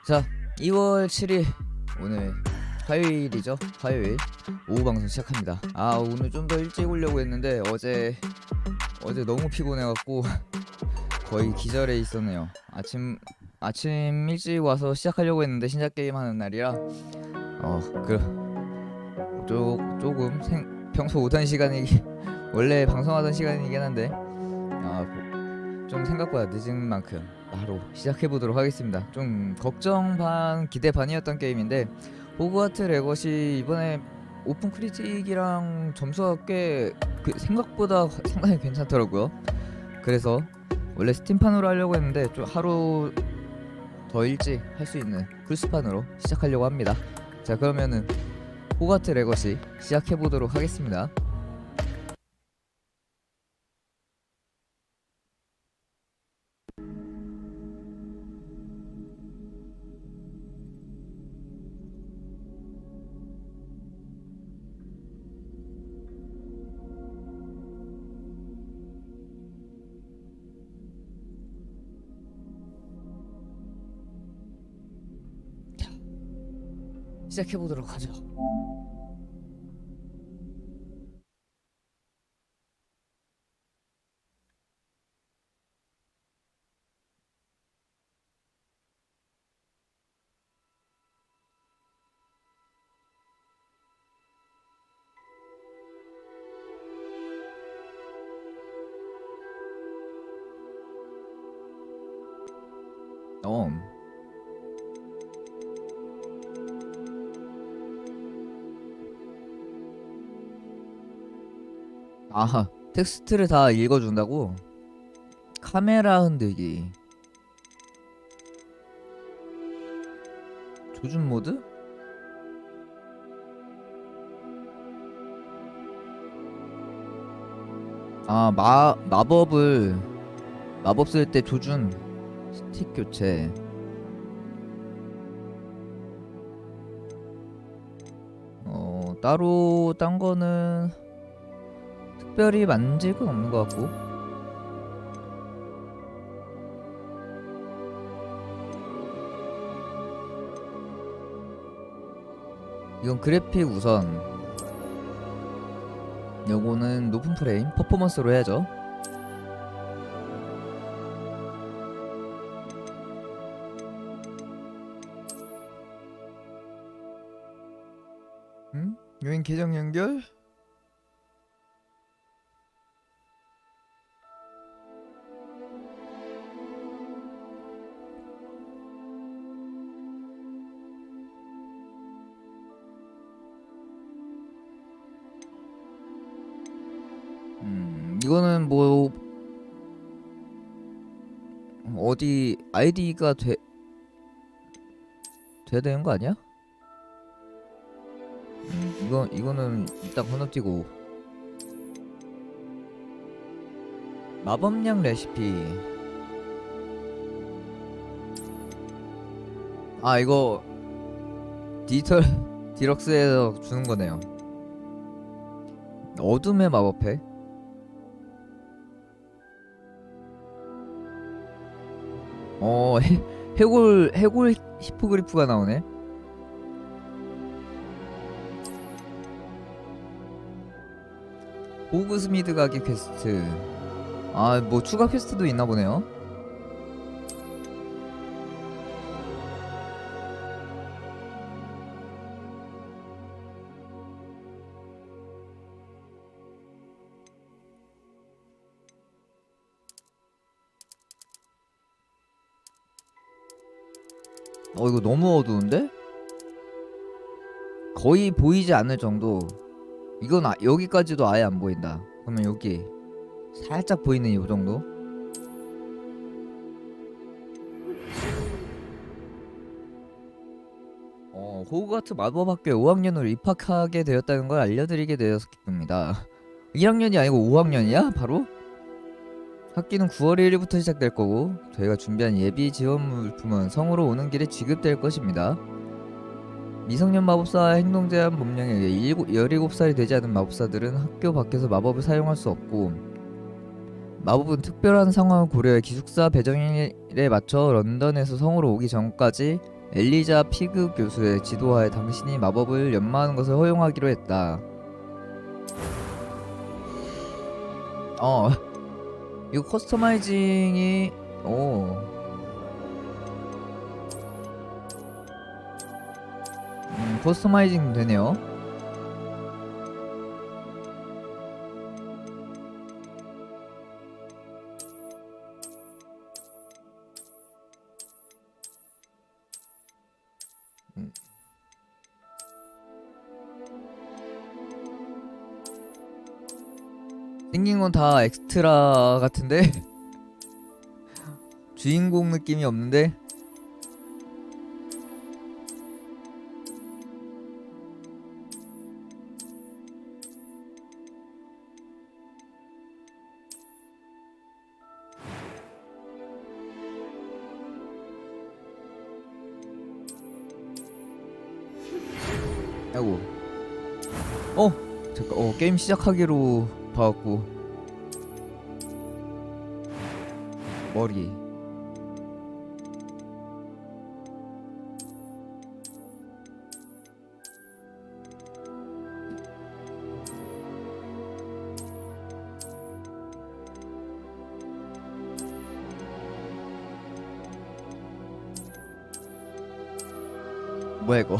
자, 2월 7일 오늘 화요일이죠. 화요일 오후 방송 시작합니다. 오늘 좀 더 일찍 오려고 했는데 어제 너무 피곤해갖고 거의 기절해 있었네요. 아침 일찍 와서 시작하려고 했는데 신작 게임 하는 날이라 조금 평소 오던 시간이 원래 방송하던 시간이긴 한데 좀 생각보다 늦은 만큼 바로 시작해보도록 하겠습니다. 좀 걱정 반 기대 반이었던 게임인데 호그와트레거시 이번에 오픈 크리틱이랑 점수가 꽤 생각보다 상당히 괜찮더라고요. 그래서 원래 스팀판으로 하려고 했는데 좀 하루 더 일찍 할 수 있는 플스판으로 시작하려고 합니다. 자, 그러면은 호그와트레거시 시작해보도록 하겠습니다. 시작해보도록 하죠. 어. 아하, 텍스트를 다 읽어준다고? 카메라 흔들기, 조준 모드? 아, 마법 쓸 때 조준 스틱 교체. 따로 딴 거는 특별히 만질 건 없는 것 같고. 이건 그래픽 우선. 요거는 높은 프레임 퍼포먼스로 해야죠. 여긴 계정 연결? 이거는 뭐 어디 아이디가 돼야 되는 거 아니야? 이거는 일단 건너뛰고. 마법약 레시피. 아, 이거 디지털 디럭스에서 주는 거네요. 어둠의 마법팩. 해골 히포그리프가 나오네. 호그스미드 가기 퀘스트. 아, 뭐 추가 퀘스트도 있나 보네요. 이거 너무 어두운데? 거의 보이지 않을 정도. 이건 여기까지도 아예 안 보인다. 그러면 여기 살짝 보이는 이 정도? 호그와트 마법학교에 5학년으로 입학하게 되었다는 걸 알려드리게 되었습니다. 1학년이 아니고 5학년이야? 바로? 학기는 9월 1일부터 시작될 거고, 저희가 준비한 예비 지원 물품은 성으로 오는 길에 지급될 것입니다. 미성년 마법사 행동 제한 법령에 의해 17살이 되지 않은 마법사들은 학교 밖에서 마법을 사용할 수 없고, 마법은 특별한 상황을 고려해 기숙사 배정일에 맞춰 런던에서 성으로 오기 전까지 엘리자 피그 교수의 지도하에 당신이 마법을 연마하는 것을 허용하기로 했다. 이거 커스터마이징이 커스터마이징 되네요. 생긴 건 다 엑스트라 같은데 주인공 느낌이 없는데. 아이고. 잠깐. 게임 시작하기로 봐갖고 머리. 뭐야 이거?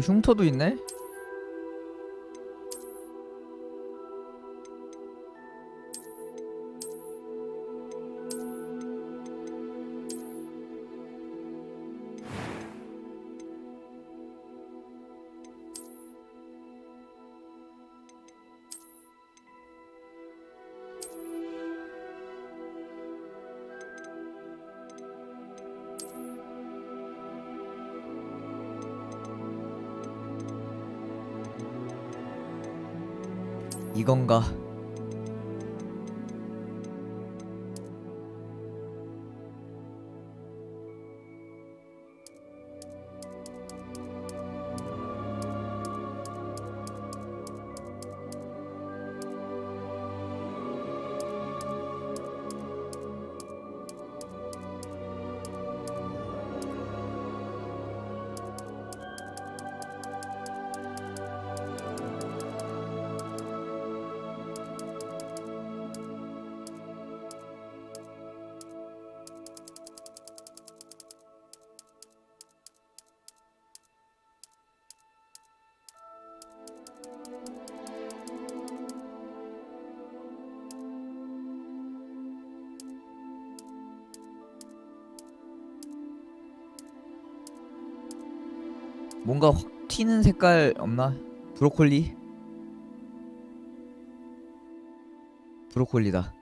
흉터도 있네? 이건가? 뭔가 확 튀는 색깔 없나? 브로콜리? 브로콜리다.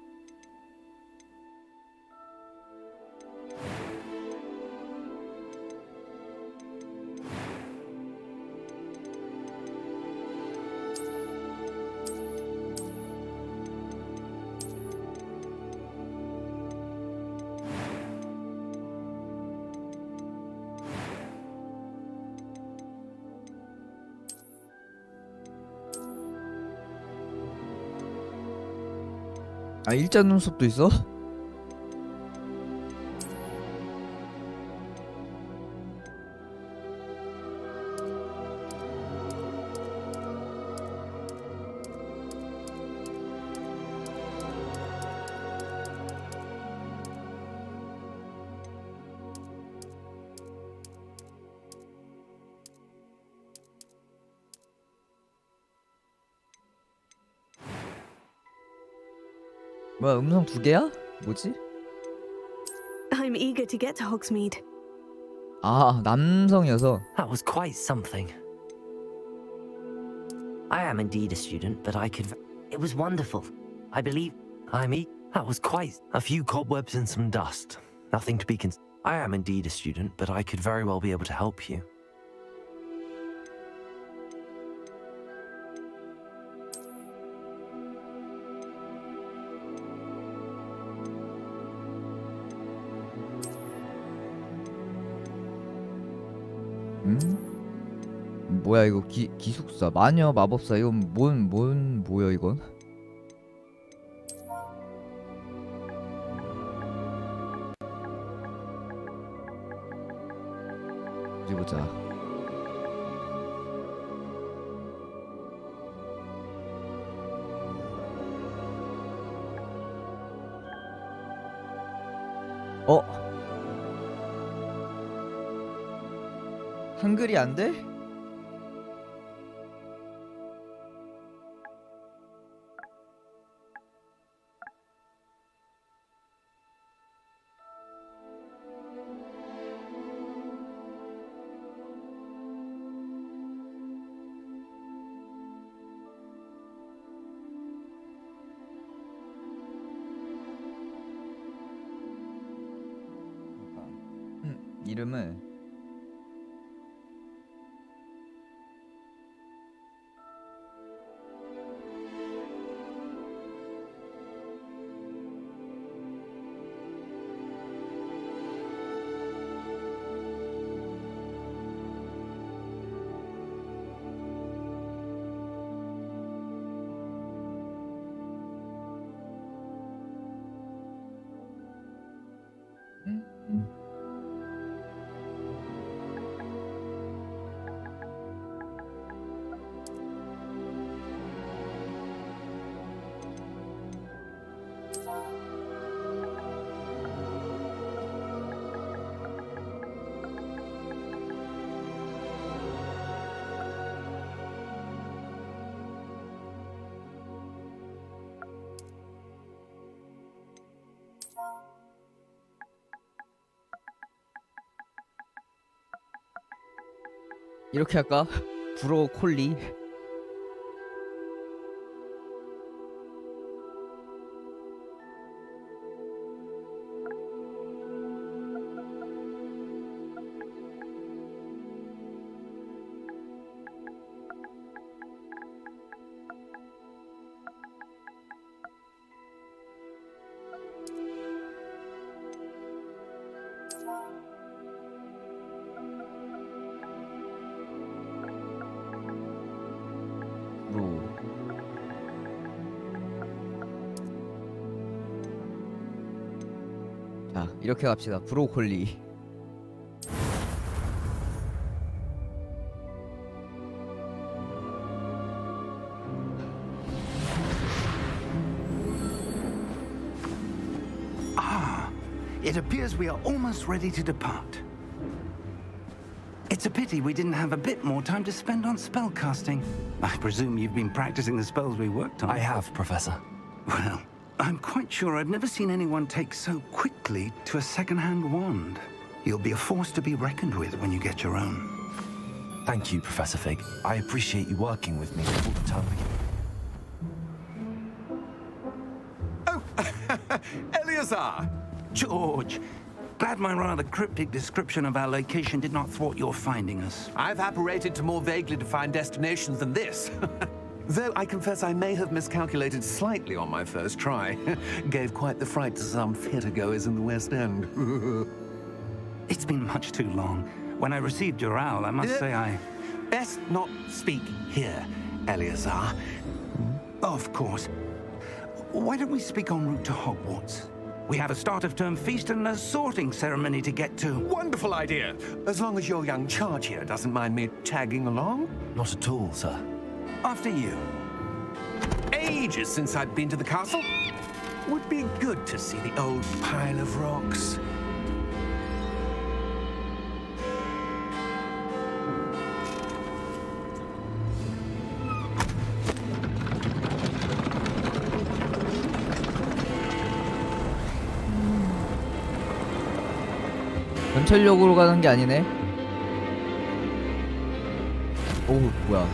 아, 일자 눈썹도 있어? 뭐야, 음성 두 개야? 뭐지? I'm eager to get to Hogsmeade. 아, 남성이어서. That was quite something. I am indeed a student, but I could... It was wonderful. I believe... That was quite... A few cobwebs and some dust. Nothing to be I am indeed a student, but I could very well be able to help you. 뭐야 이거? 기숙사, 마녀, 마법사, 이건 뭐야 이건? 어디 보자. 한글이 안 돼? 이름을 이렇게 할까? 브로콜리. 브로. 자, 이렇게 갑시다. 브로콜리. It appears we are almost ready to depart. It's a pity we didn't have a bit more time to spend on spellcasting. I presume you've been practicing the spells we worked on. I have, Professor. Well, I'm quite sure I've never seen anyone take so quickly to a second-hand wand. You'll be a force to be reckoned with when you get your own. Thank you, Professor Fig. I appreciate you working with me all the time. Eleazar! George! Glad my rather cryptic description of our location did not thwart your finding us. I've apparated to more vaguely defined destinations than this. Though I confess I may have miscalculated slightly on my first try. Gave quite the fright to some theatre-goers in the West End. It's been much too long. When I received your owl, I must say I... Best not speak here, Eleazar. Of course. Why don't we speak en route to Hogwarts? We have a start-of-term feast and a sorting ceremony to get to. Wonderful idea. As long as your young charge here doesn't mind me tagging along. Not at all, sir. After you. Ages since I'd been to the castle. Would be good to see the old pile of rocks. 전철역으로 가는 게 아니네. 오, 뭐야.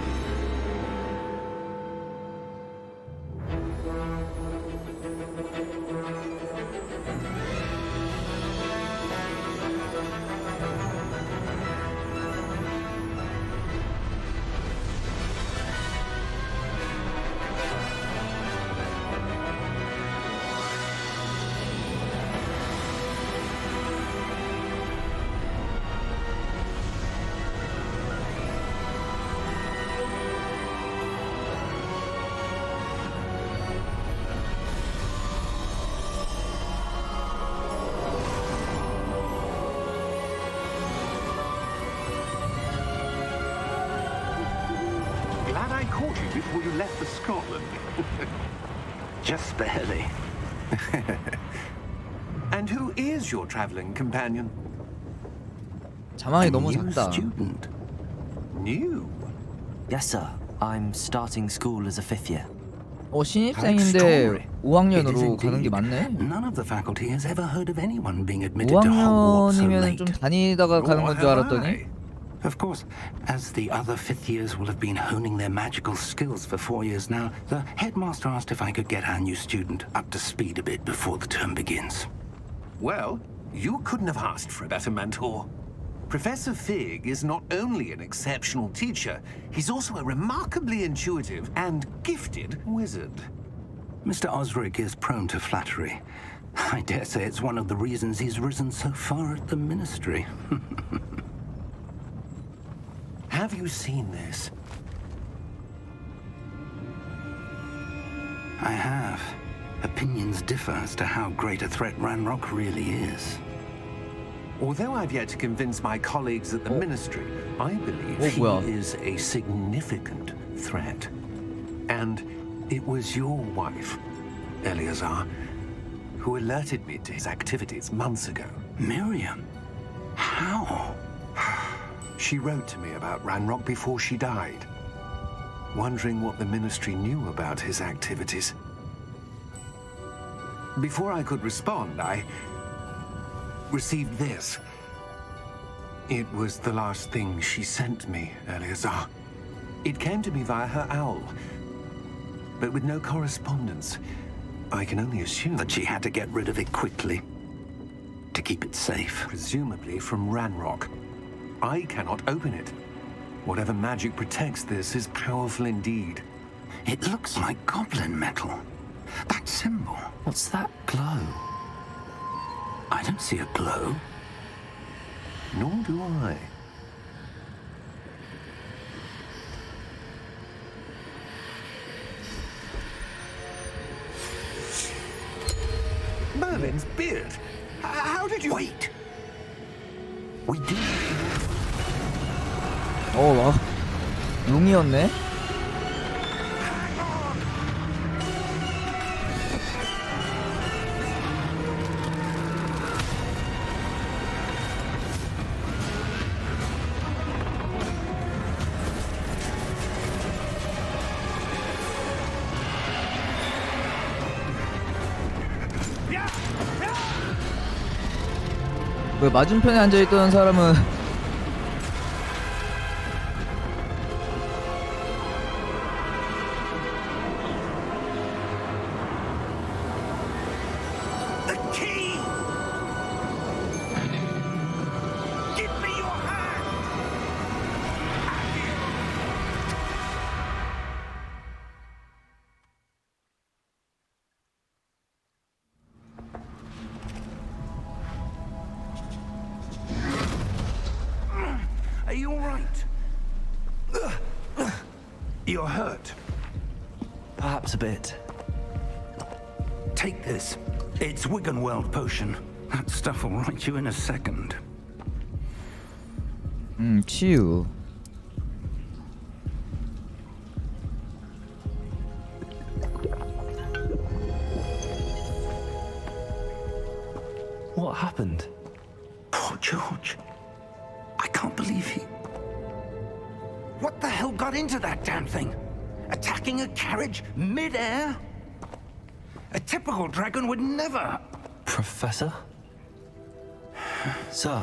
Glad I caught you before you left for Scotland. Just barely. And who is your traveling companion? 자막이 너무 New 작다. student. New? Yes, sir. I'm starting school as a 5th year. 신입생인데 5학년으로 가는 게 맞네. None of the faculty has ever heard of anyone being admitted to Hogwarts so 5학년이면 late. 좀 다니다가 가는 건 줄 알았더니. Of course, as the other 5th years will have been honing their magical skills for 4 years now, the headmaster asked if I could get our new student up to speed a bit before the term begins. Well, you couldn't have asked for a better mentor. Professor Fig is not only an exceptional teacher, he's also a remarkably intuitive and gifted wizard. Mr. Osric is prone to flattery. I dare say it's one of the reasons he's risen so far at the ministry. Have you seen this? I have. Opinions differ as to how great a threat Ranrock really is. Although I've yet to convince my colleagues at the ministry, I believe he well. is a significant threat. And it was your wife, Eleazar, who alerted me to his activities months ago. Miriam? How? She wrote to me about Ranrock before she died, wondering what the ministry knew about his activities. Before I could respond, I received this. It was the last thing she sent me, Eleazar. It came to me via her owl, but with no correspondence. I can only assume That she had to get rid of it quickly to keep it safe. presumably from Ranrock. I cannot open it. Whatever magic protects this is powerful indeed. It looks like goblin metal. That symbol. What's that glow? I don't see a glow. Nor do I. Merlin's beard. How did you... Wait. We do. 와. 롱이었네. 왜 맞은편에 앉아있던 사람은 The key! Give me your hand! Are you all right? You're hurt. Perhaps a bit. Take this. It's Wiggenweld potion. That stuff will right you in a second. 치유. What happened? Poor George. I can't believe he... What the hell got into that damn thing? Attacking a carriage mid-air? A typical dragon would never... Professor? Sir,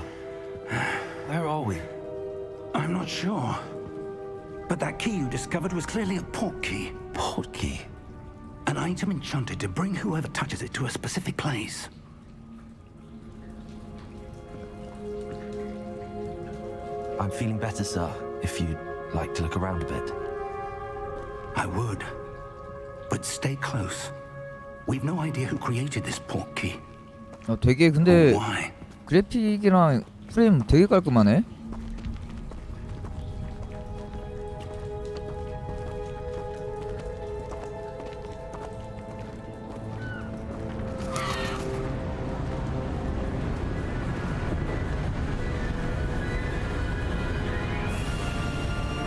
where are we? I'm not sure. But that key you discovered was clearly a port key. Port key. An item enchanted to bring whoever touches it to a specific place. I'm feeling better, sir, if you'd like to look around a bit. I would. But stay close. We've no idea who created this port key. 되게 Or 근데 why. 그래픽이랑 프레임 되게 깔끔하네.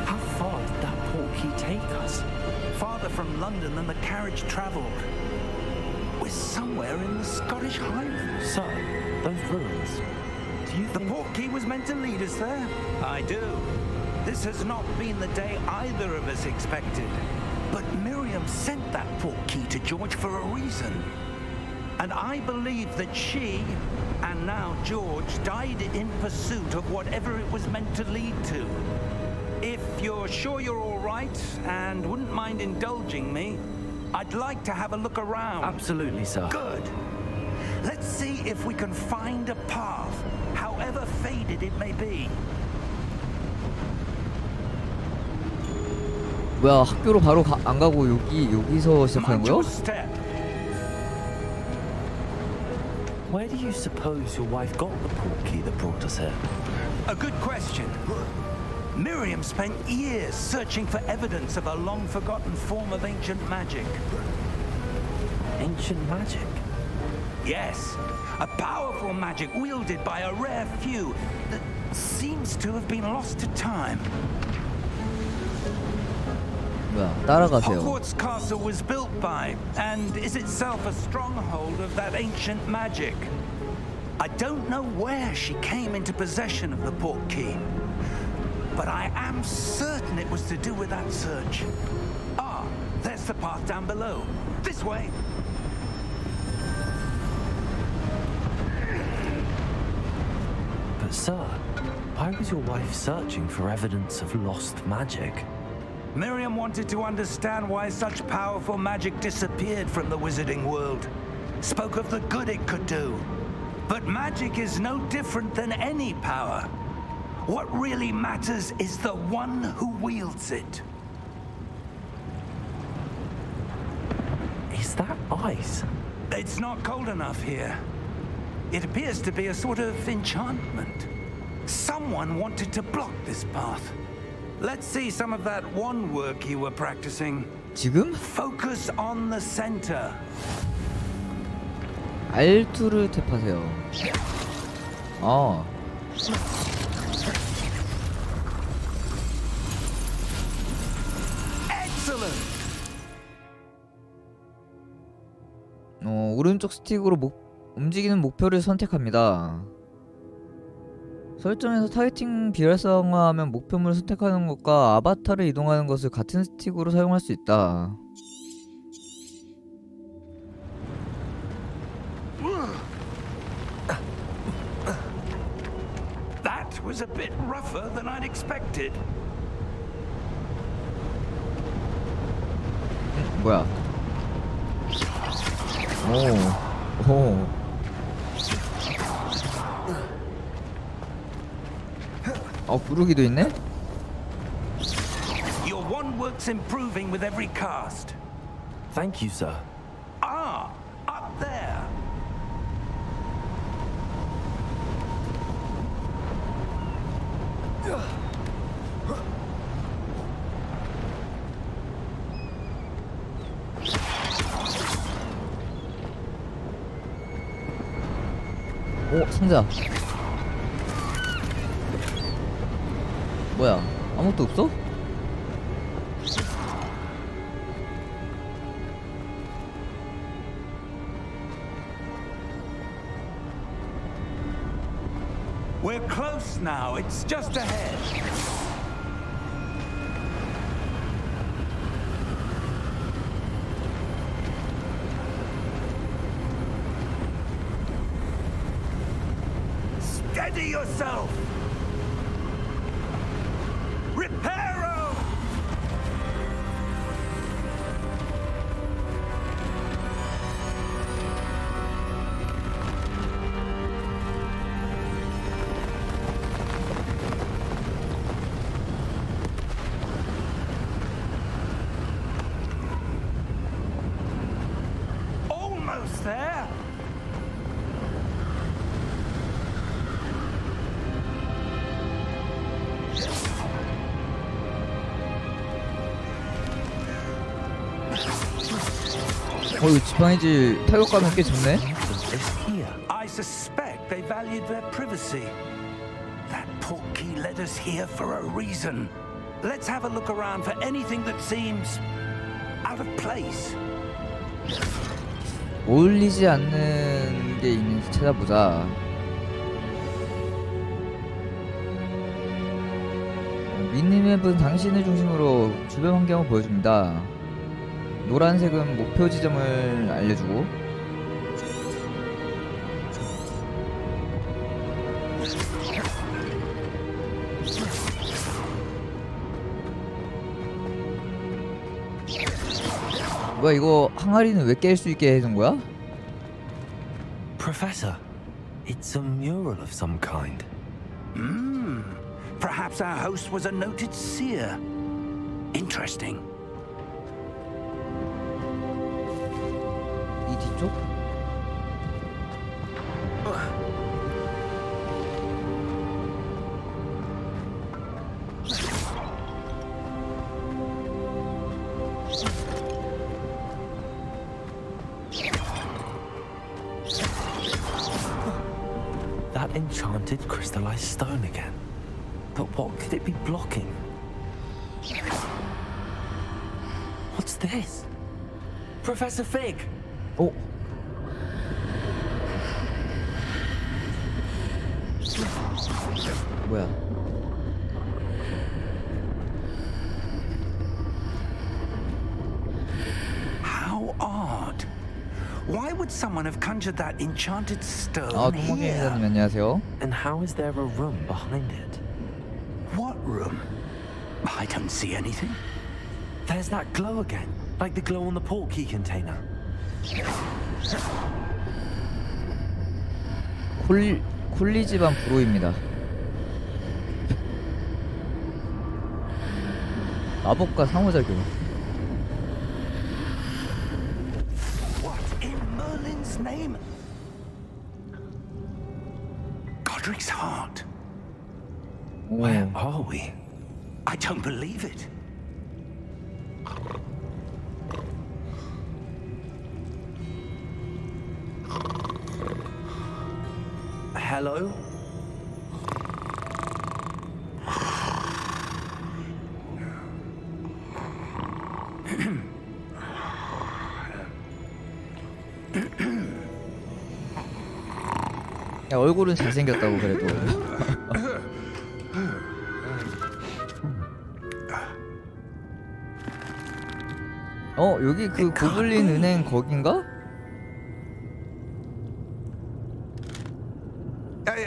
How far did that port key take us? Farther from London than the carriage travelled. We're somewhere in the Scottish Highlands. Sir, those ruins. Do you The think... port key was meant to lead us there? I do. This has not been the day either of us expected. But Miriam sent that portkey to George for a reason. And I believe that she, and now George, died in pursuit of whatever it was meant to lead to. If you're sure you're all right and wouldn't mind indulging me, I'd like to have a look around. Absolutely, sir. Good. Let's see if we can find a path, however faded it may be. 뭐야, 학교로 바로 안 가고 여기서 시작하는 Mind 거요? your step. Where do you suppose your wife got the portkey that brought us here? A good question. Miriam spent years searching for evidence of a long-forgotten form of ancient magic. Ancient magic? Yes, a powerful magic wielded by a rare few that seems to have been lost to time. 뭐야, 따라가세요. Hogwarts Castle was built by, and is itself a stronghold of that ancient magic. I don't know where she came into possession of the portkey, but I am certain it was to do with that search. Ah, there's the path down below. This way. But sir, why was your wife searching for evidence of lost magic? Miriam wanted to understand why such powerful magic disappeared from the wizarding world. Spoke of the good it could do. But magic is no different than any power. What really matters is the one who wields it. Is that ice? It's not cold enough here. It appears to be a sort of enchantment. Someone wanted to block this path. Let's see some of that wand work you were practicing. 지금? Focus on the center. R2를 탭하세요. 아. Excellent. 오른쪽 스틱으로 움직이는 목표를 선택합니다. 설정에서 타겟팅 비활성화하면 목표물을 선택하는 것과 아바타를 이동하는 것을 같은 스틱으로 사용할 수 있다. That was a bit rougher than I'd expected. 뭐야? 오. 구르기도 있네? Your wand work's improving with every cast. Thank you, sir. Ah, up there. 상자. 뭐야? 아무것도 없어? We're close now. It's just ahead. Steady yourself. Reparo! Almost there. 이거 지팡이질 타격감이 꽤 좋네? Here. I suspect they valued their privacy. That portkey led us here for a reason. Let's have a look around for anything that seems out of place. 어울리지 않는 게 있는지 찾아보자. 미니맵은 당신을 중심으로 주변 환경을 보여줍니다. 노란색은 목표 지점을 알려주고, 뭐야 이거 항아리는 왜 깰 수 있게 해준 거야? Professor, it's a mural of some kind. Perhaps our host was a noted seer. Interesting. 이 뒤쪽? That enchanted crystallized stone again. But what could it be blocking? What's this? Professor Fig! 어? 뭐야? How odd. Why would someone have conjured that enchanted stone 아, 동목이 here? 기자님 안녕하세요. And how is there a room behind it? What room? I don't see anything. There's that glow again, like the glow on the portkey container. 콜리지반 브로입니다. 마법과 상호작용. What in Merlin's name? Godric's heart. 오. Where are we? I don't believe it. Hello? 야, 얼굴은 잘생겼다고 그래도. 여기 그 고블린 은행 거긴가?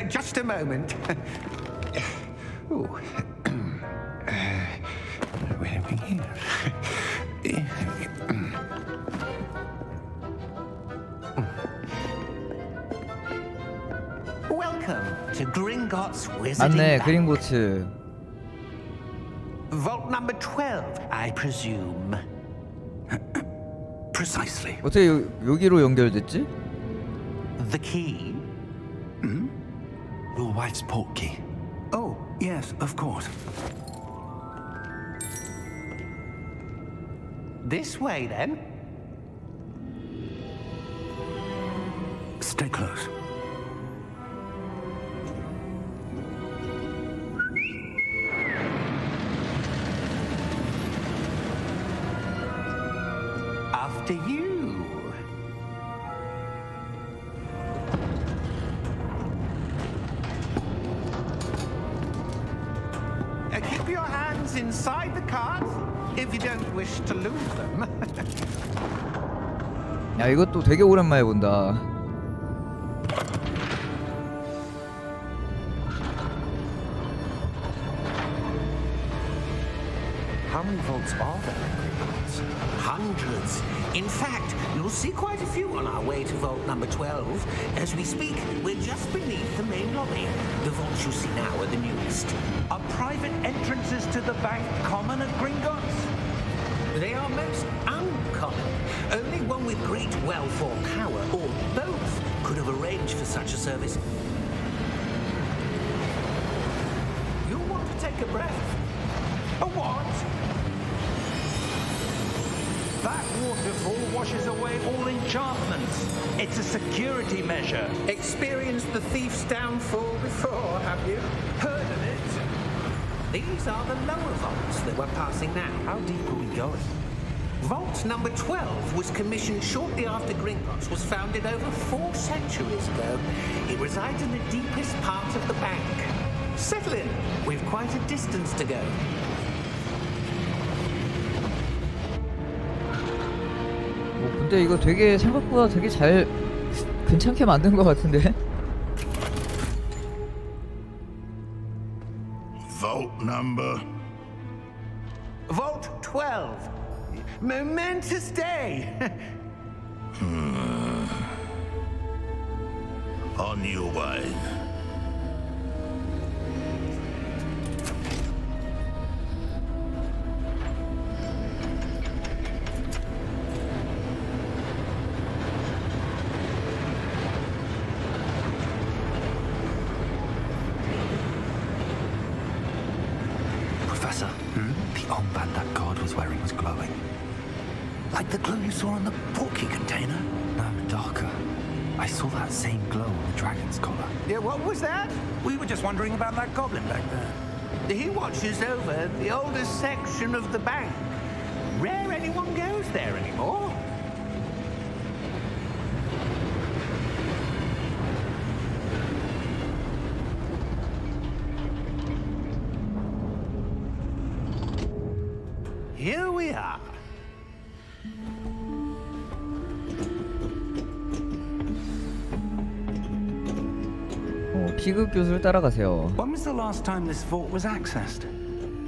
Just a moment. Ooh. Where are we here? Welcome to Gringotts Wizarding 맞네, Bank. 그린고츠. Vault number 12, I presume. Precisely. 어떻게 여기로 연결됐지? The key? Your wife's portkey. Oh, yes, of course. This way, then. Stay close. After you. Keep your hands inside the cards if you don't wish to lose them. 야, 이것도 되게 오랜만에 본다. How many vaults are there? Hundreds. In fact, you'll see quite a few on our way to vault number 12. As we speak, we're just beneath the main lobby. The vaults you see now are the newest. Are private entrances to the bank common at Gringotts? They are most uncommon. Only one with great wealth or power, or both, could have arranged for such a service. You'll want to take a breath. A what? That waterfall washes away all enchantments. It's a security measure. Experienced the thief's downfall before, have you? Heard of it? These are the lower vaults that we're passing now. How deep are we going? Vault number 12 was commissioned shortly after Gringotts was founded over 4 centuries ago. It resides in the deepest part of the bank. Settle in. We've quite a distance to go. 근데 이거 되게 생각보다 되게 잘 괜찮게 만든 것 같은데? Vault number. Vault 12. Momentous day. On your way. Professor, the armband that guard was wearing was glowing. Like the glue you saw on the porky container? No, darker. I saw that same glow on the dragon's collar. Yeah, what was that? We were just wondering about that goblin back there. He watches over the oldest section of the bank. Rare anyone goes there anymore. Here we are. 피그 교수를 따라가세요. When was the last time this vault was accessed?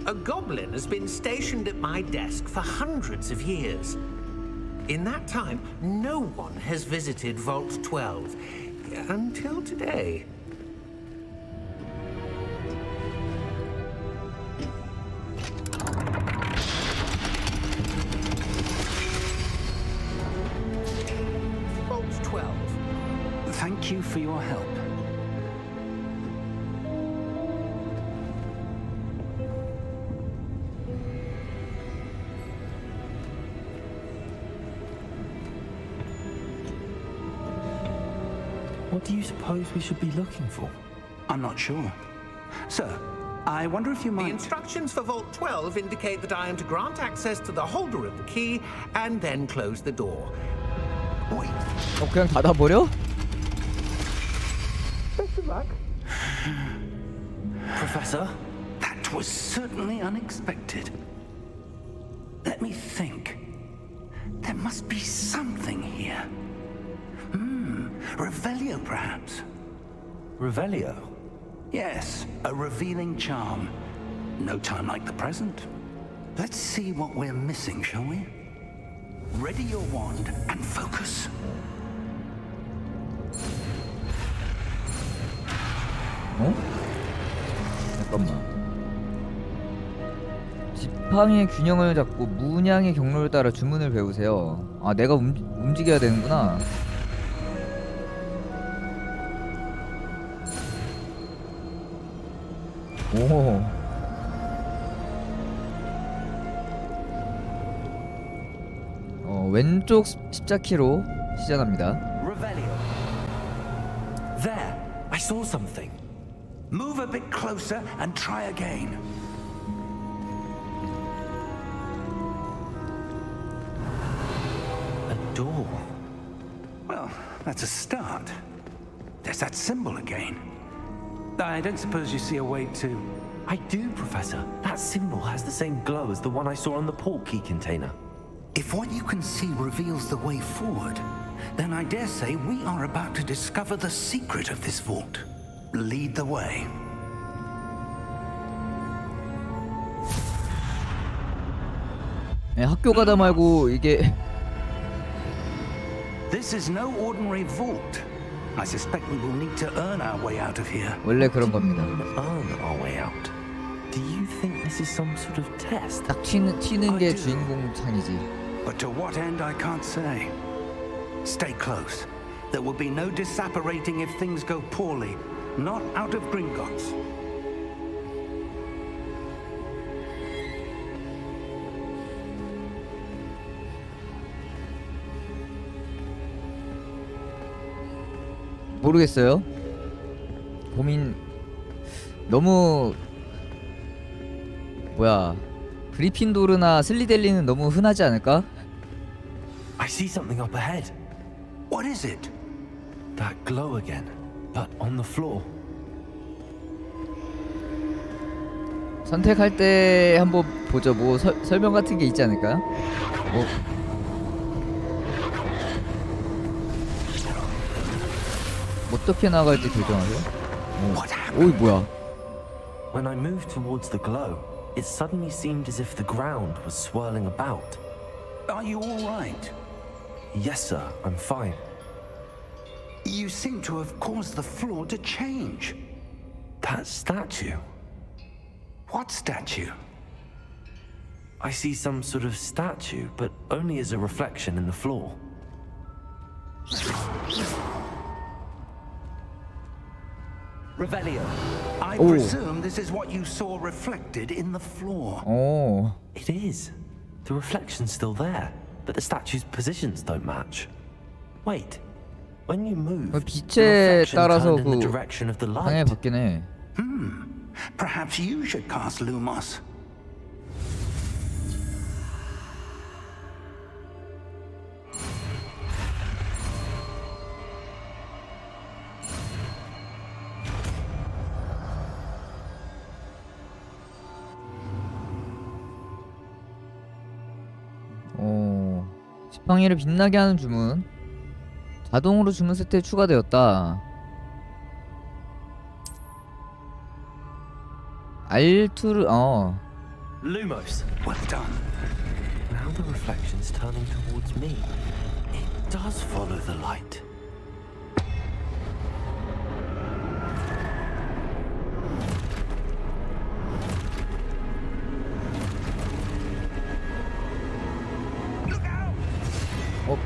A goblin has been stationed at my desk for hundreds of years. In that time, no one has visited Vault 12 until today. Vault 12. Thank you for your help. What do you suppose we should be looking for? I'm not sure. Sir, I wonder if you The might... instructions for Vault 12 indicate that I am to grant access to the holder of the key and then close the door. Wait. 그냥 닫아버려? Professor? That was certainly unexpected. Let me think. There must be something here. Revelio, perhaps? Revelio? Yes, a revealing charm. No time like the present. Let's see what we're missing, shall we? Ready your wand and focus. 어? 잠깐만. 지팡이의 균형을 잡고 문양의 경로를 따라 주문을 배우세요. 아, 내가 움직여야 되는구나. 오. 왼쪽 십자키로 시작합니다. Revelio. There! I saw something. Move a bit closer and try again. A door. Well, that's a start. There's that symbol again. I don't suppose you see a way to... I do, Professor. That symbol has the same glow as the one I saw on the port key container. If what you can see reveals the way forward, then I dare say we are about to discover the secret of this vault. Lead the way. 네, 학교 가다 말고 이게 This is no ordinary vault. I suspect we will need to earn our way out of here. 원래 그런 겁니다. Earn our way out. Do you think this is some sort of test? 딱 튀는 게 주인공 창이지. But to what end, I can't say. Stay close. There will be no disapparating if things go poorly. Not out of Gringotts. 모르겠어요. 고민 너무 뭐야 그리핀도르나 슬리델린은 너무 흔하지 않을까? I see something up ahead. What is it? That glow again, but on the floor. 선택할 때 한번 보죠. 뭐 설명 같은 게 있지 않을까요? 뭐 어떻게 나갈지 결정하세요. 오, 뭐야? When I moved towards the glow, it suddenly seemed as if the ground was swirling about. Are you all right? Yes, sir, I'm fine. You seem to have caused the floor to change. That statue. What statue? I see some sort of statue, but only as a reflection in the floor. Revelio. I Oh. presume this is what you saw reflected in the floor. 오, It is. The reflection's still there, but the statue's positions don't match. Wait. When you move, the 빛에 reflection 따라서 turned in the 그 direction of the 방향이 light. 바뀌네. Perhaps you should cast Lumos. 오, 지팡이를 빛나게 하는 주문. 자동으로 주문 세트에 추가되었다. 알투르 Lumos. Well done. Now the reflection's turning towards me. It does follow the light.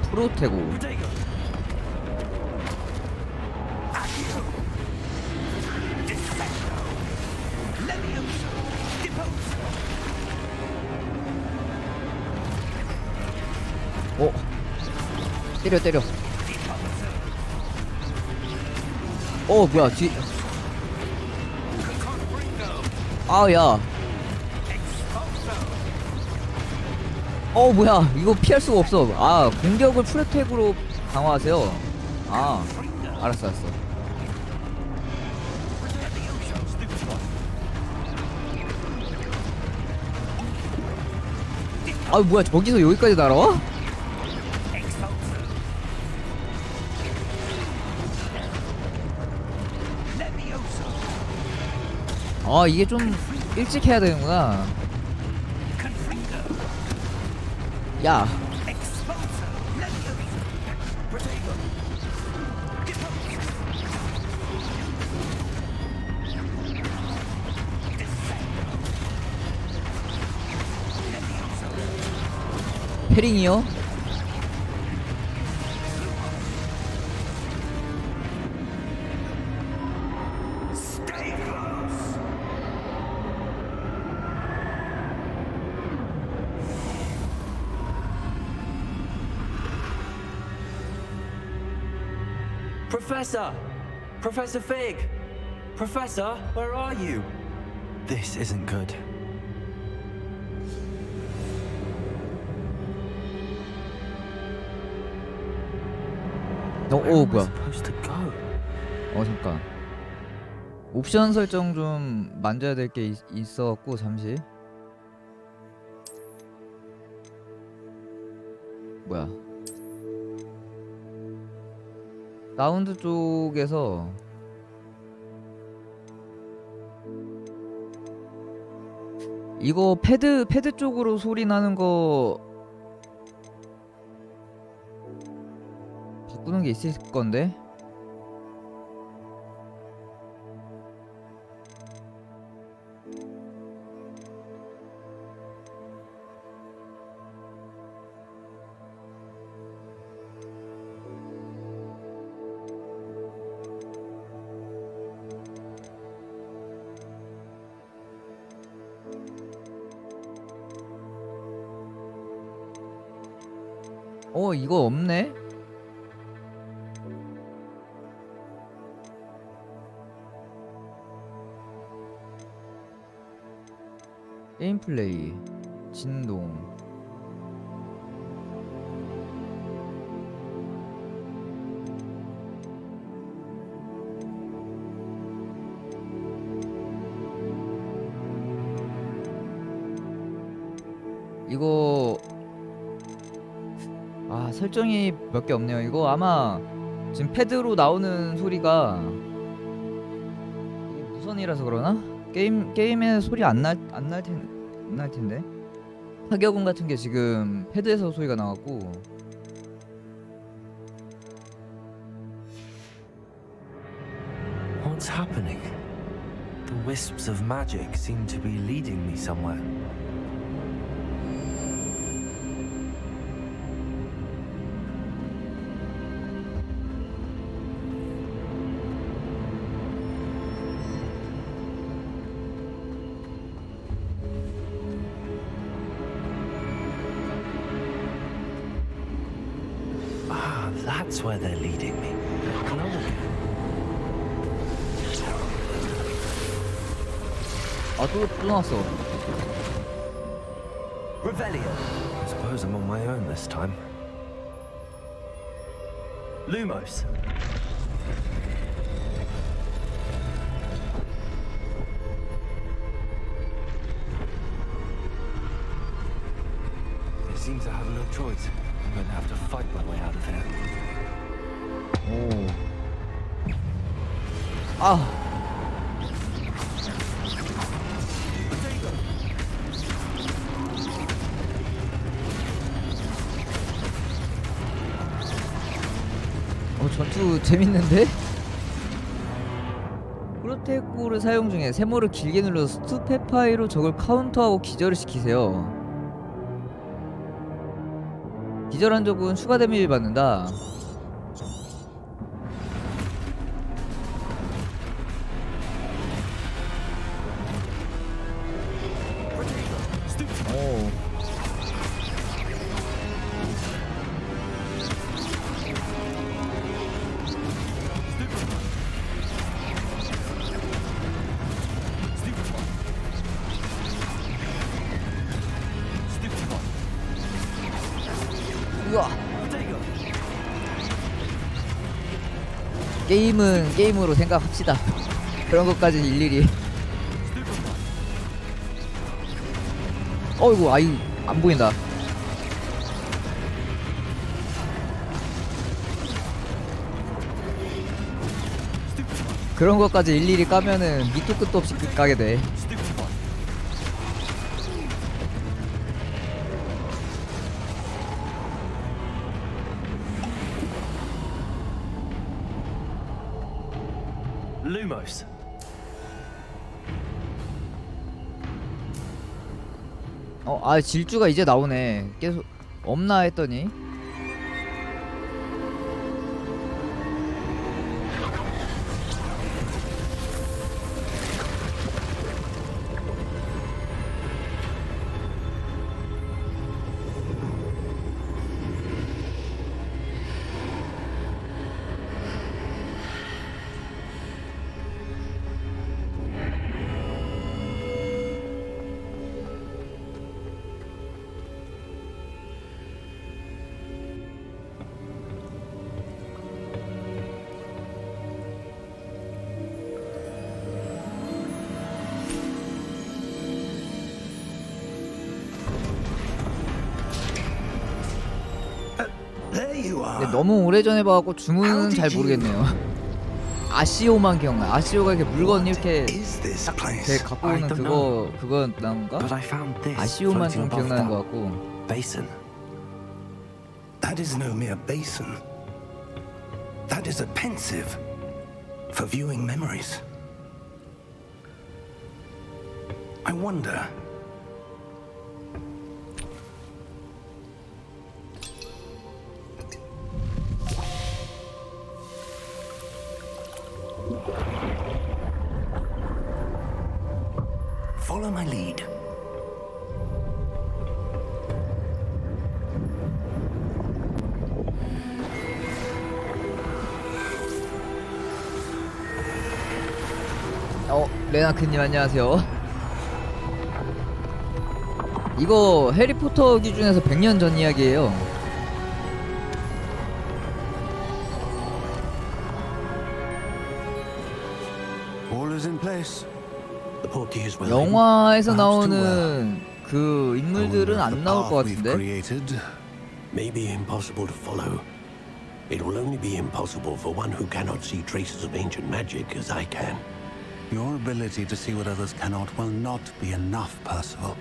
프로테고. 때려. 뭐야, 야. 뭐야, 이거 피할 수가 없어. 공격을 프로텍으로 강화하세요. 알았어. 뭐야, 저기서 여기까지 날아와? 이게 좀 일찍 해야 되는구나. 야. 패링이요? Professor! Professor Fig! Professor, where are you? This isn't good. Where am I 뭐야. supposed to go? 잠깐. 옵션 설정 좀 만져야 될 게 있어갖고 잠시. 뭐야. 사운드 쪽에서 이거 패드 쪽으로 소리 나는 거 바꾸는 게 있을 건데. 이거 없네? 게임 플레이, 진동. 이거 설정이 몇 개 없네요. 이거 아마 지금 패드로 나오는 소리가 이게 무선이라서 그러나? 게임에 소리 안 날 텐데. 타격음 같은 게 지금 패드에서 소리가 나왔고. What's happening? The wisps of magic seem to be leading me somewhere. Ah, that's where they're leading me. Hello again. 또 나왔어. Revelio. Suppose I'm on my own this time. Lumos. It seems I have no choice. I'm going to have to fight my way out of here. 오. 전투 재밌는데? 프로테크를 사용 중에 세모를 길게 눌러서 스투페파이로 적을 카운터하고 기절을 시키세요. 기절한 적은 추가 데미지를 받는다. 오. 우와. 게임은 게임으로 생각합시다. 그런 것까지 일일이. 어이구, 아유, 안 보인다. 그런 것까지 일일이 까면은 밑도 끝도 없이 까게 돼. Lumos. 질주가 이제 나오네. 계속 없나 했더니. There you are. 근데 너무 오래전에 봐갖고 주문은 잘 모르겠네요. 아시오만 기억나. 아시오가 이렇게 물건 이렇게 Is this 딱 place? 갖고 I 오는 don't know. 그거 나온가? But I found this 아시오만 floating 좀 above 기억나는 것 that 같고. basin. That is no mere basin. That is a pensive for viewing memories. I wonder. Follow my lead. 레나크님 안녕하세요. 이거 해리포터 기준에서 100년 전 이야기예요. All is in place. The portiers will 영화에서 perhaps too well. 나오는 그 인물들은 안 나올 것 같은데. Maybe impossible to follow. It will only be impossible for one who cannot see traces of ancient magic as I can. Your ability to see what others cannot will not be enough, Percival.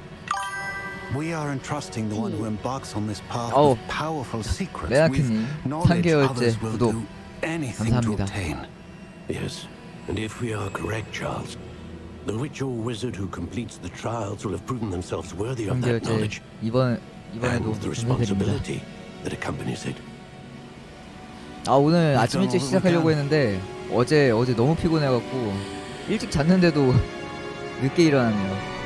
We are entrusting the one who embarks on this path with powerful secrets, with 레나키님 knowledge 3개월째 others will 구독 do anything to 감사합니다. obtain. Yes, and if we are correct, Charles, the witch or wizard who completes the trials will have proven themselves worthy of that 3개월째 knowledge 이번에도 and the 감사드립니다. responsibility that accompanies it. 오늘 아침 일찍 시작하려고 했는데 어제 너무 피곤해갖고 일찍 잤는데도 늦게 일어났네요.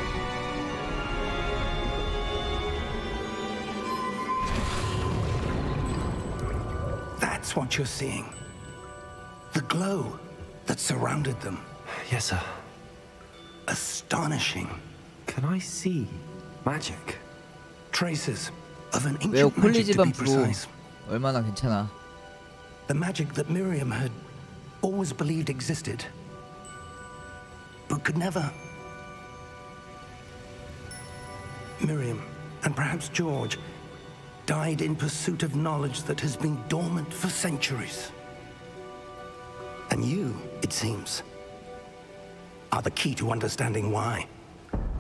That's what you're seeing. The glow that surrounded them. Yes, sir. Astonishing. Can I see magic? Traces of an 왜요? ancient 콜리 magic to 집안 be 프로 precise. 얼마나 괜찮아. The magic that Miriam had always believed existed, but could never. Miriam, and perhaps George, died in pursuit of knowledge that has been dormant for centuries. And you, it seems, are the key to understanding why.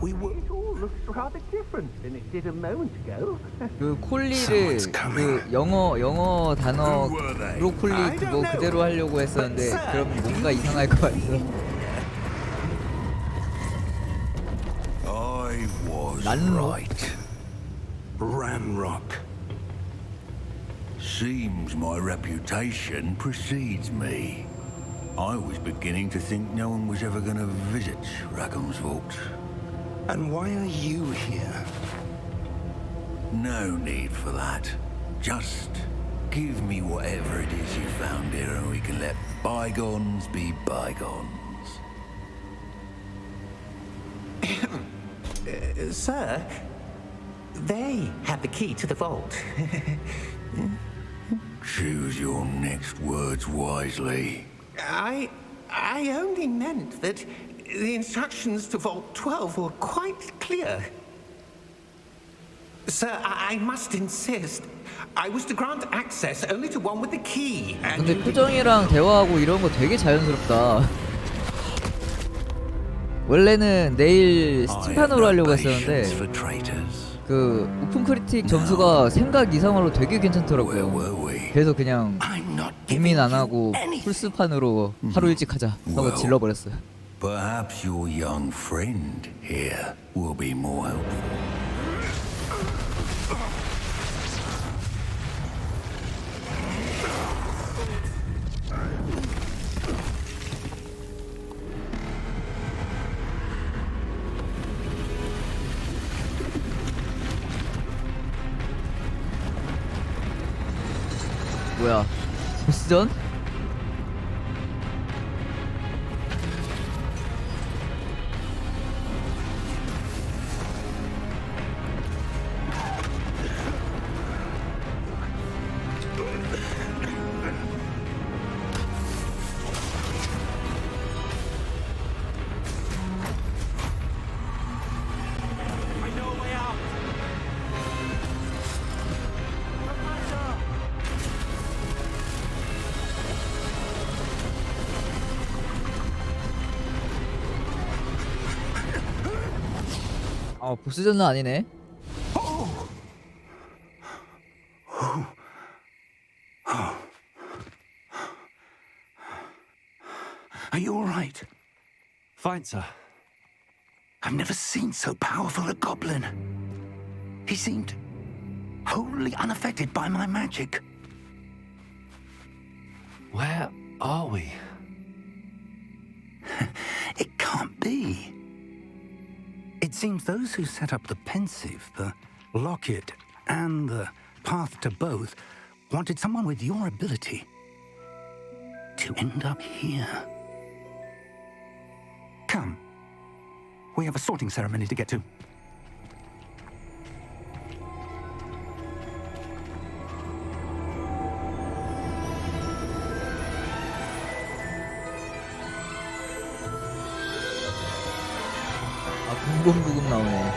We were. It all looks rather different than it did a moment ago. 그 콜리를 그 영어 단어 브로콜리 그거 그대로 하려고 했었는데 그럼 뭔가 이상할 것 같아서. I was 난로. right. Ranrock. Seems my reputation precedes me. I was beginning to think no one was ever going to visit Rackham's vault. And why are you here? No need for that. Just give me whatever it is you found here and we can let bygones be bygones. Sir, they have the key to the vault. Choose your next words wisely. I only meant that the instructions to Vault 12 were quite clear. Sir, I must insist. I was to grant access only to one with the key. 근데 표정이랑 대화하고 이런 거 되게 자연스럽다. 원래는 내일 스팀판으로 하려고 했었는데 그 오픈 크리틱 점수가 생각 이상으로 되게 괜찮더라고요. 그래서 그냥 고민 안 하고 풀스판으로 하루 일찍 하자 하고 질러버렸어요. Perhaps your young friend here will be more helpful. 뭐야? 보스전? 보스전은 아니네. Are you all right? Fine, sir. I've never seen so powerful a goblin. He seemed wholly unaffected by my magic. Where are we? It can't be. It seems those who set up the pensive, the locket, and the path to both wanted someone with your ability to end up here. Come. We have a sorting ceremony to get to. 붐붐붐 나오네.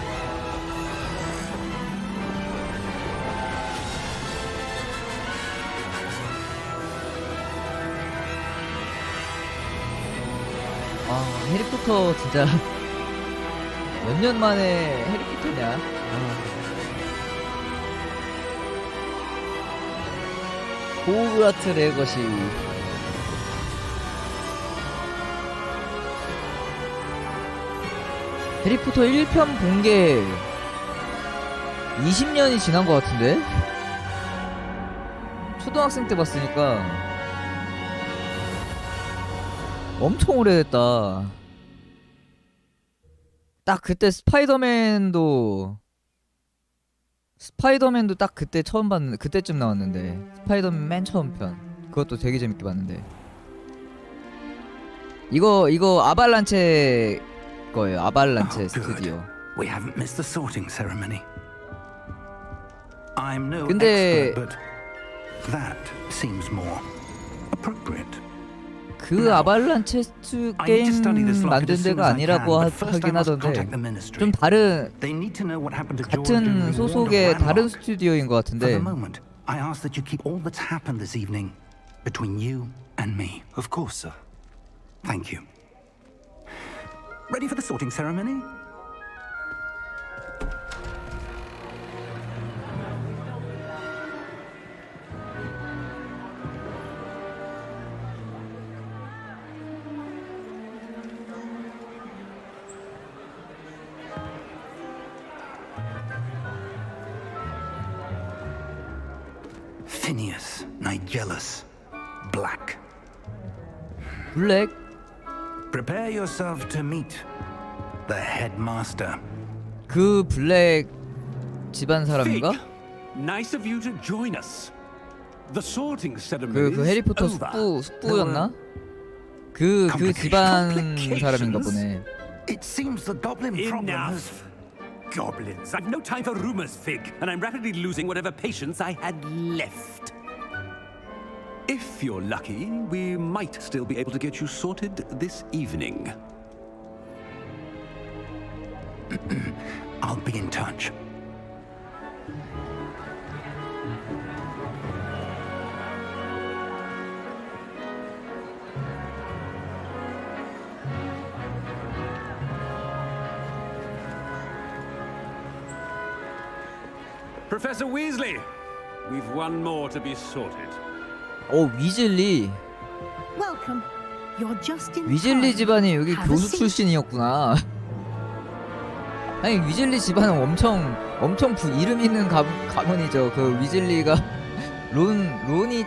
해리포터 진짜 몇 년 만에 해리포터냐. 호그와트레거시. 해리포터 1편 본 게 20년이 지난 것 같은데? 초등학생 때 봤으니까 엄청 오래됐다. 딱 그때 스파이더맨도 딱 그때 처음 봤는데, 그때쯤 나왔는데, 스파이더맨 맨 처음 편 그것도 되게 재밌게 봤는데. 이거 아발란체 거예요. 아발란체 스튜디오. We haven't missed the sorting ceremony. I'm no 근데 expert, but that seems more appropriate. 그 아발란체 게임 만든 데가 아니라고 하긴 하던데 좀 다른 같은 소속의 다른 스튜디오인 것 같은데. I ask that you keep all that's happened this evening between you and me. Of course, sir. Thank you. Ready for the sorting ceremony? Phineas, Nigellus, Black. 블랙? Prepare yourself to meet the headmaster. 그 블랙 집안 사람인가? Nice of you to join us. The sorting ceremony. 그 해리포터 숙부였나? 그 집안 사람인가 보네. It seems the goblin problem has... Enough. Goblins. I've no time for rumors, Fig, and I'm rapidly losing whatever patience I had left. If you're lucky, we might still be able to get you sorted this evening. I'll be in touch. Professor Weasley, we've one more to be sorted. 위즐리. Welcome. You're just in 위즐리 time. 집안이 여기 Have a 교수 seat. 출신이었구나. 아니 위즐리 집안은 엄청 이름 있는 가문이죠. 그 위즐리가 론이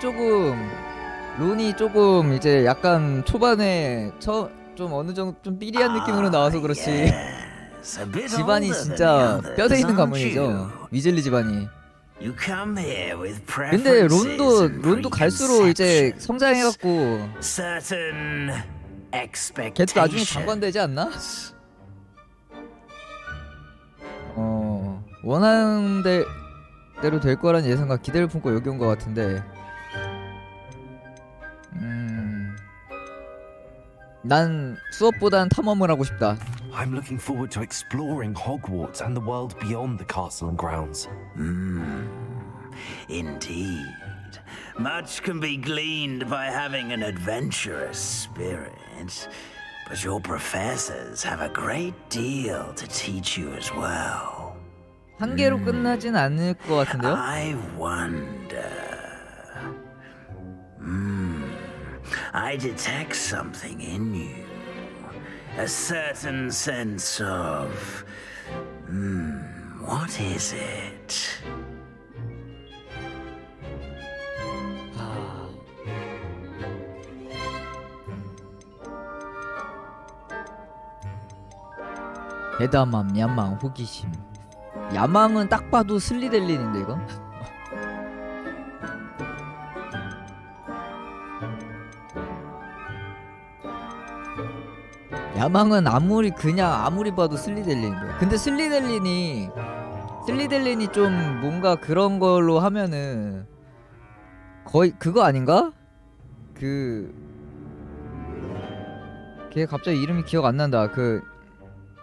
조금 이제 약간 초반에 좀 어느 정도 좀 삐리한 느낌으로 나와서 그렇지. 집안이 진짜 뼈대 있는 가문이죠. 위즐리 집안이. 근데 론도 갈수록 이제 성장해갖고 걔도 나중에 장관 되지 않나? 원하는 대로 될 거란 예상과 기대를 품고 여기 온 것 같은데. 난 수업보단 탐험을 하고 싶다. I'm looking forward to exploring Hogwarts and the world beyond the castle and grounds. Indeed. Much can be gleaned by having an adventurous spirit, but your professors have a great deal to teach you as well. 한 개로 끝나진 않을 것 같은데요? I wonder. I detect something in you. A certain sense of... what is it? 대담함, 야망, 호기심. 야망은 딱 봐도 슬리델린인데 이건? 야망은 아무리 봐도 슬리델린인데. 근데 슬리델린이 좀 뭔가 그런 걸로 하면은 거의 그거 아닌가? 걔 갑자기 이름이 기억 안 난다. 그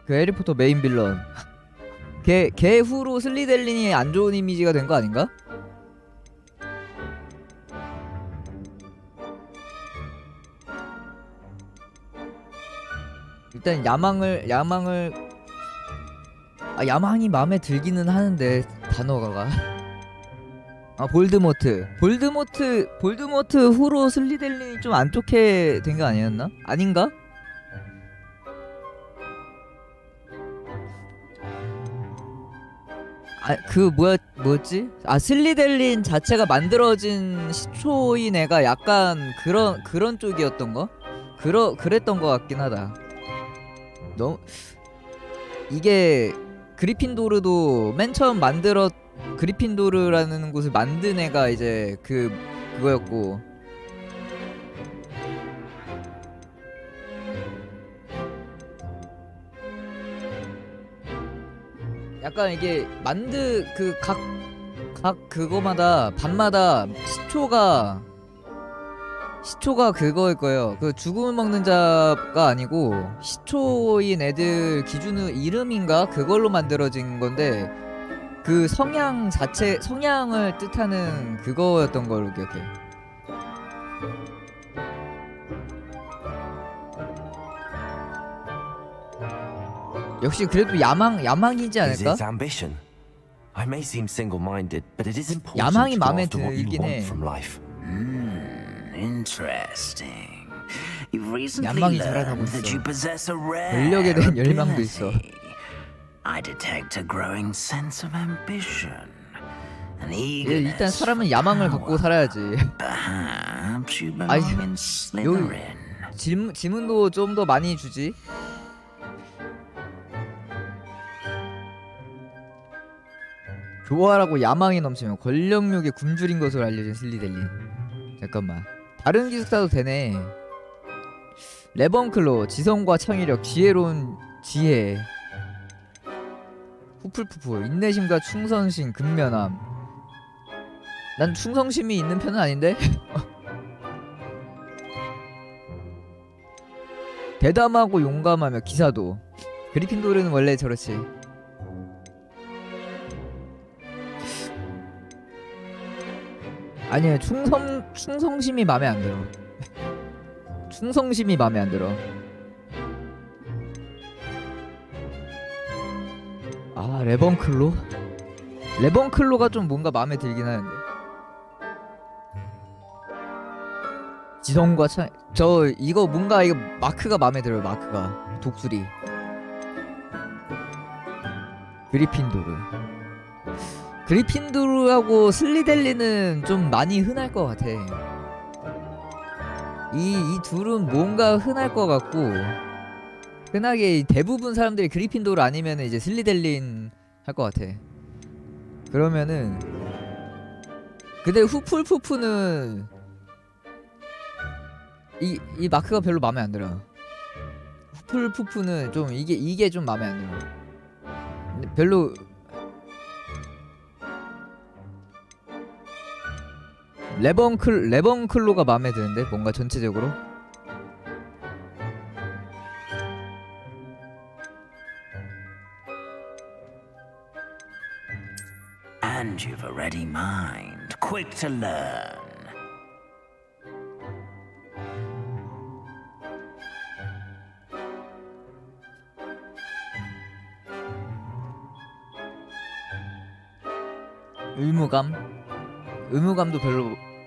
해리포터 메인 빌런. 걔 후로 슬리델린이 안 좋은 이미지가 된 거 아닌가? 일단 야망이 마음에 들기는 하는데 단어가 볼드모트 후로 슬리델린이 좀 안 좋게 된 거 아니었나? 아닌가? 뭐였지? 슬리델린 자체가 만들어진 시초인 애가 약간 그런 쪽이었던가? 그랬던 것 같긴 하다. 이게 그리핀도르도 맨 처음 그리핀도르라는 곳을 만든 애가 이제 그거였고, 약간 이게 각 그거마다 반마다 시초가 그거일 거예요. 그 죽음을 먹는 자가 아니고 시초인 애들 기준으로 이름인가 그걸로 만들어진 건데, 그 성향을 뜻하는 그거였던 걸로 기억해. 역시 그래도 야망이지 Is 않을까? it ambition? I may seem single-minded, but it is important 야망이 to go 마음에 after what you 들긴 want 해. from life. Interesting. You've recently 야망이 learned 자라나고 that 있어. you possess a rare 권력에 대한 열망도 있어. ability. I detect a growing sense of ambition. An eagerness 일단 사람은 for 야망을 power. 갖고 살아야지. Perhaps you 아이, belong in Slytherin. 지문도 좀 더 많이 주지. 교활하고 야망이 넘치며 권력욕에 굶주린 것으로 알려진 슬리델린. 잠깐만, 다른 기숙사도 되네. 레번클로, 지성과 창의력, 지혜로운 지혜, 후플푸프, 인내심과 충성심, 근면함. 난 충성심이 있는 편은 아닌데? 대담하고 용감하며 기사도. 그리핀도르는 원래 저렇지. 아니야, 충성심이 맘에 안 들어. 충성심이 맘에 안 들어. 레번클로? 레번클로가 좀 뭔가 맘에 들긴 하는데. 지성과 이거 뭔가 이거 마크가 맘에 들어요. 마크가 독수리. 그리핀도르하고 슬리델린은 좀 많이 흔할 것 같아. 이 둘은 뭔가 흔할 것 같고, 흔하게 대부분 사람들이 그리핀도르 아니면 이제 슬리델린 할 것 같아. 그러면은 근데 후플푸프는 이 마크가 별로 마음에 안 들어. 후플푸프는 좀 이게 좀 마음에 안 들어. 별로. 레번클로가 마음에 드는데 뭔가 전체적으로. And you've a ready mind, quick to learn. 의무감도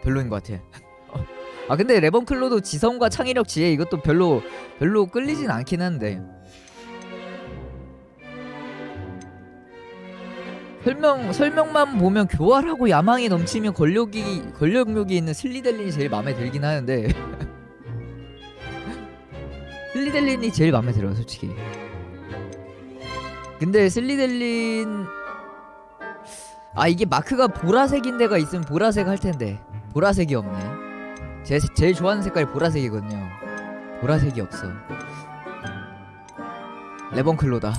별로인 것 같아. 근데 레번클로도 지성과 창의력, 지혜 이것도 별로 끌리진 않긴 한데. 설명만 보면 교활하고 야망이 넘치며 권력욕이 있는 슬리델린이 제일 마음에 들긴 하는데 슬리델린이 제일 마음에 들어 솔직히. 근데 슬리델린 이게 마크가 보라색인 데가 있으면 보라색 할 텐데 보라색이 없네. 제일 좋아하는 색깔이 보라색이거든요. 보라색이 없어. 레번클로다.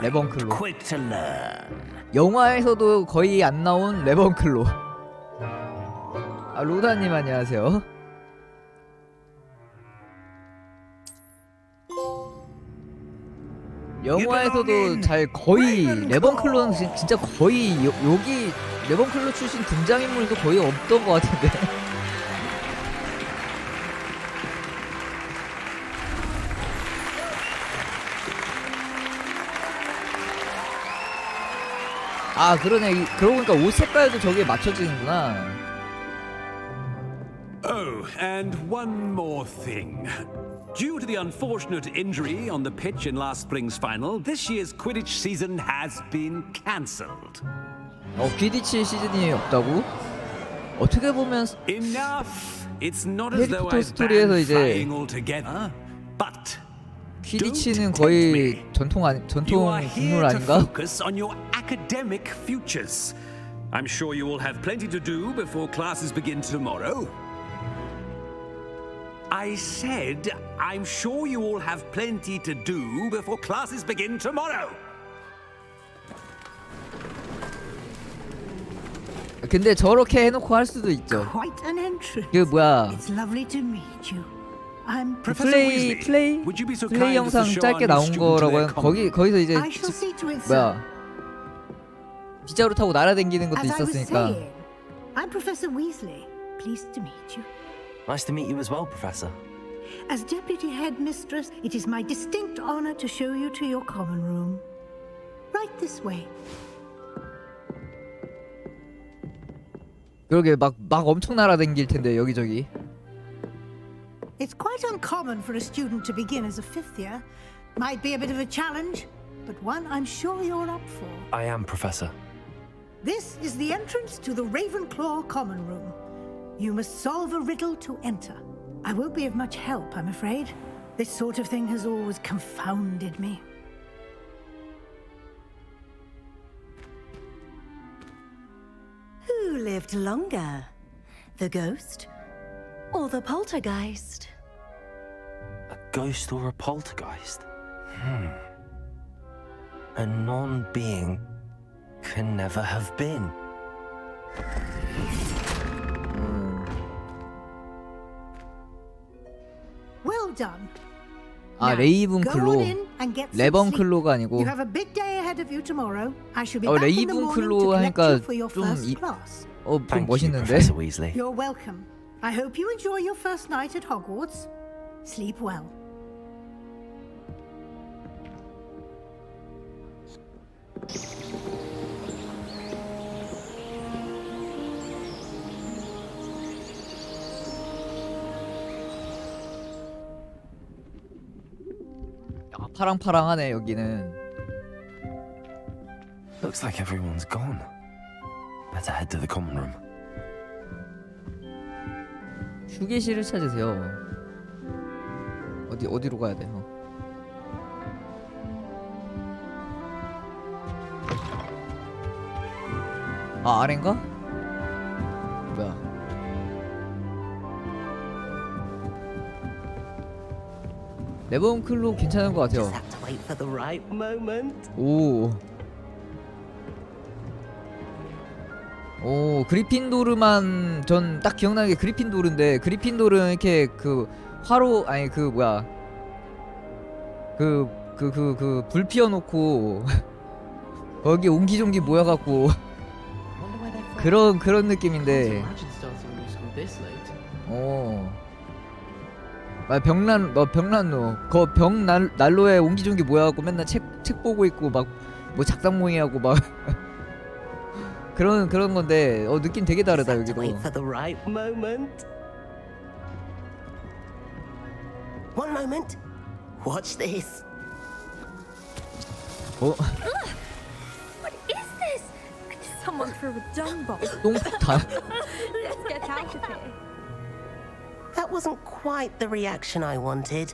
레번클로. 영화에서도 거의 안 나온 레번클로. 로다님 안녕하세요. 영화에서도 거의 레번클로는 진짜 거의 여기 레번클로 출신 등장인물도 거의 없던 것 같은데. 아 그러네. 그러고 보니까 옷 색깔도 저기에 맞춰지는구나. Oh, and one more thing. Due to the unfortunate injury on the pitch in last spring's final, this year's Quidditch season has been cancelled. 퀴디치 시즌이 없다고? 어떻게 보면 Enough. It's not as though 해리포터 I've 스토리에서 banned 이제 flying altogether, but 퀴디치는 거의 전통 you are 국룰 here to 아닌가? focus on your academic futures. I'm sure you will have plenty to do before classes begin tomorrow. I said, I'm sure you all have plenty to do before classes begin tomorrow. 근데 저렇게 해놓고 할 수도 있죠. Quite an entrance. 그 뭐야 It's lovely to meet you. I'm Professor Weasley, would you be so 플레이 kind as to 영상 show 짧게 our new 나온 student to 거라고 their 한 common 거기서 이제 I shall see to it, sir. 뭐야 빗자루 타고 날아다니는 것도 As I was 있었으니까. saying, I'm Professor Weasley. Pleased to meet you. Nice to meet you as well, Professor. As Deputy Headmistress, it is my distinct honor to show you to your common room. Right this way. 그러게 막 엄청 날아다닐 텐데 여기저기. It's quite uncommon for a student to begin as a fifth year. Might be a bit of a challenge, but one I'm sure you're up for. I am, Professor. This is the entrance to the Ravenclaw common room. You must solve a riddle to enter. I won't be of much help, I'm afraid. This sort of thing has always confounded me. Who lived longer? The ghost or the poltergeist? A ghost or a poltergeist? A non-being can never have been. Well done. 아 Now, 레이븐클로. go on in and get some sleep. 레번클로가 아니고. You have a big day ahead of you tomorrow. I shall be back in the morning to 레이븐클로 collect 하니까 you for your 좀 first 이- class. 좀 Thank you, 멋있는데. Professor Weasley. You're welcome. I hope you enjoy your first night at Hogwarts. Sleep well. 아, 파랑파랑하네 여기는. Looks like everyone's gone. Better head to the common room. 휴게실을 찾으세요. 어디로 가야 돼? 아 아래인가? 뭐야? 레번클로 괜찮은 것 같아요. Just have to wait for the right moment. 오. 오, 그리핀도르만 전 딱 기억나는 게 그리핀도르인데 그리핀도르는 이렇게 그 화로 아니 그 뭐야 그 불 피워놓고 거기 옹기종기 모여갖고 그런 느낌인데. 어. 아 병난로 거 병난로에 옹기종기 모여갖고 맨날 책 보고 있고 막 뭐 작상모의하고 막 그런 건데 느낌 되게 다르다 Just have to 여기도. wait for the right moment. One moment. Watch this. 어? What is this? Someone threw a dung bomb. 똥폭탄. Let's get out of here. That wasn't quite the reaction I wanted.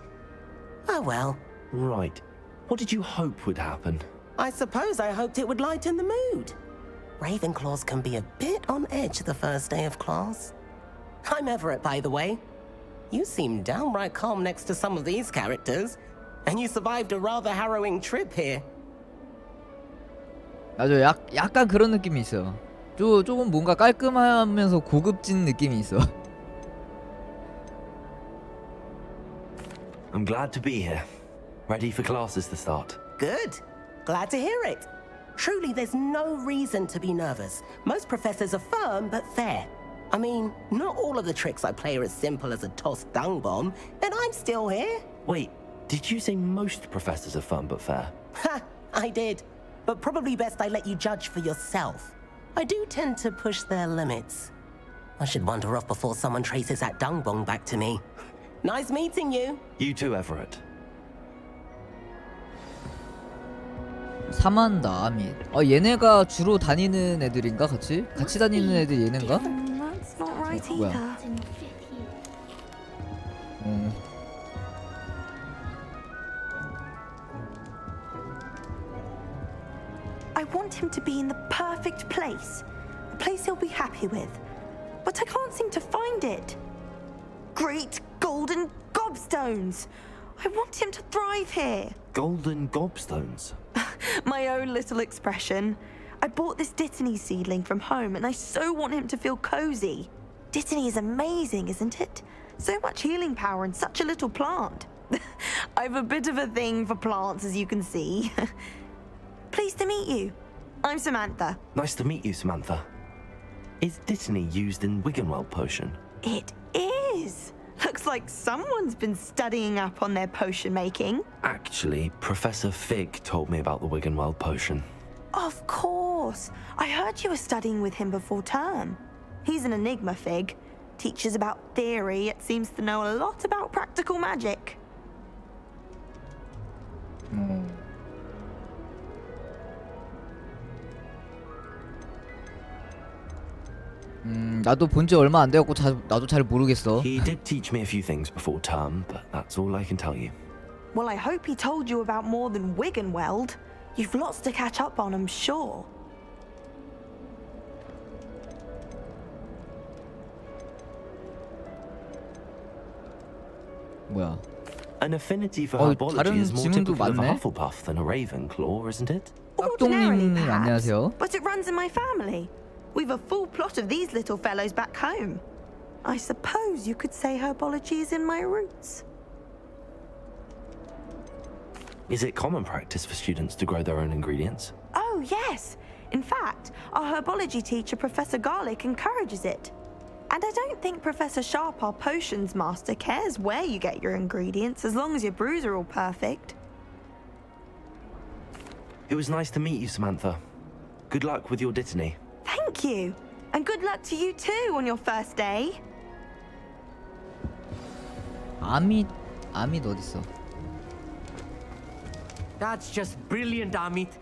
Oh well. Right. What did you hope would happen? I suppose I hoped it would lighten the mood. Ravenclaws can be a bit on edge the first day of class. I'm Everett, by the way. You seem downright calm next to some of these characters, and you survived a rather harrowing trip here. 맞아, 약간 그런 느낌이 있어. 조금 뭔가 깔끔하면서 고급진 느낌이 있어. I'm glad to be here. Ready for classes to start. Good. Glad to hear it. Truly, there's no reason to be nervous. Most professors are firm but fair. I mean, not all of the tricks I play are as simple as a tossed dung bomb, and I'm still here. Wait, did you say most professors are fun but fair? Ha! I did. but probably best I let you judge for yourself. I do tend to push their limits. I should wander off before someone traces that dung bong back to me. Nice meeting you. You too, Everett. 사만다 아밋. 얘네가 주로 다니는 애들인가 같이? 같이 다니는 애들 얘네인가? That's not right 뭐야? either. I want him to be in the perfect place, a place he'll be happy with. But I can't seem to find it. Great golden gobstones! I want him to thrive here. Golden gobstones. My own little expression. I bought this Dittany seedling from home and I so want him to feel cozy. Dittany is amazing, isn't it? So much healing power in such a little plant. I've a bit of a thing for plants, as you can see. Pleased to meet you. I'm Samantha. Nice to meet you, Samantha. Is Dittany used in Wiggenweld potion? It is. Looks like someone's been studying up on their potion making. Actually, Professor Fig told me about the Wiggenweld potion. Of course. I heard you were studying with him before term. He's an enigma, Fig. Teaches about theory, yet seems to know a lot about practical magic. 나도 본지 얼마 안 되었고 나도 잘 모르겠어. He did teach me a few things before term, but that's all I can tell you. Well, I hope he told you about more than Wiggenweld. You've lots to catch up on, I'm sure. 뭐야? An affinity for herbology 다른 is more 지문도 typical of a 많네. Hufflepuff than a Ravenclaw, isn't it? Ordinarily, 깍동님 perhaps, 안녕하세요. but it runs in my family. We've a full plot of these little fellows back home. I suppose you could say herbology is in my roots. Is it common practice for students to grow their own ingredients? Oh, yes. In fact, our herbology teacher, Professor Garlick, encourages it. And I don't think Professor Sharp, our potions master, cares where you get your ingredients as long as your brews are all perfect. It was nice to meet you, Samantha. Good luck with your Dittany. Thank you. And good luck to you too on your first day. 아밋 어딨어? That's just brilliant, Amit.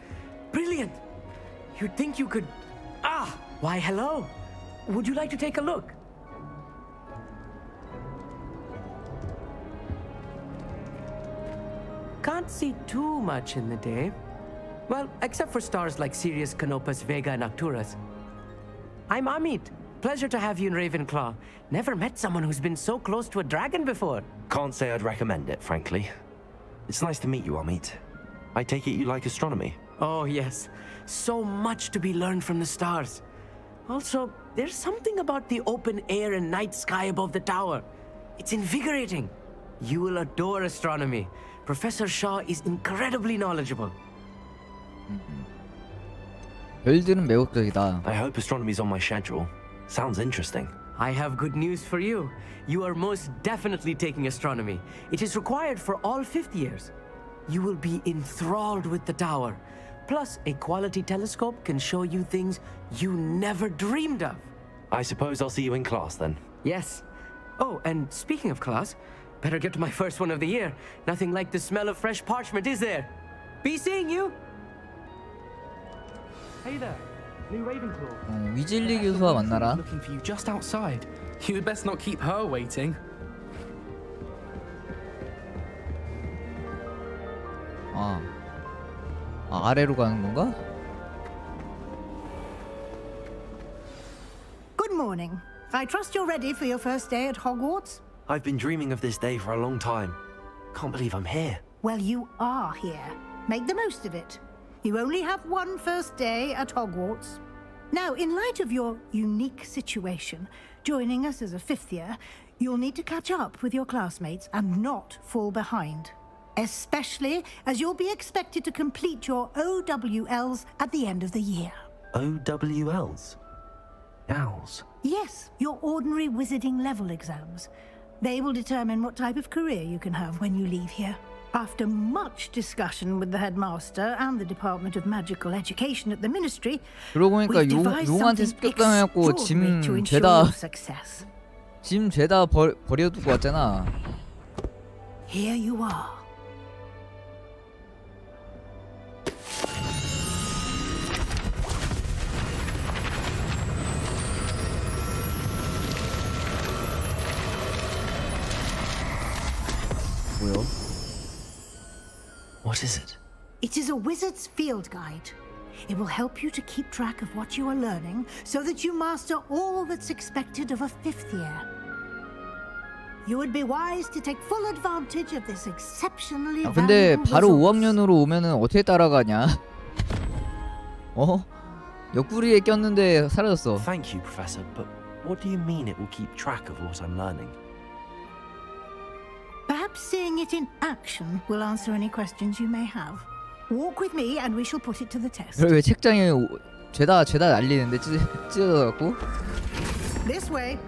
Brilliant. You'd think you could... Why, hello. Would you like to take a look? Can't see too much in the day. Well, except for stars like Sirius, Canopus, Vega, and Arcturus. I'm Amit. Pleasure to have you in Ravenclaw. Never met someone who's been so close to a dragon before. Can't say I'd recommend it, frankly. It's nice to meet you, Amit. I take it you like astronomy? Oh, yes. So much to be learned from the stars. Also, there's something about the open air and night sky above the tower. It's invigorating. You will adore astronomy. Professor Shaw is incredibly knowledgeable. 별들은 매혹적이다. I hope astronomy's on my schedule. Sounds interesting. I have good news for you. You are most definitely taking astronomy. It is required for all fifth years. You will be enthralled with the tower. Plus, a quality telescope can show you things you never dreamed of. I suppose I'll see you in class then. Yes. Oh, and speaking of class, better get to my first one of the year. Nothing like the smell of fresh parchment, is there? Be seeing you. Hey there, new Ravenclaw. 위즐리 교수와 만나라. Looking for you just outside. You'd best not keep her waiting. 아래로 가는 건가? Good morning. I trust you're ready for your first day at Hogwarts? I've been dreaming of this day for a long time. Can't believe I'm here. Well, you are here. Make the most of it. You only have one first day at Hogwarts. Now, in light of your unique situation, joining us as a fifth year, you'll need to catch up with your classmates and not fall behind. Especially as you'll be expected to complete your OWLs at the end of the year. OWLs? Owls? Yes, your ordinary wizarding level exams. They will determine what type of career you can have when you leave here. After much discussion with the headmaster and the Department of Magical Education at the Ministry, 그러고 보니까 we've devised 용한테 something 습격당해갖고 extraordinary to 짐 ensure 죄다 your success. 짐 죄다 버려두고 왔잖아. Here you are. 뭐요? What is it? It is a wizard's field guide. It will help you to keep track of what you are learning so that you master all that's expected of a 5th year. You would be wise to take full advantage of this exceptionally 근데 valuable 바로 resource. 5학년으로 오면은 어떻게 따라가냐? 옆구리에 꼈는데 사라졌어. Thank you, Professor, but what do you mean it will keep track of what I'm learning? Perhaps seeing it in action will answer any questions you may have. Walk with me and we shall put it to the test. 왜 책장에 죄다 날리는데 찢어져갖고? This way.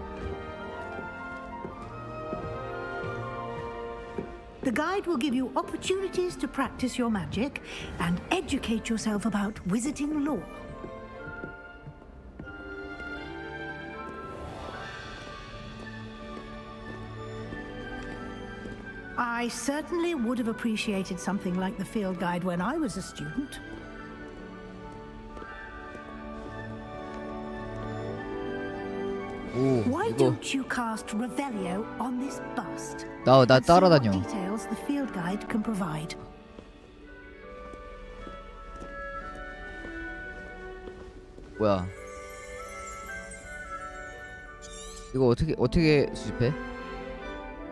The guide will give you opportunities to practice your magic and educate yourself about wizarding lore. I certainly would have appreciated something like the field guide when I was a student. Why don't you cast Revelio on this bust? 나 and see what 따라다녀. details the field guide can provide. 뭐야? 이거 어떻게 수집해?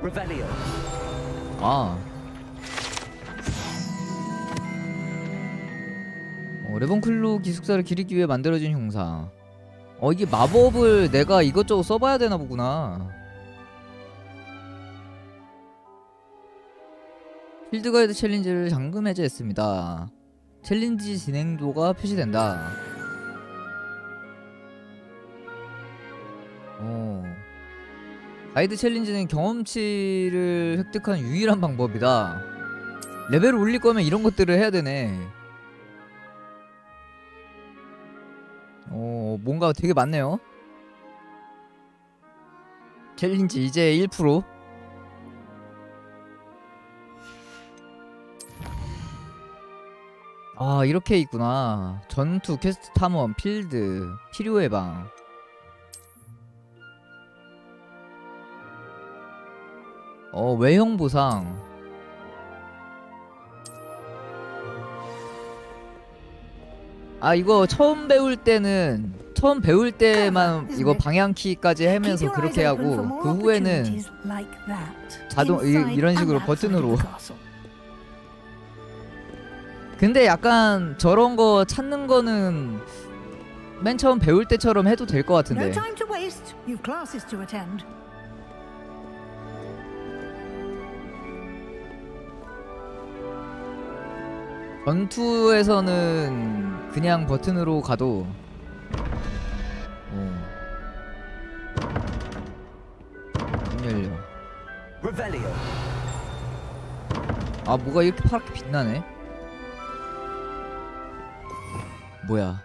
Revelio. 아. 레번클로 기숙사를 기리기 위해 만들어진 형상. 이게 마법을 내가 이것저것 써봐야 되나 보구나. 필드가이드 챌린지를 잠금 해제했습니다. 챌린지 진행도가 표시된다. 가이드 챌린지는 경험치를 획득하는 유일한 방법이다. 레벨을 올릴 거면 이런 것들을 해야 되네. 뭔가 되게 많네요. 챌린지 이제 1%. 아, 이렇게 있구나. 전투, 퀘스트 탐험, 필드, 필요 예방. 외형 보상. 이거 처음 배울 때만 이거 방향키까지 하면서 그렇게 하고 그 후에는 자동 이런 식으로 버튼으로. 근데 약간 저런 거 찾는 거는 맨 처음 배울 때처럼 해도 될 것 같은데. No time to waste. You've classes to attend. 전투에서는 그냥 버튼으로 가도 안 열려. 뭐가 이렇게 파랗게 빛나네. 뭐야?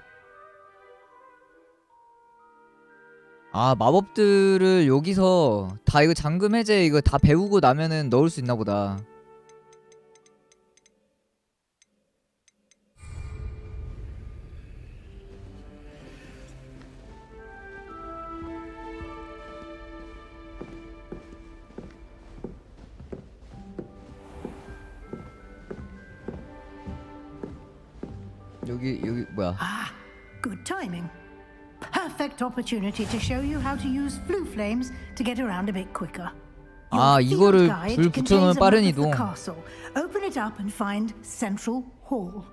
마법들을 여기서 다 이거 잠금 해제 이거 다 배우고 나면은 넣을 수 있나 보다. 여기 뭐야? Good timing. Perfect opportunity to show you how to use flue flames to get around a bit quicker. 이거를 불 붙여놓으면 빠른 이동. Open it up and find Central Hall.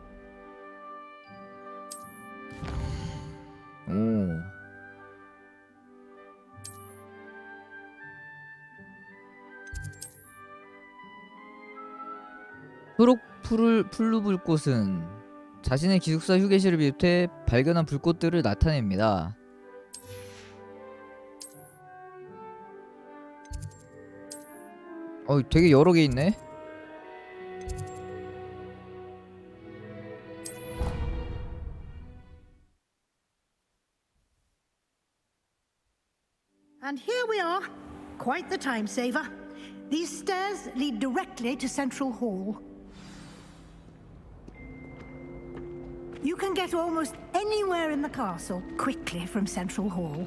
초록 풀루 불꽃은 자신의 기숙사 휴게실을 비롯해 발견한 불꽃들을 나타냅니다. 되게 여러 개 있네. Quite the time saver. These stairs lead directly to Central Hall. You can get almost anywhere in the castle quickly from Central Hall.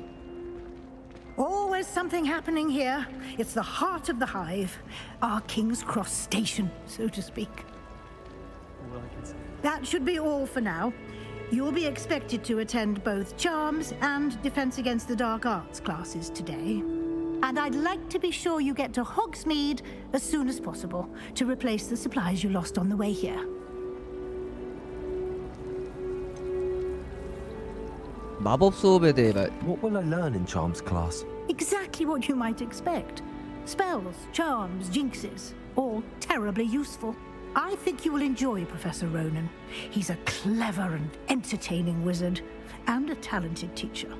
Always something happening here. It's the heart of the hive, our King's Cross station, so to speak. That should be all for now. You'll be expected to attend both Charms and Defense Against the Dark Arts classes today. And I'd like to be sure you get to Hogsmeade as soon as possible to replace the supplies you lost on the way here. 마법 수업에 대해 What will I learn in Charms class? Exactly what you might expect. Spells, charms, jinxes, all terribly useful. I think you will enjoy Professor Ronan. He's a clever and entertaining wizard, and a talented teacher.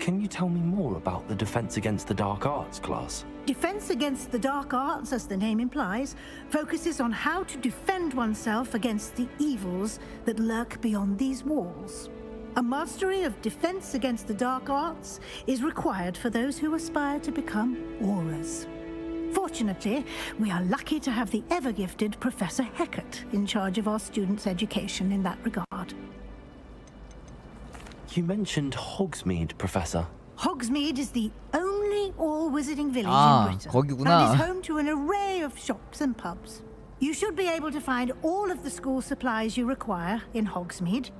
Can you tell me more about the Defense Against the Dark Arts class? Defense Against the Dark Arts, as the name implies, focuses on how to defend oneself against the evils that lurk beyond these walls. A mastery of Defense Against the Dark Arts is required for those who aspire to become auras. Fortunately, we are lucky to have the ever-gifted Professor Hecat in charge of our students' education in that regard. You mentioned Hogsmeade, Professor. Hogsmeade is the only all-wizarding village in Britain, 거기구나. and is home to an array of shops and pubs. You should be able to find all of the school supplies you require in Hogsmeade.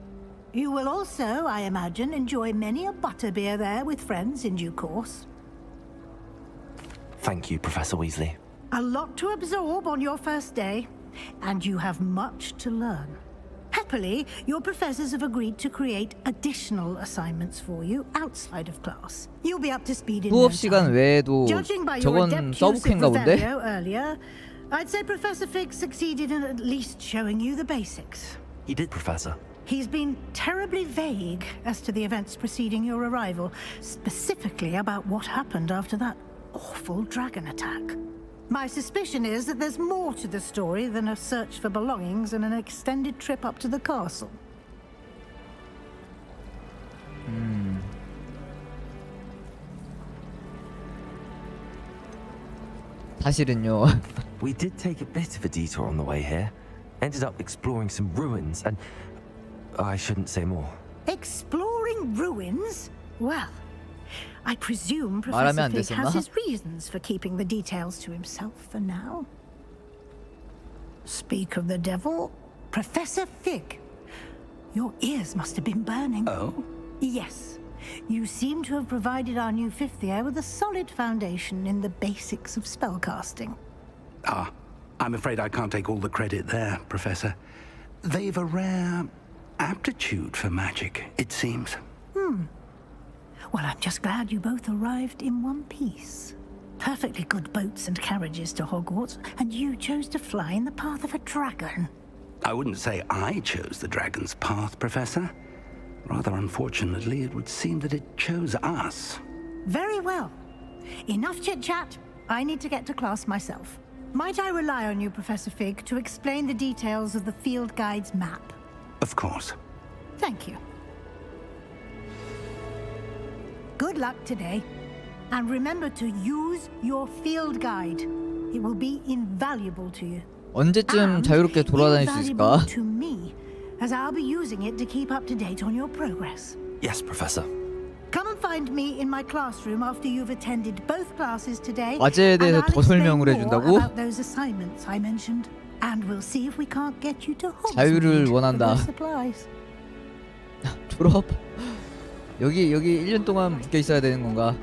You will also, I imagine, enjoy many a butterbeer there with friends in due course. Thank you, Professor Weasley. A lot to absorb on your first day, and you have much to learn. Happily, your professors have agreed to create additional assignments for you outside of class. You'll be up to speed in no 수업 시간 time. 외에도 Judging by your 저건 adept use of 서브캔가 본데? Revelio earlier, I'd say Professor Fig succeeded in at least showing you the basics. He did, Professor. He's been terribly vague as to the events preceding your arrival, specifically about what happened after that awful dragon attack. My suspicion is that there's more to the story than a search for belongings and an extended trip up to the castle. 사실은요. We did take a bit of a detour on the way here. Ended up exploring some ruins and... I shouldn't say more. Exploring ruins? Well, I presume 말하면 안 Professor Fig has 됐었나? his reasons for keeping the details to himself for now. Speak of the devil, Professor Fig. Your ears must have been burning. Oh? Yes. You seem to have provided our new fifth year with a solid foundation in the basics of spellcasting. Ah, I'm afraid I can't take all the credit there, Professor. They've a rare aptitude for magic, it seems. Well, I'm just glad you both arrived in one piece. Perfectly good boats and carriages to Hogwarts, and you chose to fly in the path of a dragon. I wouldn't say I chose the dragon's path, Professor. Rather unfortunately, it would seem that it chose us. Very well. Enough chit-chat. I need to get to class myself. Might I rely on you, Professor Fig, to explain the details of the field guide's map? Of course. Thank you. Good luck today. And remember to use your field guide. It will be invaluable to you. 언제쯤 자유롭게 돌아다닐 수 Invaluable 있을까? to me, as I'll be using it to keep up to date on your progress. Yes, Professor. Come and find me in my classroom after you've attended both classes today. 과제에 대해서 and I'll 더 explain 설명을 more 해준다고? about those assignments I mentioned. And we'll see if we can't get you to 자유를 Hogsmeade 원한다. for those supplies. 졸업? 여기 1년 동안 묶여 있어야 되는 건가?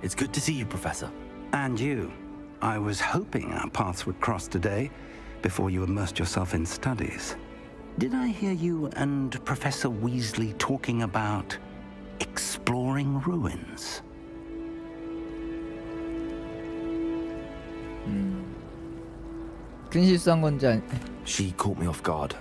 It's good to see you, Professor. And you. I was hoping our paths would cross today, before you immersed yourself in studies. Did I hear you and Professor Weasley talking about exploring ruins? 큰 실수한 건지 아니... She caught me off guard.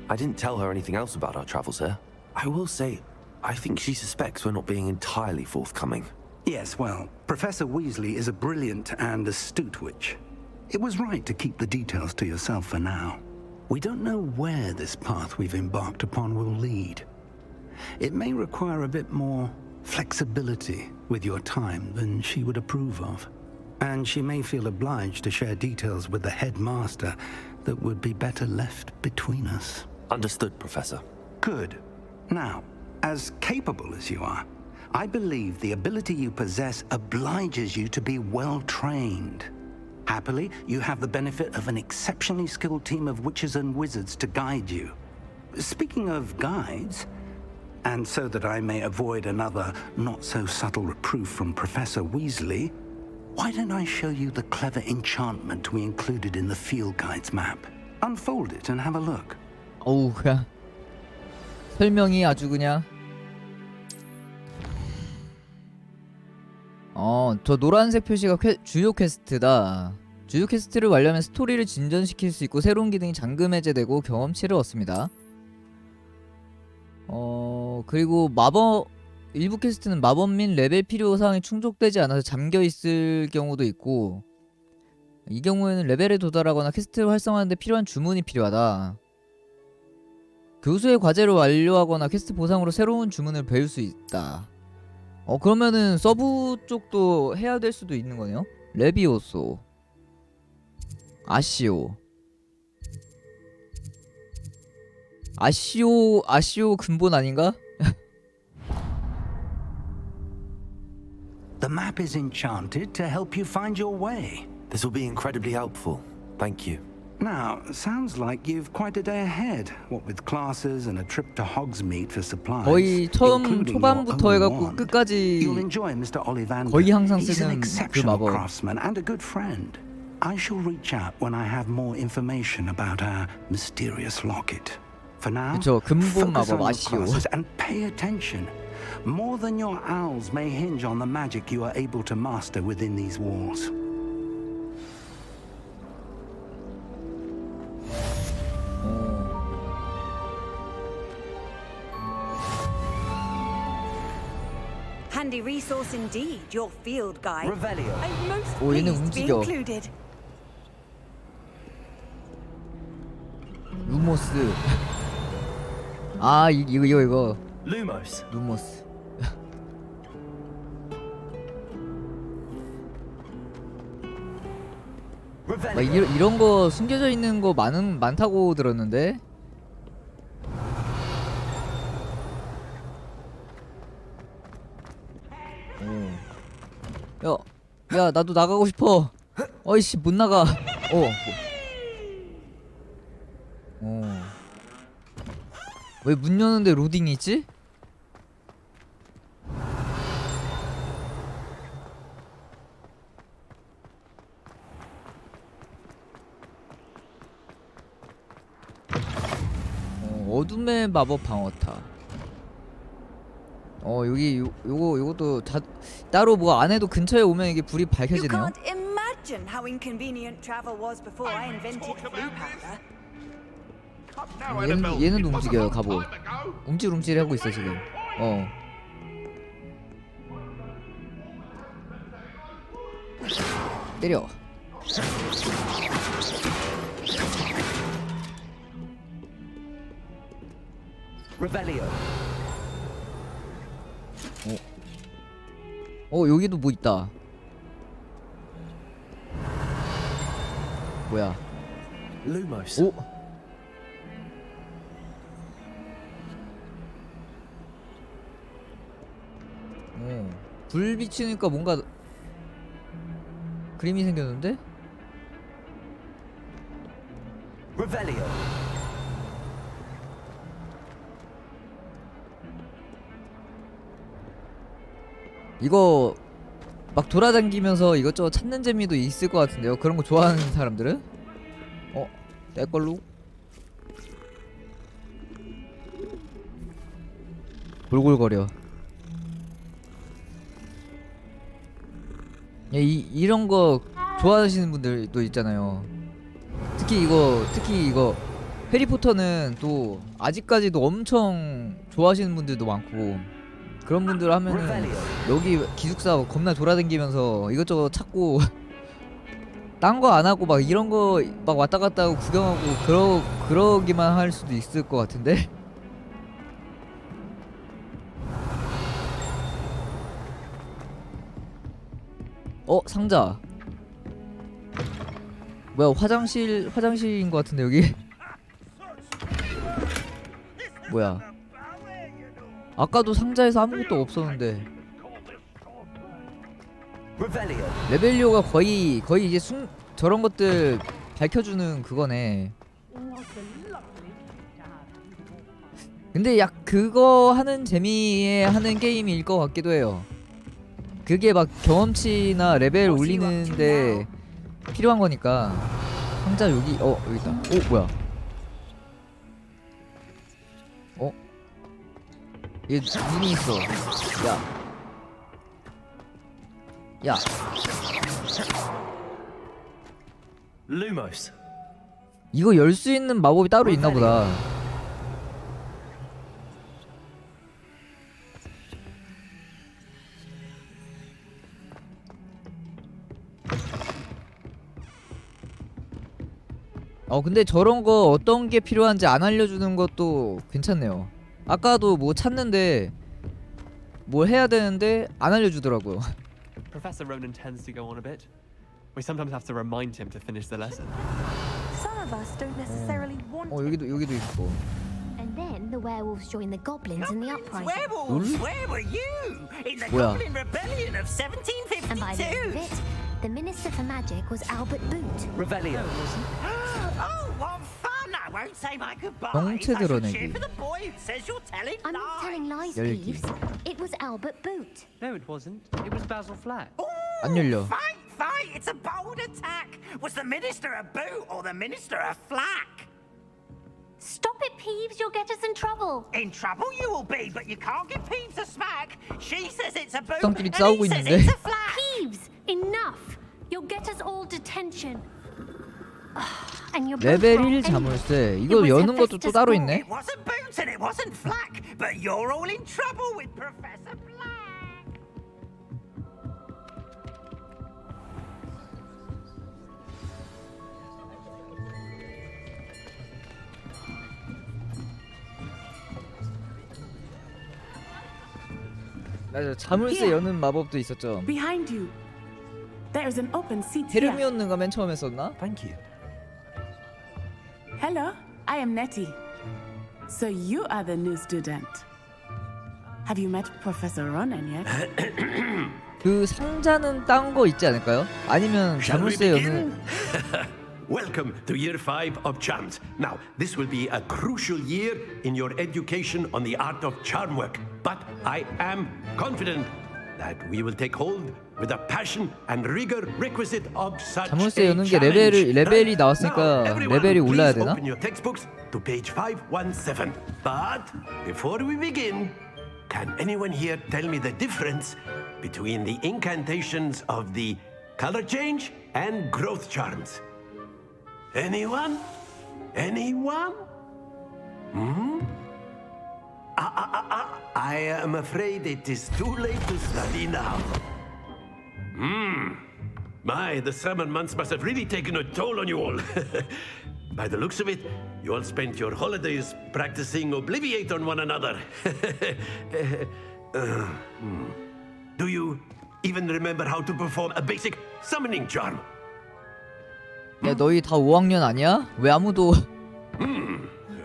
I didn't tell her anything else about our travels here. I will say, I think she suspects we're not being entirely forthcoming. Yes, well, Professor Weasley is a brilliant and astute witch. It was right to keep the details to yourself for now. We don't know where this path we've embarked upon will lead. It may require a bit more flexibility with your time than she would approve of. And she may feel obliged to share details with the headmaster that would be better left between us. Understood, Professor. Good. Now, as capable as you are, I believe the ability you possess obliges you to be well trained. Happily, you have the benefit of an exceptionally skilled team of witches and wizards to guide you. Speaking of guides, and so that I may avoid another not-so-subtle reproof from Professor Weasley, why don't I show you the clever enchantment we included in the field guide's map? Unfold it and have a look. 어우, 그냥 설명이 아주 그냥. 저 노란색 표시가 주요 퀘스트다. 주요 퀘스트를 완료하면 스토리를 진전시킬 수 있고 새로운 기능이 잠금 해제되고 경험치를 얻습니다. 그리고 일부 퀘스트는 마법 및 레벨 필요 사항이 충족되지 않아서 잠겨 있을 경우도 있고, 이 경우에는 레벨에 도달하거나 퀘스트를 활성화하는데 필요한 주문이 필요하다. 교수의 과제를 완료하거나 퀘스트 보상으로 새로운 주문을 배울 수 있다. 그러면은 서브 쪽도 해야 될 수도 있는 거네요. 레비오소, 아시오 근본 아닌가? The map is enchanted to help you find your way. This will be incredibly helpful. Thank you. Now, sounds like you've quite a day ahead. What with classes and a trip to Hogsmeade for supplies. 거의 처음 including 초반부터 your 해갖고 own wand. 끝까지 You'll enjoy Mr. Ollivander. 거의 항상 He's an 쓰는 그 exceptional 마법. craftsman and a good friend. I shall reach out when I have more information about our mysterious locket. For now, 그쵸, 근본 focus 마법 on your 아시오. classes and pay attention. More than your owls may hinge on the magic you are able to master within these walls. Handy resource indeed, your field guide. Revelio. I'm most 오, 얘는 pleased to be 움직여. included. 루모스. 아, 이거. Lumos. 루모스. 막 이런 거 숨겨져 있는 거 많다고 들었는데. 야, 나도 나가고 싶어. 어이씨, 못 나가. 왜 문 여는데 로딩이 있지? 어둠의 마법 방어타. 요것도 따로 뭐 안 해도 근처에 오면 이게 불이 You 밝혀지네요. can't imagine how inconvenient travel was before I invented blue powder. 얘는 움직여요. 갑옷 움찔움찔 하고 있어 지금. 때려. Revelio. 여기도 뭐 있다. 뭐야? Lumos. 불 비치니까 뭔가 그림이 생겼는데? Revelio. 이거 막 돌아다니면서 이것저것 찾는 재미도 있을 것 같은데요. 그런 거 좋아하는 사람들은? 내 걸로? 골골거려. 이런 거 좋아하시는 분들도 있잖아요. 특히 이거 해리포터는 또 아직까지도 엄청 좋아하시는 분들도 많고, 그런 분들 하면은 여기 기숙사 겁나 돌아다니면서 이것저것 찾고 딴 거 안 하고 막 이런 거 막 왔다 갔다 하고 구경하고 그러기만 할 수도 있을 것 같은데. 상자. 뭐야, 화장실인 것 같은데 여기? 뭐야? 아까도 상자에서 아무것도 없었는데. 레벨리오가 거의 이제 저런 것들 밝혀주는 그거네. 근데 약 그거 하는 재미에 하는 게임일 것 같기도 해요. 그게 막 경험치나 레벨 올리는데 필요한 거니까. 상자 여기 여기 있다. 뭐야? 얘 눈이 있어. 야. Lumos. 이거 열 수 있는 마법이 따로 있나 보다. 근데 저런 거 어떤 게 필요한지 안 알려주는 것도 괜찮네요. 아까도 뭐 찾는데 뭘 해야 되는데 안 알려주더라고요. Professor Ronan tends to go on a bit. We sometimes have to remind him to finish the lesson. Some of us don't necessarily want 여기도 있고. And then the werewolves join the goblins in the uprising. Werewolves? Where were you? In the 뭐야? Goblin Rebellion of 1752. And by the end of it, the Minister for Magic was Albert Boot. Revelio. Oh, what fun! I won't say my goodbyes. 정체 I shall 드러내기. cheer for the boy who says you're telling I'm not telling lies, 열기. Peeves. It was Albert Boot. No, it wasn't. It was Basil Flack. 안 열려. Fight! It's a bold attack! Was the Minister a boot or the Minister a flack? Stop it, Peeves. You'll get us in trouble. In trouble you will be, but you can't give Peeves a smack. She says it's a boot, 성끼리 and 싸우고 he says 있는데. it's a flack. Peeves, enough. You'll get us all detention. And you're both 레벨 wrong 1 anyway. 자물쇠. 이거 여는 것도 또 따로 있네. It wasn't boot and it wasn't flack, but you're all in trouble with Professor Black. 맞아, 자물쇠 여는 마법도 있었죠. Behind you. There is an open seat here. 헤르미온느가 맨 처음에 썼나? Thank you. Hello, I am Nettie. So you are the new student. Have you met Professor Ronan yet? 그 상자는 딴 거 있지 않을까요? 아니면 자물쇠 여는 Welcome to Year 5 of Charms. Now, this will be a crucial year in your education on the art of charm work. But I am confident that we will take hold with the passion and rigor requisite of such 자물쇠 a 여는 게 challenge. 레벨이 나왔으니까 Everyone, 레벨이 올라야 please 되나? open your textbooks to page 517. But before we begin, can anyone here tell me the difference between the incantations of the color change and growth charms? Anyone? Anyone? I am afraid it is too late to study now. My, the summer months must have really taken a toll on you all. By the looks of it, you all spent your holidays practicing Obliviate on one another. Do you even remember how to perform a basic summoning charm? 야, 너희 다 5학년 아니야? 왜 아무도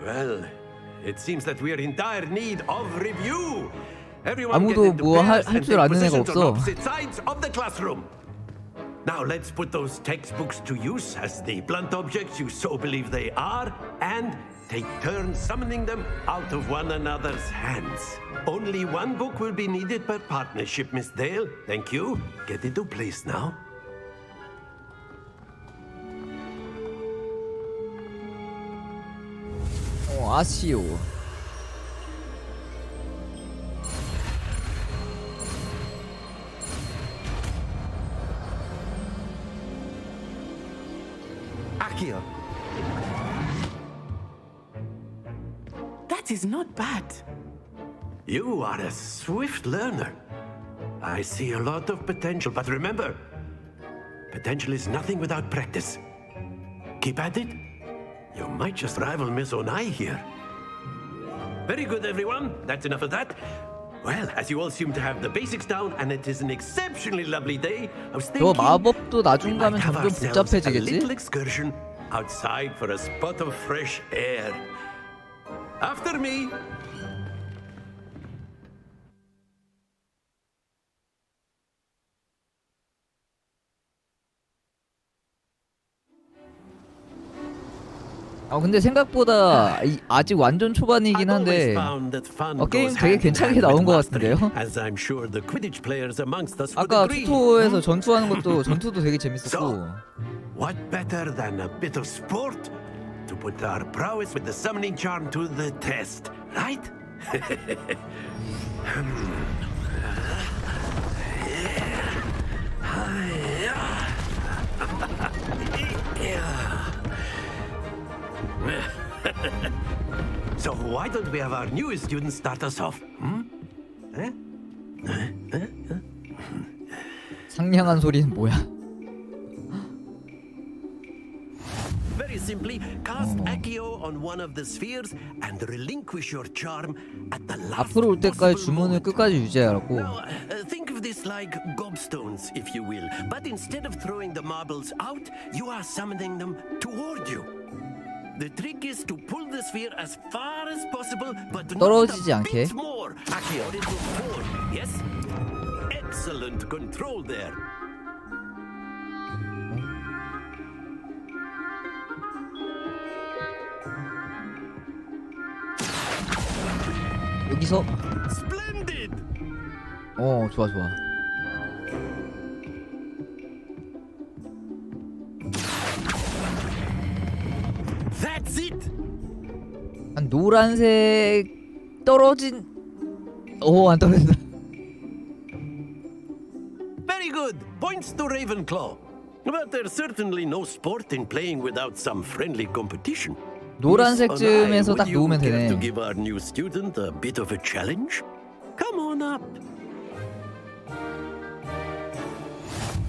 Well, it seems that we are in dire need of review. Everyone 아무도 get into 뭐 pairs 할 and 줄 take 아는 애가 positions on 없어. opposite sides of the classroom. Now let's put those textbooks to use as the blunt objects you so believe they are, and take turns summoning them out of one another's hands. Only one book will be needed per partnership, Miss Dale. Thank you. Get into place now. 아시오. Accio. That is not bad. You are a swift learner. I see a lot of potential, but remember, potential is nothing without practice. Keep at it. You might just rival Miss Onai here. Very good, everyone. That's enough of that. Well, as you all seem to have the basics down, and it is an exceptionally lovely day, I was 저 thinking 마법도 나중 we might 가면 have 점점 ourselves a 복잡해지겠지? little excursion outside for a spot of fresh air. After me. 근데 생각보다 아직 완전 초반이긴 한데 게임 되게 괜찮게 나온 것 같은데요? 아까 투토에서 전투하는 것도 전투도 되게 재밌었고. What better than a bit of sport to put our prowess with the summoning charm to the test, right? So why don't we have our newest student start us off? 상냥한 소리는 뭐야? Very simply, cast Accio on one of the spheres and relinquish your charm at the last. 앞으로 올 때까지 주문을 끝까지 유지하라고. Think of this like gobstones, if you will. But instead of throwing the marbles out, you are summoning them toward you. The trick is to pull the sphere as far as possible, but 떨어지지 not a 않게. bit more. Accio, into four. Yes. Excellent control there. 여기서 좋아 좋아. That's it. 한 노란색 떨어진 안 떨어진다. Very good. Points to Ravenclaw. But there's certainly no sport in playing without some friendly competition. 노란색쯤에서 딱 Would you 놓으면 care to 되네. give our new student a bit of a challenge? Come on up.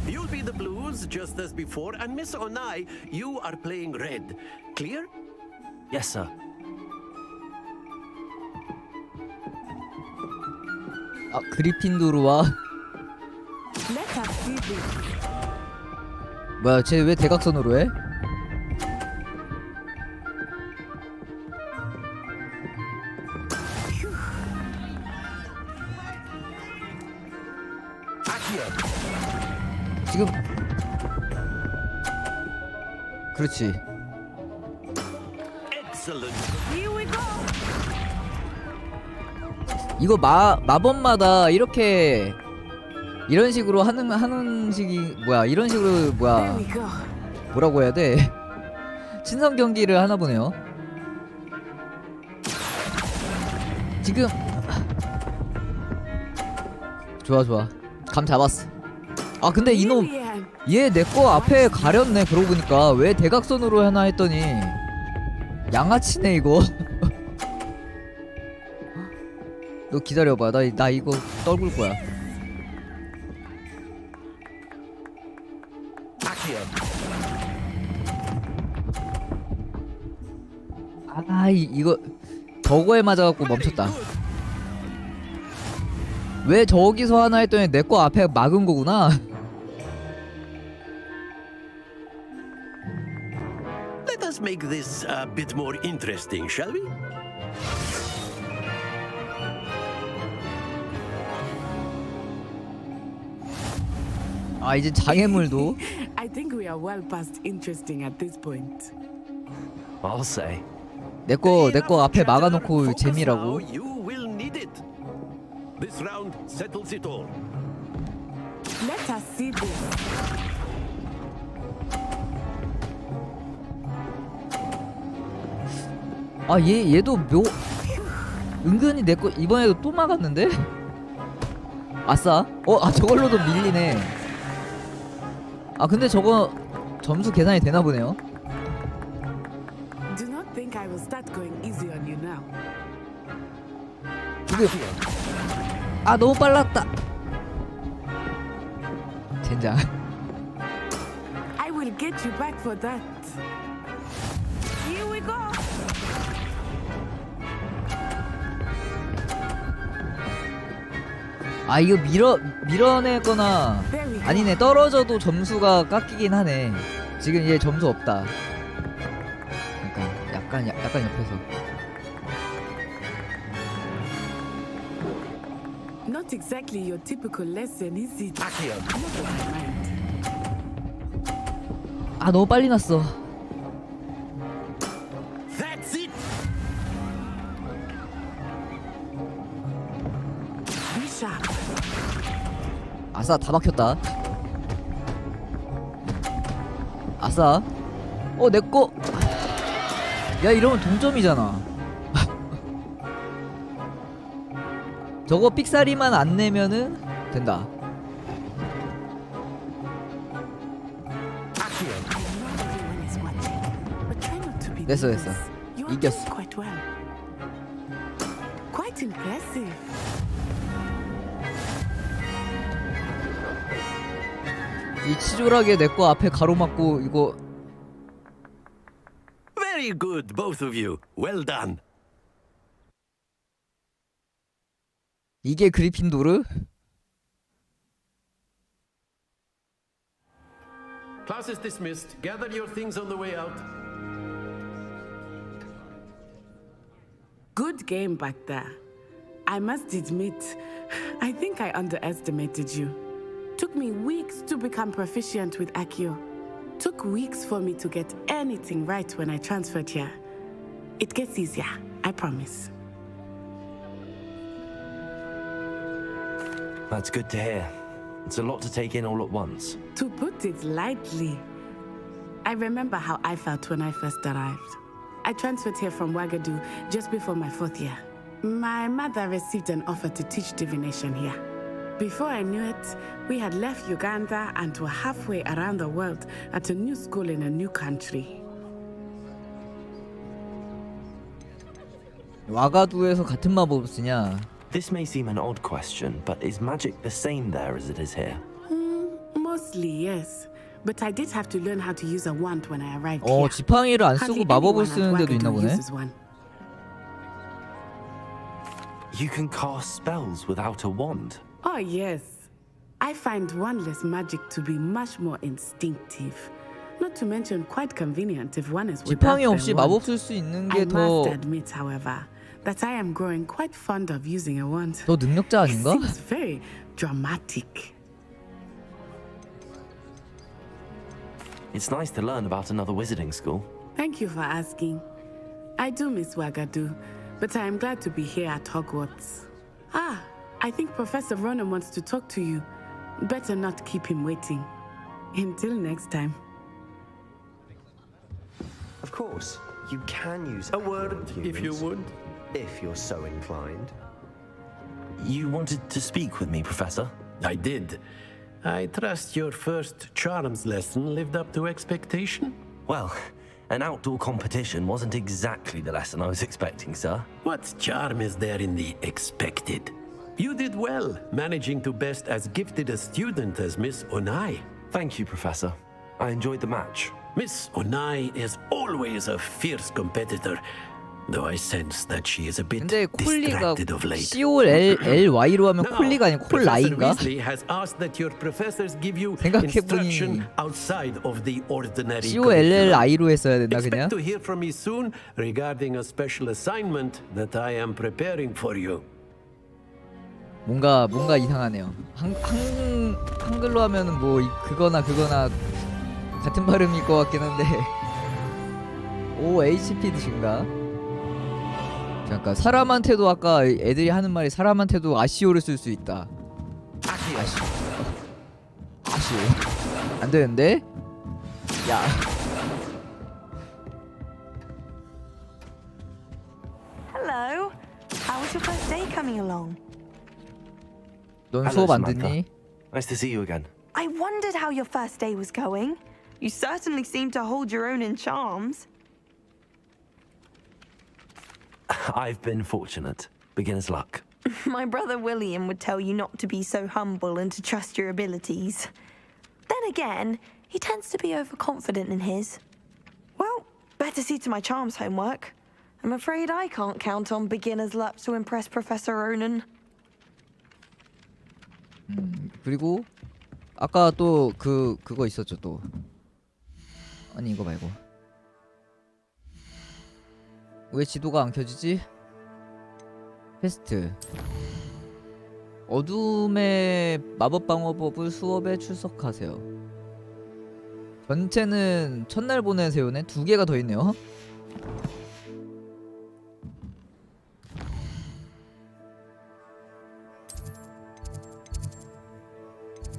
You'll be the blues just as before, and Miss Onai, you are playing red. Clear? Yes, sir. 그리핀도르와 뭐야, 쟤 왜 대각선으로 해? 지금 그렇지. 이거 마법마다 이렇게 이런 식으로 하는 식이 뭐야? 이런 식으로 뭐라고 해야 돼? 친선 경기를 하나 보네요. 지금 좋아 감 잡았어. 근데 이놈 얘 내 거 앞에 가렸네. 그러고 보니까 왜 대각선으로 하나 했더니 양아치네 이거. 너 기다려봐. 나 이거 떨굴 거야. 이거 저거에 맞아갖고 멈췄다. 왜 저기서 하나 했더니 내 거 앞에 막은 거구나. Let us make this a bit more interesting, shall we? 이제 장애물도. I think we are well past interesting at this point. I'll say. 내 거 앞에 막아놓고 재미라고. You will need it. This round settles it all. Let us see this. 얘도 은근히 내 거 이번에도 또 막았는데? 아싸. 저걸로도 밀리네. 근데 저거 점수 계산이 되나 보네요. Do not think I will start going easy on you now. 너무 빨랐다. 젠장. I will get you back for that. Here we go. 아 이거 밀어내거나 아니네 떨어져도 점수가 깎이긴 하네. 지금 얘 점수 없다. 약간 옆에서. Not exactly your typical lesson, is it? 아 너무 빨리 났어. That's it. Be sharp. 아싸 다 막혔다. 아싸. 내꺼. 야 이러면 동점이잖아. 저거 삑사리만 안 내면은 된다. 됐어. 이겼어. Quite well. Quite impressive. 이 치졸하게 내꺼 앞에 가로막고 이거. Very good, both of you. Well done. 이게 그리핀도르? Class is dismissed. Gather your things on the way out. Good game back there. I must admit, I think I underestimated you. Took me weeks to become proficient with Accio. Took weeks for me to get anything right when I transferred here. It gets easier, I promise. That's good to hear. It's a lot to take in all at once. To put it lightly, I remember how I felt when I first arrived. I transferred here from Ouagadougou just before my 4th year. My mother received an offer to teach divination here. Before I knew it, we had left Uganda and were halfway around the world at a new school in a new country. 와가두에서 같은 마법을 쓰냐? This may seem an odd question, but is magic the same there as it is here? Mostly, yes. But I did have to learn how to use a wand when I arrived here. 지팡이를 안 쓰고 Hardly 마법을 anyone at 쓰는 데도 있나 Ouagadougou 보네. uses one. You can cast spells without a wand. Oh, yes. I find wandless magic to be much more instinctive. Not to mention quite convenient if one is without 지팡이 없이 their wand. 마법 쓸 수 있는 I 게 must 더 admit, however, that I am growing quite fond of using a wand. 더 능력자 It 아닌가? seems very dramatic. It's nice to learn about another wizarding school. Thank you for asking. I do miss Ouagadougou, but I am glad to be here at Hogwarts. I think Professor Ronan wants to talk to you. Better not keep him waiting. Until next time. Of course, you can use a word if you would. If you're so inclined. You wanted to speak with me, Professor? I did. I trust your first charms lesson lived up to expectation? Well, an outdoor competition wasn't exactly the lesson I was expecting, sir. What charm is there in the expected? You did well, managing to best as gifted a student as Miss Onai. Thank you, Professor. I enjoyed the match. Miss Onai is always a fierce competitor, though I sense that she is a bit 근데 콜리가 distracted of late. COLLY로 하면 콜리가 아니고 콜라이인가? Professor Weasley has asked that your professors give you 생각해보니 instruction outside of the ordinary COLLI로 했어야 된다 그냥. Expect to hear from me soon regarding a special assignment that I am preparing for you. 뭔가 이상하네요. 한글로 하면은 뭐 그거나 같은 발음일 것 같긴 한데. 오 HP 드신가? 잠깐 사람한테도 아까 애들이 하는 말이 사람한테도 아시오를 쓸 수 있다. 아시오. 안 되는데? 야. Hello. How was your first day coming along? 넌 Hello, 수업 안 Samantha. 듣니? Nice to see you again. I wondered how your first day was going. You certainly seem to hold your own in charms. I've been fortunate. Beginner's luck. My brother William would tell you not to be so humble and to trust your abilities. Then again, he tends to be overconfident in his. Well, better see to my charms homework. I'm afraid I can't count on beginner's luck to impress Professor Ronan. 그리고 아까 또 그거 있었죠 또. 아니 이거 말고. 왜 지도가 안 켜지지? 퀘스트. 어둠의 마법 방어법을 수업에 출석하세요. 전체는 첫날 보내세요네. 2개가 더 있네요.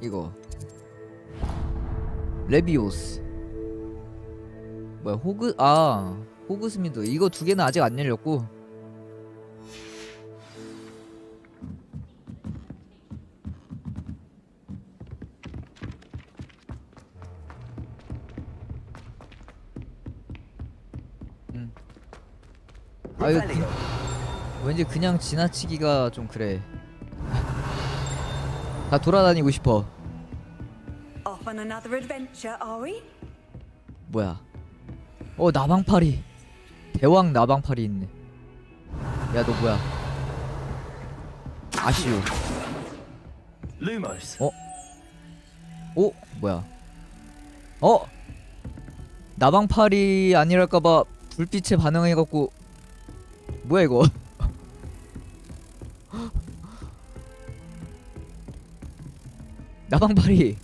이거 레비오스 뭐야 호그스미드 이거 2개는 아직 안 열렸고 이거 왠지 그냥 지나치기가 좀 그래. 다 돌아다니고 싶어. Off on another adventure, are we? 뭐야? 나방파리. 대왕 나방파리 있네. 야 너 뭐야? 아쉬워. Lumos. 뭐야? 나방파리 아니랄까봐 불빛에 반응해갖고 뭐야 이거? 나방파리.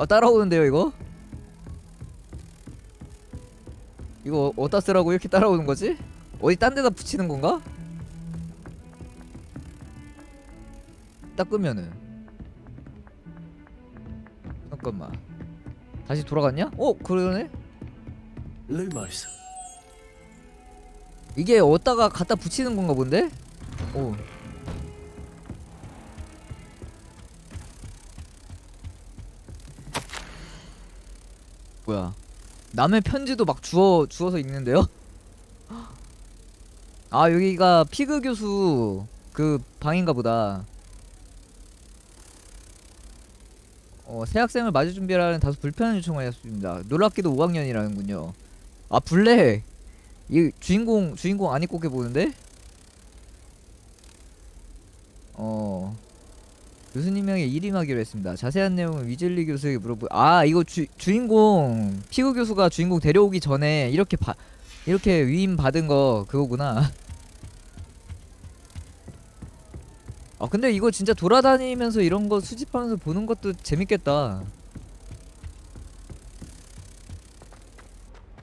따라오는데요 이거? 이거 어디다 쓰라고 이렇게 따라오는 거지? 어디 딴 데다 붙이는 건가? 딱 끄면은 잠깐만 다시 돌아갔냐? 그러네? Lumos. 이게 어디다가 갖다 붙이는 건가 본데? 뭐야 남의 편지도 막 주워서 읽는데요? 여기가 피그 교수 그 방인가 보다. 새 학생을 맞을 준비하라는 다소 불편한 요청을 했습니다. 놀랍게도 5학년이라는군요. 블랙 이 주인공 안 입고 게 보는데? 교수님에게 일임하기로 했습니다. 자세한 내용은 위즐리 교수에게 이거 주인공 피그 교수가 주인공 데려오기 전에 이렇게 위임 받은 거 그거구나. 근데 이거 진짜 돌아다니면서 이런 거 수집하면서 보는 것도 재밌겠다.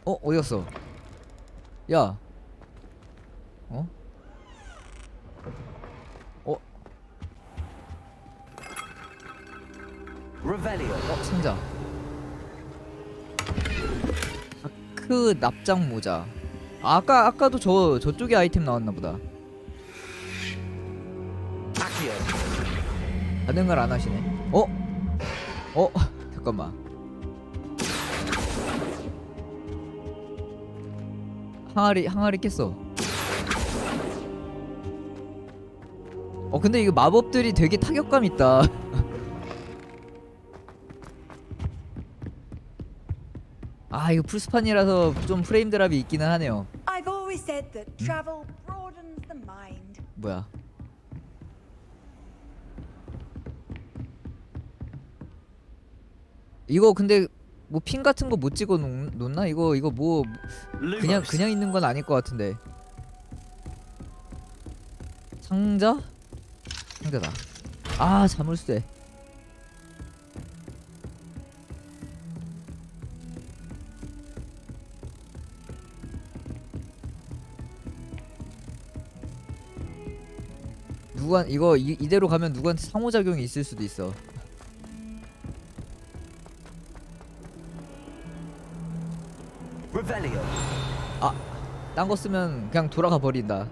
어디갔어? 야. 상자. 다크 납작 모자. 아까도 저쪽에 아이템 나왔나 보다. 반응을 안 하시네. 잠깐만. 항아리 깼어. 근데 이거 마법들이 되게 타격감 있다. 이거 풀스판이라서 좀 프레임 드랍이 있기는 하네요. I've always said that travel broadens the mind. 뭐야? 이거 근데 뭐 핀 같은 거 못 찍어 놓나? 이거 뭐 그냥 있는 건 아닐 것 같은데. 상자다. 자물쇠. 이거 이대로 가면 누구한테 상호작용이 있을 수도 있어. 딴 거 쓰면 그냥 돌아가 버린다.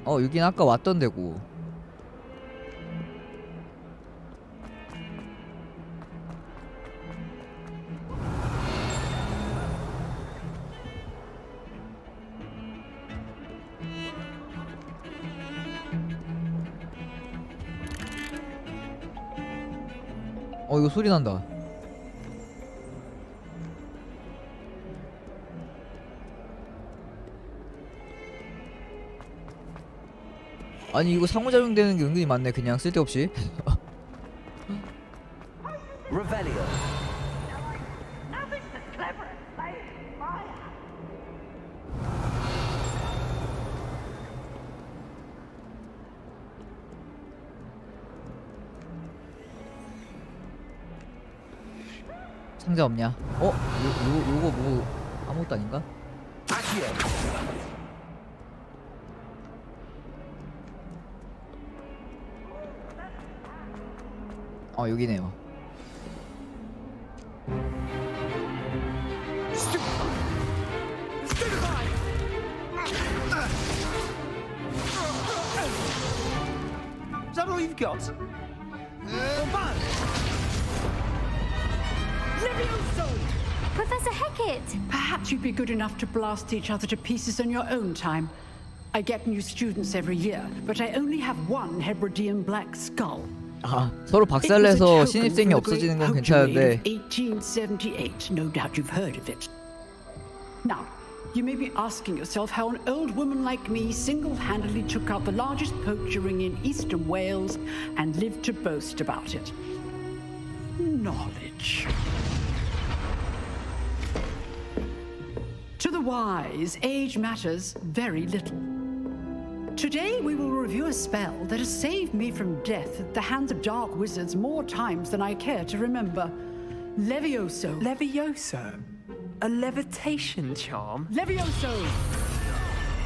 여긴 아까 왔던 데고. 이거 소리 난다. 아니 이거 상호작용 되는 게 은근히 많네. 그냥 쓸데없이. Revelio. 상자 없냐? 요거 뭐 아무것도 아닌가? 여기네요. Is that all you've got? Professor Hecat! Perhaps you'd be good enough to blast each other to pieces in your own time. I get new students every year, but I only have one Hebridean black skull. 아, 서로 박살내서 신입생이 없어지는 건 괜찮은데 1878. No doubt you've heard of it. Now, you may be asking yourself how an old woman like me single-handedly took out the largest poacher ring in eastern Wales and lived to boast about it. Knowledge. To the wise, age matters very little. Today we will review a spell that has saved me from death at the hands of dark wizards more times than I care to remember. Levioso. Levioso? A levitation charm? Levioso!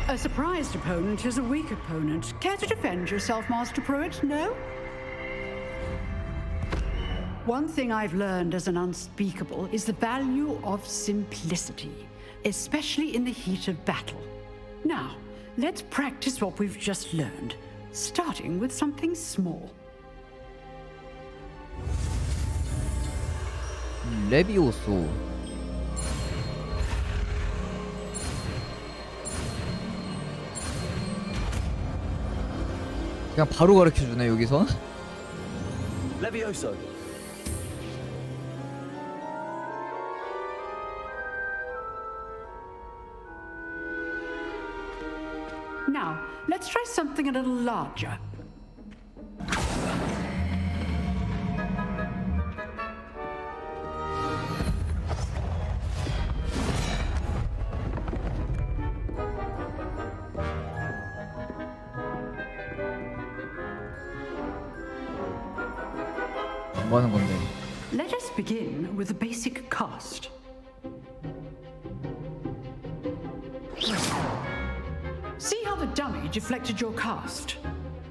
A surprised opponent is a weak opponent. Care to defend yourself, Master Pruitt? No? One thing I've learned as an unspeakable is the value of simplicity, especially in the heat of battle. Now, let's practice what we've just learned, starting with something small. 레비오소. 그냥 바로 가르쳐주네 여기서. Levioso. Now, let's try something a little larger. 뭐 하는 건데? Let us begin with the basic cast. See how the dummy deflected your cast?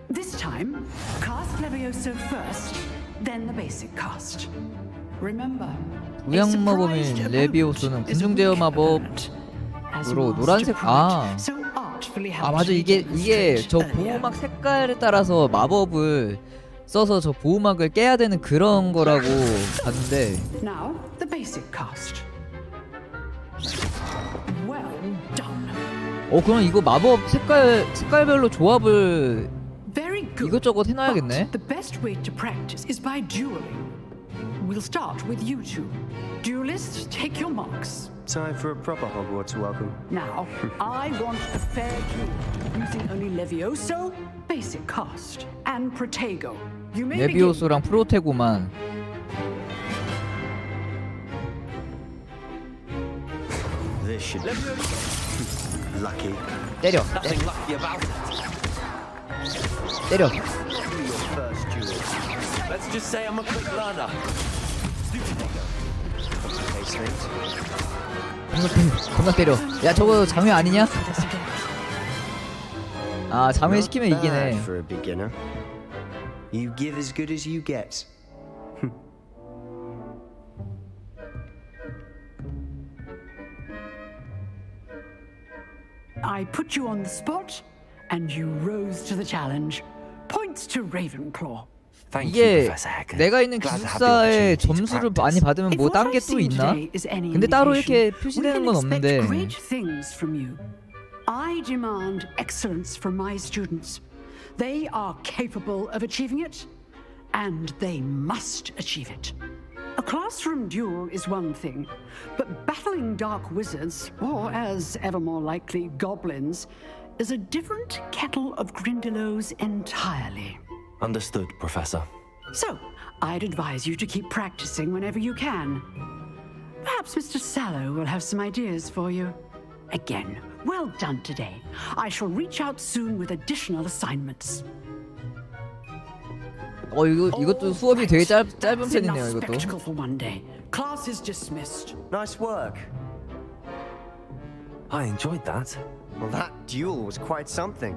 This time, cast Levioso first, then the basic cast. Remember, 우양 마법인 레비오소는 군중 제어 마법으로 노란색 맞아 이게 저 보호막 색깔에 따라서 마법을 써서 저 보호막을 깨야 되는 그런 거라고 봤는데. Now, the basic cast. Well done. 그럼 이거 마법 색깔별로 조합을 이것저것 해놔야겠네. The best way to practice is by dueling. We'll start with you two. Duelists, take your marks. Time for a proper Hogwarts welcome. Now, I want a fair duel using only Levioso, basic cast, and Protego. You may begin. 레비오소랑 프로테고만. This should be lucky. 때려. Nothing lucky about it. 때려. First duel. Let's just say I'm a quick learner. 겁나 때려. 야 저거 장외 아니냐? 아 장외 시키면 이기네. For a beginner. You give as good as you get. I put you on the spot, and you rose to the challenge. Points to Ravenclaw. 이게 내가 있는 기숙사에 점수를 많이 받으면 뭐 딴 게 또 있나? 근데 따로 이렇게 표시되는 건 없는데. Great things from you. I demand excellence from my students. They are capable of achieving it, and they must achieve it. A classroom duel is one thing, but battling dark wizards, or as ever more likely, goblins, is a different kettle of Grindylows entirely. Understood, Professor. So, I'd advise you to keep practicing whenever you can. Perhaps Mr. Sallow will have some ideas for you. Again, well done today. I shall reach out soon with additional assignments. 이것도 수업이 되게 짧은 That's 편이네요. enough 이것도. spectacle for one day. Class is dismissed. Nice work. I enjoyed that. Well, that duel was quite something.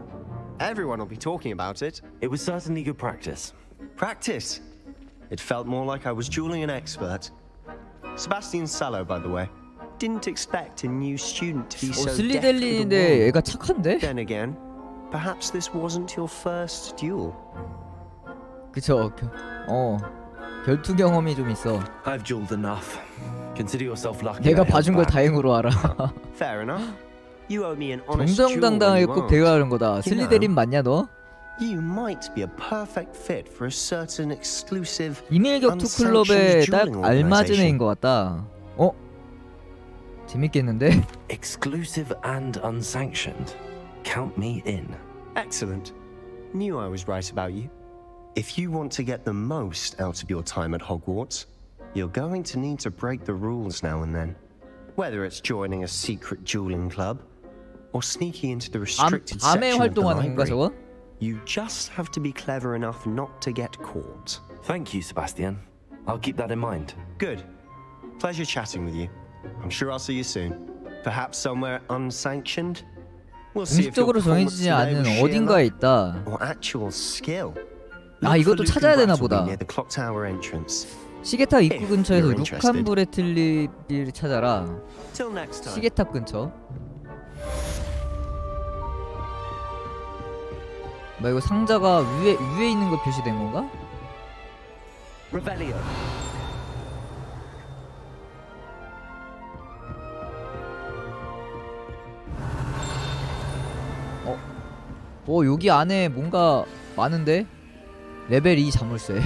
Everyone will be talking about it. It was certainly good practice. Practice? It felt more like I was dueling an expert. Sebastian Sallow, by the way. Didn't expect a new student to be so deft with the 슬리델린인데 wand. 애가 착한데? Then again, perhaps this wasn't your first duel. 그쵸. 결투 경험이 좀 있어. I've dueled enough. Consider yourself lucky. 내가 I held 봐준 걸 back. 다행으로 알아. Fair enough. You owe me an honest duel when 정정당당하게 you 꼭 asked. 대화하는 거다. You know, 슬리델린 맞냐 너? You might be a perfect fit for a certain exclusive 비밀 격투 클럽에 딱 알맞은 애인 것 같다. 재밌겠는데? Exclusive and unsanctioned. Count me in. Excellent. Knew I was right about you. If you want to get the most out of your time at Hogwarts, you're going to need to break the rules now and then. Whether it's joining a secret dueling club or sneaking into the restricted 밤에 section of the 활동하는 건가 library, 저거? you just have to be clever enough not to get caught. Thank you, Sebastian. I'll keep that in mind. Good. Pleasure chatting with you. I'm sure I'll see you soon. Perhaps somewhere unsanctioned? We'll see if your 공식적으로 performance 정해지지 today 않은 was sheer 어딘가에 luck 있다. or actual skill. 아, 이것도 찾아야 되나 보다. Near the clock tower entrance. 시계탑 입구 근처에서 you're interested. 루칸 브레틀리를 찾아라. Till next time. 시계탑 근처. 뭐 이거 상자가 위에 있는 거 표시된 건가? Revelio. 여기 안에 뭔가 많은데? 레벨 2 자물쇠.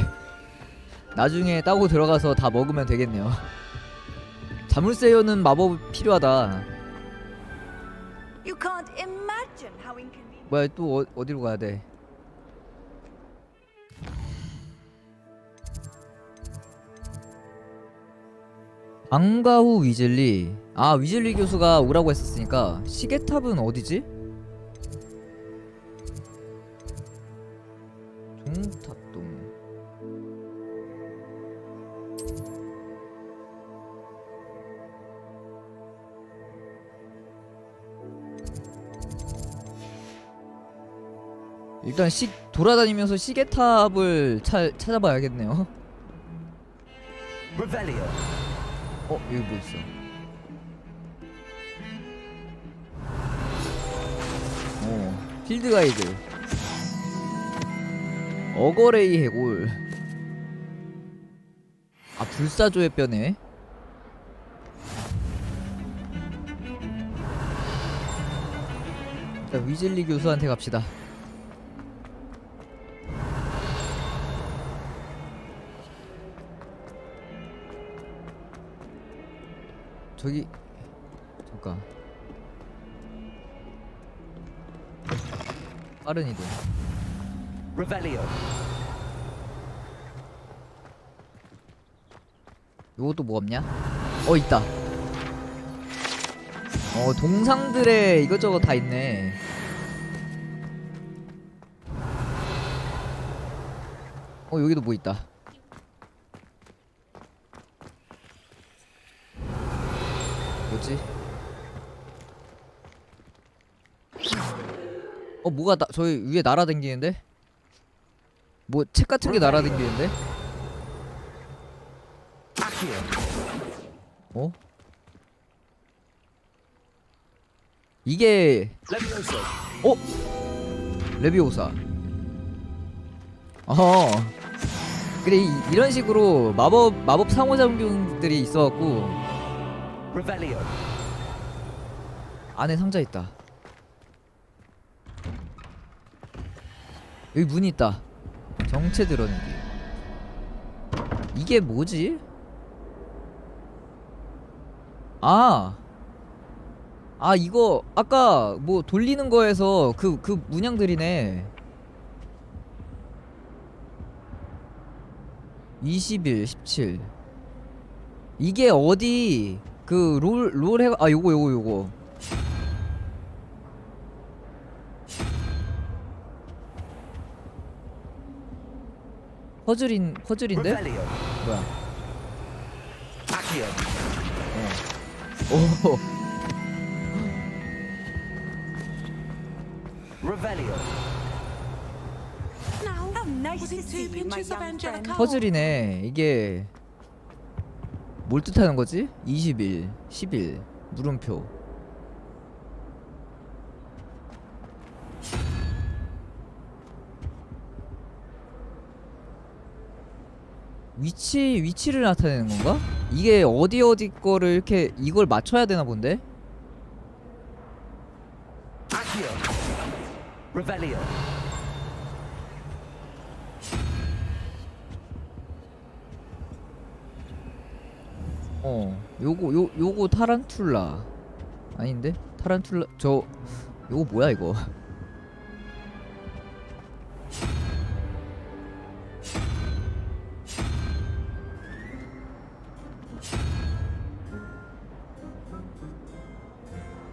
나중에 따고 들어가서 다 먹으면 되겠네요. 자물쇠요는 마법 필요하다. You can't imagine how inconvenient. 뭐야 또 어디로 가야 돼? 방과 후 위즐리. 아 위즐리 교수가 오라고 했었으니까. 시계탑은 어디지? 종탑동. 일단 돌아다니면서 시계탑을 찾아봐야겠네요. Revelio. 여기 뭐 있어? 필드 가이드. 어거레이 해골. 아 불사조의 뼈네. 일단 위즐리 교수한테 갑시다. 저기 잠깐. 빠른 이동. Revelio. 요것도 뭐 없냐? 있다. 동상들에 이것저것 다 있네. 여기도 뭐 있다. 뭐지? 뭐가 저기 위에 날아다니는데? 뭐 책 같은 게 날아다니는데? 이게 레비오사. 그래 이런 식으로 마법 상호작용들이 있어갖고 Revelio. 안에 상자 있다. 여기 문이 있다. 정체 드러내기. 이게 뭐지? 아 이거 아까 뭐 돌리는 거에서 그 문양들이네. 21, 17. 이게 어디 그 롤 해. 아 요거. 퍼즐인데? 뭐야? 오. 퍼즐이네. 이게 뭘 뜻하는 거지? 21, 11, 물음표. 위치를 나타내는 건가? 이게 어디 거를 이렇게 이걸 맞춰야 되나 본데? 요거 타란툴라 아닌데? 타란툴라 요거 뭐야 이거?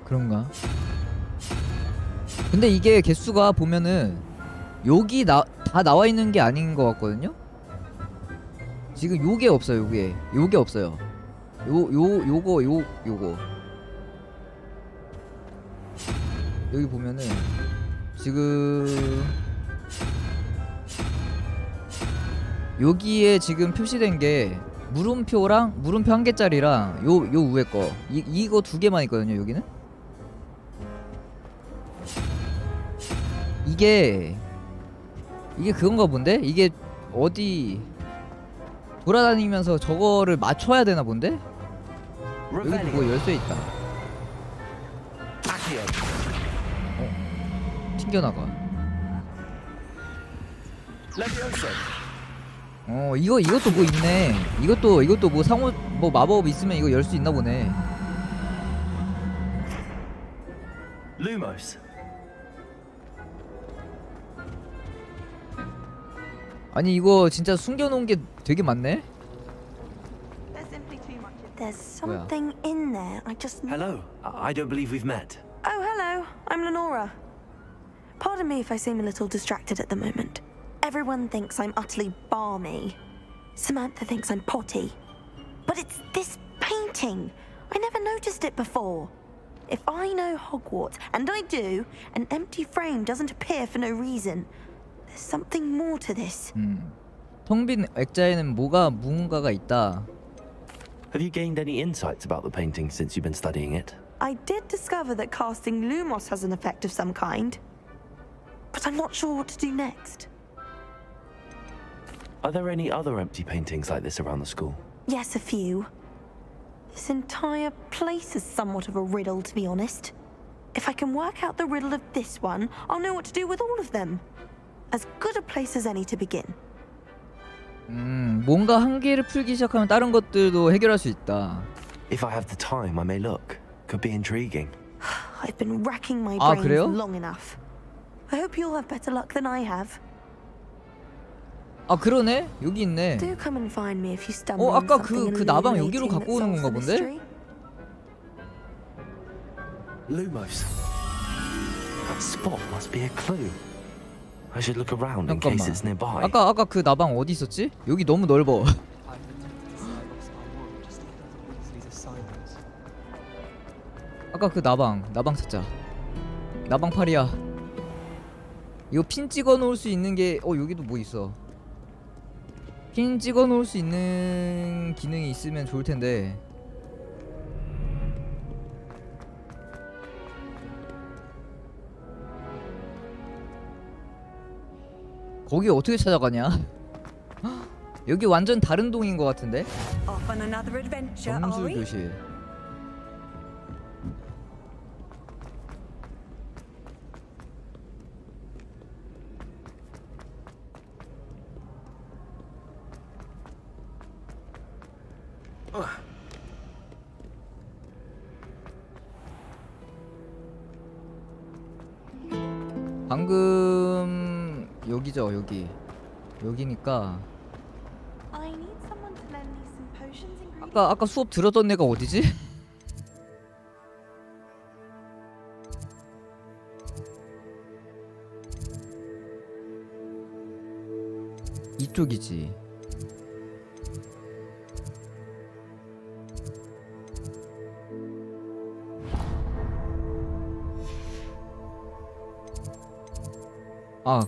그런가? 근데 이게 개수가 보면은 여기 다 나와 있는 게 아닌 것 같거든요? 지금 요게 없어요. 요게 없어요. 요거 여기 보면은 지금 여기에 지금 표시된 게 물음표랑 물음표 1개짜리랑 요 위에 거 이거 2개만 있거든요. 여기는 이게 그건가 본데? 이게 어디 돌아다니면서 저거를 맞춰야 되나 본데? 여기 뭐 열쇠 있다. 튕겨나가. 이것도 뭐 있네. 이것도 뭐 상호 뭐 마법 있으면 이거 열 수 있나 보네. Lumos. 아니 이거 진짜 숨겨놓은 게 되게 많네. There's something in there. I just. Hello. I don't believe we've met. Oh, hello. I'm Lenora. Pardon me if I seem a little distracted at the moment. Everyone thinks I'm utterly balmy. Samantha thinks I'm potty. But it's this painting. I never noticed it before. If I know Hogwarts, and I do, an empty frame doesn't appear for no reason. There's something more to this. 텅 빈 액자에는 무언가가 있다. Have you gained any insights about the painting since you've been studying it? I did discover that casting Lumos has an effect of some kind. But I'm not sure what to do next. Are there any other empty paintings like this around the school? Yes, a few. This entire place is somewhat of a riddle, to be honest. If I can work out the riddle of this one, I'll know what to do with all of them. As good a place as any to begin. 뭔가 한 개를 풀기 시작하면 다른 것들도 해결할 수 있다. If I have the time, I may look. Could be intriguing. I've been racking my 아, brains 그래요? long enough. I hope you'll have better luck than I have. 아 그러네? 여기 있네. Do come and find me if you stumble on 아까 something 그 나방 여기로 illuminating 갖고 that 오는 solves 건가 the 본데? mystery. Lumos. That spot must be a clue. I should look around in case it's nearby. 아까 그 나방 어디 있었지? 여기 너무 넓어. 아까 그 나방 찾자. 나방팔이야. 이거 핀 찍어 놓을 수 있는 게 여기도 뭐 있어. 핀 찍어 놓을 수 있는 기능이 있으면 좋을 텐데. 거기 어떻게 찾아가냐? 여기 완전 다른 동인 것 같은데? Off on another adventure, are 정술 we? 교실. 방금 여기죠, 여기. 여기니까 I need someone to lend me some potions and 아까 수업 들었던 애가 어디지? 이쪽이지. 아,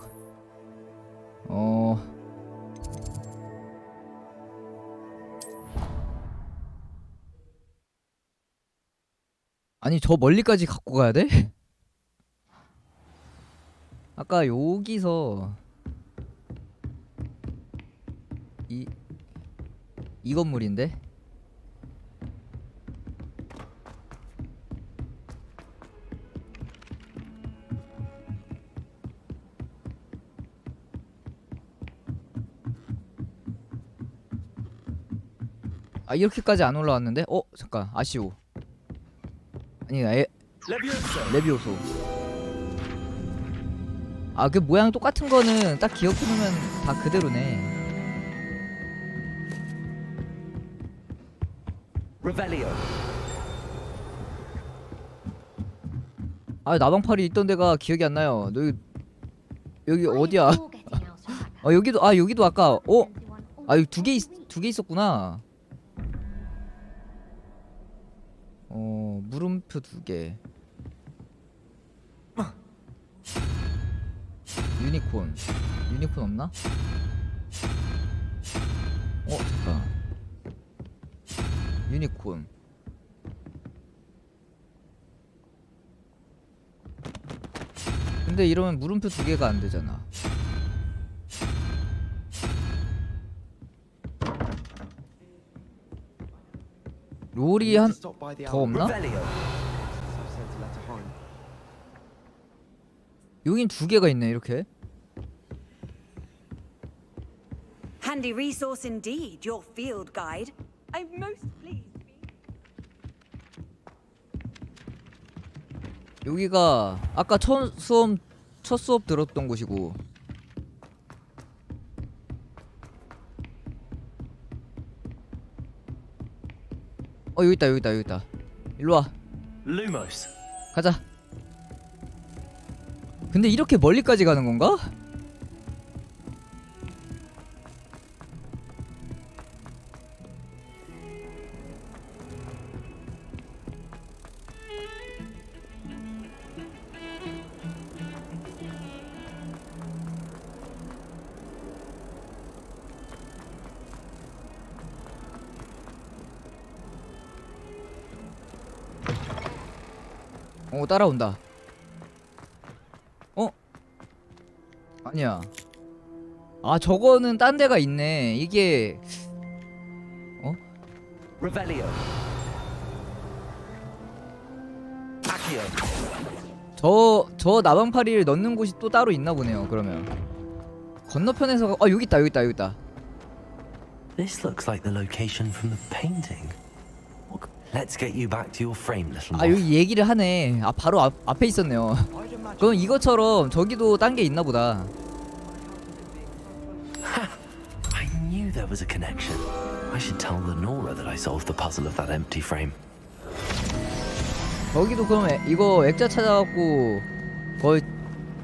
아니 저 멀리까지 갖고 가야 돼? 아까 여기서 이 건물인데? 아 이렇게까지 안 올라왔는데? 잠깐 아쉬워. 아니 레비오소. 아 그 모양 똑같은 거는 딱 기억해놓으면 다 그대로네. 아 나방팔이 있던 데가 기억이 안 나요. 너 여기 어디야? 여기도 아까 여기 두 개 있었구나. 물음표 2개. 유니콘 없나? 잠깐. 유니콘. 근데 이러면 물음표 2개가 안 되잖아. 롤이 더 없나? 여긴 2개가 있네 이렇게. Handy resource indeed, your field guide. I'm most pleased. 여기가 아까 첫 수업 들었던 곳이고. 여기 있다. 일로 와. Lumos. 가자. 근데 이렇게 멀리까지 가는 건가? 따라온다. 아니야. 아 저거는 딴 데가 있네. 이게 Revelio. 저 나방파리를 넣는 곳이 또 따로 있나 보네요. 그러면 건너편에서 여기 있다. This looks like the location from the painting. Let's get you back to your frame, little 아 여기 얘기를 하네. 아 바로 앞에 있었네요. 그럼 이것처럼 저기도 딴 게 있나 보다. I knew there was a connection. I should tell Lenora that I solved the puzzle of that empty frame. 저기도 그럼 이거 액자 찾아갖고 거의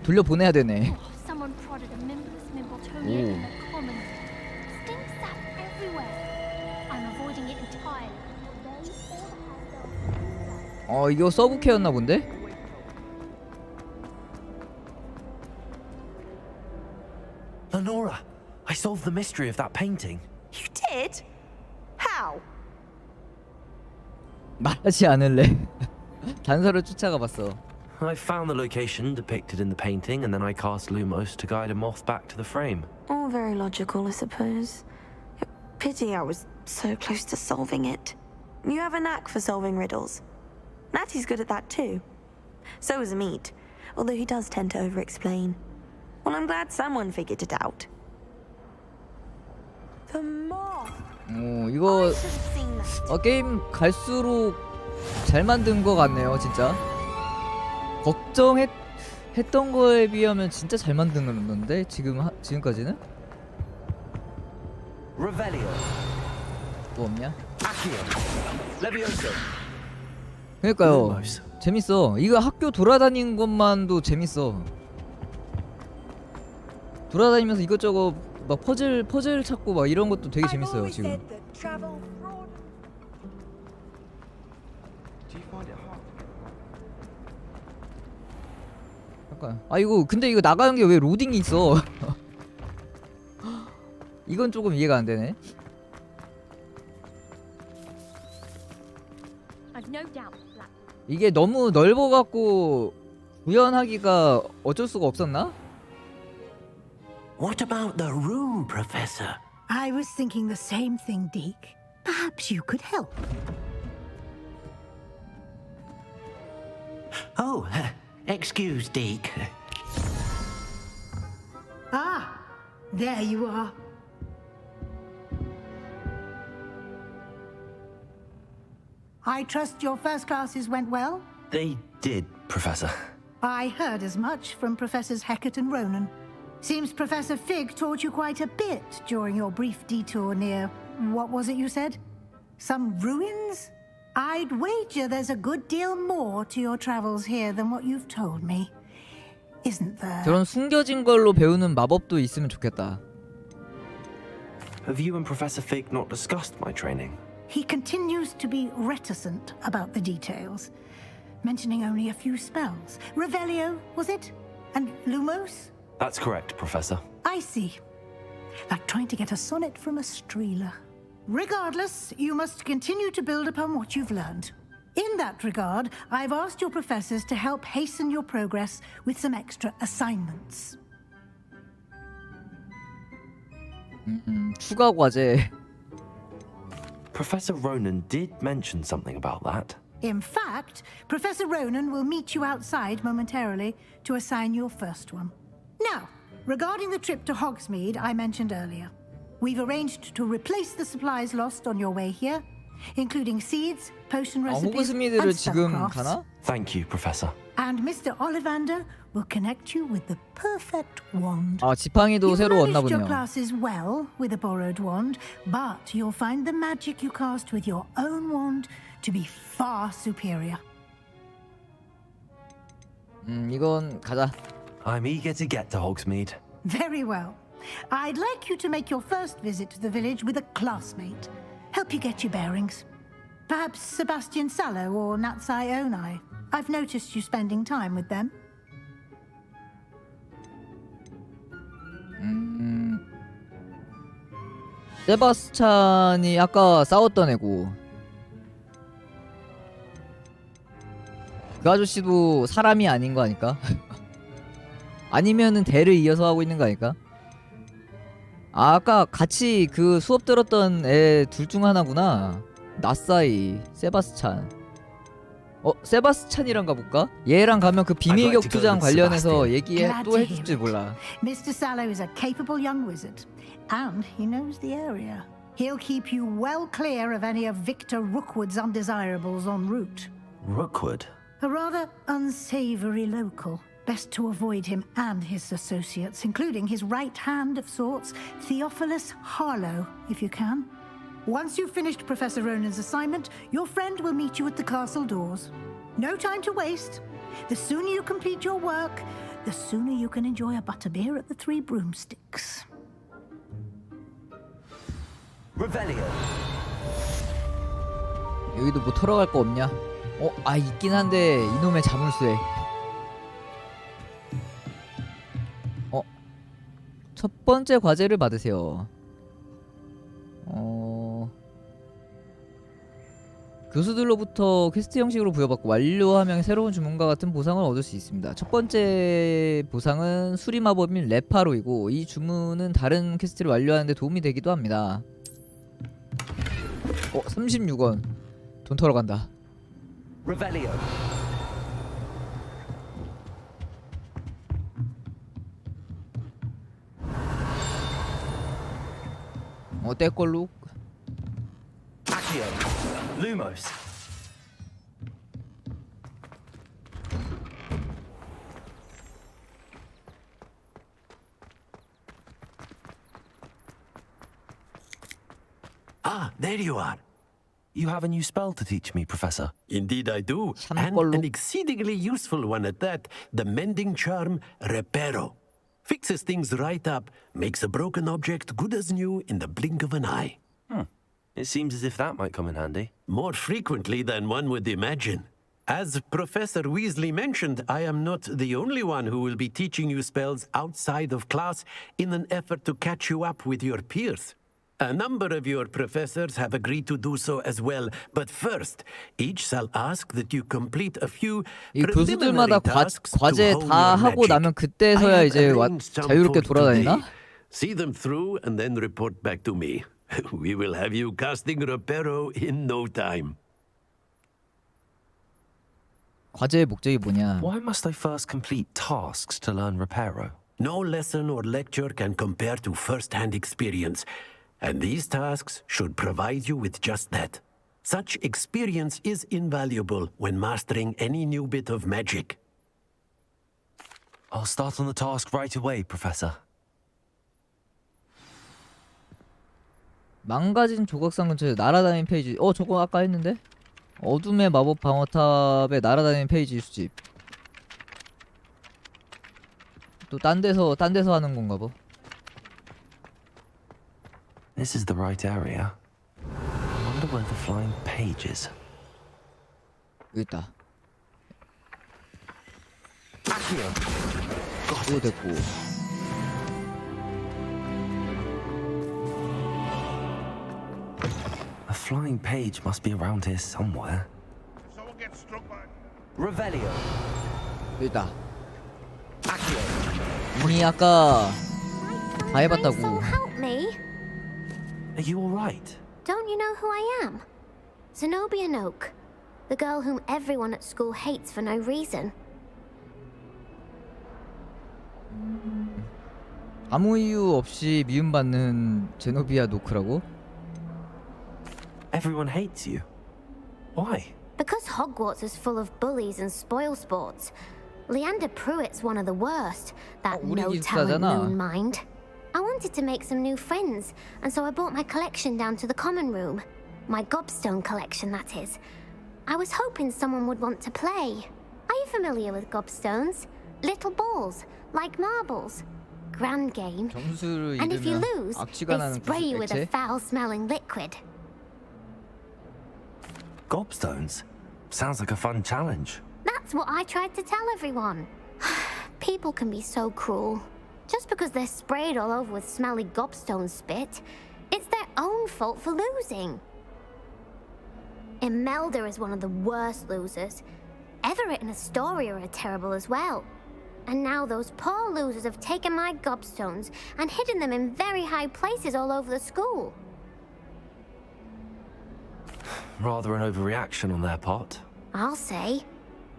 돌려보내야 되네. Someone prodded a Mimbless Mimbletonia in the commons. Stink sap everywhere. I'm avoiding it entirely. 이거 서브캐였나 본데? Lenora, I solved the mystery of that painting. You did? How? 말하지 않을래. 단서를 쫓아가 봤어. I found the location depicted in the painting, and then I cast Lumos to guide a moth back to the frame. All very logical, I suppose. Pity I was so close to solving it. You have a knack for solving riddles. Natty's good at that too. So is Amit, although he does tend to over-explain. Well, I'm glad someone figured it out. The moth! 이거 게임 갈수록 잘 만든 거 같네요, 진짜. 했던 거에 비하면 진짜 잘 만드는데 지금까지는? Revelio. 뭐 없냐? Accio. Levioso. 그러니까요. 재밌어. 이거 학교 돌아다니는 것만도 재밌어. 돌아다니면서 이것저것 막 퍼즐 찾고 막 이런 것도 되게 재밌어요 지금. 잠깐. 아 이거 근데 이거 나가는 게 왜 로딩이 있어? 이건 조금 이해가 안 되네. 이게 너무 넓어갖고 구현하기가 어쩔 수가 없었나? What about the room, Professor? I was thinking the same thing, Deke. Perhaps you could help. Oh, excuse, Deke. Ah, there you are. I trust your first classes went well? They did, Professor. I heard as much from Professors Hecat and Ronan. Seems Professor Fig taught you quite a bit during your brief detour near... what was it you said? Some ruins? I'd wager there's a good deal more to your travels here than what you've told me. Isn't there? 저런 숨겨진 걸로 배우는 마법도 있으면 좋겠다. Have you and Professor Fig not discussed my training? He continues to be reticent about the details, mentioning only a few spells. Revelio, was it? And Lumos? That's correct, Professor. I see. Like trying to get a sonnet from a streeler. Regardless, you must continue to build upon what you've learned. In that regard, I've asked your professors to help hasten your progress with some extra assignments. 추가 과제. Professor Ronan did mention something about that. In fact, Professor Ronan will meet you outside momentarily to assign your first one. Now, regarding the trip to Hogsmeade I mentioned earlier, we've arranged to replace the supplies lost on your way here, including seeds, potion recipes, and 호그스미드를 지금 spellcrafts. 가나? Thank you, Professor. And Mr. Ollivander will connect you with the perfect wand. 아 지팡이도 새로 You've 왔나 managed your 보네요. classes well with a borrowed wand, but you'll find the magic you cast with your own wand to be far superior. 이건 가자. I'm eager to get to Hogsmeade. Very well. I'd like you to make your first visit to the village with a classmate. Help you get your bearings. Perhaps Sebastian Sallow or Natsai Onai. I've noticed you spending time with them. 세바스찬이 아까 싸웠던 애고 그 아저씨도 사람이 아닌 거 아닐까? 아니면은 대를 이어서 하고 있는 거 아닐까? 아, 아까 같이 그 수업 들었던 애 둘 중 하나구나. 나사이, 세바스찬. 세바스찬이랑 가볼까? 얘랑 가면 그 비밀 격투장 관련해서 얘기해 또 해줄지 몰라. Mr. Sallow is a capable young wizard, and he knows the area. He'll keep you well clear of any of Victor Rookwood's undesirables en route. Rookwood? A rather unsavory local. Best to avoid him and his associates, including his right hand of sorts, Theophilus Harlow, if you can. Once you've finished Professor Ronan's assignment, your friend will meet you at the castle doors. No time to waste. The sooner you complete your work, the sooner you can enjoy a butterbeer at the Three Broomsticks. Revelio. 여기도 뭐 털어갈 거 없냐? 있긴 한데 이놈의 자물쇠. 첫 번째 과제를 받으세요. 교수들로부터 퀘스트 형식으로 부여받고 완료하면 새로운 주문과 같은 보상을 얻을 수 있습니다. 첫 번째 보상은 수리 마법인 레파로이고 이 주문은 다른 퀘스트를 완료하는 데 도움이 되기도 합니다. 36원. 돈 털어 간다. Revelio. 때 걸로. Accio. Lumos. Ah, there you are. You have a new spell to teach me, Professor. Indeed I do, and an exceedingly useful one at that. The mending charm, Reparo. Fixes things right up, makes a broken object good as new in the blink of an eye. It seems as if that might come in handy. More frequently than one would imagine. As Professor Weasley mentioned, I am not the only one who will be teaching you spells outside of class in an effort to catch you up with your peers. A number of your professors have agreed to do so as well, but first, each shall ask that you complete a few 이 preliminary 교수들마다 tasks to 과제 hone 다 your 하고 magic. 나면 그때서야 I have 이제 arranged some 자유롭게 for 돌아다니나? today. See them through and then report back to me. We will have you casting Reparo in no time. 과제의 목적이 뭐냐? Why must I first complete tasks to learn Reparo? No lesson or lecture can compare to first-hand experience, and these tasks should provide you with just that. Such experience is invaluable when mastering any new bit of magic. I'll start on the task right away, Professor. 망가진 조각상 근처에 날아다니는 페이지. 저거 아까 했는데? 어둠의 마법 방어탑에 날아다니는 페이지 수집. 또 딴 데서 하는 건가 봐. This is the right area. I wonder where the flying page is. 여기 있다. 이거 됐고. A flying page must be around here somewhere. Revelio. 여기 있다. 이미 아까 다 해봤다고. Help me. Are you all right? Don't you know who I am? Zenobia Noak, the girl whom everyone at school hates for no reason. 아무 이유 없이 미움받는 제노비아 노크라고? Everyone hates you. Why? Because Hogwarts is full of bullies and spoilsports. Leander Pruitt's one of the worst. That 우리 no-talent 기숙사잖아. moon mind. I wanted to make some new friends, and so I brought my collection down to the common room. My gobstone collection, that is. I was hoping someone would want to play. Are you familiar with gobstones? Little balls, like marbles. Grand game. 점수를 And if you 잃으면 lose, 악취가 they 나는 spray you with a 액체? foul-smelling liquid. Gobstones? Sounds like a fun challenge. That's what I tried to tell everyone. People can be so cruel. Just because they're sprayed all over with smelly gobstone spit, it's their own fault for losing. Imelda is one of the worst losers. Everett and Astoria are terrible as well. And now those poor losers have taken my gobstones and hidden them in very high places all over the school. Rather an overreaction on their part. I'll say.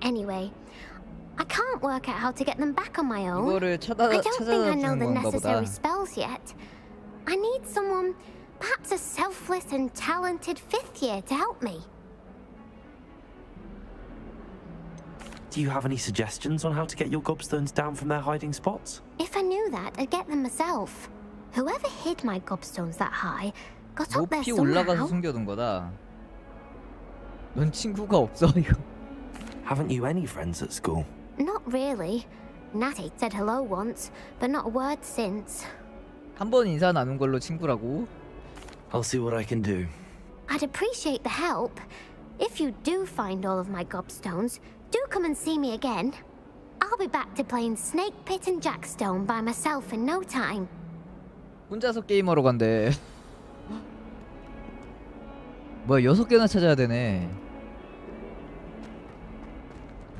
Anyway, I can't work out how to get them back on my own. 이거를 I don't think I know 찾아주는 the 건가 necessary 보다. spells yet. I need someone, perhaps a selfless and talented fifth year to help me. Do you have any suggestions on how to get your gobstones down from their hiding spots? If I knew that, I'd get them myself. Whoever hid my gobstones that high got up there 높이 올라가서 somehow. 숨겨둔 거다. 넌 친구가 없어 이거. Haven't you any friends at school? Not really. Natty said hello once, but not a word since. 한 번 인사 나눈 걸로 친구라고? I'll see what I can do. I'd appreciate the help. If you do find all of my gobstones, do come and see me again. I'll be back to playing Snake Pit and Jackstone by myself in no time. 혼자서 게임하러 간대. 뭐야 6개나 찾아야 되네.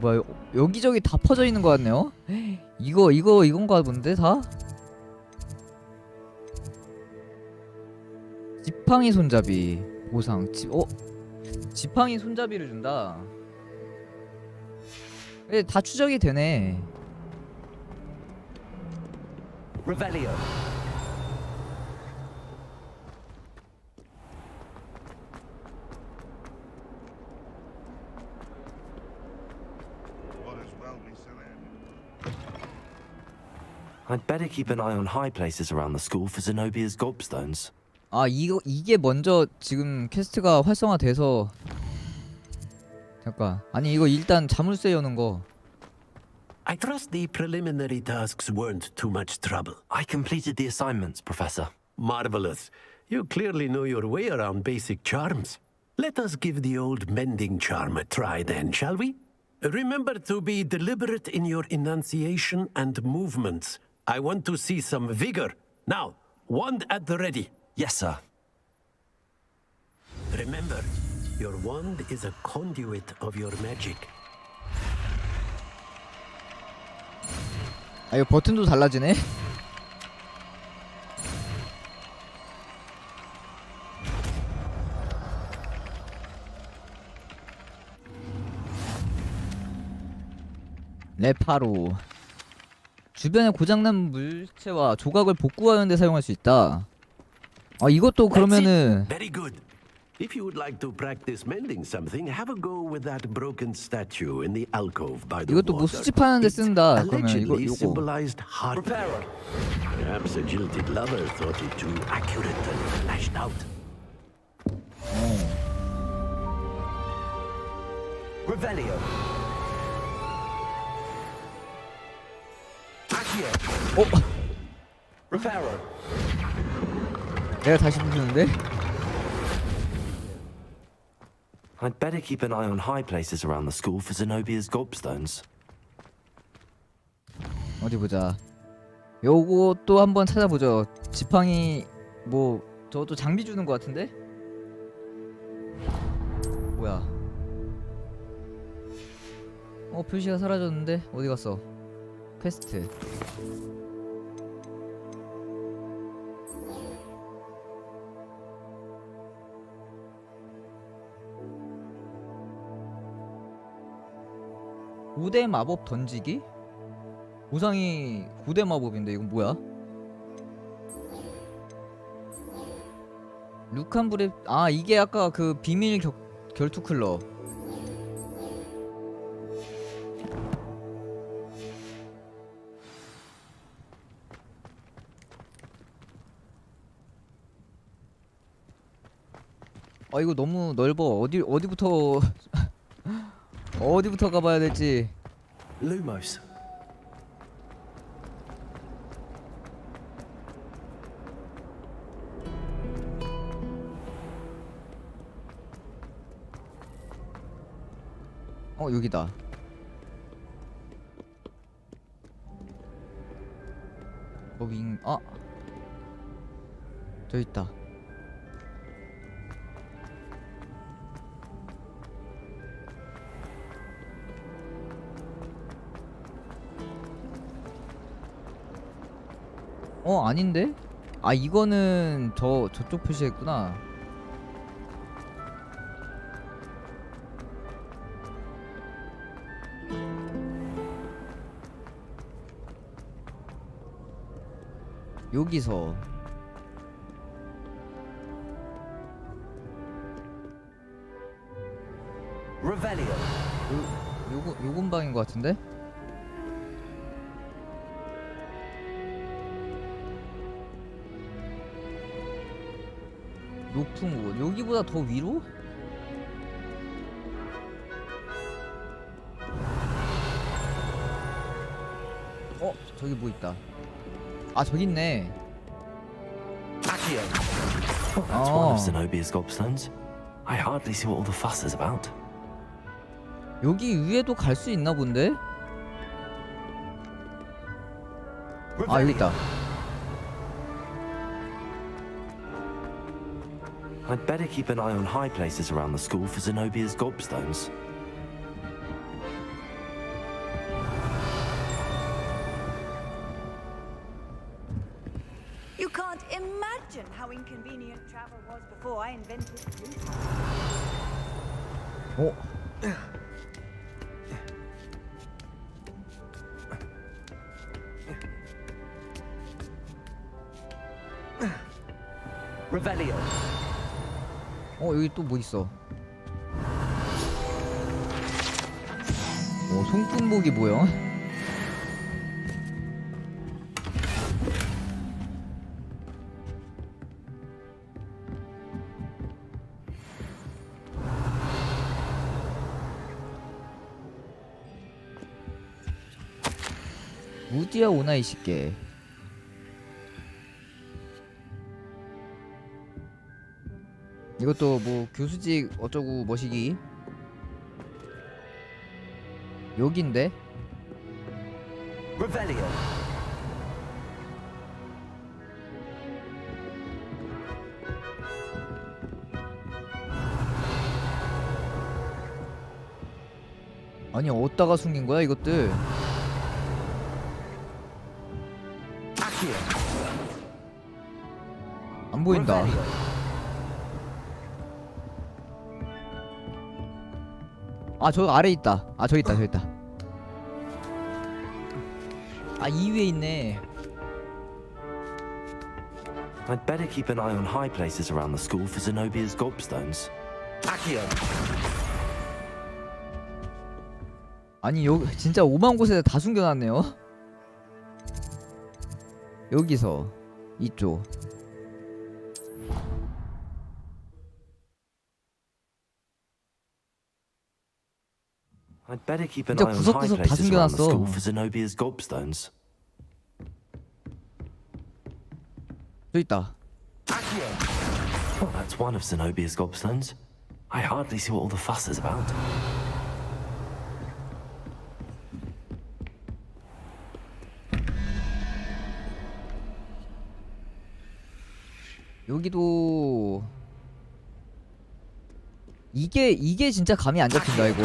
뭐야 여기저기 다 퍼져 있는 거 같네요. 이건가 본데 다? 지팡이 손잡이 보상. 지팡이 손잡이를 준다. 다 추적이 되네. Revelio. I'd better keep an eye on high places around the school for Zenobia's gobstones. 아 이게 먼저 지금 퀘스트가 활성화돼서 잠깐 아니 이거 일단 자물쇠 여는 거. I trust the preliminary tasks weren't too much trouble. I completed the assignments, Professor. Marvelous. You clearly know your way around basic charms. Let us give the old mending charm a try then, shall we? Remember to be deliberate in your enunciation and movements. I want to see some vigor. Now, wand at the ready. Yes, sir. Remember, your wand is a conduit of your magic. 아 이거 버튼도 달라지네. 레파로 주변에 고장난 물체와 조각을 복구하는 데 사용할 수 있다. 아 이것도 그러면은 Very good. If you would like to practice mending something, have a go with that broken statue in the alcove by the 이것도 뭐 water. 수집하는 데 쓴다. 그러면 Allegedly 이거 symbolized hard. Perhaps a jilted lover thought it too accurate and lashed out. Revelio. Reparo. 내가 다시 부수는데? I'd better keep an eye on high places around the school for Zenobia's gobstones. 어디 보자. 요것도 한번 찾아보죠. 지팡이 뭐 저것도 장비 주는 것 같은데? 뭐야? 표시가 사라졌는데 어디 갔어? 퀘스트. 고대 마법 던지기? 보상이 고대 마법인데 이건 뭐야? 루칸브레 아 이게 아까 그 비밀 결투 클럽. 아 이거 너무 넓어. 어디부터 어디부터 가봐야 될지. Lumos. 여기다. 저 있다. 아닌데? 아 이거는 저쪽 표시했구나. 여기서 Revelio. 요 근방인 것 같은데? 높은 곳 여기보다 더 위로? 저기 뭐 있다. 아 저기 있네. That's one of Zenobia's gobstones. I hardly see what all the fuss is about. 여기 위에도 갈 수 있나 본데? 아 여기 있다. I'd better keep an eye on high places around the school for Zenobia's gobstones. You can't imagine how inconvenient travel was before I invented it. Revelio. 여기 또 뭐 있어? 손끝목이 뭐야? 뛰어오나 이 새끼. 이것도 뭐 교수직 어쩌고 뭐시기. 여긴데? Revelio. 아니 어디다가 숨긴 거야 이것들? 안 보인다. 아 저 아래 있다. 아 저기 있다 저기 있다. 아 이 위에 있네. I'd better keep an eye on high places around the school for Zenobia's gobstones. Accio. 아니 요 진짜 오만 곳에 다 숨겨놨네요. 여기서 이쪽. I'd better keep an 진짜 eye on high 구석구석 다 places around the 숨겨놨어. school for Zenobia's gobstones. 저기 있다. Well, that's one of Zenobia's gobstones. I hardly see what all the fuss is about. 여기도 이게 진짜 감이 안 잡힌다 이거.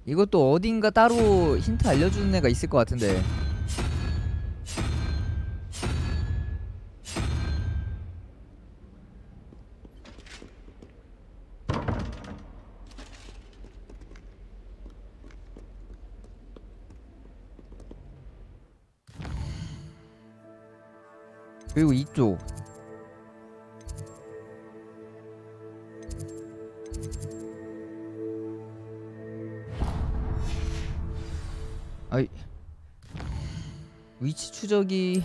이것도 어딘가 따로 힌트 알려주는 애가 있을 것 같은데. 그리고 이쪽. 아이 위치 추적이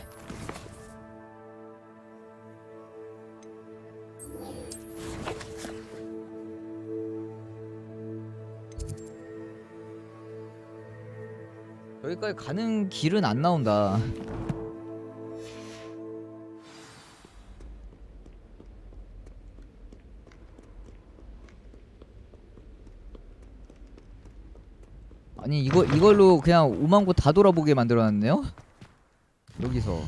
여기까지 가는 길은 안 나온다. 아니 이걸로 그냥 5만 곳 다 돌아보게 만들어놨네요? 여기서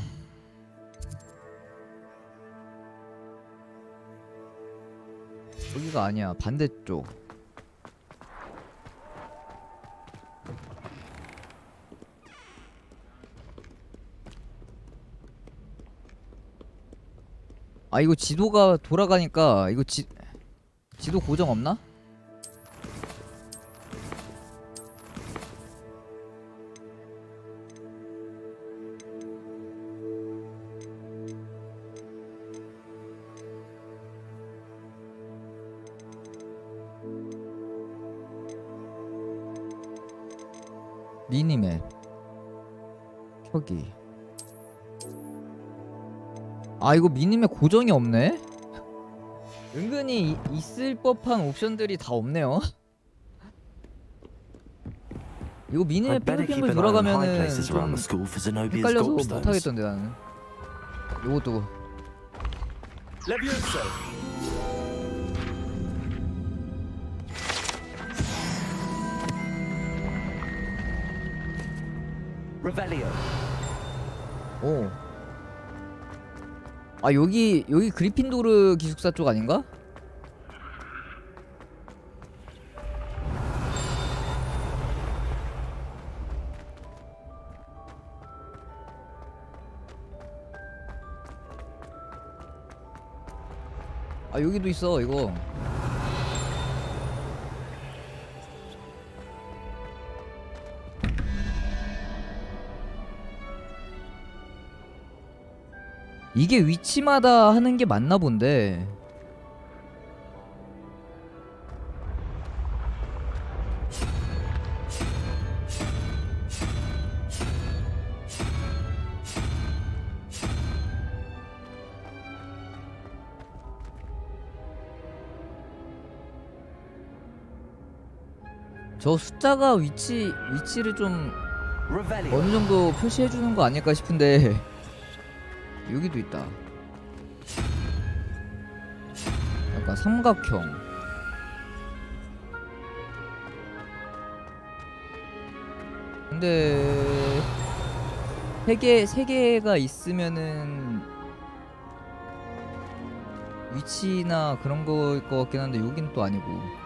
여기가 아니야 반대쪽. 아 이거 지도가 돌아가니까 이거 지도 고정 없나? 미니맵 켜기. 아 이거 미니맵 고정이 없네? 은근히 있을 법한 옵션들이 다 없네요. 이거 미니맵 핑글핑글 돌아가면은 좀 헷갈려서 못하겠던데 나는. 요것도 Revelio. 오. 아 여기 그리핀도르 기숙사 쪽 아닌가? 아 여기도 있어 이거. 이게 위치마다 하는 게 맞나 본데. 저 숫자가 위치를 좀 어느 정도 표시해 주는 거 아닐까 싶은데 여기도 있다. 약간 삼각형. 근데 세 개가 있으면은 위치나 그런 거일 것 같긴 한데 여긴 또 아니고.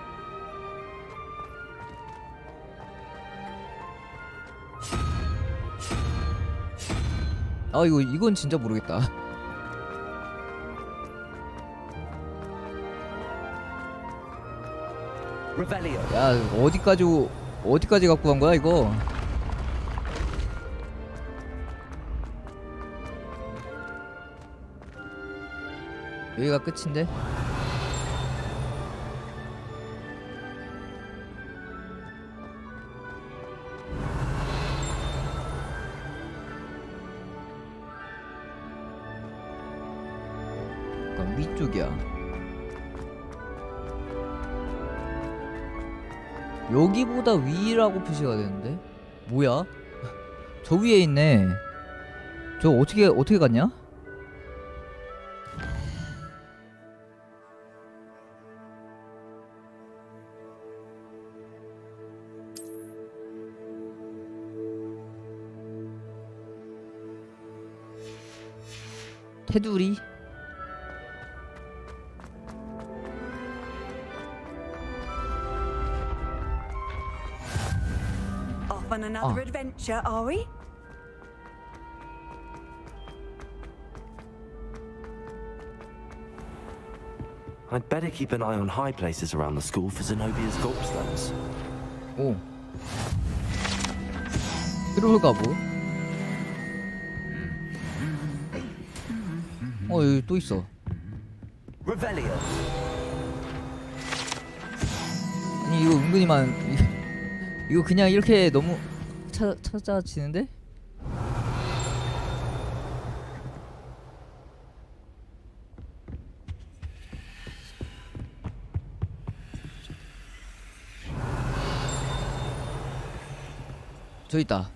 아 이건 진짜 모르겠다. 야 어디까지 갖고 간 거야 이거? 여기가 끝인데? 약간 위쪽이야. 여기보다 위라고 표시가 되는데? 뭐야? 저 위에 있네. 저 어떻게 갔냐? 테두리? Off on another adventure, are we? I'd better keep an eye on high places around the school for Zenobia's gobstones. 오. 트롤 가보. 여기 또 있어. 아니 이거 은근히 이거 그냥 이렇게 너무 찾아지는데? 저 있다.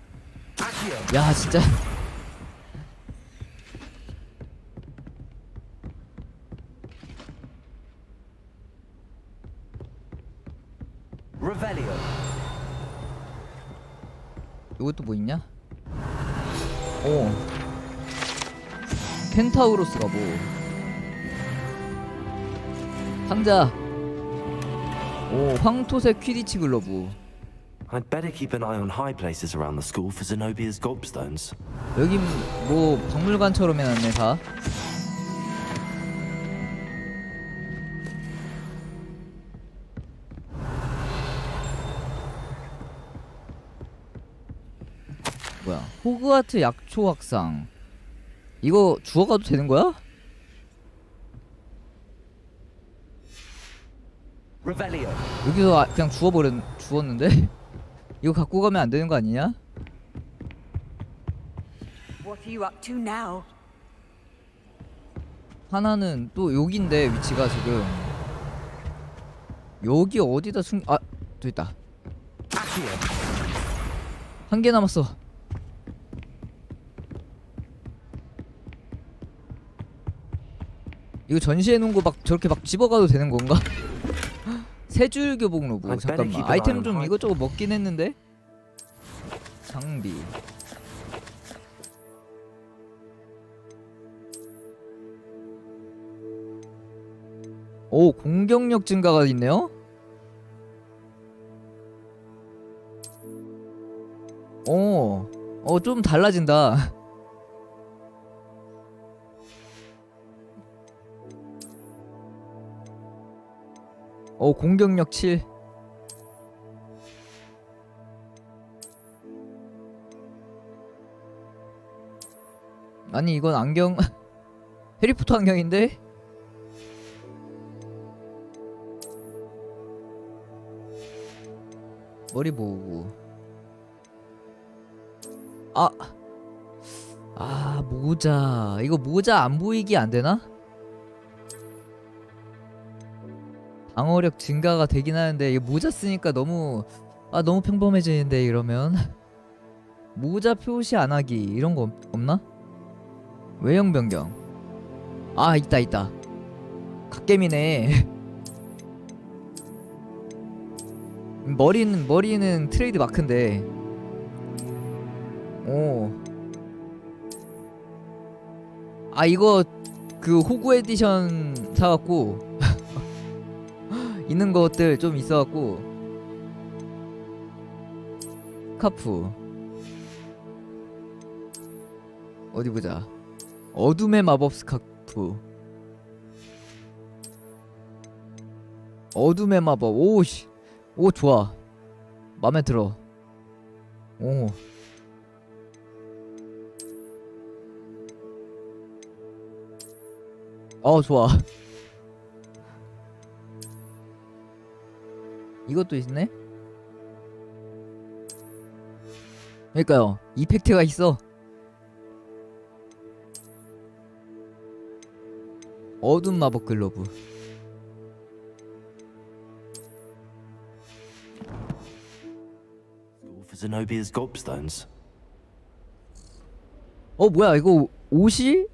야 진짜. 이것도 뭐 있냐? 오 켄타우로스가 뭐 상자. 오 황토색 퀴디치 글러브. I'd better keep an eye on high places around the school for Zenobia's gobstones. 여긴 뭐 박물관처럼 해놨네 다. 뭐야? 호그와트 약초 확상. 이거 주워가도 되는 거야? 여기서 그냥 주웠는데? 이거 갖고 가면 안 되는 거 아니냐? What are you up to now? 하나는 또 여기인데 위치가 지금 여기 어디다 또 있다. 한 개 남았어. 이거 전시해 놓은 거 막 저렇게 막 집어가도 되는 건가? 세 줄 교복 로브. 잠깐만. 아이템 좀 이것저것 먹긴 했는데. 장비. 오 공격력 증가가 있네요. 좀 달라진다. 공격력 7. 아니 이건 안경 해리포터 안경인데? 머리 모으고. 모자. 이거 모자 안 보이게 안 되나? 방어력 증가가 되긴 하는데 이 모자 쓰니까 너무 아 너무 평범해지는데 이러면. 모자 표시 안 하기 이런 거 없나? 외형 변경. 아 있다. 갓겜이네. 머리는 트레이드 마크인데. 오. 아 이거 그 호구 에디션 사갖고 있는 것들 좀 있어갖고. 스카프 어디 보자. 어둠의 마법 스카프. 어둠의 마법. 오씨. 오 좋아. 맘에 들어. 오. 좋아. 이것도 있네? 그러니까요. 이펙트가 있어. 어둠 마법 글러브. For Zenobia's gobstones. 뭐야 이거 옷이?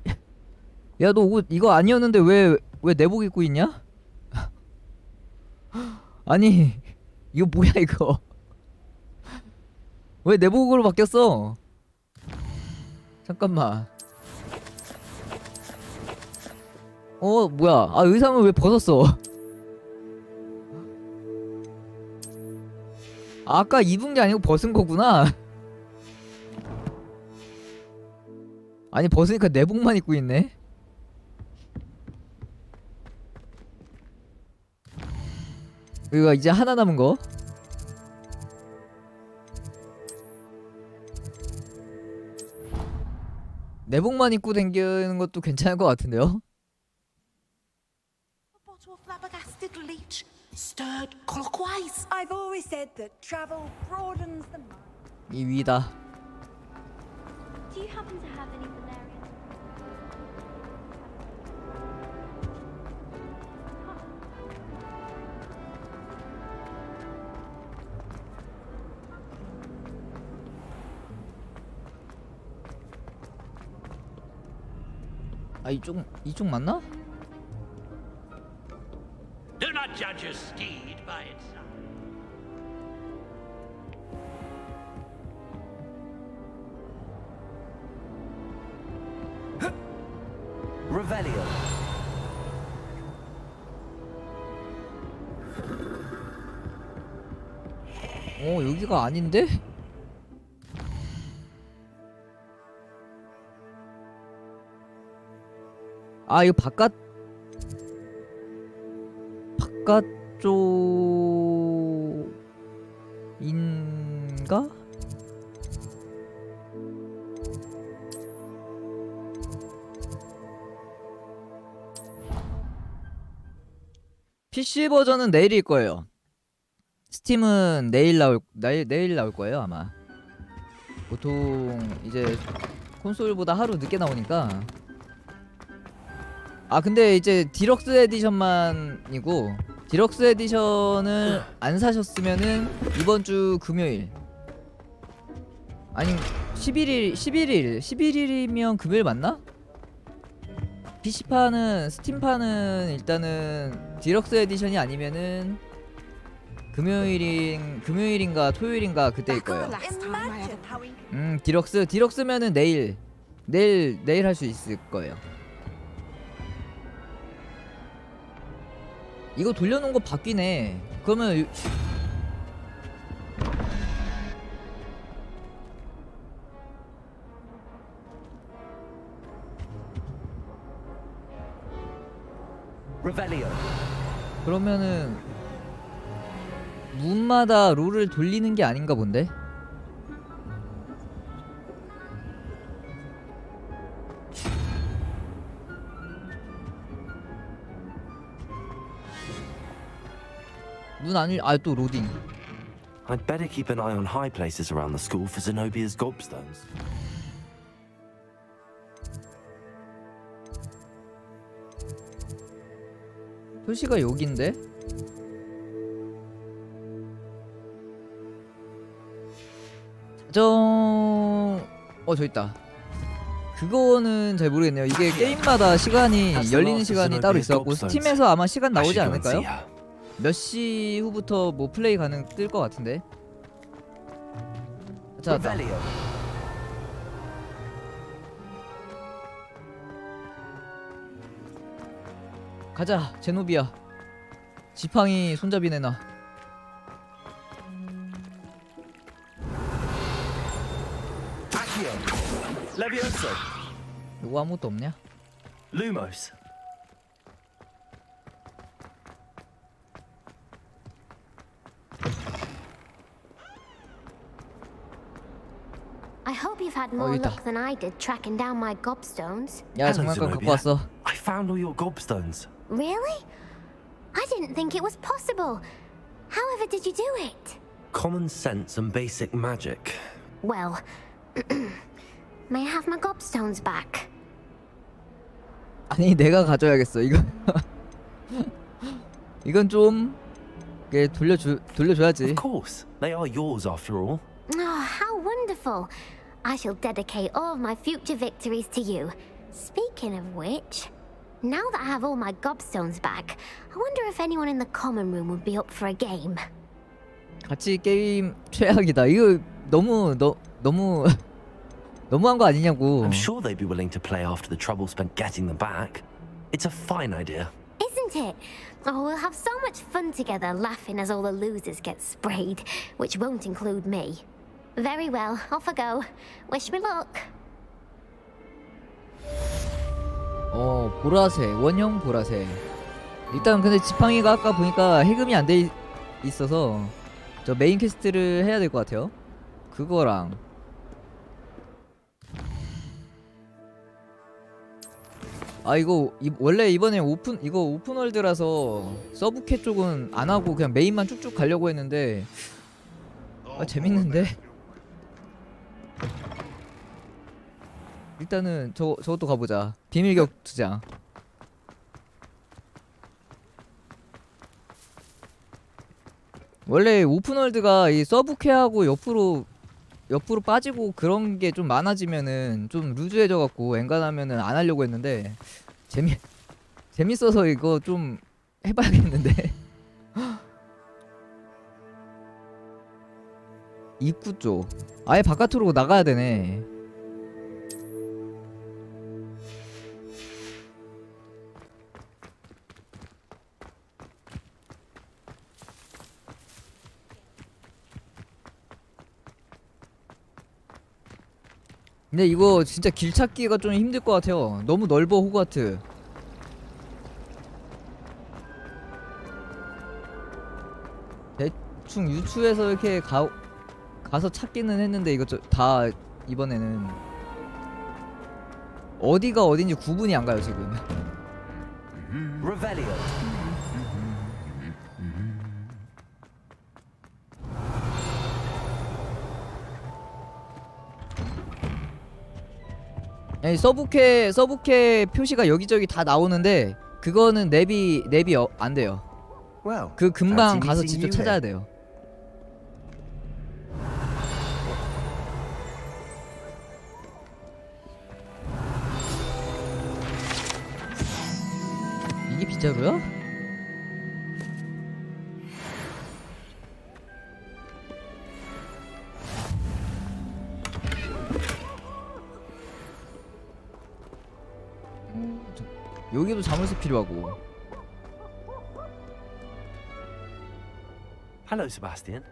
야 너 옷 이거 아니었는데 왜 내복 입고 있냐? 아니 이거 뭐야 이거? 왜 내복으로 바뀌었어? 잠깐만. 뭐야? 아 의상을 왜 벗었어? 아까 입은 게 아니고 벗은 거구나. 아니 벗으니까 내복만 입고 있네. 이거 이제 하나 남은 거. 내복만 입고 다니는 것도 괜찮을 것 같은데요? Stirred clockwise. I've always said that travel broadens the mind. 이 위다. Do you happen to have any valerian? 아 이쪽 맞나? Do not judge a steed by its size. Revelio. 여기가 아닌데? 아 이거 바깥쪽인가? PC 버전은 내일일 거예요. 스팀은 내일 나올 거예요 아마. 보통 이제 콘솔보다 하루 늦게 나오니까. 아 근데 이제 디럭스 에디션만이고, 디럭스 에디션을 안 사셨으면은 이번 주 금요일, 아니 11일이면 금요일 맞나? PC판은, 스팀판은 일단은 디럭스 에디션이 아니면은 금요일인가 토요일인가 그때일 거예요. 디럭스면은 내일 할 수 있을 거예요. 이거 돌려놓은 거 바뀌네. 그러면 그러면은 문마다 롤을 돌리는 게 아닌가 본데? 문 아니, 또 로딩. I'd better keep an eye on high places around the school for Zenobia's gobstones. 표시가 여긴데? 저 있다. 그거는 잘 모르겠네요. 이게 게임마다 시간이 열리는 시간이 따로 있어갖고 스팀에서 아마 시간 나오지 않을까요? 몇 시 후부터 뭐 플레이 가능 뜰 것 같은데. 찾았다. 가자 제노비야. 지팡이 손잡이 내놔. Levioso. 누구 아무것도 없냐? Lumos. I hope you've had more luck than I did tracking down my gobstones. 야 장난감 갖고 왔어. I found all your gobstones. Really? I didn't think it was possible. However did you do it? Common sense and basic magic. Well, may I have my gobstones back? 아니 내가 가져야겠어 이거. 이건 좀 돌려줘야지. Of course, they are yours after all. Oh, how wonderful! I shall dedicate all of my future victories to you. Speaking of which, now that I have all my gobstones back, I wonder if anyone in the common room would be up for a game. 같이 게임 최악이다. 이거 너무한 거 아니냐고. I'm sure they'd be willing to play after the trouble spent getting them back. It's a fine idea. Isn't it? Oh, we'll have so much fun together laughing as all the losers get sprayed, which won't include me. Very well, off I go. Wish me luck. 보라색, 원형 보라색. 일단 근데 지팡이가 아까 보니까 해금이 안 돼 있어서 저 메인 퀘스트를 해야 될 것 같아요. 그거랑 이거 원래 이번에 오픈월드라서 서브캐 쪽은 안 하고 그냥 메인만 쭉쭉 가려고 했는데 재밌는데. 일단은 저것도 가보자. 비밀격 투장. 원래 오픈월드가 이 서브캐하고 옆으로 빠지고 그런 게 좀 많아지면은 좀 루즈해져 갖고 엔간하면은 안 하려고 했는데 재밌어서 이거 좀 해봐야겠는데. 입구 쪽 아예 바깥으로 나가야 되네. 근데 이거 진짜 길 찾기가 좀 힘들 것 같아요. 너무 넓어 호그와트. 대충 유추해서 이렇게 가서 찾기는 했는데 이거 다 이번에는 어디가 어딘지 구분이 안 가요 지금. Revelio. 아니 서브캐 표시가 여기저기 다 나오는데 그거는 랩이 안 돼요. 그 금방 가서 직접 찾아야 돼요. 이게 빗자루야? 여기도 자물쇠 필요하고. Hello, Sebastian.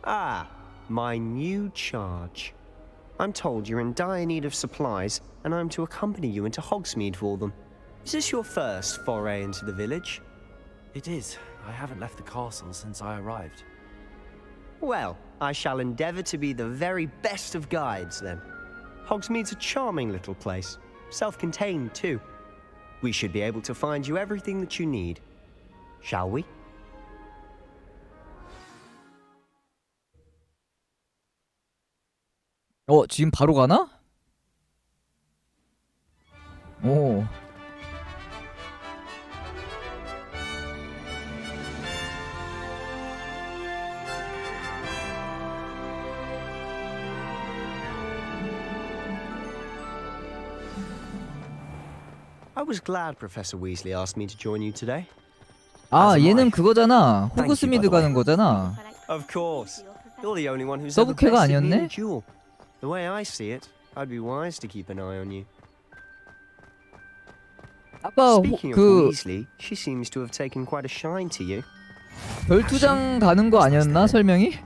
Ah, my new charge. I'm told you're in dire need of supplies, and I'm to accompany you into Hogsmeade for them. Is this your first foray into the village? It is. I haven't left the castle since I arrived. Well, I shall endeavour to be the very best of guides, then. Hogsmeade's a charming little place, self-contained too. We should be able to find you everything that you need. Shall we? 지금 바로 가나? 오. was glad Professor Weasley asked me to join you today. 아 얘는 그거잖아. 호그스미드 가는 거잖아. Of course. You're the only one who's ever 서브캐가 bested me in 아니었네? a duel. The way I see it, I'd be wise to keep an eye on you. 아까 Speaking of 그 Weasley, she seems to have taken quite a shine to you. 별투장 가는 거 아니었나 설명이?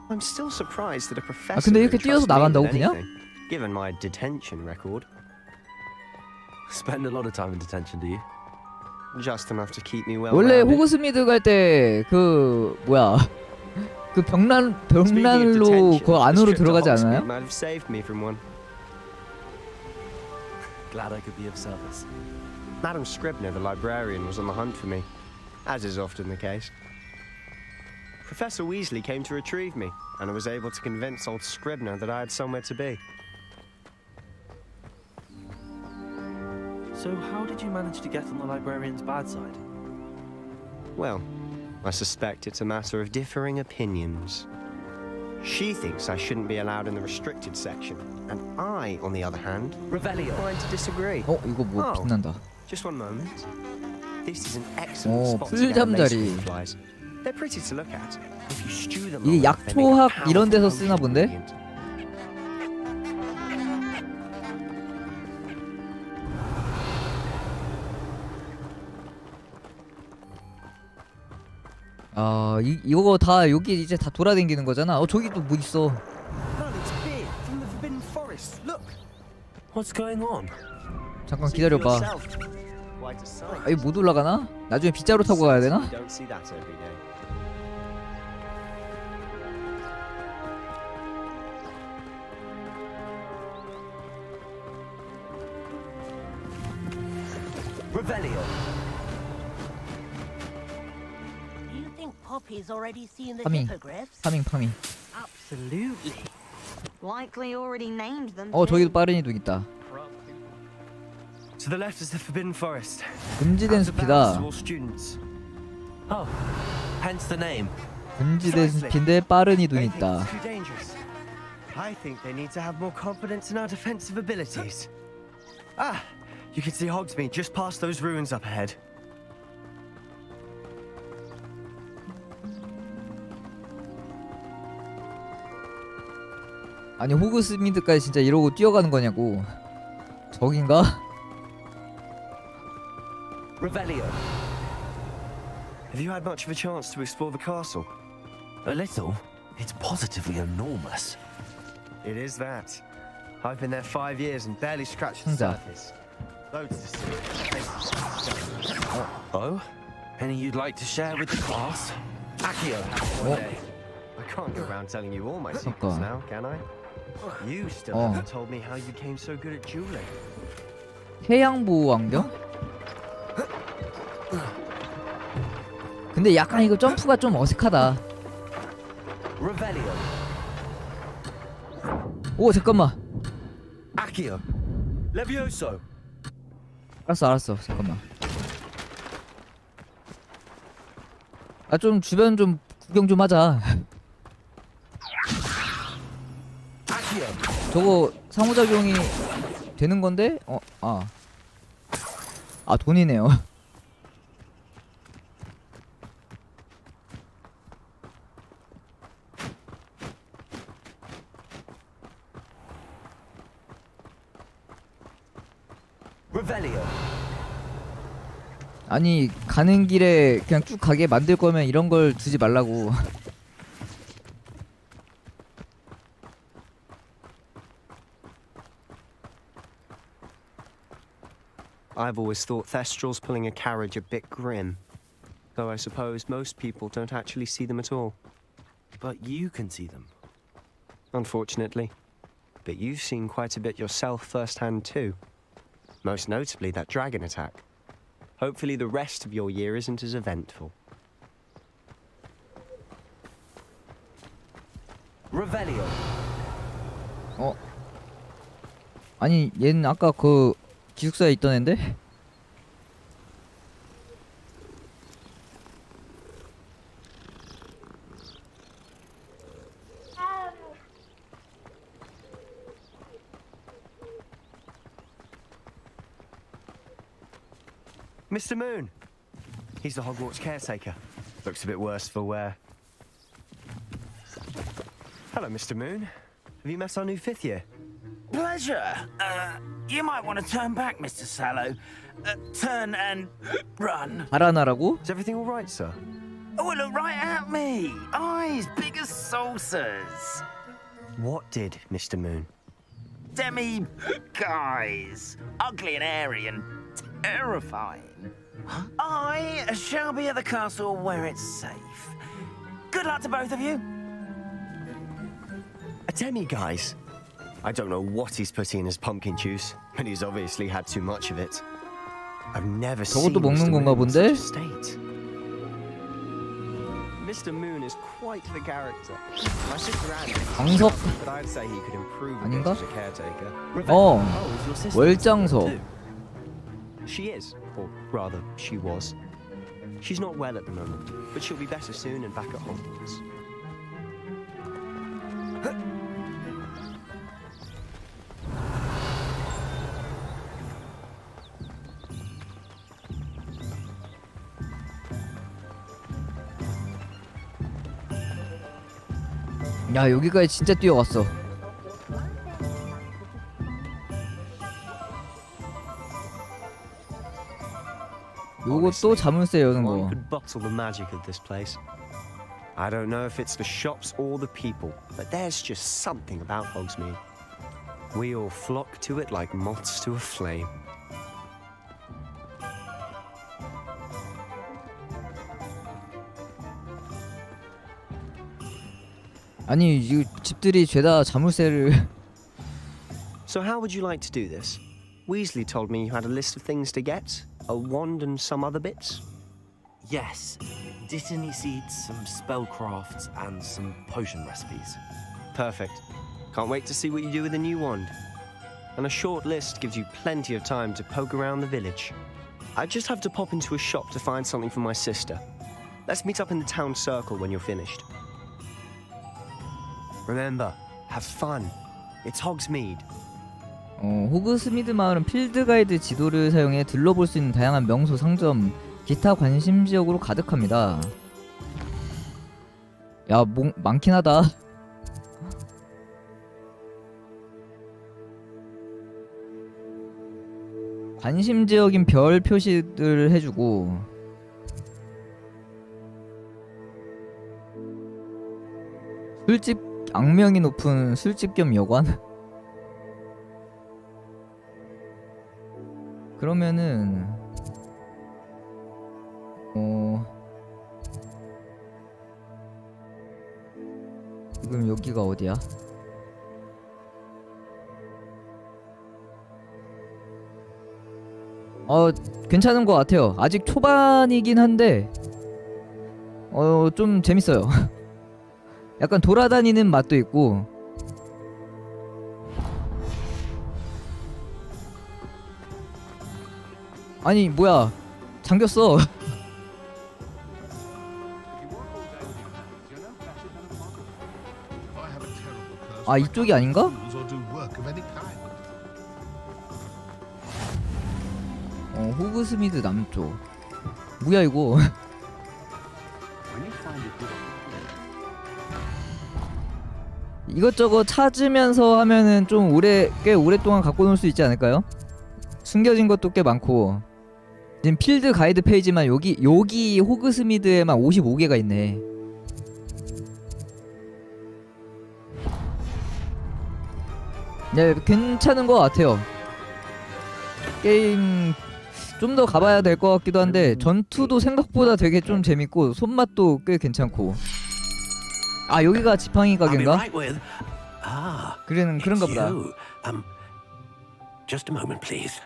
I'm still surprised that a professor 아 근데 이렇게 would 뛰어서 trust me 나간다고 with 그냥? anything, given my detention record. Spend a lot of time in detention, do you? Just enough to keep me well 원래 rounded. 호그스미드 갈 때 그 뭐야 그 벽난로 그 안으로 들어가지 않아요? Might have saved me from one. Glad I could be of service. Madam Scribner, the librarian, was on the hunt for me, as is often the case. Professor Weasley came to retrieve me, and I was able to convince old Scribner that I had somewhere to be. So how did you manage to get on the librarian's bad side? Well, I suspect it's a matter of differing opinions. She thinks I shouldn't be allowed in the restricted section, and I, on the other hand, inclined to disagree. 이거 뭐 빛난다. Just one moment. This is an excellent spot to get 풀잠자리. lace flies. They're pretty to look at. If you stew them 이게 up, they make a 약초학 이런 데서 powerful 쓰나 본데? ingredient. 아 이거 다 여기 이제 다 돌아다니는 거잖아. 저기 또 뭐 있어. What's going on? 잠깐 기다려봐. 아 이거 못 올라가나? 나중에 빗자루 타고 가야 되나? You don't see that every day. Revelio. Do you think Poppy's already seen the 파밍. hippogriffs? 파밍. Absolutely. Likely already named them. 저기도 빠른 이동 있다. To the left is the Forbidden Forest. 금지된 Out of bounds to 숲이다. all students. Oh, hence the name. 금지된 숲인데 빠른 이동이 They think 있다. it's too dangerous. I think they need to have more confidence in our defensive abilities. Ah, you can see Hogsmeade just past those ruins up ahead. 아니 호그스미드까지 진짜 이러고 뛰어가는 거냐고. 저긴가? Revelio. Have you had much of a chance to explore the castle? A little. It's positively enormous. It is that. I've been there 5 years and barely scratched the 상자. surface. Loads to see. Oh? Any you'd like to share with the class? Accio. One day. I can't go around telling you all my secrets 잠깐. now, can I? You still 어. haven't told me how you became so good at dueling. 해양보호 안경? 근데 약간 이거 점프가 좀 어색하다. Revelio. 오 잠깐만. Accio. Levioso. 알았어 잠깐만. 아 좀 주변 좀 구경 좀 하자. Accio. 저거 상호작용이 되는 건데? 돈이네요. Revelio. 아니 가는 길에 그냥 쭉 가게 만들 거면 이런 걸 두지 말라고. I've always thought Thestrals pulling a carriage a bit grim. Though I suppose most people don't actually see them at all. But you can see them. Unfortunately. But you've seen quite a bit yourself firsthand too. Most notably that dragon attack. Hopefully the rest of your year isn't as eventful. Revelio. 아니 얘는 아까 그 기숙사에 있던 앤데? Mr. Moon. He's the Hogwarts caretaker. Looks a bit worse for wear. Hello, Mr. Moon. Have you met our new 5th year? Pleasure. You might want to turn back, Mr. Sallow. Turn and run. 알아나라고? Is everything all right, sir? Oh, look right at me. Eyes big as saucers. What did, Mr. Moon? Demi guys. Ugly and airy and terrifying. I shall be at the castle where it's safe. Good luck to both of you. A demi-guise? I don't know what he's putting in his pumpkin juice, but he's obviously had too much of it. I've never seen 저것도 먹는 Mr. 건가 Moon in such 본데? a state. Mr. Moon is quite the character. My sister Anne, 광석 but I'd say he could improve a bit 아닌가? as a caretaker. 어, Oh, is your sister 월장석. too? She is, or rather, she was. She's not well at the moment, but she'll be better soon and back at Hogwarts. 야, 여기까지 진짜 뛰어왔어. 요것도 자물쇠 여는 One 거. could bottle the magic of this place. I don't know if it's the shops or the people, but there's just something about Hogsmeade. We all flock to it like moths to a flame. 아니, 이 집들이 죄다 자물쇠를. So how would you like to do this? Weasley told me you had a list of things to get, a wand and some other bits. Yes, Dittany seeds, some spellcrafts, and some potion recipes. Perfect. Can't wait to see what you do with the new wand. And a short list gives you plenty of time to poke around the village. I just have to pop into a shop to find something for my sister. Let's meet up in the town circle when you're finished. Remember, have fun. It's Hogsmeade. 호그스미드 마을은 필드 가이드 지도를 사용해 들러볼 수 있는 다양한 명소, 상점, 기타 관심 지역으로 가득합니다. 야, 많긴 하다. 관심 지역인 별 표시들을 해주고 술집, 악명이 높은 술집 겸 여관? 그러면은 지금 여기가 어디야? 괜찮은 것 같아요. 아직 초반이긴 한데 좀 재밌어요. 약간 돌아다니는 맛도 있고. 아니 뭐야, 잠겼어. 아, 이쪽이 아닌가? 호그스미드 남쪽. 뭐야 이거? 이것저것 찾으면서 하면은 좀 꽤 오랫동안 갖고 놀 수 있지 않을까요? 숨겨진 것도 꽤 많고. 지금 필드 가이드 페이지만 여기 호그스미드에만 55개가 있네. 네, 괜찮은 것 같아요. 게임 좀 더 가봐야 될 것 같기도 한데 전투도 생각보다 되게 좀 재밌고 손맛도 꽤 괜찮고. 아, 여기가 지팡이 가게인가? 그런가 보다. Just a moment, please.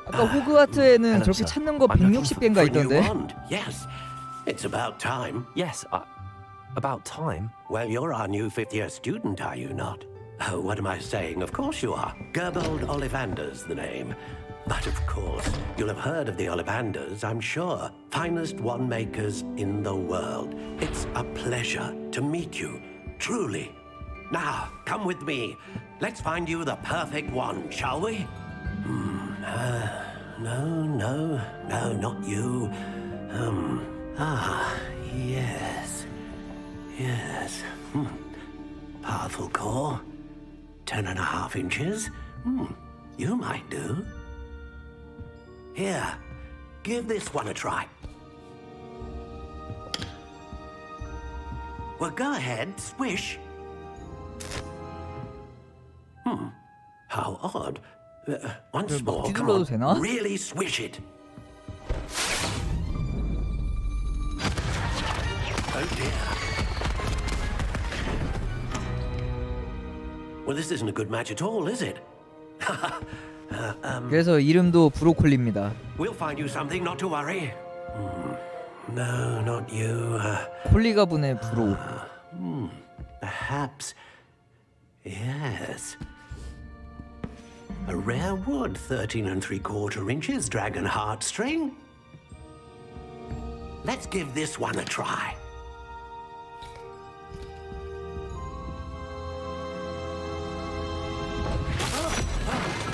아까 호그와트에는 저렇게 찾는 거 160개인가 있던데. Yes, it's about time. Yes, about time. Well, you're our new 5th year student, are you not? Oh, what am I saying? Of course you are. Gerbold Ollivander's the name. But of course, you'll have heard of the Ollivanders, I'm sure. Finest wand makers in the world. It's a pleasure to meet you, truly. Now, come with me. Let's find you the perfect wand, shall we? No, not you. Yes. Powerful core. 10.5 inches. You might do. Here, give this one a try. Well, go ahead, swish. How odd. Once more, come on. 되나? Really swish it. Oh dear. Well, this isn't a good match at all, is it? 그래서 이름도 브로콜리입니다. We'll find you something, not to worry. No, not you. 콜리가 분의 브로. Perhaps. Yes. A rare wood, 13 3/4 inches, dragon heartstring. Let's give this one a try.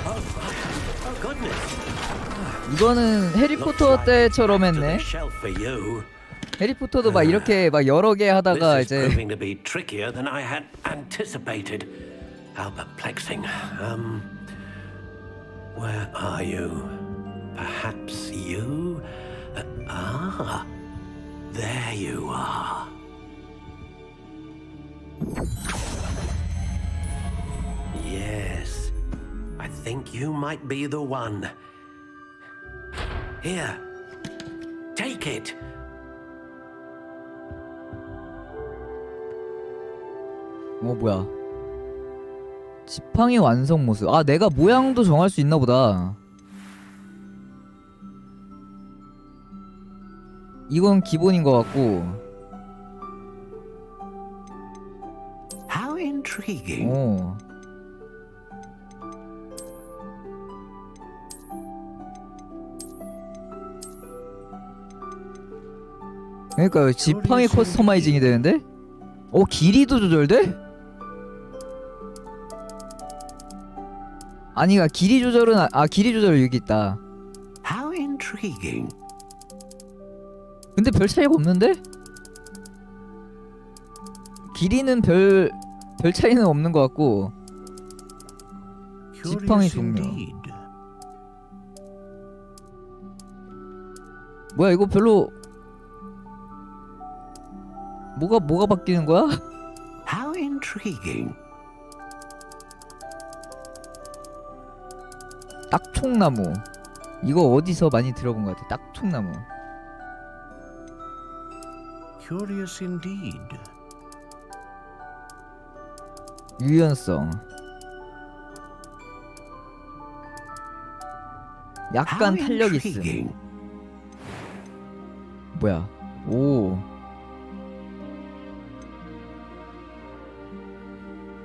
Oh goodness. 이거는 해리포터 때처럼 했네. 해리포터도 막 이렇게 막 여러 개 하다가 This is 이제 proving to be trickier than I had anticipated. How perplexing. Where are you? Perhaps you? There you are. Yes, I think you might be the one. Here, take it. 뭐야? 지팡이 완성 모습. 아, 내가 모양도 정할 수 있나 보다. 이건 기본인 것 같고. How intriguing. 오. 그러니까 지팡이 커스터마이징이 되는데? 길이도 조절돼? 아니가 길이 조절은 길이 조절 여기 있다. How intriguing. 근데 별 차이가 없는데? 길이는 별 차이는 없는 것 같고. 지팡이 종류. 뭐야 이거 별로 뭐가 바뀌는 거야? How intriguing. 딱총나무. 이거 어디서 많이 들어본 것 같아. 딱총나무. Curious indeed. 유연성. 약간 탄력 있음. 뭐야? 오.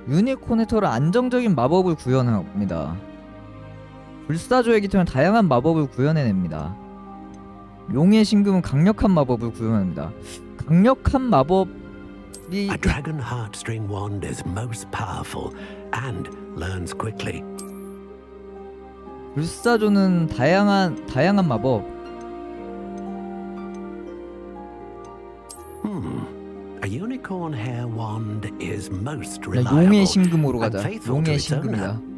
유니코네터로 안정적인 마법을 구현합니다. 불사조의 깃털은 다양한 마법을 구현해냅니다. 용의 신금은 강력한 마법을 구현합니다. 강력한 마법이 A dragon heartstring wand is most powerful and learns quickly. 불사조는 다양한 마법. A unicorn hair wand is most 야, reliable. 용의 신금으로 and 가자. faithful to 용의 its owner. 신금이다.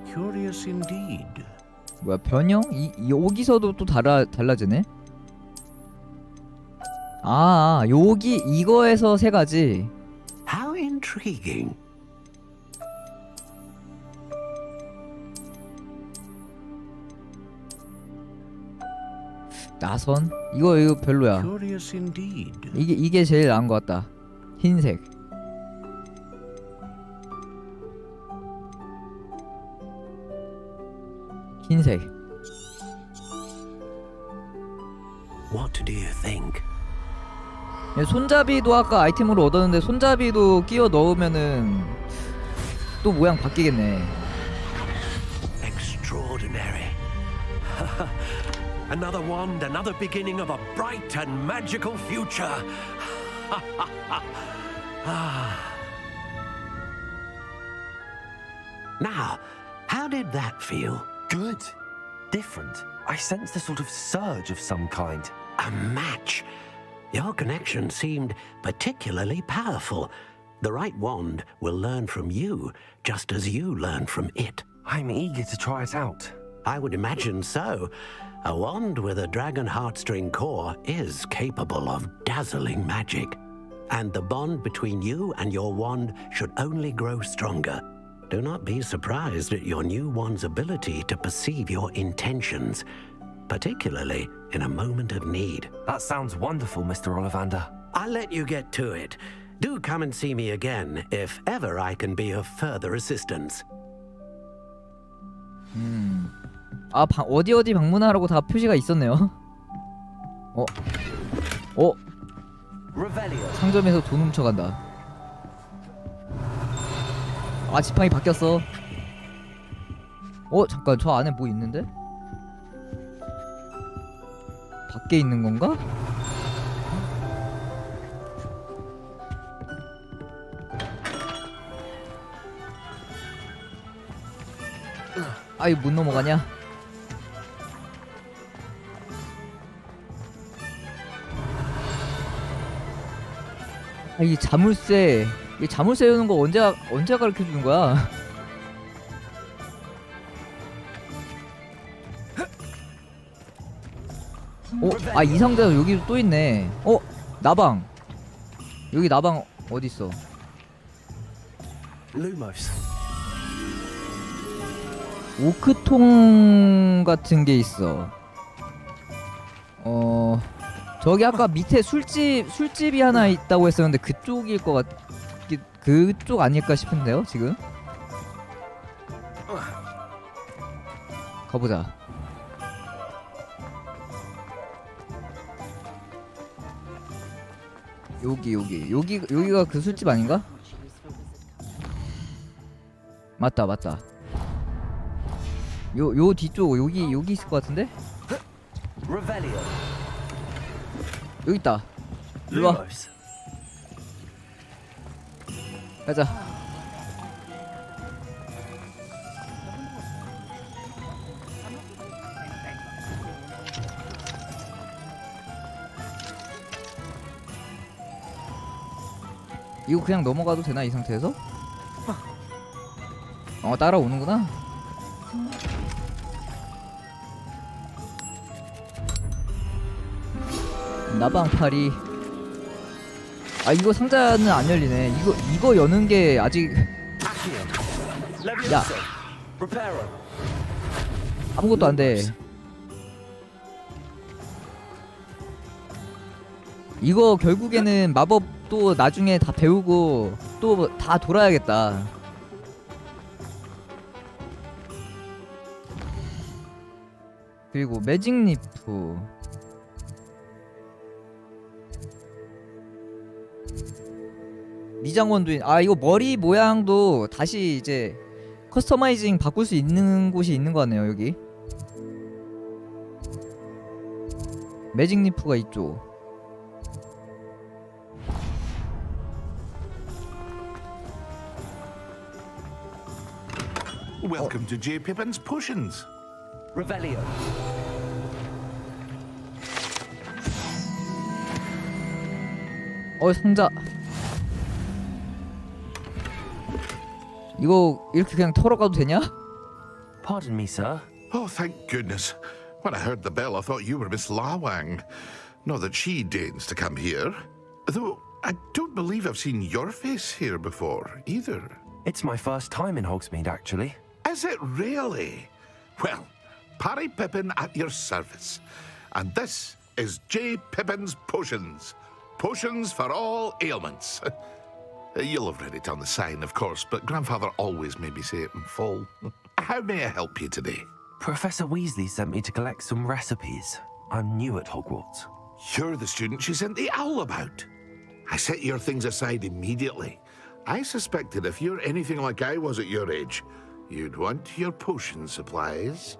Curious indeed. 뭐야 변형? 여기서도 또 달라지네? 여기 이거에서 세 가지. How intriguing. 나선? 이거 별로야. Curious indeed. 이게 제일 나은 것 같다. 흰색. 흰색. What do you think? 손잡이도 아까 아이템으로 얻었는데 손잡이도 끼워 넣으면은 또 모양 바뀌겠네. Extraordinary. Another wand, another beginning of a bright and magical future. Now, how did that feel? Good. Different. I sensed a sort of surge of some kind. A match. Your connection seemed particularly powerful. The right wand will learn from you, just as you learn from it. I'm eager to try it out. I would imagine so. A wand with a dragon heartstring core is capable of dazzling magic. And the bond between you and your wand should only grow stronger. Do not be surprised at your new wand's ability to perceive your intentions, particularly in a moment of need. That sounds wonderful, Mr. Ollivander. I'll let you get to it. Do come and see me again if ever I can be of further assistance. 아, 어디 방문하라고 다 표시가 있었네요. 상점에서 돈 훔쳐간다. 아, 지팡이 바뀌었어. 잠깐, 저 안에 뭐 있는데? 밖에 있는 건가? 아, 이거 못 넘어가냐? 아, 이 자물쇠 여는 거 언제 가르쳐 주는 거야? 아, 이 상자 여기 또 있네. 나방. 여기 나방 어디 있어? Lumos. 오크통 같은 게 있어. 저기 아까 밑에 술집이 하나 있다고 했었는데 그쪽일 것 그쪽 아닐까 싶은데요, 지금? 가보자. 여기가 그 술집 아닌가? 맞다. 요 뒤쪽 여기 있을 것 같은데? 여기 있다. 일로 와. 가자. 이거 그냥 넘어가도 되나, 이 상태에서? 따라오는구나. 나방파리. 아, 이거 상자는 안 열리네. 이거 여는 게 아직. 야, 아무것도 안 돼. 이거 결국에는 마법도 나중에 다 배우고 또 다 돌아야겠다. 그리고 매직 리프. 미장원도 이거 머리 모양도 다시 이제 커스터마이징 바꿀 수 있는 곳이 있는 거 같네요, 여기. 매직 리프가 있죠. Welcome to J. Pippin's Potions. Revelio. 상자. 이거 이렇게 그냥 털어가도 되냐? Pardon me, sir. Oh, thank goodness. When I heard the bell, I thought you were Miss Lawang. Not that she deigns to come here. Though, I don't believe I've seen your face here before, either. It's my first time in Hogsmeade, actually. Is it really? Well, Parry Pippin at your service. And this is J. Pippin's Potions. Potions for all ailments. You'll have read it on the sign, of course, but Grandfather always made me say it in full. How may I help you today? Professor Weasley sent me to collect some recipes. I'm new at Hogwarts. You're the student she sent the owl about. I set your things aside immediately. I suspected if you're anything like I was at your age, you'd want your potion supplies.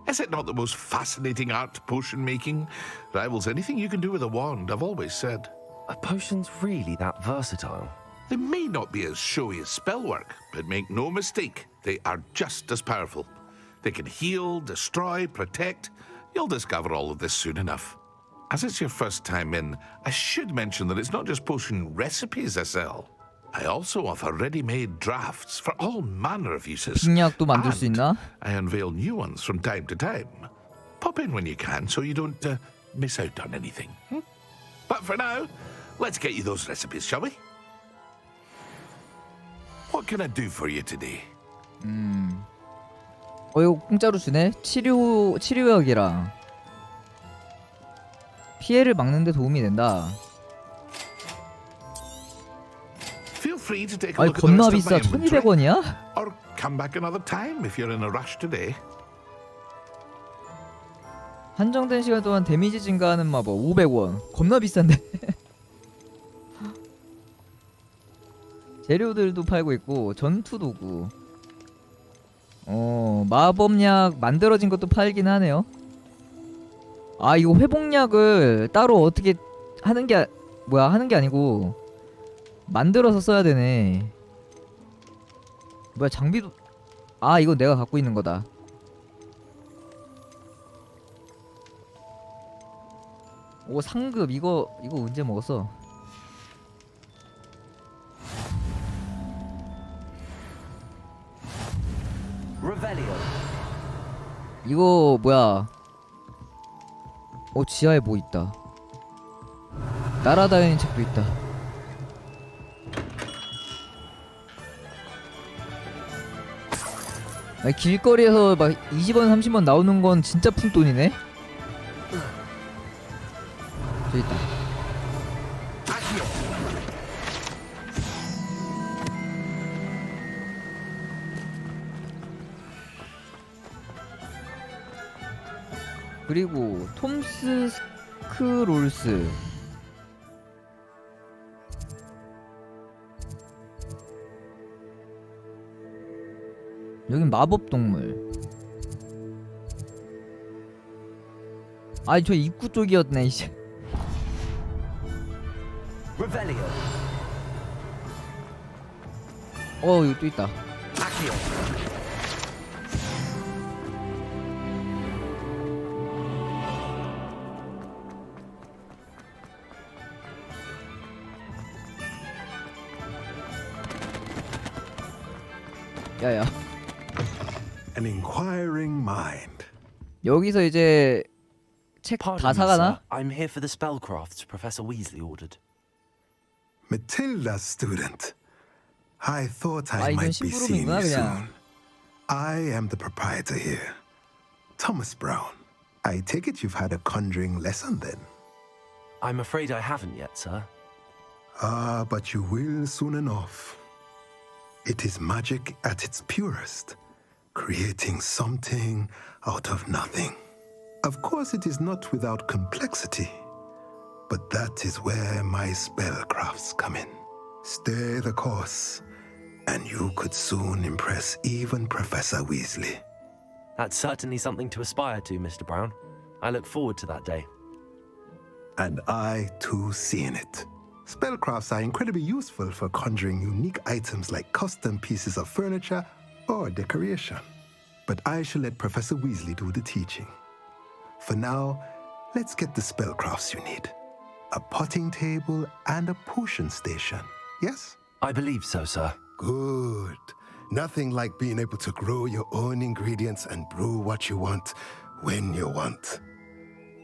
Is it not the most fascinating art, potion making? Rivals anything you can do with a wand, I've always said. Are potions really that versatile? They may not be as showy as spellwork, but make no mistake, they are just as powerful. They can heal, destroy, protect. You'll discover all of this soon enough. As it's your first time in, I should mention that it's not just potion recipes I sell. I also offer ready-made drafts for all manner of uses. 빙약도 만들 수 있나? I unveil new ones from time to time. Pop in when you can so you don't miss out on anything. But for now, let's get you those recipes, shall we? What can I do for you today? 이거 공짜로 주네? 치료약이랑 피해를 막는 데 도움이 된다. Feel free to take a 아니 look at the 겁나 rest of my 비싸. inventory. 1200원이야? Or come back another time if you're in a rush today. 한정된 시간 동안 데미지 증가하는 마법 500원. 겁나 비싼데. 재료들도 팔고 있고 전투 도구. 마법약 만들어진 것도 팔긴 하네요. 아 이거 회복약을 따로 어떻게 하는 게 하는 게 아니고 만들어서 써야 되네. 뭐야 장비도 아 이거 내가 갖고 있는 거다. 오 상급 이거 언제 먹었어? 이거 뭐야? 지하에 뭐 있다. 날아다니는 책도 있다. 아니, 길거리에서 막 20원 30원 나오는 건 진짜 푼돈이네. 저기 있다. 그리고 톰스 스크롤스. 여긴 마법 동물. 아니 저 입구 쪽이었네 이제. 여기 또 있다. 야야. An inquiring mind. 여기서 이제 책 다 사가나? I'm here for the spellcrafts Professor Weasley ordered. Matilda's student. I thought I 이건 might be seeing 심부름이구나 you 그냥. soon. I am the proprietor here, Thomas Brown. I take it you've had a conjuring lesson then? I'm afraid I haven't yet, sir. Ah, but you will soon enough. It is magic at its purest, creating something out of nothing. Of course, it is not without complexity, but that is where my spellcrafts come in. Stay the course, and you could soon impress even Professor Weasley. That's certainly something to aspire to, Mr. Brown. I look forward to that day. And I, too, see in it. Spellcrafts are incredibly useful for conjuring unique items like custom pieces of furniture or decoration. But I shall let Professor Weasley do the teaching. For now, let's get the spellcrafts you need. A potting table and a potion station, yes? I believe so, sir. Good. Nothing like being able to grow your own ingredients and brew what you want when you want.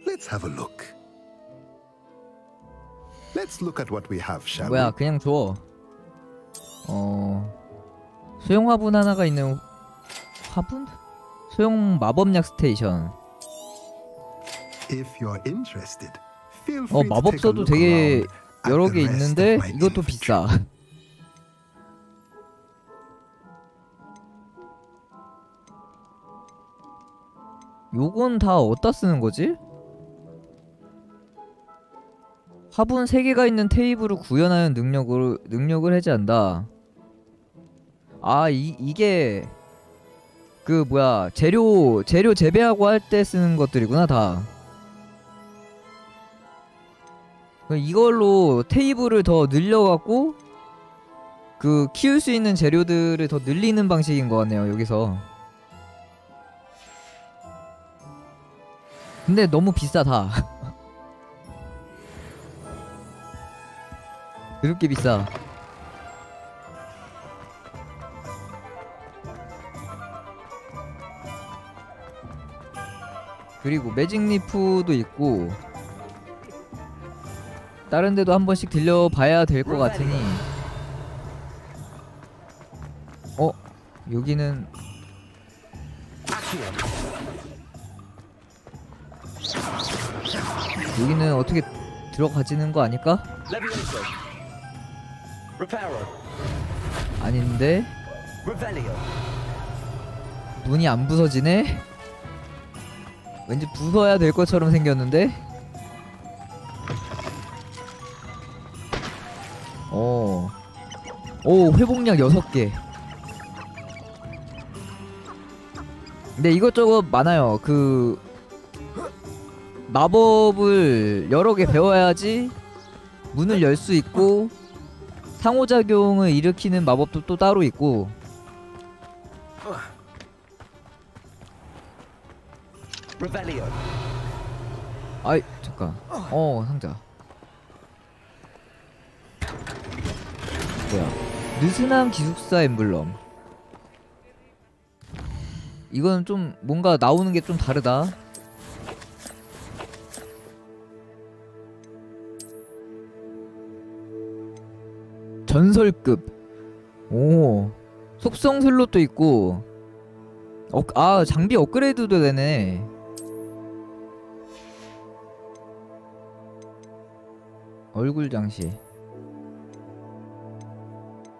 Let's have a look. Let's look at what we have, shall we? 뭐야 그냥 줘. 소형 화분 하나가 있는 화분? 소형 마법약 스테이션. If you're interested, feel free to take a 마법서도 look 되게 around at 여러 the 개 rest 있는데 of my 이것도 inventory. 비싸. 요건 다 어디다 쓰는 거지? 화분 3개가 있는 테이블을 구현하는 능력을 해제한다. 이게 그 뭐야 재료 재배하고 할 때 쓰는 것들이구나 다. 이걸로 테이블을 더 늘려갖고 그 키울 수 있는 재료들을 더 늘리는 방식인 것 같네요 여기서. 근데 너무 비싸다. 그렇게 비싸. 그리고 매직 리프도 있고 다른 데도 한 번씩 들려봐야 될 것 같으니. 여기는 여기는 어떻게 들어가지는 거 아닐까? 아닌데? 문이 안 부서지네? 왠지 부숴야 될 것처럼 생겼는데? 오, 회복량 6개. 근데 이것저것 많아요. 그 마법을 여러 개 배워야지 문을 열 수 있고 상호작용을 일으키는 마법도 또 따로 있고. 아이 잠깐. 상자. 뭐야? 느슨한 기숙사 엠블럼. 이건 좀 뭔가 나오는 게 좀 다르다. 전설급. 오, 속성 슬롯도 있고. 장비 업그레이드도 되네. 얼굴 장식,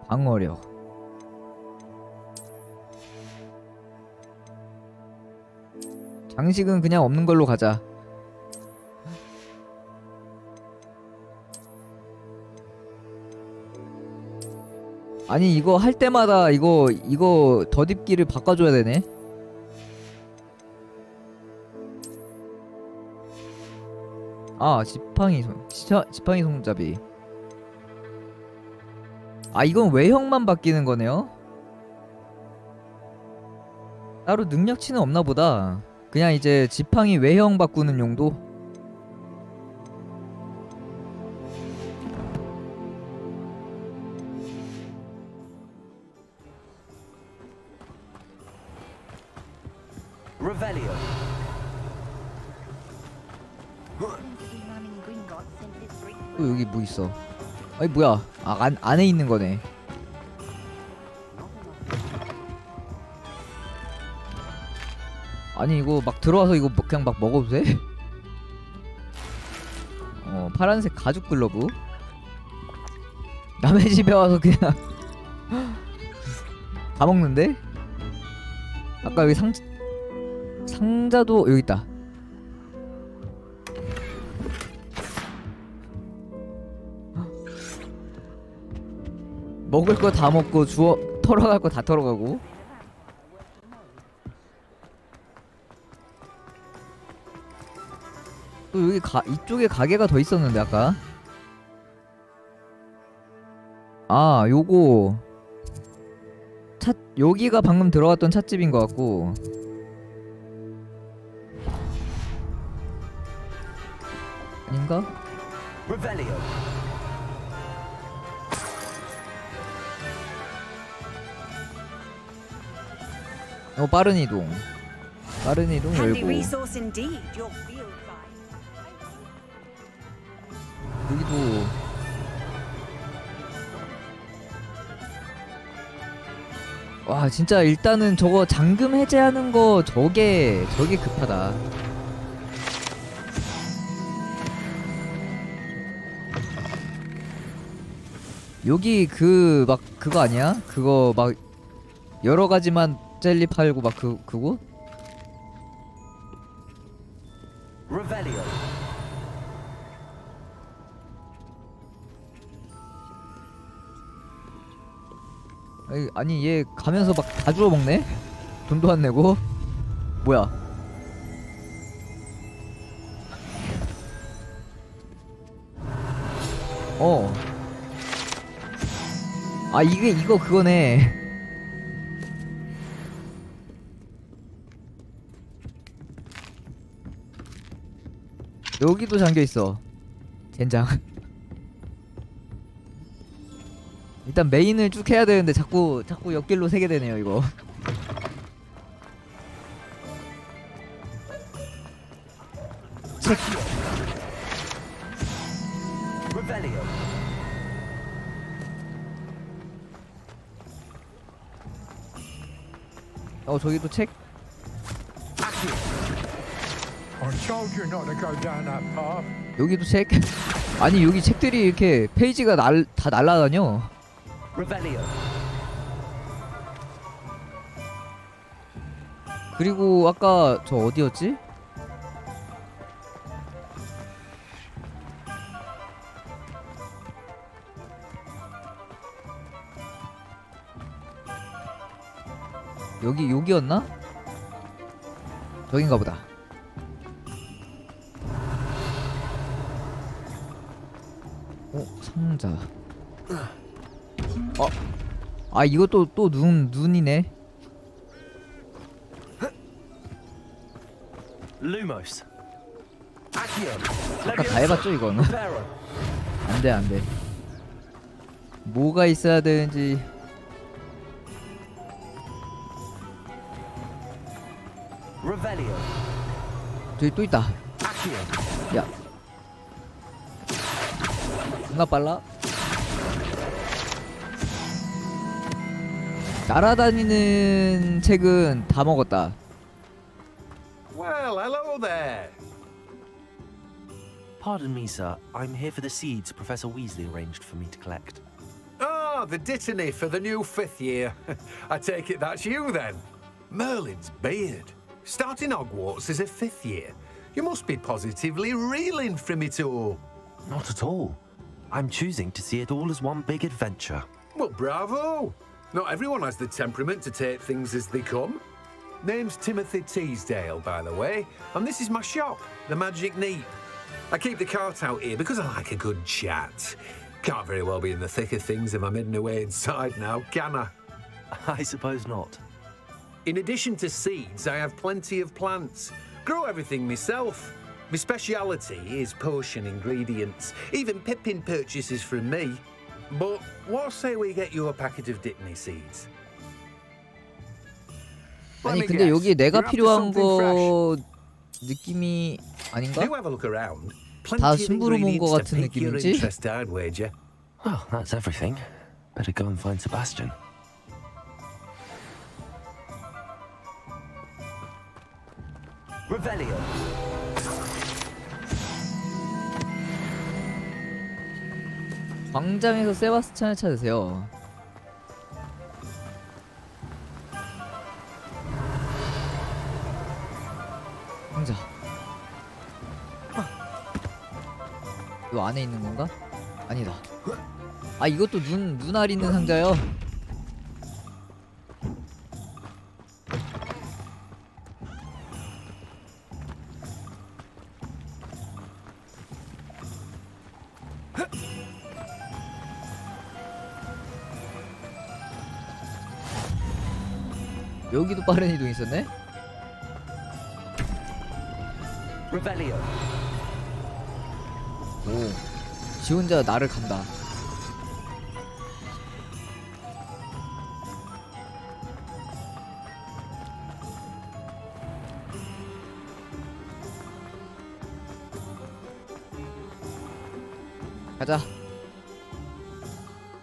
방어력. 장식은 그냥 없는 걸로 가자. 아니 이거 할 때마다 이거 덧입기를 바꿔줘야 되네. 지팡이 손잡이. 이건 외형만 바뀌는 거네요. 따로 능력치는 없나 보다. 그냥 이제 지팡이 외형 바꾸는 용도. 또 여기 뭐 있어? 아니 뭐야? 안에 있는 거네. 아니 이거 막 들어와서 이거 그냥 막 먹어도 돼? 파란색 가죽 글러브. 남의 집에 와서 그냥 다 먹는데? 아까 여기 상자도 여기 있다. 먹을 거 다 먹고 털어갈 거 다 털어가고. 또 여기 이쪽에 가게가 더 있었는데 아까. 요거 여기가 방금 들어갔던 찻집인 것 같고. 아닌가? 빠른 이동 열고. 여기도 와 진짜 일단은 저거 잠금 해제하는 거 저게 급하다. 여기 그거 아니야? 그거 막 여러 가지만 젤리 팔고 막 그거? 아니 얘 가면서 막 다 주워 먹네? 돈도 안 내고? 뭐야? 아 이거 그거네. 여기도 잠겨있어. 젠장. 일단 메인을 쭉 해야 되는데 자꾸 옆길로 새게 되네요 이거. 책. 저기도 책. 여기도 책. 아니 여기 책들이 이렇게 페이지가 다 날라다녀. 그리고 아까 저 어디였지? 여기였나? 저긴가 보다. 상자. 아 이것도 또 눈이네. Lumos. 아까 다 해봤죠 이거는. 안돼. 뭐가 있어야 되는지. 저기 또 있다. 야, 존나 빨라. 날아다니는 책은 다 먹었다. Well, hello there. Pardon me, sir. I'm here for the seeds Professor Weasley arranged for me to collect. Ah, the dittany for the new 5th year. I take it that's you then. Merlin's beard. Starting Hogwarts as a 5th year. You must be positively reeling from it all. Not at all. I'm choosing to see it all as one big adventure. Well, bravo. Not everyone has the temperament to take things as they come. Name's Timothy Teasdale, by the way, and this is my shop, the Magic Neat. I keep the cart out here because I like a good chat. Can't very well be in the thick of things if I'm hidden away inside now, can I? I suppose not. In addition to seeds, I have plenty of plants. Grow everything myself. My speciality is potion ingredients. Even Pippin purchases from me. But what say we get you a packet of Dittany seeds? 아니 근데 여기 내가 필요한 거 느낌이 아닌가? Do have a look around. 다 심부름 온 거 같은 느낌이지? Well, that's everything. Better go and find Sebastian. Revelio. 광장에서 세바스찬을 찾으세요. 상자. 이 안에 있는 건가? 아니다. 아 이것도 눈알 있는 상자요. 여기도 빠른 이동 있었네? Revelio. 오, 지 혼자 나를 간다. 가자.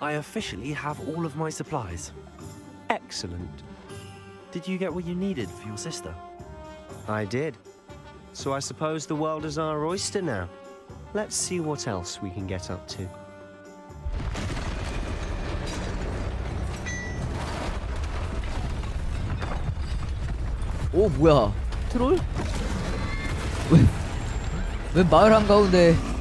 I officially have all of my supplies. Excellent. Did you get what you needed for your sister? I did. So I suppose the world is our oyster now. Let's see what else we can get up to. 오 뭐야 트롤? 왜 마을 한가운데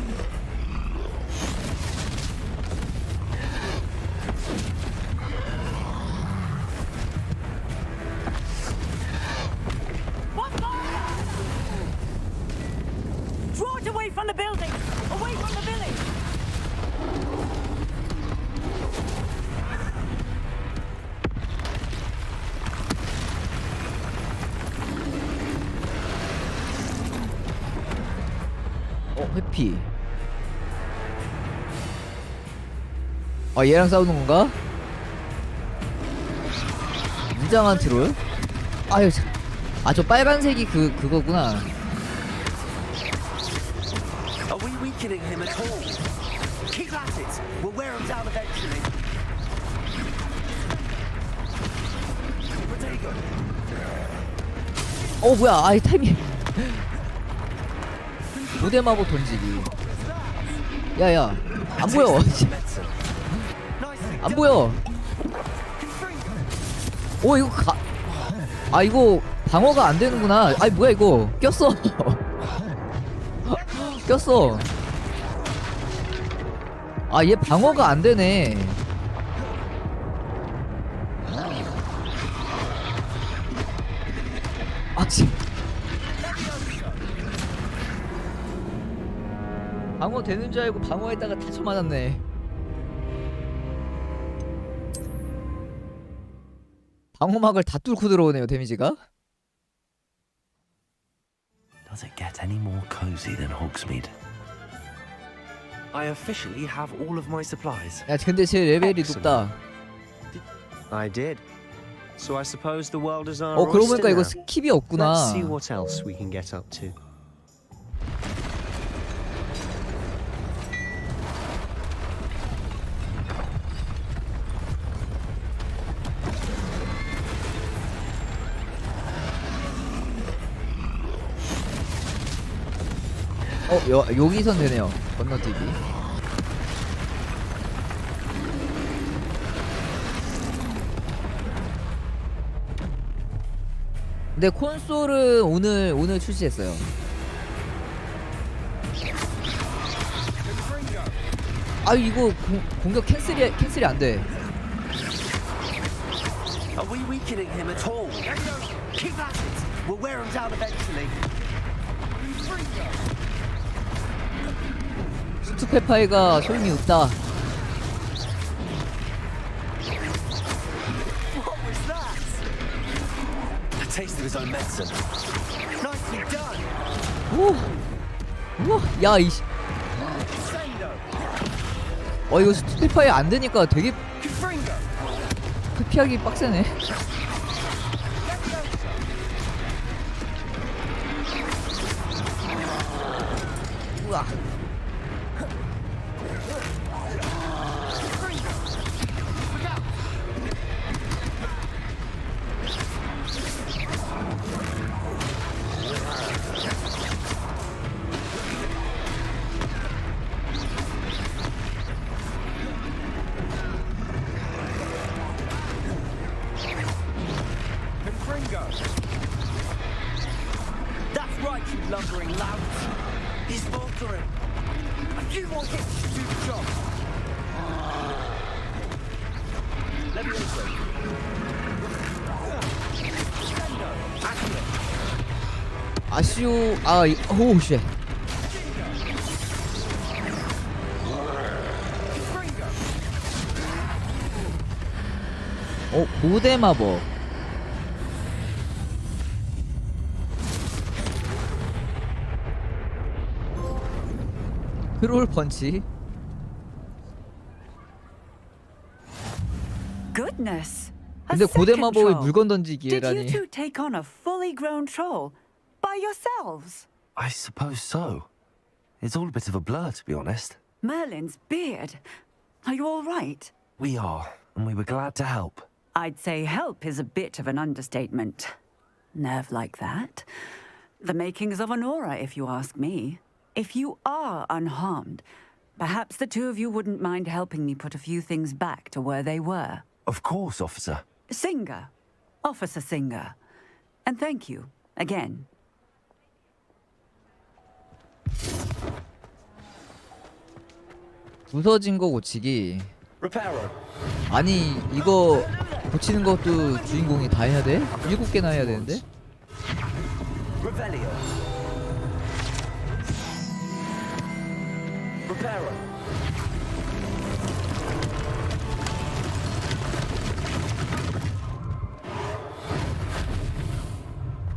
Draw it away from the building! Away from the village! 회피. 얘랑 싸우는 건가? 무장한 트롤? 아유, 저 빨간색이 그거구나. Are we weakening him at all? Keep at it. We'll wear him down eventually. 뭐야, 아이 타이밍. 무대 마법 던지기. 야야, 안 보여. 안 보여. 이거 이거 방어가 안 되는구나. 뭐야 이거 꼈어. 꼈어. 얘 방어가 안 되네. 방어 되는 줄 알고 방어했다가 다쳐 맞았네. 방어막을 다 뚫고 들어오네요, 데미지가. Does it get any more cozy than Hogsmeade? I officially have all of my supplies. 야, 근데 제 레벨이 높다. I did. So I suppose the world is our 그러고 oyster 보니까 이거 now. 스킵이 없구나. Let's see what else we can get up to. 여기선 되네요. 건너뛰기. 근데 콘솔은 오늘 출시했어요. 이거 공격 캔슬이 안 돼. Are we weakening him at all? Keep at it. We'll wear him down eventually. 스투페파이가 소용이 없다. What was that? A taste of his own medicine. Nicely done. 야, 이거 스투페파이 안 되니까 되게 회피하기 빡세네. 우와. That's right, you lumbering louts. He's faltering. A few more hits to do the job. Let me also. 아쉬워. 쉣. 고대 마법. 크롤 펀치. Goodness. 근데 고대 마법이 물건 던지기라니. Did you two take on a fully grown troll by yourselves? I suppose so. It's all a bit of a blur, to be honest. Merlin's beard. Are you all right? We are, and we were glad to help. I'd say help is a bit of an understatement. Nerve like that. The makings of an aura, if you ask me. If you are unharmed, perhaps the two of you wouldn't mind helping me put a few things back to where they were. Of course, officer. Singer. Officer Singer. And thank you, again. 부서진 거 고치기. Reparo. 아니, 이거 고치는 것도 주인공이 다 해야 돼? 7개나 해야 되는데? Revelio. Reparo.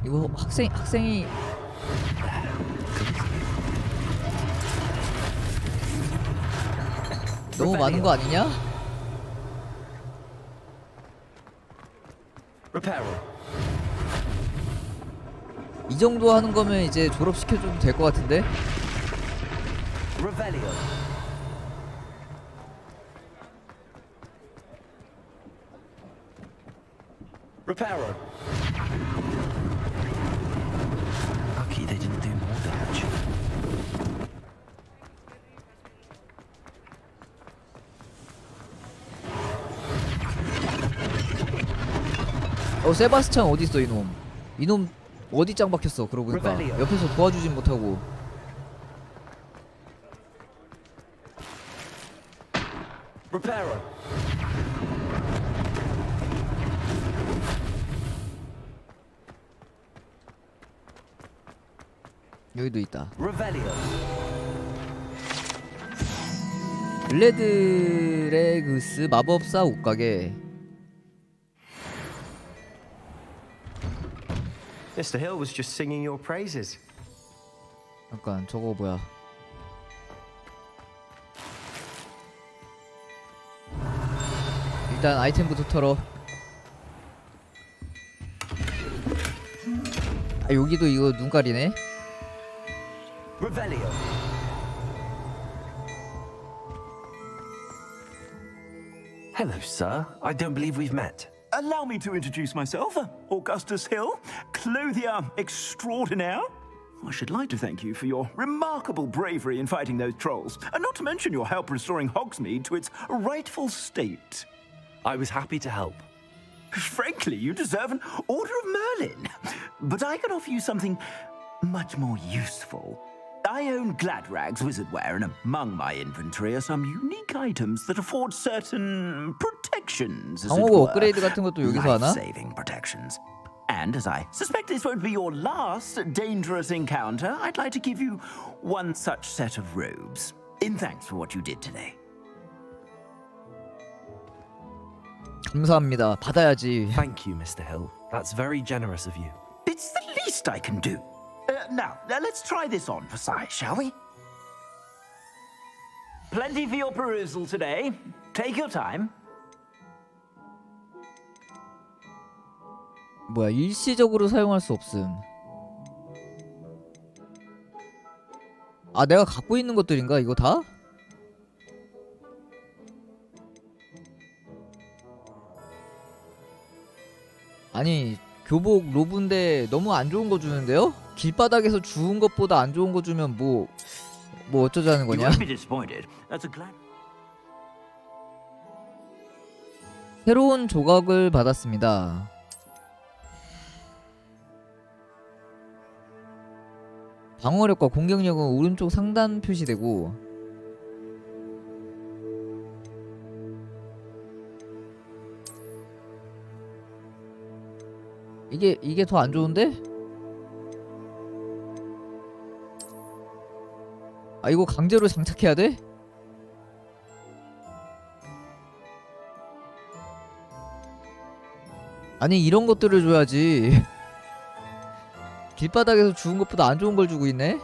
이거 학생이 너무 많은 거 아니냐? 이 정도 하는 거면 이제 졸업시켜줘도 될 것 같은데? Lucky they didn't do more damage. 세바스찬 어딨어 이놈. 이놈 어디 짱 박혔어 그러고 보니까. 옆에서 도와주진 못하고. 여기도 있다. 블레드레그스 마법사 옷가게. Mr. Hill was just singing your praises. 잠깐 저거 뭐야? 일단 아이템부터 털어. 아 여기도 이거 눈깔이네. Hello, sir. I don't believe we've met. Allow me to introduce myself, Augustus Hill, clothier extraordinaire. I should like to thank you for your remarkable bravery in fighting those trolls, and not to mention your help restoring Hogsmeade to its rightful state. I was happy to help. Frankly, you deserve an Order of Merlin. But I can offer you something much more useful. I own Gladrag's wizardware, and among my inventory are some unique items that afford certain protections, as it 방어구 were. 업그레이드 같은 것도 여기서 하나? Life-saving protections. And as I suspect this won't be your last dangerous encounter, I'd like to give you one such set of robes, in thanks for what you did today. 감사합니다. 받아야지. Thank you, Mr. Hill. That's very generous of you. It's the least I can do. Now, let's try this on for size, shall we? Plenty for your perusal today. Take your time. 뭐야 일시적으로 사용할 수 없음. 아 내가 갖고 있는 것들인가 이거 다? 아니 교복 로브인데 너무 안 좋은 거 주는데요? 길바닥에서 주운 것보다 안 좋은 거 주면 뭐 어쩌자는 You 거냐? won't be disappointed. That's a glad. 새로운 조각을 받았습니다. 방어력과 공격력은 오른쪽 상단 표시되고 이게 더 안 좋은데? 아 이거 강제로 장착해야 돼? 아니 이런 것들을 줘야지. 길바닥에서 주운 것보다 안 좋은 걸 주고 있네?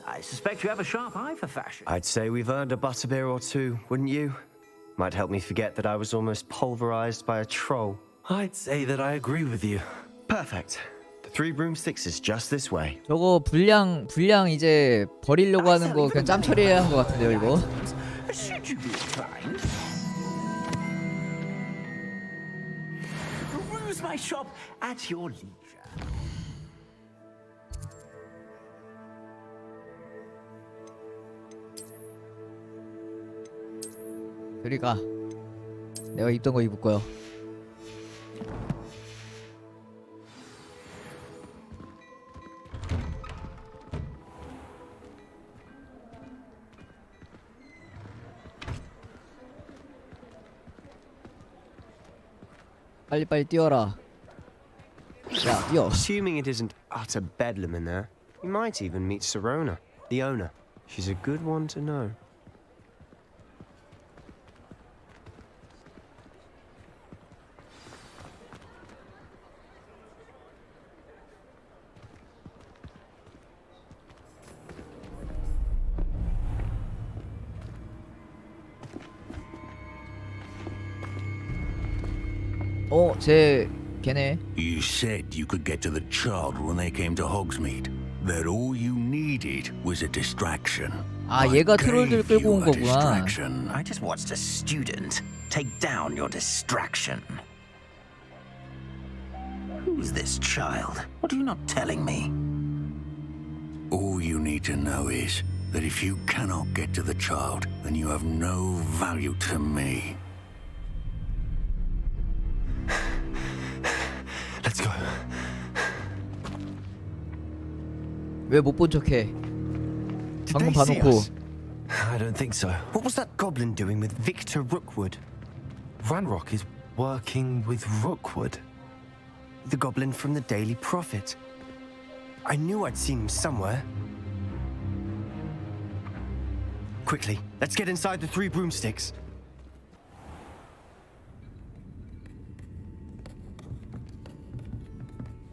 I suspect you have a sharp eye for fashion. I'd say we've earned a butterbeer or two, wouldn't you? Might help me forget that I was almost pulverized by a troll. I'd say that I agree with you. Perfect. The 3 broomsticks is just this way. 저거 분량 이제 버리려고 하는 거 그냥 짬 처리해야 한 것 같은데요 이거? Should you be inclined? Peruse my shop at your leisure. 저리 가. 내가 입던 거 입을 거야. 빨리빨리 뛰어라. 야, 뛰어. Assuming it isn't utter bedlam in there, you might even meet Sirona, the owner. She's a good one to know. 제 걔네. You said you could get to the child when they came to Hogsmeade. That all you needed was a distraction. 아, 얘가 트롤들 끌고 온 거구나. I just watched a student take down your distraction. Who's this child? What are you not telling me? All you need to know is that if you cannot get to the child, then you have no value to me. Let's go. 왜 못 본 척해? Did 방금 they see 봐놓고. us? I don't think so. What was that goblin doing with Victor Rookwood? Ranrock is working with Rookwood. The goblin from the Daily Prophet. I knew I'd seen him somewhere. Quickly, let's get inside the 3 broomsticks.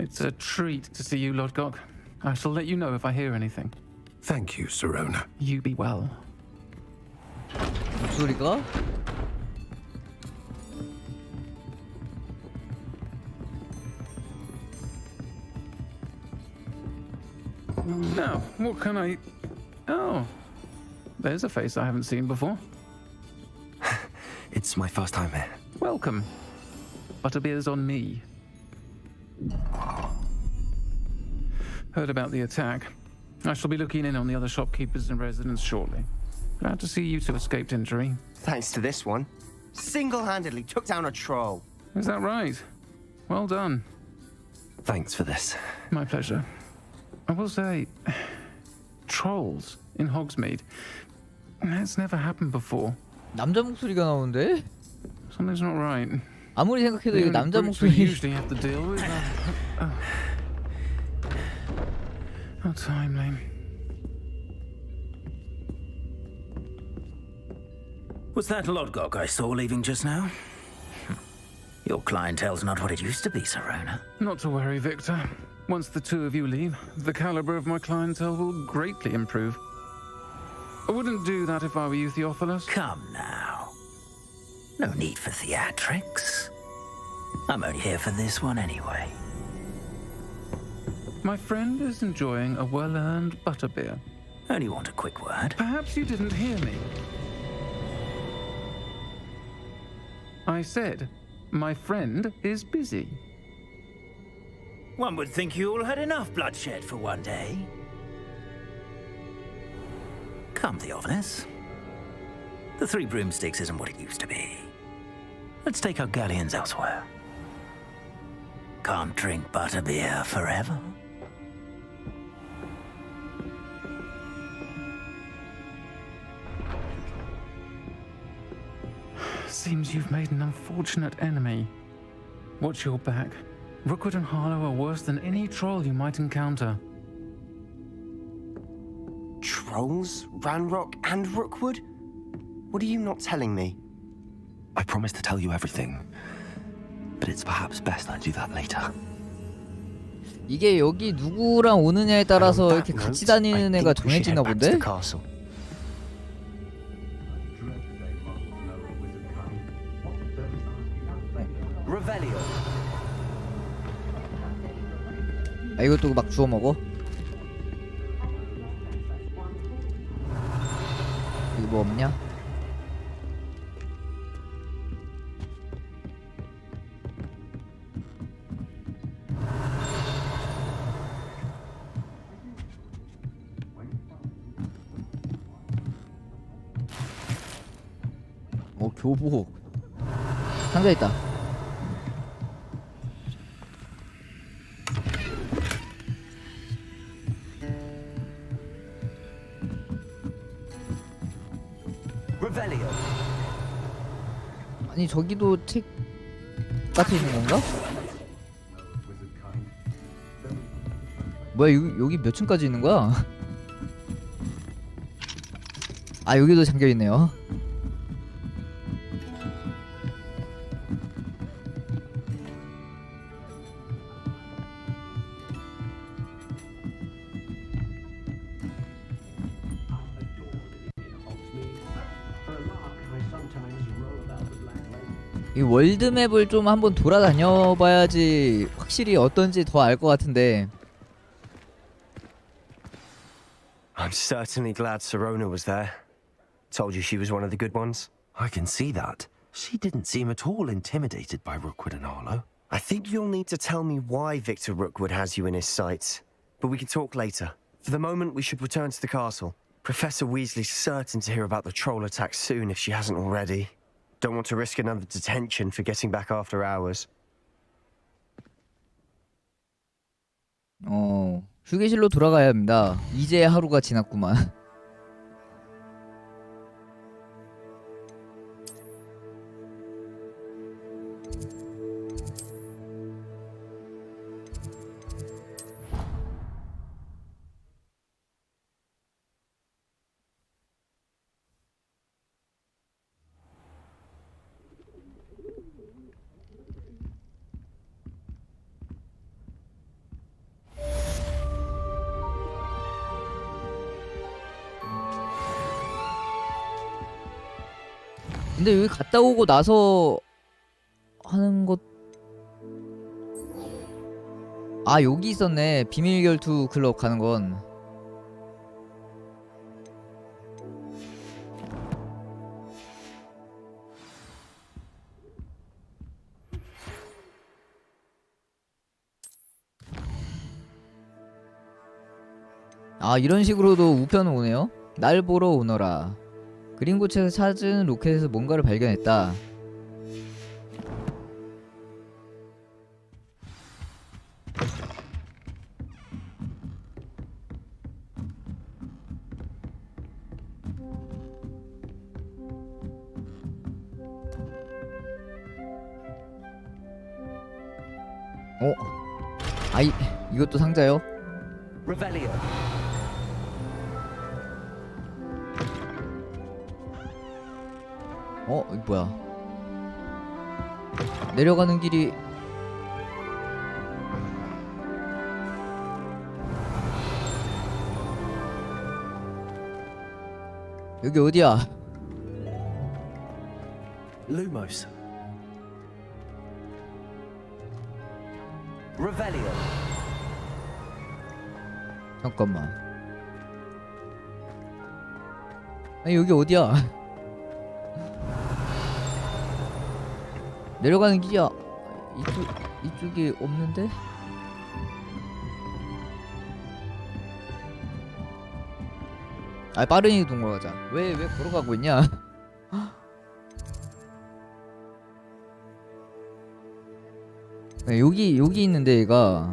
It's a treat to see you, Lodgok. I shall let you know if I hear anything. Thank you, Sirona. You be well. 목소리가? Now, what can I... Oh, there's a face I haven't seen before. It's my first time here. Welcome. Butterbeer's on me. Heard about the attack. I shall be looking in on the other shopkeepers and residents shortly. Glad to see you two escaped injury. Thanks to this one. Single-handedly took down a troll. Is that right? Well done. Thanks for this. My pleasure. I will say, trolls in Hogsmeade. That's never happened before. 남자 목소리가 나오는데? Something's not right. 아무리 생각해도 이거 남자 We 목소리. usually have to deal with. How timely. Was that Lodgok I saw leaving just now? Your clientele's not what it used to be, Sirona. Not to worry, Victor. Once the two of you leave, the caliber of my clientele will greatly improve. I wouldn't do that if I were you, Theophilus. Come now. No need for theatrics. I'm only here for this one anyway. My friend is enjoying a well-earned butterbeer. Only want a quick word. Perhaps you didn't hear me. I said, my friend is busy. One would think you all had enough bloodshed for one day. Come, Theophilus. The 3 broomsticks isn't what it used to be. Let's take our galleons elsewhere. Can't drink butterbeer forever. Seems you've made an unfortunate enemy. Watch your back. Rookwood and Harlow are worse than any troll you might encounter. Trolls, Ranrock, and Rookwood? What are you not telling me? I promise to tell you everything, but it's perhaps best I do that later. 이게 여기 누구랑 오느냐에 따라서 이렇게 같이 다니는 애가 정해지나 본데? 아, 이것도 막 주워 먹어? 여기 뭐 없냐? 교복 상자 있다. 아니 저기도 책 같이 있는 건가? 뭐야 여기 몇 층까지 있는 거야? 아 여기도 잠겨 있네요. 이 월드맵을 좀 한번 돌아다녀 봐야지 확실히 어떤지 더 알 것 같은데. I'm certainly glad Sirona was there. Told you she was one of the good ones. I can see that. She didn't seem at all intimidated by Rookwood and Arlo. I think you'll need to tell me why Victor Rookwood has you in his sights. But we can talk later. For the moment, we should return to the castle. Professor Weasley's certain to hear about the troll attack soon if she hasn't already. Don't want to risk another detention for getting back after hours. 휴게실로 돌아가야 합니다. 이제 하루가 지났구만. 근데 여기 갔다 오고 나서 하는 것... 아, 여기 있었네. 비밀 결투 클럽 가는 건. 아, 이런 식으로도 우편은 오네요. 날 보러 오너라. 그린고치에서 찾은 로켓에서 뭔가를 발견했다. 아이, 이것도 상자요? Revelio. 이거 뭐야? 내려가는 길이... 여기 어디야? Lumos. Revelio. 잠깐만. 아니, 여기 어디야? 내려가는 길이야. 이쪽이 없는데? 아, 빠른 이동으로 가자. 왜 걸어가고 있냐? 네, 여기 있는데 얘가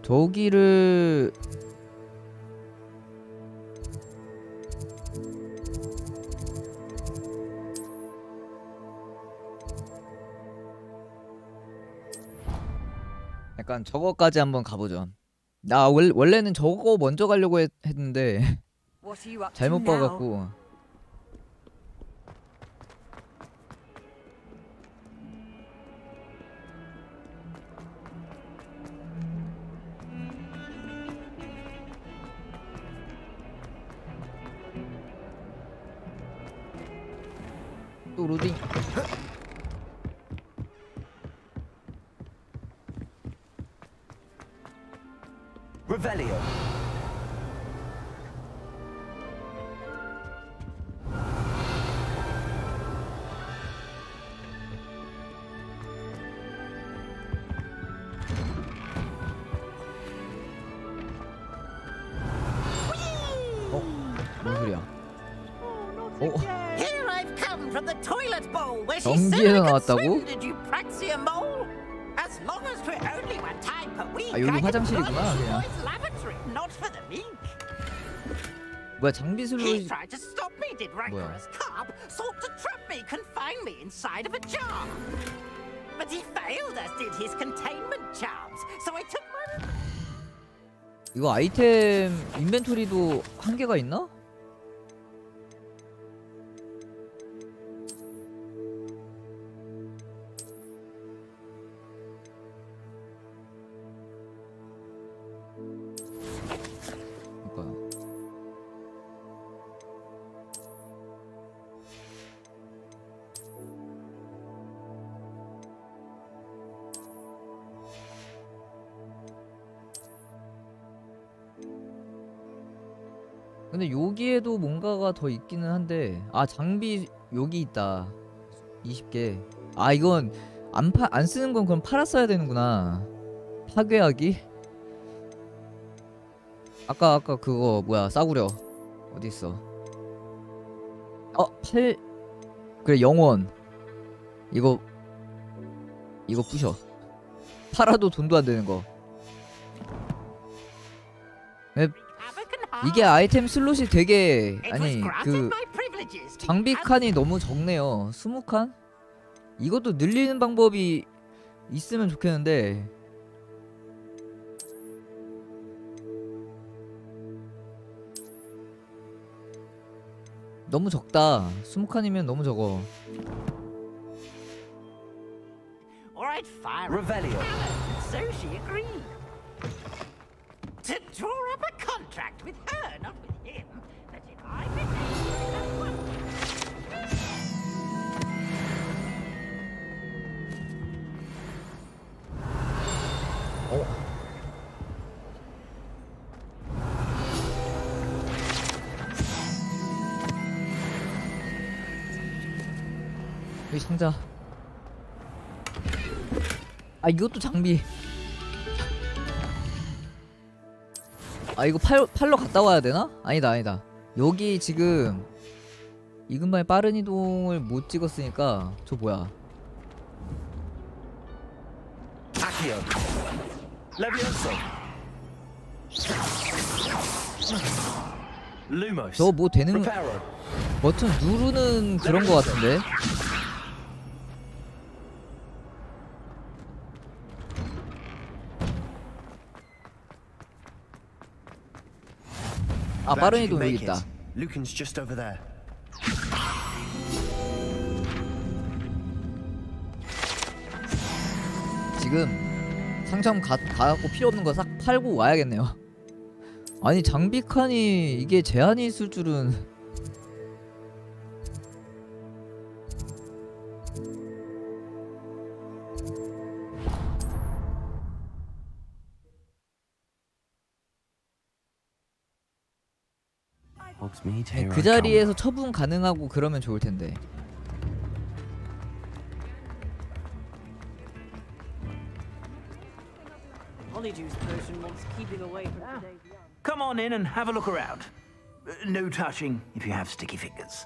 저기를 약간 저거까지 한번 가보죠. 나 원래는 저거 먼저 가려고 했는데 잘못 봐갖고. 또 로딩. Revelio. 뭔 소리야? Here I've come from the toilet bowl where she 전기에서 나왔다고? did you praxia mole? As long as we're only one time per week. 아, 여기 화장실이구나, 그냥. Lavatory, not for the meek. 뭐야, 장비술로... He tried to stop me, did 뭐야? rancorous cub. Sought to trap me, confine me inside of a jar. But he failed, as did his containment charms. So I took my... 이거 아이템 인벤토리도 한계가 있나? 근데 여기에도 뭔가가 더 있기는 한데, 아 장비 여기 있다. 20개. 아 이건 안 쓰는 건 그럼 팔았어야 되는구나. 파괴하기? 아까 그거 뭐야, 싸구려 어디 있어? 그래, 영원. 이거 부셔. 팔아도 돈도 안 되는 거. 이게 아이템 슬롯이 되게, 아니 그 장비 칸이 너무 적네요. 20칸? 이것도 늘리는 방법이 있으면 좋겠는데. 너무 적다. 20칸이면 너무 적어. Alright, fire. Revelio. So she agreed. To draw up a contract with her, not with him. That if I 여기 상자. 아 이것도 장비. 아 이거 팔러 갔다 와야 되나? 아니다. 여기 지금 이 근방에 빠른 이동을 못 찍었으니까 저 뭐야? Accio. Levioso. Lumos. 저 뭐 되는 버튼 누르는 그런 거 같은데? 아 빠른 이동 여기 있다. Lucan's just over there. 지금 상점 가갖고 필요 없는 거 싹 팔고 와야겠네요. 아니 장비 칸이 이게 제한이 있을 줄은. 그 자리에서 처분 가능하고 그러면 좋을 텐데. Come on in and have a look around. No touching if you have sticky fingers.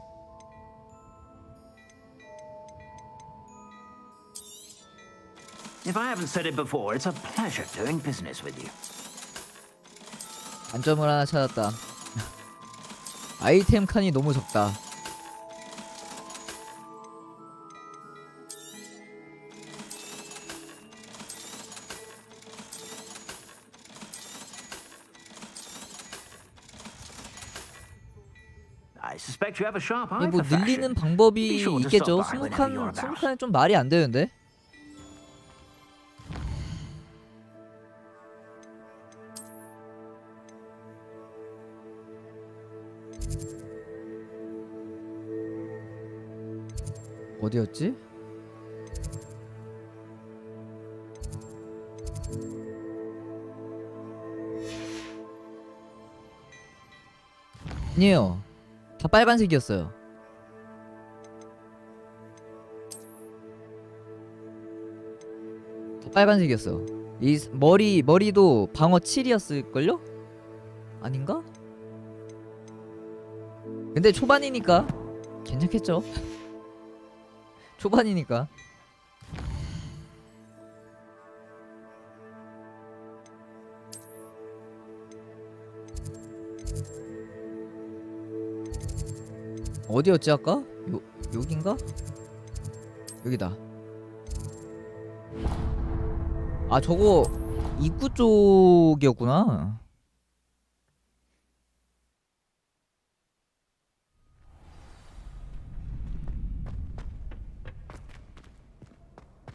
If I haven't said it before, it's a pleasure doing business with you. 단점을 하나 찾았다. 아이템 칸이 너무 적다. I suspect you have a sharp eye 이게 뭐 for 늘리는 fashion. 방법이 Be sure to 있겠죠. stop by whenever you're about. 20칸은 좀 말이 안 되는데. 어디였지? 아니에요. 다 빨간색이었어요. 다 빨간색이었어. 이 머리도 방어 7이었을걸요? 아닌가? 근데 초반이니까 괜찮겠죠? 초반이니까. 어디였지 아까? 여긴가? 여기다. 아 저거 입구 쪽이었구나.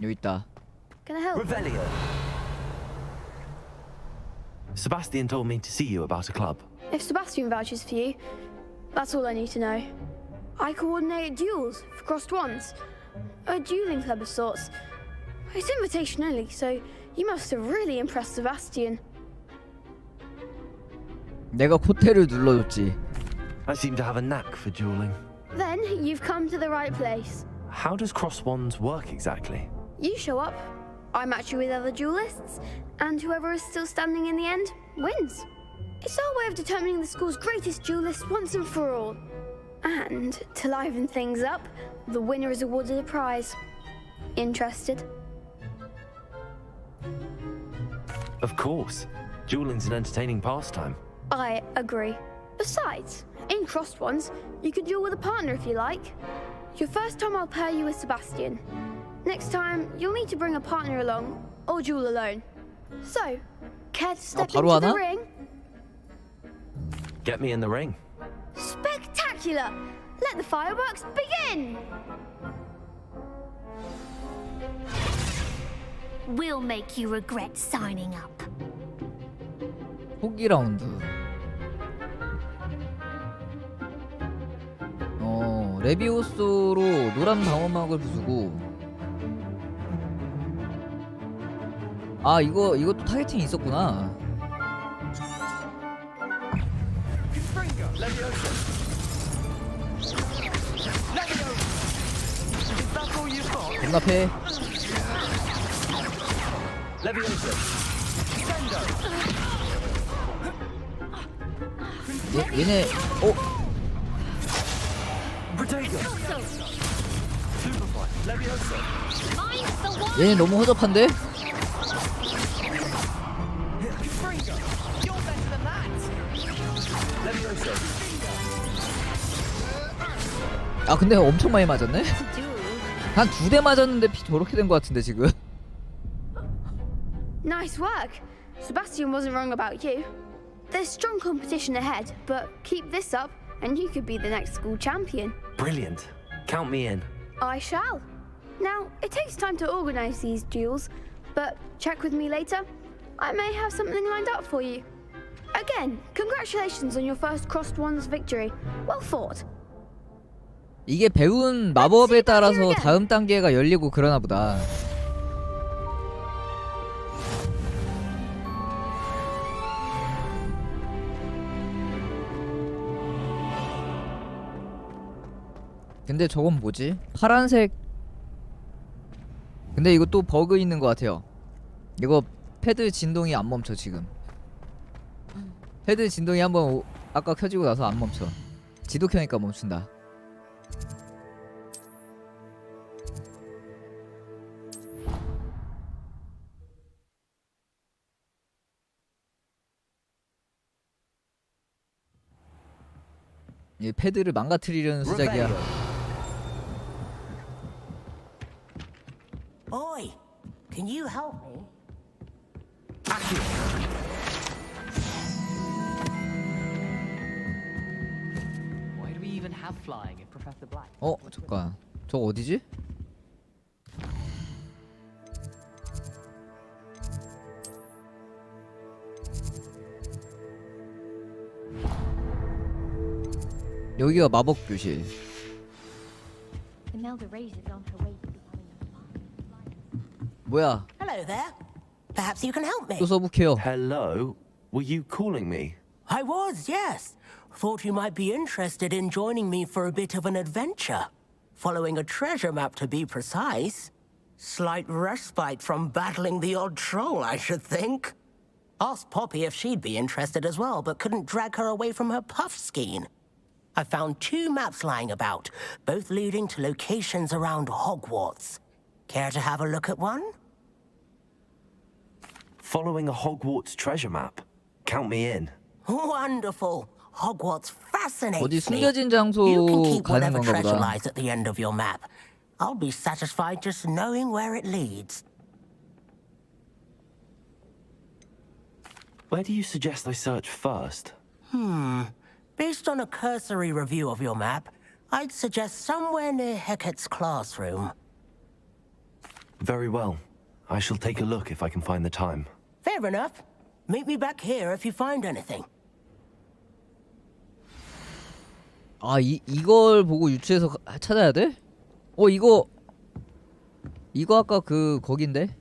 여기 있다. Can I help? Revelio. Sebastian told me to see you about a club. If Sebastian vouches for you, that's all I need to know. I coordinate duels for crossed ones. A dueling club of sorts. It's invitation only, so you must have really impressed Sebastian. 내가 콧대를 눌러줬지. I seem to have a knack for dueling. Then you've come to the right place. How does cross wands work exactly? You show up, I match you with other duelists, and whoever is still standing in the end wins. It's our way of determining the school's greatest duelist once and for all. And to liven things up, the winner is awarded a prize. Interested? Of course. Dueling's an entertaining pastime. I agree. Besides, in crossed ones, you could duel with a partner if you like. Your first time I'll pair you with Sebastian. Next time, you'll need to bring a partner along, or duel alone. So, care to step into the ring? Get me in the ring. Spectacular! Let the fireworks begin! We'll make you regret signing up. 호기 라운드. 레비오스로 노란 방어막을 부수고. 아, 이것도 타겟팅이 있었구나. 공납해. 얘네 얘네 너무 허접한데? 아 근데 엄청 많이 맞았네? 한 2대 맞았는데 피 저렇게 된 것 같은데 지금. Nice work. Sebastian wasn't wrong about you. There's strong competition ahead, but keep this up and you could be the next school champion. Brilliant. Count me in. I shall. Now, it takes time to organize these duels, but check with me later. I may have something lined up for you. Again, congratulations on your first crossed ones victory. Well fought. 이게 배운 마법에 따라서 다음 단계가 열리고 그러나 보다. 근데 저건 뭐지? 파란색. 근데 이거 또 버그 있는 것 같아요. 이거 패드 진동이 안 멈춰 지금. 패드 진동이 한번 아까 켜지고 나서 안 멈춰. 지도 켜니까 멈춘다. 이 패드를 망가뜨리려는 수작이야. Boy, can you help me? Why do we even have flying if Professor Black? 잠깐. 저거 어디지? 여기가 마법 교실. Imelda Reyes is on her way to becoming a 뭐야? Hello there. Perhaps you can help me. 또 서북해요. Hello? Were you calling me? I was, yes. Thought you might be interested in joining me for a bit of an adventure. Following a treasure map, to be precise. Slight respite from battling the odd troll, I should think. Asked Poppy if she'd be interested as well, but couldn't drag her away from her puff skein. I found 2 maps lying about, both leading to locations around Hogwarts. Care to have a look at one? Following a Hogwarts treasure map. Count me in. Wonderful. Hogwarts fascinates 어디 me. 숨겨진 장소 You can keep 가는 whatever 건가 treasure 보다. lies at the end of your map. I'll be satisfied just knowing where it leads. Where do you suggest I search first? Based on a cursory review of your map, I'd suggest somewhere near Hecat's classroom. Very well. I shall take a look if I can find the time. Fair enough. Meet me back here if you find anything. 아, 이걸 보고 유추해서 찾아야 돼? 이거 아까 거긴데?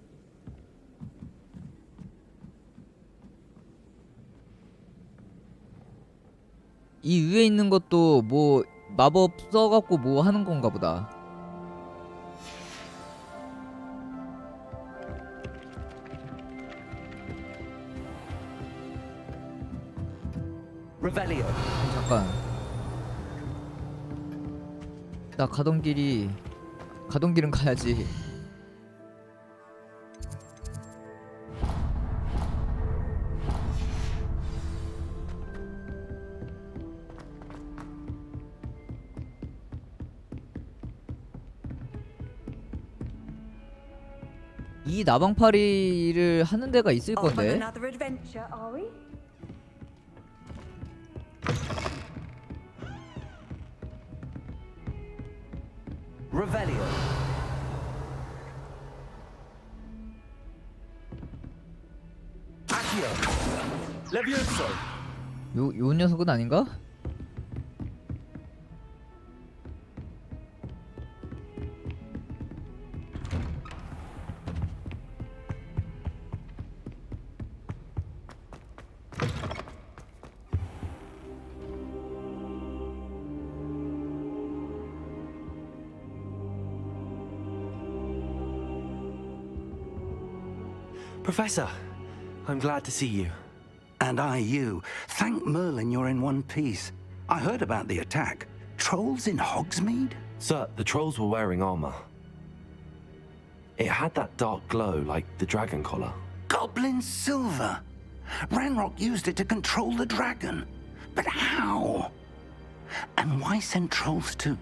이 위에 있는 것도 뭐 마법 써갖고 뭐 하는 건가 보다. Revelio. 잠깐. 나 가던 길은 가야지. 이 나방파리를 하는 데가 있을 건데. Revelio. Accio. Levioso. 요 녀석은 아닌가? Professor, I'm glad to see you. And I you. Thank Merlin you're in one piece. I heard about the attack. Trolls in Hogsmeade? Sir, the trolls were wearing armor. It had that dark glow like the dragon collar. Goblin silver. Ranrock used it to control the dragon. But how? And why send trolls to...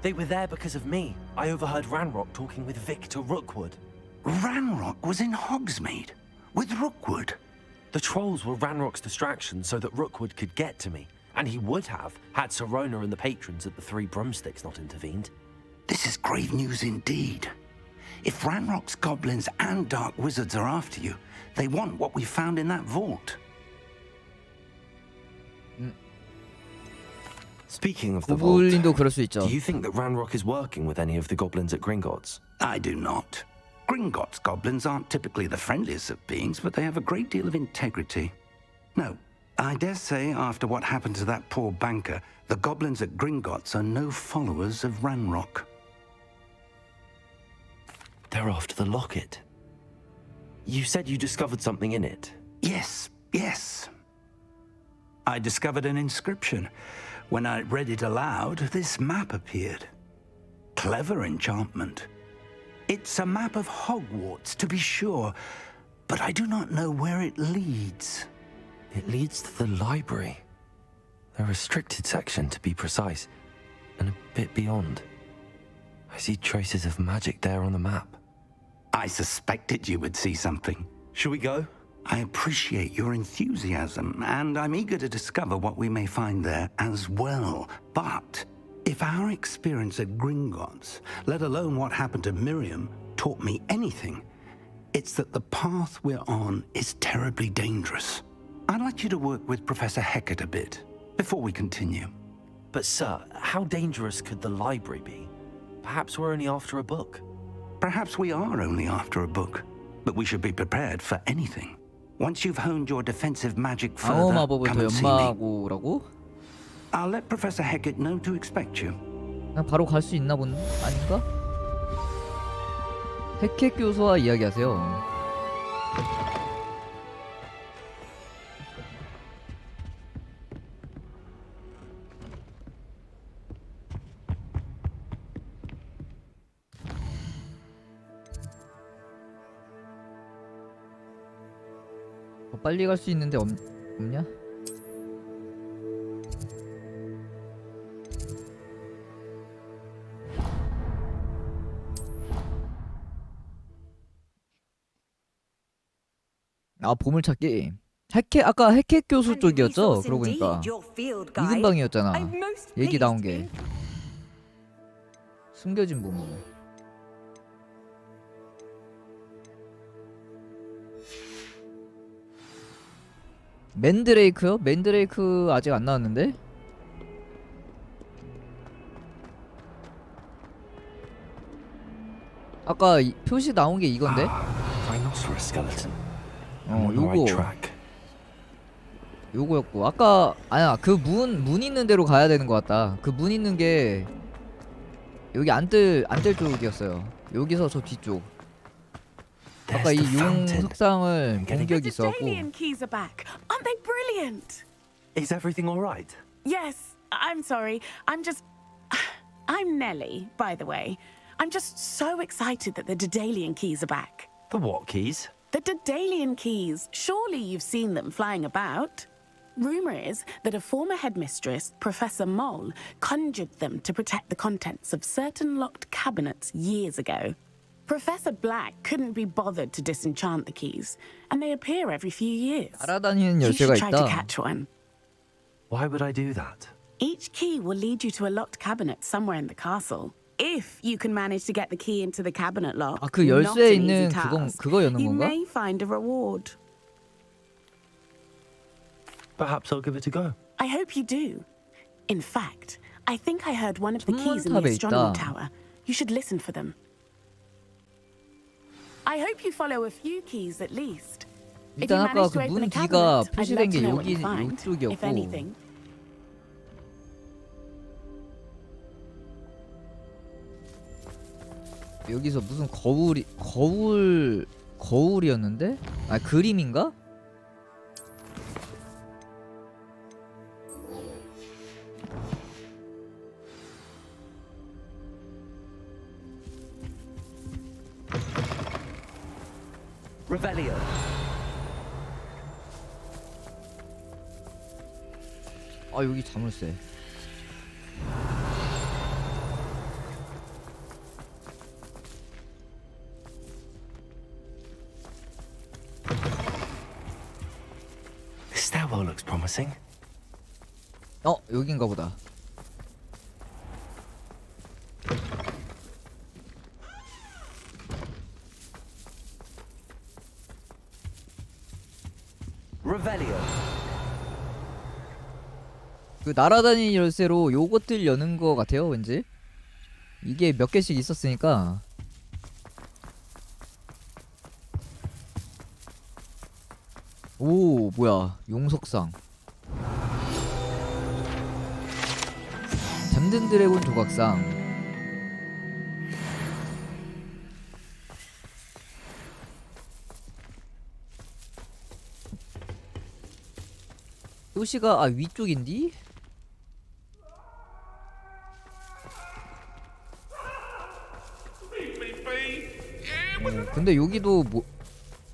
They were there because of me. I overheard Ranrock talking with Victor Rookwood. Ranrock was in Hogsmeade with Rookwood. The trolls were Ranrock's distraction so that Rookwood could get to me. And he would have had Sirona and the patrons at the Three Broomsticks not intervened. This is grave news indeed. If Ranrock's goblins and dark wizards are after you, they want what we found in that vault. Speaking of the vault, 고블린도 그럴 수 있죠. do you think that Ranrock is working with any of the goblins at Gringotts? I do not. Gringotts goblins aren't typically the friendliest of beings, but they have a great deal of integrity. No, I dare say after what happened to that poor banker, the goblins at Gringotts are no followers of Ranrock. They're after the locket. You said you discovered something in it. Yes. I discovered an inscription. When I read it aloud, this map appeared. Clever enchantment. It's a map of Hogwarts, to be sure, but I do not know where it leads. It leads to the library. A restricted section, to be precise, and a bit beyond. I see traces of magic there on the map. I suspected you would see something. Shall we go? I appreciate your enthusiasm, and I'm eager to discover what we may find there as well. But if our experience at Gringotts, let alone what happened to Miriam, taught me anything, it's that the path we're on is terribly dangerous. I'd like you to work with Professor Hecat a bit before we continue. But sir, how dangerous could the library be? Perhaps we're only after a book. Perhaps we are only after a book, but we should be prepared for anything. Once you've honed your defensive magic further, come and see me. 연마고라고? I'll let Professor Hecat know to expect you. 그냥 바로 갈 수 있나 본 아닌가? 해켓 교수와 이야기하세요. 더 빨리 갈 수 있는데 없냐? 아, 보물찾기. 아까 해켓 교수 쪽이었죠? 그러고 보니까 이근방이었잖아. 얘기 나온 게. 숨겨진 보물. 맨드레이크요? 맨드레이크 아직 안 나왔는데? 아까 표시 나온 게 이건데? Rhinoceros skeleton. 요거. 요거였고 아까 아니야 그 문 있는 데로 가야 되는 것 같다. 그 문 있는 게 여기 안 뜰 쪽이었어요. 여기서 저 뒤쪽. 아까 이 용 석상을 본 기억이 있어갖고. Daedalian keys are back. Aren't they brilliant? Is everything all right? Yes. I'm sorry. I'm Nellie, by the way. I'm just so excited that the Daedalian keys are back. The what keys? The Daedalian keys. Surely you've seen them flying about. Rumor is that a former headmistress, Professor Mole, conjured them to protect the contents of certain locked cabinets years ago. Professor Black couldn't be bothered to disenchant the keys, and they appear every few years. 날아다니는 You should 열쇠가 try to 있다. catch one. Why would I do that? Each key will lead you to a locked cabinet somewhere in the castle. If you can manage to get the key into the cabinet lock, 아, 그 not 열쇠에 an easy 있는 task, 그거 여는 you 건가? may find a reward. Perhaps I'll give it a go. I hope you do. In fact, I think I heard one of the keys in the 천문탑에 astronomy 있다. tower. You should listen for them. I hope you follow a few keys at least. If you 일단 아까 manage 그 to open 문 a 뒤가 cabinet, I'd 표시된 love 게 to know what 여기 you find, if 이쪽이었고. anything. 여기서 무슨 거울이었는데? 아 그림인가? Revelio. 아 여기 자물쇠. This stairwell looks promising. 여긴가 보다. Revelio. 그 날아다니는 열쇠로 요것들 여는 거 같아요 왠지. 이게 몇 개씩 있었으니까. 오 뭐야 용석상. 잠든 드래곤 조각상. 도시가 위쪽인디? 근데 여기도 뭐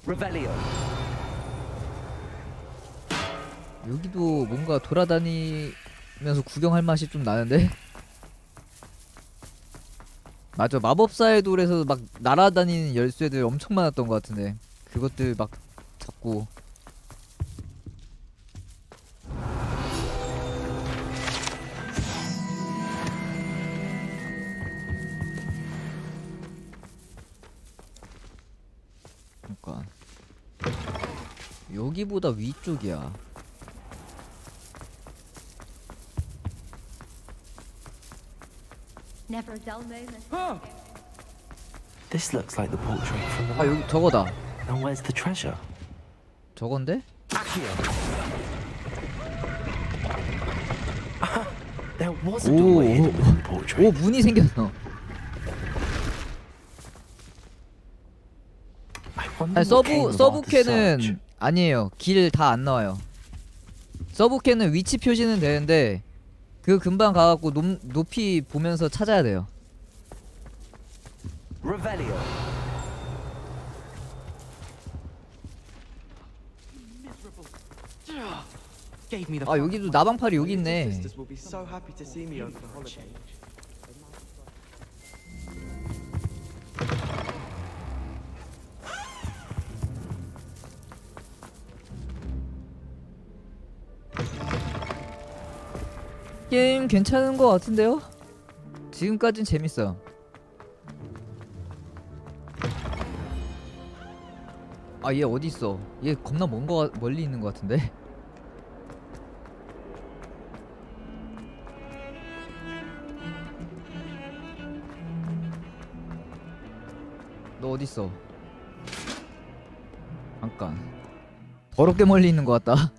Revelio. 여기도 뭔가 돌아다니면서 구경할 맛이 좀 나는데? 맞아 마법사의 돌에서 막 날아다니는 열쇠들 엄청 많았던 것 같은데 그것들 막 잡고 그러니까 여기보다 위쪽이야. Never a dull moment. This looks like the portrait from the. 아 여기 저거다. And where's the treasure? 저건데? There was a doorway hidden within the portrait. 오 문이 생겼어. 아니 서브캔은 아니에요. 길 다 안 나와요. 서브캔은 위치 표시는 되는데 그 금방 가갖고 높이 보면서 찾아야 돼요. Revelio. 아 여기도 나방팔이 여기 있네. 게임 괜찮은 거 같은데요? 지금까진 재밌어. 아 얘 어디 있어? 얘 겁나 멀리 있는 거 같은데? 너 어디 있어? 잠깐. 더럽게 멀리 있는 거 같다.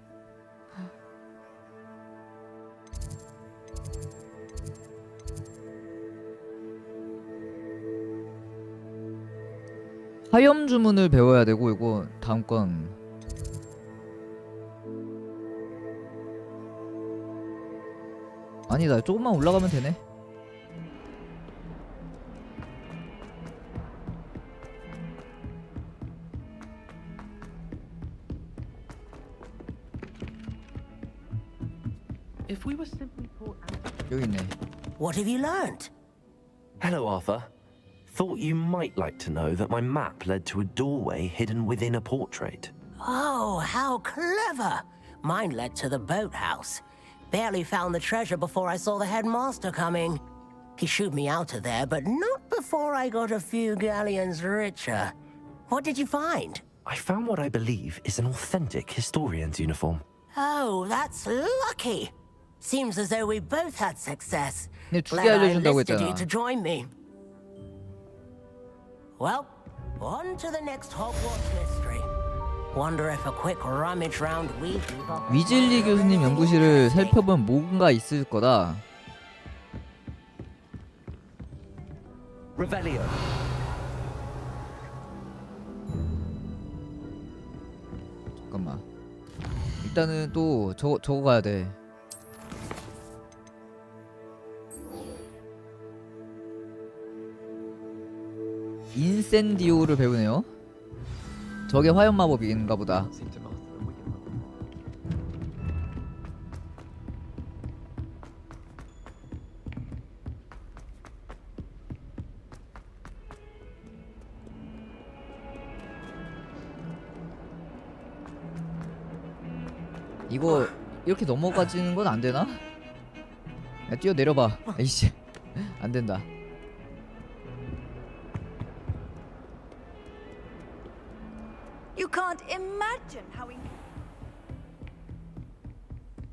화염 주문을 배워야 되고 이거 다음 건 아니다. 조금만 올라가면 되네. If we were simply taught 여기 있네. What have you learnt? Hello, Arthur. Thought you might like to know that my map led to a doorway hidden within a portrait. Oh, how clever! Mine led to the boathouse. Barely found the treasure before I saw the headmaster coming. He shooed me out of there, but not before I got a few galleons richer. What did you find? I found what I believe is an authentic historian's uniform. Oh, that's lucky. Seems as though we both had success. 근데 두 개 Glad I 알려준다고 enlisted you 했잖아. to join me. Well, on to the next Hogwarts mystery. Wonder if a quick rummage round Weasley. 위즐리 교수님 연구실을 살펴보면 뭔가 있을 거다. Revelio. 잠깐만. 일단은 또 저거 가야 돼. 인센디오를 배우네요. 저게 화염 마법인가 보다. 이거 이렇게 넘어가지는 건 안 되나? 야, 뛰어 내려봐. 에이씨, 안 된다. You can't imagine how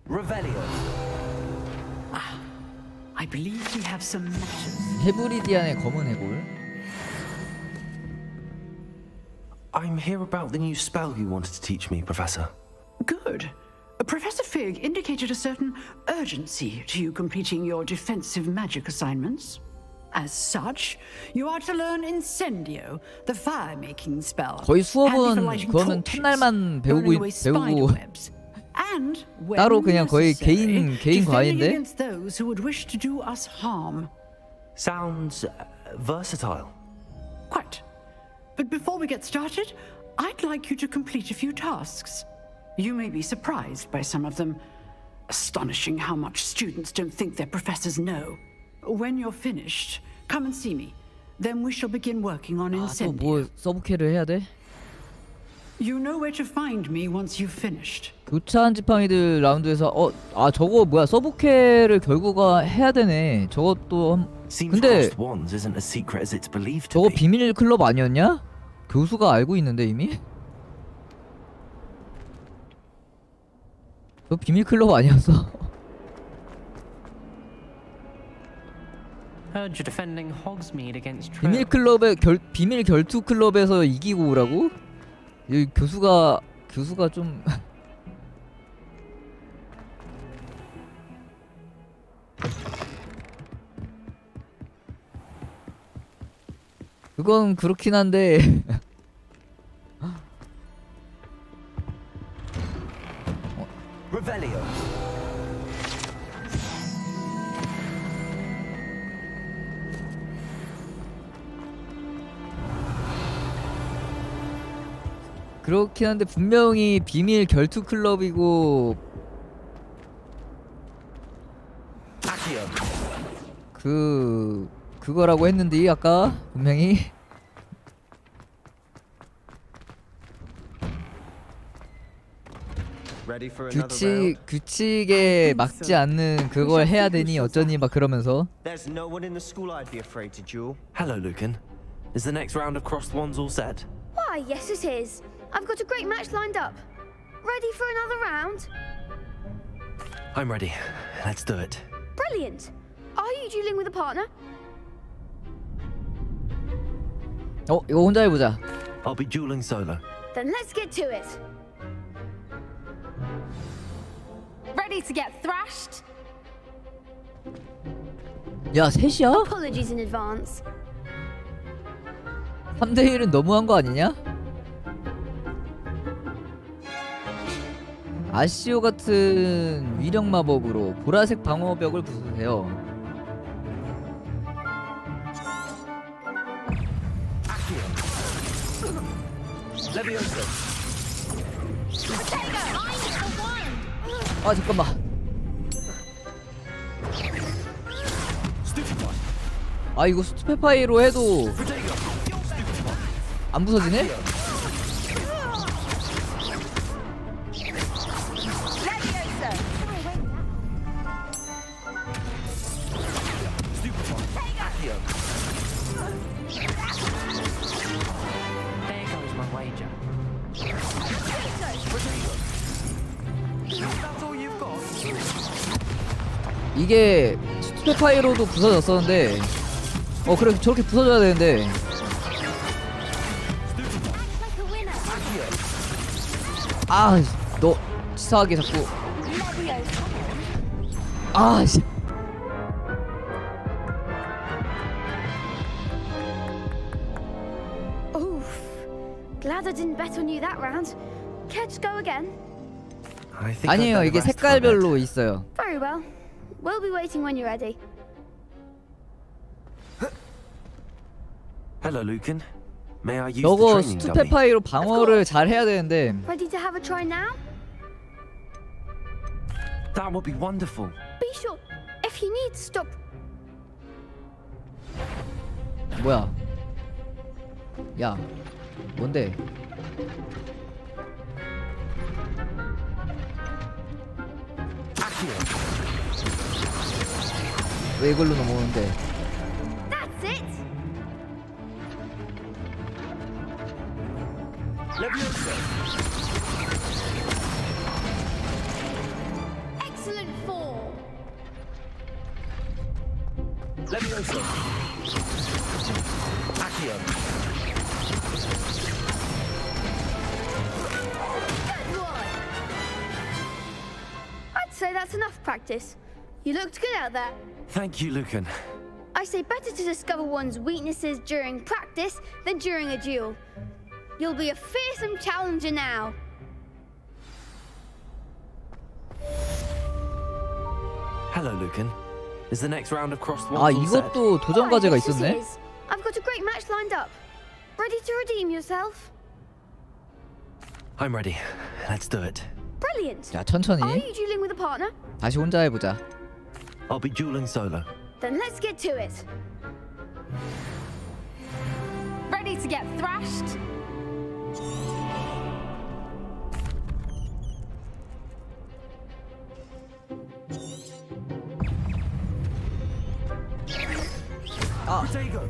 Revelio. I believe we have some matches. 헤브리디안의 검은 해골. I'm here about the new spell you wanted to teach me, Professor. Good. Professor Fig indicated a certain urgency to you completing your defensive magic assignments. As such, you are to learn Incendio, the fire-making spell. 거의 handy for 수업은 lighting 그거는 torches, 첫날만 burning away spider 배우고 webs, and when 따로 그냥 거의 necessary, 개인 defending 과외인데. against those who would wish to do us harm. Sounds versatile. Quite. But before we get started, I'd like you to complete a few tasks. You may be surprised by some of them. Astonishing how much students don't think their professors know. When you're finished, come and see me. Then we shall begin working on 또 Incendio. 뭐 서브캐를 해야 돼? You know where to find me once you've finished. 교차한 지팡이들 라운드에서 저거 뭐야 서브캐를 결국가 해야 되네. 저것도 근데 Crossed Wands isn't as secret as it's believed to 저거 be. 비밀 클럽 아니었냐? 교수가 알고 있는데 이미? 저 비밀 클럽 아니었어? heard you're defending Hogsmeade against 비밀 클럽의 비밀 결투 클럽에서 이기고 오라고? 이 교수가 좀 그건 그렇긴 한데 Revelio. 그렇긴 한데 분명히 비밀 결투 클럽이고 그거라고 했는데 아까 분명히 규칙에 막지 않는 그걸 해야 되니 어쩌니 막 그러면서. There's no one in the school I'd be afraid to duel. Hello, Lucan. Is the next round of Crossed Wands all set? Why, yes it is. I've got a great match lined up. Ready for another round? I'm ready. Let's do it. Brilliant. Are you dueling with a partner? 이거 혼자 해보자. I'll be dueling solo. Then let's get to it. Ready to get thrashed? 야, 셋이야? Apologies in advance. 3대1은 너무한 거 아니냐? 아시오 같은 위력 마법으로 보라색 방어벽을 부수세요. 아 잠깐만. 아 이거 스투페파이로 해도 안 부서지네? 이게 스투페파이로도 부서졌었는데 그래 저렇게 부서져야 되는데 아 너 치사하게 자꾸 아씨 Oof. Glad I didn't bet on you that round. Care to go again? 아니에요 이게 색깔별로 있어요. Very well. We'll be waiting when you're ready. Hello, Lucan. May I use the 저거 training dummy? 스투페파이로 방어를 잘 해야 되는데 Ready to have a try now? That would be wonderful. Be sure. If you need, stop. 뭐야? 야, 뭔데? 왜 이걸로 넘어오는데? That's it. Excellent form. Levioso. Accio. Good one. I'd say that's enough practice. You looked good out there. Thank you, Lucan. I say better to discover one's weaknesses during practice than during a duel. You'll be a fearsome challenger now. Hello, Lucan. Is the next round of crossed 아 ones all set? 이것도 도전 과제가 Yes, it 있었네. is. I've got a great match lined up. Ready to redeem yourself? I'm ready. Let's do it. Brilliant. 자 Are 천천히 you dueling with a partner? 다시 혼자 해보자. I'll be dueling solo. Then let's get to it. Ready to get thrashed? Protego.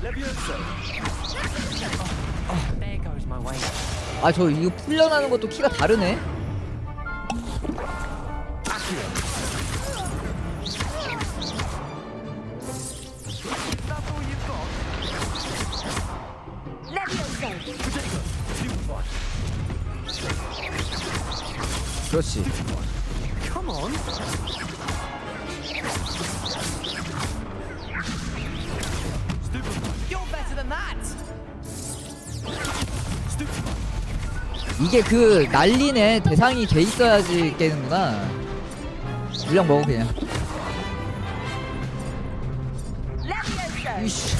Levioso. There goes my way. 아 저 이거 풀려나는 것도 키가 다르네. Accio. That's all you've got. Levioso. Protego. Stupefy. 그렇지. Come on. You're better than that. 이게 그 난리네. 대상이 돼 있어야지 깨는구나. 물량 먹어 그냥. Levioso. 이씨.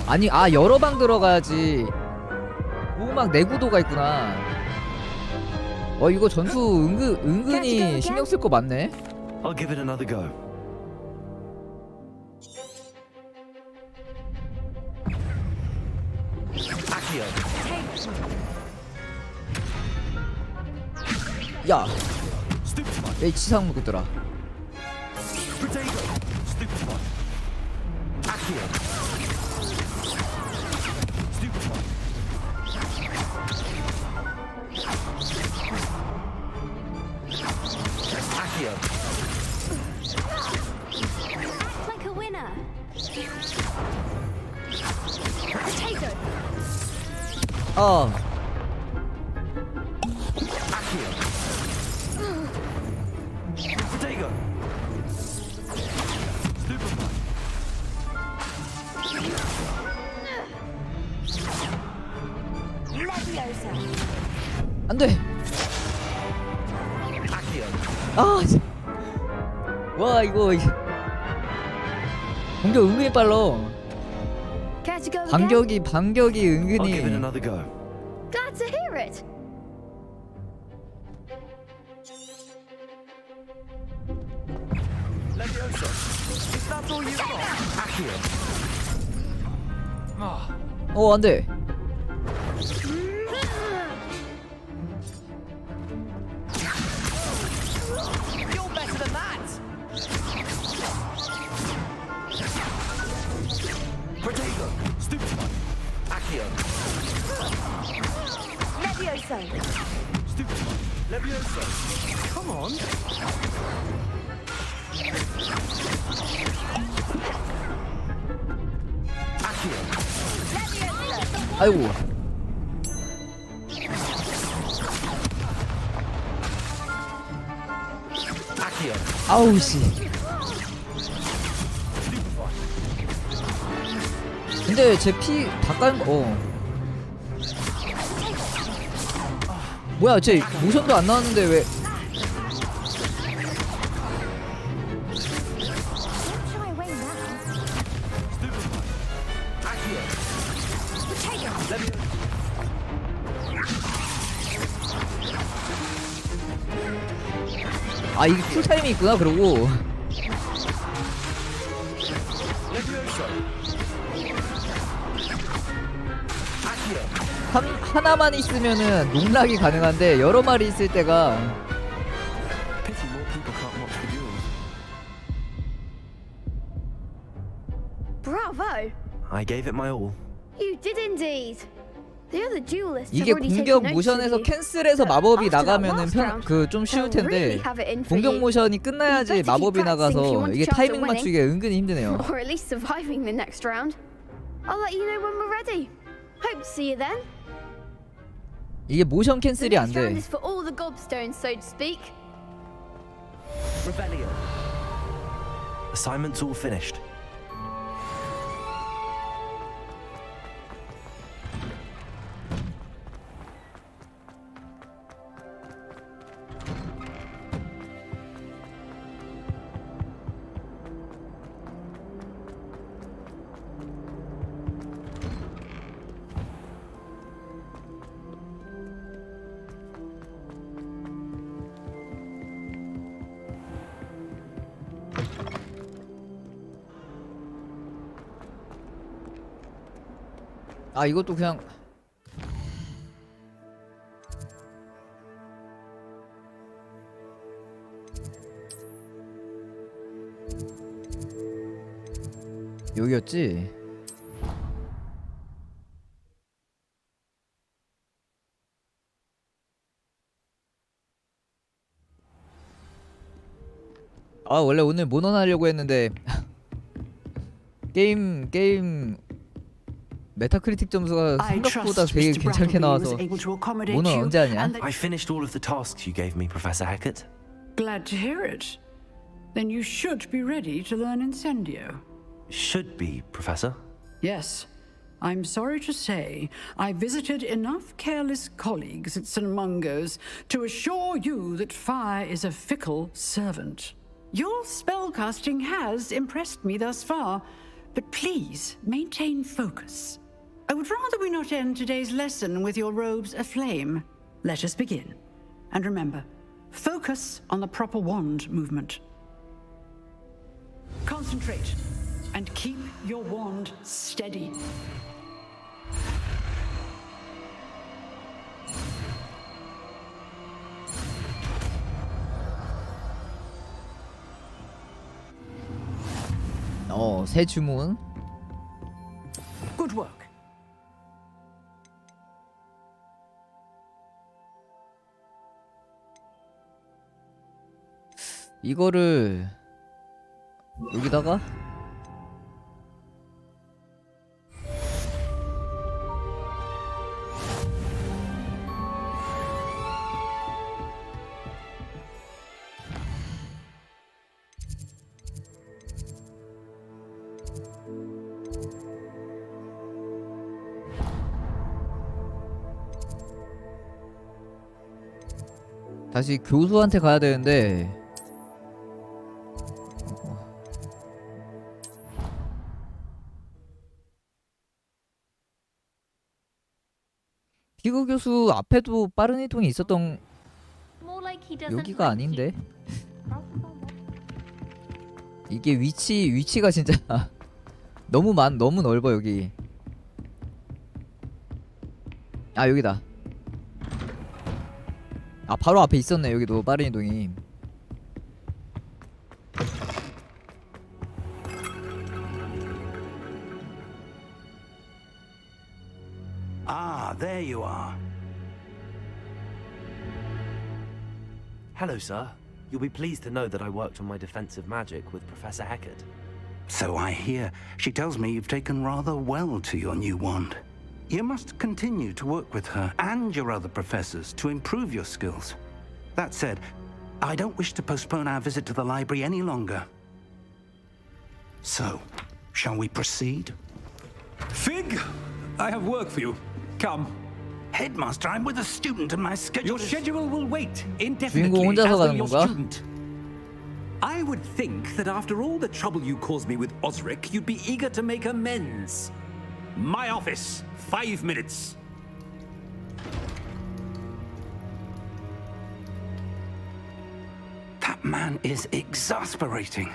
아니 여러 방 들어가야지. 보호막 내구도가 있구나. 이거 전투 은근히 신경 쓸 거 많네. I'll give it another go. Accio. 야, 내 치상 먹었더라. Protego. Stupefy. Accio. Stupefy. Accio. Act like a winner. 안돼. 와 이거 공격 은근히 빨라. Care to go again? 반격이 I'll give it 은근히. another go. Glad to hear it. Levioso. Is that all you've got? Accio. 안돼. You're better than that. Protego. Stupefy. Accio. Levioso. Stupefy. Levioso. Come on. Accio. 아이고. Accio. 아우 씨. 근데 제 피 다 뭐야 쟤 모션도 안 나왔는데 왜? 아 이게 쿨타임이 있구나. 그러고 하나만 있으면은 농락이 가능한데 여러 마리 있을 때가. Pity more people can't watch the duels. Bravo. I gave it my all. You did indeed. The other duelists have 이게 already taken 공격 notice 모션에서 of you. 캔슬해서 마법이 After that 나가면은 last round, 그 좀 쉬울 they'll 텐데 really have it in for 공격 you. 모션이 끝나야지 You better 마법이 keep practicing if you 나가서 want a 이게 chance at 타이밍 winning. 맞추기가 은근히 힘드네요. Or at least surviving the next round. I'll let you know when we're ready. Hope to see you then. 이게 모션 The 캔슬이 안 next round 돼. is for all the gobstones, so to speak. Rebellion. Assignment's all finished. 아 이것도 그냥 여기였지? 아 원래 오늘 모논 하려고 했는데 게임 메타크리틱 점수가 생각보다 되게 괜찮게 나와서. 모논 언제 하냐? I finished all of the tasks you gave me, Professor Hackett. Glad to hear it. Then you should be ready to learn Incendio. Should be, Professor. Yes. I'm sorry to say, I visited enough careless colleagues at St. Mungo's to assure you that fire is a fickle servant. Your spellcasting has impressed me thus far, but please maintain focus. I would rather we not end today's lesson with your robes aflame. Let us begin. And remember, focus on the proper wand movement. Concentrate and keep your wand steady. 새 주문. Good work. 이거를 여기다가 다시 교수한테 가야 되는데 피그 교수 앞에도 빠른 이동이 있었던 여기가 아닌데 이게 위치가 진짜 너무 넓어 여기. 아 여기다. 아 바로 앞에 있었네 여기도 빠른 이동이. Ah, there you are. Hello, sir. You'll be pleased to know that I worked on my defensive magic with Professor Heckard. So I hear. She tells me you've taken rather well to your new wand. You must continue to work with her and your other professors to improve your skills. That said, I don't wish to postpone our visit to the library any longer. So, shall we proceed? Fig, I have work for you. Come. Headmaster, I'm with a student and my schedule Your schedule will wait 주인공 indefinitely 혼자서 as will 가는 your 건가? student. I would think that after all the trouble you caused me with Osric, you'd be eager to make amends. My office, 5 minutes. That man is exasperating.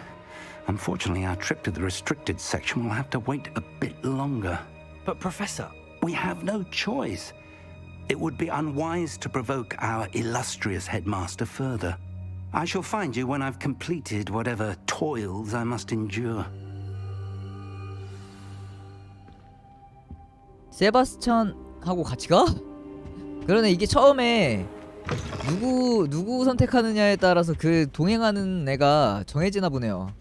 Unfortunately, our trip to the restricted section will have to wait a bit longer. But, Professor... We have no choice. It would be unwise to provoke our illustrious headmaster further. I shall find you when I've completed whatever toils I must endure. 세바스찬하고 같이 가? 그러네. 이게 처음에 누구 선택하느냐에 따라서 그 동행하는 애가 정해지나 보네요.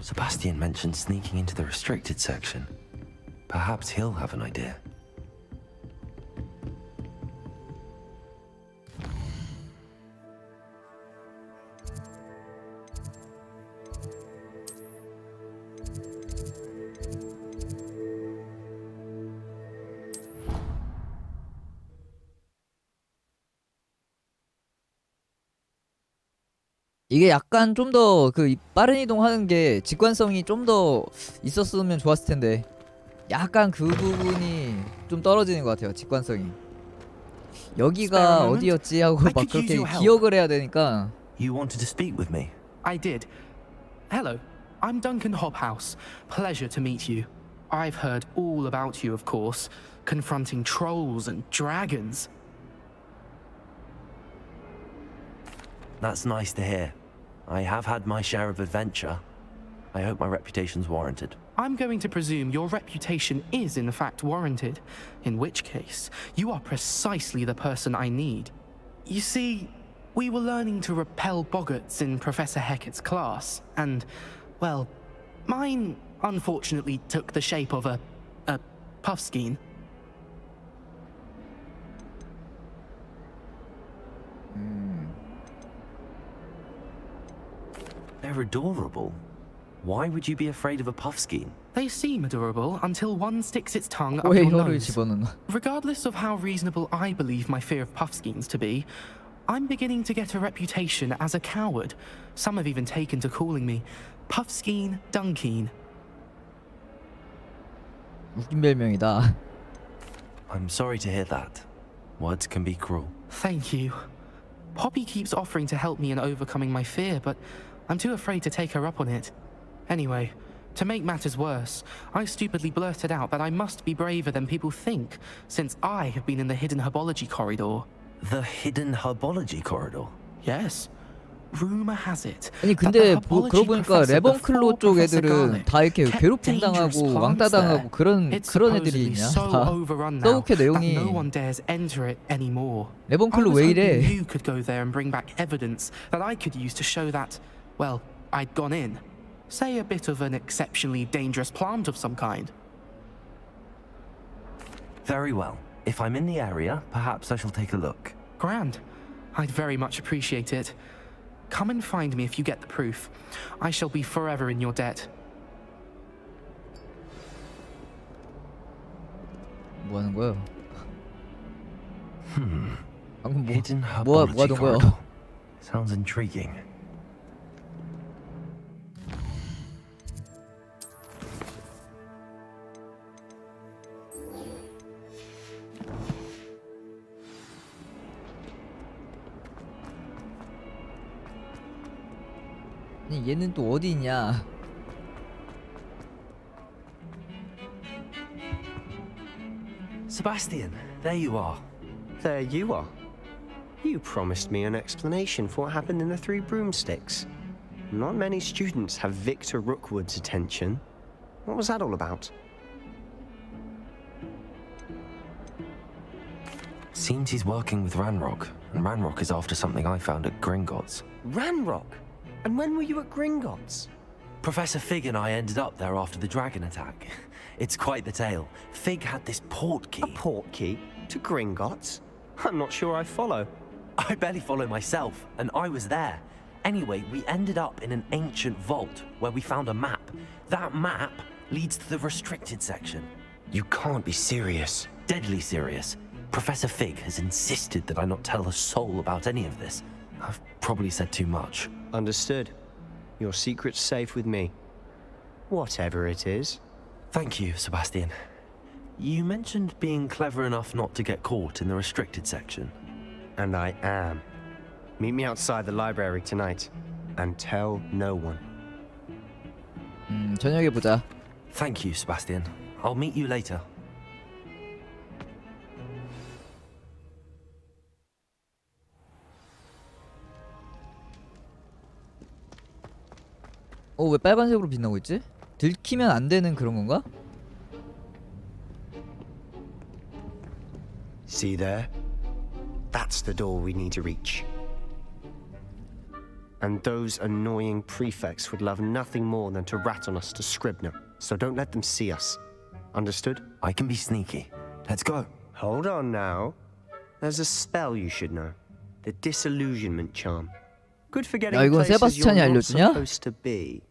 Sebastian mentioned sneaking into the restricted section. Perhaps he'll have an idea. 이게 약간 좀 더 그 빠른 이동하는 게 직관성이 좀 더 있었으면 좋았을 텐데 약간 그 부분이 좀 떨어지는 것 같아요. 직관성이. 여기가 어디였지 하고 막 그렇게 기억을 해야 되니까. You wanted to speak with me? I did. Hello, I'm Duncan Hobhouse. Pleasure to meet you. I've heard all about you, of course, confronting trolls and dragons. That's nice to hear. I have had my share of adventure. I hope my reputation's warranted. I'm going to presume your reputation is in fact warranted, in which case, you are precisely the person I need. You see, we were learning to repel boggarts in Professor Heckard's class, and, well, mine unfortunately took the shape of a puffskein. They're adorable. Why would you be afraid of a puffskein? They seem adorable until one sticks its tongue up 왜 your 혀를 nose. 집어넣나? Regardless of how reasonable I believe my fear of puffskeins to be, I'm beginning to get a reputation as a coward. Some have even taken to calling me Puffskein Dunkeen. 웃긴 별명이다. I'm sorry to hear that. Words can be cruel. Thank you. Poppy keeps offering to help me in overcoming my fear, but I'm too afraid to take her up on it. Anyway, to make matters worse, I stupidly blurted out that I must be braver than people think, since I have been in the hidden herbology corridor. The hidden herbology corridor? Yes. Rumor has it. 아니 근데 그러고 보니까 레번클로 쪽 애들은 다 이렇게 괴롭힘 당하고 왕따 당하고 그런 애들이 있냐? 다 서브캐 내용이 레번클로 왜 이래? You could go there and bring back evidence that I could use to show that, well, I'd gone in. Say a bit of an exceptionally dangerous plant of some kind. Very well. If I'm in the area, perhaps I shall take a look. Grand. I'd very much appreciate it. Come and find me if you get the proof. I shall be forever in your debt. 뭐 하는 거야? 방금 Hidden 뭐가 herbology 된 거야? corridor. Sounds intriguing. 아니, 얘는 또 어디 있냐? Sebastian, there you are. There you are. You promised me an explanation for what happened in the Three Broomsticks. Not many students have Victor Rookwood's attention. What was that all about? Seems he's working with Ranrock, and Ranrock is after something I found at Gringotts. Ranrock? And when were you at Gringotts? Professor Fig and I ended up there after the dragon attack. It's quite the tale. Fig had this port key. A port key? To Gringotts? I'm not sure I follow. I barely follow myself, and I was there. Anyway, we ended up in an ancient vault where we found a map. That map leads to the restricted section. You can't be serious. Deadly serious. Professor Fig has insisted that I not tell a soul about any of this. I've probably said too much. Understood. Your secret's safe with me. Whatever it is. Thank you, Sebastian. You mentioned being clever enough not to get caught in the restricted section. And I am. Meet me outside the library tonight. And tell no one. 저녁에 보자. Thank you, Sebastian. I'll meet you later. 왜 빨간색으로 빛나고 있지? 들키면 안 되는 그런 건가? See there? That's the door we need to reach. And those annoying prefects would love nothing more than to rat on us to Scribner, so don't let them see us. Understood? I can be sneaky. Let's go. Hold on now. There's a spell you should know. The Disillusionment Charm. Good for getting 야, 이건 places you're 세바스찬이 not 알려주냐? supposed to be.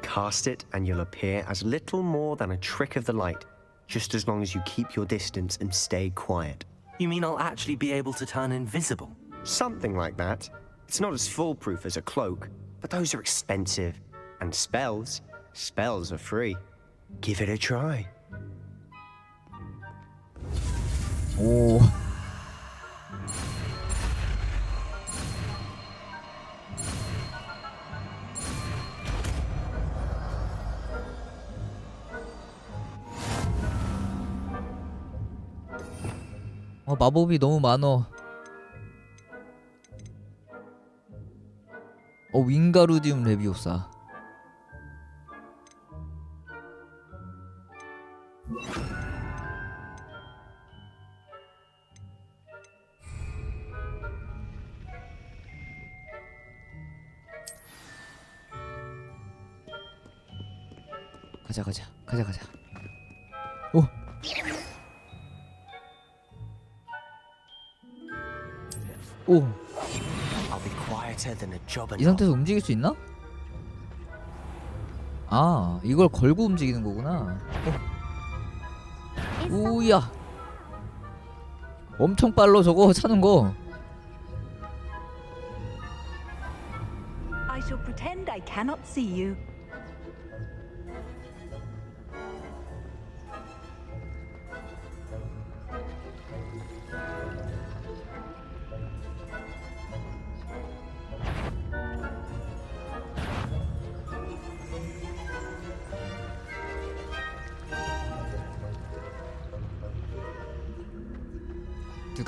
Cast it and you'll appear as little more than a trick of the light, just as long as you keep your distance and stay quiet. You mean I'll actually be able to turn invisible? Something like that. It's not as foolproof as a cloak, but those are expensive. And spells are free. Give it a try. 오. 마법이 너무 많어. 윙가루디움 레비오사. 가자. 오. 오. 이 상태에서 움직일 수 있나? 아, 이걸 걸고 움직이는 거구나. 우야. 엄청 빨라 저거 차는 거. I shall pretend I cannot see you.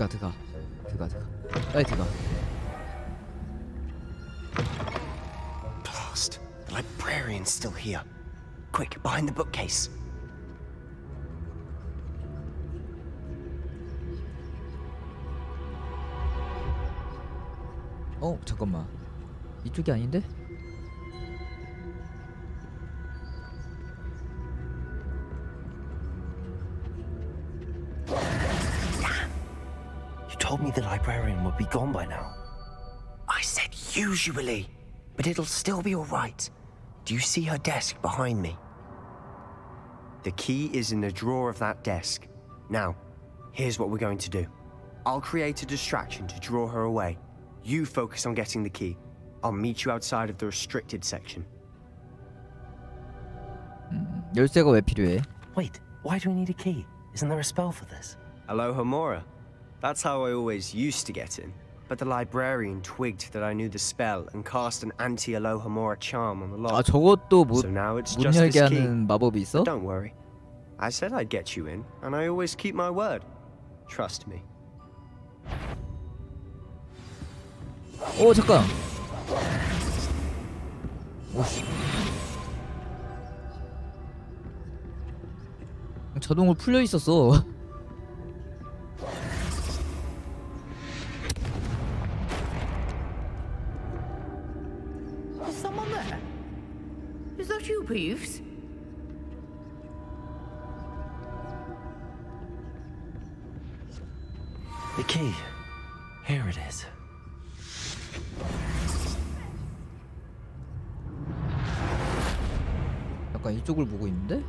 들어가. 빨리 들어가. Blast. The librarian's still here. Quick, behind the bookcase. 잠깐만. 이쪽이 아닌데? Told me the librarian would be gone by now. I said usually, but it'll still be all right. Do you see her desk behind me? The key is in the drawer of that desk. Now, here's what we're going to do. I'll create a distraction to draw her away. You focus on getting the key. I'll meet you outside of the restricted section. 열쇠가 왜 필요해? Wait, why do we need a key? Isn't there a spell for this? Alohomora. That's how I always used to get in. But the librarian twigged that I knew the spell and cast an anti-Alohomora charm on the lock. 아 저것도 못 So now it's 문 just this 열게 key. 하는 마법이 있어? But don't worry. I said I'd get you in, and I always keep my word. Trust me. 오 잠깐. 오씨. 자동으로 풀려 있었어. Is someone there? Is that you, Peeves? The key. Here it is. 약간 이쪽을 보고 있는데?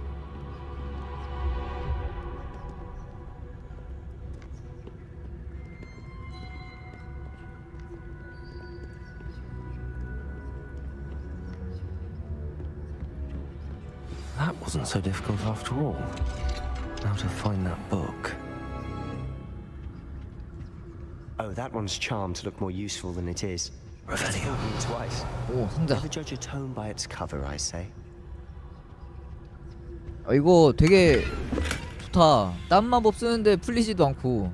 That wasn't so difficult after all. How to find that book? Oh, that one's charmed to look more useful than it is. Revelio. Twice. 오 상자. Never judge a tome by its cover, I say. 아 이거 되게 좋다. 딴 마법 쓰는데 풀리지도 않고.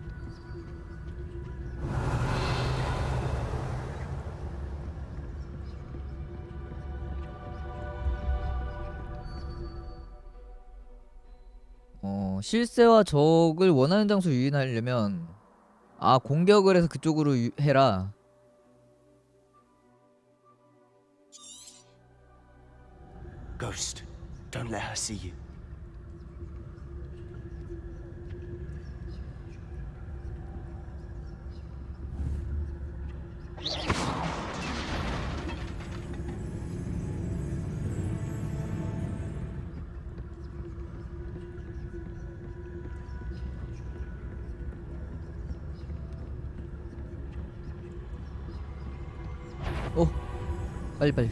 실세와 적을 원하는 장소 유인하려면 아 공격을 해서 그쪽으로 해라. Ghost, don't let her see you. 오, 빨리.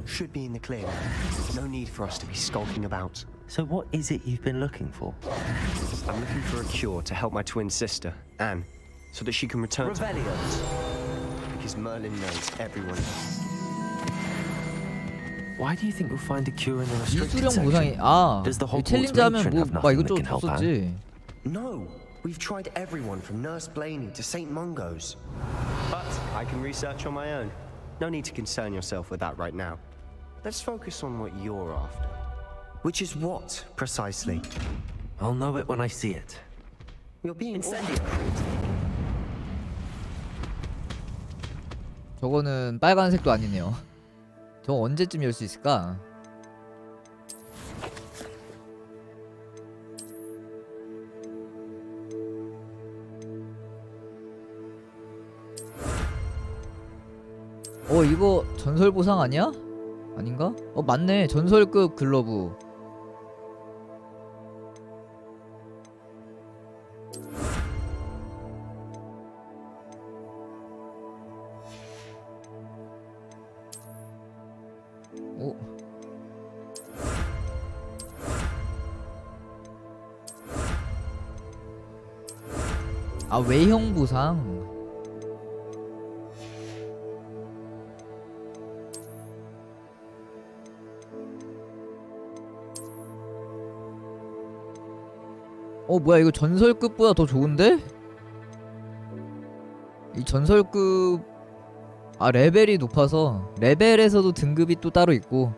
Should be in the clear. No need for us to be skulking about. So what is it you've been looking for? I'm looking for a cure to help my twin sister, Anne, so that she can return to... Because Merlin knows everyone. Why do you think we'll find a cure in the restricted 이수령 section? 보상이 아 Does the 이 Hogwarts 챌린지 하면 matron have 막 nothing that 이것저것 can help Anne? 줬었지. No, we've tried everyone from Nurse Blaney to St. Mungo's. But I can research on my own. No need to concern yourself with that right now. Let's focus on what you're after. Which is what, precisely? I'll know it when I see it. You're being incendiary. 저거는 빨간색도 아니네요. 저거 언제쯤 열 수 있을까? 이거 전설 보상 아니야? 아닌가? 맞네. 전설급 글러브. 아, 외형 보상. 뭐야, 이거 전설급보다 더 좋은데? 이 전설급 레벨이 높아서 레벨에서도 등급이 또 따로 있고.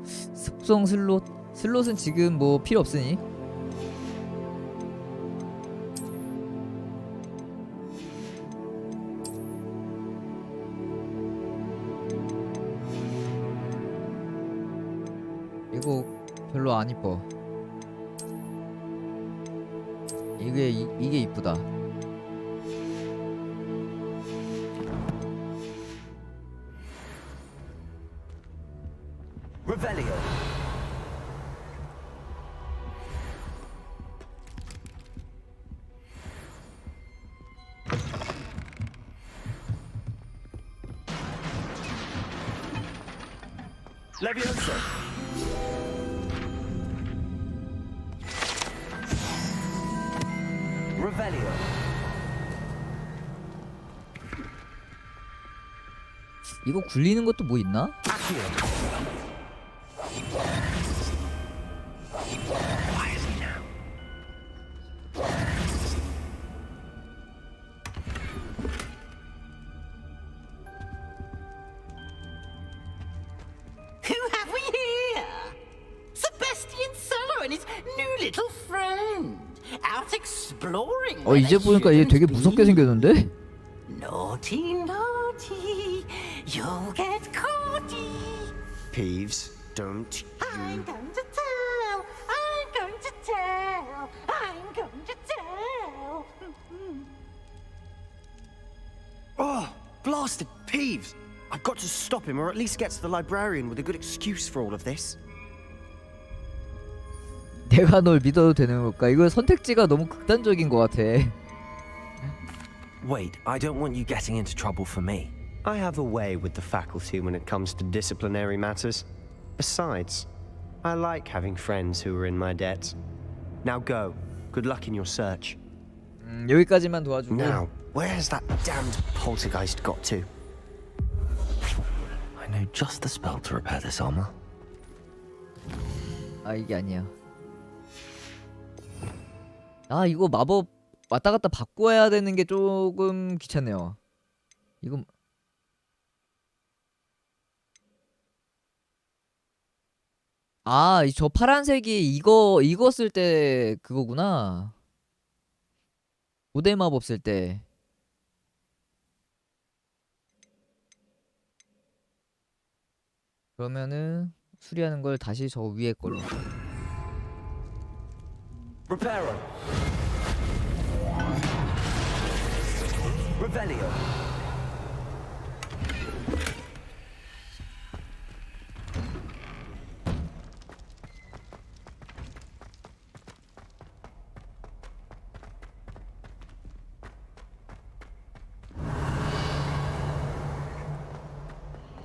습성 슬롯은 지금 뭐 필요 없으니. 이거 별로 안 이뻐. 이게 이쁘다. Revelio. Levioso. Revelio. 이거 굴리는 것도 뭐 있나? Who have we here? Sebastian Solo and his new little friend. Out exploring. 이제 보니까 얘 되게 무섭게 생겼는데? Naughty, naughty. You'll get caughty. Peeves, don't I'm going to tell. I'm going to tell. I'm going to tell. Oh, blasted Peeves! I've got to stop him, or at least get to the librarian with a good excuse for all of this. 내가 널 믿어도 되는 걸까? 이거 선택지가 너무 극단적인 것 같아. Wait, I don't want you getting into trouble for me. I have a way with the faculty when it comes to disciplinary matters. Besides, I like having friends who are in my debt. Now go. Good luck in your search. 여기까지만 도와주고. Now, where has that damned poltergeist got to? I know just the spell to repair this armor. 아, 이게 아니야. 아, 이거 마법 왔다 갔다 바꿔야 되는 게 조금 귀찮네요. 이거 아, 저 파란색이 이거 쓸 때 그거구나. 고대 마법 쓸 때. 그러면은 수리하는 걸 다시 저 위에 걸로. Reparo. Revelio.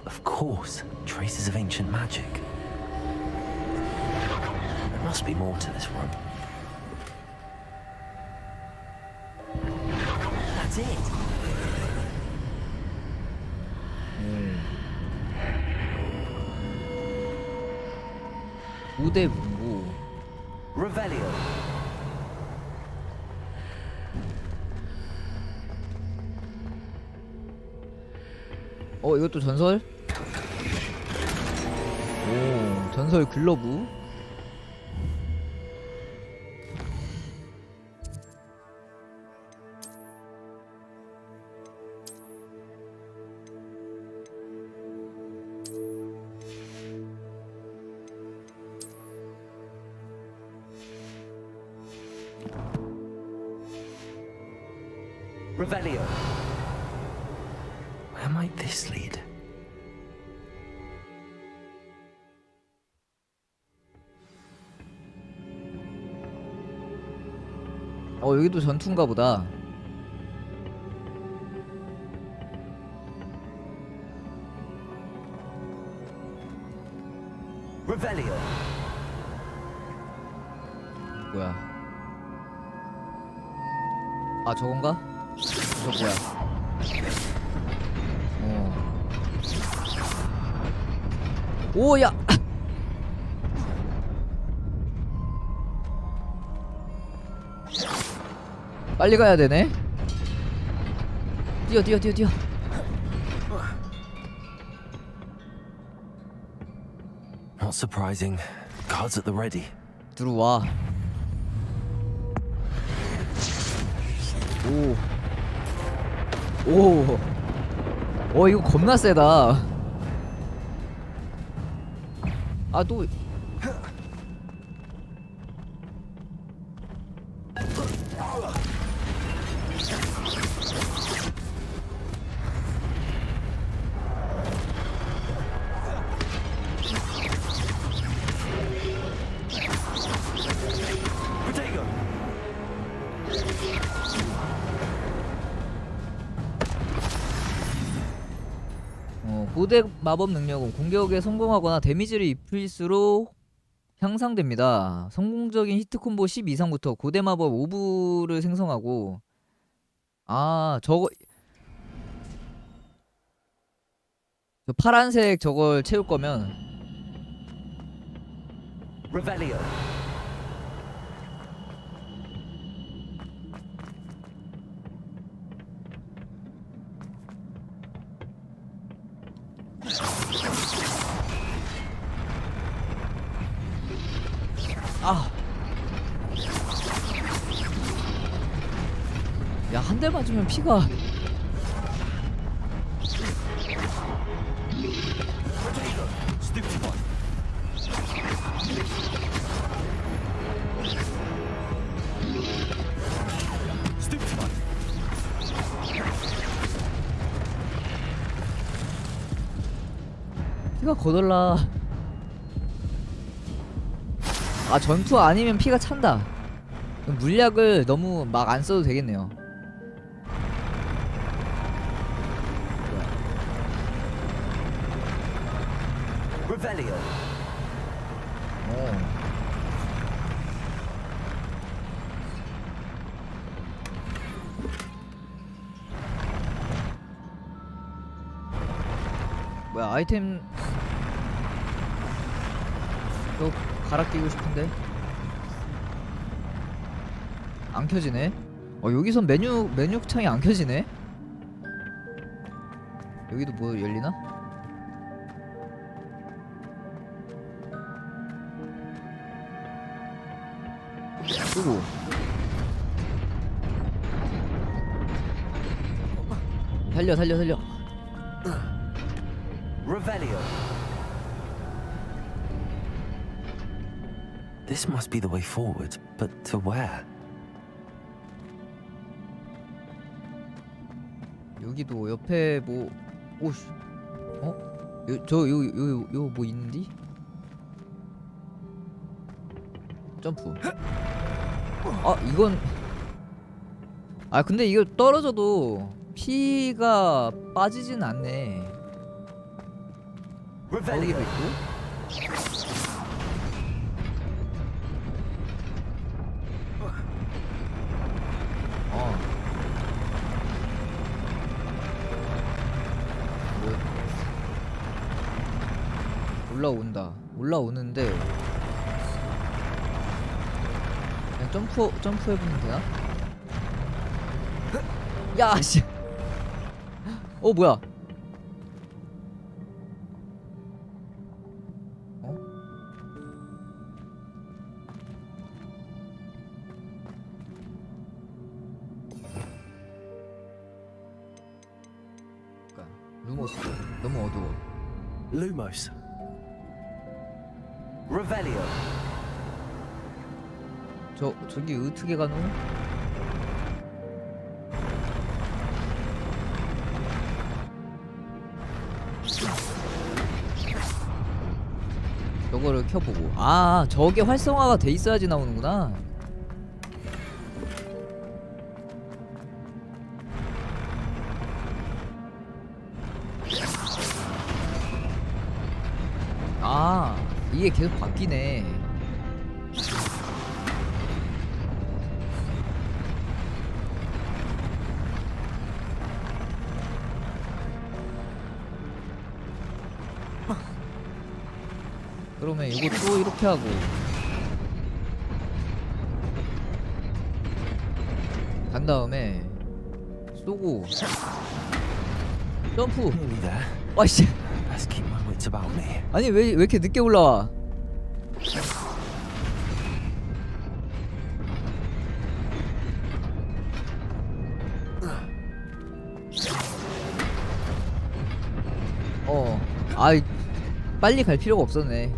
Of course, traces of ancient magic. There must be more to this room. That's it. 무대 문구. Revelio. 이것도 전설? 오, 전설 글러브. Revelio. Where might this lead? 여기도 전투인가 보다. Revelio. 뭐야? 아, 저건가? 저 뭐야? 오, 야! 빨리 가야 되네. 뛰어. Not surprising. Guards at the ready. 들어와. 오, 이거 겁나 세다. 아, 또 고대 마법 능력은 공격에 성공하거나 데미지를 입힐수록 향상됩니다. 성공적인 히트 콤보 10 이상부터 고대 마법 5부를 생성하고. 아 저거 저 파란색 저걸 채울 거면 Revelio. 아. 야, 한 대 맞으면 피가. 피가 거덜나. 아, 전투 아니면 피가 찬다. 물약을 너무 막 안 써도 되겠네요. Revelio. 뭐야, 아이템 또 갈아 끼고 싶은데 안 켜지네. 여기선 메뉴 창이 안 켜지네. 여기도 뭐 열리나? 끄고 살려. Revelio. This must be the way forward, but to where? 여기도 옆에 뭐 오씨 요 뭐 있는디? 점프. 아 이건 근데 이거 떨어져도 피가 빠지진 않네. 거기도 있고. 올라오는데 그냥 점프해보면 되나? 야 씨. 뭐야? 루모스 너무 어두워. Lumos. Revelio. 저기 어떻게 가노? 저거를 켜보고. 저게 활성화가 돼 있어야지 나오는구나. 이게 계속 바뀌네. 그러면 이것도 이렇게 하고 간 다음에 쏘고 점프. 와씨. 아니 왜 이렇게 늦게 올라와? 빨리 갈 필요가 없었네.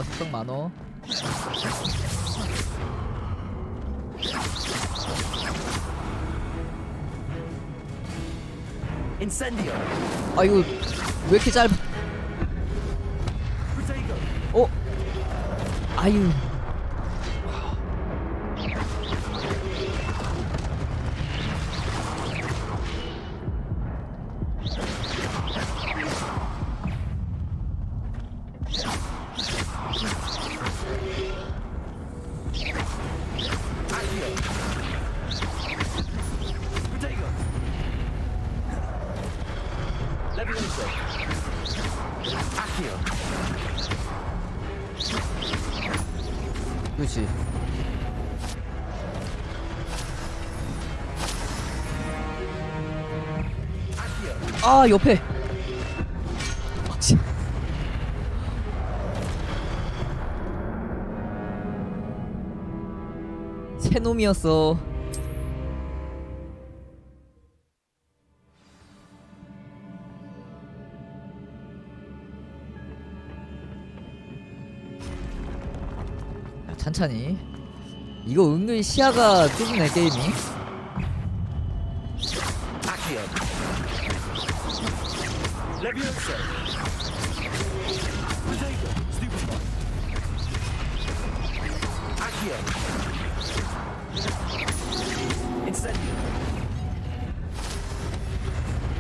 속성 많어. Incendio. 이거 왜 이렇게 짧아? 아유. 그렇지. 아 옆에. 새 놈이었어. 천천히. 이거 은근히 시야가 좁네 게임이.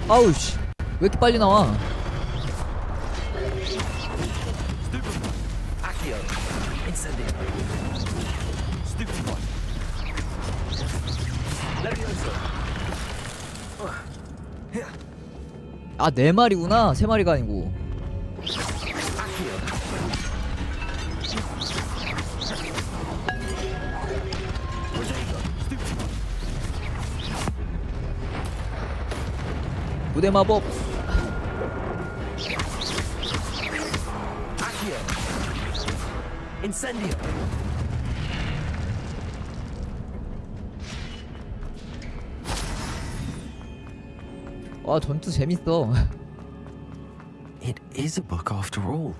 아우씨 왜 이렇게 빨리 나와. 아, 4마리구나. 3마리가 아니고. 무대 마법. 아, 전투 재밌어. It is a book after all.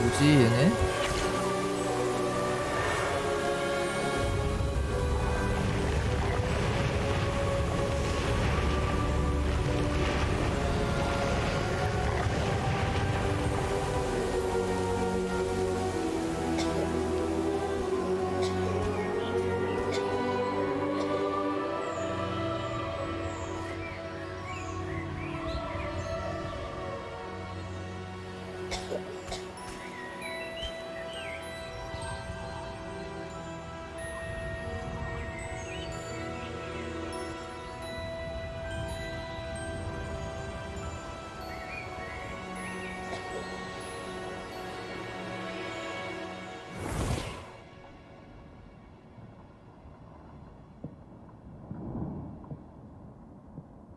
뭐지 얘네?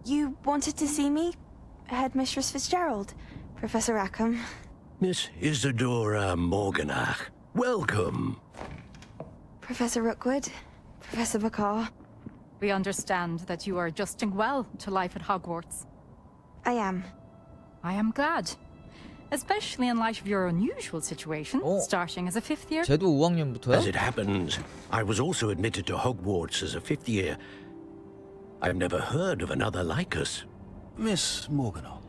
You wanted to see me? Headmistress Fitzgerald, Professor Rackham. Miss Isadora Morganach, welcome. Professor Rookwood, Professor Bakar. We understand that you are adjusting well to life at Hogwarts. I am. I am glad. Especially in light of your unusual situation, starting as a 5th year. 쟤도 5학년부터야? As it happens, I was also admitted to Hogwarts as a 5th year. I've never heard of another like us. Miss Morganach,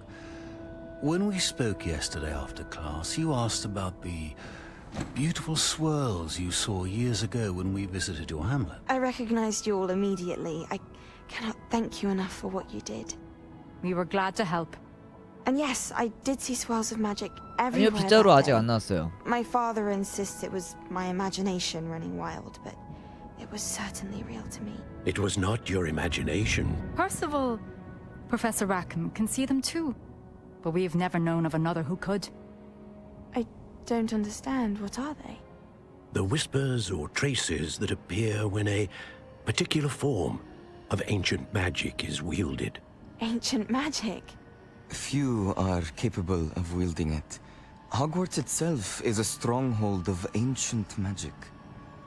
when we spoke yesterday after class, you asked about the beautiful swirls you saw years ago when we visited your hamlet. I recognized you all immediately. I cannot thank you enough for what you did. We were glad to help. And yes, I did see swirls of magic 아니요, everywhere. 빗자루 that 아직 day. 안 나왔어요. My father insists it was my imagination running wild, but it was certainly real to me. It was not your imagination. Percival, Professor Rackham can see them too. But we've never known of another who could. I don't understand. What are they? The whispers or traces that appear when a particular form of ancient magic is wielded. Ancient magic? Few are capable of wielding it. Hogwarts itself is a stronghold of ancient magic.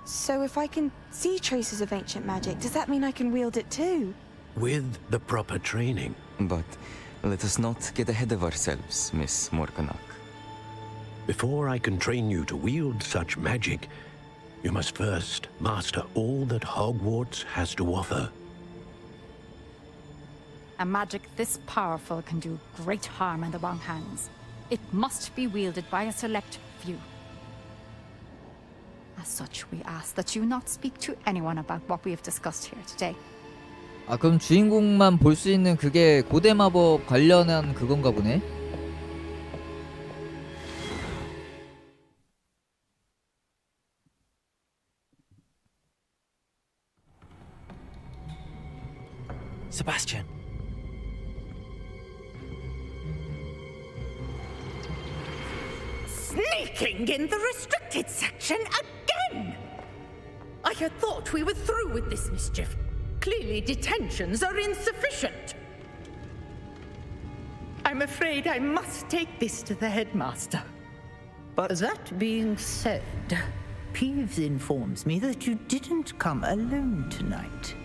So if I can see traces of ancient magic, does that mean I can wield it too? With the proper training. But let us not get ahead of ourselves, Miss Morganach. Before I can train you to wield such magic, you must first master all that Hogwarts has to offer. A magic this powerful can do great harm in the wrong hands. It must be wielded by a select few. As such, we ask that you not speak to anyone about what we have discussed here today. 아, 그럼 주인공만 볼 수 있는 그게 고대 마법 관련한 그건가 보네. Sebastian. Sneaking in the restricted section again! I had thought we were through with this mischief. Clearly detentions are insufficient. I'm afraid I must take this to the headmaster. But that being said, Peeves informs me that you didn't come alone tonight.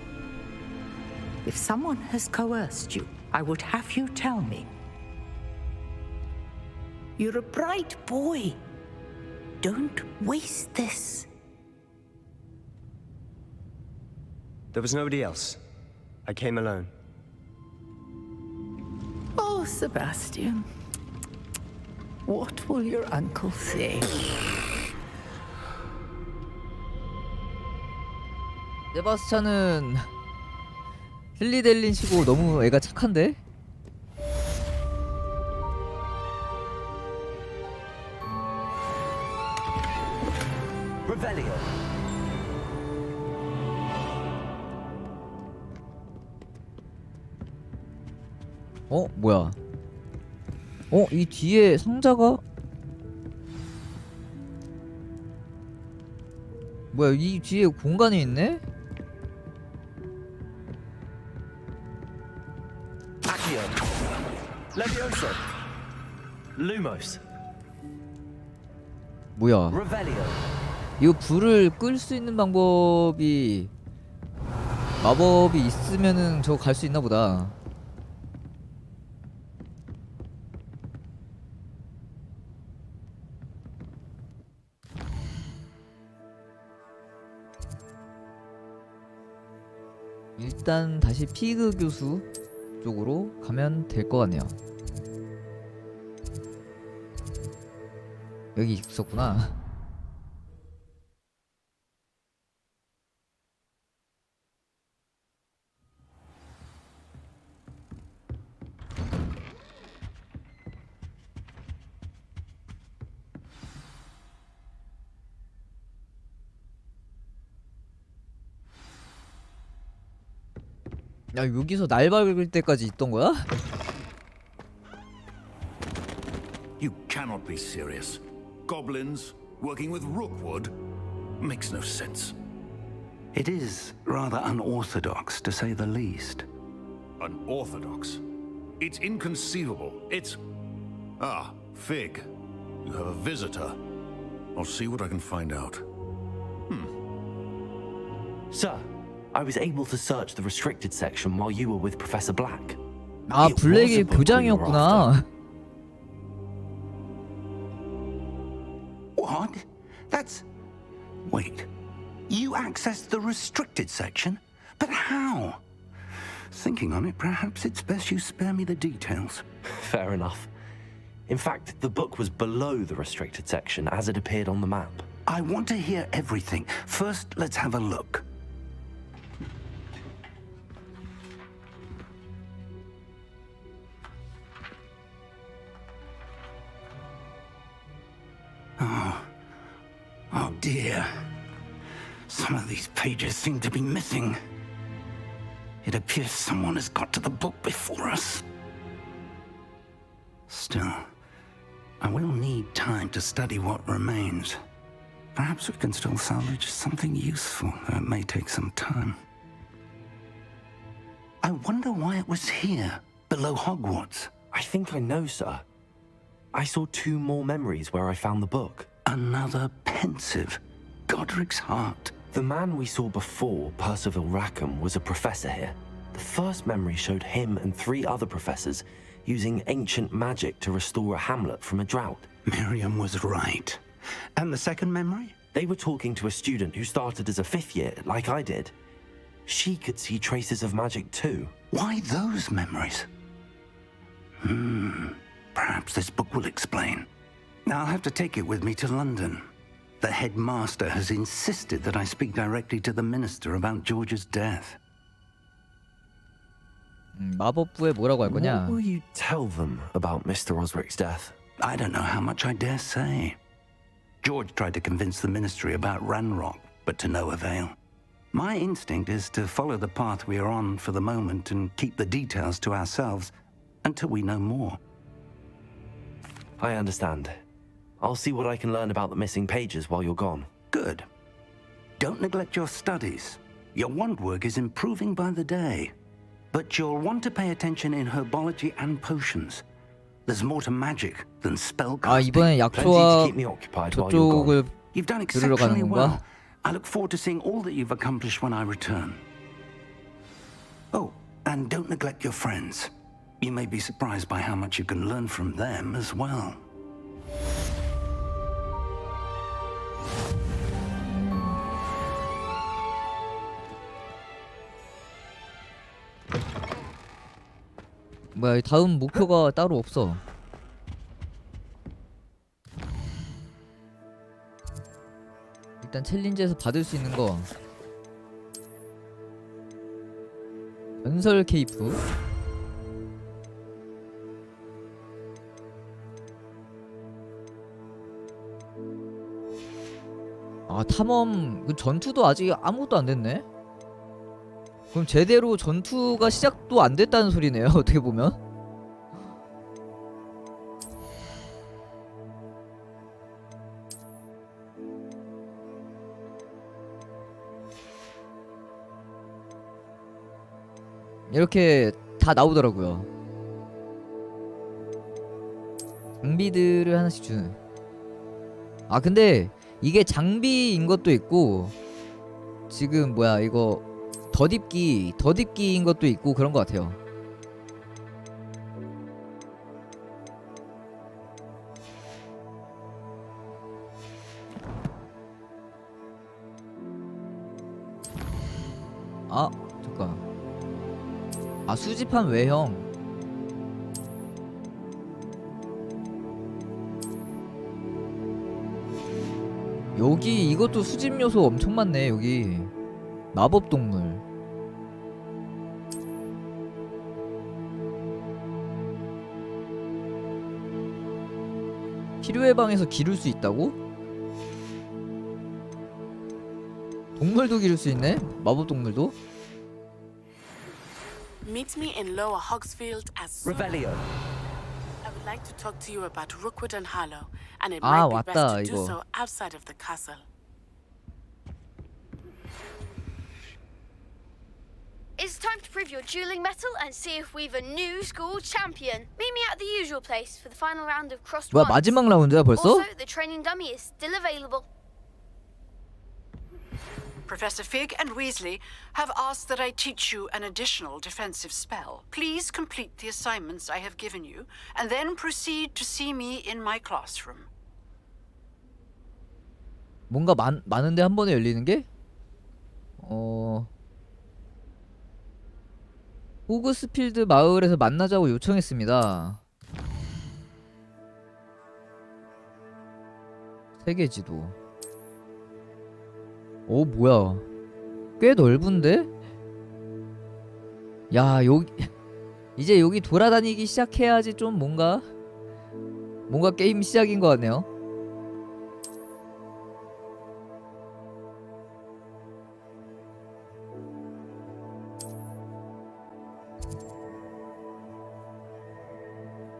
If someone has coerced you, I would have you tell me. You're a bright boy. Don't waste this. There was nobody else. I came alone. Oh, Sebastian. What will your uncle say? 세바스찬은 힐리델린 치고 너무 애가 착한데? Revelio. 뭐야? 이 뒤에 상자가? 뭐야, 이 뒤에 공간이 있네? Accio. Levioso. Lumos. 뭐야? Revelio. 이거 불을 끌 수 있는 방법이 마법이 있으면은 저거 갈 수 있나 보다. 일단 다시 피그 교수 쪽으로 가면 될 것 같네요. 여기 있었구나. 야, 여기서 날 박을 때까지 있던 거야? You cannot be serious. Goblins working with Rookwood makes no sense. It is rather unorthodox, to say the least. Unorthodox? It's inconceivable. It's... Ah, Fig. You have a visitor. I'll see what I can find out. Sir, I was able to search the restricted section while you were with Professor Black. 아, 블랙이 교장이었구나. What? That's... Wait. You accessed the restricted section? But how? Thinking on it, perhaps it's best you spare me the details. Fair enough. In fact, the book was below the restricted section as it appeared on the map. I want to hear everything. First, let's have a look. Oh dear. Some of these pages seem to be missing. It appears someone has got to the book before us. Still, I will need time to study what remains. Perhaps we can still salvage something useful, though it may take some time. I wonder why it was here, below Hogwarts. I think I know, sir. I saw 2 more memories where I found the book. Another pensive. Godric's heart. The man we saw before, Percival Rackham, was a professor here. The first memory showed him and 3 other professors using ancient magic to restore a hamlet from a drought. Miriam was right. And the second memory? They were talking to a student who started as a 5th year, like I did. She could see traces of magic too. Why those memories? Perhaps this book will explain. Now I'll have to take it with me to London. The headmaster has insisted that I speak directly to the minister about George's death. 마법부에 뭐라고 할 거냐? What will you tell them about Mr. Osric's death? I don't know how much I dare say. George tried to convince the ministry about Ranrock, but to no avail. My instinct is to follow the path we are on for the moment and keep the details to ourselves until we know more. I understand. I'll see what I can learn about the missing pages while you're gone. Good. Don't neglect your studies. Your wand work is improving by the day. But you'll want to pay attention in herbology and potions. There's more to magic than spellcasting. 이번엔 약초와 저쪽을 You've done 들으러 exceptionally 가는 well. 건가? I look forward to seeing all that you've accomplished when I return. Oh, and don't neglect your friends. You may be surprised by how much you can learn from them as well. 뭐야, 다음 목표가 따로 없어. 일단 챌린지에서 받을 수 있는 거 전설 케이프, 탐험 그 전투도 아직 아무것도 안 됐네. 그럼 제대로 전투가 시작도 안 됐다는 소리네요. 어떻게 보면. 이렇게 다 나오더라고요. 장비들을 하나씩 주는. 근데 이게 장비인 것도 있고 지금 뭐야 이거 더딥기인 것도 있고 그런 것 같아요. 잠깐. 수집한 외형. 여기 이것도 수집 요소 엄청 많네. 여기 마법 동물. 필요의 방에서 기를 수 있다고? 동물도 기를 수 있네? 마법 동물도? Meet me in Lower Hogsfield as soon. Revelio. I would like to talk to you about Rookwood and Harlow, and it 아, might be 왔다, best to do 이거. so outside of the castle. It's time to prove your dueling mettle and see if we've a new school champion. Meet me at the usual place for the final round of crossed 뭐야, wands. 마지막 라운드야 벌써? Also, the training dummy is still available. Professor Fig and Weasley have asked that I teach you an additional defensive spell. Please complete the assignments I have given you, and then proceed to see me in my classroom. 뭔가 많은데 한 번에 열리는 게? 호그스필드 마을에서 만나자고 요청했습니다. 세계지도. 오, 뭐야. 꽤 넓은데? 야, 여기 이제 여기 돌아다니기 시작해야지 좀 뭔가 게임 시작인 것 같네요.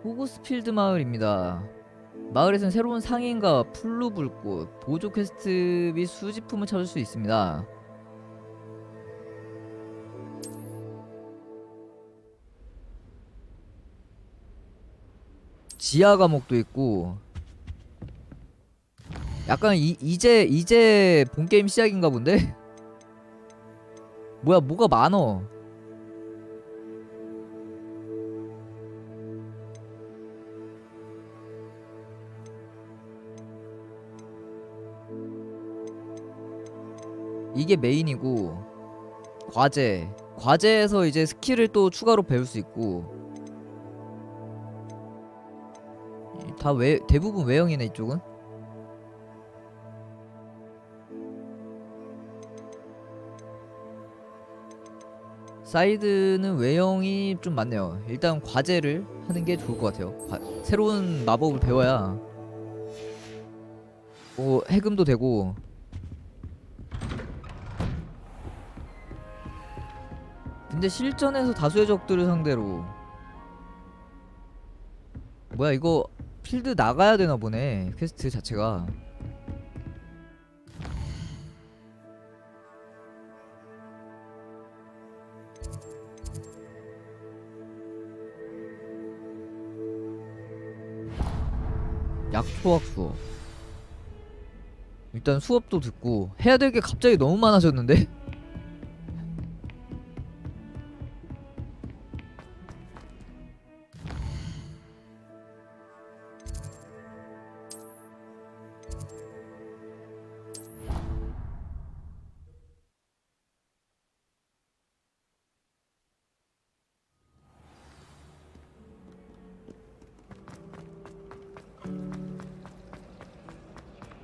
호그스필드 마을입니다. 마을에서는 새로운 상인과 풀루불꽃, 보조 퀘스트 및 수집품을 찾을 수 있습니다. 지하 감옥도 있고. 약간 이제 본게임 시작인가 본데? 뭐야, 뭐가 많어. 이게 메인이고, 과제에서 이제 스킬을 또 추가로 배울 수 있고. 다 대부분 외형이네 이쪽은. 사이드는 외형이 좀 많네요. 일단 과제를 하는 게 좋을 것 같아요. 새로운 마법을 배워야 해금도 되고. 근데 실전에서 다수의 적들을 상대로, 뭐야 이거 필드 나가야 되나 보네, 퀘스트 자체가. 약초학 수업. 일단 수업도 듣고. 해야 될 게 갑자기 너무 많아졌는데?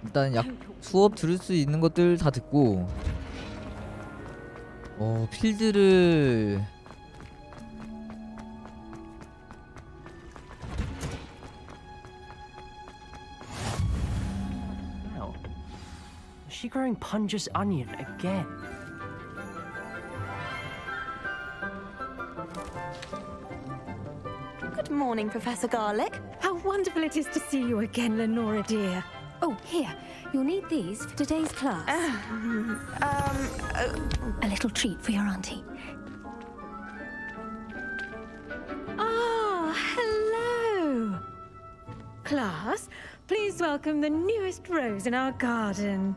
일단 수업 들을 수 있는 것들 다 듣고. 필드를 Wow. Is she growing Punja's onion again? Good morning, Professor Garlic. How wonderful it is to see you again, Lenora dear. Oh, here. You'll need these for today's class. A little treat for your auntie. Ah, hello. Class, please welcome the newest rose in our garden.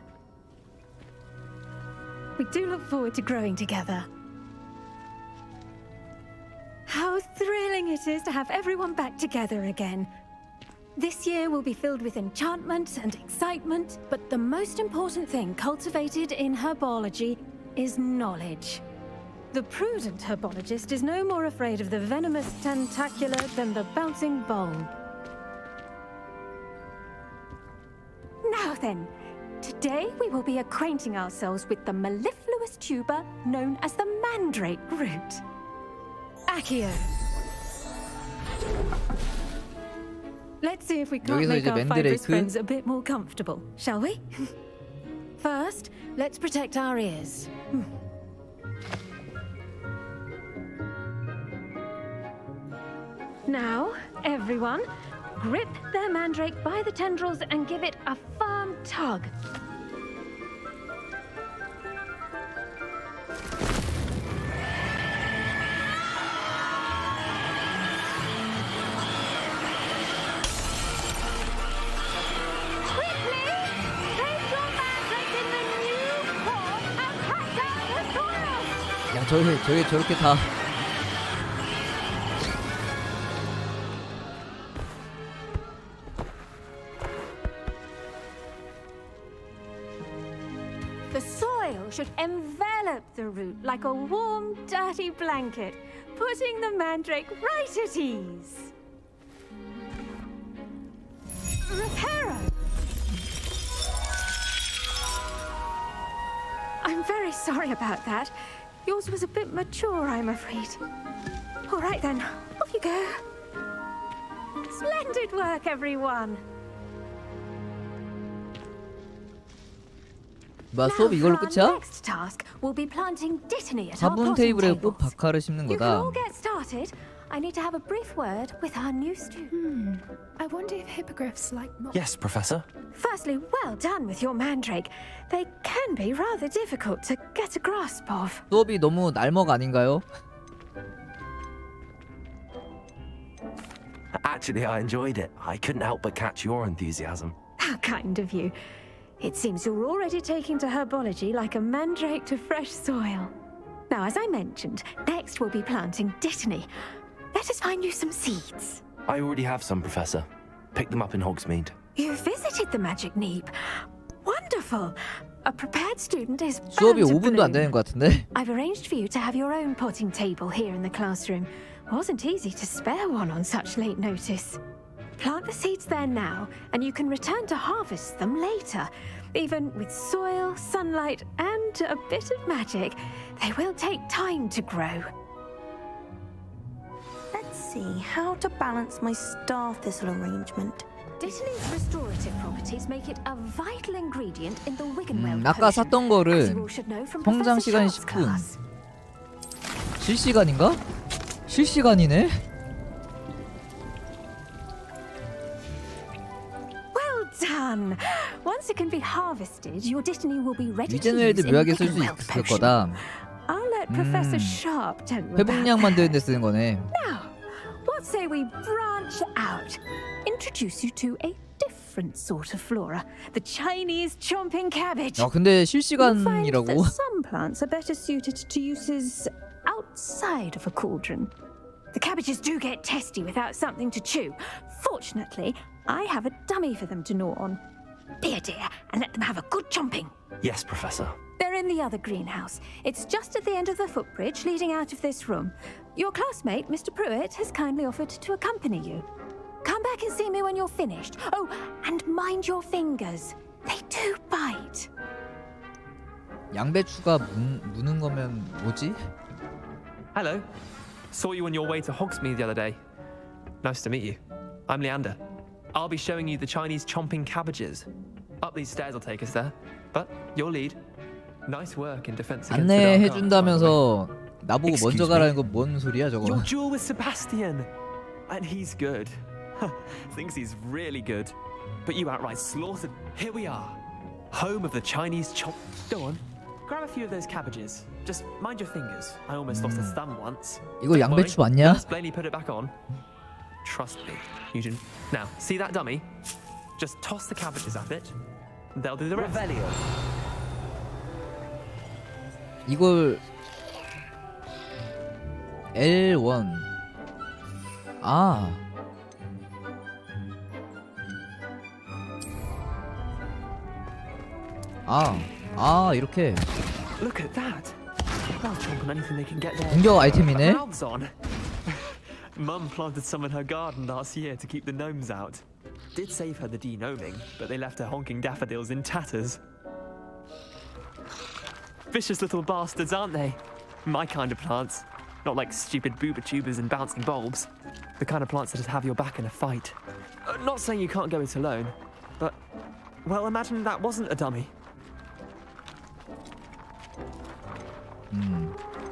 We do look forward to growing together. How thrilling it is to have everyone back together again. This year will be filled with enchantment and excitement, but the most important thing cultivated in herbology is knowledge. The prudent herbologist is no more afraid of the venomous tentacular than the bouncing bulb. Now then, today we will be acquainting ourselves with the mellifluous tuber known as the mandrake root. Accio. Let's see if we can't make our fibrous friends a bit more comfortable, shall we? First, let's protect our ears. Now, everyone, grip their mandrake by the tendrils and give it a firm tug. 저게 저렇게 다. soil should envelop the root like a warm, dirty blanket, putting the mandrake right at ease. Reparo! I'm very sorry about that. Yours was a bit mature, I'm afraid. All right then, off you go. Splendid work, everyone. 뭐야, 수업 이걸로 끝이야? Next task will be planting dittany at 4분 our potting 테이블에 tables. 꽃 박하를 심는 You can 거다. all get started. I need to have a brief word with our new student. I wonder if hippogriffs like Yes, Professor. Firstly, well done with your mandrake. They can be rather difficult to get a grasp of. 수업이 너무 날먹 아닌가요? Actually, I enjoyed it. I couldn't help but catch your enthusiasm. How kind of you. It seems you're already taking to herbology like a mandrake to fresh soil. Now, as I mentioned, next we'll be planting dittany. Let us find you some seeds. I already have some, Professor. Picked them up in Hogsmeade. You visited the Magic Neep. Wonderful. A prepared student is 수업이 bound to 5분도 안 bloom. 되는 것 같은데. I've arranged for you to have your own potting table here in the classroom. Wasn't easy to spare one on such late notice. Plant the seeds there now, and you can return to harvest them later. Even with soil, sunlight, and a bit of magic, they will take time to grow. Let's see how to balance my star thistle arrangement. Dittany's restorative properties make it a vital ingredient in the Wiggenweld 아까 potion, 샀던 as 거를 you all should know from 성장 Professor 시간이 Sharp's 10분. class. 실시간인가? 실시간이네? Well done! Once it can be harvested, your dittany will be ready to 위젠웰드 use in 묘하게 쓸 수 Wiggenweld 있을 potion. 거다. I'll let Professor Sharp tell you about 회복약 that. 만드는 데 쓰는 거네. Now, what say we branch out? Introduce you to a different sort of flora, the Chinese chomping cabbage. 아 근데 You'll find 실시간이라고? that some plants are better suited to uses outside of a cauldron. The cabbages do get testy without something to chew. Fortunately, I have a dummy for them to gnaw on. Be a dear and let them have a good chomping. Yes, Professor. They're in the other greenhouse. It's just at the end of the footbridge leading out of this room. Your classmate, Mr. Pruitt, has kindly offered to accompany you. Come back and see me when you're finished. Oh, and mind your fingers. They do bite. 양배추가 무는 거면 뭐지? Hello. Saw you on your way to Hogsmeade the other day. Nice to meet you. I'm Leander. I'll be showing you the Chinese chomping cabbages. Up these stairs will take us there. But your lead. Nice work in defense against the dark arts, by the way. 안내해준다면서 나보고 먼저 Excuse 가라는 me? 건 뭔 소리야 저거? Your duel with Sebastian. And he's good. Thinks he's really good. But you outright slaughtered. Here we are. Home of the Chinese chomp. Go on. Grab a few of those cabbages. Just mind your fingers. I almost lost a thumb once. 이거 Don't 양배추 worry, 맞냐? Nurse Blaney put it back on. Trust me, Eugene. Now, see that dummy? Just toss the cabbages at it. They'll do the rest. 이걸 L1 이렇게 Look at that. They'll chomp on anything they can get their 공격 아이템이네. mouths on. Mum planted some in her garden last year to keep the gnomes out. Did save her the de-gnoming, but they left her honking daffodils in tatters. Vicious little bastards, aren't they? My kind of plants. Not like stupid booba tubers and bouncing bulbs. The kind of plants that just have your back in a fight. Not saying you can't go it alone, but, well, imagine that wasn't a dummy.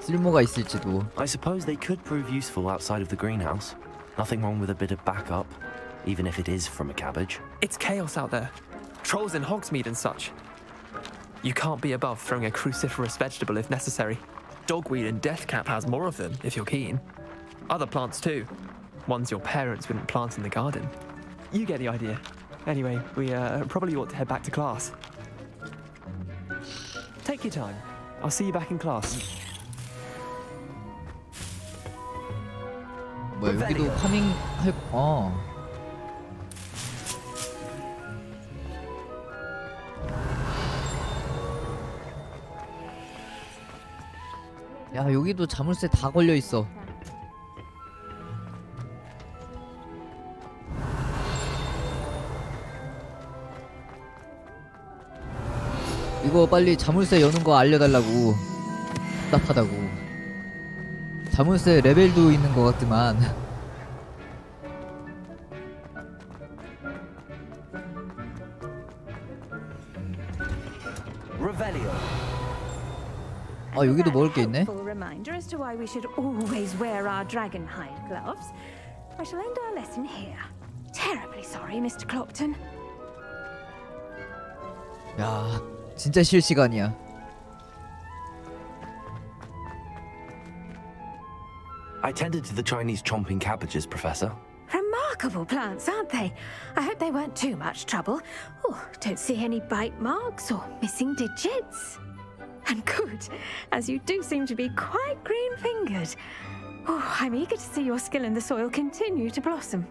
쓸모가 있을지도. I suppose they could prove useful outside of the greenhouse. Nothing wrong with a bit of backup, even if it is from a cabbage. It's chaos out there. Trolls in Hogsmeade and such. You can't be above throwing a cruciferous vegetable if necessary. Dogweed and deathcap has more of them, if you're keen. Other plants too. Ones your parents wouldn't plant in the garden. You get the idea. Anyway, we probably ought to head back to class. Take your time. I'll see you back in class. 뭐야 여기도 파밍 할 야, 여기도 자물쇠 다 걸려 있어. 이거 빨리 자물쇠 여는 거 알려달라고. 답답하다고. 자물쇠 레벨도 있는 것 같지만. 아, 여기도 먹을 게 있네. Helpful reminder as to why we should always wear our dragon hide gloves. I shall end our lesson here. Terribly sorry, Mr. Clopton. 야, 진짜 실시간이야. I tended to the Chinese chomping cabbages, Professor. Remarkable plants, aren't they? I hope they weren't too much trouble. Oh, don't see any bite marks or missing digits. And good, as you do seem to be quite green-fingered. Oh, I'm eager to see your skill in the soil continue to blossom.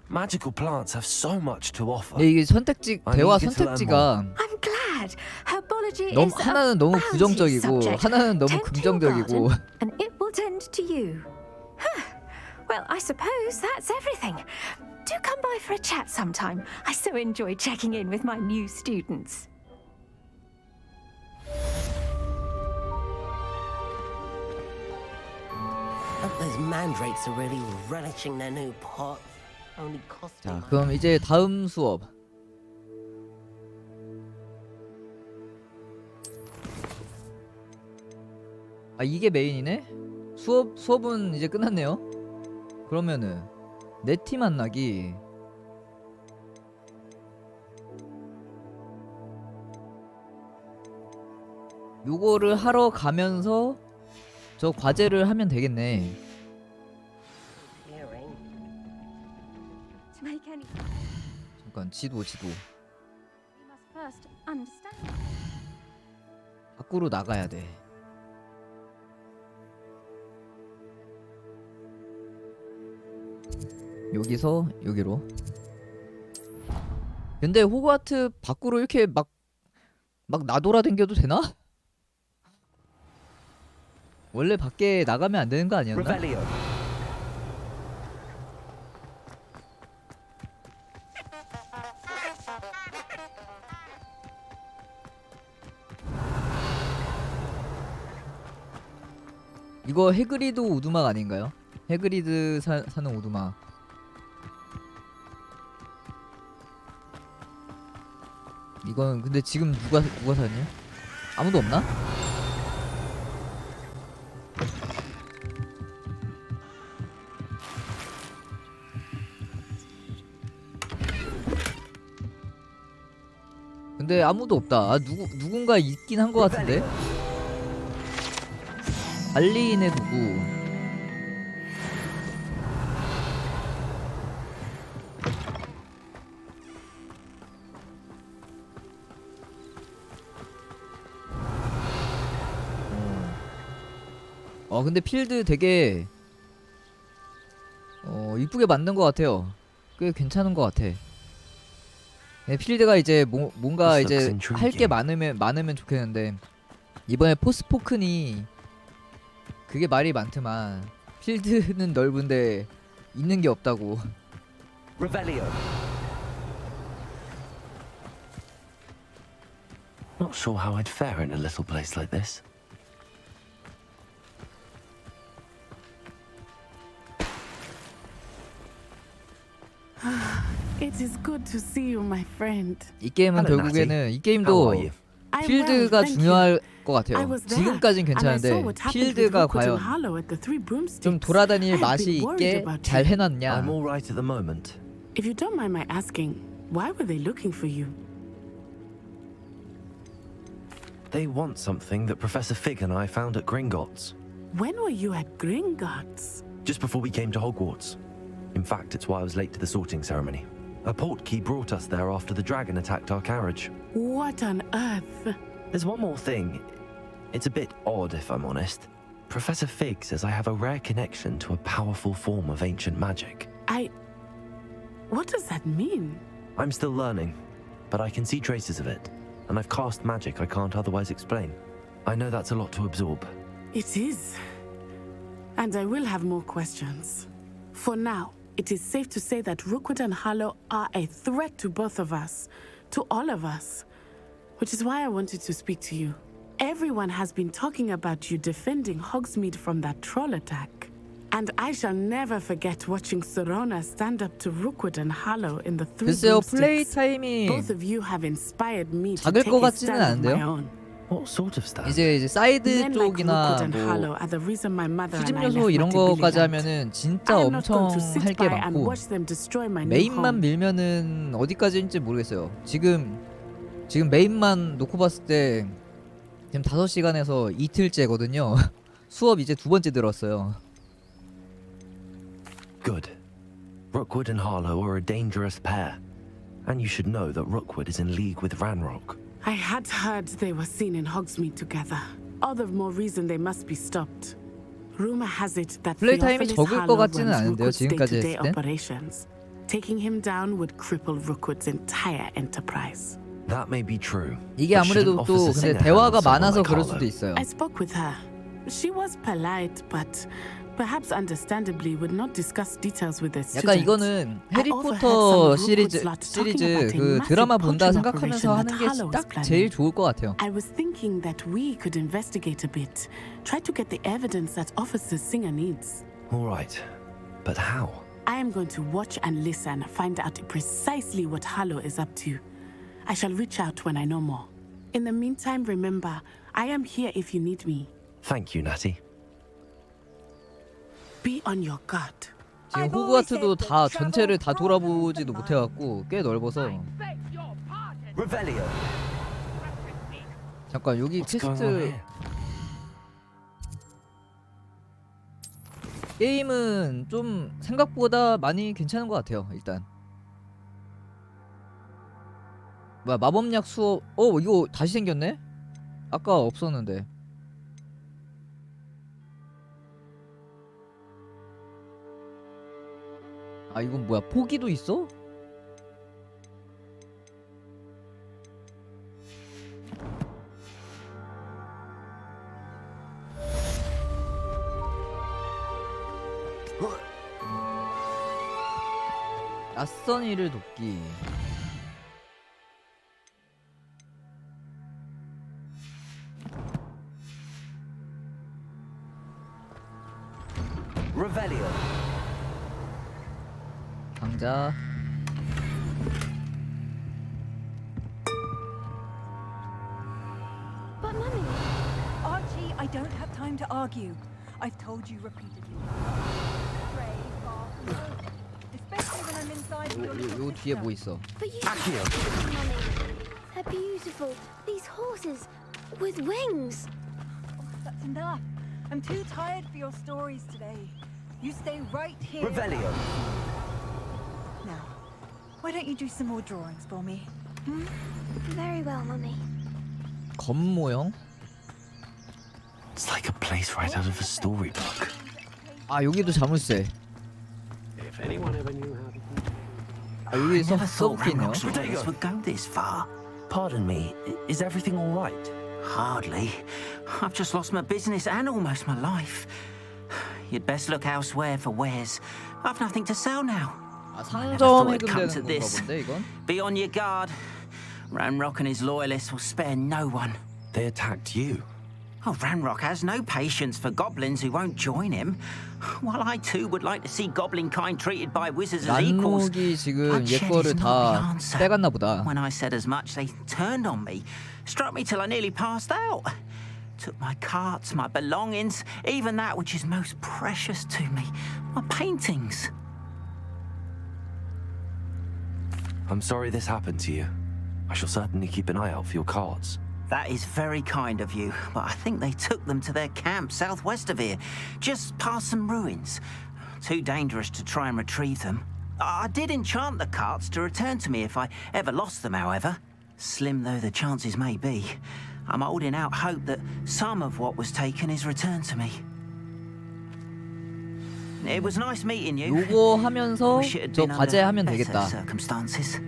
Magical plants have so much to offer. 근데 이게 선택지 대화 선택지가 I'm glad. Herbology 너무 is 하나는 너무 a bounty 부정적이고 subject. 하나는 너무 Tend to your 긍정적이고. garden, and it will tend to you. Huh. Well, I suppose that's everything. Do come by for a chat sometime. I so enjoy checking in with my new students. Hope those mandrakes are really relishing their new pot. Only costing. 자, 그럼 이제 다음 수업. 아, 이게 메인이네? 수업은 이제 끝났네요. 그러면은 내 팀 만나기. 요거를 하러 가면서 저 과제를 하면 되겠네. To make any, 잠깐, 지도. we must first understand. 밖으로 나가야 돼. 여기서 여기로. 근데 호그와트 밖으로 이렇게 막 나돌아댕겨도 되나? 원래 밖에 나가면 안 되는 거 아니었나? 이거 해그리드 오두막 아닌가요? 해그리드 사는 오두막. 이건 근데 지금 누가 사냐? 아무도 없나? 근데 아무도 없다. 아, 누군가 있긴 한 것 같은데. 발리인의 누구? 근데 필드 되게 이쁘게 만든 것 같아요. 꽤 괜찮은 것 같아. 네, 필드가 이제 뭔가 이제 할 게 많으면 좋겠는데 이번에 포스포큰이 그게 말이 많더만 필드는 넓은데 있는 게 없다고. Not sure how I'd fare in a little place like this. It is good to see you, my friend. 이 게임은 결국에는 이 게임도 필드가 중요할 것 같아요. 지금까진 괜찮은데 필드가 과연 좀 돌아다닐 맛이 있게 잘 해놨냐. I'm all right at the moment. If you don't mind my asking, why were they looking for you? They want something that Professor Fig and I found at Gringotts. When were you at Gringotts? Just before we came to Hogwarts. In fact, it's why I was late to the sorting ceremony. A portkey brought us there after the dragon attacked our carriage. What on earth? There's one more thing. It's a bit odd, if I'm honest. Professor Fig says I have a rare connection to a powerful form of ancient magic. What does that mean? I'm still learning. but I can see traces of it. And I've cast magic I can't otherwise explain. I know that's a lot to absorb. It is. And I will have more questions. For now, it is safe to say that Rookwood and Harlow are a threat to both of us, to all of us. Which is why I wanted to speak to you. Everyone has been talking about you defending Hogsmeade from that troll attack. And I shall never forget watching Serona stand up to Rookwood and Harlow in the Three 글쎄요, 플레이 Broomsticks. 타임이 Both of you have inspired me to 작을 take 것 a 같지는 stand of my 않은데요? own. What sort of stand? 이제 사이드 Men like 쪽이나 Rookwood and Harlow 뭐 are the reason my mother and 수집 I 요소 left 이런 Matigilligan. 거까지 하면은 진짜 I am not 엄청 going to sit 할 게 by and 많고 watch them destroy my new 메인만 home. 밀면은 어디까지인지 모르겠어요. 지금 메인만 놓고 봤을 때 지금 5시간에서 이틀째거든요. 수업 이제 2번째 들었어요. Good. Rookwood and Harlow are a dangerous pair. And you should know that Rookwood is in league with Ranrock. I had heard they were seen in Hogsmeade together. All the more reason they must be stopped. Rumor has it that 플레이 타임이 Theophilus 적을 것 Harlow 같지는 runs 않은데요. Rookwood's 지금까지 day-to-day 했을 땐. operations. Taking him down would cripple Rookwood's entire enterprise. That may be true. 이게 but shouldn't 아무래도 또 Officer 근데 Singer 대화가 handle someone 많아서 like 그럴 Harlow? 수도 있어요. I spoke with her. She was polite, but perhaps understandably would not discuss details with the 약간 students. 이거는 I 해리포터 overheard some of 시리즈 Rookwood's lot talking about a 그 massive 드라마 본다 poaching 생각하면서 operation 하는 that 게 Harlow is 딱 planning. 제일 좋을 것 같아요. I was thinking that we could investigate a bit. Try to get the evidence that Officer Singer needs. All right. But how? I am going to watch and listen, find out precisely what Harlow is up to. I shall reach out when I know more. In the meantime, remember, I am here if you need me. Thank you, Natty. Be on your guard. 지금 호그와트도 다 전체를 다 돌아보지도 못해갖고 꽤 넓어서. Revelio. 잠깐 여기 퀘스트 게임은 좀 생각보다 많이 괜찮은 것 같아요. 일단 뭐야 마법약 수업 이거 다시 생겼네? 아까 없었는데. 아 이건 뭐야 포기도 있어? 낯선 일을 돕기. Revelio. 상자. But Mummy, Archie, I don't have time to argue. I've told you repeatedly. Stray far from home, especially when I'm inside your little 요 뒤에 뭐 있어? but you Mummy, they're beautiful. These horses with wings. That's enough. I'm too tired for your stories today. You stay right here. Revelio. Now, why don't you do some more drawings for me? Very well, Mummy. 검 모형? It's like a place right out of a storybook. 아 여기도 자물쇠. If anyone ever knew how to... 아 여기 Never thought 써붙기 있네요. Ranrock's rebellions would go this far. Pardon me, is everything all right? Hardly. I've just lost my business and almost my life. You'd best look elsewhere for wares. I've nothing to sell now. 아 I never 상점 thought it'd come to 해금되는 건가 this. 본데 이건? Be on your guard. Ranrock and his loyalists will spare no one. They attacked you. Oh, Ranrock has no patience for goblins who won't join him. While I too would like to see goblin kind treated by wizards as equals, 란록이 지금 I'd 얘 shed 거를 is not the 다 answer. 빼갔나 보다. When I said as much, they turned on me, struck me till I nearly passed out. Took my carts, my belongings, even that which is most precious to me, my paintings. I'm sorry this happened to you. I shall certainly keep an eye out for your cards. That is very kind of you, but I think they took them to their camp southwest of here, just past some ruins. Too dangerous to try and retrieve them. I did enchant the carts to return to me if I ever lost them, however. Slim though the chances may be, I'm holding out hope that some of what was taken is returned to me. It was nice meeting you. 요거 하면서 Wish it had 저 been 과제 under 하면 better 되겠다. circumstances.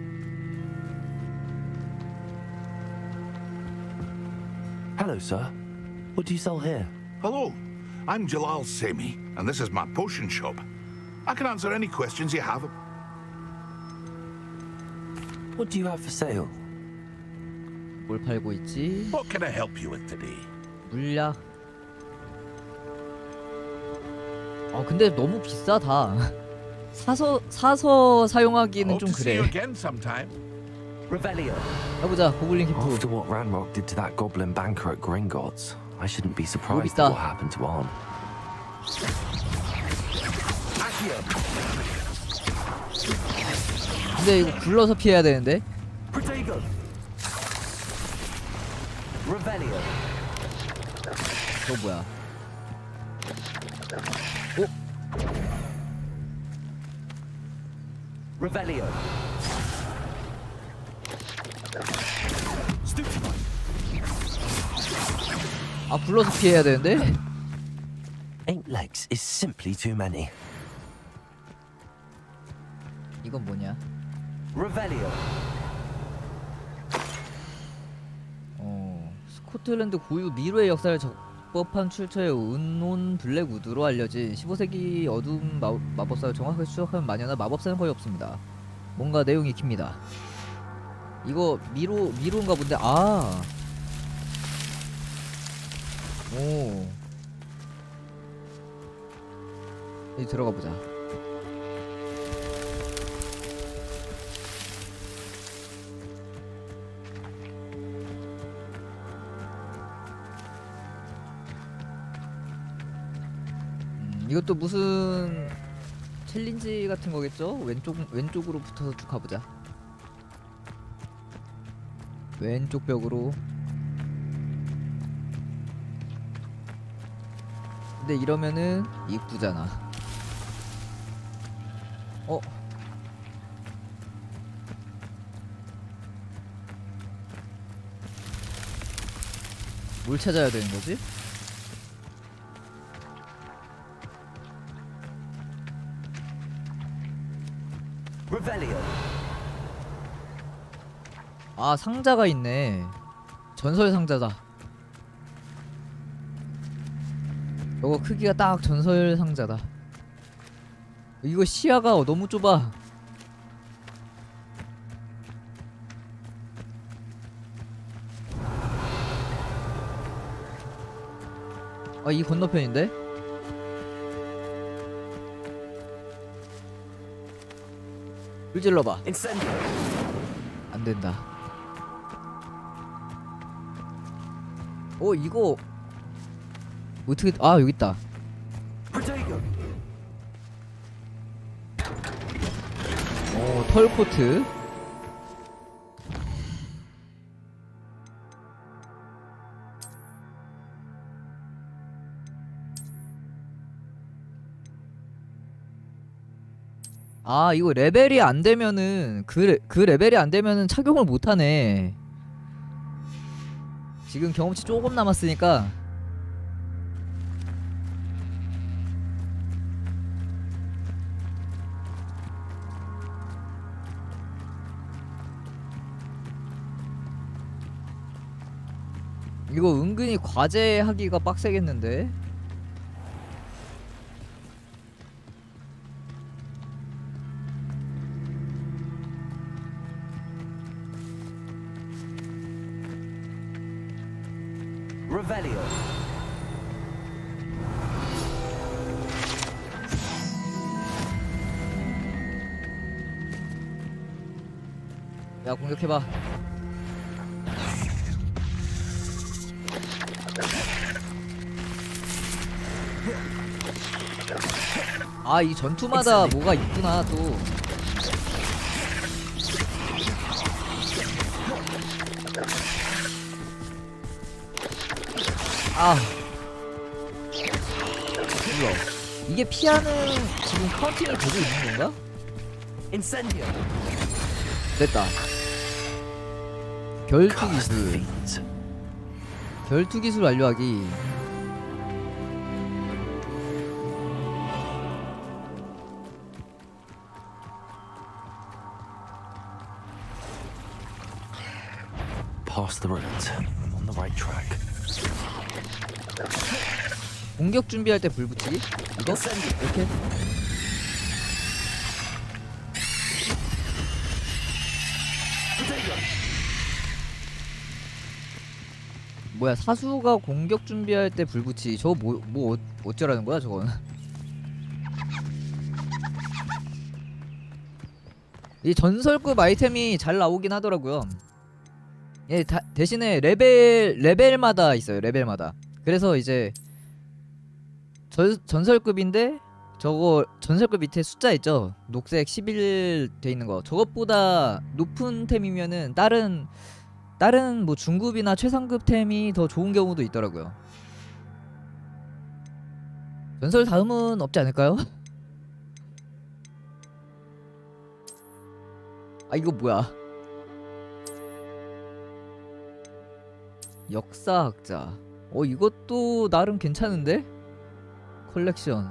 Hello, sir. What do you sell here? Hello, I'm Jalal Semi, and this is my potion shop. I can answer any questions you have. What do you have for sale? 뭘 팔고 있지? What can I help you with today? 물약. 근데 너무 비싸다. 사서 사용하기는 좀 그래. Revelio. 해보자, 고블린 캠프. After what Ranrock did to that goblin banker at Gringotts, I shouldn't be surprised 있다. at what happened to Arn. 근데 이거 굴러서 피해야 되는데. Protego. Revelio. 저 뭐야? Revelio. 굴러서 피해야 되는데. 8 legs is simply too many. 이건 뭐냐? Revelio. 스코틀랜드 고유 미로의 역사를 적법한 출처의 은온 블랙우드로 알려진 15세기 어두운 마법사를 정확하게 추적하는 마녀나 마법사는 거의 없습니다. 뭔가 내용이 깁니다. 이거 미로인가 본데. 오. 여기 들어가 보자. 이것도 무슨 챌린지 같은 거겠죠? 왼쪽으로 붙어서 쭉 가보자. 왼쪽 벽으로. 근데 이러면은 입구잖아. 뭘 찾아야 되는 거지? Revelio. 상자가 있네. 전설 상자다. 이거 크기가 딱 전설 상자다. 이거 시야가 너무 좁아. 이 건너편인데? 불 질러봐. 안 된다. 이거 어떻게? 여기 있다. 털코트. 이거 레벨이 안 되면은 그 레벨이 안 되면은 착용을 못 하네. 지금 경험치 조금 남았으니까. 이거 은근히 과제하기가 빡세겠는데? Revelio. 야, 공격해봐. 이 전투마다 뭐가 있구나 또. 몰라. 이게 피하는 지금 카운팅이 되고 있는 건가? Incendio. 됐다. 결투 기술. 결투 기술 완료하기. Pass the route. I'm on the right track. 공격 준비할 때 불 붙이기? 이거? 이렇게? 뭐야, 사수가 공격 준비할 때 불 붙이기. 저거 뭐 어쩌라는 거야 저건. 이 전설급 아이템이 잘 나오긴 하더라고요. 예, 대신에 레벨마다 있어요. 레벨마다. 그래서 이제 전설급인데 저거 전설급 밑에 숫자 있죠? 녹색 11 돼 있는 거. 저것보다 높은 템이면은 다른 뭐 중급이나 최상급 템이 더 좋은 경우도 있더라고요. 전설 다음은 없지 않을까요? 아, 이거 뭐야? 역사학자. 이것도 나름 괜찮은데? 컬렉션.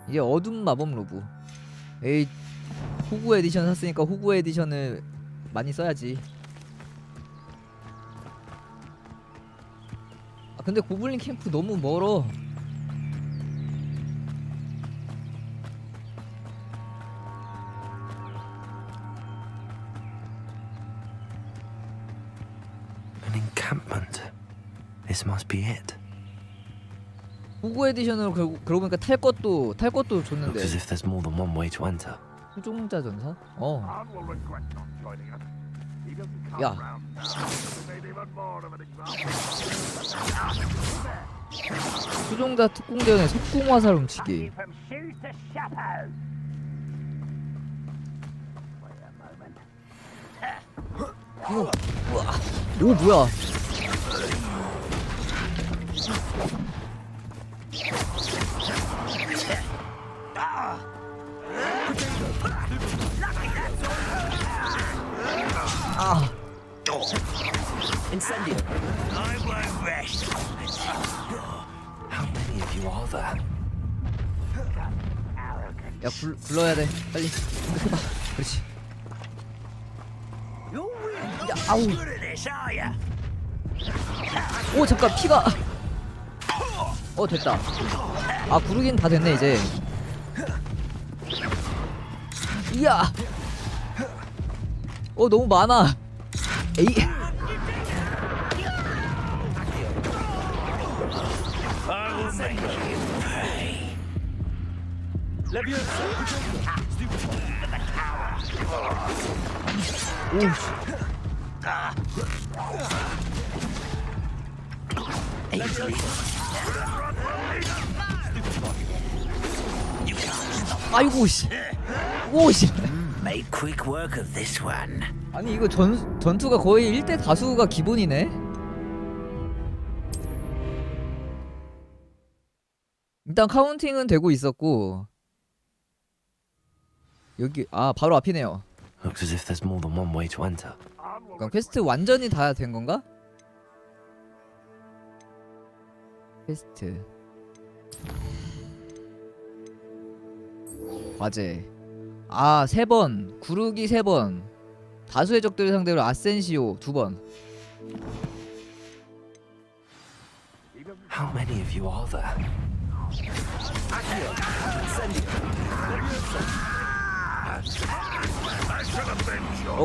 이게 어둠 마법 로브. 에이, 호구 에디션 샀으니까 호구 에디션을 많이 써야지. 아, 근데 고블린 캠프 너무 멀어. Encampment. This must be it. 호구 에디션으로 그러고 보니까 탈 것도 줬는데. Looks as if there's more than one way to enter. 수종자 전사? 야. 수종자 특공대원의 석궁화살 훔치기. 이거 오, 뭐야? 아. Incendio. I won't rest. How many of you are there? 야, 불러야 돼. 빨리 공격해봐. 그렇지. 야, 아우. 오, 잠깐 피가. 됐다. 아, 구르긴 다 됐네 이제. 이야. 너무 많아. 에이. 아이고 씨. 오씨. Make quick work of this one. 아니 이거 전투가 거의 1대 다수가 기본이네. 일단 카운팅은 되고 있었고 여기 바로 앞이네요. Looks as if there's more than one way to enter. 그럼 퀘스트 완전히 다 된 건가? 퀘스트 과제 3번 구르기 3번 다수의 적들을 상대로 아센시오 2번. How many of you are there?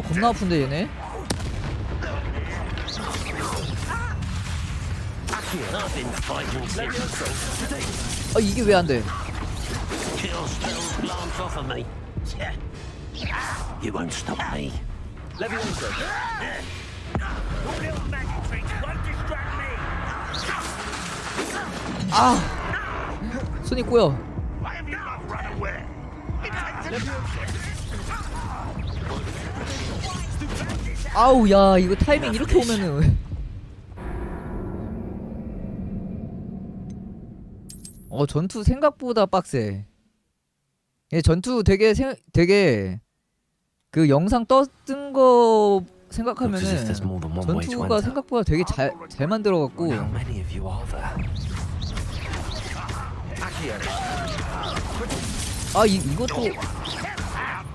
겁나 아픈데 얘네. 이게 왜 안 돼? You won't stop me. 손이 꼬여. 아우, 야, 이거 타이밍 이렇게 오면은. 전투 생각보다 빡세. 전투 되게 그 영상 떴던 거 생각하면은 전투가 생각보다 되게 잘 만들어갖고. 이것도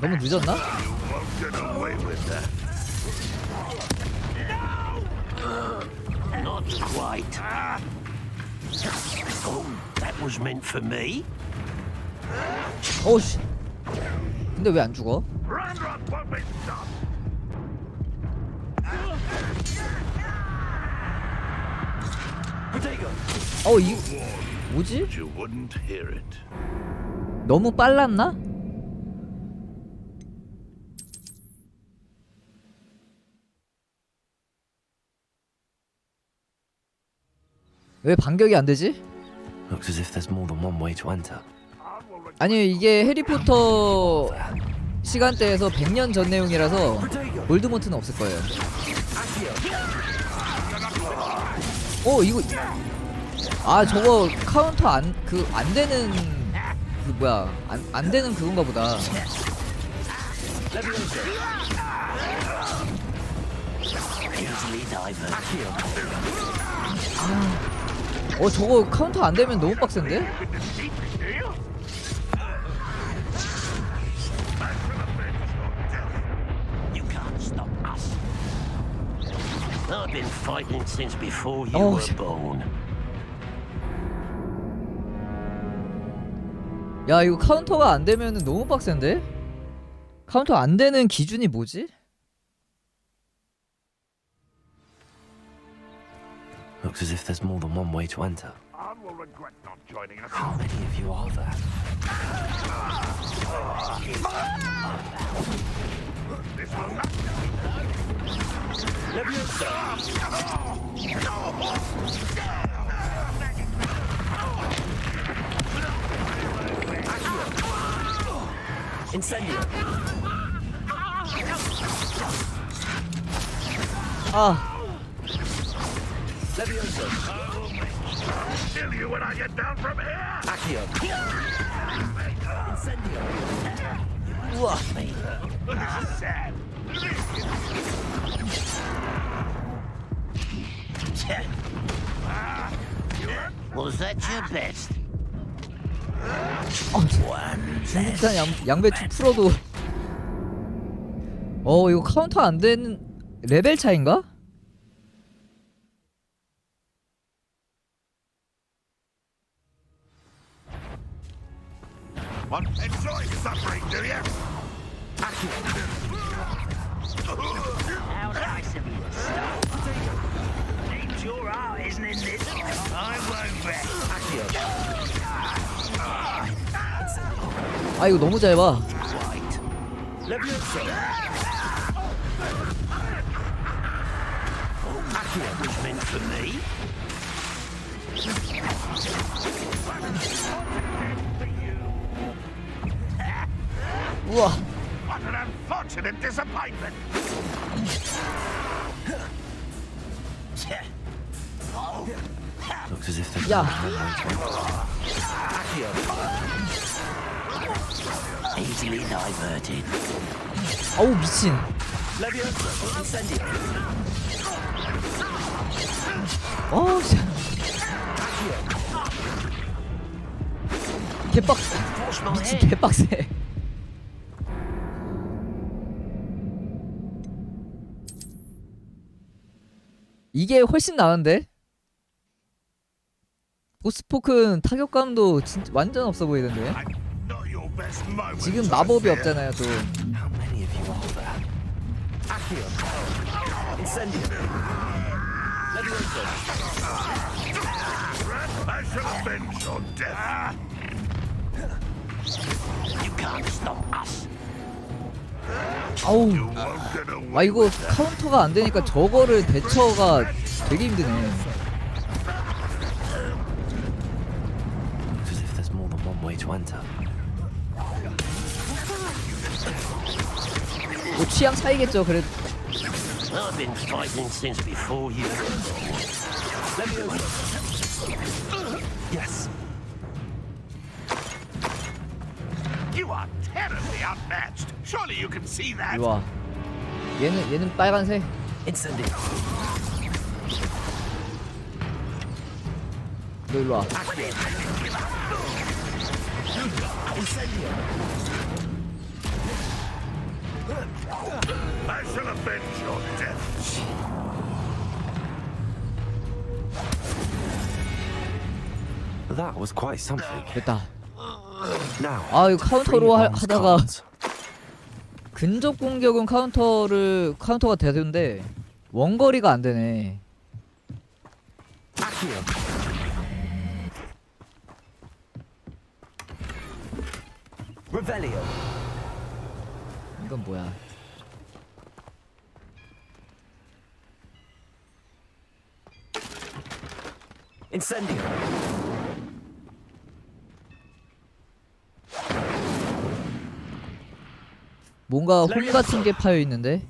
너무 늦었나? Not quite. Oh, that was meant for me. 어우씨. 근데 왜 안 죽어? 이 뭐지? 너무 빨랐나? 왜 반격이 안 되지? Looks as if there's more than one way to enter. 아니 이게 해리포터 시간대에서 100년 전 내용이라서 볼드모트는 없을 거예요. 이거 저거 카운터 안 되는 그 뭐야 안 되는 그건가 보다. 저거 카운터 안 되면 너무 빡센데? I've been fighting since before you were born. 야 이거 카운터가 안 되면은 너무 빡센데? 카운터 안 되는 기준이 뭐지? Looks as if there's more than one way to enter. How many of you are there? Incendio. Levioso. Kill you when I get down from here. Accio. Incendio. This is sad. Was that your best? 중국산 양배추 풀어도 이거 카운터 안 되는 레벨 차인가? Enjoy suffering, do you? How nice of you to stop. Name's your art, isn't it, Nick? I won't bet. 이거 너무 짧아. Levioso. Accio was meant for me. 우와. What an unfortunate disappointment. Looks as if there's 야. Easily diverted. 미친. Levioso. Incendio. 미친 개빡세. 이게 훨씬 나은데? 보스포크는 타격감도 진짜 완전 없어 보이던데. 지금 마법이 없잖아요 또. How many of you are there? Accio. Incendio. Levioso. I shall avenge your death. You can't stop us. 이거 카운터가 안 되니까 저거를 대처가 되게 힘드네. Looks as if there's more than one way to enter. 취향 차이겠죠. 그래도 I've been fighting since before you were born. Levioso. Yes. You are terribly outmatched. Surely you can see that. 이리 와. 얘는 빨간색. Incendio. 너 일로 와. Incendio. I shall avenge your death. that was quite something. 됐다. Now, 아 이거 카운터로 three bronze 하다가 cards. 근접 공격은 카운터가 되는데 원거리가 안 되네. Accio. Revelio. 이건 뭐야? Incendio. 뭔가 홈 같은 게 파여 있는데.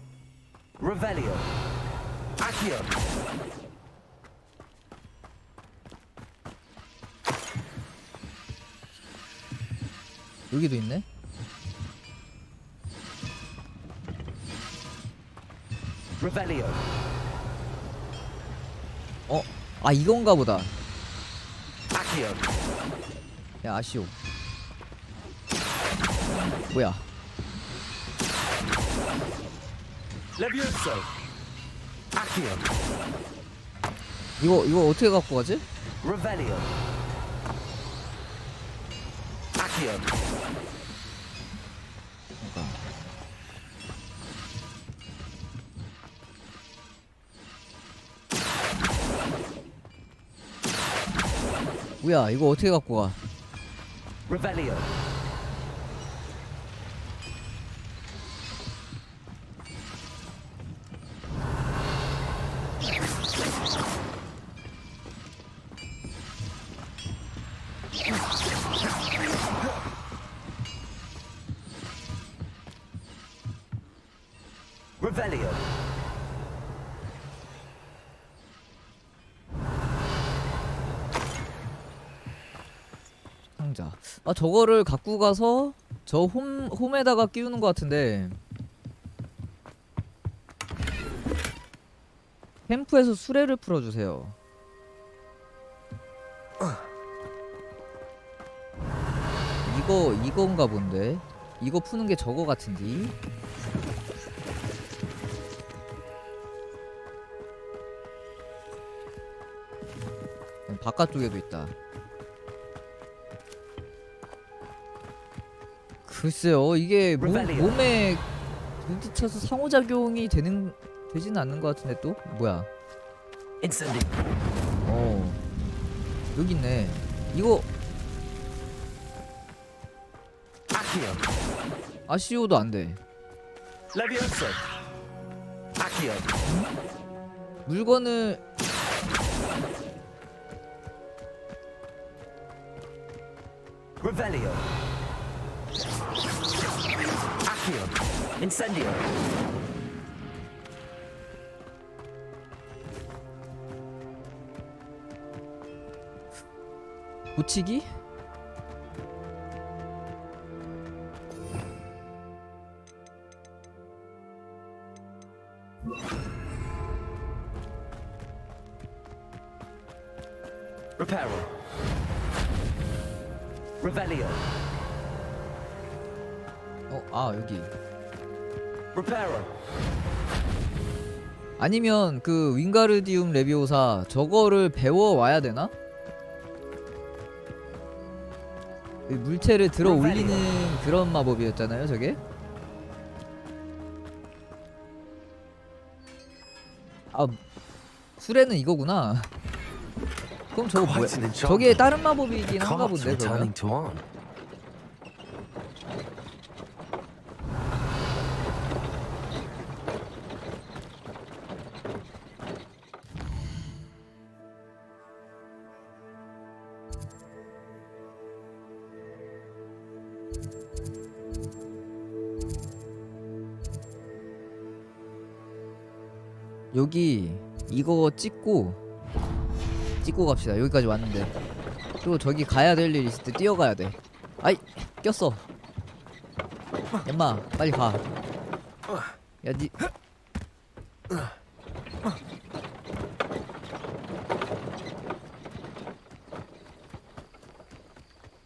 Revelio. Accio. 여기도 있네. Revelio. 아 이건가 보다. Accio. 야 아시오. 뭐야? Levioso. Accio. 이거 어떻게 갖고 가지? Revelio. Accio. 뭐야 이거 어떻게 갖고 가? Revelio. Revelio. 상자. 아 저거를 갖고 가서 저 홈에다가 끼우는 것 같은데. 캠프에서 수레를 풀어주세요. 이건가 본데. 이거 푸는 게 저거 같은데. 바깥쪽에도 있다. 글쎄요, 이게 몸에 부딪혀서 상호작용이 되지는 않는 것 같은데 또? 뭐야? 여기 있네. 이거 아시오도 안 돼. 물건을 Revelio. Accio. Incendio. 고치기? Reparo. Revelio. 여기. Reparo. 아니면 그 윙가르디움 레비오사 저거를 배워 와야 되나? 물체를 들어 올리는 그런 마법이었잖아요, 저게? 수레는 이거구나. 그럼 저거 뭐야? 저게 다른 마법이긴 한가 본데, 그러면? 여기 이거 찍고 갑시다. 여기까지 왔는데. 그리고 저기 가야 될 일 있을 때 뛰어가야 돼. 아이 꼈어. 엠마 빨리 가. 야 니.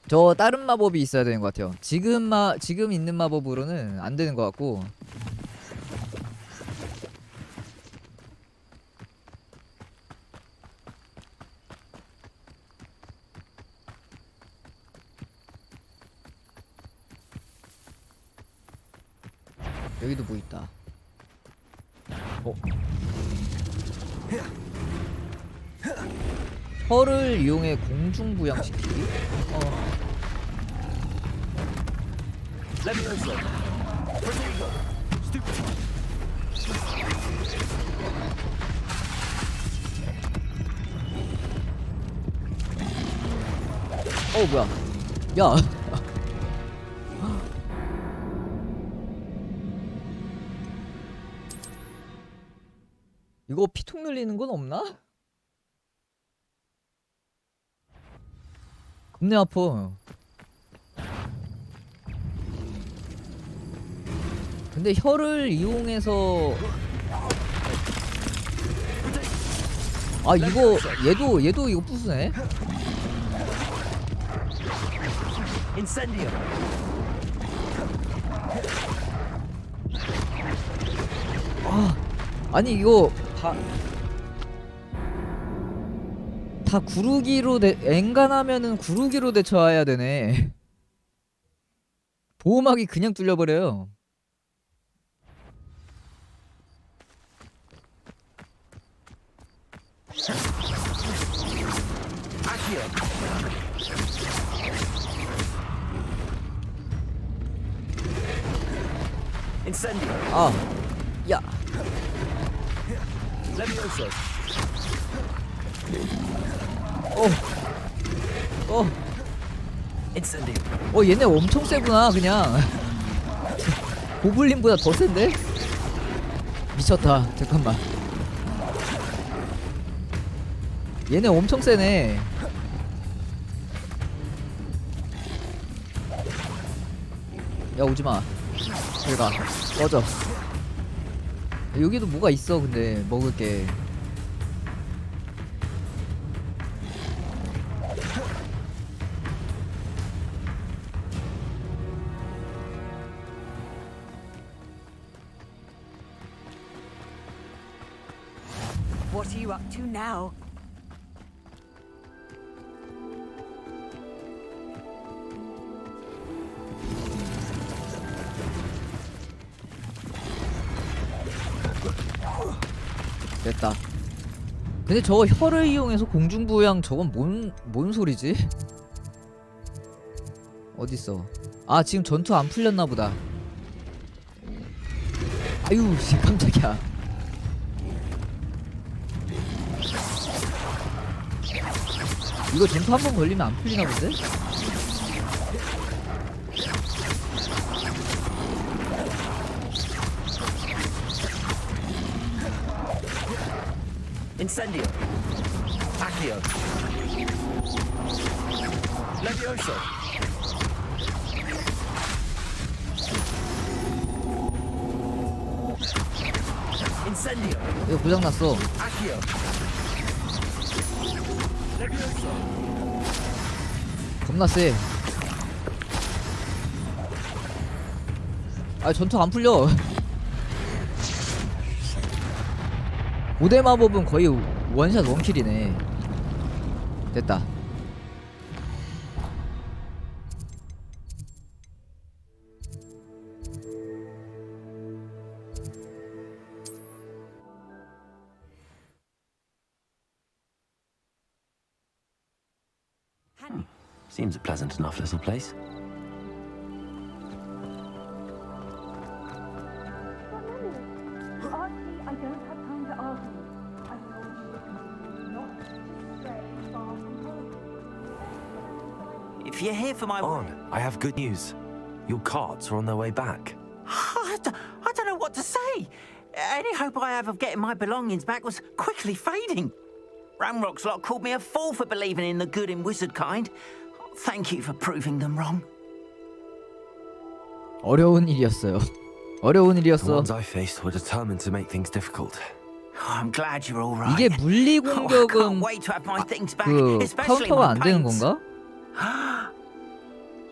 저 다른 마법이 있어야 되는 것 같아요. 지금 있는 마법으로는 안 되는 것 같고. 여기도 뭐 있다. 혀를 이용해 공중 부양시키기? 뭐야? 야. 이거 피통 늘리는 건 없나? 겁내 아파. 근데 혀를 이용해서 이거 얘도 이거 부수네. 아니 이거 다 구르기로 엔간하면은 구르기로 대처해야 되네. 보호막이 그냥 뚫려버려요. 야. 얘네 엄청 세구나. 그냥 고블린보다 더 센데? 미쳤다. 잠깐만. 얘네 엄청 세네. 야 오지마. 저리가 꺼져. 여기도 뭐가 있어. 근데 먹을게. What are you up to now? 됐다. 근데 저거 혀를 이용해서 공중부양 저건 뭔 소리지? 어딨어? 지금 전투 안 풀렸나 보다. 아유 깜짝이야. 이거 전투 한 번 걸리면 안 풀리나 본데? Incendio. Accio. Levioso. Incendio. 이거 고장났어. Accio. Levioso. 겁나 세. 전투 안 풀려. 5대 마법은 거의 원샷 원킬이네. 됐다. Seems a pleasant enough little place. I don't have time to argue. I told you not to stray far from home. If you're here for my I have good news. Your carts are on their way back. I don't know what to say. Any hope I have of getting my belongings back was quickly fading. Ramrock's lot called me a fool for believing in the good in wizard kind. Thank you for proving them wrong. 어려운 일이었어요. 어려운 The 일이었어. ones I faced were determined to make things difficult. I'm glad you're all right. 이게 물리 I can't 공격은 wait to have my things back, 그 especially 카운터가 my 안 되는 paints. 건가?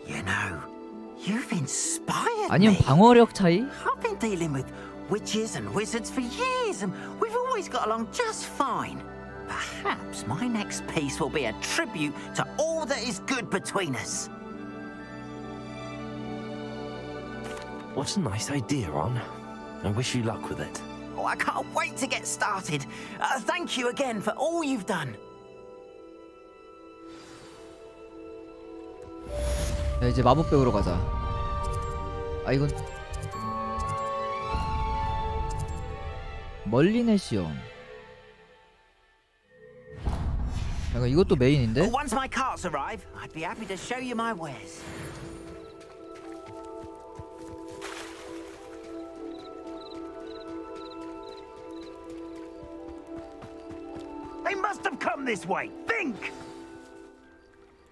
You know, you've inspired 아니면 me. 방어력 차이? I've been dealing with witches and wizards for years, and we've always got along just fine. Perhaps my next piece will be a tribute to all that is good between us. What a nice idea, Ron. I wish you luck with it. Oh, I can't wait to get started. Thank you again for all you've done. 야, 이제 마법 배우러 가자. 아, 이건 멀린의 시험. 약간 이것도 메인인데? Once my carts arrive, I'd be happy to show you my wares. They must have come this way. Think!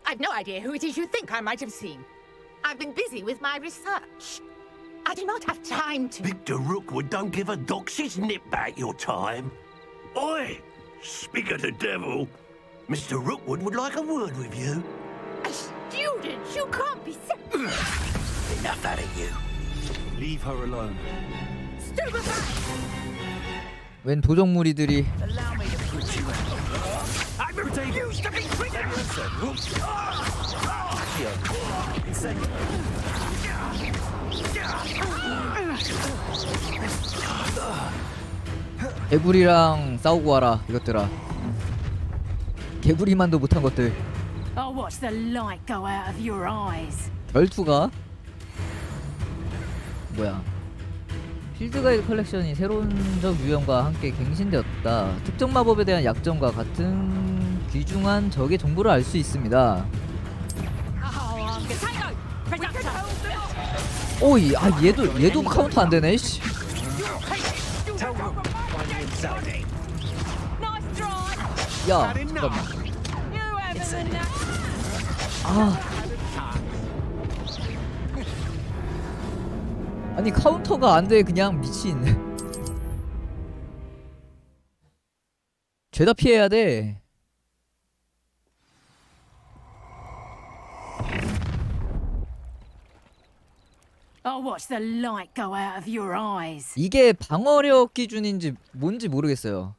I've no idea who it is you think I might have seen. I've been busy with my research. I do not have time to... Victor Rookwood don't give a doxy's nip back your time. Oi! Speak of the devil. Mr. Rookwood would like a word with you. A student? You can't be... Enough out of you. Leave her alone. 웬 도적무리들이 Allow me to put you out. I refuse to be treated. 개구리랑 싸우고 와라 이것들아. 개구리만도 못한 것들. I'll watch the light go out of your eyes. 결투가 뭐야? 필드 가이드 컬렉션이 새로운적 유형과 함께 갱신되었다. 특정 마법에 대한 약점과 같은 귀중한 적의 정보를 알 수 있습니다. 오이, 아 얘도 카운터 안 되네. 씨. 야, 잠깐만. 아. 아니 카운터가 안 돼. 그냥 미친. 죄다 피해야 돼. I'll watch the light go out of your eyes. 이게 방어력 기준인지 뭔지 모르겠어요.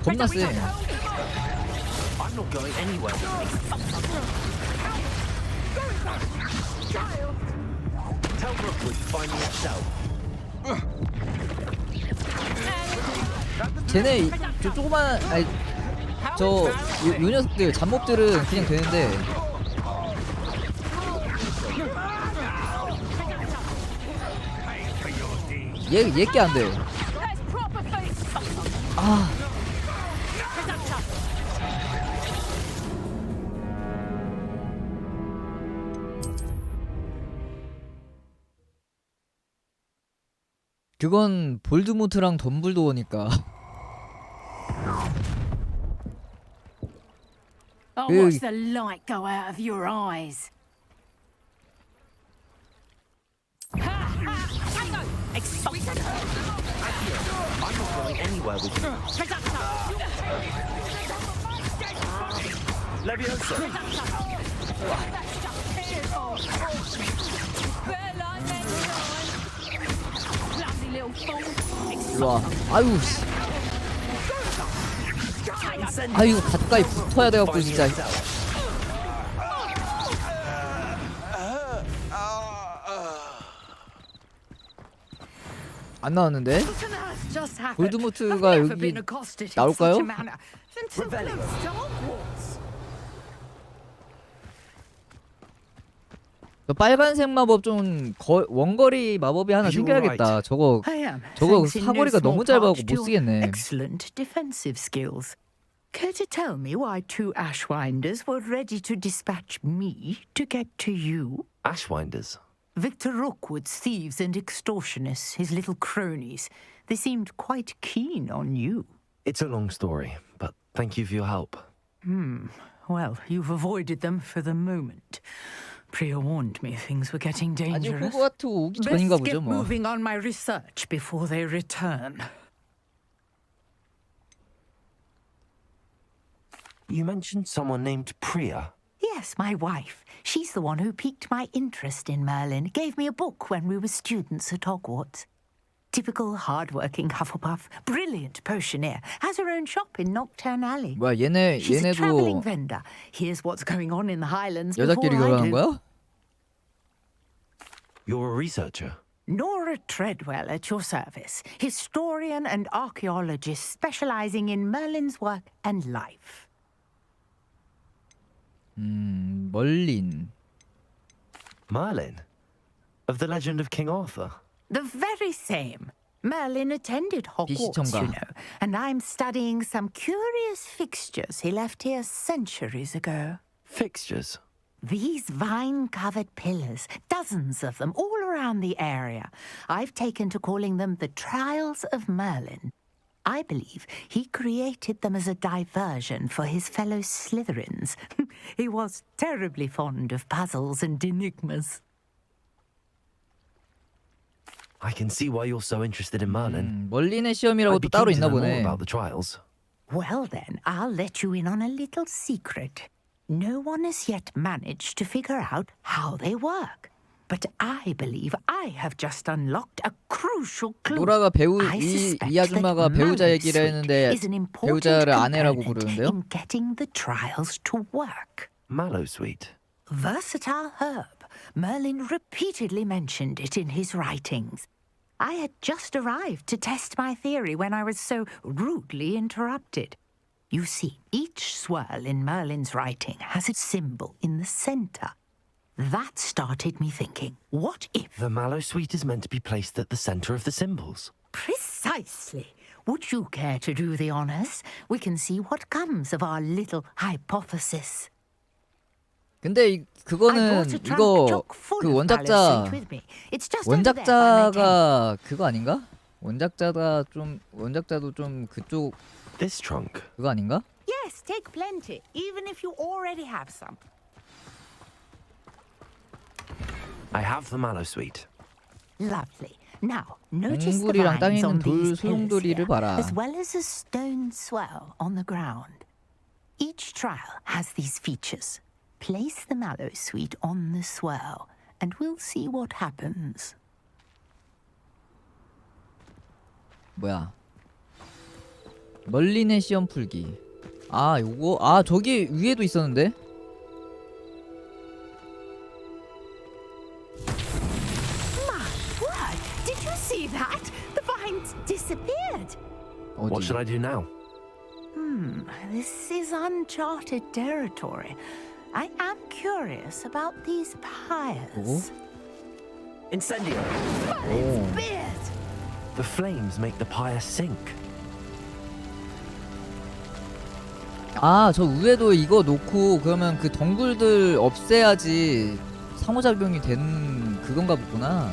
겁나 세. I'm not going anywhere. Tell Rookwood to find me himself. 쟤네 저 조그만 아니 저 요 녀석들 잡몹들은 그냥 되는데 얘께 안 돼. 아. 그건 볼드모트랑 덤블도어니까. I'll watch the light go out of your eyes. I'm not going anywhere with you. Leviosa. 일로와. 아유 씨. 아유 가까이 붙어야 돼갖고 진짜. 안 나왔는데? 볼드모트가 여기 나올까요? 저 빨간색 마법 좀 원거리 마법이 하나 생겨야겠다. 저거 사거리가 너무 짧아갖고 못 쓰겠네. Excellent defensive skills. Care to tell me why two Ashwinders were ready to dispatch me to get to you? Ashwinders? Victor Rookwood's thieves and extortionists, his little cronies. They seemed quite keen on you. It's a long story, but thank you for your help. Well, you've avoided them for the moment. Priya warned me things were getting dangerous. 아직 호그와트 오기 전인가 Best 보죠, get 뭐. moving on my research before they return. You mentioned someone named Priya. Yes, my wife. She's the one who piqued my interest in Merlin. Gave me a book when we were students at Hogwarts. Typical hard-working Hufflepuff, brilliant potioneer, has her own shop in Knockturn Alley. 뭐야 She's a traveling 얘네도 vendor. Here's what's going on in the Highlands before 여자끼리 I 결혼한 do. 거야? You're a researcher. Nora Treadwell at your service, historian and archaeologist specializing in Merlin's work and life. 멀린. Merlin? Of the legend of King Arthur? The very same. Merlin attended Hogwarts, you know, and I'm studying some curious fixtures he left here centuries ago. Fixtures? These vine-covered pillars, dozens of them all around the area. I've taken to calling them the Trials of Merlin. I believe he created them as a diversion for his fellow Slytherins. He was terribly fond of puzzles and enigmas. I can see why you're so interested in Merlin. 멀린의 시험이라고 또 따로 있나 보네. About the trials. Well then, I'll let you in on a little secret. No one has yet managed to figure out how they work. But I believe I have just unlocked a crucial clue. 노라가 이 아줌마가 배우자 얘기를 했는데 배우자를 아내라고 부르는데요. In getting the trials to work. Mallowsweet. Versatile herb. Merlin repeatedly mentioned it in his writings. I had just arrived to test my theory when I was so rudely interrupted. You see, each swirl in Merlin's writing has a symbol in the center. That started me thinking, what if... The Mallowsweet is meant to be placed at the center of the symbols. Precisely. Would you care to do the honors? We can see what comes of our little hypothesis. 근데 그거는 이거 그 원작자가 그거 아닌가? 원작자도 좀 그쪽 This trunk. 그거 아닌가? Yes, take plenty, even if you already have some. I have the Mallowsweet. Lovely. Now, notice the 몽골이랑 땅에 vines 있는 on 돌 these pillars 소용돌이를 here, 봐라. as well as a stone swell on the ground. Each trial has these features. Place the Mallowsweet on the swirl, and we'll see what happens. 뭐야? 멀린의 시험 풀기. 아, 요거 저기 위에도 있었는데. My word! Did you see that? The vines disappeared. What should I do now? This is uncharted territory. I am curious about these pyres. Incendio. My beard! The flames make the pyre sink. 아, 저 위에도 이거 놓고 그러면 그 덩굴들 없애야지 상호작용이 되는 그건가 보구나.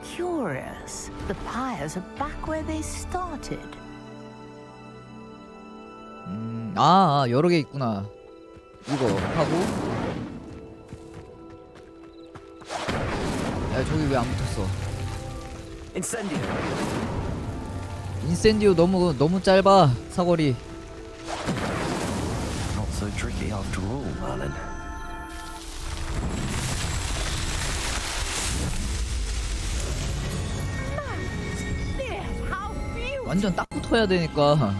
Curious. The pyres are back where they started. 여러 개 있구나. 이거 하고. 야, 저기 왜 안 붙었어? 인센디오 너무 짧아 사거리. Not so tricky after all, Merlin. 완전 딱 붙어야 되니까.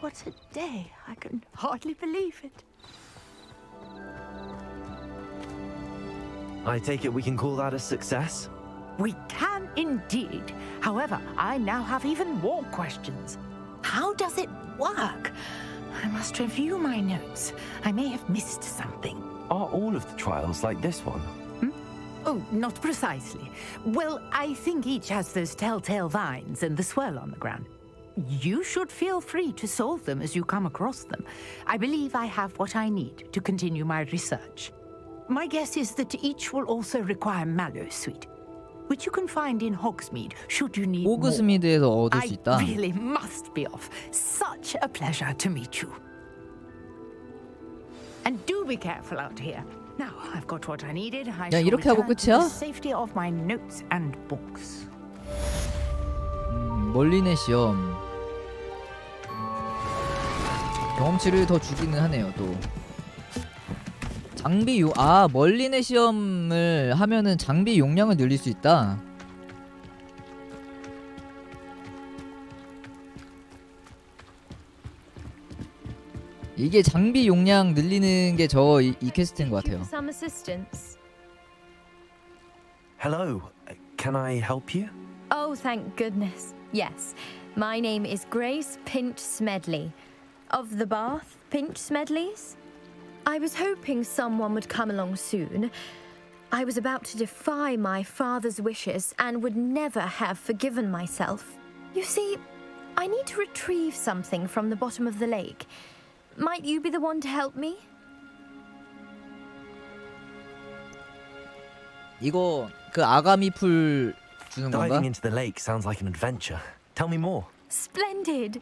What a day. I can hardly believe it. I take it we can call that a success? We can indeed. However, I now have even more questions. How does it work? I must review my notes. I may have missed something. Are all of the trials like this one? Oh, not precisely. Well, I think each has those telltale vines and the swirl on the ground. You should feel free to solve them as you come across them. I believe I have what I need to continue my research. My guess is that each will also require Mallowsweet, which you can find in Hogsmeade should you need more. 호그스미드에서 얻을 수 있다. I really must be off. Such a pleasure to meet you. And do be careful out here. Now I've got what I needed. I shall 이렇게 하고 return to 끝이야? the safety of my notes and books. 멀린의 시험. 경험치를 더 주기는 하네요. 또 장비 멀린의 시험을 하면은 장비 용량을 늘릴 수 있다. 이게 장비 용량 늘리는 게 이 퀘스트인 것 같아요. Some assistance. Hello, can I help you? Oh, thank goodness. Yes. My name is Grace Pinch Smedley. Of the Bath Pinch Smedleys? I was hoping someone would come along soon. I was about to defy my father's wishes and would never have forgiven myself. You see, I need to retrieve something from the bottom of the lake. Might you be the one to help me? 이거 그 아가미 풀 주는 건가? Diving into the lake sounds like an adventure. Tell me more. Splendid!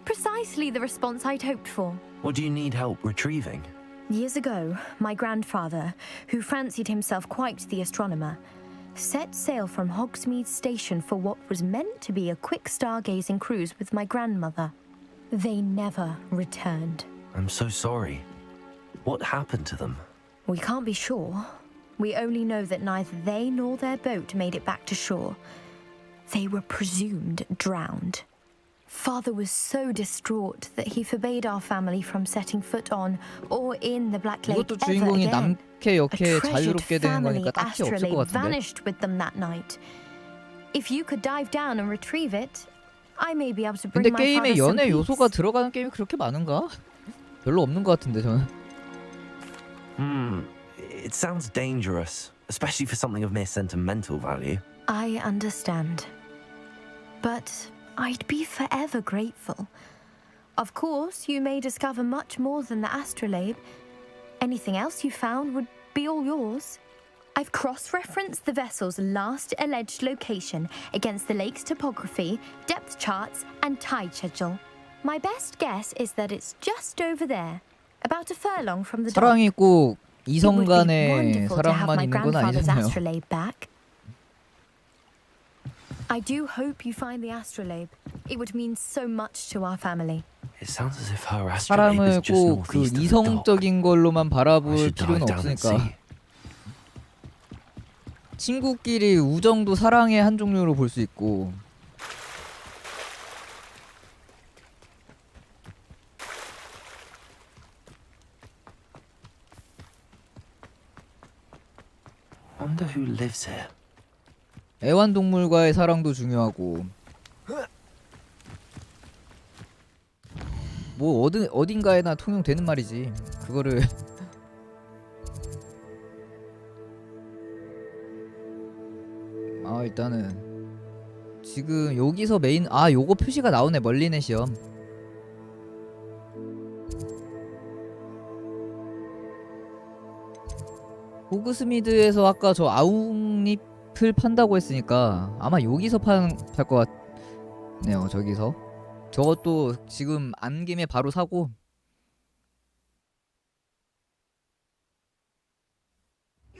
Precisely the response I'd hoped for. What do you need help retrieving? Years ago, my grandfather, who fancied himself quite the astronomer, set sail from Hogsmeade Station for what was meant to be a quick stargazing cruise with my grandmother. They never returned. I'm so sorry. What happened to them? We can't be sure. We only know that neither they nor their boat made it back to shore. They were presumed drowned. Father was so distraught that he forbade our family from setting foot on or in the Black Lake 이것도 ever 주인공이 again. 남캐 A 여캐 treasured 자유롭게 되는 family 거니까 딱히 없을 것 astrolabe 같은데. vanished with them that night. If you could dive down and retrieve it, I may be able to bring 근데 my 게임에 father some 연애 peace. 요소가 들어가는 게임이 그렇게 많은가? 별로 없는 것 같은데 저는. It sounds dangerous, especially for something of mere sentimental value. I understand. But I'd be forever grateful. Of course, you may discover much more than the astrolabe. Anything else you found would be all yours. I've cross-referenced the vessel's last alleged location against the lake's topography, depth charts, and tide schedule. My best guess is that it's just over there, about a furlong from the dock. 사랑이 꼭 It 이성 would be 간의 wonderful to have 사랑만 my 있는 건 grandfather's 아니잖아요. astrolabe back. I do hope you find the astrolabe. It would mean so much to our family. It sounds as if her astrolabe is 사람을 just 꼭 그 northeast of the dock. 이성적인 걸로만 I 바라볼 should 필요는 dive down and 없으니까. see. 친구끼리 우정도 사랑의 한 종류로 볼 수 있고. Wonder who lives here. 애완동물과의 사랑도 중요하고. 뭐 어딘가에나 통용되는 말이지. 그거를 일단은 지금 여기서 메인 요거 표시가 나오네. 멀리네 시험. 호그스미드에서 아까 저 아웅잎을 판다고 했으니까 아마 여기서 팔 것 같네요. 저기서. 저것도 지금 안 김에 바로 사고.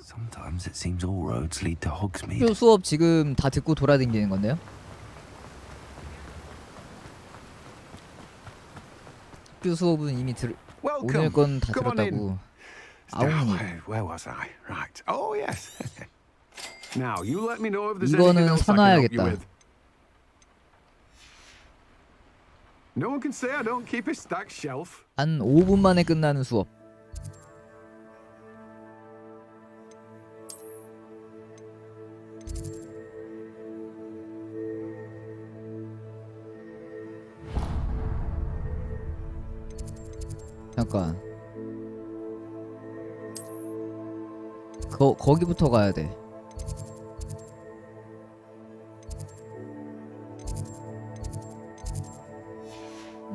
Sometimes it seems all roads lead to Hogsmeade. 학교 수업 지금 다 듣고 돌아다니는 건데요. 학교 수업은 이미 오늘 건 다 Come on in. 들었다고. 아웅잎. Where was I? Right. Oh yes. Now you let me know if there's anything 이거는 else I can help you 사놔야겠다. with. No one can say I don't keep a stacked shelf. 한 5분 만에 끝나는 수업. 잠깐. 거기부터 가야 돼.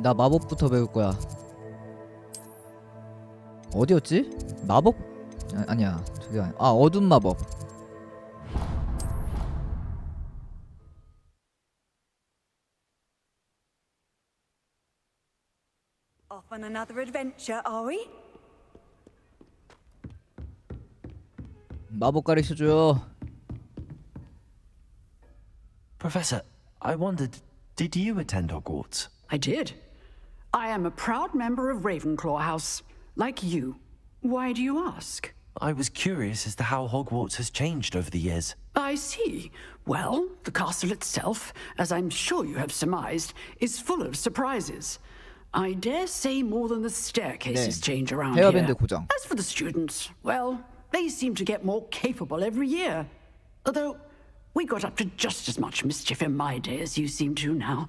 나 마법부터 배울 거야. 어디였지? 마법? 아니야. 저기 아니야. 어둠 마법. Off on another adventure, are we? 마법 가르쳐줘요. Professor, I wondered, did you attend Hogwarts? I did. I am a proud member of Ravenclaw House, like you. Why do you ask? I was curious as to how Hogwarts has changed over the years. I see. Well, the castle itself, as I'm sure you have surmised, is full of surprises. I dare say more than the staircases change around 헤어밴드 here. 고정. As for the students, well, they seem to get more capable every year. Although, we got up to just as much mischief in my day as you seem to now.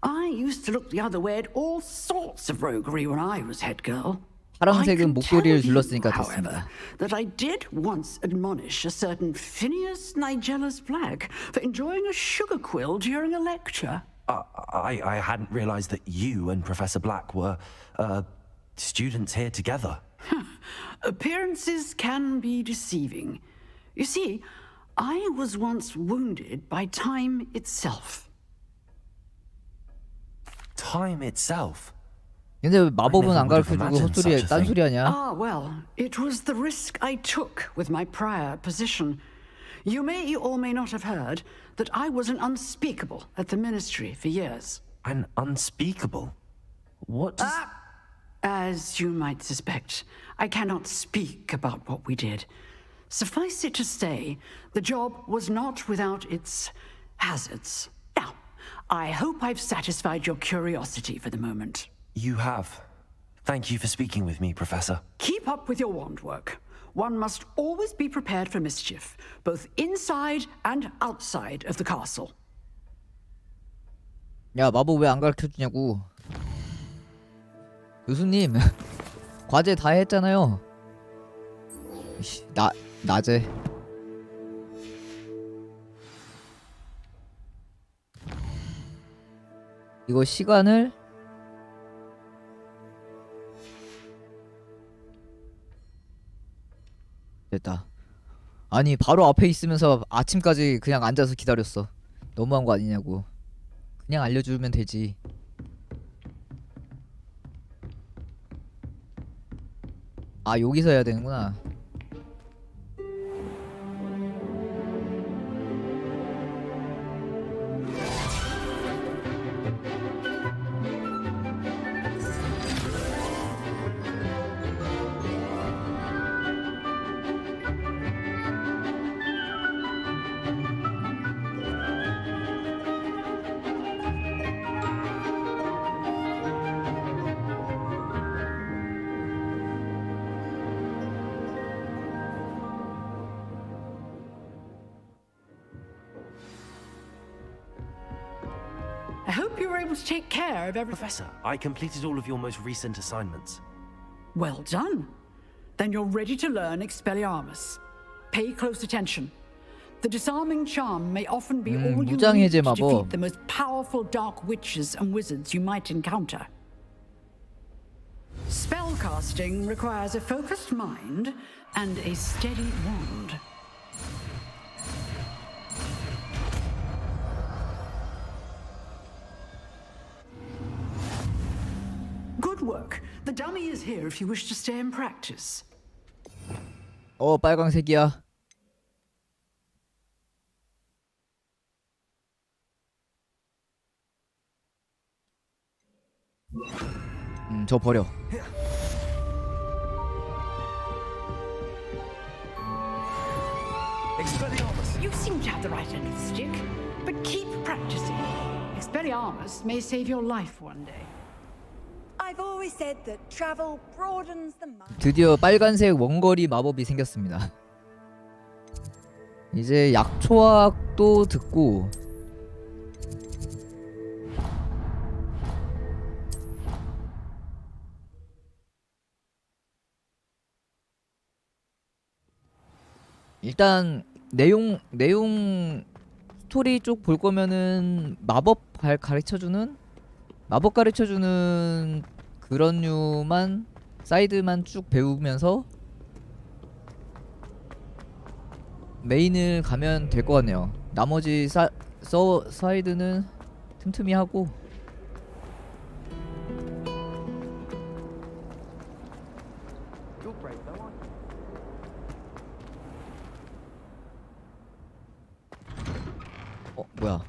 I used to look the other way at all sorts of roguery when I was head girl. 파란색은 목도리를 둘렀으니까 됐습니다. That I did once admonish a certain Phineas Nigella's Black for enjoying a sugar quill during a lecture. I hadn't realized that you and Professor Black were, students here together. Appearances can be deceiving. You see, I was once wounded by time itself. Time itself? 근데 왜 마법은 안 가르쳐주고 헛소리 딴소리 하냐? Ah, well, it was the risk I took with my prior position. You may or may not have heard that I was an unspeakable at the ministry for years. An unspeakable? What does... As you might suspect, I cannot speak about what we did. Suffice it to say, the job was not without its hazards. Now, I hope I've satisfied your curiosity for the moment. You have. Thank you for speaking with me, Professor. Keep up with your wand work. One must always be prepared for mischief, both inside and outside of the castle. 야, 마법 왜 안 가르쳐주냐고. 교수님, 과제 다 했잖아요. 낮에. 이거 시간을 됐다. 아니 바로 앞에 있으면서 아침까지 그냥 앉아서 기다렸어. 너무한 거 아니냐고. 그냥 알려주면 되지. 아 여기서 해야 되는구나. I hope you were able to take care of everything. Professor, I completed all of your most recent assignments. Well done. Then you're ready to learn Expelliarmus. Pay close attention. The disarming charm may often be all you need to defeat the most powerful dark witches and wizards you might encounter. Spellcasting requires a focused mind and a steady wand. Good work. The dummy is here if you wish to stay and practice. 빨강색이야. 저 버려. You seem to have the right end of the stick, but keep practicing. Expelliarmus may save your life one day. I've always said that travel broadens the mind. 드디어 빨간색 원거리 마법이 생겼습니다. 이제 약초학도 듣고 일단 내용 스토리 쪽 볼 거면은 마법 가르쳐주는 그런 류만 사이드만 쭉 배우면서 메인을 가면 될 것 같네요. 나머지 사이드는 틈틈이 하고. 뭐야?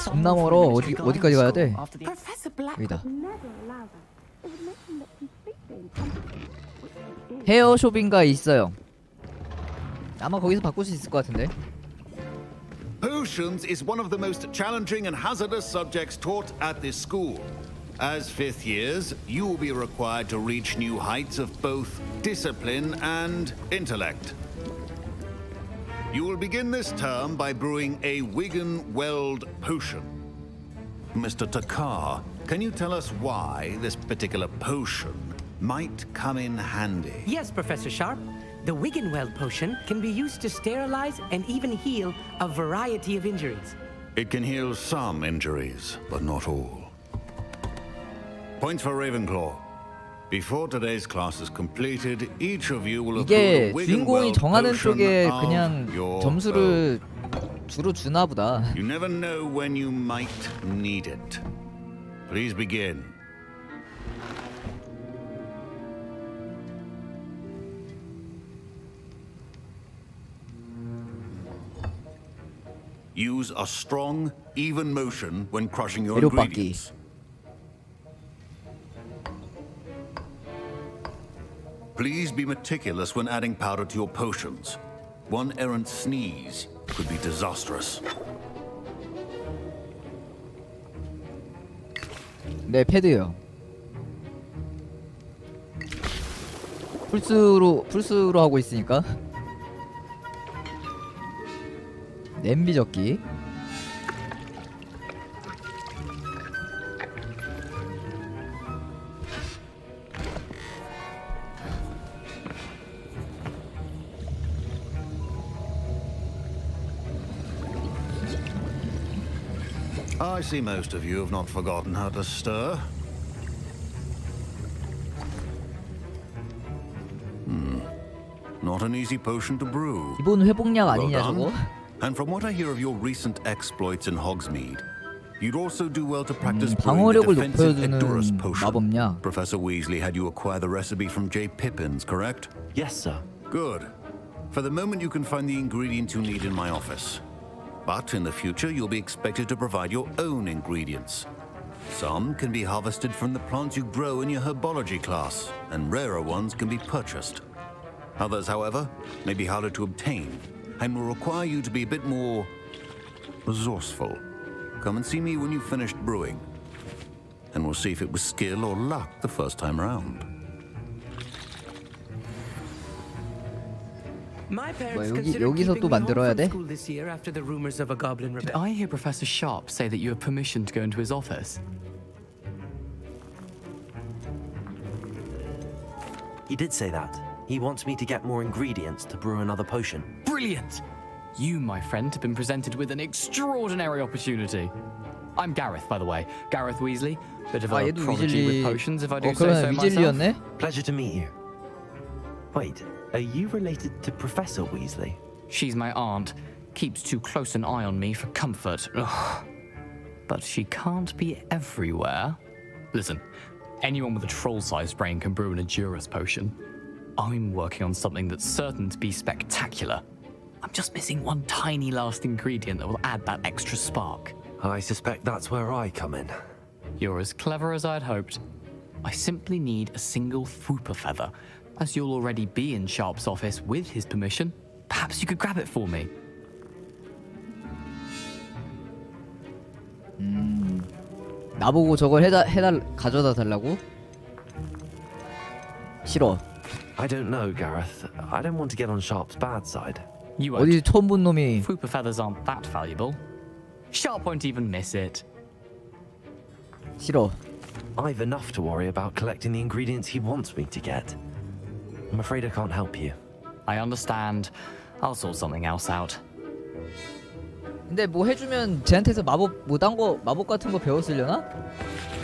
겁나 멀어. 어디까지 가야 돼? 여기다. 헤어숍인가 있어요. 아마 거기서 바꿀 수 있을 것 같은데. Who potions is one of the most challenging and hazardous subjects taught at this school. As 5th years, you will be required to reach new heights of both discipline and intellect. You will begin this term by brewing a Wigan-Weld potion. Mr. Takar, can you tell us why this particular potion might come in handy? Yes, Professor Sharp. The Wigan-Weld potion can be used to sterilize and even heal a variety of injuries. It can heal some injuries, but not all. Points for Ravenclaw. Before today's class is completed, each of you will have 이게 주인공이 정하는 쪽에 그냥 점수를 주로 주나 보다. You never know when you might need it. Please begin. Use a strong, even motion when crushing your ingredients. Please be meticulous when adding powder to your potions. One errant sneeze could be disastrous. 네, 패드요. 풀스로 하고 있으니까. 냄비 젓기. I see most of you have not forgotten how to stir. Not an easy potion to brew. 기본 회복량 아니냐 저거? And from what I hear of your recent exploits in Hogsmeade, you'd also do well to practice 방어력을 brewing the defensive 높여주는 Edurus potion. 마법약. Professor Weasley had you acquire the recipe from J. Pippins, correct? Yes, sir. Good. For the moment, you can find the ingredients you need in my office. But in the future, you'll be expected to provide your own ingredients. Some can be harvested from the plants you grow in your herbology class, and rarer ones can be purchased. Others, however, may be harder to obtain, and will require you to be a bit more resourceful. Come and see me when you've finished brewing, and we'll see if it was skill or luck the first time round. My parents 여기서 또 만들어야 돼? school this year after the rumors of a goblin Did rebellion. I hear Professor Sharp say that you have permission to go into his office? He did say that. He wants me to get more ingredients to brew another potion. Brilliant! You, my friend, have been presented with an extraordinary opportunity. I'm Gareth, by the way. Gareth Weasley. Bit of a 얘도 prodigy with 위즐리. potions, if I do say so myself. 위즐리였네? Pleasure to meet you. Wait, are you related to Professor Weasley? She's my aunt. Keeps too close an eye on me for comfort. Ugh. But she can't be everywhere. Listen, anyone with a troll-sized brain can brew an Edurus potion. I'm working on something that's certain to be spectacular. I'm just missing one tiny last ingredient that will add that extra spark. I suspect that's where I come in. You're as clever as I'd hoped. I simply need a single Fwooper feather. As you'll already be in Sharp's office with his permission, perhaps you could grab it for me. 나보고 저걸 가져다 달라고? 싫어. I don't know, Gareth. I don't want to get on Sharp's bad side. You won't. 어디 처음 본 놈이 Fwooper feathers aren't that valuable. Sharp won't even miss it. 싫어. I've enough to worry about collecting the ingredients he wants me to get. I'm afraid I can't help you. I understand. I'll sort something else out. 근데 뭐 해주면 쟤한테서 마법 같은 거 배웠으려나?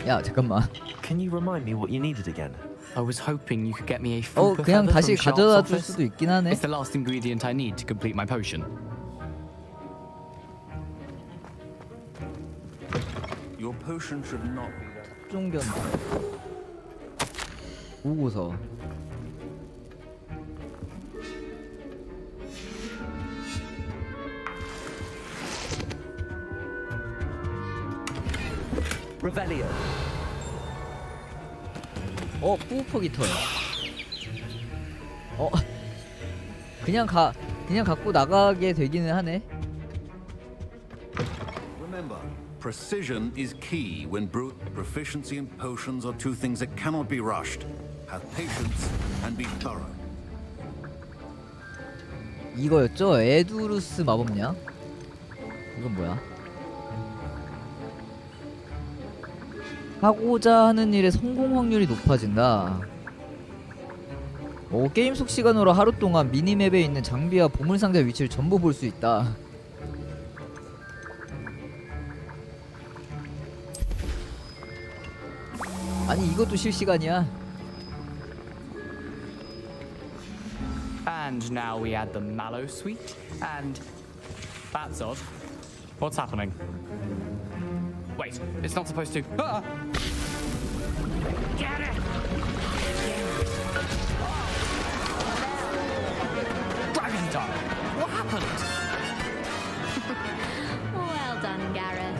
야 잠깐만. Can you remind me what you needed again? I was hoping you could get me a Fwooper 그냥 feather 다시 from Sharp's 가져다 줄 office. 수도 있긴 하네. It's the last ingredient I need to complete my potion. Your potion should not be that. 종견. 보고서. Revelio. 푸우퍼 깃털. 그냥 갖고 나가게 되기는 하네. Remember, precision is key when proficiency and potions are two things that cannot be rushed. Have patience and be thorough. 이거였죠? 에두루스 마법약. 이건 뭐야? 하고자 하는 일의 성공 확률이 높아진다. 게임 속 시간으로 하루 동안 미니맵에 있는 장비와 보물상자 위치를 전부 볼 수 있다. 아니 이것도 실시간이야. And now we add the mallow sweet, and that's odd. What's happening? Wait, it's not supposed to. Ah! Get it! Dragon Dart! What happened? Well done, Gareth.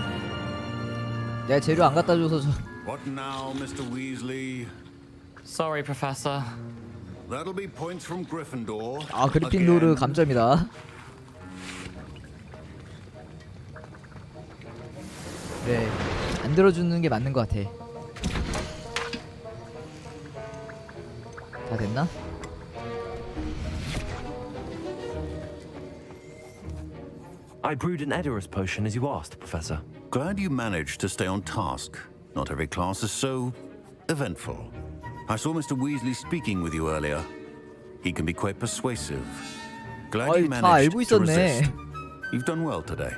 내가 재료 안 갖다 줘서 저. What now, Mr. Weasley? Sorry, Professor. That'll be points from Gryffindor. 아 그리핀도르 감점이다. 그래 안 들어주는 게 맞는 것 같아. 다 됐나? I brewed an Edurus potion as you asked, Professor. Glad you managed to stay on task. Not every class is so eventful. I saw Mr. Weasley speaking with you earlier. He can be quite persuasive. Glad you managed to resist. You've done well today.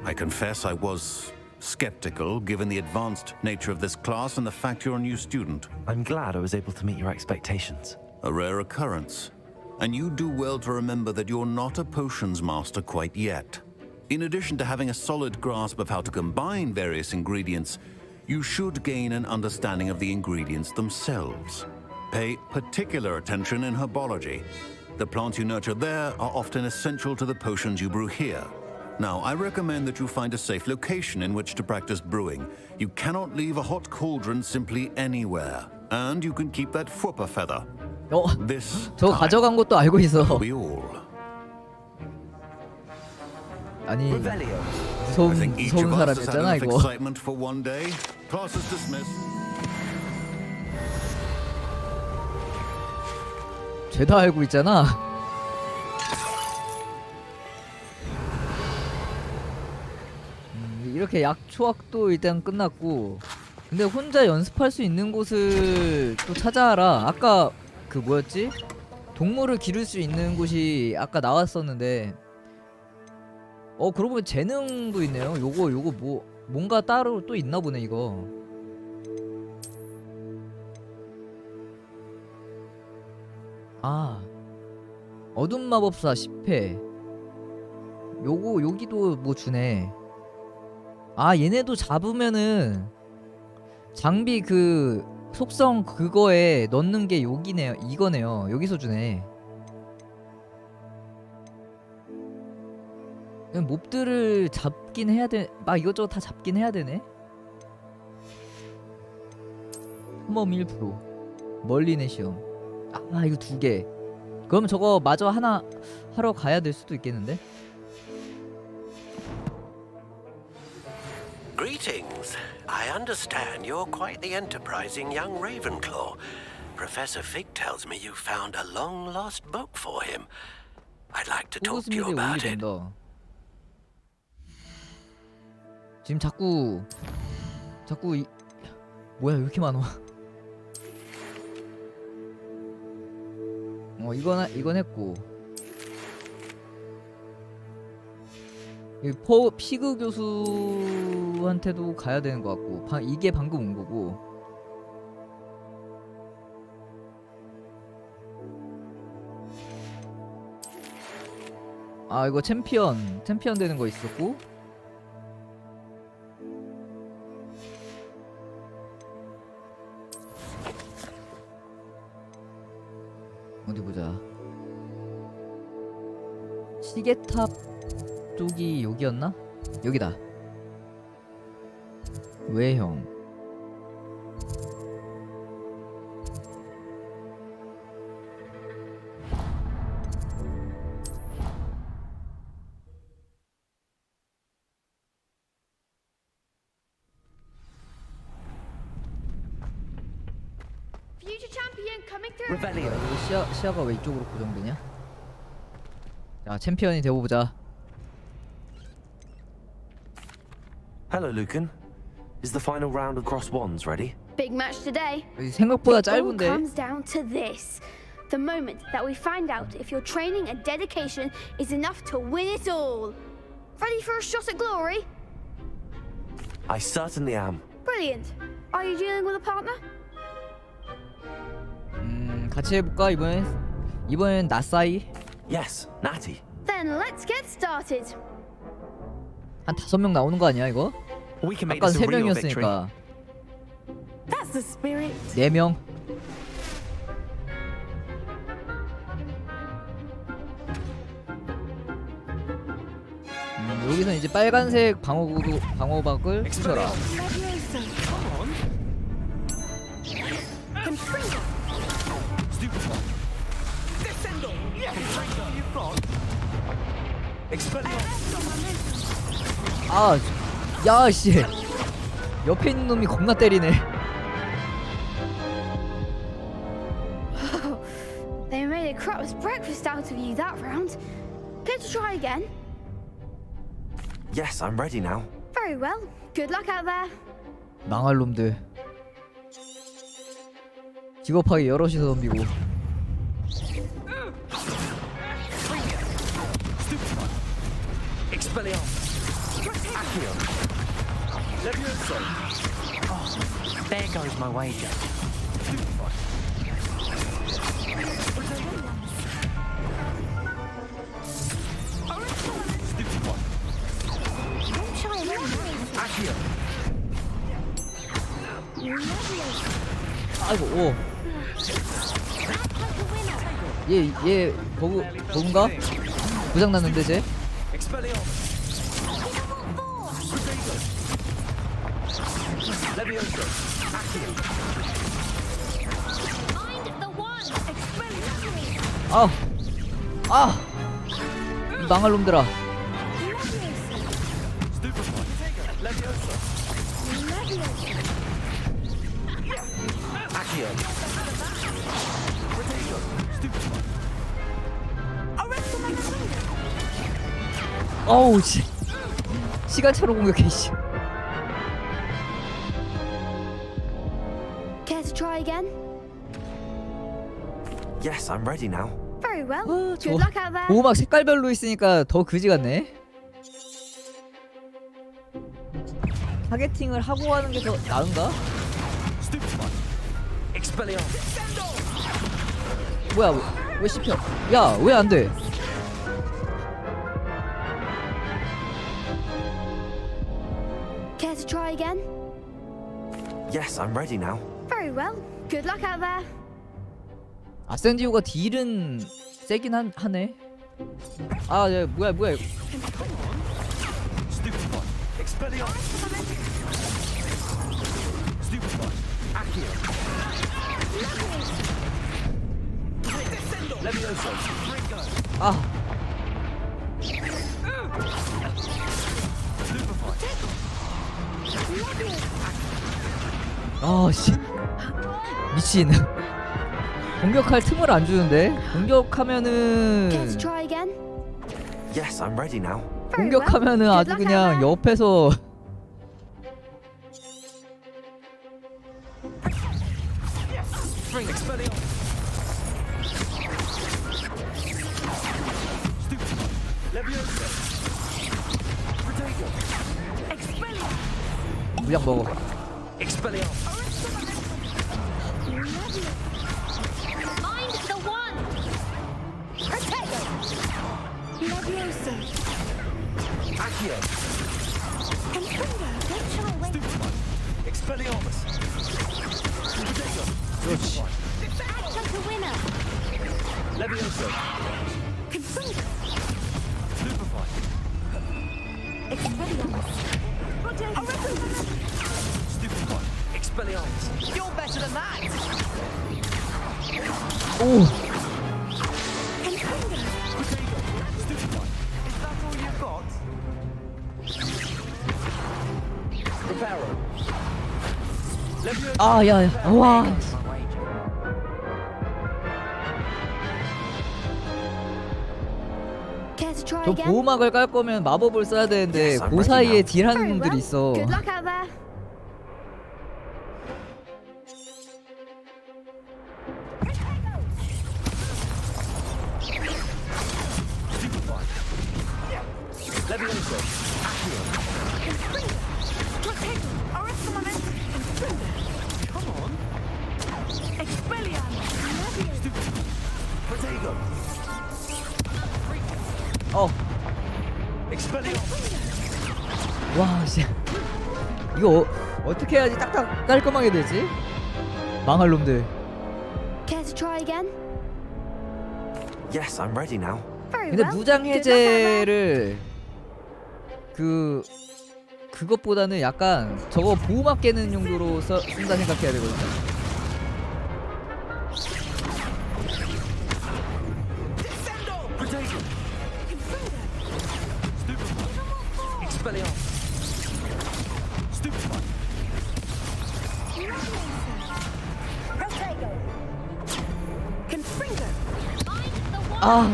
I confess I was skeptical given the advanced nature of this class and the fact you're a new student. I'm glad I was able to meet your expectations. A rare occurrence. And you do well to remember that you're not a potions master quite yet. In addition to having a solid grasp of how to combine various ingredients, you should gain an understanding of the ingredients themselves. Pay particular attention in herbology. The plants you nurture there are often essential to the potions you brew here. Now, I recommend that you find a safe location in which to practice brewing. You cannot leave a hot cauldron simply anywhere. And you can keep that Fwooper feather. This 저 가져간 것도 알고 있어. we all. 아니 I 무서운 think each of 무서운 us has had 사람이었잖아 enough 이거. excitement for one day. Class is dismissed. 죄다 알고 있잖아. 이렇게 약초학도 일단 끝났고, 근데 혼자 연습할 수 있는 곳을 또 찾아라. 아까 그 뭐였지? 동물을 기를 수 있는 곳이 아까 나왔었는데, 그러고 보면 재능도 있네요. 요거 뭐 뭔가 따로 또 있나 보네 이거. 아, 어둠 마법사 10회. 여기도 뭐 주네. 아, 얘네도 잡으면은 장비 그 속성 그거에 넣는 게 여기네요. 이거네요. 여기서 주네. 몹들을 잡긴 해야 돼. 막 이것저것 다 잡긴 해야 되네. 흠엄 1%. 멀리네 시험. 아, 이거 2개. 그럼 저거 마저 하나 하러 가야 될 수도 있겠는데? Greetings. I understand you're quite the enterprising young Ravenclaw. Professor Fig tells me you found a long-lost book for him. I'd like to talk to you about it. 지금 자꾸 뭐야, 왜 이렇게 많아? 이건 했고, 피그 교수한테도 가야 되는 것 같고, 이게 방금 온 거고. 아, 이거 챔피언 되는 거 있었고. 어디 보자. 시계탑 쪽이 여기였나? 여기다. 외형. future champion coming through. Revelio. 이거 시야가 왜 이쪽으로 고정되냐? 자, 챔피언이 되어보자. Hello, Lucan. Is the final round of Cross Wands ready? Big match today. 생각보다 It all 짧은데. comes down to this. The moment that we find out if your training and dedication is enough to win it all. Ready for a shot at glory? I certainly am. Brilliant. Are you dealing with a partner? 같이 해볼까 이번엔 나사이. Yes, Natty. Then let's get started. 한 5명 나오는 거 아니야 이거? We can make 아까 this a real victory. 3명이었으니까 That's the spirit. 4명. 여기서 이제 빨간색 방어박을 부셔라. 아, 야, 씨. 옆에 있는 놈이 겁나 때리네. They made a crap's breakfast out of you that round. Care to try again? Yes, I'm ready now. Very well. Good luck out there. 망할 놈들. 기겁하게 여럿이서 덤비고. There goes my wager. 아이고, 오. 얘 버그인가? 고장 났는데 쟤? 이 망할 놈들아. 어우, 씨. 시간차로 공격해, 씨. Care to try again? Yes, I'm ready now. Very well. Good luck out there. 보호막 색깔별로 있으니까 더 그지 같네. 타겟팅을 하고 하는 게 더 나은가? 뭐야, 왜 씹혀? 야, 왜 안 돼? Care to try again? Yes, I'm ready now. Very well. Good luck out there. 아센디오가 딜은 세긴 하네. 아, 야, 뭐야 이거. 씨. 미친. 공격할 틈을 안 주는데. 공격하면은 Yes, I'm ready now. 공격하면은 아주 그냥 옆에서 물약 먹어. 그렇지. You're better than that. 오. Is that all you've got? 아, 야, 와. 저 보호막을 깔 거면 마법을 써야 되는데 그 사이에 딜하는 놈들이 있어. Good luck out there. 와, 씨. 이거 어떻게 해야지 딱딱 깔끔하게 되지? 망할 놈들. Care to try again? Yes, I'm ready now. Very 근데 well. 무장 Good luck out there. 해제를 그것보다는 약간 저거 보호막 깨는 용도로 쓴다 생각해야 되거든요. 아.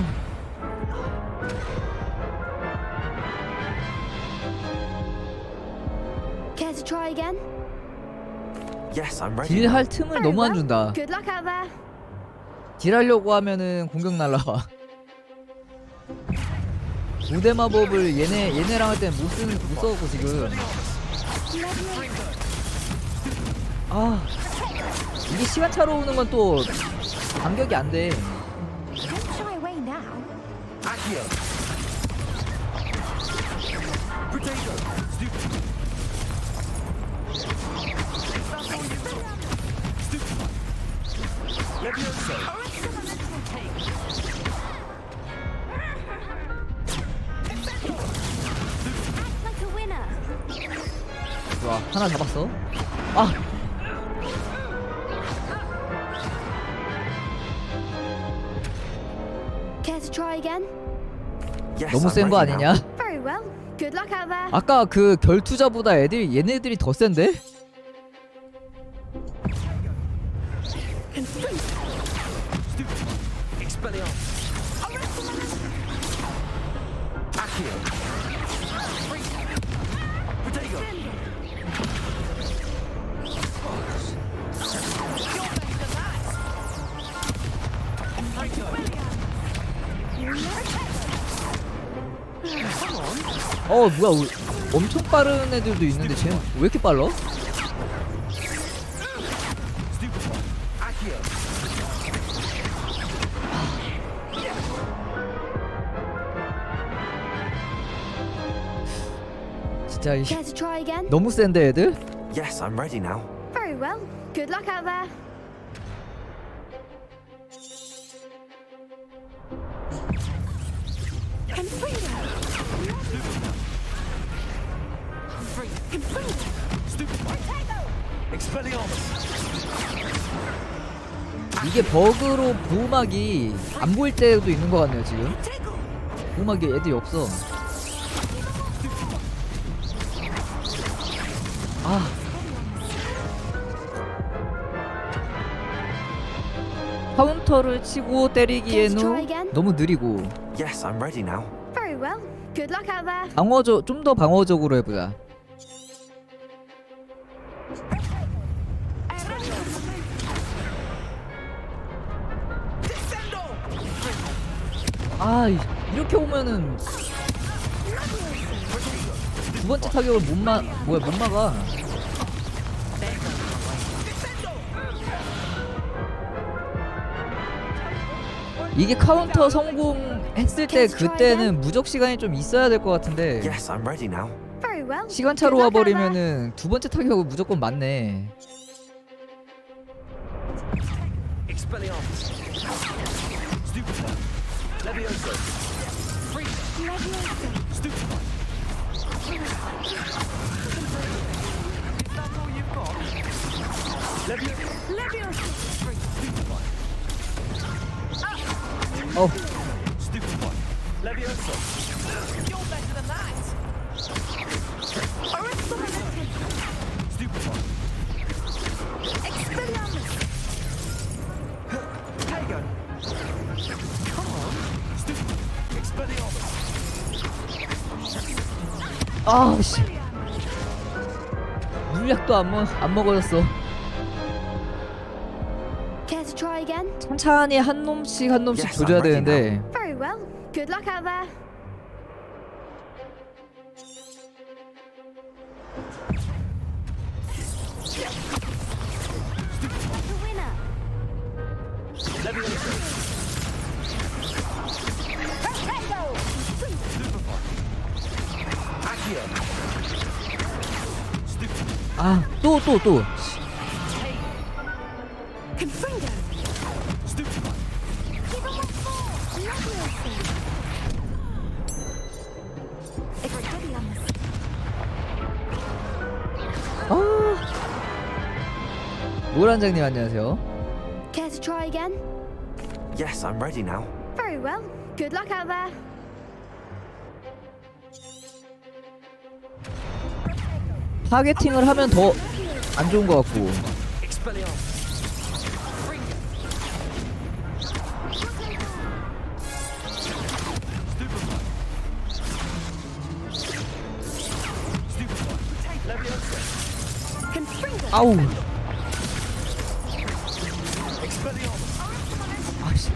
Care to try again? Yes, I'm ready. 딜할 틈을 너무 안 준다. Good luck out there. 딜하려고 하면은 공격 날라와. 무대 마법을 얘네랑 할 때는 못 써갖고 지금. 아, 이게 시간차로 오는 건 또 간격이 안 돼. Don't shy away now. Like a winner. 좋아, 하나 잡았어. 아, Care to try again? Yes, 너무 I'm 센 거 ready now. 아니냐? Very well. Good luck out there. 아까 그 결투자보다 얘네들이 더 센데? 뭐야, 엄청 빠른 애들도 있는데 쟤는 왜 이렇게 빨라? 진짜 Care to try again? 너무 센데 애들? Yes, I'm ready now. Very well. Good luck out there. 이게 버그로 보호막이 안 보일 때도 있는 것 같네요 지금. 보호막에 애들이 없어. 아, 카운터를 치고 때리기에는 너무 느리고. Yes, I'm ready now. Very well. Good luck out there. 좀 더 방어적으로 해보자. 아, 이렇게 오면은 두 번째 타격을 못 막아. 이게 카운터 성공했을 때 그때는 무적 시간이 좀 있어야 될 것 같은데. Yes, I'm ready now. Very well. 시간차로 와버리면은 두 번째 타격은 무조건 맞네. 아씨 물약도 안 먹어졌어. Care to try again? 천천히 한 놈씩 Yes, 조져야 I'm ready 되는데 Very well. Good luck out there. The winner. 아 또 노란장님 안녕하세요. Care to try again? Yes, I'm ready now. Very well. Good luck out there. 타겟팅을 하면 더 안 좋은 것 같고. 아우. 아씨.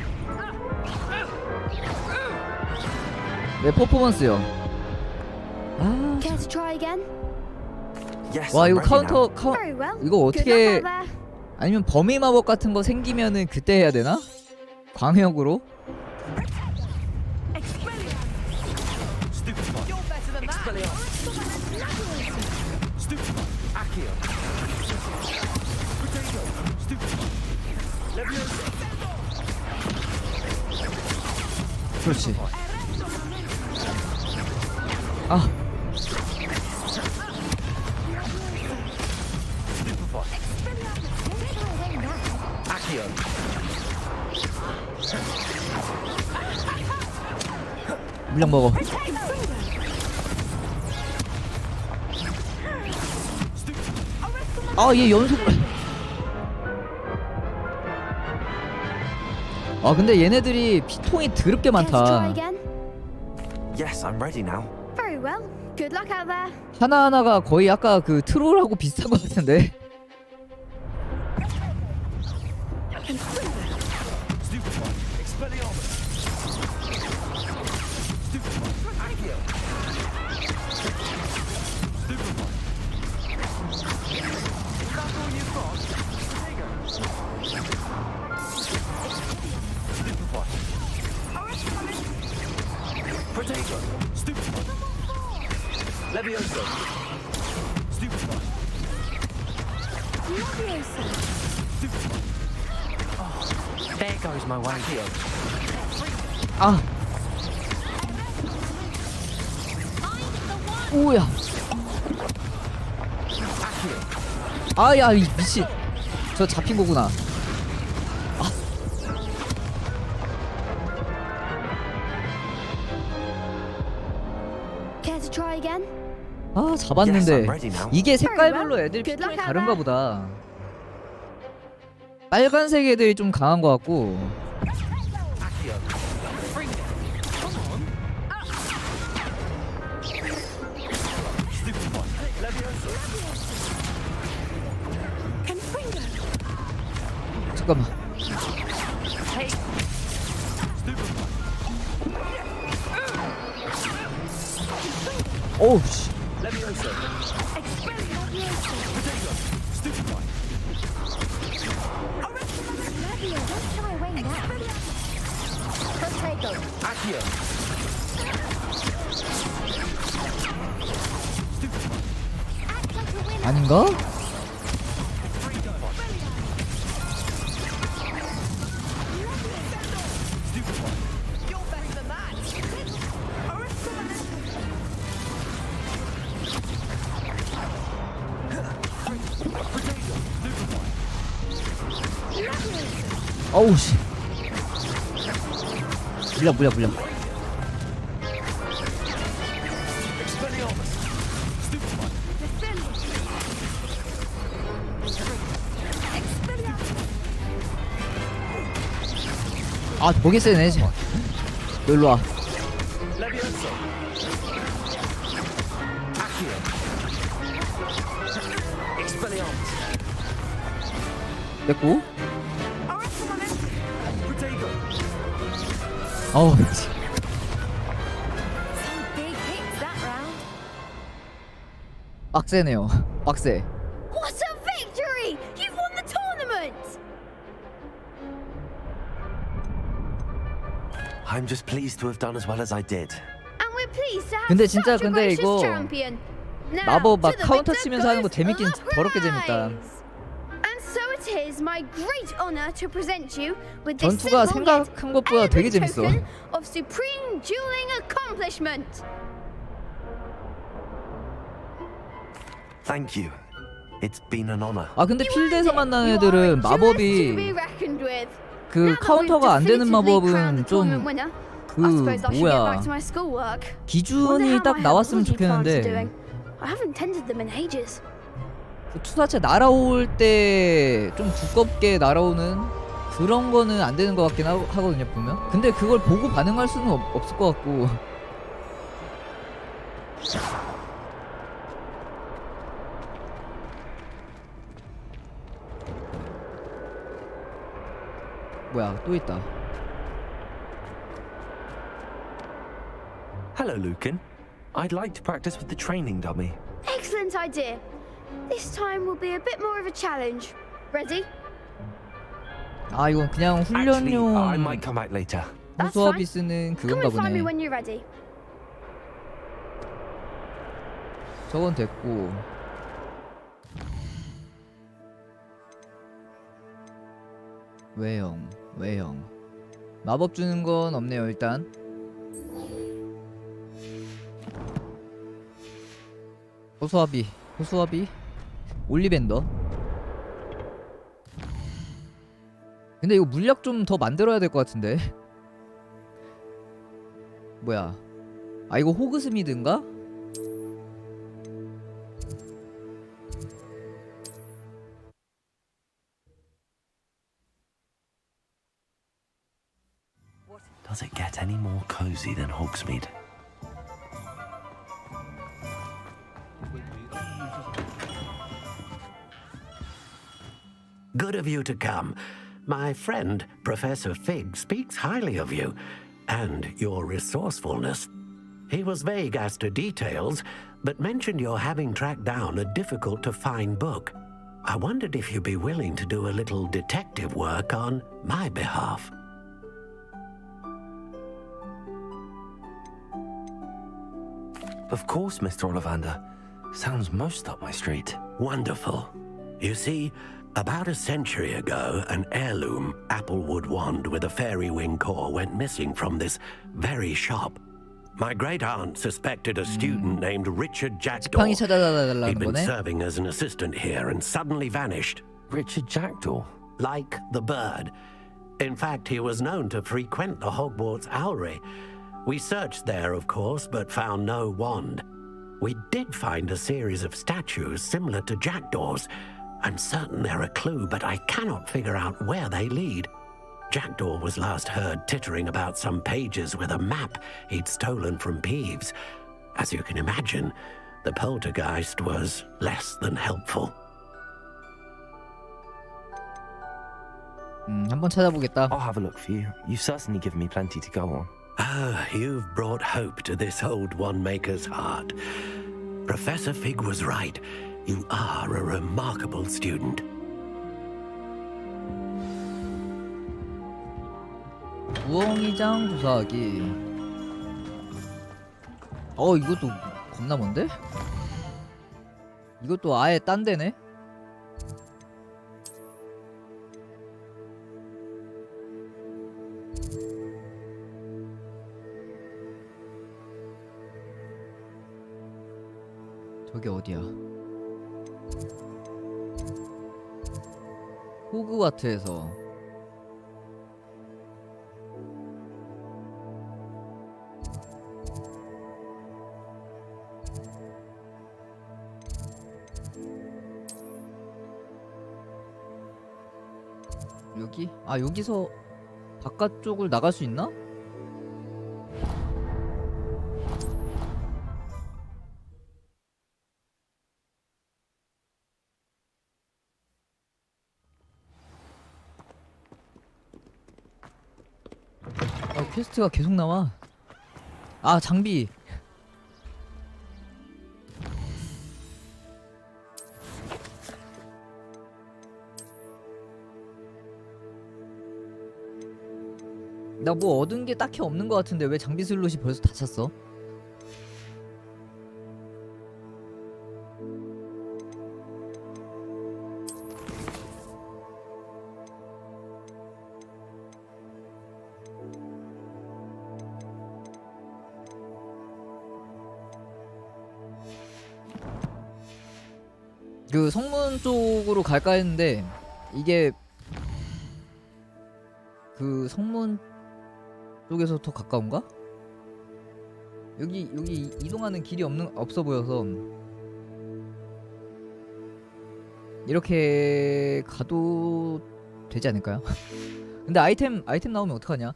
내 퍼포먼스요. 아. Care to try again? Yes, 와 I'm 이거 ready now. Very well. 이거 Good luck 어떻게 out there. 아니면 범위 마법 같은 거 생기면은 그때 해야 되나? 광역으로? 그렇지. 아. 물량 먹어. 아, 얘 연속. 아, 근데 얘네들이 피통이 더럽게 Care to try 많다. again? Yes, I'm ready now. Very well. Good luck out there. 하나하나가 거의 아까 그 트롤하고 비슷한 것 같은데. There goes my way. 아. 오야. 아야 이 미친. 저 잡힌 거구나. Care to try again? 아 잡았는데 Yes, I'm ready now. 이게 색깔별로 Very well. 애들 Good 피통이 luck, 다른가 Alba. 보다. 빨간색 애들이 좀 강한 것 같고. 잠깐만. 오우 씨. 아닌가? 어우 씨. 물량. 아 되게 세네. 일로 와. 됐고. 어우 미치. Big hits that round. 빡세네요. 빡세. What a victory! You've won the tournament! I'm just pleased to have done as well as I did. And we're pleased to have 근데 진짜 such a 근데 gracious 이거 champion. Now, 마법 막 to the 카운터 victor 치면서 하는 거 goes 재밌긴 the 더럽게 재밌다. prize. And so it is my great honor to present you with this 전투가 simple yet 생각한 것보다 되게 elegant 재밌어. token of supreme dueling accomplishment. Thank you. It's been an honor. 아 근데 필드에서 만나는 애들은 To be 마법이 reckoned with. 그 카운터가 안 되는 마법은 좀 winner. 그 I suppose I should get 뭐야 back to my schoolwork. Wonder 기준이 how 딱 my 나왔으면 herbology plants are 좋겠는데 doing. I haven't tended them in ages. 그 투사체 날아올 때 좀 두껍게 날아오는 그런 거는 안 되는 것 같긴 하거든요 보면. 근데 그걸 보고 반응할 수는 없을 것 같고. 뭐야 또 있다. Hello, Lucan. I'd like to practice with the training dummy. Excellent idea. This time will be a bit more of a challenge. Ready? 아 이건 그냥 Actually, I 훈련용 might come back later. 호수아비 쓰는 Come 그건가 and find me 보네. when you're ready. 저건 됐고. 외형 마법 주는 건 없네요 일단. 호수아비 올리벤더. 근데 이거 물약 좀 더 만들어야 될 것 같은데. 뭐야 아 이거 호그스미드인가? Does it get any more cozy than Hogsmeade? Good of you to come. My friend, Professor Fig, speaks highly of you and your resourcefulness. He was vague as to details, but mentioned your having tracked down a difficult-to-find book. I wondered if you'd be willing to do a little detective work on my behalf. Of course, Mr. Ollivander. Sounds most up my street. Wonderful. You see, about a century ago, an heirloom applewood wand with a fairy wing core went missing from this very shop. My great-aunt suspected a student named Richard Jackdaw. 지팡이 찾아달라는 He'd been 거네. serving as an assistant here and suddenly vanished. Richard Jackdaw? Like the bird. In fact, he was known to frequent the Hogwarts Owlery. We searched there, of course, but found no wand. We did find a series of statues similar to Jackdaw's. I'm certain they're a clue, but I cannot figure out where they lead. Jackdaw was last heard tittering about some pages with a map he'd stolen from Peeves. As you can imagine, the poltergeist was less than helpful. 한번 찾아보겠다. I'll have a look for you. You've certainly given me plenty to go on. Ah, you've brought hope to this old one-maker's heart. Professor Fig was right. You are a remarkable student. 부엉이장 조사하기. 이것도 겁나 먼데? 이것도 아예 딴 데네? 저기 어디야? 호그와트에서 여기? 아 여기서 바깥쪽을 나갈 수 있나? 퀘스트가 계속 나와. 아, 장비. 나 뭐 얻은 게 딱히 없는 것 같은데 왜 장비 슬롯이 벌써 다 찼어? 그 성문 쪽으로 갈까 했는데 이게 그 성문 쪽에서 더 가까운가? 여기 이동하는 길이 없어 보여서 이렇게 가도 되지 않을까요? 근데 아이템 나오면 어떡하냐?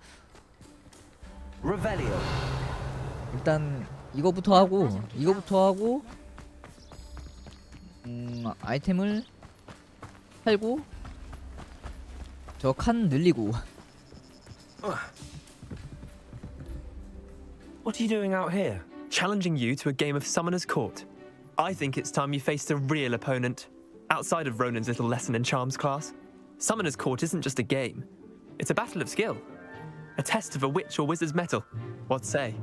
일단 이거부터 하고 아이템을 팔고 저 칸 늘리고. What are you doing out here? Challenging you to a game of Summoner's Court. I think it's time you faced a real opponent, outside of Ronan's little lesson in charms class. Summoner's Court isn't just a game. It's a battle of skill. A test of a witch or wizard's mettle. What say?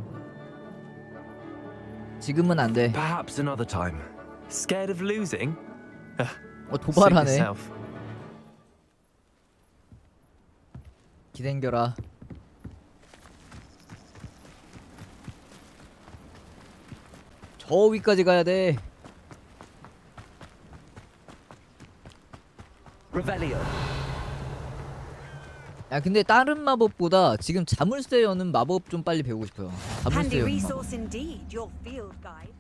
지금은 안 돼. Perhaps another time. Scared of losing? 도발하네. Suit yourself. 기댕겨라. 저 위까지 가야 돼. 야, 근데 다른 마법보다 지금 자물쇠 여는 마법 좀 빨리 배우고 싶어요. 자물쇠 여는 마법. indeed, your field guide.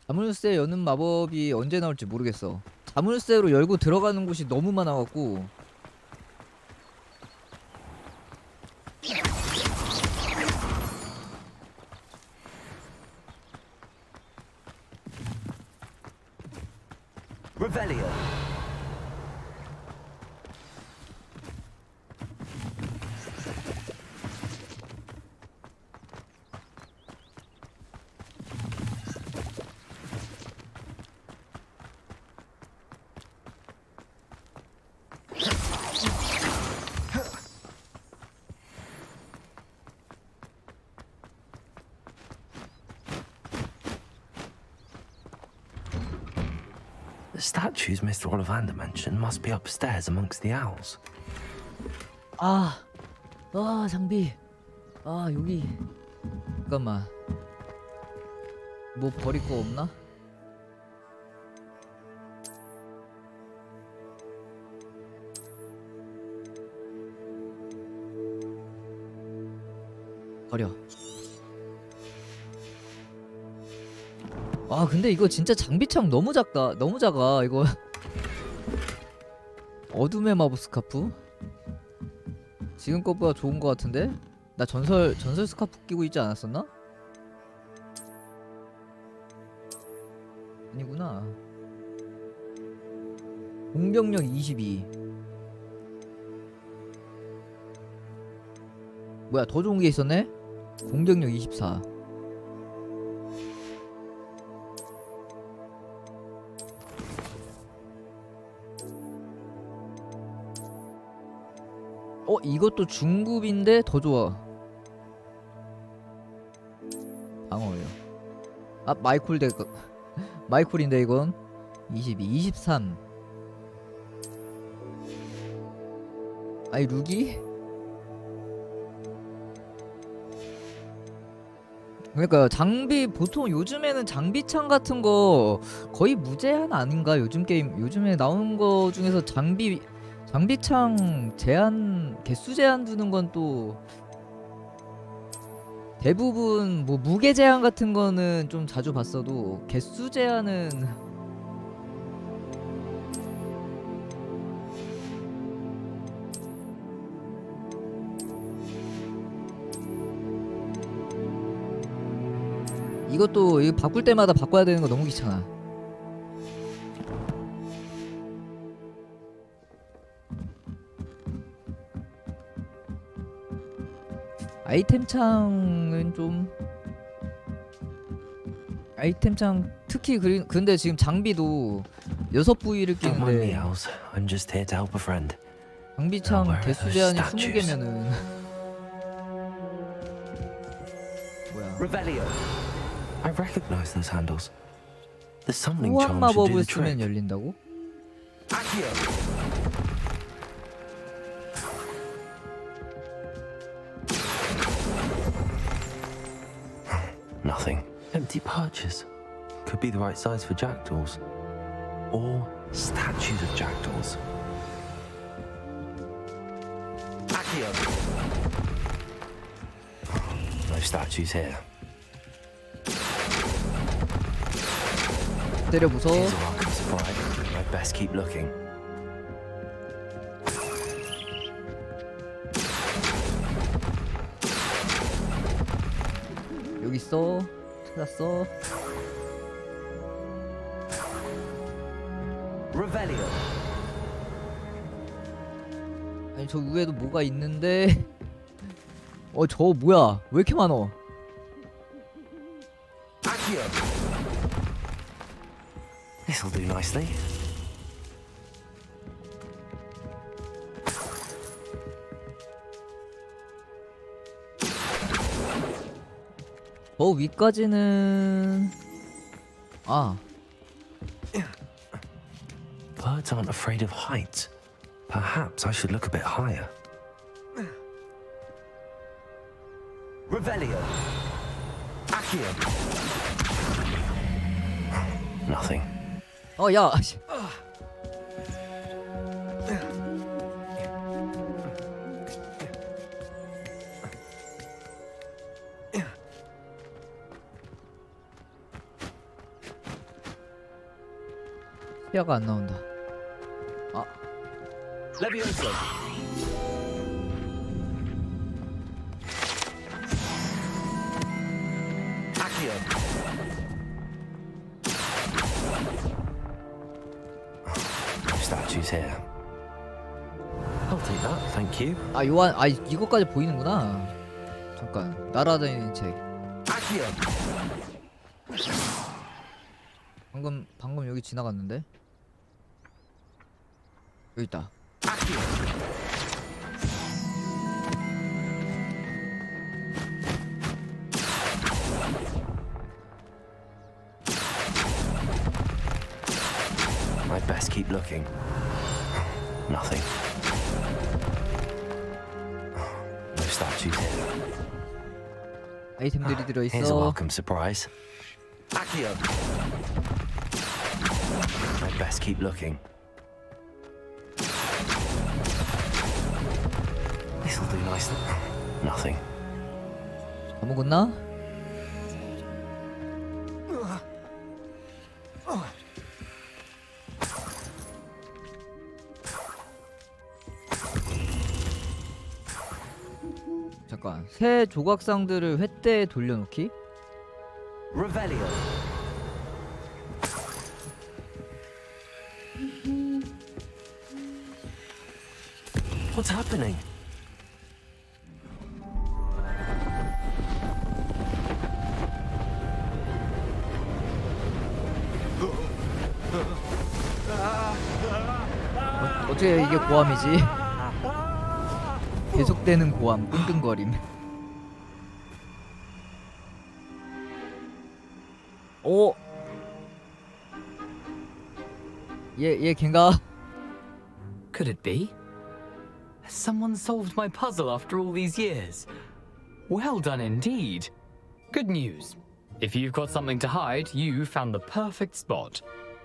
자물쇠 여는 마법이 언제 나올지 모르겠어. 자물쇠로 열고 들어가는 곳이 너무 많아갖고. Revelio. The statues Mr. Ollivander mentioned must be upstairs amongst the owls. 장비. 여기. 잠깐만. 뭐 버릴 거 없나? 버려. 근데 이거 진짜 장비창 너무 작다. 너무 작아 이거. 어둠의 마법 스카프? 지금 것보다 좋은 거 같은데? 나 전설 스카프 끼고 있지 않았었나? 아니구나. 공격력 22. 뭐야, 더 좋은 게 있었네? 공격력 24. 이것도 중급인데 더 좋아. 방어예요. 마이쿨인데 이건 22, 23. 룩이? 그러니까요, 장비 보통 요즘에는 장비창 같은 거 거의 무제한 아닌가? 요즘에 나오는 거 중에서 장비창 개수 제한 두는 건 또 대부분 뭐 무게 제한 같은 거는 좀 자주 봤어도 개수 제한은 이것도 이거 바꿀 때마다 바꿔야 되는 거 너무 귀찮아. 아이템 창은 좀 아이템 창 특히 근데 지금 장비도 6부위를 Don't mind me, 끼는데 Owls. I'm just here to help a friend. 장비창 Where are 개수 those 제한이 statues? 20개면은 뭐야? Revelio. I recognize those handles. The summoning 호환 charm should do 마법을 the trick. 쓰면 열린다고? Accio. Nothing. Empty perches. Could be the right size for jackdaws. Or statues of jackdaws. Accio. No statues here. 때려 부숴. Here's a welcome surprise. I'd best keep looking. 여기 있어. 찾았어. Revelio. 아니 저 위에도 뭐가 있는데. 저 뭐야? 왜 이렇게 많어? Accio. This'll do nicely. 위까지는 Birds aren't afraid of heights. Perhaps I should look a bit higher. Revelio. Accio. Nothing. 야. 시야가 안 나온다. Levioso. Accio. No statues here. I'll take that, thank you. 요한 이거까지 보이는구나. 잠깐 날아다니는 책. Accio. 방금 여기 지나갔는데. 여기 있다. I'd best keep looking. Nothing. No statues here. 아이템들이 들어 Here's a 있어. welcome surprise. Accio. I'd best keep looking. This'll do nicely. Nothing. 다 먹었나? 잠깐 새 조각상들을 횃대에 돌려놓기? Revelio. What's happening? 어떻게 이게 고함이지? 계속되는 고함, 끙끙거림. 얘 걘가? Could it be? Has someone solved my puzzle after all these years? Well done indeed. Good news. If you've got something to hide, you found the perfect spot.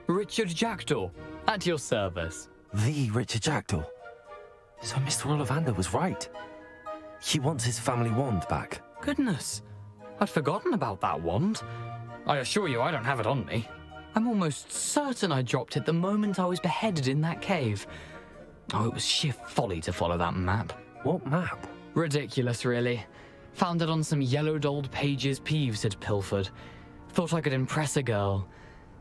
Richard Jackdaw, at your service. The Richard Jackdaw. So Mr. Ollivander was right. He wants his family wand back. Goodness, I'd forgotten about that wand. I assure you I don't have it on me. I'm almost certain I dropped it the moment I was beheaded in that cave. Oh, it was sheer folly to follow that map. What map? Ridiculous, really. Found it on some yellowed old pages Peeves had pilfered. Thought I could impress a girl.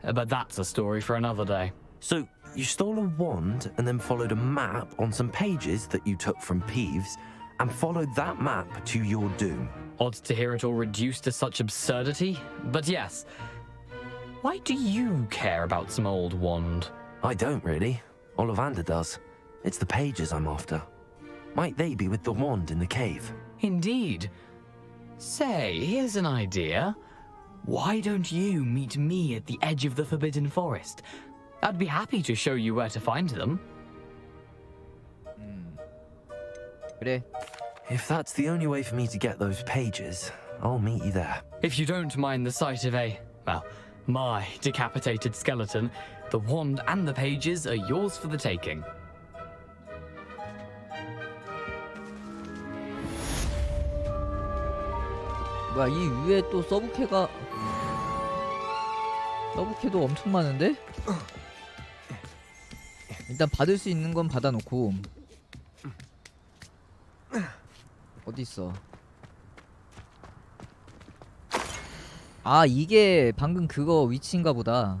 But that's a story for another day. So you stole a wand and then followed a map on some pages that you took from Peeves and follow that map to your doom. Odd to hear it all reduced to such absurdity, but yes. Why do you care about some old wand? I don't really. Ollivander does. It's the pages I'm after. Might they be with the wand in the cave? Indeed. Say, here's an idea. Why don't you meet me at the edge of the Forbidden Forest? I'd be happy to show you where to find them. 그래. If that's the only way for me to get those pages, I'll meet you there. If you don't mind the sight of my decapitated skeleton, the wand and the pages are yours for the taking. 뭐야, 이 위에 또 서브캐도 엄청 많은데? 일단 받을 수 있는 건 받아놓고. 어디 있어? 아, 이게 방금 그거 위치인가 보다.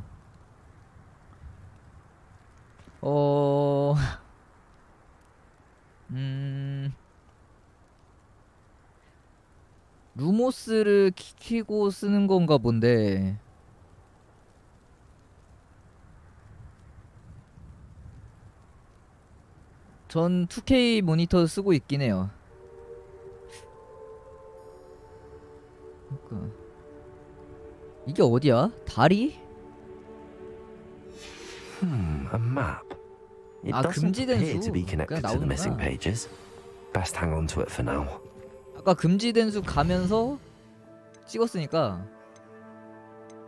루모스를 키고 쓰는 건가 본데. 전 2K 모니터 쓰고 있긴 해요. 그러니까 이게 어디야? 다리? A map. It 아, doesn't 금지된 appear to be 수. connected 그냥 to the missing 나오는구나. pages. Best hang on to it for now. 아까 금지된 수 가면서 찍었으니까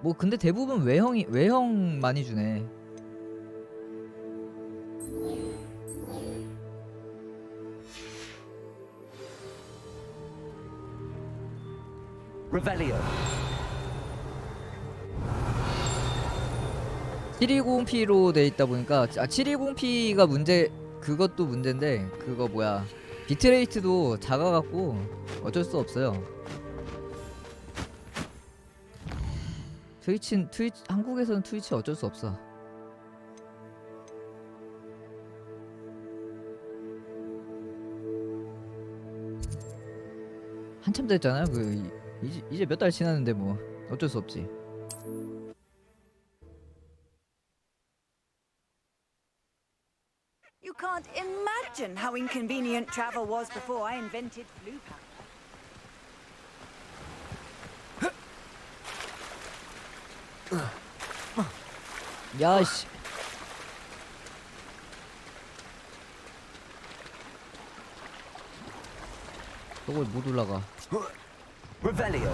뭐 근데 대부분 외형 많이 주네. Revelio. 720p로 돼 있다 보니까 720p가 그것도 문제인데 그거 뭐야 비트레이트도 작아갖고 어쩔 수 없어요. 트위치 한국에서는 트위치 어쩔 수 없어. 한참 됐잖아요. 이제 몇 달 지났는데 뭐 어쩔 수 없지. You can't imagine how inconvenient travel was before I invented Bluepack. 야씨. 저걸 못 올라가. Revelio.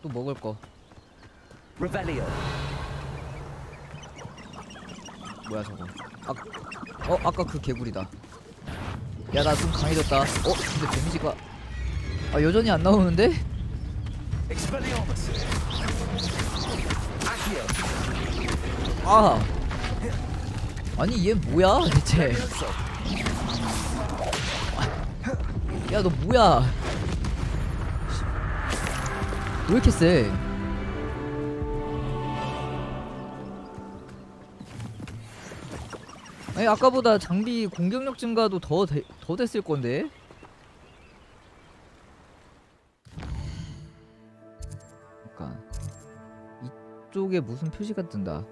또 먹을 거. Revelio. 뭐야 저거? 아까 그 개구리다. 야, 나 좀 강해졌다. 근데 데미지가 여전히 안 나오는데? Expelliarmus. Accio. 아니 얘 뭐야 대체? 야, 너 뭐야? 왜 이렇게 세? 아니 아까보다 장비 공격력 증가도 더 됐을 건데? 그러니까 이쪽에 무슨 표시가 뜬다.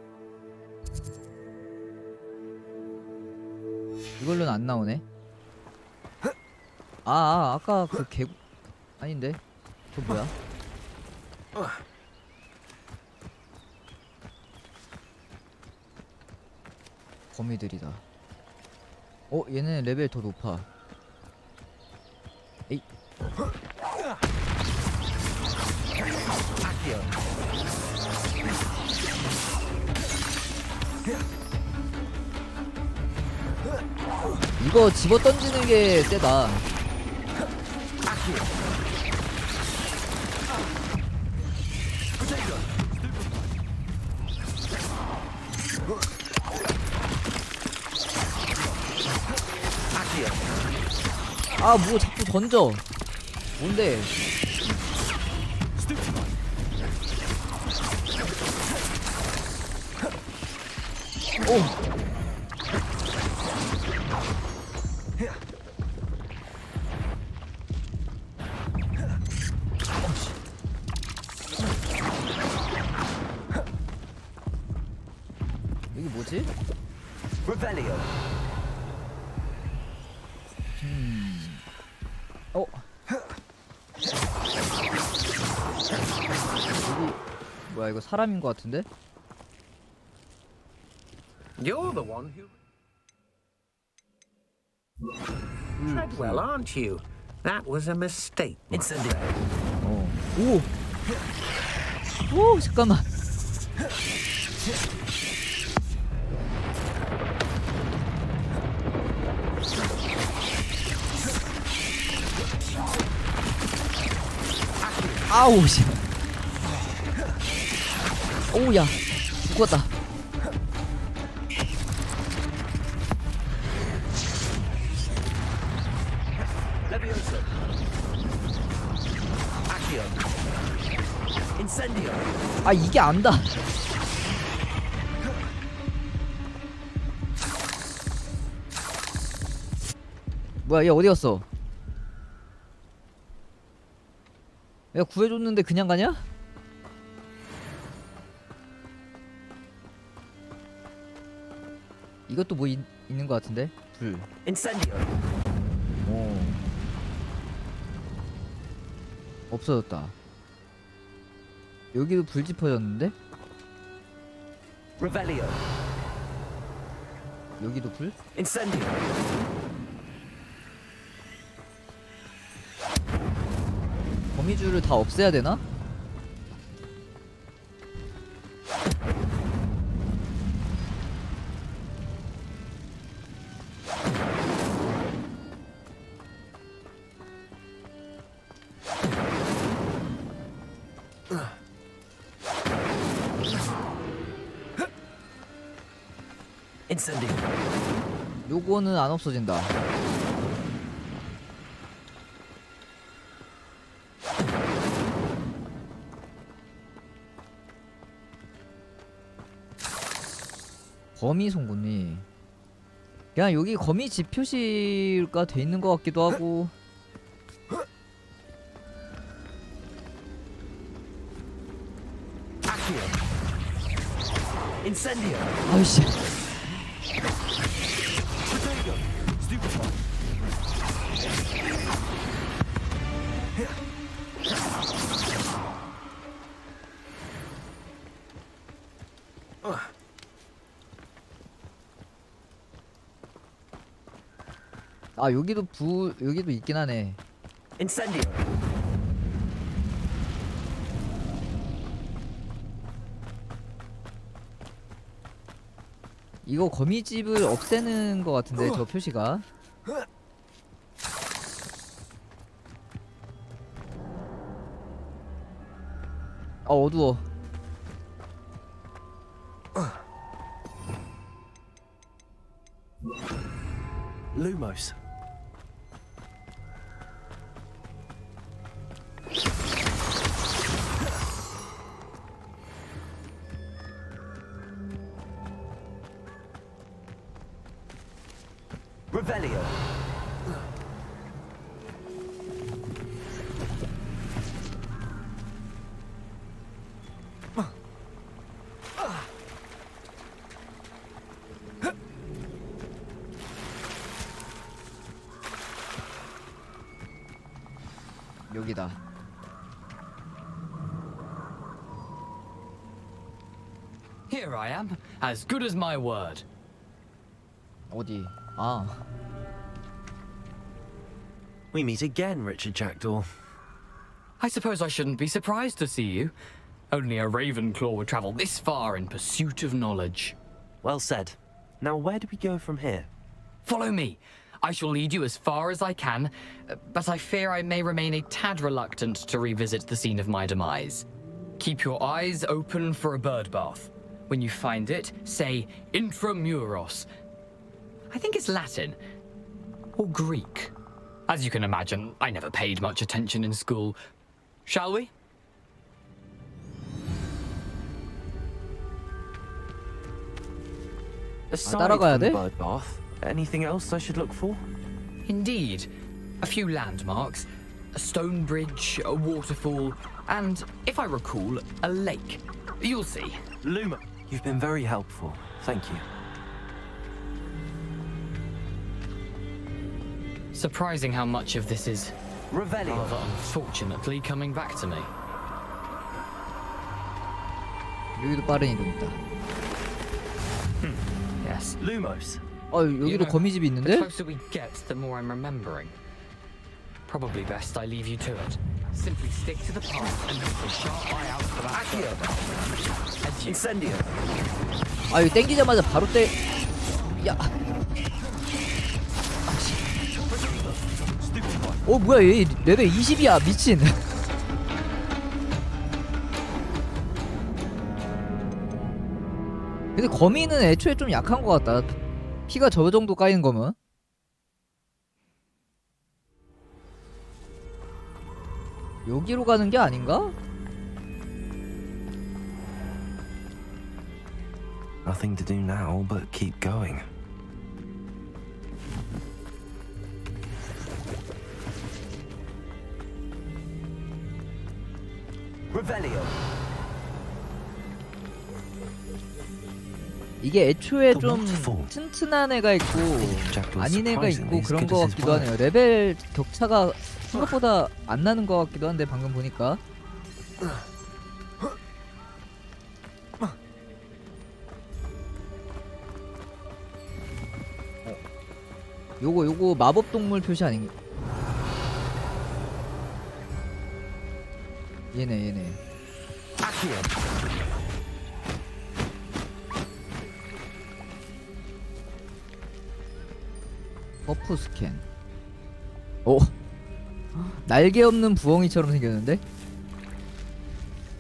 이걸로는 안 나오네. 아까 그 개구 아닌데? 저 뭐야? 거미들이다. 얘는 레벨 더 높아. 에이. 이거 집어 던지는 게 세다. 아, 뭐 자꾸 던져. 뭔데? 오. 여기 뭐지? Revelio. 어. 여기 뭐야, 이거 사람인 것 같은데? You're the one who... Treadwell, aren't you? That was a mistake. Incendio. 오. 오, 잠깐만. 아우 씨. 오야, 죽었다. Levioso. Accio. Incendio. 아, 이게 안다. 뭐야, 얘 어디 갔어? 내가 구해줬는데 그냥 가냐? 이것도 뭐 있는 것 같은데? 불. Incendio. 오. 없어졌다. 여기도 불 지퍼졌는데? Revelio. 여기도 불? Incendio. 거미줄을 다 없애야 되나? Incendio. 요거는 안 없어진다. 거미 송곳니. 그냥 여기 거미 집 표시가 돼 있는 것 같기도 하고. Incendio. 아이씨. 아, 여기도 여기도 있긴 하네. Incendio. 이거 거미집을 없애는 것 같은데, 저 표시가. 아, 어두워. Lumos. Revelio. 여기다. Here I am, as good as my word. 어디? 아. We meet again, Richard Jackdaw. I suppose I shouldn't be surprised to see you. Only a Ravenclaw would travel this far in pursuit of knowledge. Well said. Now where do we go from here? Follow me. I shall lead you as far as I can, but I fear I may remain a tad reluctant to revisit the scene of my demise. Keep your eyes open for a bird bath. When you find it, say Intramuros. I think it's Latin. Or Greek. As you can imagine, I never paid much attention in school. Shall we? Aside 따라가야 from the 돼? bird bath, anything else I should look for? Indeed. A few landmarks, a stone bridge, a waterfall, and, if I recall, a lake. You'll see. Luma, you've been very helpful. Thank you. Surprising how much of this is Revelio. rather unfortunately coming back to me. 여기도 빠른 이동 있다. Yes. Lumos. 여기도 거미집이 The 있는데? closer we get, the more I'm remembering. Probably best I leave you to it. Simply stick to the path and keep a sharp eye out for that bird. Incendio. 이거 땡기자마자 바로 야. 뭐야 얘 레벨 20이야 미친. 근데 거미는 애초에 좀 약한 것 같다. 피가 저 정도 까이는 거면. 여기로 가는 게 아닌가? Nothing to do now but keep going. Revelio. 이게 애초에 좀 튼튼한 애가 있고 아닌 애가 있고 그런 거 같기도 하네요. 레벨 격차가 생각보다 안 나는 거 같기도 한데 방금 보니까. 요거 마법 동물 표시 아닌가? 얘네. 버프 스캔. 날개 없는 부엉이처럼 생겼는데?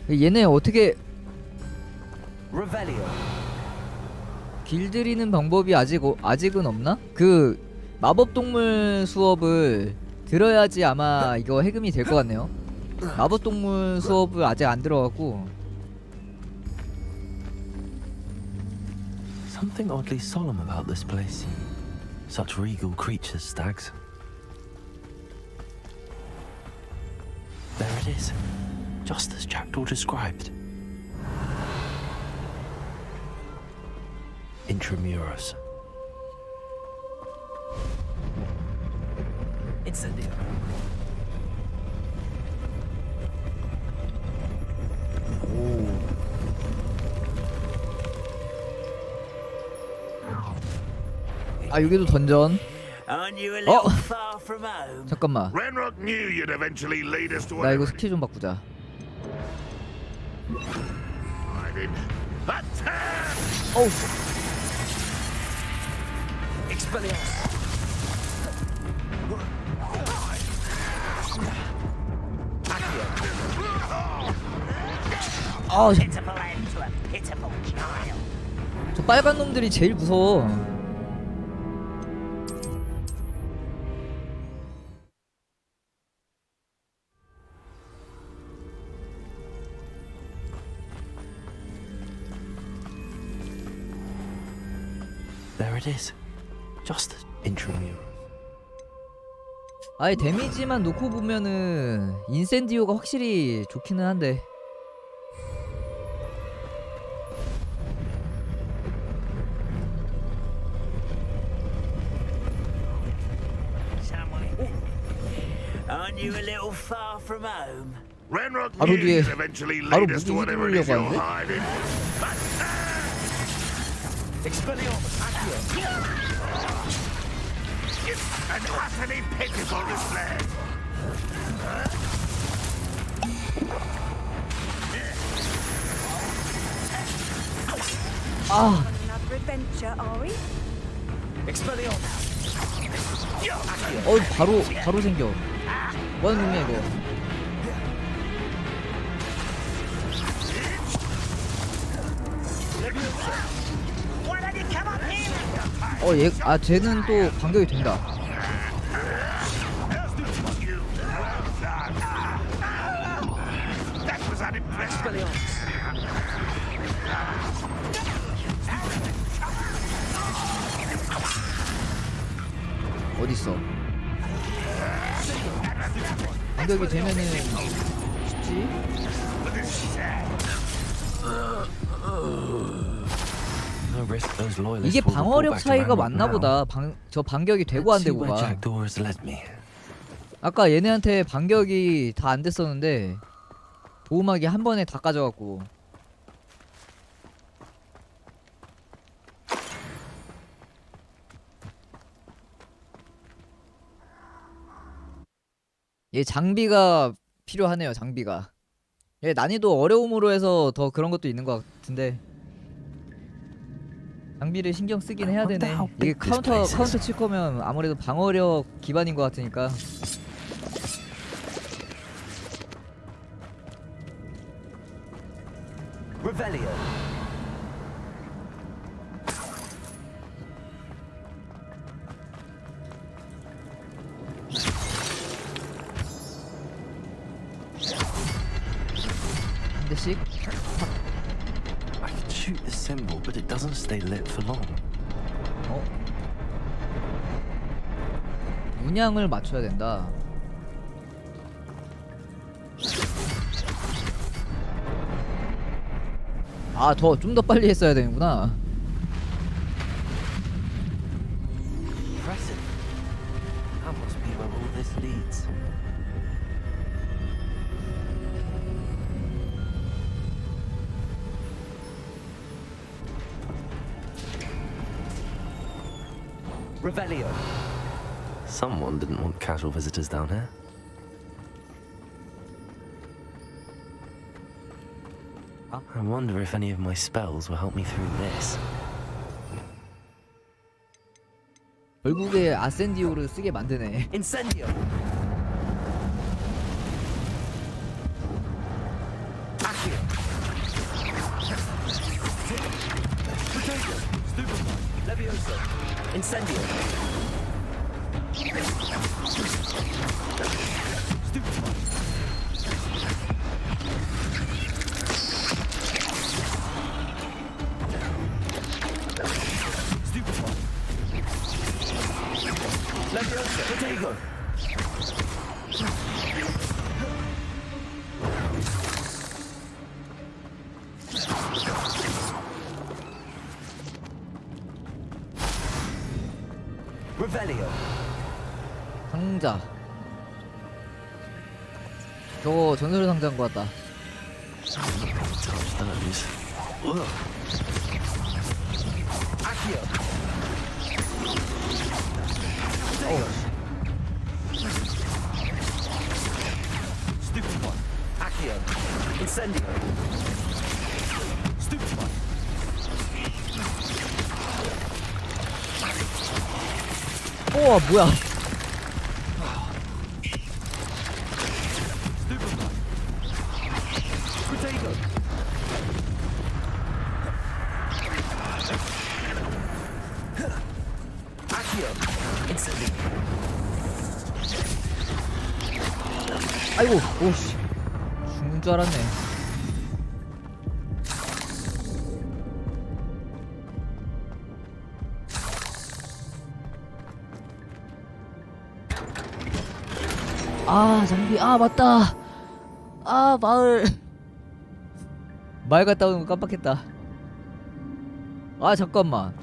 얘네 어떻게 길들이는 방법이 아직은 없나? 그 마법 동물 수업을 들어야지 아마 이거 해금이 될 것 같네요. 마법 동물 수업을 아직 안 들어갔고. Something oddly solemn about this place. Such regal creatures, stags. There it is, just as Jackdaw described. Intramuros. Incendio. 여기도 던전. 잠깐만. Renrock knew you'd eventually lead us to 나 이거 스킬 좀 바꾸자. 어우. 저 빨간 놈들이 제일 무서워. There it is, just as Intramuros. 아예 데미지만 놓고 보면은 인센디오가 확실히 좋기는 한데. Aren't you a little far from home? Renrock 바로 knew 뒤에 you'd eventually 바로 lead us 무기 to whatever it is 휘두르려고 you're 하는데? hiding. It's an utterly pitiful display. Another adventure, are we? 바로 생겨. 뭐 하는 놈이야 이거. 쟤는 또 반격이 된다. that impressive? 어딨어? 공격이 되면은 쉽지? 이게 방어력 차이가 맞나보다. 저 반격이 되고 안 되고가. 아까 얘네한테 반격이 다 안 됐었는데 보호막이 한 번에 다 까져갖고. 얘 장비가 필요하네요. 장비가. 얘 난이도 어려움으로 해서 더 그런 것도 있는 것 같은데 장비를 신경 쓰긴 해야 되네. 이게 카운터 칠 거면 아무래도 방어력 기반인 것 같으니까. 한 대씩. I can shoot the symbol, but it doesn't stay lit for long. 문양을 맞춰야 된다. 아, 좀 더 빨리 했어야 되는구나. Impressive. That must be where all this leads. Revelio. Someone didn't want casual visitors down here. I wonder if any of my spells will help me through this. 결국에 아센디오를 쓰게 만드네. Incendio. Accio. Potato. Stupefy. Levioso. Incendio. Stupefy. Levioso. Potato. Revelio. 상자. 저거 전설의 상자인 것 같다. Accio. Stupefy. Accio. Incendio. Stupefy. 우와, 뭐야. Stupefy. Potato. Accio. Incendio. 아이고, 오씨. 죽는 줄 알았네. 아, 장비. 아, 맞다. 아, 마을. 마을 갔다 오는 거 깜빡했다. 아, 잠깐만.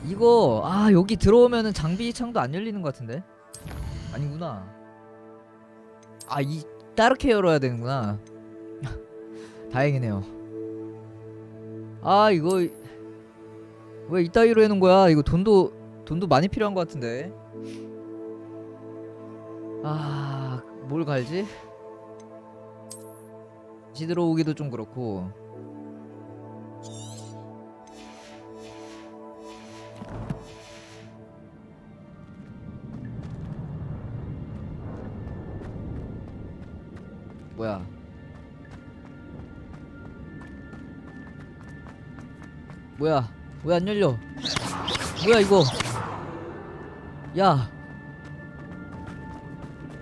이거, 여기 들어오면은 장비 창도 안 열리는 것 같은데? 아니구나. 이 다르게 열어야 되는구나. 다행이네요. 이거 왜 이따위로 해놓은 거야? 이거 돈도 많이 필요한 것 같은데. 뭘 갈지? 다시 들어오기도 좀 그렇고. 뭐야? 뭐야? 왜 안 열려? 뭐야 이거? 야!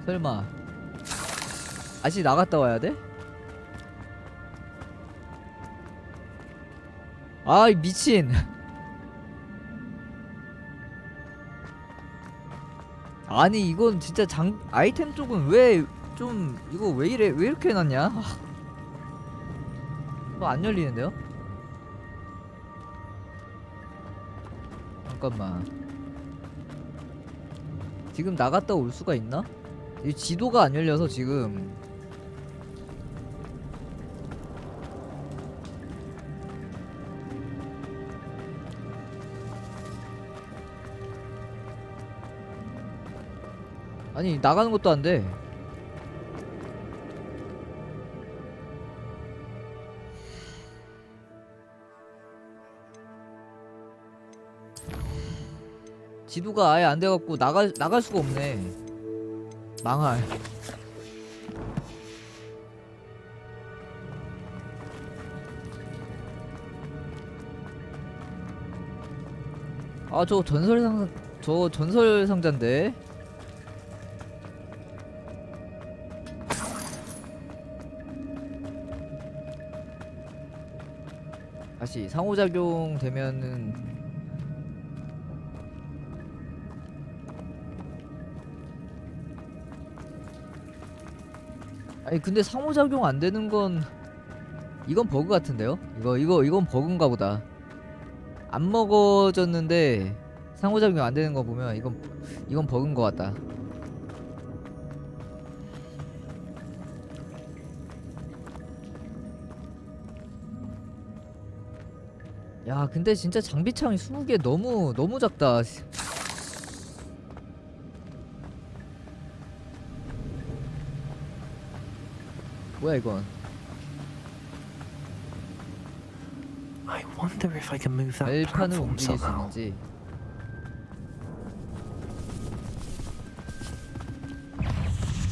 설마 아직 나갔다 와야 돼? 아이 미친. 아니 이건 진짜 아이템 쪽은 왜 좀 이거 왜 이래, 왜 이렇게 해놨냐? 이거 안 열리는데요? 잠깐만. 지금 나갔다 올 수가 있나? 이 지도가 안 열려서 지금. 아니 나가는 것도 안 돼. 지도가 아예 안 돼갖고 나갈 수가 없네. 망할. 아 저 전설 상자인데. 다시 상호작용 되면은 아니 근데 상호작용 안 되는 건 이건 버그 같은데요? 이건 버그인가 보다. 안 먹어졌는데 상호작용 안 되는 거 보면 이건 버그인 것 같다. 야 근데 진짜 장비창이 20개 너무 작다. 뭐야 이건? I wonder if I can move that 발판을 platform 움직일 수 somehow. 있는지.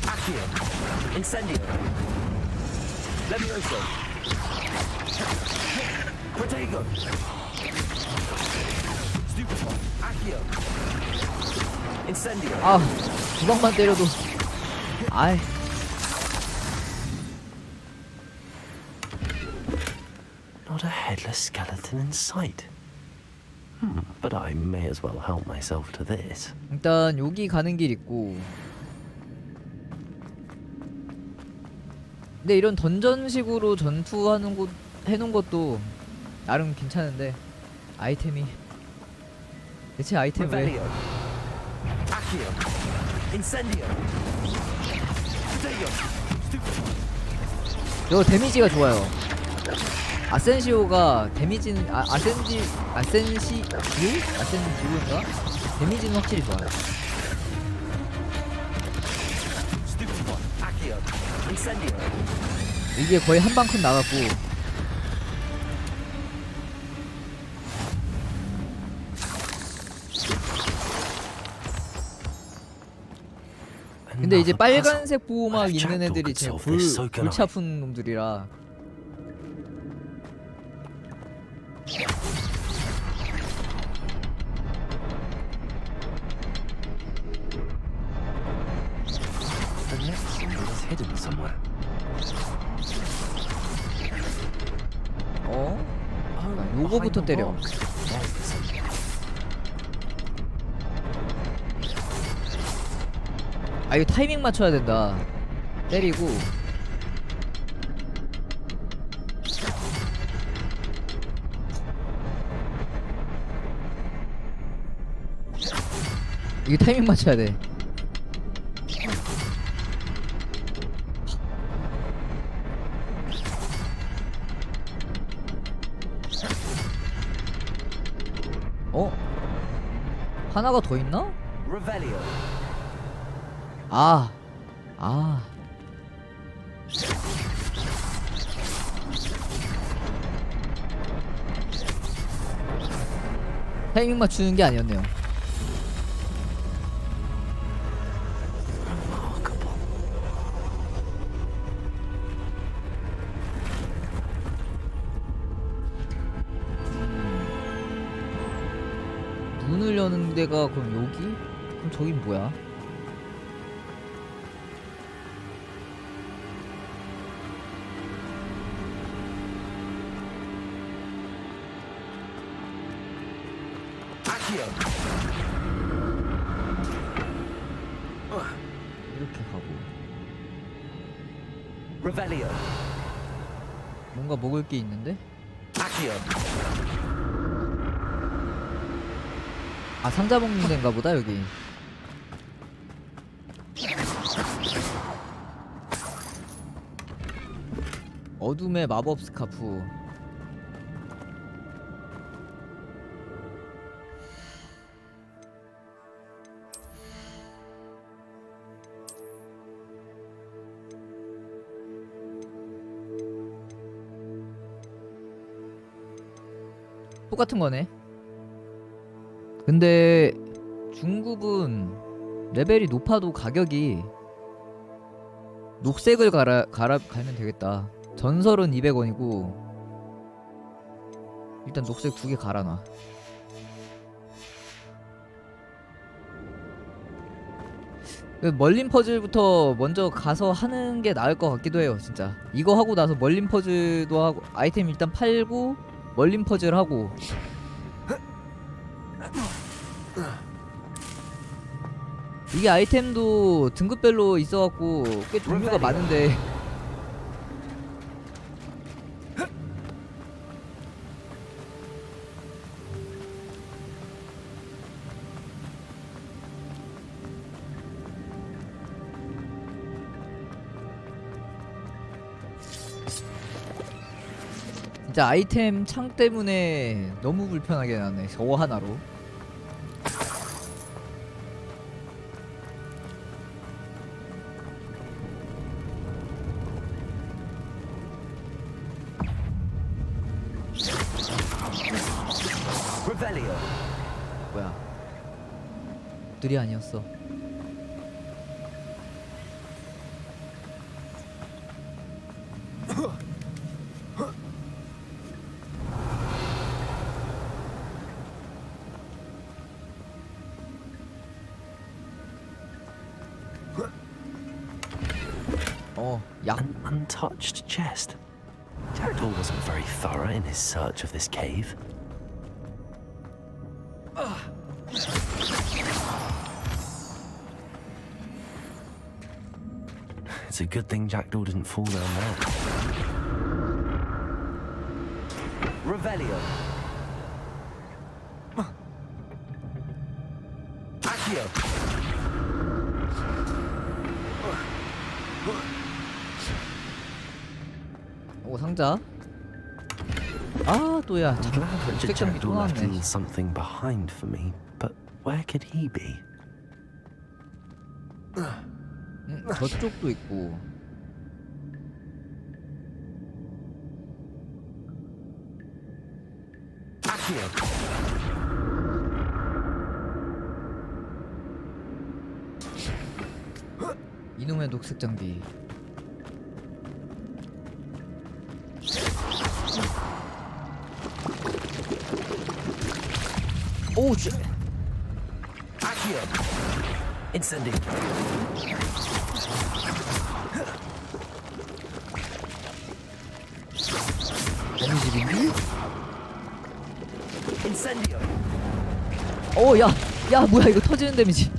Accio. Incendio. Levioso. Protego. Stupefy. Accio. Incendio. 아, 두 방만 때려도. 아이. Not a headless skeleton in sight. But I may as well help myself to this. 일단 여기 가는 길 있고. 근데 이런 던전식으로 전투하는 곳 해놓은 것도 나름 괜찮은데 아이템이 대체 아이템 왜? Accio. Incendio. Protego. 저 데미지가 좋아요. 아센시오가 데미지는 아센시오인가? 데미지는 확실히 좋아요. 이게 거의 한 방 컷 나갔고. 근데 이제 빨간색 보호막 있는 애들이 진짜 골치 아픈 놈들이라. Hidden somewhere. 요거부터 때려. 아 이거 타이밍 맞춰야 된다. 때리고. 이게 타이밍 맞춰야 돼. 하나가 더 있나? 아. 타이밍 맞추는 게 아니었네요. 문을 여는 데가 그럼 여기? 그럼 저긴 뭐야? 이렇게 가고. Revelio. 뭔가 먹을 게 있는데? 아, 상자 먹는 데인가 보다 여기. 어둠의 마법 스카프. 똑같은 거네. 근데 중급은 레벨이 높아도 가격이 녹색을 갈면 되겠다. 전설은 200원이고 일단 녹색 2개 갈아놔. 멀린 퍼즐부터 먼저 가서 하는 게 나을 것 같기도 해요. 진짜 이거 하고 나서 멀린 퍼즐도 하고 아이템 일단 팔고 멀린 퍼즐 하고. 이게 아이템도 등급별로 있어갖고 꽤 종류가 많은데 진짜 아이템 창 때문에 너무 불편하게 나네. 저거 하나로. 뭐야? 들이 아니었어. An untouched chest. Jackdaw wasn't very thorough in his search of this cave. It's a good thing Jackdaw didn't fall down there. Revelio. Accio. 오, 상자. 아, 또야. Jackdaw left something behind for me, but where could he be? 저쪽도 있고. 이놈의 녹색 장비. 오, 쉣. Incendio. 데미지빈디? Incendio. 오, 야, 야, 뭐야 이거 터지는 데미지.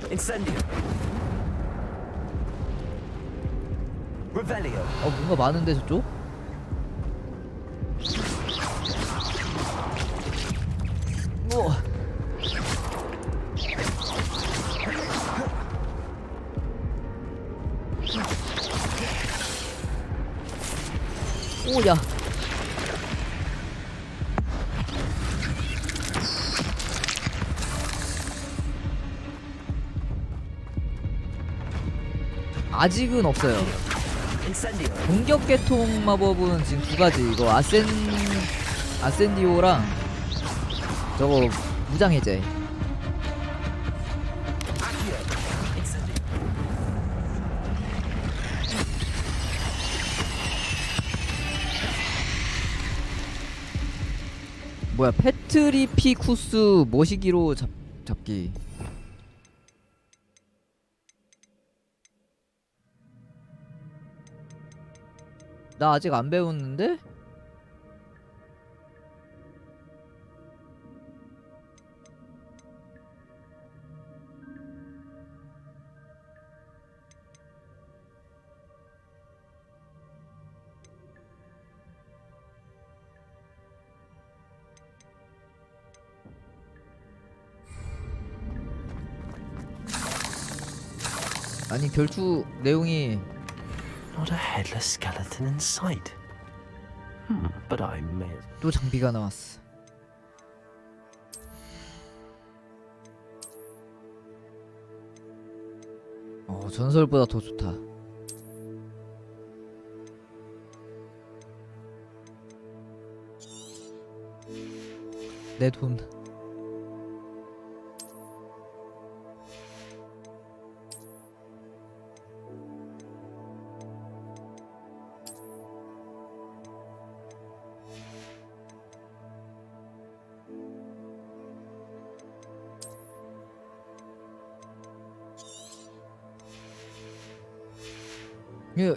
Incendio. Revelio. 뭔가 많은데 저쪽? 우와. 오야. 아직은 없어요. 공격 계통 마법은 지금 2가지. 이거 아센디오랑 저거 무장 해제. 뭐야, 페트리피쿠스 모시기로 잡기. 나 아직 안 배웠는데? 아니 결투 내용이 Not a headless skeleton in sight. But I may. 또 장비가 나왔어. 전설보다 더 좋다. 내 돈.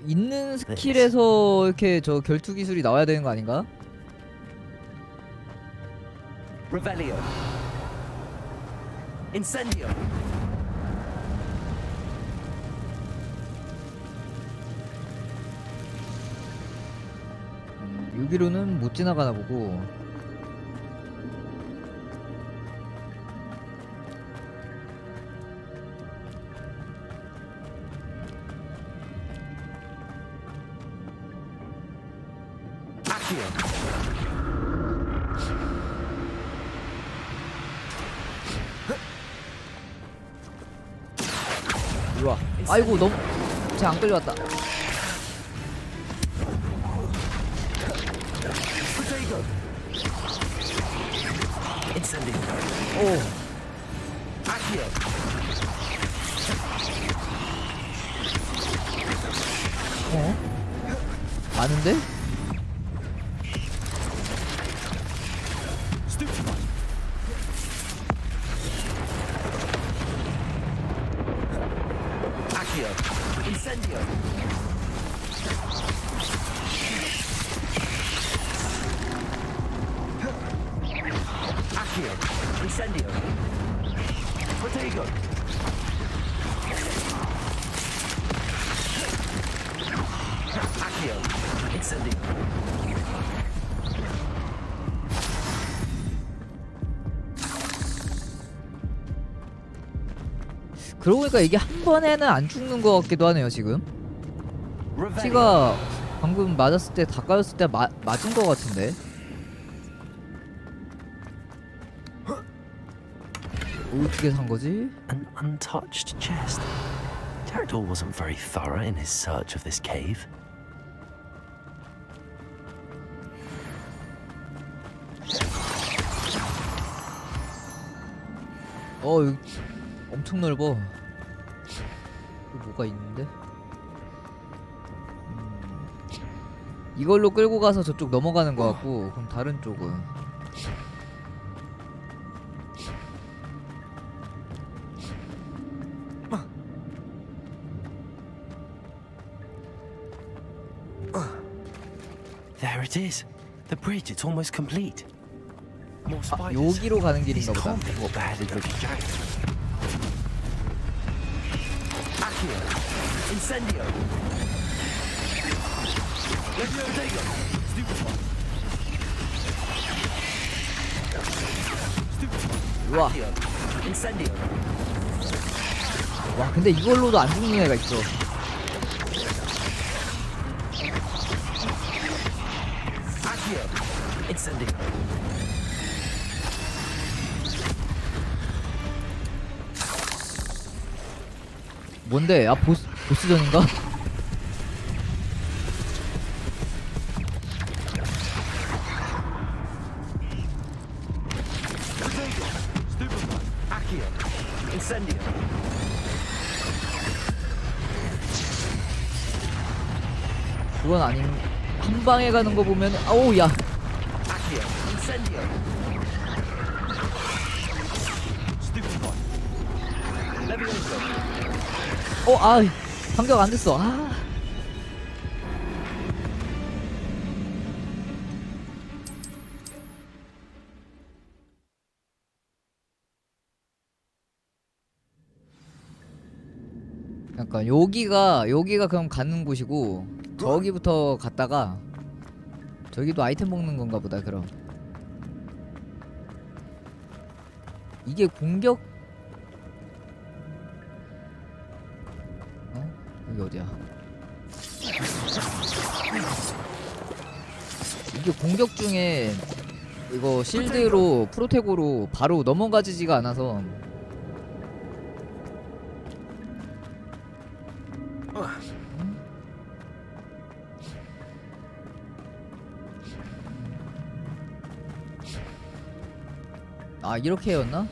있는 스킬에서 이렇게 저 결투 기술이 나와야 되는 거 아닌가? Revelio. Incendio. 여기로는 못 지나가나 보고. 이리와. 아이고 너무 쟤 안 끌려왔다. 오. 많은데? Incendio. Accio. Incendio. Protego. Accio. Incendio. 그러고 보니까 이게 한 번에는 안 죽는 것 같기도 하네요 지금. 피가 방금 맞았을 때 다 까였을 때 맞은 것 같은데. 어떻게 산 거지? An untouched chest. Jaredor wasn't very thorough in his search of this cave. 여기 엄청 넓어. 뭐가 있는데? 이걸로 끌고 가서 저쪽 넘어가는 것 같고, 그럼 다른 쪽은 There it is. The bridge, it's almost complete. More spiders. 여기로 가는 길인가 보다. Can't be what beheaded Ricky Jack. Accio. Incendio. Protego. 우와. Incendio. 와, 근데 이걸로도 안 죽는 애가 있어. Accio. Incendio. 뭔데? 보스전인가? Incendio. 그건 아닌. 한 방에 가는 거 보면 아우 야. Accio. Incendio. 반격 안 됐어. 아. 약간 여기가 그럼 가는 곳이고 저기부터 갔다가 저기도 아이템 먹는 건가 보다. 그럼 이게 공격 여기 어디야? 이게 공격 중에 이거 실드로 프로테고로 바로 넘어가지지가 않아서 아 이렇게였나?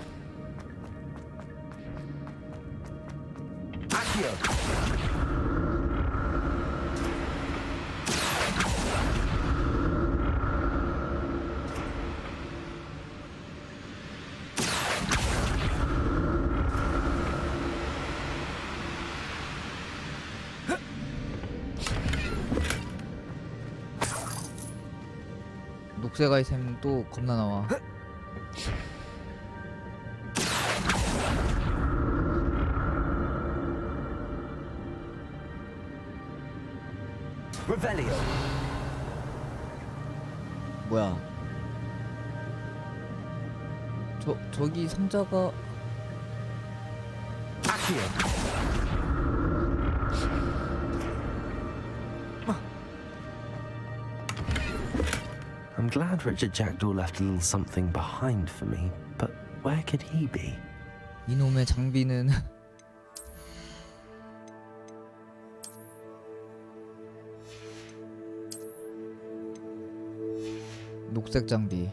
녹색 아이템 또 겁나 나와. 뭐야? 저기 상자가 I'm glad Richard Jackdaw left a little something behind for me, but where could he be? 이놈의 장비는 녹색 장비.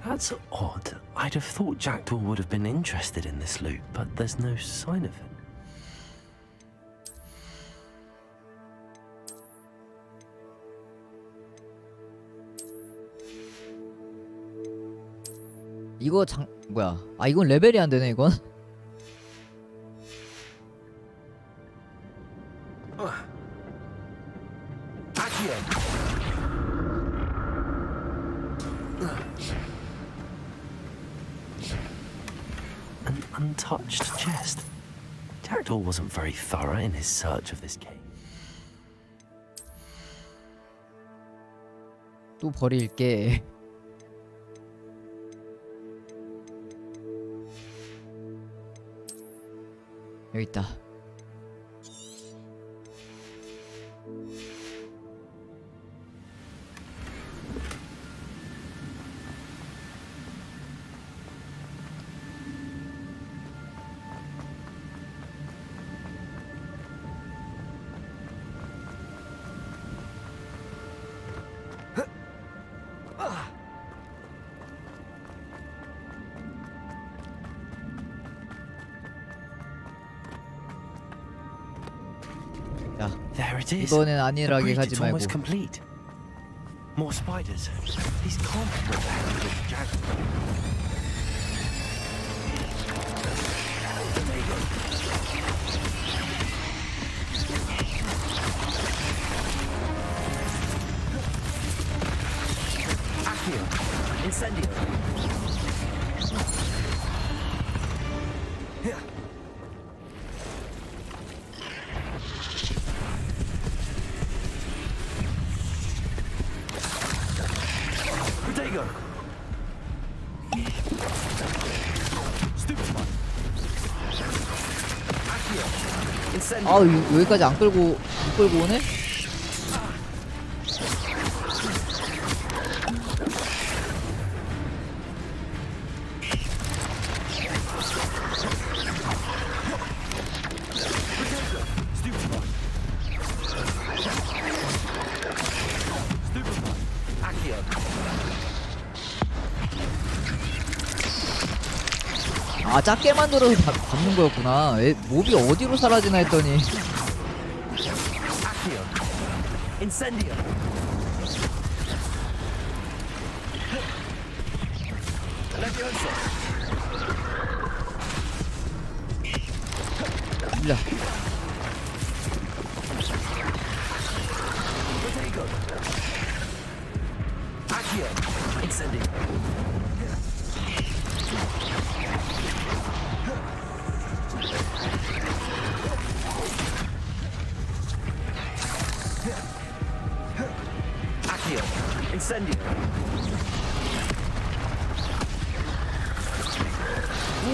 That's odd. I'd have thought Jackdaw would have been interested in this loot, but there's no sign of it. 이거 뭐야? 아 이건 레벨이 안 되네 이건. An untouched chest. Jackdaw wasn't very thorough in his search of this cave. 또 버릴게. 여기 있다. 야, There it is. 이번엔 안일하게 The bridge, 가지 it's 말고. almost complete. More spiders. These can't be repaired with Jackdaw. Incendio. Protego. Stupefy. Accio. Incendio. 아 여기까지 안 끌고 오네? 아 작게 만들어서 잡는 거였구나. 몹이 어디로 사라지나 했더니. Incendio. Levioso. 찔러.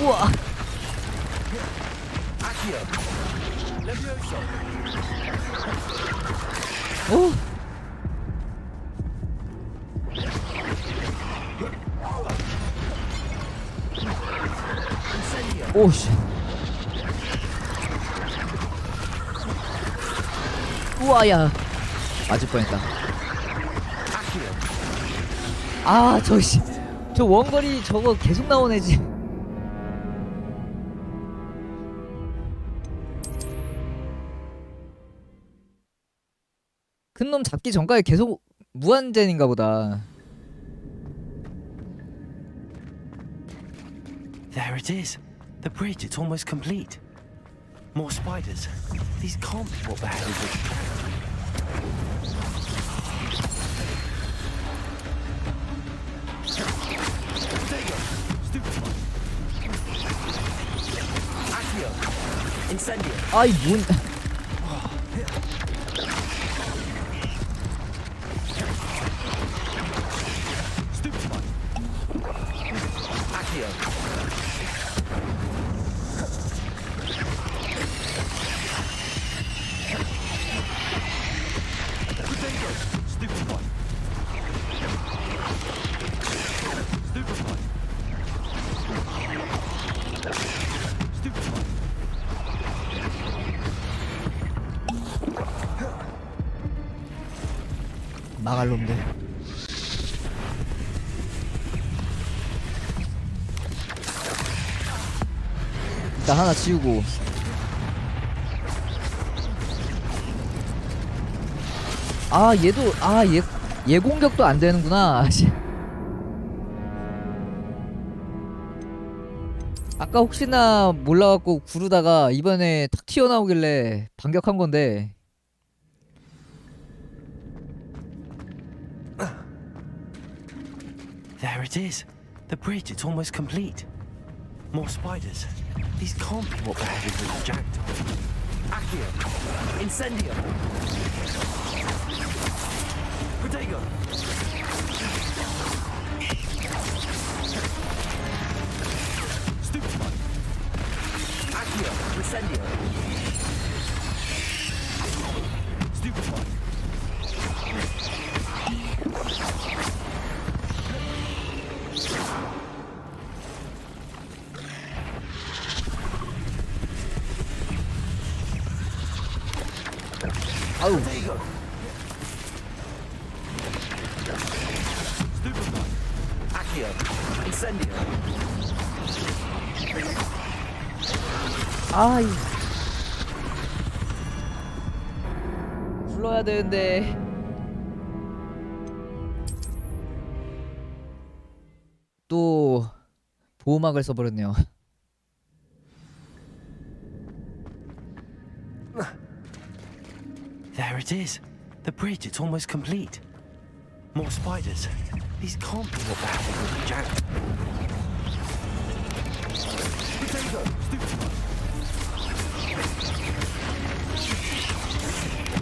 우와. 오. 오씨. 우와야. 맞을 뻔했다. 아, 저씨. 저 원거리 저거 계속 나오네 지. 큰 놈 잡기 전까지 계속 무한젠인가 보다. There it is. The bridge, it's almost complete. More spiders. These can't be what the hell is it? 아이 뭔. 망할 놈들. 일단 하나 지우고. 아 얘도 얘 공격도 안 되는구나. 아까 혹시나 몰라갖고 구르다가 이번에 탁 튀어나오길래 반격한 건데. There it is. The bridge, it's almost complete. More spiders. These can't be what the hell is it, jacked. Accio. Incendio. Protego. Stupefy. Accio. Incendio. Stupefy. 아우. 아이. 불러야 되는데. 또 보호막을 써버렸네요. There it is. The bridge, it's almost complete. More spiders. These can't be what the hell is it, jacked. Protego. Stupefy.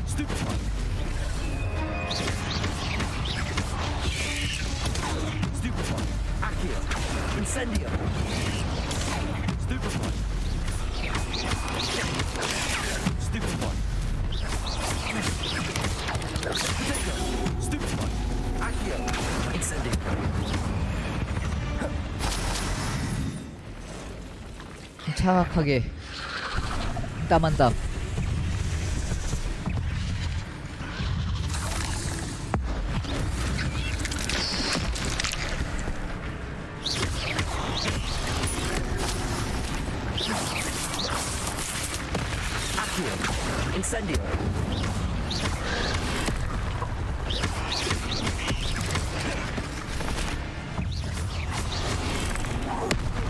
Stupefy. Stupefy. Accio. Incendio. Stupefy. Stupefy. Stupefy. Accio. Incendio. 차악하게 땀 한 땀. Accio. Incendio.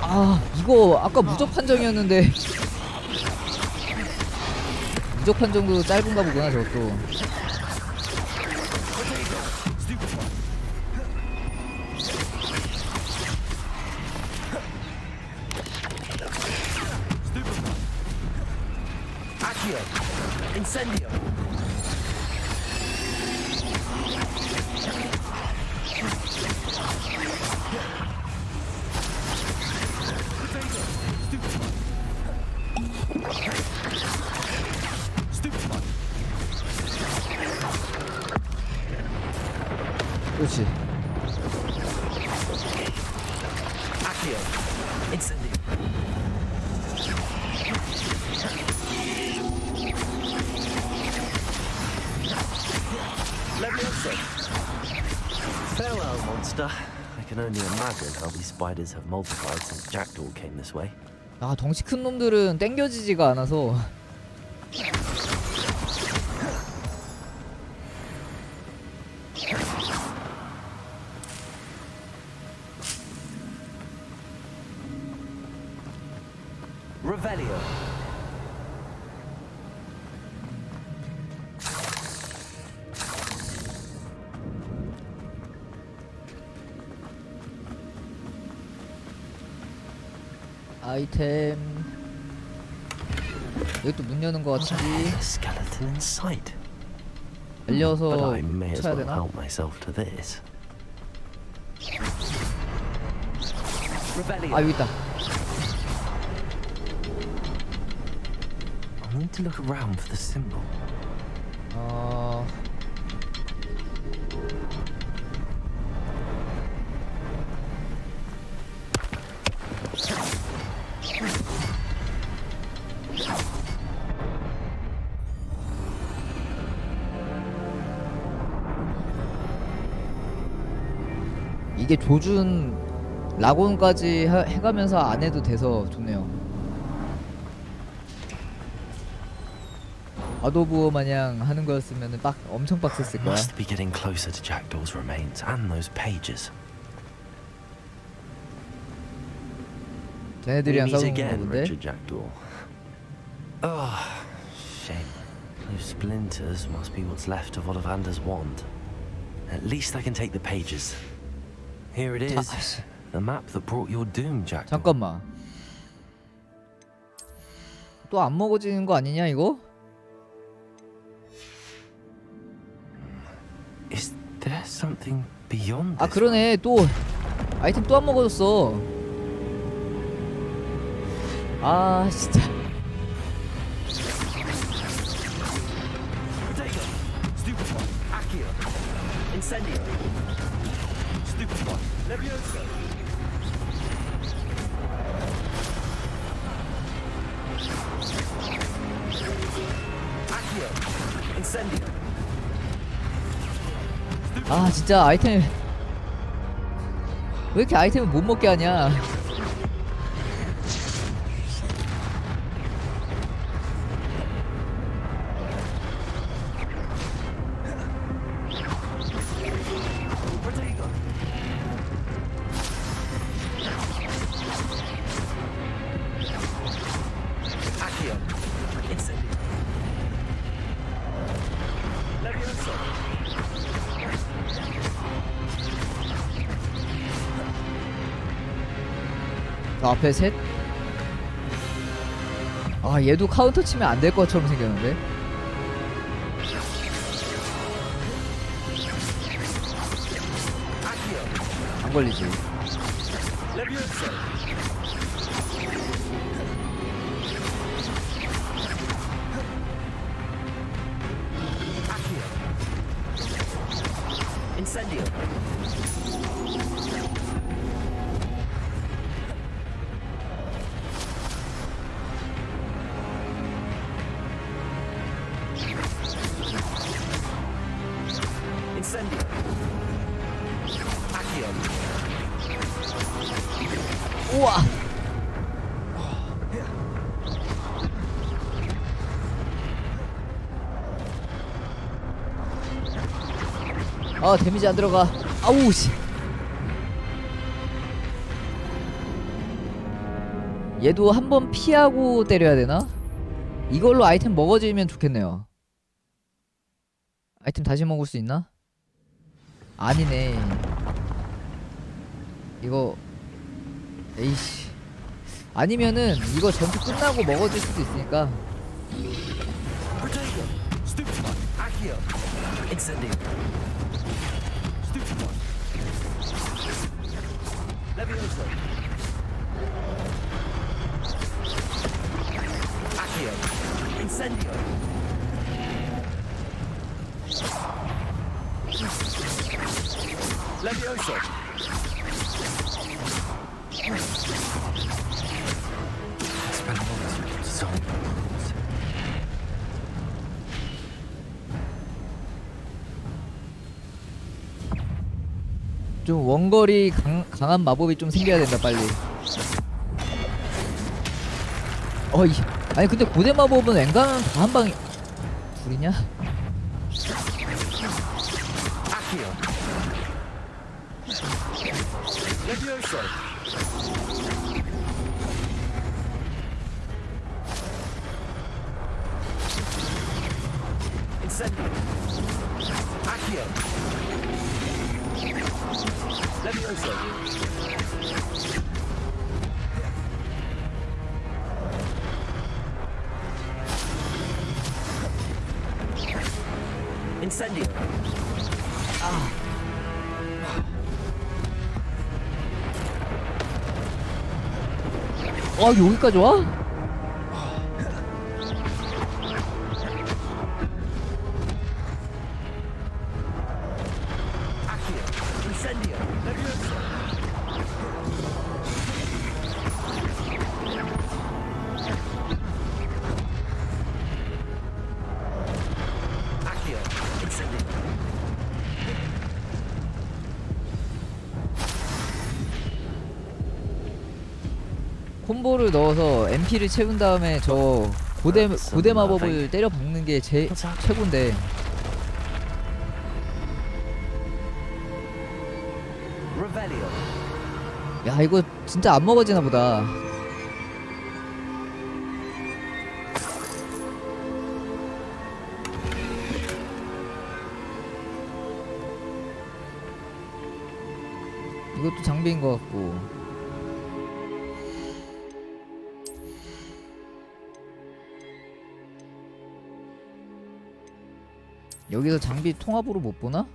아 이거 아까 무적 판정이었는데 부족한 정도 짧은가 보구나 저것도. Incendio. 그렇지. Accio. Incendio. Farewell, monster. I can only imagine how these spiders have multiplied since Jackdaw came this way. 아 덩치 큰 놈들은 땡겨지지가 않아서. Revelio. 아이템. 여기 또 문 여는 거 같지? Skeleton in sight. 열려서 But I may as 쳐야 well 되나? help myself to this. Revelio. 아 여기 있다. I need to look around for the symbol. 이게 조준 라곤까지 해가면서 안 해도 돼서 좋네요. 아도부어 마냥 하는 거였으면 엄청 빡셌을 거야. Must be getting closer to Jackdaw's remains and those pages. 걔네들이랑 We meet 싸우는 again, 건데. Richard Jackdaw. Oh, shame. Those splinters must be what's left of Ollivander's wand. At least I can take the pages. Here it is. The map that brought your doom, Jackdaw. 잠깐만. 또 안 먹어지는 거 아니냐 이거? Is there something beyond 아 this? 그러네. 또 아이템 또 안 먹어졌어. 아 진짜. Accio. Incendio. Stupefy. Levioso. Accio. Incendio. 아 진짜 아이템 왜 이렇게 아이템을 못 먹게 하냐. Accio. Incendio. Levioso. 앞에 셋? 아 얘도 카운터 치면 안 될 것처럼 생겼는데? 안 걸리지. Levioso. Accio. Incendio. Incendio. Accio. 우와. 아 데미지 안 들어가. 아우 씨. 얘도 한번 피하고 때려야 되나? 이걸로 아이템 먹어지면 좋겠네요. 아이템 다시 먹을 수 있나? 아니네. 이거 에이씨. 아니면은 이거 전투 끝나고 먹어질 수도 있으니까. 좀 원거리 강한 마법이 좀 생겨야 된다 빨리. 아니 근데 고대 마법은 웬간하면 다 한 방에 둘이냐? Incendio. 여기까지 와? 콤보를 넣어서 MP를 채운 다음에 저 고대 마법을 때려 박는 게 최고인데. 야 이거 진짜 안 먹어지나 보다. 이것도 장비인 것 같고. 여기서 장비 통합으로 못 보나?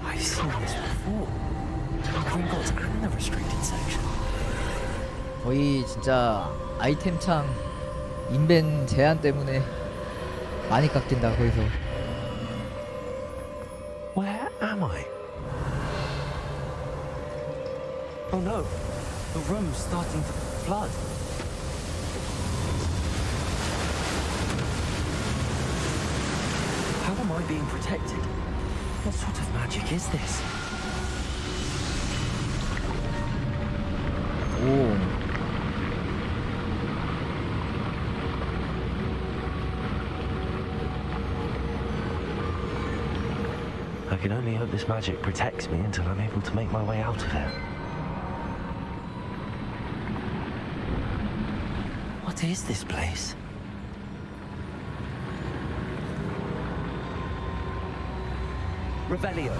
I've seen this before. Gringotts and the restricted section. 거의 진짜 아이템창 인벤 제한 때문에 많이 깎인다 거기서. Where am I? Oh no, the room's starting to flood. How am I being protected? What sort of magic is this? 오. I can only hope this magic protects me until I'm able to make my way out of here. What is this place? Revelio.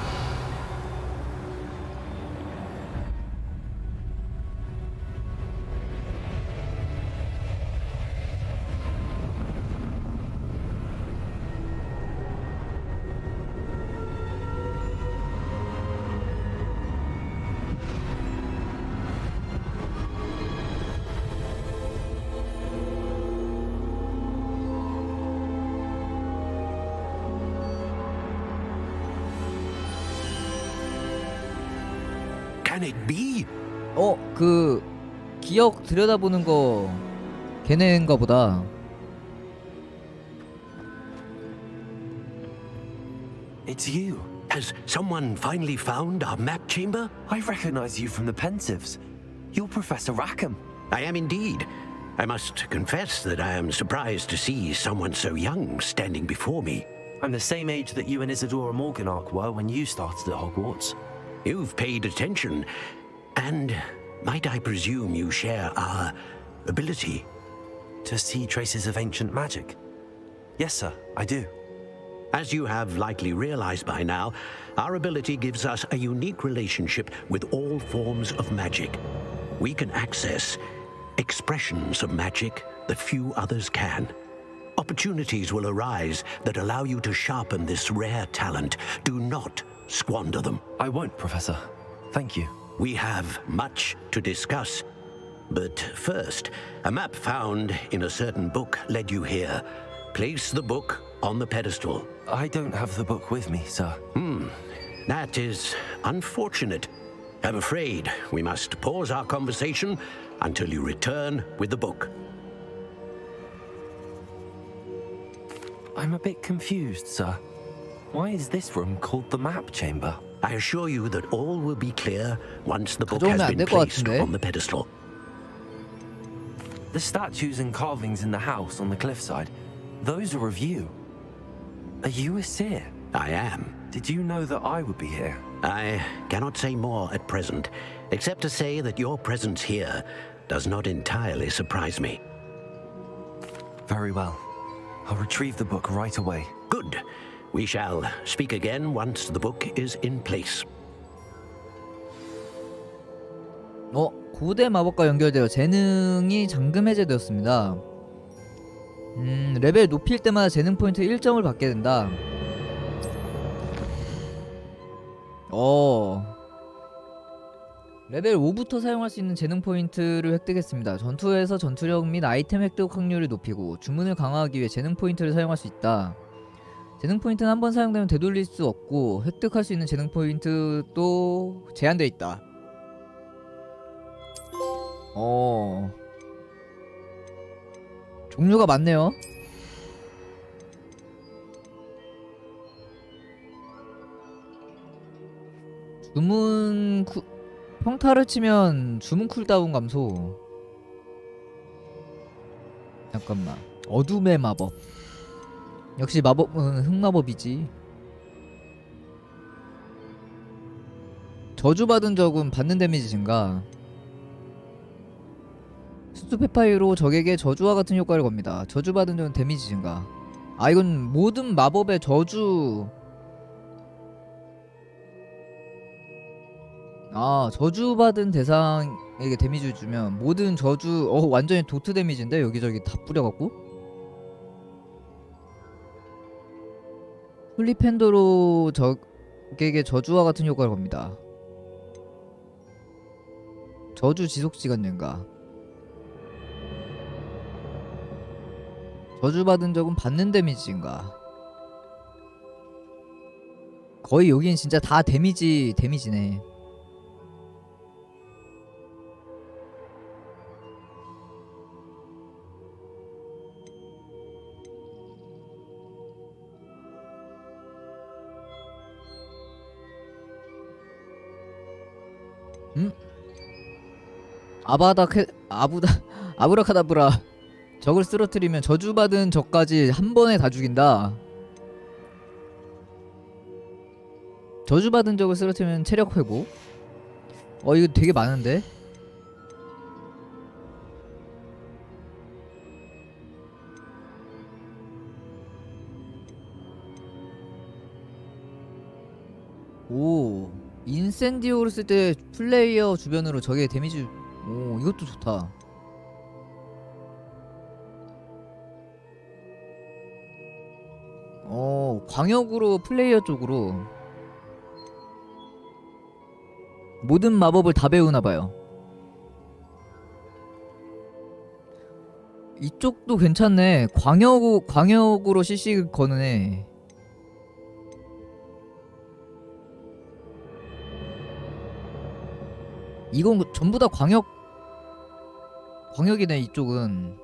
can it be? 그 기억 들여다보는 거 걔네인가 보다. It's you. Has someone finally found our map chamber? I recognize you from the Pensives. You're Professor Rackham. I am indeed. I must confess that I am surprised to see someone so young standing before me. I'm the same age that you and Isadora Morganach were when you started at Hogwarts. You've paid attention, and might I presume you share our ability? To see traces of ancient magic? Yes, sir, I do. As you have likely realized by now, our ability gives us a unique relationship with all forms of magic. We can access expressions of magic that few others can. Opportunities will arise that allow you to sharpen this rare talent. Do not squander them. I won't, Professor. Thank you. We have much to discuss. But first, a map found in a certain book led you here. Place the book on the pedestal. I don't have the book with me, sir. That is unfortunate. I'm afraid we must pause our conversation until you return with the book. I'm a bit confused, sir. Why is this room called the map chamber? I assure you that all will be clear once the book 가져오면 has 안 been 될 것 placed 같은데? on the pedestal. The statues and carvings in the house on the cliffside, those are of you. Are you a seer? I am. Did you know that I would be here? I cannot say more at present, except to say that your presence here does not entirely surprise me. Very well. I'll retrieve the book right away. Good. We shall speak again once the book is in place. 고대 마법과 연결되어 재능이 잠금 해제되었습니다. 레벨 높일 때마다 재능 포인트 1점을 받게 된다. 레벨 5부터 사용할 수 있는 재능 포인트를 획득했습니다. 전투에서 전투력 및 아이템 획득 확률을 높이고 주문을 강화하기 위해 재능 포인트를 사용할 수 있다. 재능 포인트는 한 번 사용되면 되돌릴 수 없고 획득할 수 있는 재능 포인트도 제한되어 있다. 종류가 많네요. 평타를 치면 주문 쿨다운 감소. 잠깐만. 어둠의 마법. 역시 마법은 흑마법이지. 저주받은 적은 받는 데미지 증가. 수수 페파이로 적에게 저주와 같은 효과를 겁니다. 저주받은 적은 데미지 증가. 이건 모든 마법의 저주. 저주받은 대상에게 데미지를 주면 모든 저주. 완전히 도트 데미지인데 여기저기 다 뿌려갖고. 훌리펜더로 적에게 저주와 같은 효과를 겁니다. 저주 지속시간 증가. 저주받은 적은 받는 데미지인가. 거의 여긴 진짜 다 데미지네. 아브라카다브라. 적을 쓰러뜨리면 저주받은 적까지 한 번에 다 죽인다. 저주받은 적을 쓰러뜨리면 체력 회복. 이거 되게 많은데? 인센디오를 쓸 때 플레이어 주변으로 적의 데미지. 이것도 좋다. 광역으로 플레이어 쪽으로 모든 마법을 다 배우나봐요. 이쪽도 괜찮네. 광역으로 CC 거는 애. 이건 전부 다 광역이네 이쪽은.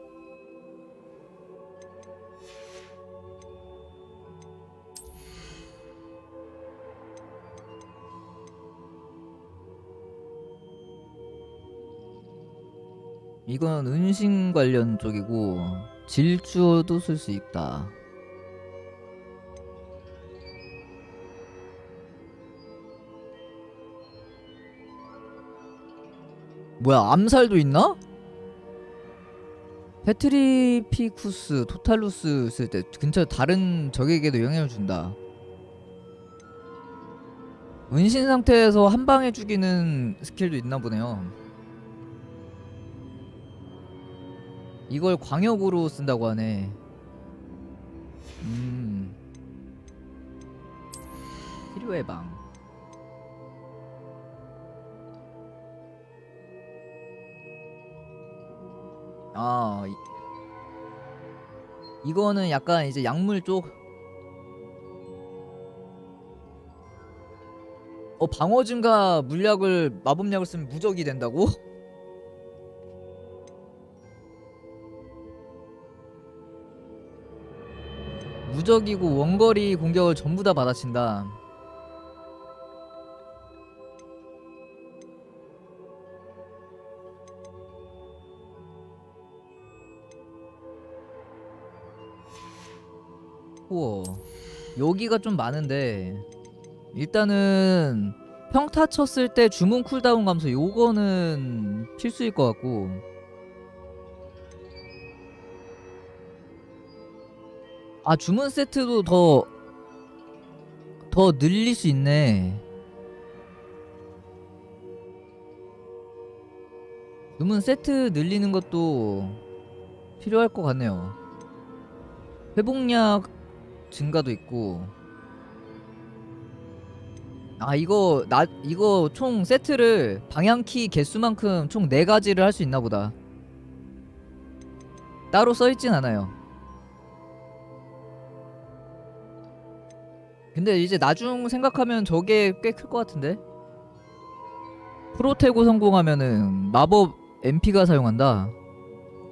이건 은신 관련 쪽이고 질주도 쓸 수 있다. 뭐야, 암살도 있나? 페트리피쿠스 토탈루스 쓸 때 근처 다른 적에게도 영향을 준다. 은신 상태에서 한 방에 죽이는 스킬도 있나 보네요. 이걸 광역으로 쓴다고 하네. 필요의 방. 아, 이거는 약간 이제 약물 쪽. 방어 증가 물약을 마법약을 쓰면 무적이 된다고? 무적이고 원거리 공격을 전부 다 받아친다. 우와, 여기가 좀 많은데 일단은 평타 쳤을 때 주문 쿨다운 감소 요거는 필수일 것 같고, 아 주문 세트도 더 늘릴 수 있네. 주문 세트 늘리는 것도 필요할 것 같네요. 회복약 증가도 있고. 아 이거 총 세트를 방향키 개수만큼 총 4가지를 할 수 있나 보다. 따로 써있진 않아요. 근데 이제 나중 생각하면 저게 꽤 클 것 같은데? 프로테고 성공하면은 마법 MP가 사용한다.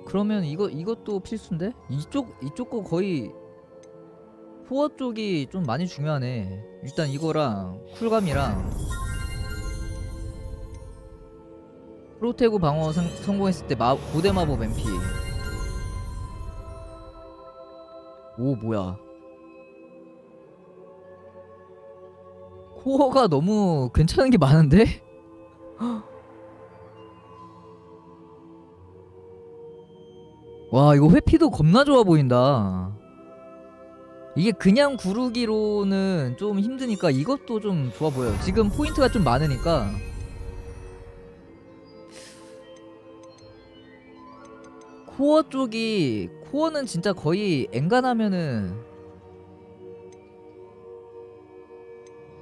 그러면 이것도 필수인데? 이쪽 거 거의 코어 쪽이 좀 많이 중요하네. 일단 이거랑 쿨감이랑 프로테고 방어 성공했을 때 고대 마법 MP. 오 뭐야, 코어가 너무 괜찮은 게 많은데? 와 이거 회피도 겁나 좋아 보인다. 이게 그냥 구르기로는 좀 힘드니까 이것도 좀 좋아 보여요. 지금 포인트가 좀 많으니까. 코어는 진짜 거의 엔간하면은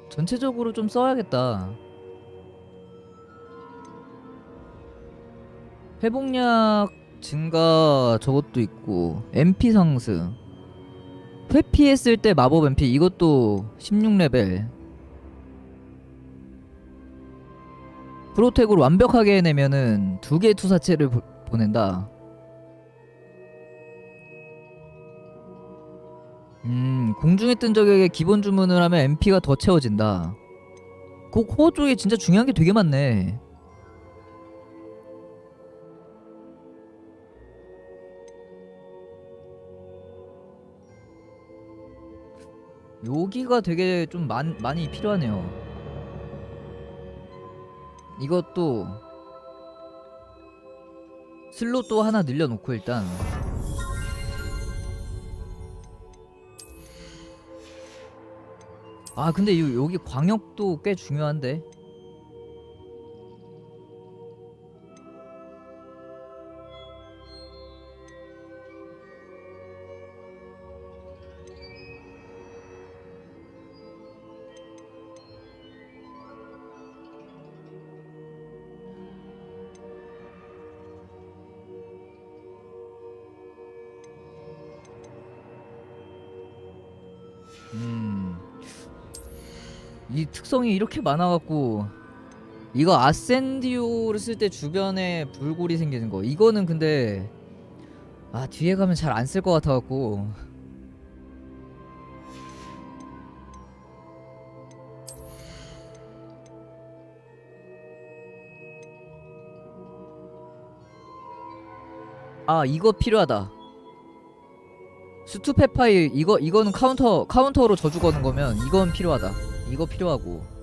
전체적으로 좀 써야겠다. 회복약 증가 저것도 있고 MP 상승, 회피했을 때 마법 MP 이것도 16레벨. 프로텍으로 완벽하게 해내면은 2개의 투사체를 보낸다. 공중에 뜬 적에게 기본 주문을 하면 MP가 더 채워진다. 그 코어 쪽에 진짜 중요한 게 되게 많네. 여기가 되게 좀 많이 필요하네요. 이것도 슬롯도 하나 늘려놓고 일단. 아 근데 여기 광역도 꽤 중요한데. 이 특성이 이렇게 많아갖고 이거 아센디오를 쓸 때 주변에 불골이 생기는 거. 이거는 근데 뒤에 가면 잘 안 쓸 것 같아갖고. 이거 필요하다. 스투페파일 이거는 카운터로 저주 거는 거면 이건 필요하다. 이거 필요하고.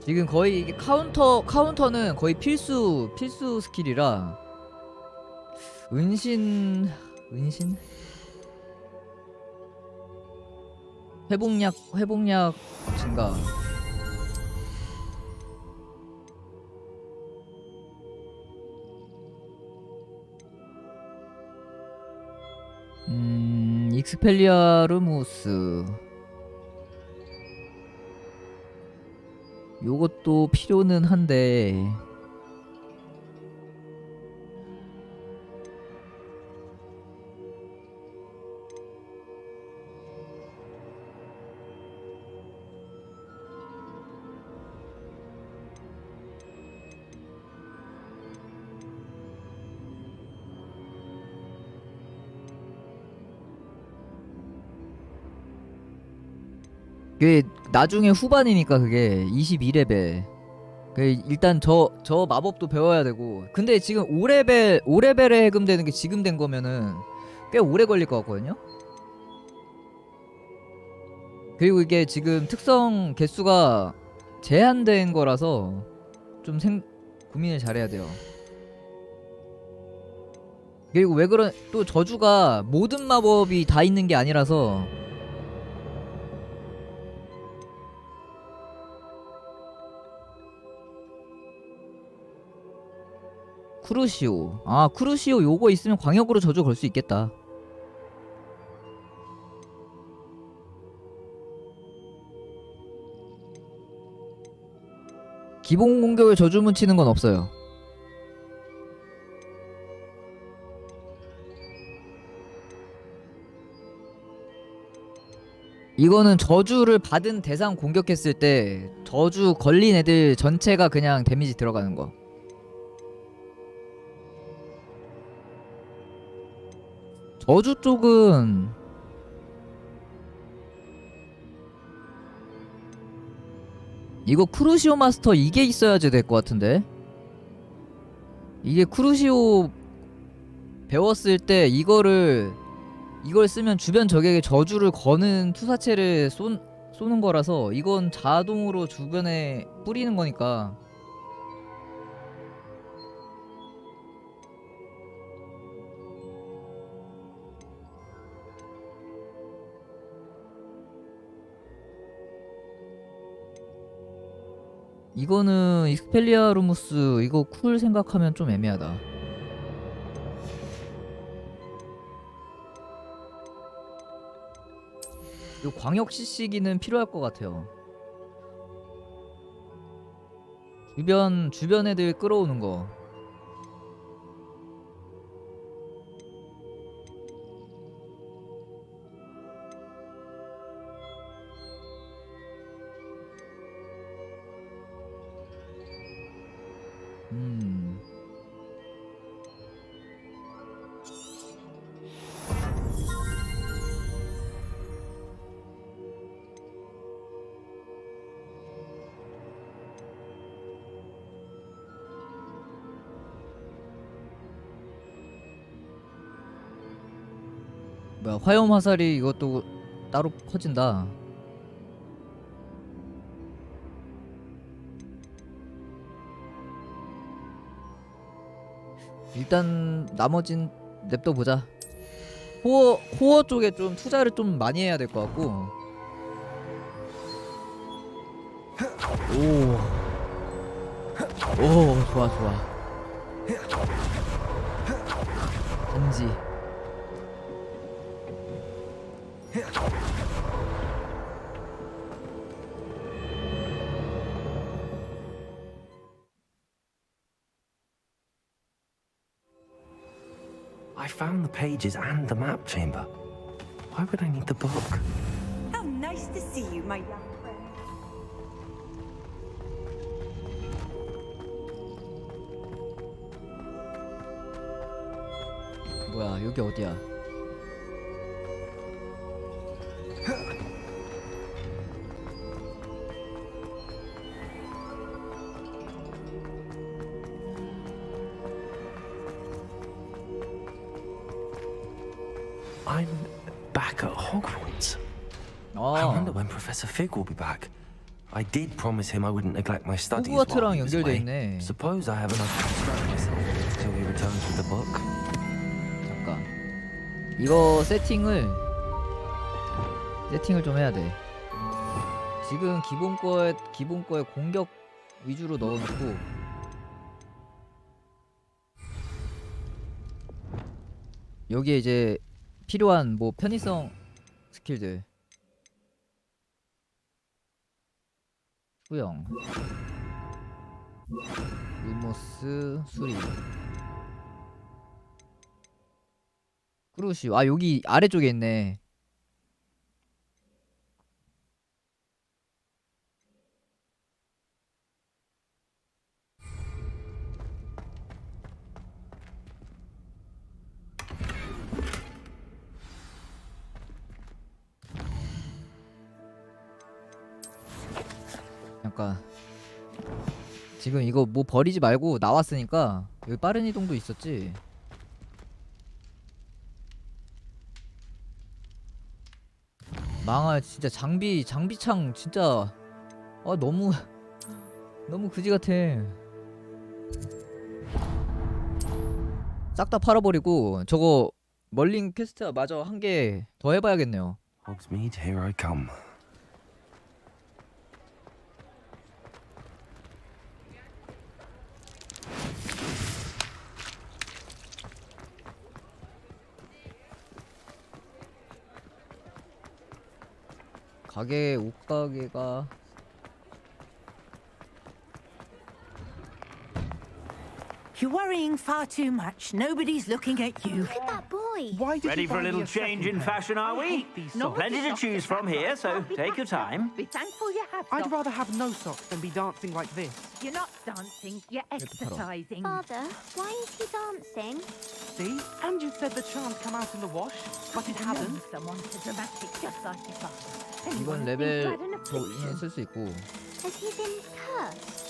지금 거의 이게 카운터는 거의 필수 스킬이라. 은신 회복약 증가. 익스펠리아르무스 요것도 필요는 한데 그게 나중에 후반이니까 그게 22레벨. 일단 저 마법도 배워야 되고. 근데 지금 5레벨에 해금되는 게 지금 된 거면은 꽤 오래 걸릴 것 같거든요. 그리고 이게 지금 특성 개수가 제한된 거라서 좀 고민을 잘해야 돼요. 그리고 또 저주가 모든 마법이 다 있는 게 아니라서. 쿠루시오. 쿠루시오 요거 있으면 광역으로 저주 걸 수 있겠다. 기본 공격에 저주 묻히는 건 없어요. 이거는 저주를 받은 대상 공격했을 때 저주 걸린 애들 전체가 그냥 데미지 들어가는 거. 저주 쪽은 이거 쿠루시오 마스터 이게 있어야지 될 것 같은데. 이게 쿠루시오 배웠을 때 이걸 쓰면 주변 적에게 저주를 거는 투사체를 쏘는 거라서 이건 자동으로 주변에 뿌리는 거니까. 이거는 익스펠리아루무스 이거 쿨 생각하면 좀 애매하다. 이 광역 CC기는 필요할 것 같아요. 주변 애들 끌어오는 거. 뭐야, 화염 화살이 이것도 따로 커진다. 일단 나머진 냅둬 보자. 코어 쪽에 좀 투자를 좀 많이 해야 될 것 같고. 오, 좋아. 단지. I found the pages and the map chamber. Why would I need the book? How nice to see you, my young friend. 뭐야 여기 어디야? I'm back at Hogwarts. I wonder when Professor Fig will be back. I did promise him I wouldn't neglect my studies while 호그와트랑 he was 연결돼 away. 있네. Suppose I have enough to distract myself until he returns with the book. 잠깐. 이거 세팅을 좀 해야 돼. 지금 기본 거에 공격 위주로 넣어놓고 여기에 이제 필요한 뭐 편의성 스킬들 수영 루모스 수리 크루시 아 여기 아래쪽에 있네. 잠깐 지금 이거 뭐 버리지 말고 나왔으니까 여기 빠른 이동도 있었지. 망할 진짜 장비창 진짜 너무 그지 같아. 싹 다 팔아버리고 저거 멀린 퀘스트 마저 한 개 더 해봐야겠네요. Hogsmeade, here I come. 옷가게가 You're worrying far too much. Nobody's looking at you. Look at that boy. Why did Ready you for a buy me little second change in hand? fashion, are we? Plenty to choose from here, so take your time. Be thankful you have I'd socks. rather have no socks than be dancing like this. You're not dancing, you're exercising. Father, why is he dancing? See? And you said the charms come out in the wash, but it hasn't. Someone so dramatic, just like your father. 이건 레벨 더 올리면 쓸 수 있고. Has he been cursed?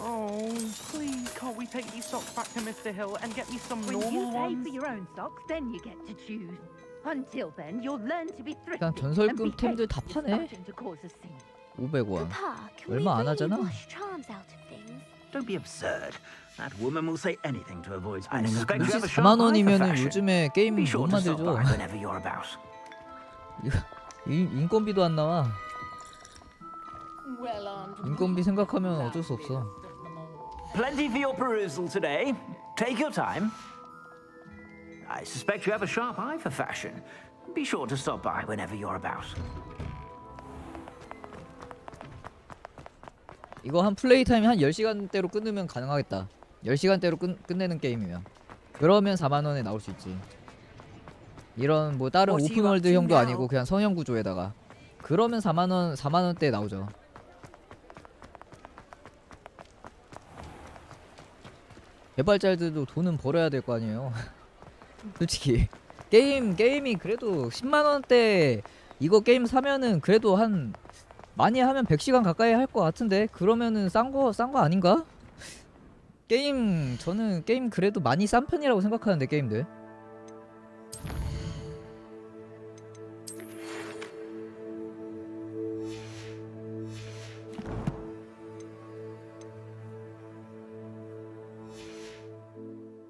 Oh, please, can't we take these socks back to Mr. Hill and get me some When normal you pay ones? for your own socks, then you get to choose. Until then, you'll learn to be thrifty. 그냥 전설금 템들 다 파네. 500원. Papa, can 얼마 we 안 really 하잖아. wash charms out of things? Don't be absurd. That woman will say anything to avoid I spending a suspect you have a 4만 sharp eye for 원이면은 fashion. 요즘에 게임 Be 못 sure to stop 만들죠. by whenever you're about. 인건비도 안 나와. 인건비 생각하면 어쩔 수 없어. Plenty for your perusal today. Take your time. I suspect you have a sharp eye for fashion. Be sure to stop by whenever you're about. 이거 한 플레이 타임이 한 10시간대로 끊으면 가능하겠다. 10시간대로 끝내는 게임이면. 그러면 4만 원에 나올 수 있지. 이런 뭐 다른 오픈월드형도 아니고 그냥 성형 구조에다가. 그러면 4만 원대에 나오죠. 개발자들도 돈은 벌어야 될 거 아니에요. 솔직히 게임이 그래도 10만 원대 이거 게임 사면은 그래도 한 많이 하면 100시간 가까이 할 것 같은데 그러면은 싼 거 아닌가? 저는 게임 그래도 많이 싼 편이라고 생각하는데 게임들.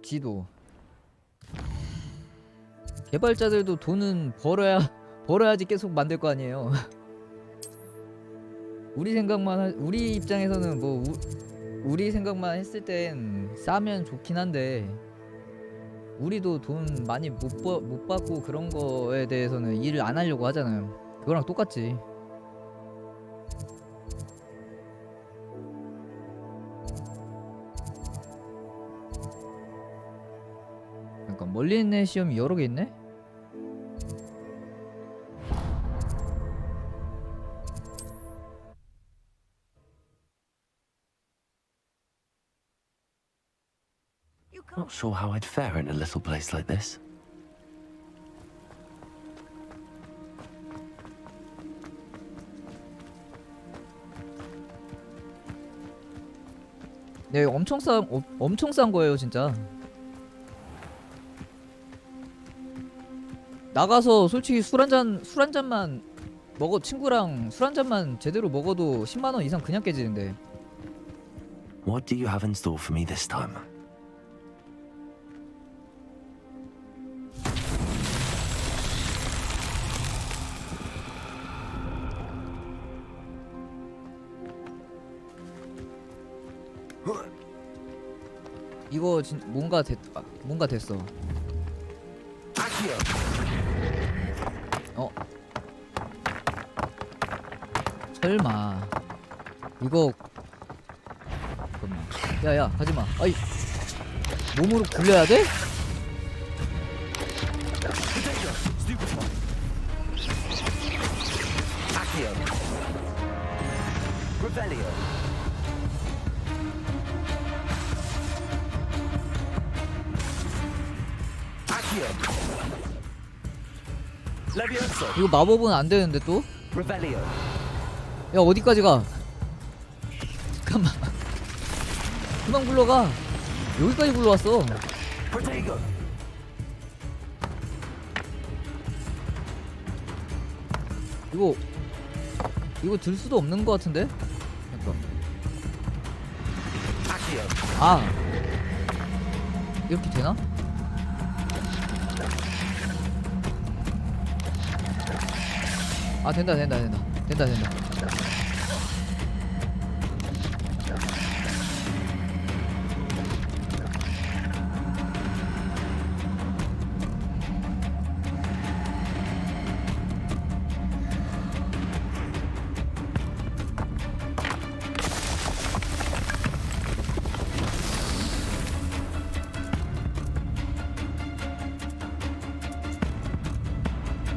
지도 개발자들도 돈은 벌어야지 계속 만들 거 아니에요. 우리 입장에서는 뭐 우리 생각만 했을 땐 싸면 좋긴 한데 우리도 돈 많이 못 받고 그런 거에 대해서는 일을 안 하려고 하잖아요. 그거랑 똑같지. 잠깐 멀리 있는 시험이 여러 개 있네? Not sure how I'd fare in a little place like this. 네, 엄청 싼 거예요, 진짜. 나가서 솔직히 술 한 잔만 친구랑 술 한 잔만 제대로 먹어도 10만 원 이상 그냥 깨지는데. What do you have in store for me this time? 이거 뭔가 됐어. 설마 이거 잠깐만. 야야 가지마. 아이 몸으로 굴려야 돼? 이거 마법은 안 되는데 또? 야 어디까지 가? 잠깐만. 그만 굴러가. 여기까지 굴러왔어. 이거 들 수도 없는 것 같은데? 잠깐. 아 이렇게 되나? 아 된다.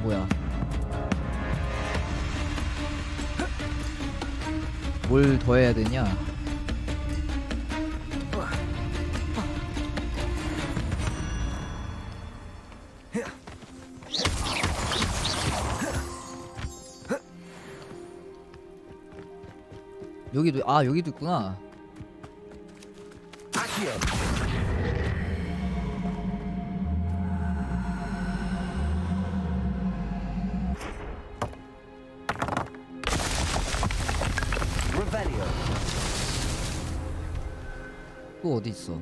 뭐야? 뭘 더 해야 되냐? 여기도 있구나. 또 어디 있어?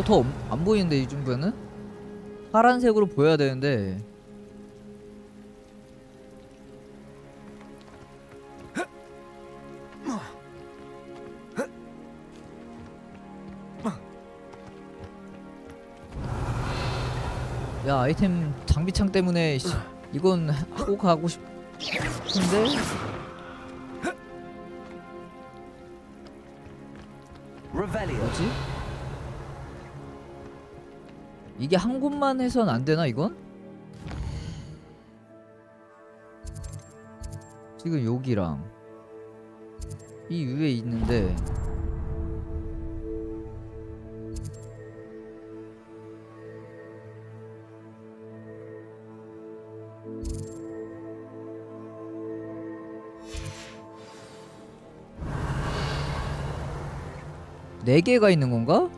더 안 보이는데 이 정도는? 파란색으로 보여야 되는데. 야 아이템 장비창 때문에 이건 하고 가고 싶은데. 뭐지? 이게 한 곳만 해선 안 되나 이건? 지금 여기랑 이 위에 있는데. 네 개가 있는 건가?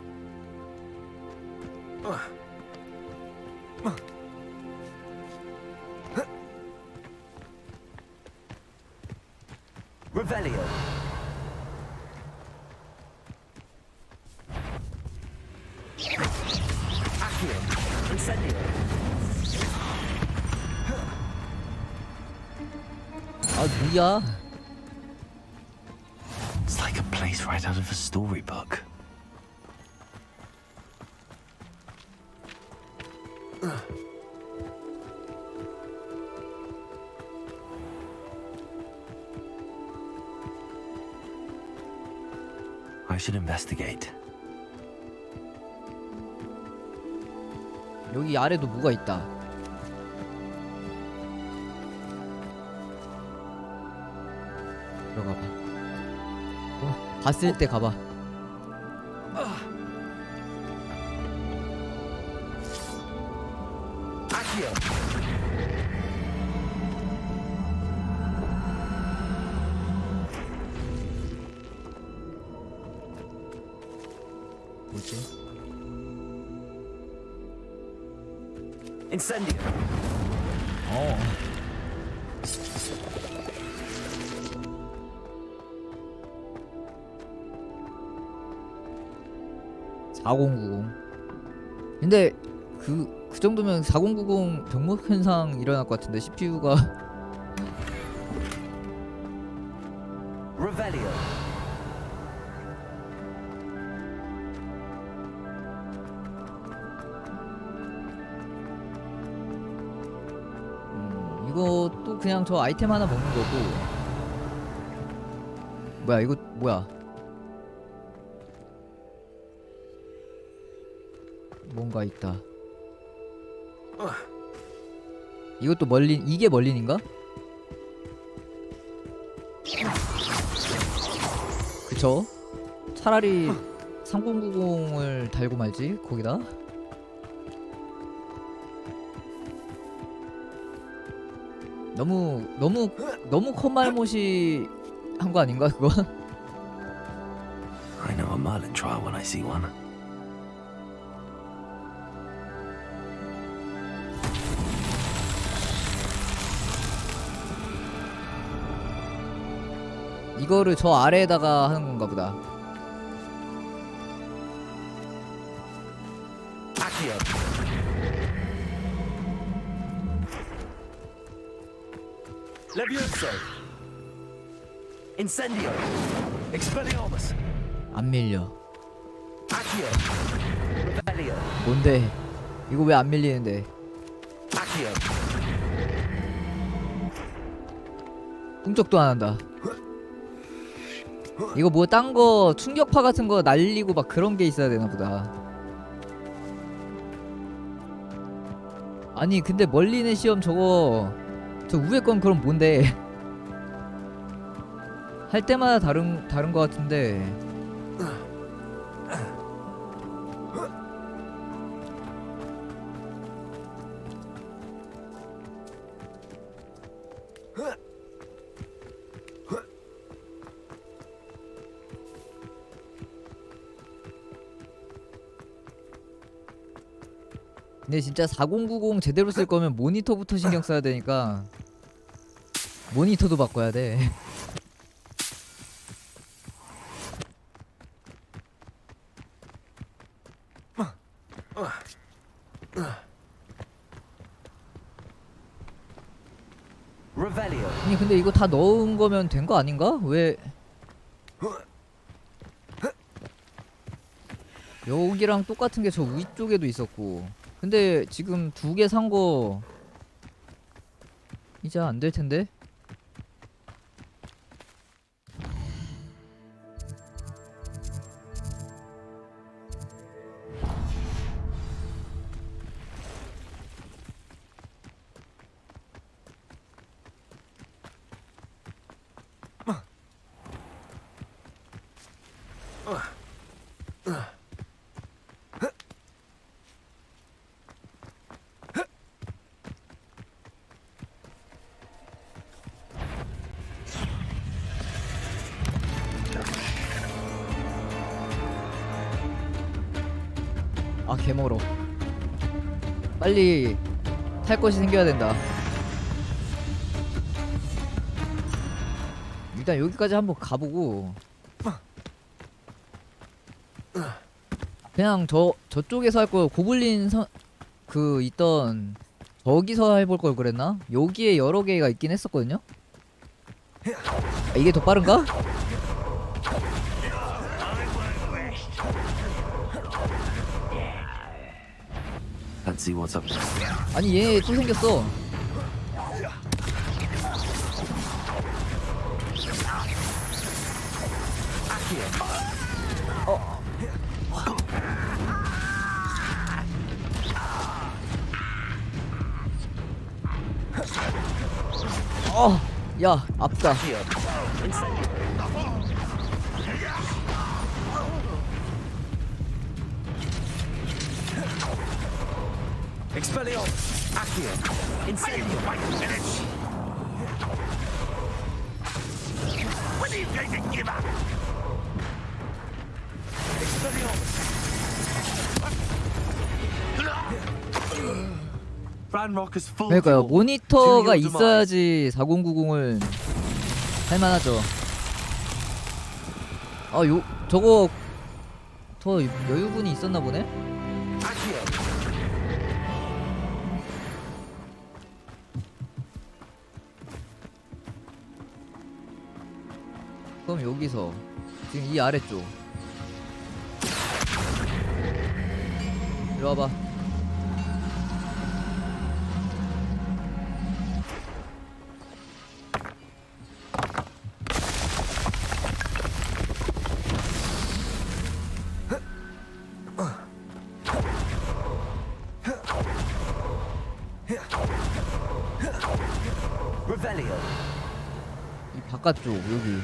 아 뭐야? It's like a place right out of a storybook. should investigate. 여기 아래도 뭐가 있다. 들어가봐. 봤을 때 가봐. 뭐지? Incendio. 어. (4090) 근데 그 정도면 4090 병목 현상 일어날 것 같은데 CPU가 Revelio. 이것도 그냥 저 아이템 하나 먹는 거고. 뭐야 이거 뭐야? 뭔가 있다. 이것도 멀린, 이게 멀린인가? 그쵸? 차라리 3090을 달고 말지 거기다. 너무 콧말못이 한 거 아닌가 그거? I know a Merlin trial when I see one. 이거를 저 아래에다가 하는 건가 보다. Accio. Levioso. Incendio. Expelliarmus. 안 밀려. Accio. Revelio. 뭔데? 이거 왜 안 밀리는데? Accio. 꿈쩍도 안 한다. 이거 뭐 딴 거 충격파 같은 거 날리고 막 그런 게 있어야 되나 보다. 아니 근데 멀리는 시험 저거 저 위에 건 그럼 뭔데? 할 때마다 다른 거 같은데. 근데 진짜 4090 제대로 쓸 거면 모니터부터 신경 써야 되니까 모니터도 바꿔야 돼. Revelio. 아니 근데 이거 다 넣은 거면 된 거 아닌가? 왜 여기랑 똑같은 게 저 위쪽에도 있었고. 근데 지금 두 개 산 거 이제 안 될 텐데. 아 개멀어. 빨리 탈 것이 생겨야 된다. 일단 여기까지 한번 가보고 그냥 저쪽에서 할 거 고블린 그 있던 저기서 해볼 걸 그랬나? 여기에 여러 개가 있긴 했었거든요. 아, 이게 더 빠른가? Let's see what's up. 아니 얘 또 생겼어. 야, 아프다. Expelliarmus! Accio! Incendio! When are you going to give up? Ranrock is full. 그러니까요, 모니터가 있어야지 4090을 할만하죠. 저거 더 여유분이 있었나 보네? 그럼 여기서 지금 이 아래쪽 이리 와봐. Revelio. 이 바깥쪽 여기.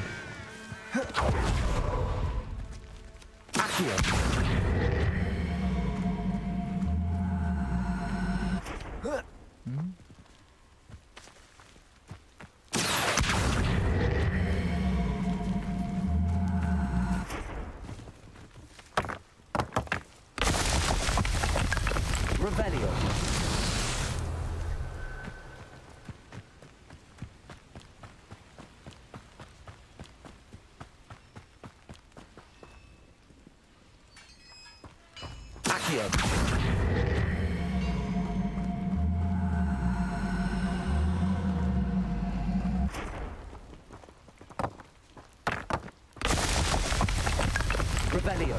Revelio.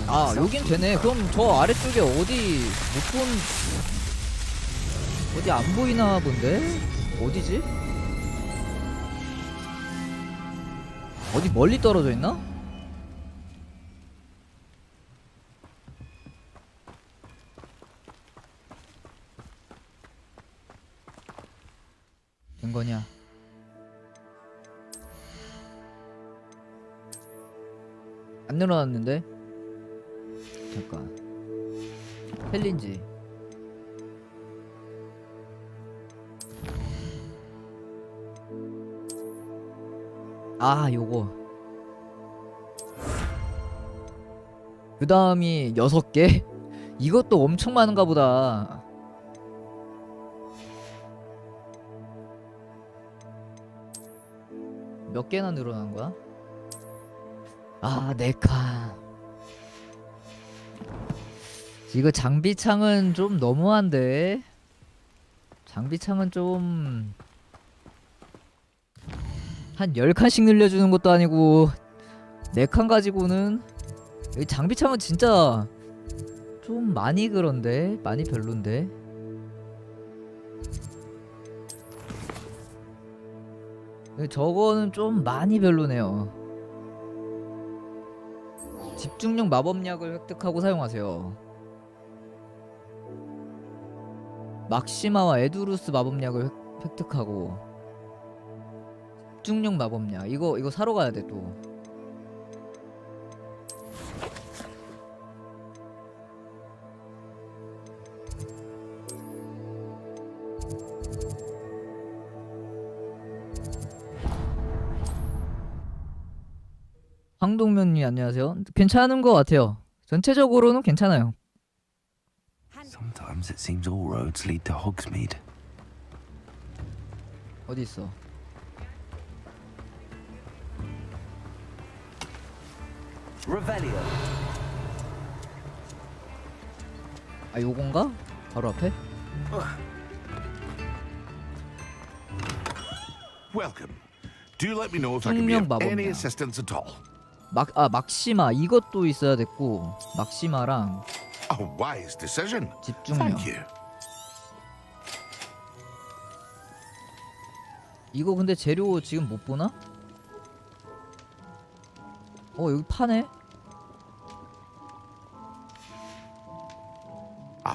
아, 여긴 되네. 그럼 저 아래쪽에 어디 못 본 어디 안 보이나 본데? 어디지? 어디 멀리 떨어져 있나? 된 거냐? 안 늘어났는데? 잠깐. 챌린지. 아, 요거. 그 다음이 6개? 이것도 엄청 많은가 보다. 몇 개나 늘어난 거야? 아, 4칸. 이거 장비창은 좀 너무한데? 장비창은 좀... 한 10칸씩 늘려주는 것도 아니고 4칸 가지고는 이 장비창은 진짜 좀 많이 그런데? 많이 별론데? 저거는 좀 많이 별로네요. 집중력 마법약을 획득하고 사용하세요. 막시마와 에두루스 마법약을 획득하고 집중력 마법약 이거 사러 가야 돼 또. 황동면님 안녕하세요. 괜찮은 것 같아요. 전체적으로는 괜찮아요. Sometimes it seems all roads lead to Hogsmeade. 어디 있어? Revelio. 아, 요건가? 바로 앞에? Welcome. Do let me know if I can be of any assistance at all. 막시마 이것도 있어야 됐고 막시마랑 A wise decision. 집중력. Thank you. 이거 근데 재료 지금 못 보나? 여기 파네?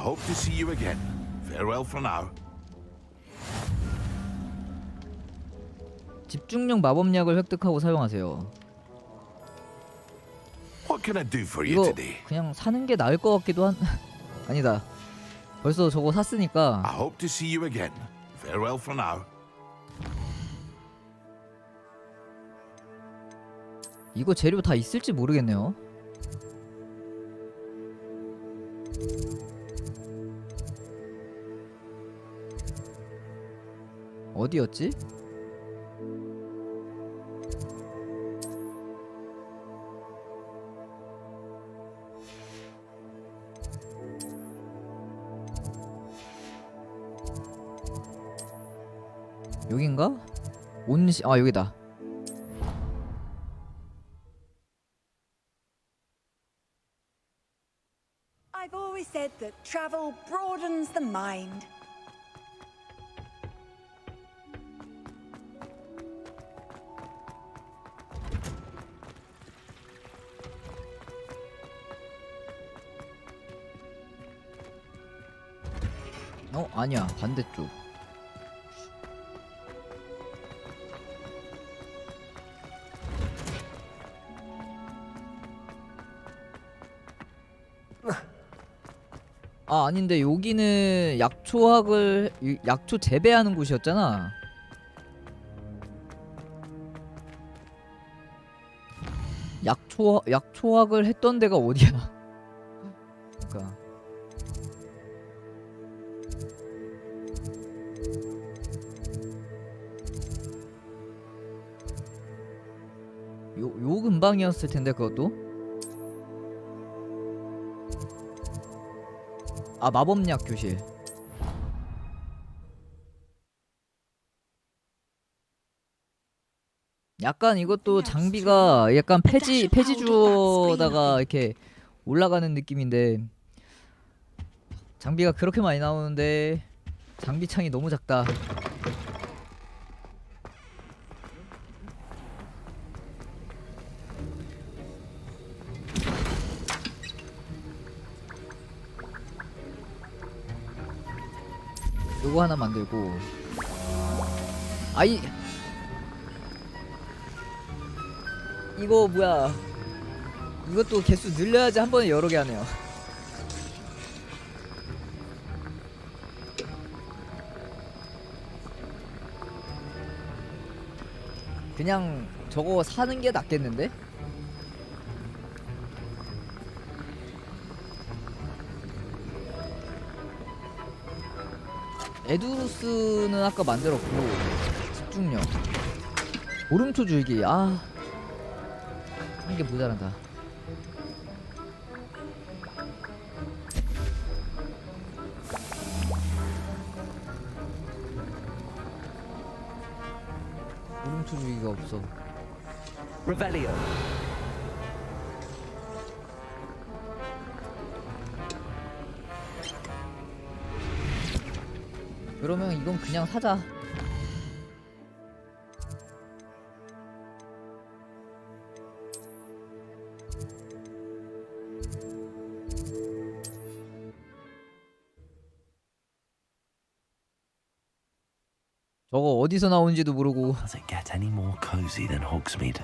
hope to see you again. Farewell for now. 집중력 마법약을 획득하고 사용하세요. What can I do for you 이거 today? 그냥 사는 게 나을 것 같기도 한. 아니다. 벌써 저거 샀으니까. I hope to see you again. Farewell for now. 이거 재료 다 있을지 모르겠네요. 어디였지? 여긴가? 아 여기다. I've always said that travel broadens the mind. 아니야 반대쪽. 아닌데 여기는 약초 재배하는 곳이었잖아. 약초학을 했던 데가 어디야? 그러니까 요 근방이었을 텐데 그것도. 아 마법약 교실. 약간 이것도 장비가 약간 폐지 주어다가 이렇게 올라가는 느낌인데 장비가 그렇게 많이 나오는데 장비 창이 너무 작다. 요거 하나 만들고. 아이 이거 뭐야, 이것도 개수 늘려야지 한 번에 여러 개 하네요. 그냥 저거 사는 게 낫겠는데? 에두루스는 아까 만들었고 집중력 오름초 줄기 한 개 모자란다. 오름초 줄기가 없어. Revelio. 그러면 이건 그냥 사자. 저거 어디서 나온지도 모르고. Does it get any more cozy than Hogsmeade?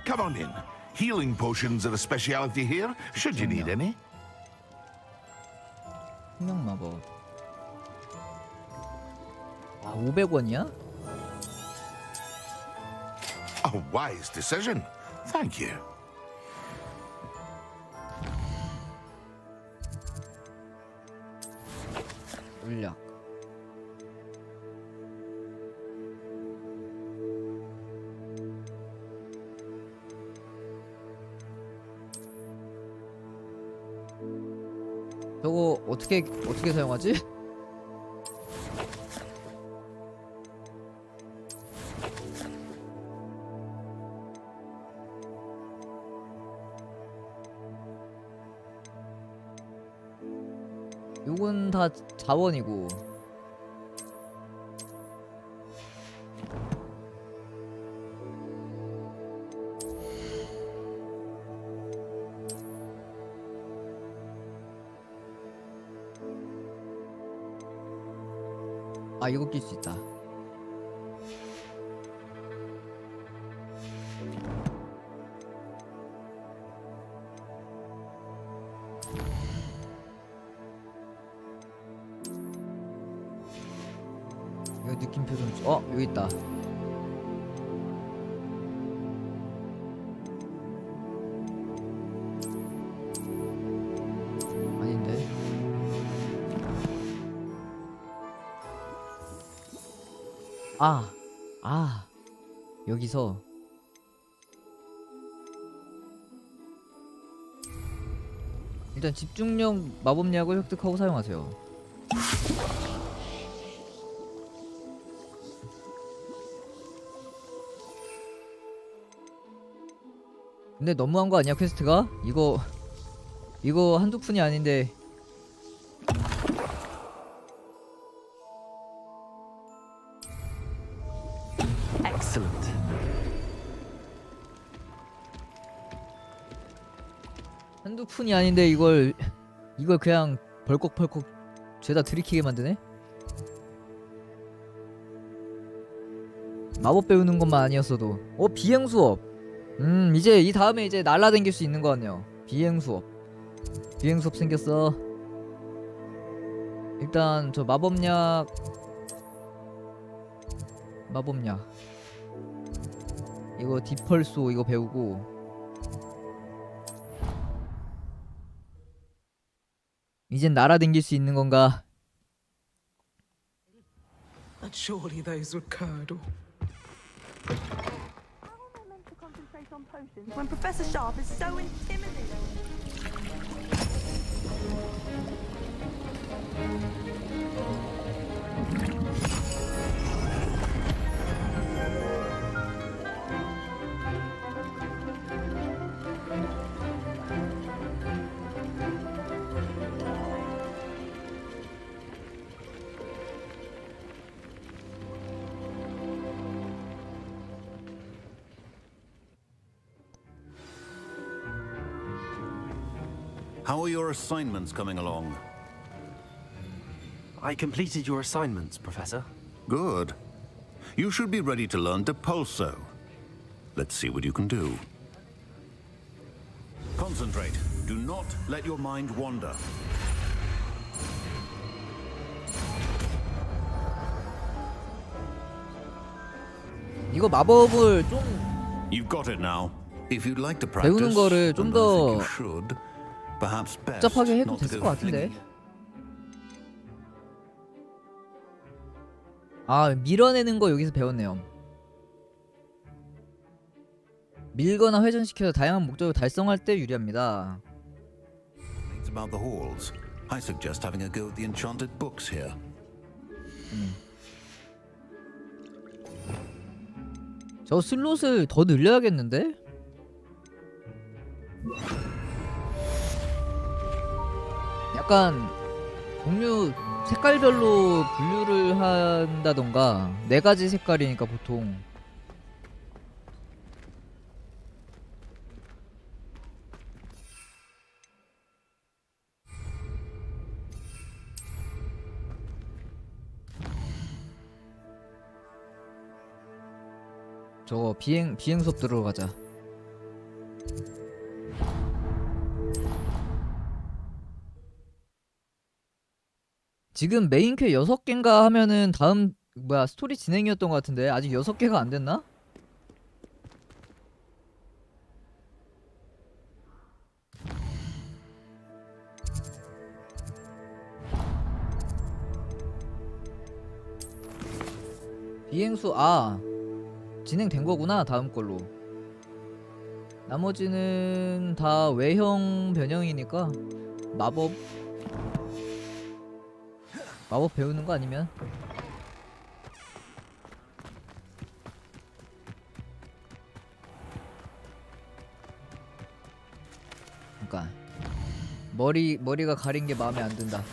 Come on in. Healing potions are a speciality here, should you need any. 생명 마법. 아, 500원이야? A wise decision. Thank you. 물약. 저거 어떻게 사용하지? 요건 다 자원이고. 아 이거 낄 수 있다. 이거 느낌표 좀. 여기 있다. 아닌데. 여기서 일단 집중력 마법약을 획득하고 사용하세요. 근데 너무한 거 아니야 퀘스트가? 이거 한두 푼이 아닌데. Excellent. 한두 푼이 아닌데 이걸 그냥 벌컥벌컥 죄다 들이키게 만드네? 마법 배우는 것만 아니었어도. 비행 수업. 이제 이 다음에 이제 날라다닐 수 있는 거 같네요. 비행 수업 생겼어. 일단 저 마법약 이거 디펄소 이거 배우고. 이젠 날아다닐 수 있는 건가? But surely those were curdle. When Professor Sharp is so intimidating. How are your assignments coming along? I completed your assignments, Professor. Good. You should be ready to learn Depulso. Let's see what you can do. Concentrate. Do not let your mind wander. 이거 마법을 좀 You've got it now. If you'd like to practice, 배우는 거를 좀 and I think 더 you should, perhaps best 복잡하게 해도 not to 됐을 go 것 같은데. flinging. 밀어내는 거 여기서 배웠네요. 밀거나 회전시켜서 다양한 목적을 달성할 때 유리합니다. It's about the halls. I suggest having a go at the enchanted books here. 저 슬롯을 더 늘려야겠는데? 약간 종류 색깔별로 분류를 한다던가. 4가지 색깔이니까 보통. 저거 비행 수업 들어가자. 지금 메인 퀘 6개인가 하면은 다음 스토리 진행이었던 것 같은데 아직 6개가 안 됐나? 비행수 진행된 거구나. 다음 걸로. 나머지는 다 외형 변형이니까 마법 배우는 거 아니면. 그러니까 머리가 가린 게 마음에 안 든다.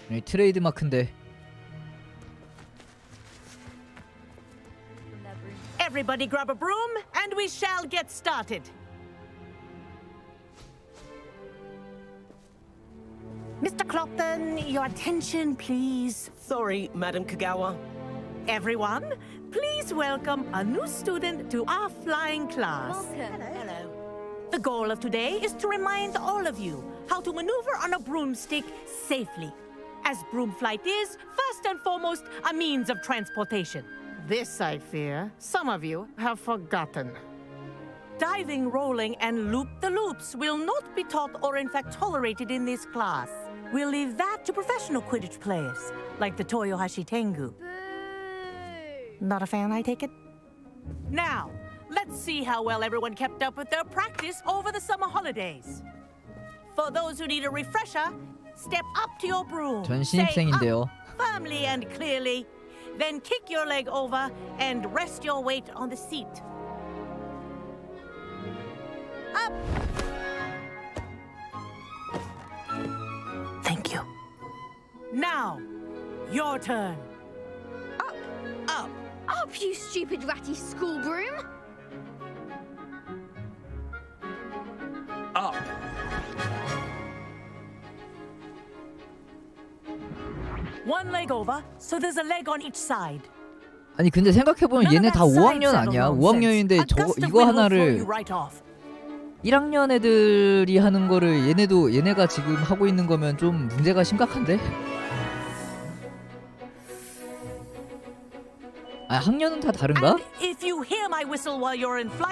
트레이드 마크인데. Everybody grab a broom and we shall get started. Mr. Clopton, your attention, please. Sorry, Madam Kagawa. Everyone, please welcome a new student to our flying class. Welcome. Hello. The goal of today is to remind all of you how to maneuver on a broomstick safely, as broom flight is, first and foremost, a means of transportation. This, I fear, some of you have forgotten. Diving, rolling, and loop-the-loops will not be taught or in fact tolerated in this class. We'll leave that to professional Quidditch players, like the Toyohashi Tengu. Not a fan, I take it? Now, let's see how well everyone kept up with their practice over the summer holidays. For those who need a refresher, step up to your broom. 전 Say 신입생인데요. up firmly and clearly. Then kick your leg over and rest your weight on the seat. Up! Thank you. Now, your turn. Up, you stupid ratty school broom! Up. One leg over, so there's a leg on each side. 아니 근데 생각해보면 얘네 다 5학년 아니야? 5학년인데 저거 이거 하나를 1학년 애들이 하는 거를 얘네가 지금 하고 있는 거면 좀 문제가 심각한데? 아 학년은 다 다른가?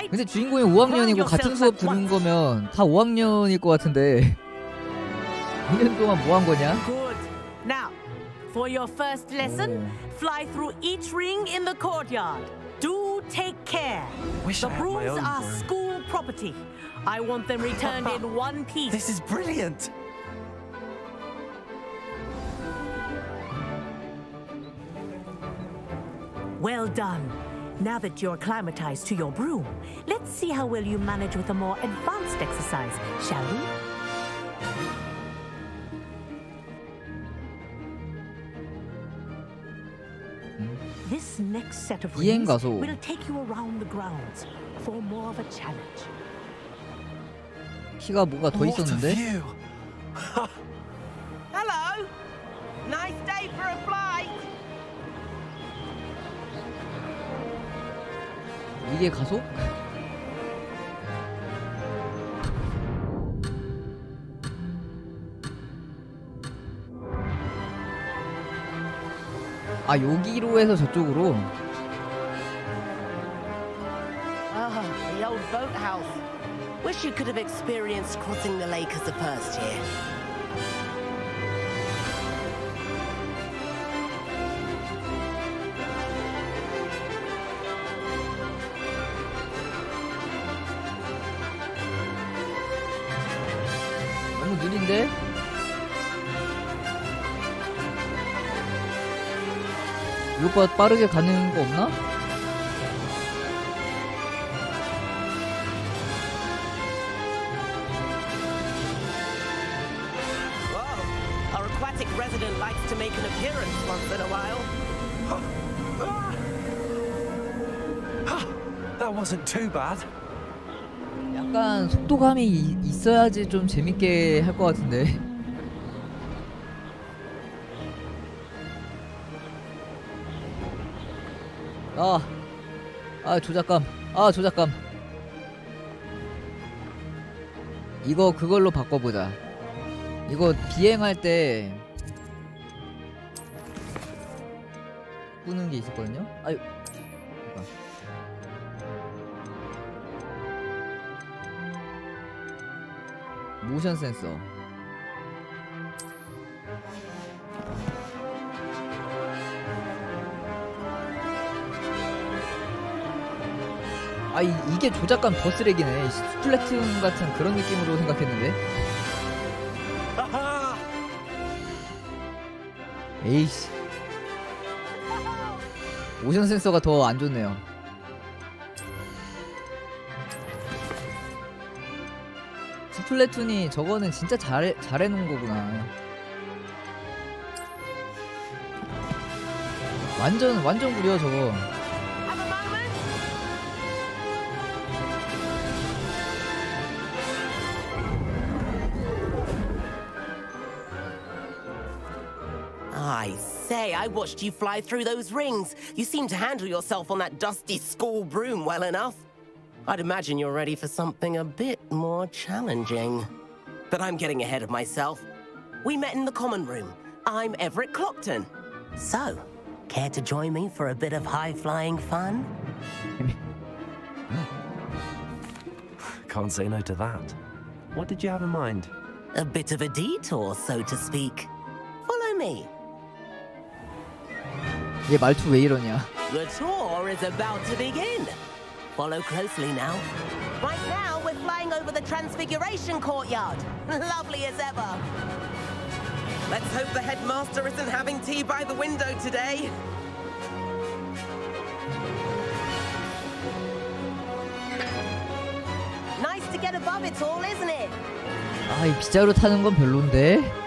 근데 주인공이 5학년이고 같은 수업 들은 거면 다 5학년일 것 같은데 2년 동안 뭐 한 거냐? Now, for your first lesson, fly through each ring in the courtyard. Do take care. The brooms are school property. I want them returned in one piece. This is brilliant. Well done. Now that you're acclimatized to your broom, let's see how well you manage with a more advanced exercise, shall we? This next set of rings 가소. will take you around the grounds for more of a challenge. 키가 뭐가 더 있었는데? Hello. Nice day for a flight. 이게 가속? 아 여기로 해서 저쪽으로? Ah, the old boathouse. Wish you could have experienced crossing the lake as a first year. 너무 느린데? 이것보다 빠르게 가는 거 없나? Whoa, our aquatic resident likes to make an appearance once in a while. That wasn't too bad. 약간 속도감이 있어야지 좀 재밌게 할 것 같은데. 조작감. 이거 그걸로 바꿔보자. 이거 비행할 때 끄는 게 있었거든요. 아유. 잠깐. 모션 센서. 아 이게 조작감 더 쓰레기네. 스플래툰 같은 그런 느낌으로 생각했는데. 에이씨. 모션 센서가 더 안 좋네요. 스플래툰이 저거는 진짜 잘해놓은 거구나. 완전 구려 저거. I say, I watched you fly through those rings. You seem to handle yourself on that dusty school broom well enough. I'd imagine you're ready for something a bit more challenging. But I'm getting ahead of myself. We met in the common room. I'm Everett Clopton. So, care to join me for a bit of high-flying fun? Can't say no to that. What did you have in mind? A bit of a detour, so to speak. Follow me. 얘 말투 왜 이러냐? The tour is about to begin. Follow closely now. Right now, we're flying over the Transfiguration Courtyard. Lovely as ever. Let's hope the headmaster isn't having tea by the window today. Nice to get above it all, isn't it? 아, 이 빗자루 타는 건 별론데.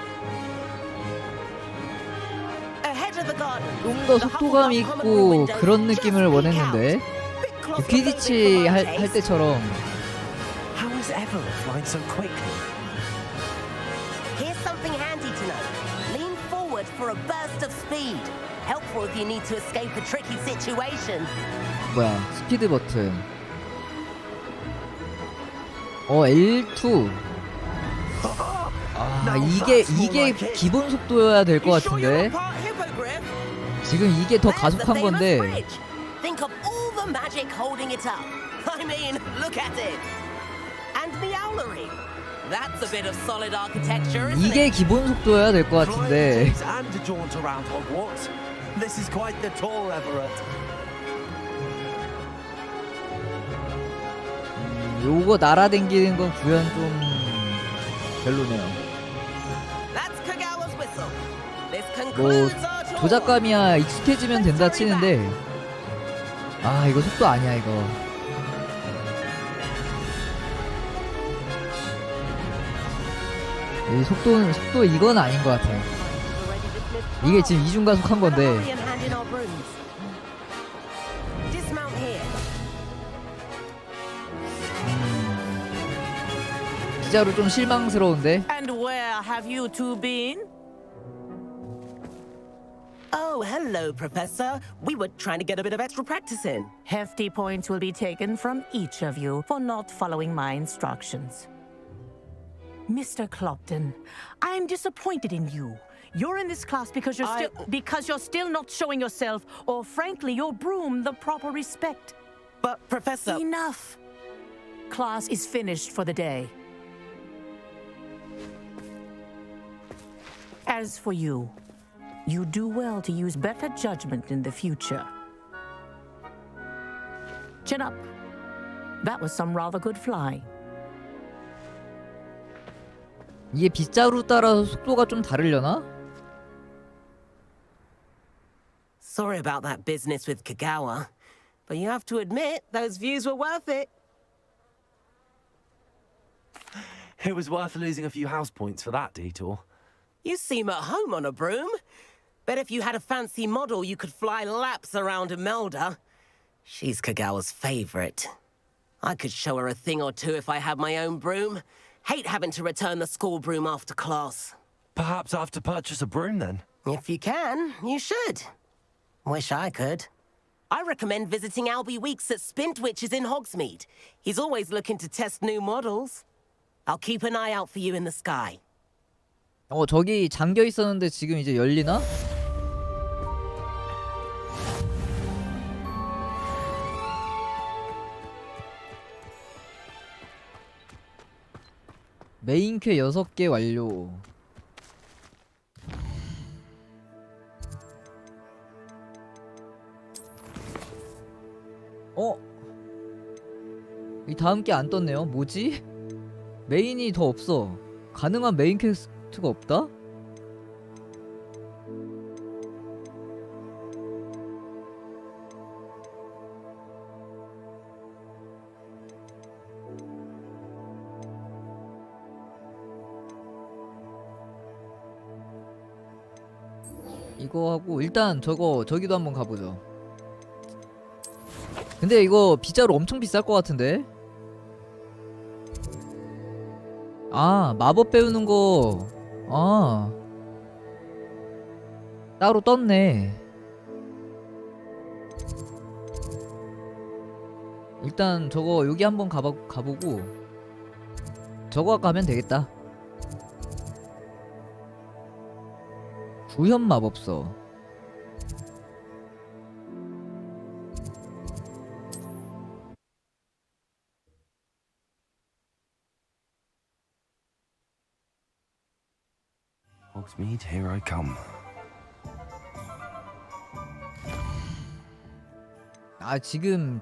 좀 더 속도감 있고 그런 느낌을 원했는데. 그 퀴디치 할 때처럼. How is Everett flying so quickly? Here's something handy to know. Lean forward for a burst of speed. Helpful if you need to escape a tricky situation. 뭐야? 스피드 버튼. L2. 아, 이게 기본 속도여야 될 것 같은데. 지금 이게 더 가속한 건데. Think of all the magic holding it up. I mean, look at it. And Meowlery. That's a bit of solid architecture, isn't 이게 it? 기본 속도여야 될 것 같은데. And a jaunt around Hogwarts. This is quite the tour, Everett. 요거 날아댕기는 건 구현 좀 별로네요. That's Kagawa's whistle. This 뭐 concludes our tour. 조작감이야 익숙해지면 된다 치는데 아 이거 속도 아니야 이거. 이 속도 이건 아닌 것 같아. 이게 지금 이중 가속한 건데. 진짜로 좀 실망스러운데. And where have you two been? Oh, hello, Professor. We were trying to get a bit of extra practice in. Hefty points will be taken from each of you for not following my instructions. Mr. Clopton, I'm disappointed in you. You're in this class because you're still not showing yourself, or frankly, your broom the proper respect. But, Professor... Enough. Class is finished for the day. As for you, you do well to use better judgment in the future. Chin up. That was some rather good flying. 이게 빗자루 따라서 속도가 좀 다르려나? Sorry about that business with Kagawa, but you have to admit those views were worth it. It was worth losing a few house points for that detour. You seem at home on a broom. Bet if you had a fancy model, you could fly laps around Imelda. She's Kagawa's favorite. I could show her a thing or two if I had my own broom. Hate having to return the school broom after class. Perhaps I have to purchase a broom then? If you can, you should. Wish I could. I recommend visiting Albie Weeks at Spintwitches in Hogsmeade. He's always looking to test new models. I'll keep an eye out for you in the sky. 저기 잠겨 있었는데 지금 이제 열리나? 메인퀘 6개 완료. 이 다음 게 안 떴네요. 뭐지? 메인이 더 없어. 가능한 메인 퀘스트가 없다? 이거 하고 일단 저기도 한번 가보죠. 근데 이거 빗자루 엄청 비쌀 것 같은데? 아, 마법 배우는 거. 아, 따로 떴네. 일단 저거 여기 한번 가보고 저거 가면 되겠다. 구현 마법서. Hogsmeade, here I come. 아, 지금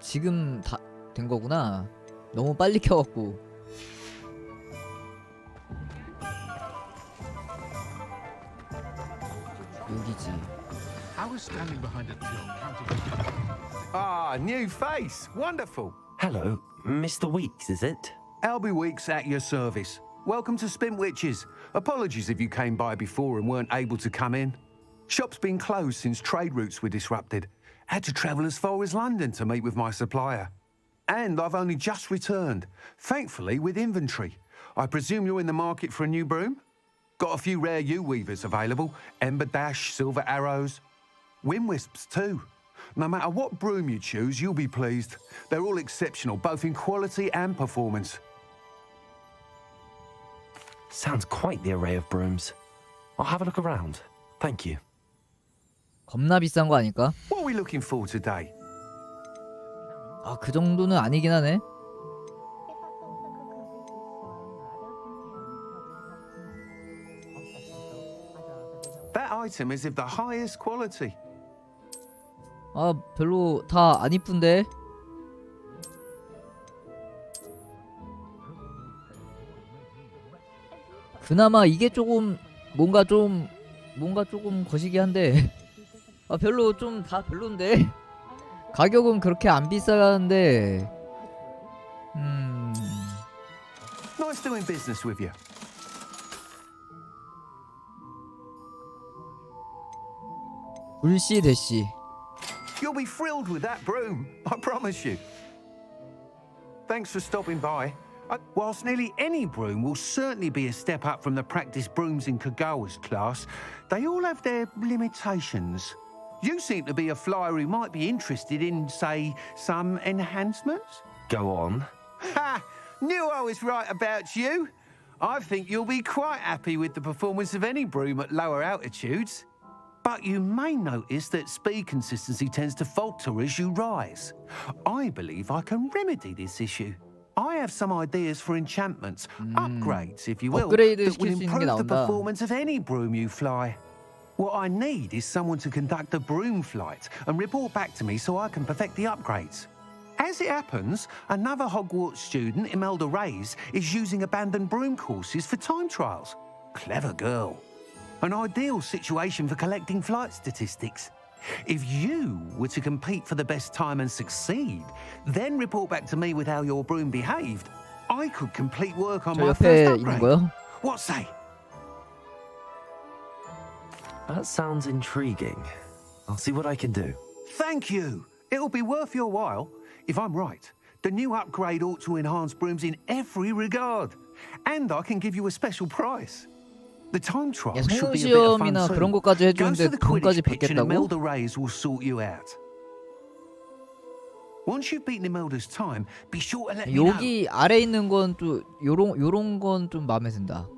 다 된 거구나. 너무 빨리 켜갖고. 여기지. I was standing behind a till counting. Ah, new face. Wonderful. Hello, Mr. Weeks, is it? Albie Weeks at your service. Welcome to Spintwitches. Apologies if you came by before and weren't able to come in. Shop's been closed since trade routes were disrupted. Had to travel as far as London to meet with my supplier. And I've only just returned, thankfully with inventory. I presume you're in the market for a new broom? Got a few rare yew-weavers available. Ember Dash, Silver Arrows. Wind-wisps too. No matter what broom you choose, you'll be pleased. They're all exceptional, both in quality and performance. Sounds quite the array of brooms. I'll have a look around. Thank you. 겁나 비싼 거 아닐까? What are we looking for today? 아, 그 정도는 아니긴 하네. That item is of the highest quality. 아, 별로 다 안 이쁜데. 그나마 이게 조금 뭔가 조금 거시기 한데. 아, 별로 좀 다 별론데. 가격은 그렇게 안 비싸는데. Nice doing business with you. 불씨 대씨. You'll be thrilled with that broom, I promise you. Thanks for stopping by. Whilst nearly any broom will certainly be a step up from the practice brooms in Kagawa's class, they all have their limitations. You seem to be a flyer who might be interested in, say, some enhancements? Go on. Ha! Knew I was right about you. I think you'll be quite happy with the performance of any broom at lower altitudes. But you may notice that speed consistency tends to falter as you rise. I believe I can remedy this issue. I have some ideas for enchantments, upgrades, if you will, that will improve the performance of any broom you fly. What I need is someone to conduct a broom flight and report back to me so I can perfect the upgrades. As it happens, another Hogwarts student, Imelda Reyes, is using abandoned broom courses for time trials. Clever girl. An ideal situation for collecting flight statistics. If you were to compete for the best time and succeed, then report back to me with how your broom behaved, I could complete work on my first upgrade. What say? That sounds intriguing. I'll see what I can do. Thank you. It'll be worth your while. If I'm right, the new upgrade ought to enhance brooms in every regard. And I can give you a special price. The time trial should be a bit of fun 시험이나 too. 그런 것까지 Go 해주는데 to the 돈까지 Quidditch pitch and 받겠다고? Imelda Reyes will sort you out. Once you've beaten Imelda's time, be sure to let me know. 여기 아래 있는 건 또 요런 건 좀 마음에 든다.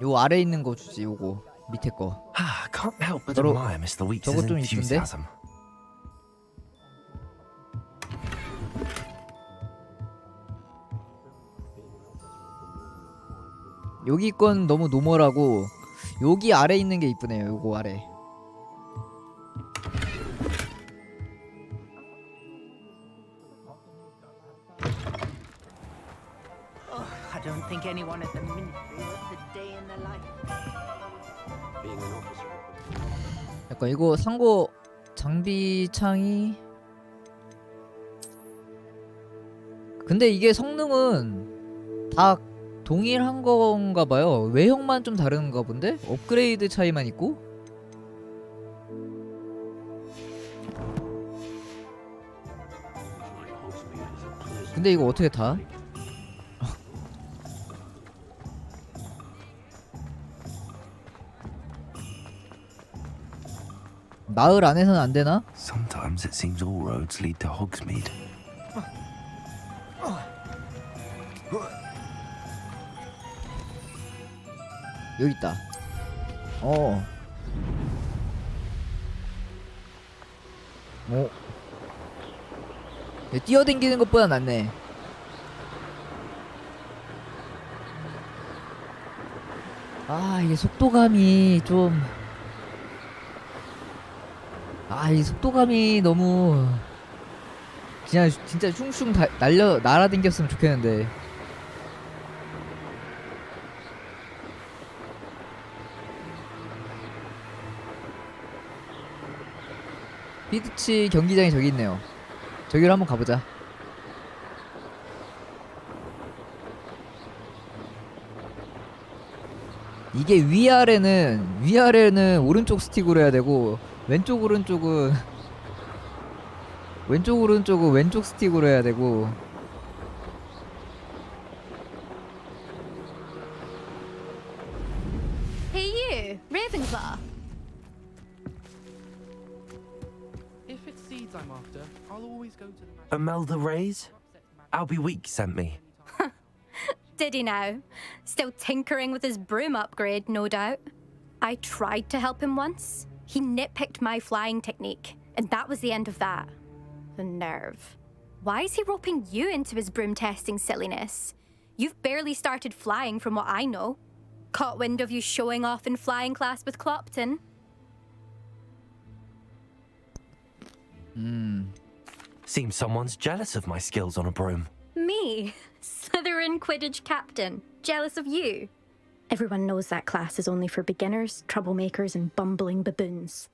요 아래 있는 거 주지, 요거 밑에 거. Can't help but admire Mr. Weeks' 저거 좀 이쁜데? enthusiasm. 여기 건 너무 노멀하고 여기 아래 있는 게 이쁘네요. 요거 아래. I don't think anyone at the ministry works a day in their life. Being an officer. 약간 이거 상고 장비 창이. 근데 이게 성능은 다 동일한 건가 봐요. 외형만 좀 다른가 본데? 업그레이드 차이만 있고? 근데 이거 어떻게 타? 마을 안에서는 안 되나? Sometimes it seems all roads lead to Hogsmeade. 여기 있다. 뛰어댕기는 것보다 낫네. 아, 이게 속도감이 좀... 이 속도감이 너무... 그냥 진짜 슝슝 날아댕겼으면 좋겠는데. 피드치 경기장이 저기 있네요. 저기로 한번 가보자. 이게 위아래는 오른쪽 스틱으로 해야 되고 왼쪽 오른쪽은 왼쪽 스틱으로 해야 되고. Hey you, Ravenclaw. If it's seeds I'm after, I'll always go to the... Imelda Rays? Albie Week sent me. Did he now? Still tinkering with his broom upgrade, no doubt. I tried to help him once. He nitpicked my flying technique, and that was the end of that. The nerve. Why is he roping you into his broom testing silliness? You've barely started flying from what I know. Caught wind of you showing off in flying class with Clopton. Seems someone's jealous of my skills on a broom. Me? Slytherin Quidditch captain. Jealous of you? Everyone knows that class is only for beginners, troublemakers, and bumbling baboons.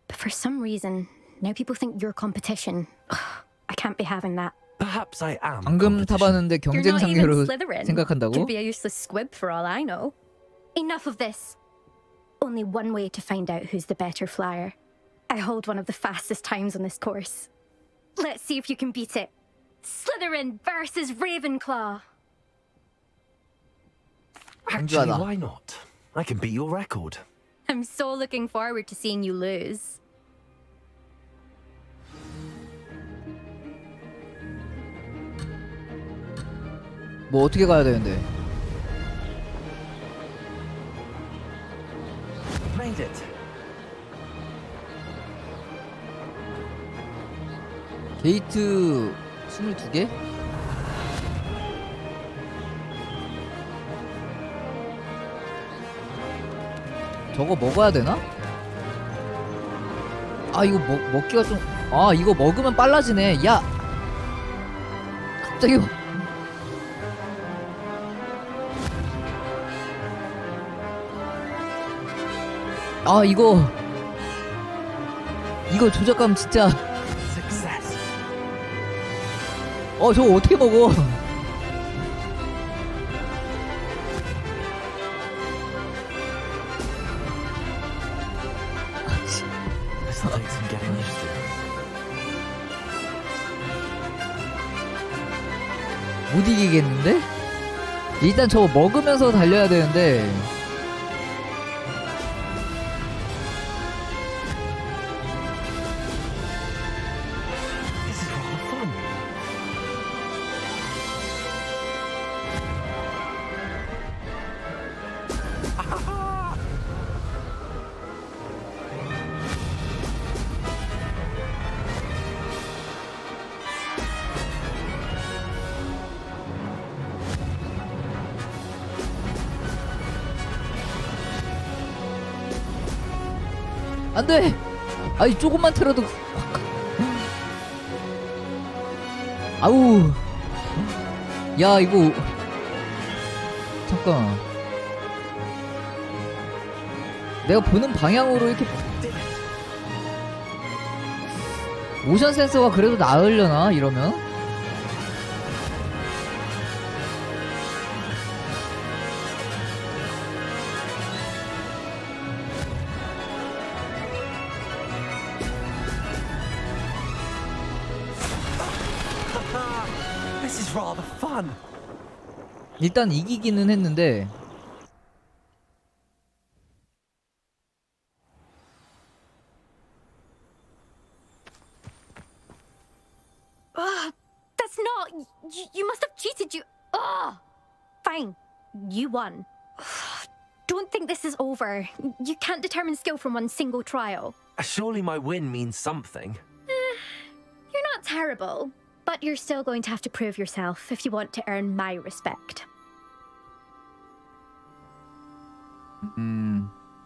But for some reason, now people think you're competition. I can't be having that. Perhaps I am. 방금 타봤는데 경쟁 상대로 생각한다고? Could be a useless squib for all I know. Enough of this. Only one way to find out who's the better flyer. I hold one of the fastest times on this course. Let's see if you can beat it. Slytherin versus Ravenclaw. Actually, why not? I can beat your record. I'm so looking forward to seeing you lose. 뭐 어떻게 가야 되는데? Made it. 게이트 22개? 저거 먹어야 되나? 이거 먹기가 좀... 이거 먹으면 빨라지네. 야! 갑자기... 이거 조작감 진짜... 저거 어떻게 먹어? 못 이기겠는데? 일단 저거 먹으면서 달려야 되는데. 안돼! 조금만 틀어도 아우 야 이거 잠깐 내가 보는 방향으로 이렇게 모션 센서가 그래도 나으려나 이러면? was rather fun. 일단 이기기는 했는데 That's not. You must have cheated. Fine. You won. Don't think this is over. You can't determine skill from one single trial. Surely my win means something. You're not terrible, but you're still going to have to prove yourself if you want to earn my respect.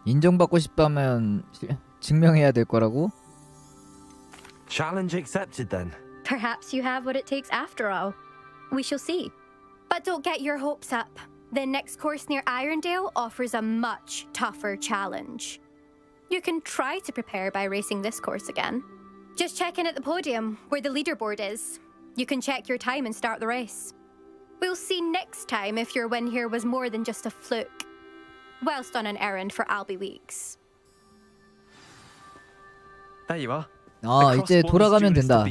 인정받고 싶다면 증명해야 될 거라고? Challenge accepted then. Perhaps you have what it takes after all. We shall see. But don't get your hopes up. The next course near Irondale offers a much tougher challenge. You can try to prepare by racing this course again. Just check in at the podium, where the leaderboard is. You can check your time and start the race. We'll see next time if your win here was more than just a fluke. Whilst on an errand for Albie Weeks. There you are. 이제 돌아가면 된다.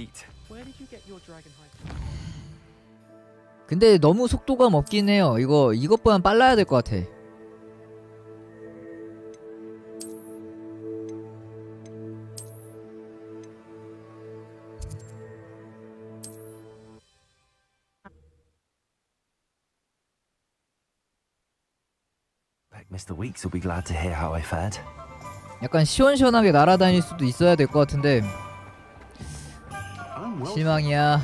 근데 너무 속도감 없긴 해요. 이것보단 빨라야 될 것 같아. Mr. Weeks will be glad to hear how I fared. 약간 시원시원하게 날아다닐 수도 있어야 될 것 같은데 실망이야.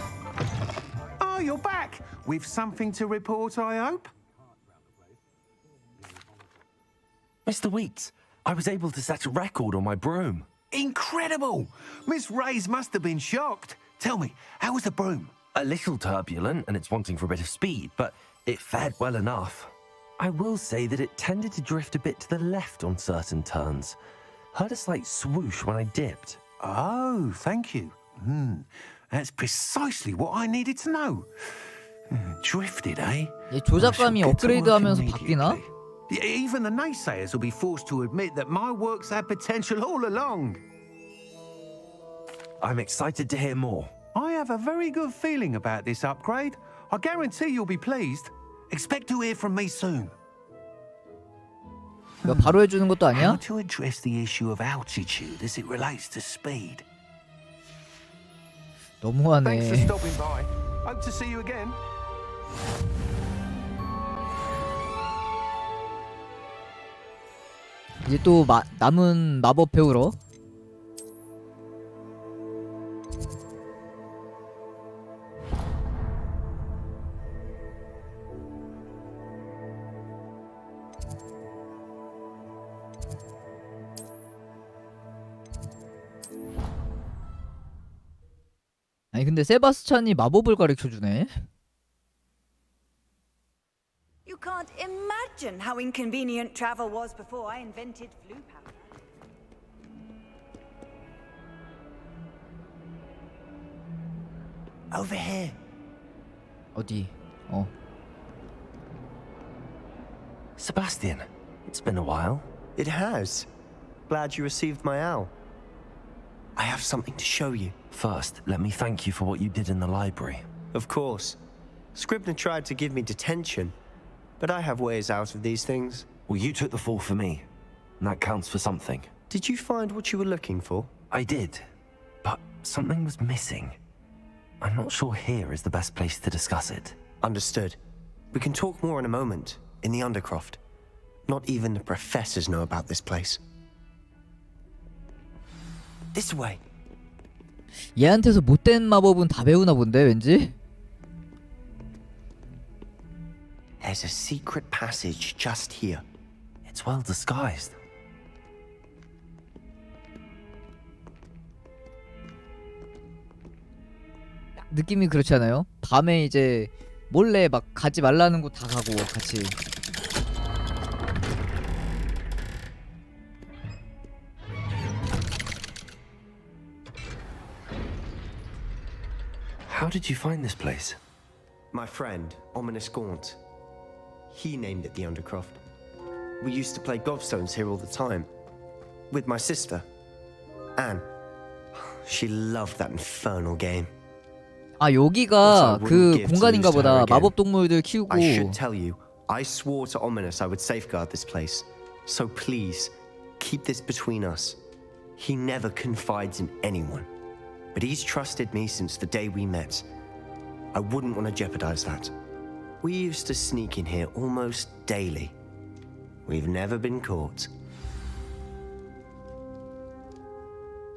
Oh, you're back with something to report, I hope. Mr. Weeks, I was able to set a record on my broom. Incredible! Miss Reyes must have been shocked. Tell me, how was the broom? A little turbulent and it's wanting for a bit of speed, but it fared well enough. I will say that it tended to drift a bit to the left on certain turns. Heard a slight swoosh when I dipped. Oh, thank you. That's precisely what I needed to know. Drifted, eh? 얘 조작감이 업그레이드하면서 바뀌나? Even the naysayers will be forced to admit that my works had potential all along. I'm excited to hear more. I have a very good feeling about this upgrade. I guarantee you'll be pleased. Expect to hear from me soon. 이거 바로 해주는 것도 아니야? How to address the issue of altitude as it relates to speed. 너무하네. Thanks for stopping by. Hope to see you again. 이제 또 남은 마법 배우러. 아니 근데 세바스찬이 마법을 가르쳐주네. You can't imagine how inconvenient travel was before I invented flu powder. Over here. 어디? Sebastian, it's been a while. It has. Glad you received my owl. I have something to show you. First, let me thank you for what you did in the library. Of course. Scribner tried to give me detention, but I have ways out of these things. Well, you took the fall for me, and that counts for something. Did you find what you were looking for? I did, but something was missing. I'm not sure here is the best place to discuss it. Understood. We can talk more in a moment, in the Undercroft. Not even the professors know about this place. This way. 얘한테서 못된 마법은 다 배우나 본데 왠지? There's a secret passage just here. It's well disguised. 느낌이 그렇지 않아요? 밤에 이제 몰래 막 가지 말라는 곳 다 가고 같이. How did you find this place? My friend, Ominous Gaunt. He named it the Undercroft. We used to play gobstones here all the time. With my sister, Anne. She loved that infernal game. 아 여기가 그 공간인가 보다. 마법 동물들 키우고. I should tell you, I swore to Ominous I would safeguard this place. So please, keep this between us. He never confides in anyone. But he's trusted me since the day we met. I wouldn't want to jeopardize that. We used to sneak in here almost daily. We've never been caught.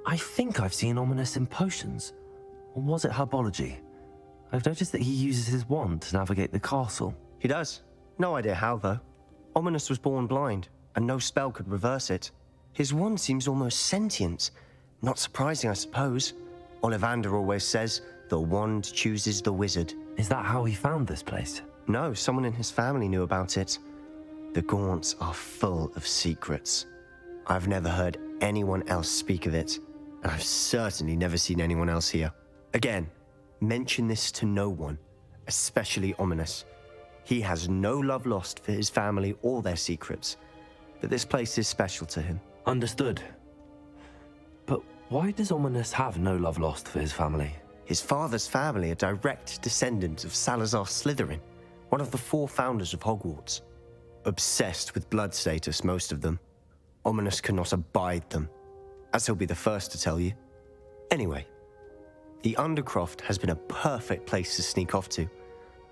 I think I've seen Ominous in potions. Or was it herbology? I've noticed that he uses his wand to navigate the castle. He does. No idea how, though. Ominous was born blind, and no spell could reverse it. His wand seems almost sentient. Not surprising, I suppose. Ollivander always says, the wand chooses the wizard. Is that how he found this place? No, someone in his family knew about it. The Gaunts are full of secrets. I've never heard anyone else speak of it, and I've certainly never seen anyone else here. Again, mention this to no one, especially Ominous. He has no love lost for his family or their secrets, but this place is special to him. Understood. But why does Ominous have no love lost for his family? His father's family are direct descendants of Salazar Slytherin, one of the 4 founders of Hogwarts. Obsessed with blood status, most of them. Ominous cannot abide them, as he'll be the first to tell you. Anyway, the Undercroft has been a perfect place to sneak off to,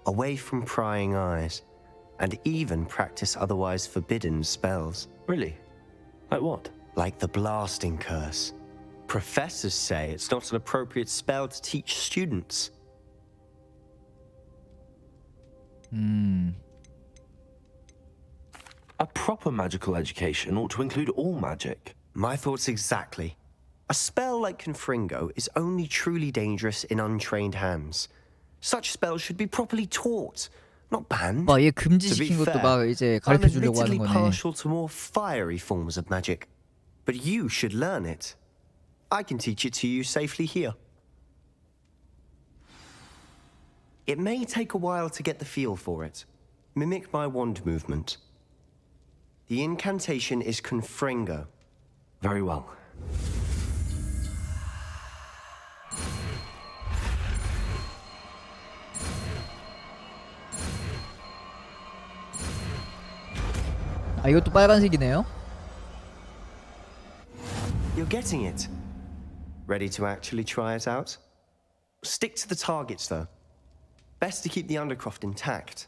away from prying eyes, and even practice otherwise forbidden spells. Really? Like what? Like the blasting curse. Professors say it's not an appropriate spell to teach students. A proper magical education ought to include all magic. My thoughts exactly. A spell like Confringo is only truly dangerous in untrained hands. Such spells should be properly taught, not banned. 얘 금지시킨 것도 막 이제 가르쳐 주려고 하는 I'm admittedly 거네. partial to more fiery forms of magic, but you should learn it. I can teach it to you safely here. It may take a while to get the feel for it. Mimic my wand movement. The incantation is Confringo. Very well. 아 이것도 빨간색이네요. You're getting it. Ready to actually try it out? Stick to the targets, though. Best to keep the Undercroft intact.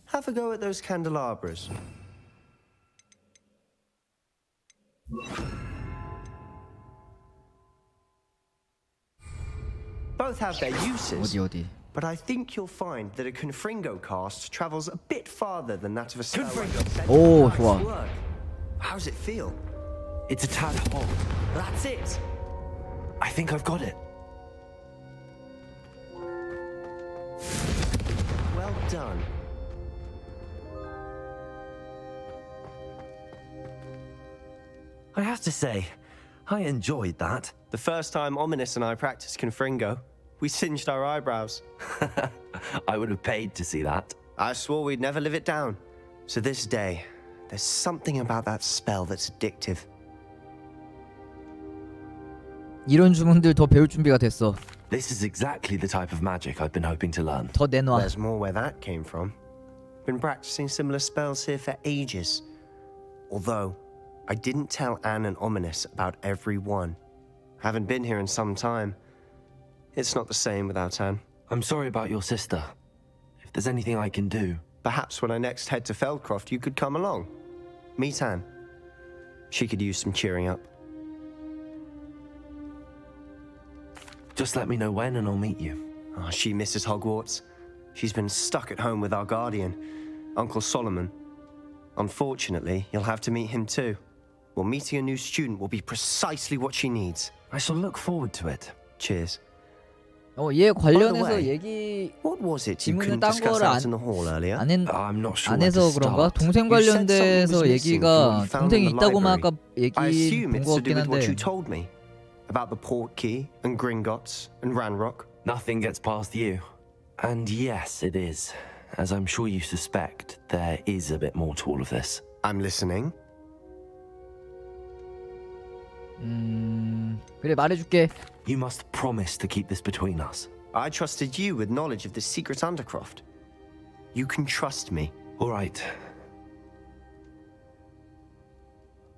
Have a go at those candelabras. Both have their uses. 어디? But I think you'll find that a Confringo cast travels a bit farther than that of a spell. 오, 좋아. How's it feel? It's a tad hot. That's it. I think I've got it. Well done. I have to say, I enjoyed that. The first time Ominous and I practiced Confringo, we singed our eyebrows. I would have paid to see that. I swore we'd never live it down. To this day, there's something about that spell that's addictive. 이런 주문들 더 배울 준비가 됐어. This is exactly the type of magic I've been hoping to learn. 더 내놔. There's more where that came from. Been practicing similar spells here for ages. Although, I didn't tell Anne and Ominous about every one. Haven't been here in some time. It's not the same without Anne. I'm sorry about your sister. If there's anything I can do... Perhaps when I next head to Feldcroft, you could come along. Meet Anne. She could use some cheering up. Just let me know when and I'll meet you. Oh, she misses Hogwarts. She's been stuck at home with our guardian, Uncle Solomon. Unfortunately, you'll have to meet him too. Well, meeting a new student will be precisely what she needs. I shall look forward to it. Cheers. 얘 관련해서 By the way, 얘기 What was it you 지문을 couldn't 딴 discuss 거를 out in the hall earlier? I'm not sure 안 where to 해서 그런가? start. 동생 You said something 관련돼서 was missing 얘기가 from what you found 동생이 in the 있다고만 library. 아까 I 얘기 assume 본 it's 것 to do 같긴 with what you 한데 told me about the Portkey and Gringotts and Ranrock. Nothing gets past you. And yes, it is. As I'm sure you suspect, there is a bit more to all of this. I'm listening. 그래 말해줄게. You must promise to keep this between us. I trusted you with knowledge of the secret undercroft. You can trust me. All right.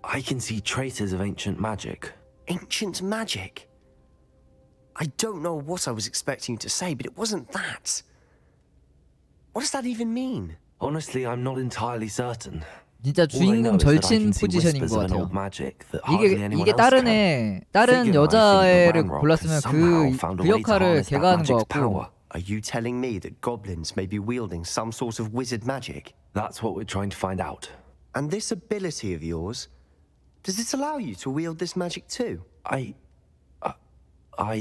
I can see traces of ancient magic. Ancient magic? I don't know what I was expecting you to say, but it wasn't that. What does that even mean? Honestly, I'm not entirely certain. 진짜 주인공 절친 포지션인 것 같아요. 이게 다른 여자애를 골랐으면 그 역할을 걔가 하는 것 같고. Are you telling me that goblins may be wielding some sort of wizard magic? That's what we're trying to find out. And this ability of yours, does it allow you to wield this magic too? I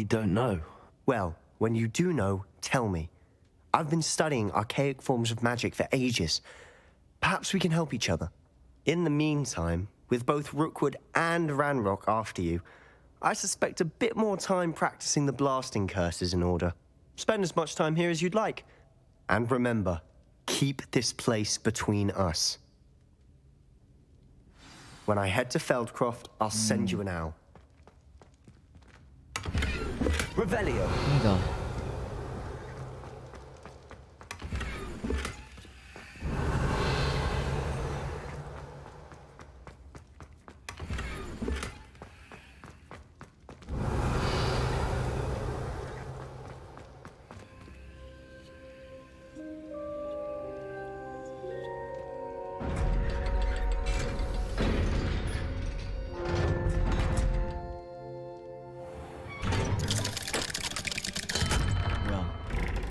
don't know. Well, when you do know, tell me. I've been studying archaic forms of magic for ages. Perhaps we can help each other. In the meantime, with both Rookwood and Ranrock after you, I suspect a bit more time practicing the blasting curse is in order. Spend as much time here as you'd like. And remember, keep this place between us. When I head to Feldcroft, I'll send you an owl. Revelio.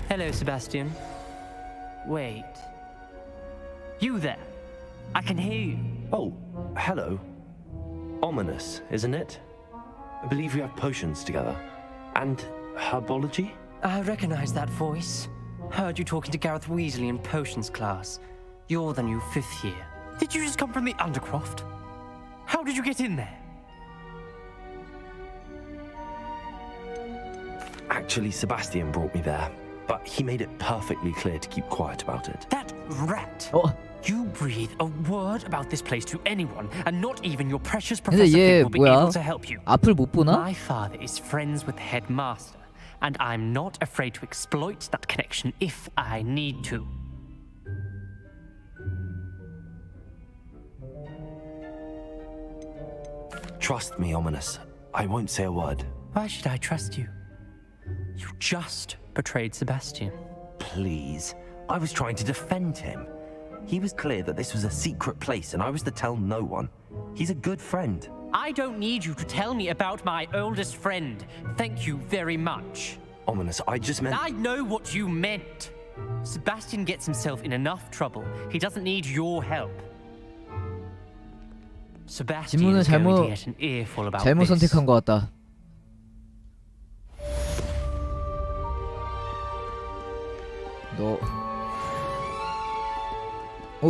Hello, Sebastian. Wait. You there? I can hear you. Oh, hello. Ominous, isn't it? I believe we have potions together. And herbology? I recognize that voice. Heard you talking to Gareth Weasley in potions class. You're the new 5th year. Did you just come from the Undercroft? How did you get in there? Actually, Sebastian brought me there. But he made it perfectly clear to keep quiet about it. That rat! You breathe a word about this place to anyone, and not even your precious Professor Fig will be able to help you. 앞을 못 보나? My father is friends with the headmaster, and I'm not afraid to exploit that connection if I need to. Trust me, Ominous. I won't say a word. Why should I trust you? You just betrayed Sebastian. Please. I was trying to defend him. He was clear that this was a secret place and I was to tell no one. He's a good friend. I don't need you to tell me about my oldest friend. Thank you very much. Ominous, I just meant... I know what you meant. Sebastian gets himself in enough trouble. He doesn't need your help. Sebastian is going to get an earful about 잘못 this. 선택한 것 같다.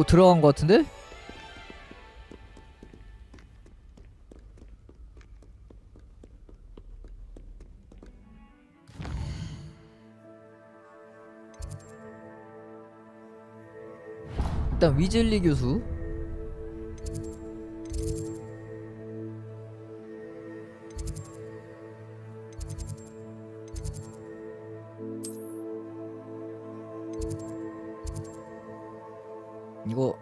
들어간 것 같은데? 일단 위즐리 교수. 이거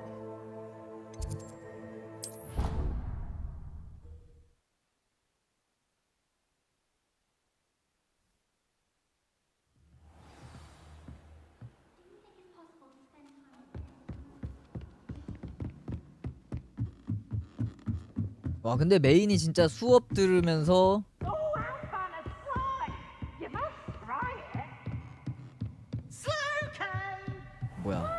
와 근데 메인이 진짜 수업 들으면서 뭐야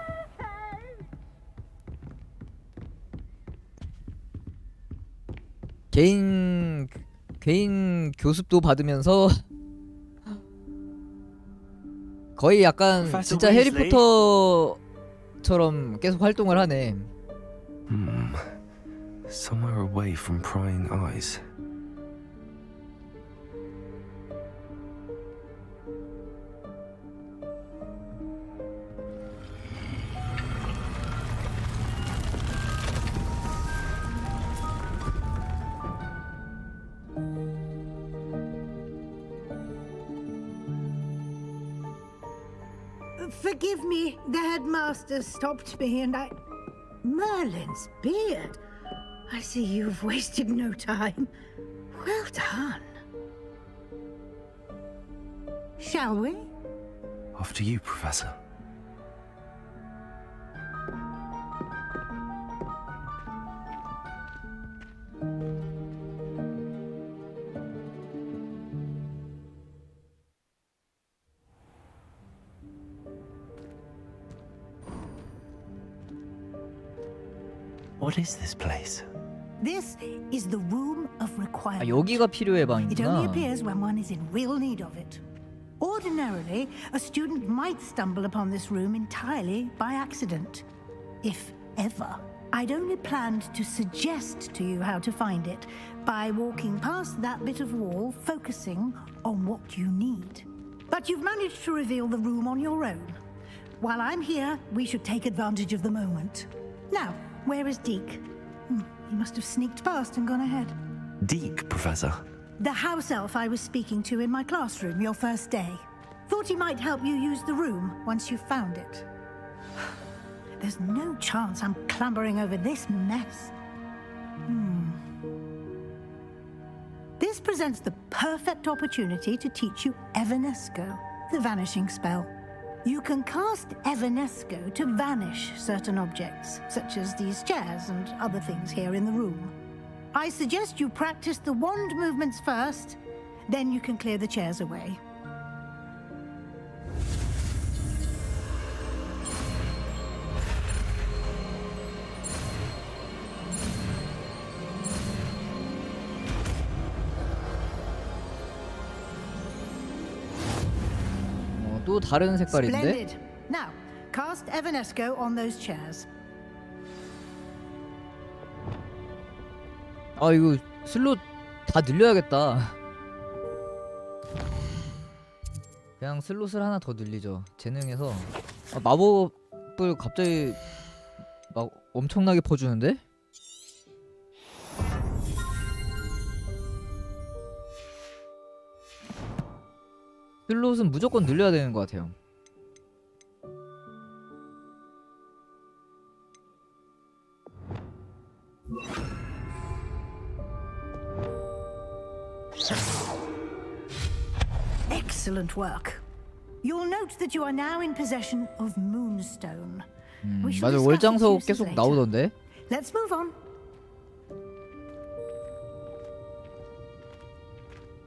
개인 교습도 받으면서 거의 약간 진짜 해리포터처럼 계속 활동을 하네. Somewhere away from prying eyes. Forgive me, the headmaster stopped me and I... Merlin's beard. I see you've wasted no time. Well done. Shall we? After you, Professor. What is this place? This is the room of 아, requirement. 여기가 필요해 It only 방이구나. appears when one is in real need of it. Ordinarily, a student might stumble upon this room entirely by accident, if ever. I'd only planned to suggest to you how to find it by walking past that bit of wall, focusing on what you need. But you've managed to reveal the room on your own. While I'm here, we should take advantage of the moment. Now, where is Deke? He must have sneaked past and gone ahead. Deke, Professor. The house elf I was speaking to in my classroom your first day. Thought he might help you use the room once you found it. There's no chance I'm clambering over this mess. This presents the perfect opportunity to teach you Evanesco, the vanishing spell. You can cast Evanesco to vanish certain objects, such as these chairs and other things here in the room. I suggest you practice the wand movements first, then you can clear the chairs away. 또 다른 색깔인데? Splendid. Now, cast Evanesco on those chairs. 아 이거 슬롯 다 늘려야겠다. 그냥 슬롯을 하나 더 늘리죠. 재능에서 마법을 갑자기 막 엄청나게 퍼주는데? 슬롯은 무조건 늘려야 되는 것 같아요. Excellent work. You'll note that you are now in possession of Moonstone. We shall 맞아, discuss 월장소 its uses 계속 later. 나오던데? Let's move on.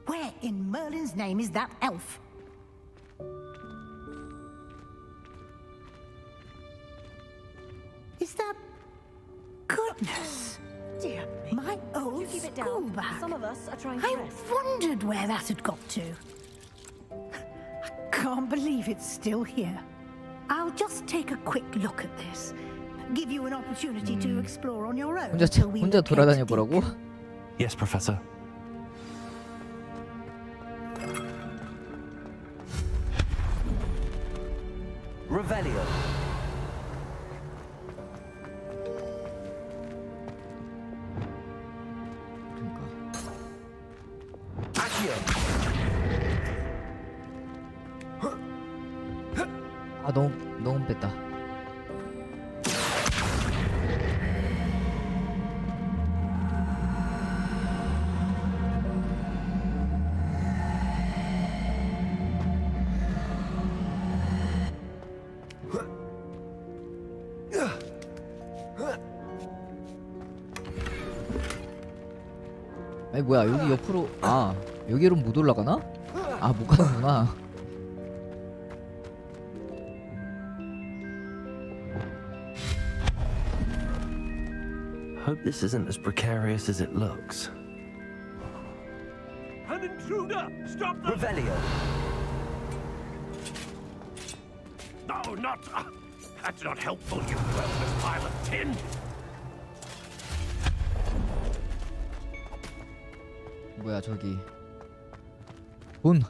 Where in Merlin's name is that elf? Is that... Goodness! Dear me. My old keep it school down. bag. Some of us are trying to I rest. wondered where that had got to. I can't believe it's still here. I'll just take a quick look at this. Give you an opportunity to explore on your own. 혼자 돌아다녀 보라고? Yes, Professor. Revelio. 아 너무 뺐다. 아니 뭐야 여기 옆으로 여기로 못 올라가나? 못 가는구나. Hope this isn't as precarious as it looks. An intruder! Stop them! Revelio. No, not... that's not helpful, you worthless pile of tin! 뭐야 저기 돈.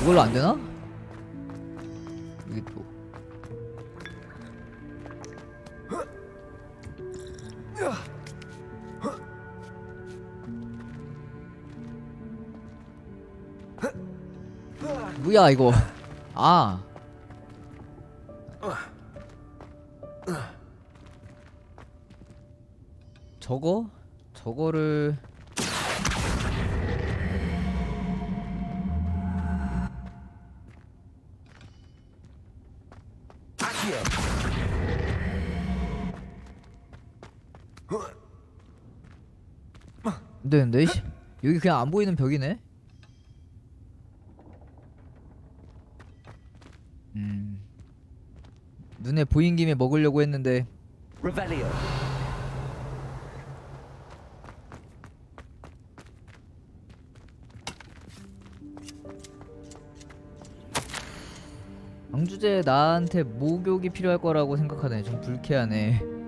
이걸로 안 되나? 이게 또 뭐야 이거? 아. 저거를 안 되는데? 여기 그냥 안 보이는 벽이네? 눈에 보인 김에 먹으려고 했는데 Revelio. 왕주제 나한테 목욕이 필요할 거라고 생각하네. 좀 불쾌하네.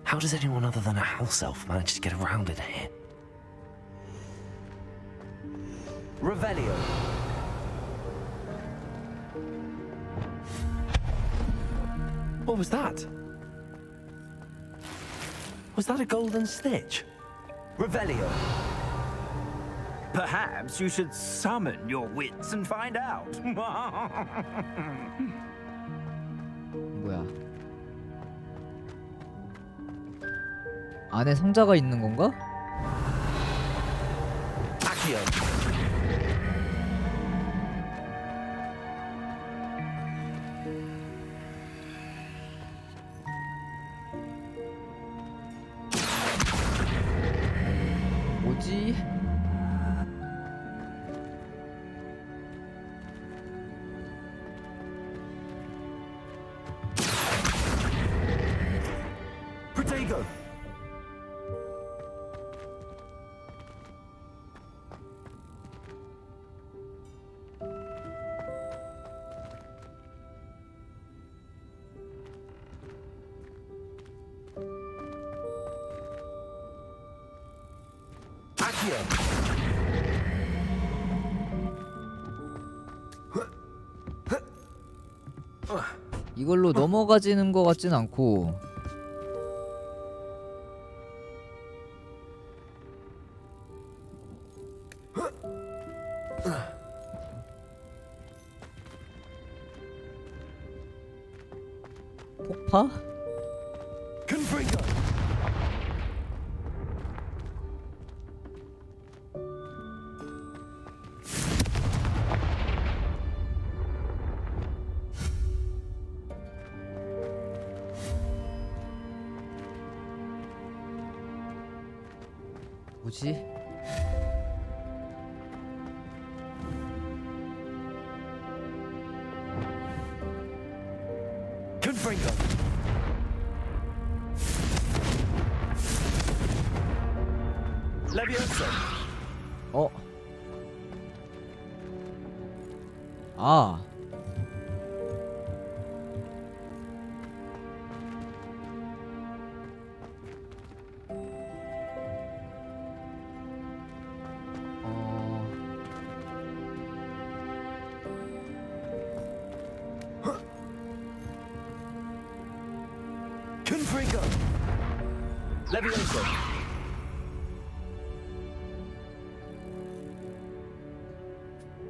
How does anyone other than a house elf manage to get around in here? Revelio. What was that? Was that a golden snitch? Revelio. Perhaps you should summon your wits and find out. 뭐야? 안에 상자가 있는 건가? Accio. 뭐지? Protego. 이걸로 넘어가지는 것 같진 않고. 폭파? 뭐지? Confringo. Levioso. 어? 아. Confringo. Levioso.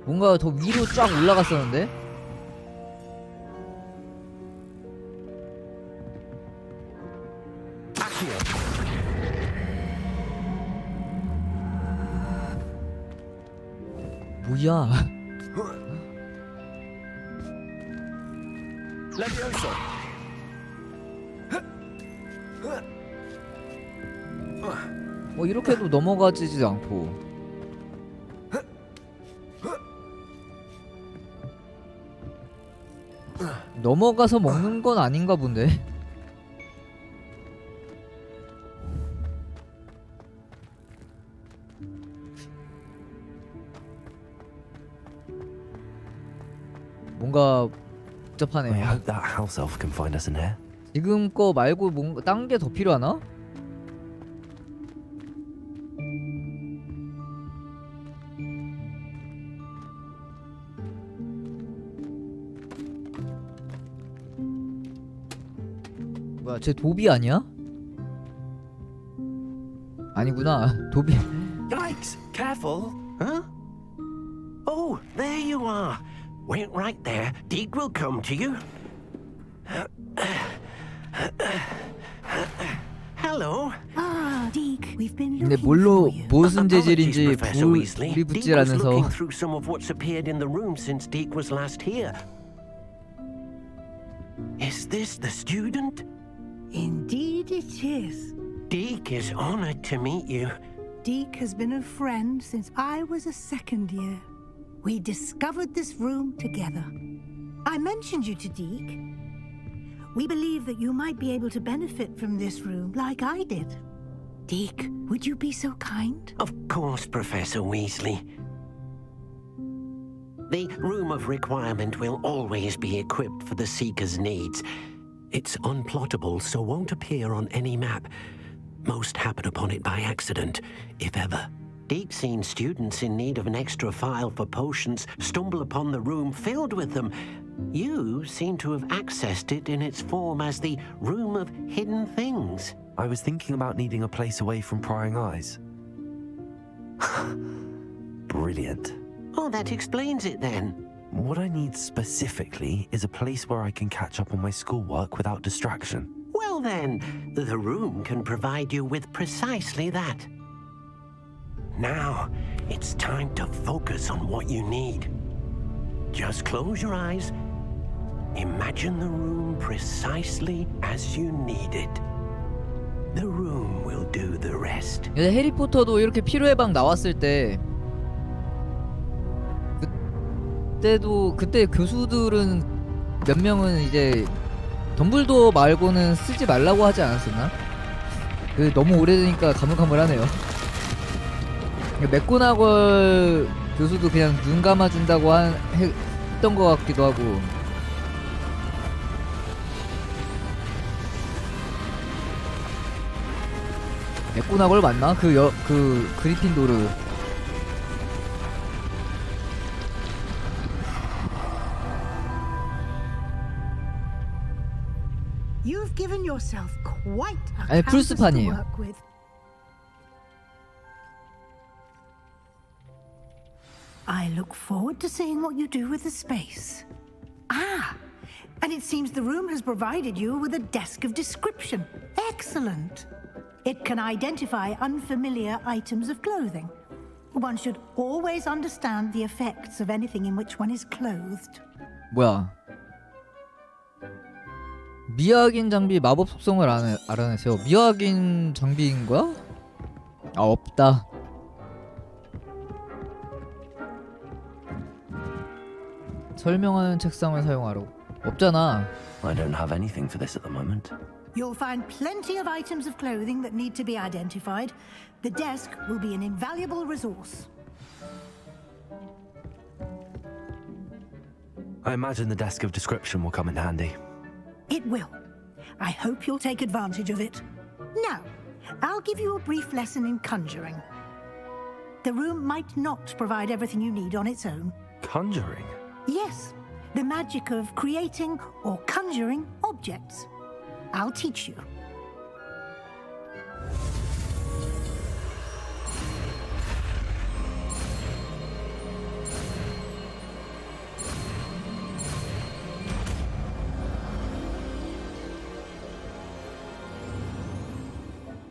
뭔가 더 위로 쫙 올라갔었는데? 뭐야? Levioso. 이렇게 해도 넘어가지지도 않고. 넘어가서 먹는 건 아닌가 본데. 뭔가 복잡하네. I hope that house elf can find us in here. 지금 거 말고 뭔가 딴 게 더 필요하나? 뭐야, 쟤 도비 아니야? 아니구나. 도비. Yikes! Careful! Huh? Oh, there you are. Wait right there. Deke will come to you. Hello. Ah, Deke, we've been 근데 looking 뭘로 for you. 무슨 재질인지 Professor Weasley. 불이 Deke 붙질 was 않아서. looking through some of what's appeared in the room since Deke was last here. Is this the student? Indeed it is. Deke is honored to meet you. Deke has been a friend since I was a second year. We discovered this room together. I mentioned you to Deke. We believe that you might be able to benefit from this room like I did. Deke, would you be so kind? Of course, Professor Weasley. The Room of Requirement will always be equipped for the Seeker's needs. It's unplottable, so won't appear on any map. Most happen upon it by accident, if ever. Deke's seen students in need of an extra file for potions stumble upon the room filled with them. You seem to have accessed it in its form as the Room of Hidden Things. I was thinking about needing a place away from prying eyes. Brilliant. Oh, that explains it then. What I need specifically is a place where I can catch up on my schoolwork without distraction. Well then, the room can provide you with precisely that. Now, it's time to focus on what you need. Just close your eyes. Imagine the room precisely as you need it. The room will do the rest. 근데 해리포터도 이렇게 필요의 방 나왔을 때 그때 교수들은 몇 명은 이제 덤블도어 말고는 쓰지 말라고 하지 않았었나? 그 너무 오래되니까 가물가물하네요. 맥고나걸 교수도 그냥 눈 감아준다고 했던 것 같기도 하고. 맥고나걸 맞나? 그 그리핀도르. You've given yourself quite a 아니, canvas to 풀스판이에요. work with. I look forward to seeing what you do with the space. Ah, and it seems the room has provided you with a desk of description. Excellent. It can identify unfamiliar items of clothing. One should always understand the effects of anything in which one is clothed. 뭐야? 미확인 장비 마법 속성을 알아내세요. 미확인 장비인 거야? 아, 없다. 설명하는 책상을 사용하라고. 없잖아. I don't have anything for this at the moment. You'll find plenty of items of clothing that need to be identified. The desk will be an invaluable resource. I imagine the desk of description will come in handy. It will. I hope you'll take advantage of it. Now, I'll give you a brief lesson in conjuring. The room might not provide everything you need on its own. Conjuring? Yes, the magic of creating or conjuring objects. I'll teach you.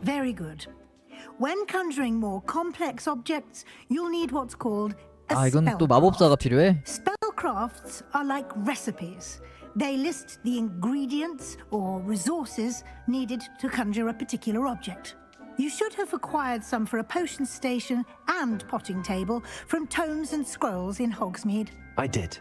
Very good. When conjuring more complex objects, you'll need what's called a 아, 이건 또 spellcraft. 마법사가 필요해? Spellcrafts are like recipes. They list the ingredients or resources needed to conjure a particular object. You should have acquired some for a potion station and potting table from tomes and scrolls in Hogsmeade. I did.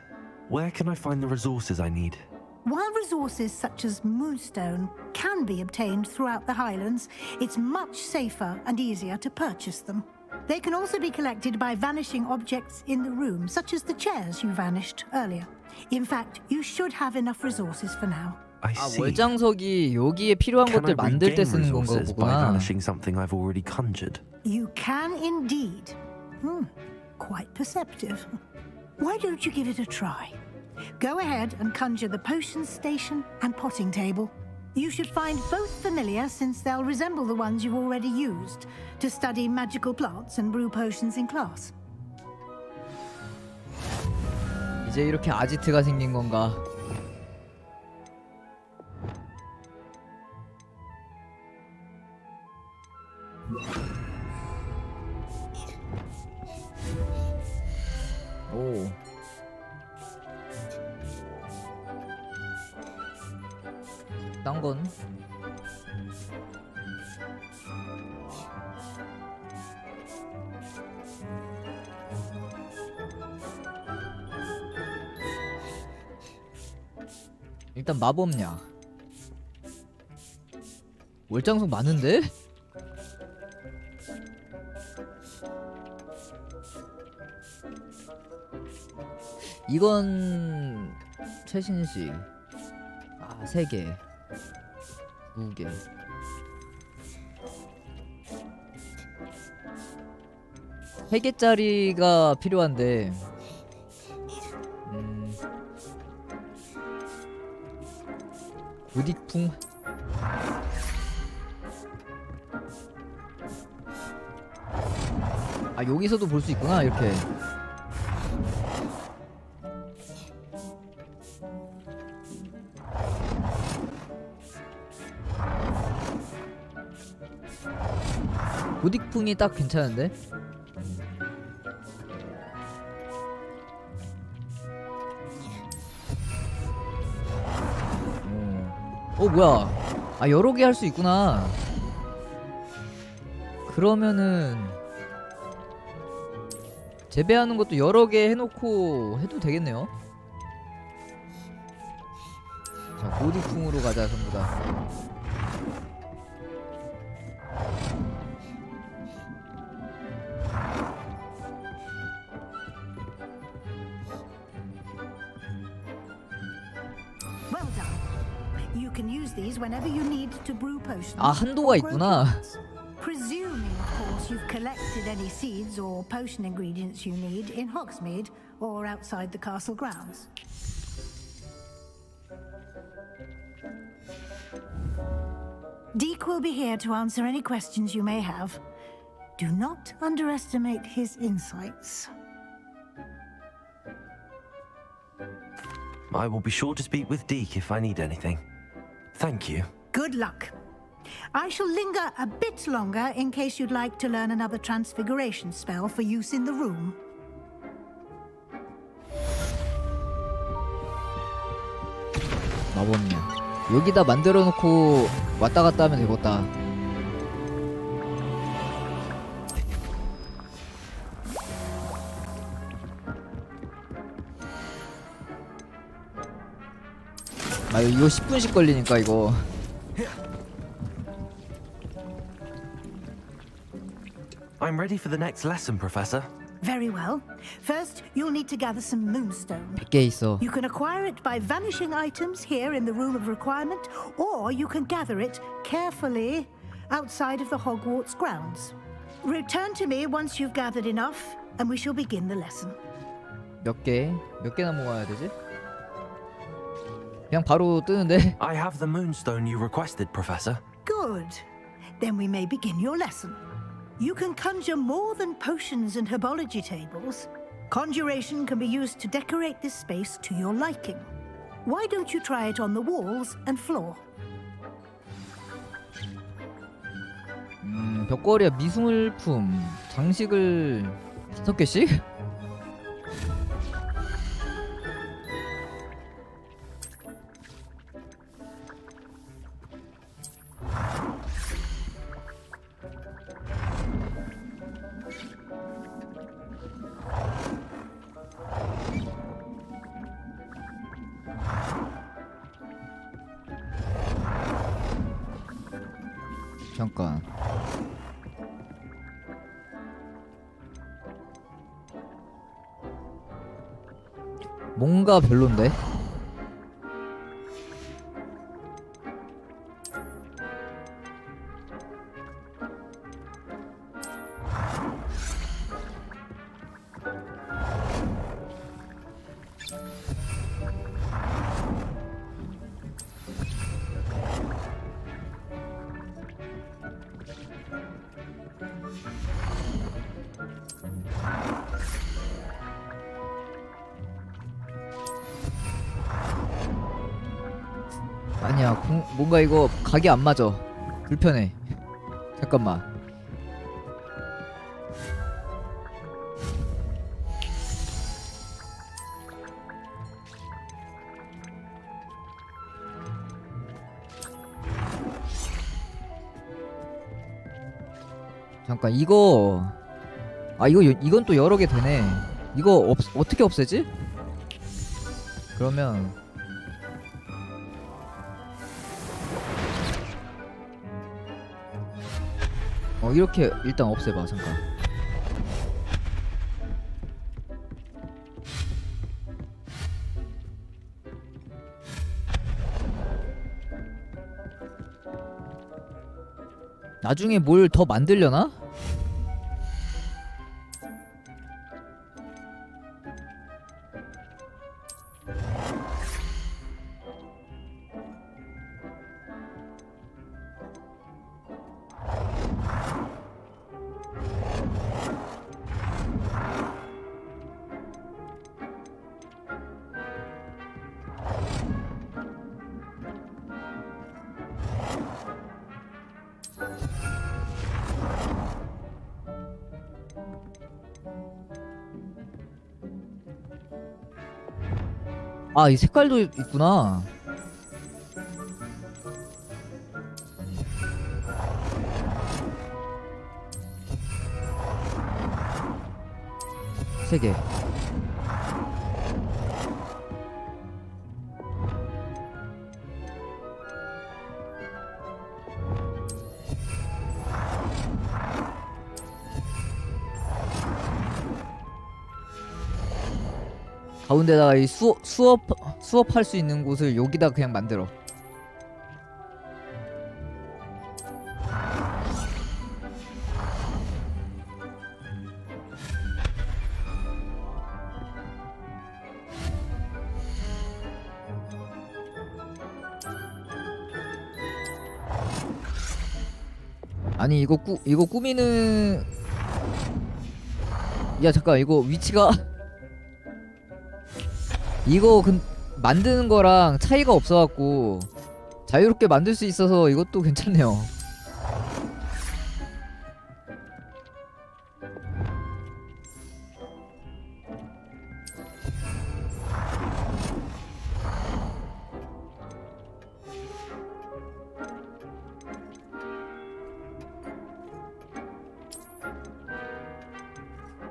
Where can I find the resources I need? While resources such as moonstone can be obtained throughout the Highlands, it's much safer and easier to purchase them. They can also be collected by vanishing objects in the room, such as the chairs you vanished earlier. In fact, you should have enough resources for now. I 아, see. 월장석이 여기에 필요한 Can I 것들 만들 때 regain 쓰는 건가 resources by 보구나. vanishing something I've already conjured? You can indeed. Quite perceptive. Why don't you give it a try? Go ahead and conjure the potion station and potting table. You should find both familiar since they'll resemble the ones you've already used to study magical plants and brew potions in class. 이제 이렇게 아지트가 생긴 건가? 오. 딴 건? 일단 마법약. 월장석 많은데? 이건 최신식. 아, 3개 2개. 세 개짜리가 필요한데 고딕풍? 아, 여기서도 볼 수 있구나 이렇게. 고딕풍이 딱 괜찮은데? 뭐야. 아, 여러 개 할 수 있구나. 그러면은 재배하는 것도 여러 개 해놓고 해도 되겠네요. 자, 고딕풍으로 가자 전부 다. 아, 한도가 있구나. Presuming, of course, you've collected any seeds or potion ingredients you need in Hogsmeade or outside the castle grounds. Deke will be here to answer any questions you may have. Do not underestimate his insights. I will be sure to speak with Deke if I need anything. Thank you. Good luck. I shall linger a bit longer in case you'd like to learn another transfiguration spell for use in the room. 마법약. 여기다 만들어 놓고 왔다 갔다 하면 되겠다. 아, 이거 10분씩 걸리니까 이거. I'm ready for the next lesson, Professor. Very well. First, you'll need to gather some moonstone. 100개 있어. You can acquire it by vanishing items here in the room of requirement, or you can gather it carefully outside of the Hogwarts grounds. Return to me once you've gathered enough, and we shall begin the lesson. 몇 개나 모아야 되지? 그냥 바로 뜨는데. I have the moonstone you requested, Professor. Good. Then we may begin your lesson. You can conjure more than potions and herbology tables. Conjuration can be used to decorate this space to your liking. Why don't you try it on the walls and floor? 벽걸이야 미술품, 장식을 5개씩? 잠깐. 뭔가 별론데? 아니야, 뭔가 이거 각이 안 맞아. 불편해. 잠깐만. 잠깐, 이거 이건 또 여러 개 되네. 이거 어떻게 없애지? 그러면 이렇게 일단 없애봐. 잠깐. 나중에 뭘 더 만들려나? 아, 이 색깔도 있구나. 세 개. 가운데다가 이 수업할 수 있는 곳을 여기다 그냥 만들어. 아니 이거 꾸미는. 야 잠깐, 이거 위치가 이거 만드는 거랑 차이가 없어갖고 자유롭게 만들 수 있어서 이것도 괜찮네요.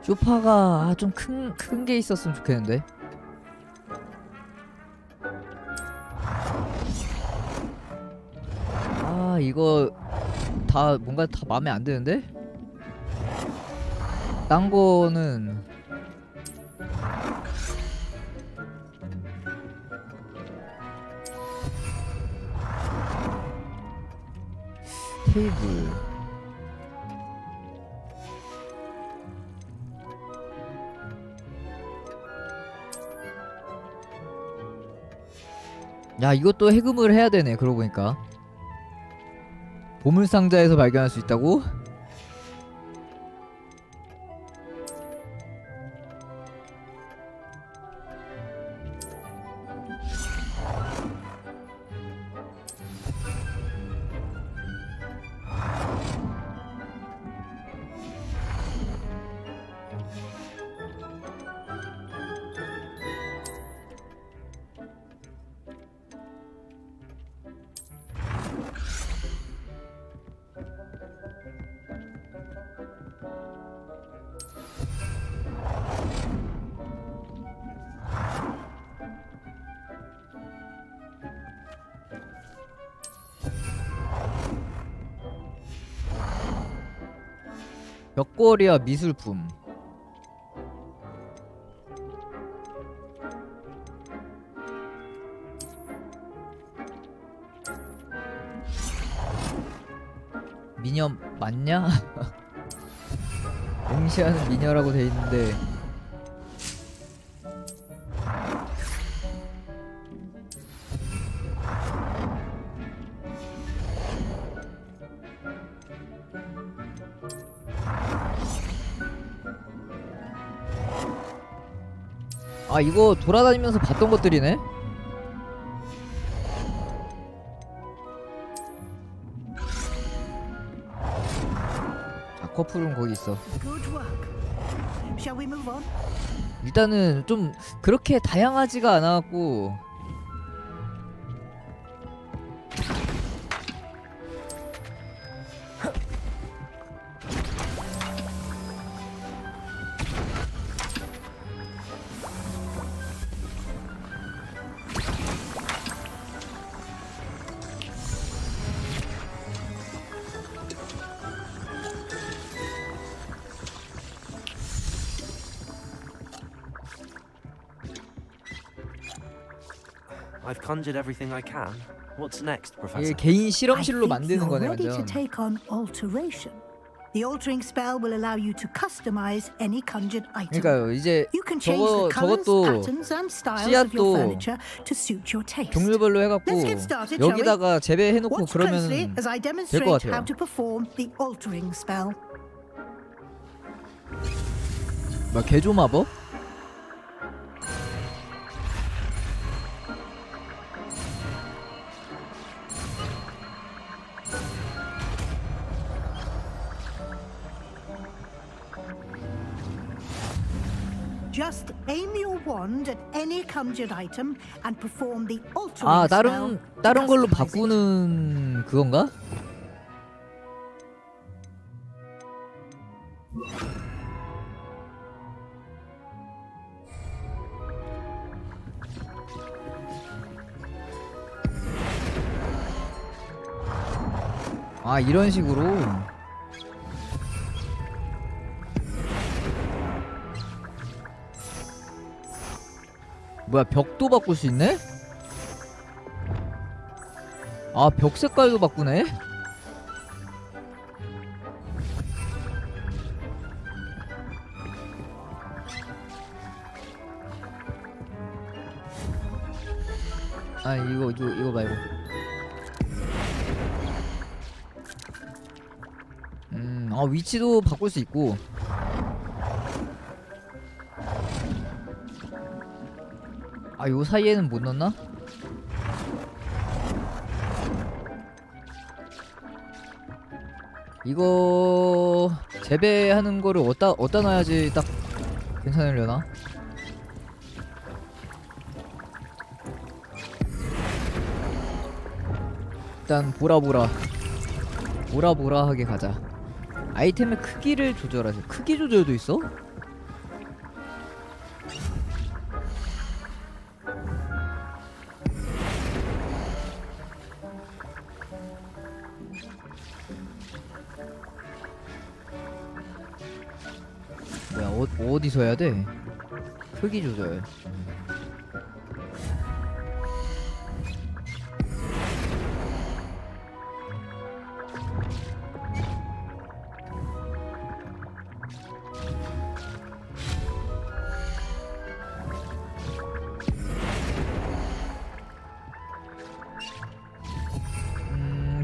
쇼파가 좀 큰 게 있었으면 좋겠는데. 이거 다 뭔가 다 마음에 안 드는데? 딴 거는 테이블. 야, 이것도 해금을 해야 되네. 그러고 보니까. 보물상자에서 발견할 수 있다고? 벽걸이와 미술품. 미녀 맞냐? 응시하는 미녀라고 돼 있는데. 아 이거 돌아다니면서 봤던 것들이네? 자 커플은 거기 있어. Good work. Shall we move on? 일단은 좀 그렇게 다양하지가 않아갖고 I've conjured everything I can. What's next, 이게 Professor? 개인 I 실험실로 think 만드는 you're 거네 ready to 완전. take on alteration. The altering spell will allow you to customize any conjured item. 그러니까요 이제 You can change the colors, 저것도 patterns, and styles of your 씨앗도 furniture to suit your taste. 종류별로 해갖고 Let's get started, shall we? 여기다가 재배해놓고 Watch closely 그러면 as I 될 것 demonstrate how 같아요. to perform the altering spell. 막 개조 마법? Just aim your wand at any conjured item and perform the altering 아 spell. 다른 걸로 바꾸는 그건가? 아 이런 식으로. 뭐야 벽도 바꿀 수 있네? 아 벽 색깔도 바꾸네? 아 이거 말고 아 위치도 바꿀 수 있고 아 요 사이에는 못 넣나? 이거 재배하는 거를 어디다 놔야지 딱 괜찮으려나? 일단 보라보라하게 가자. 아이템의 크기를 조절하세요. 크기 조절도 있어? 뭐야 어디서 해야 돼? 크기 조절.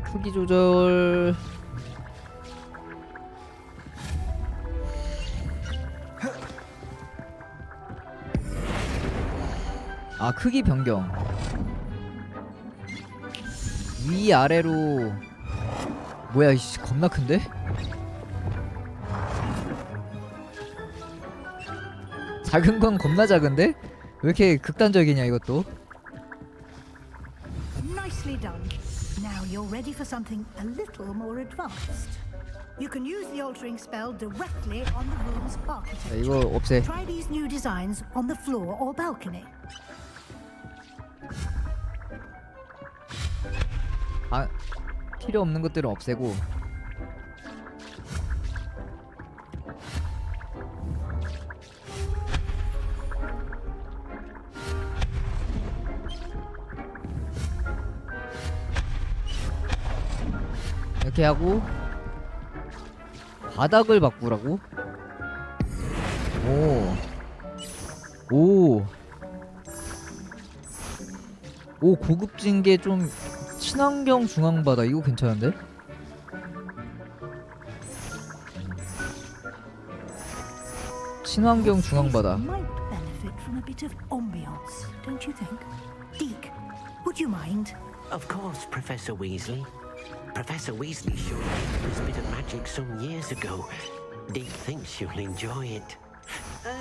크기 조절. 아 크기 변경. 위아래로. 뭐야 이씨 겁나 큰데? 작은 건 겁나 작은데? 왜 이렇게 극단적이냐 이것도? Nicely done. Now you're ready for something a little more advanced. You can use the altering spell directly on the room's 자, architecture. 이거 없애. Try these new designs on the floor or balcony. 아 필요 없는 것들은 없애고. 이렇게 하고 바닥을 바꾸라고? 오 고급진 게 좀 친환경 중앙바다 이거 괜찮은데? 친환경 중앙바다. Might benefit from a bit of ambiance, don't you think? Deke, would you mind? Of course, Professor Weasley. Professor Weasley showed me this bit of magic some years ago. Deke thinks you'll enjoy it.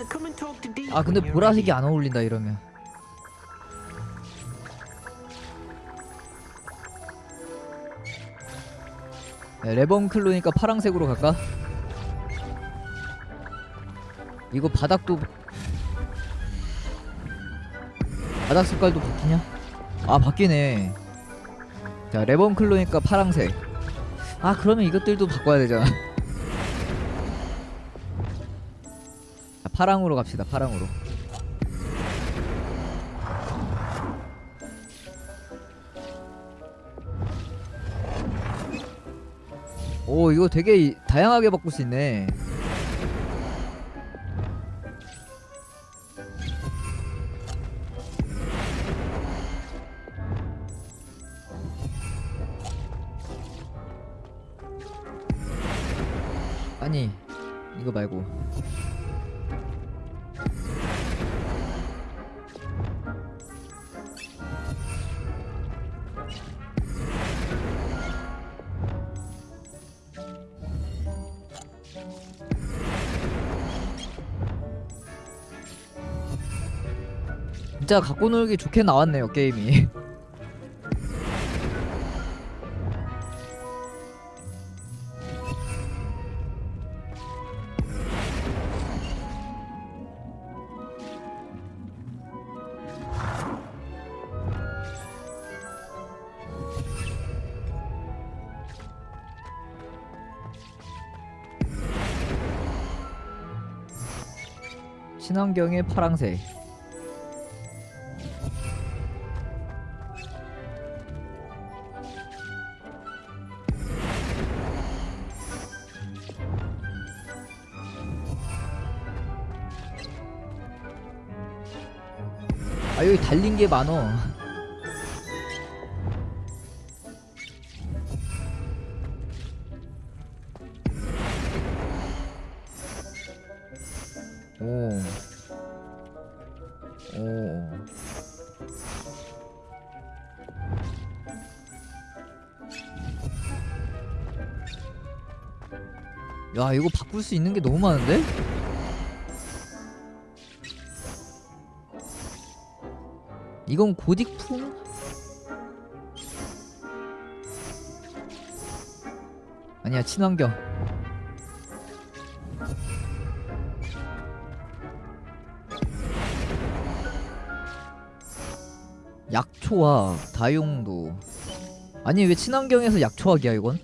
Come and talk to Deke. 아 근데 보라색이 안 어울린다 이러면. 네, 레번클로니까 파랑색으로 갈까? 이거 바닥도 바닥 색깔도 바뀌냐? 아 바뀌네. 자 레번클로니까 파랑색. 아 그러면 이것들도 바꿔야 되잖아. 자, 파랑으로 갑시다. 파랑으로. 오 이거 되게 다양하게 바꿀 수 있네. 아니 이거 말고 진짜 갖고 놀기 좋게 나왔네요 게임이. 친환경의 파랑색. 아 여기 달린 게 많어. 오. 야 이거 바꿀 수 있는 게 너무 많은데? 이건 고딕풍? 아니야 친환경. 약초와 다용도. 아니 왜 친환경에서 약초학이야 이건?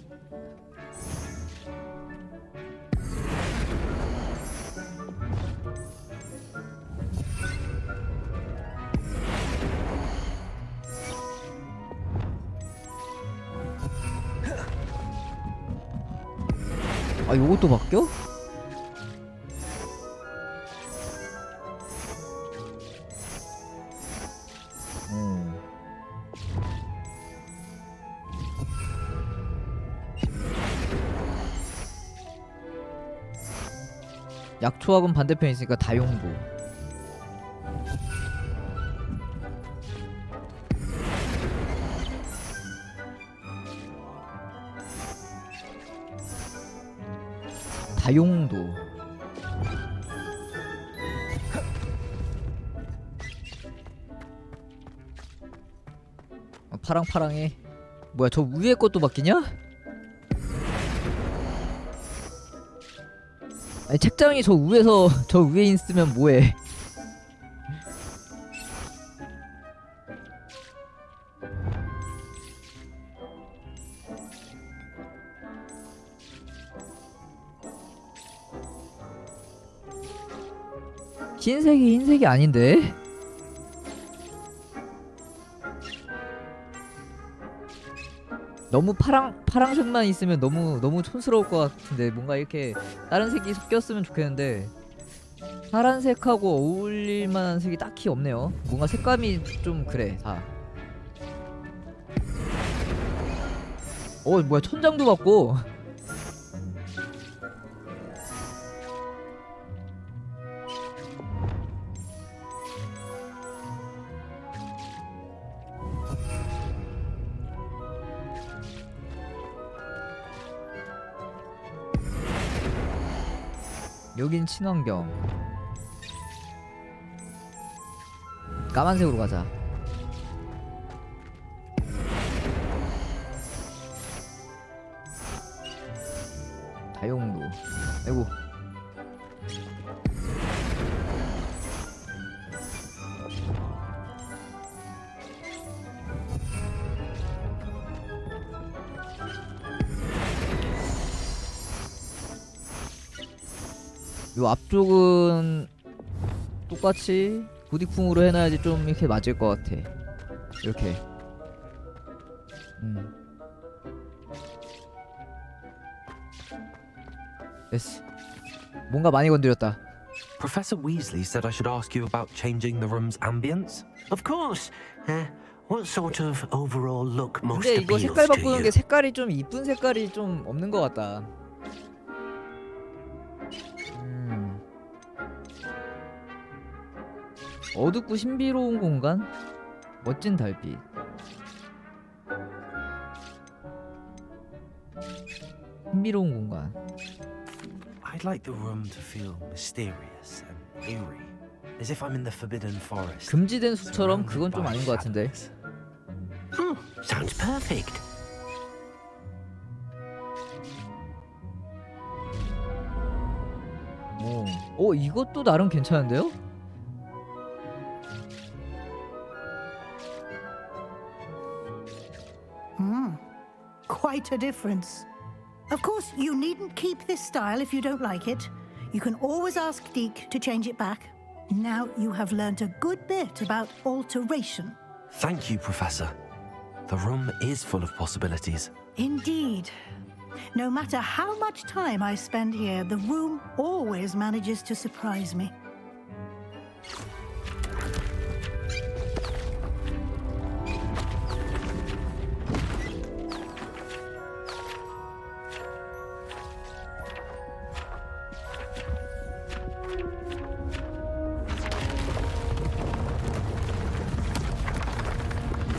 아 요것도 바뀌어? 약초학은 반대편에 있으니까 다용도. 다용도. 파랑파랑해. 뭐야 저 위에 것도 바뀌냐? 아니 책장이 저 위에서 저 위에 있으면 뭐해? 흰색이 아닌데? 너무 파랑색만 있으면 너무 촌스러울 것 같은데 뭔가 이렇게 다른 색이 섞였으면 좋겠는데 파란색하고 어울릴 만한 색이 딱히 없네요. 뭔가 색감이 좀 그래 다. 뭐야 천장도 바꿔. 여긴 친환경. 까만색으로 가자. 다용도. 아이고. 요 앞쪽은 똑같이 부디쿵으로 해놔야지 좀 이렇게 맞을 것 같아. 이렇게. 됐어. 뭔가 많이 건드렸다. Professor Weasley said I should ask you about changing the room's ambience. Of course. What sort of overall look most 근데 이거 appeals 색깔 to 바꾸는 you? 게 색깔이 좀 이쁜 색깔이 좀 없는 것 같다. 어둡고 신비로운 공간? 멋진 달빛. 신비로운 공간. I'd like the room to feel mysterious and eerie, as if I'm in the Forbidden Forest. 금지된 숲처럼 그건 좀 아닌 것 같은데. Sounds perfect. 이것도 나름 괜찮은데요? Quite a difference. Of course, you needn't keep this style if you don't like it. You can always ask Deke to change it back. Now you have learnt a good bit about alteration. Thank you, Professor. The room is full of possibilities. Indeed. No matter how much time I spend here, the room always manages to surprise me.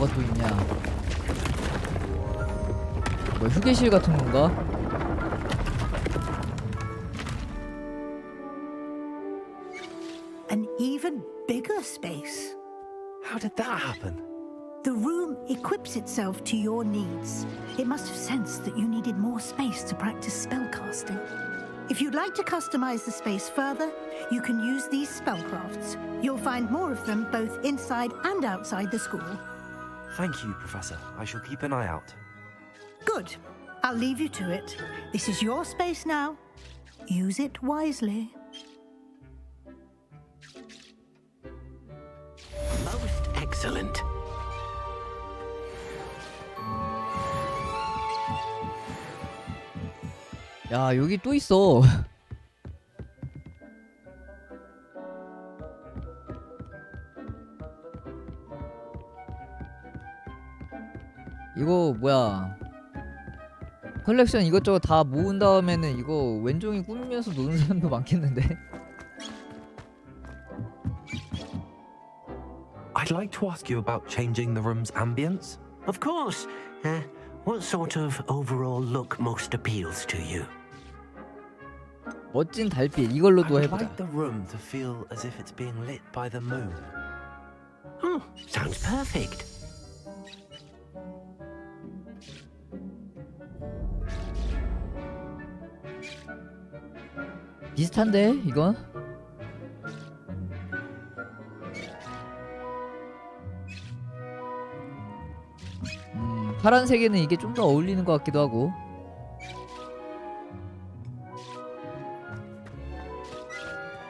뭐가 또 있냐? 뭐 휴게실 같은 건가? An even bigger space. How did that happen? The room equips itself to your needs. It must have sensed that you needed more space to practice spellcasting. If you'd like to customize the space further, you can use these spellcrafts. You'll find more of them both inside and outside the school. Thank you, Professor. I shall keep an eye out. Good. I'll leave you to it. This is your space now. Use it wisely. Most excellent. 야, 여기 또 있어. 이거 뭐야? 컬렉션 이것저것 다 모은 다음에는 이거 왼종이 꾸미면서 노는 사람도 많겠는데? I'd like to ask you about changing the room's ambience. Of course. What sort of overall look most appeals to you? 멋진 달빛 이걸로도 I'd 해보자. like the room to feel as if it's being lit by the moon. Sounds perfect. 비슷한데 이건? 파란색에는 이게 좀 더 어울리는 것 같기도 하고.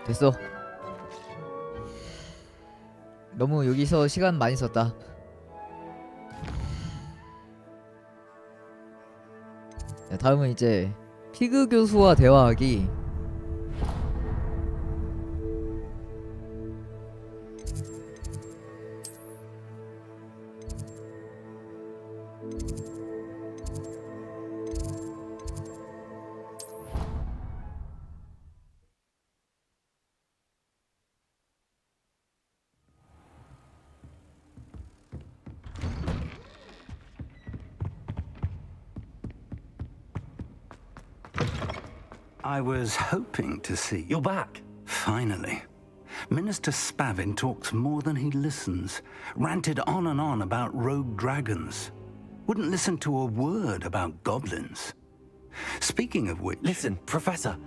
됐어. 너무 여기서 시간 많이 썼다. 자, 다음은 이제 피그 교수와 대화하기. I was hoping to see... You're back. Finally. Minister Spavin talks more than he listens. Ranted on and on about rogue dragons. Wouldn't listen to a word about goblins. Speaking of which... Listen, Professor.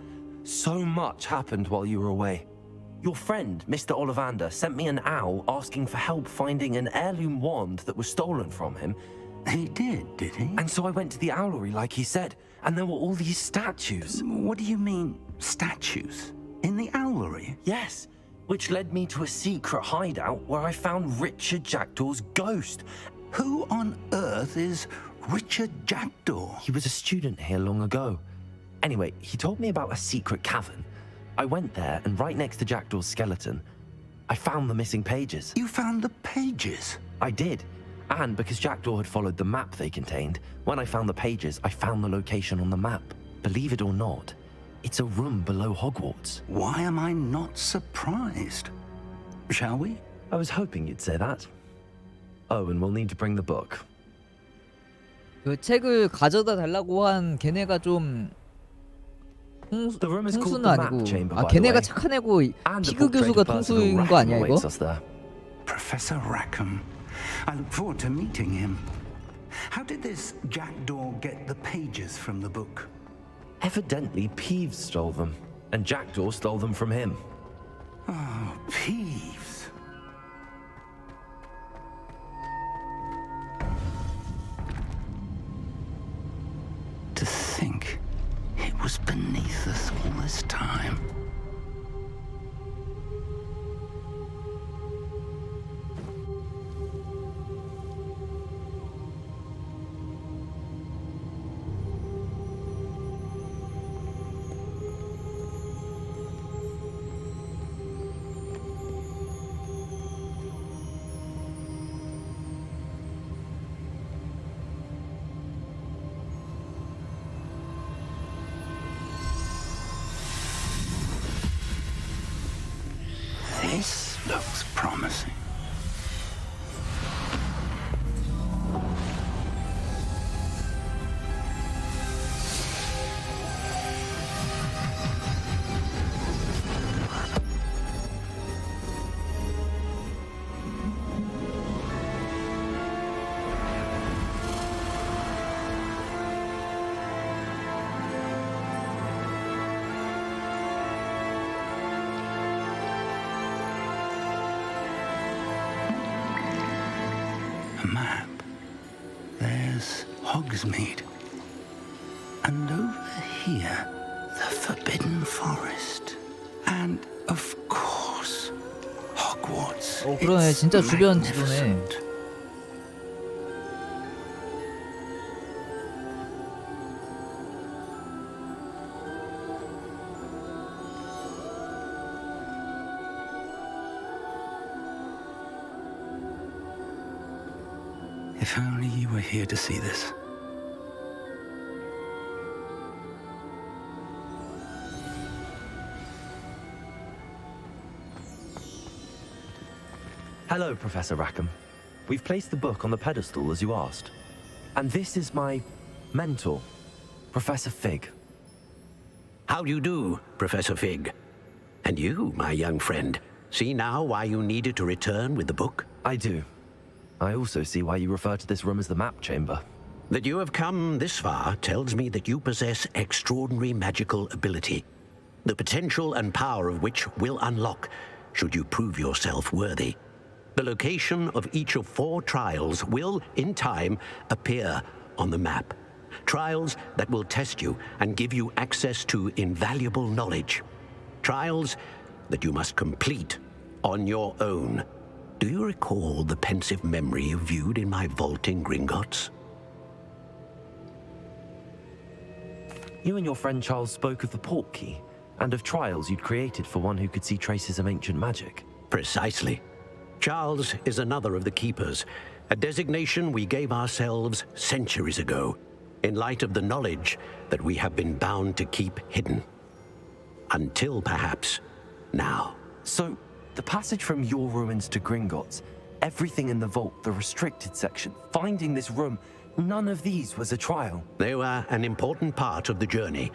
So much happened while you were away. Your friend, Mr. Ollivander, sent me an owl asking for help finding an heirloom wand that was stolen from him. He did he? And so I went to the owlery like he said, and there were all these statues. What do you mean, statues? In the owlery? Yes, which led me to a secret hideout where I found Richard Jackdaw's ghost. Who on earth is Richard Jackdaw? He was a student here long ago. Anyway, he told me about a secret cavern. I went there, and right next to Jackdaw's skeleton, I found the missing pages. You found the pages? I did. And because Jackdaw had followed the map they contained, when I found the pages, I found the location on the map. Believe it or not, it's a room below Hogwarts. Why am I not surprised? Shall we? I was hoping you'd say that. Oh, and we'll need to bring the book. 그 책을 가져다 달라고 한 걔네가 좀 통수는 아니고 걔네가 착한 애고 피그 교수가 통수인 거 아니야 이거? Professor Rackham. I look forward to meeting him. How did this Jackdaw get the pages from the book? Evidently, Peeves stole them, and Jackdaw stole them from him. Oh, Peeves. To think it was beneath us all this time. This looks promising. A map. There's Hogsmeade. And over here, the Forbidden Forest. And, of course, Hogwarts. 그러네. 진짜 주변 지도네. If only you were here to see this. Hello, Professor Rackham. We've placed the book on the pedestal as you asked. And this is my mentor, Professor Fig. How do you do, Professor Fig? And you, my young friend, see now why you needed to return with the book? I do. I also see why you refer to this room as the map chamber. That you have come this far tells me that you possess extraordinary magical ability, the potential and power of which will unlock should you prove yourself worthy. The location of each of 4 trials will, in time, appear on the map. Trials that will test you and give you access to invaluable knowledge. Trials that you must complete on your own. Do you recall the pensive memory you viewed in my vault in Gringotts? You and your friend Charles spoke of the portkey and of trials you'd created for one who could see traces of ancient magic. Precisely. Charles is another of the Keepers, a designation we gave ourselves centuries ago, in light of the knowledge that we have been bound to keep hidden. Until, perhaps, now. So, the passage from your ruins to Gringotts, everything in the vault, the restricted section, finding this room, none of these was a trial. They were an important part of the journey,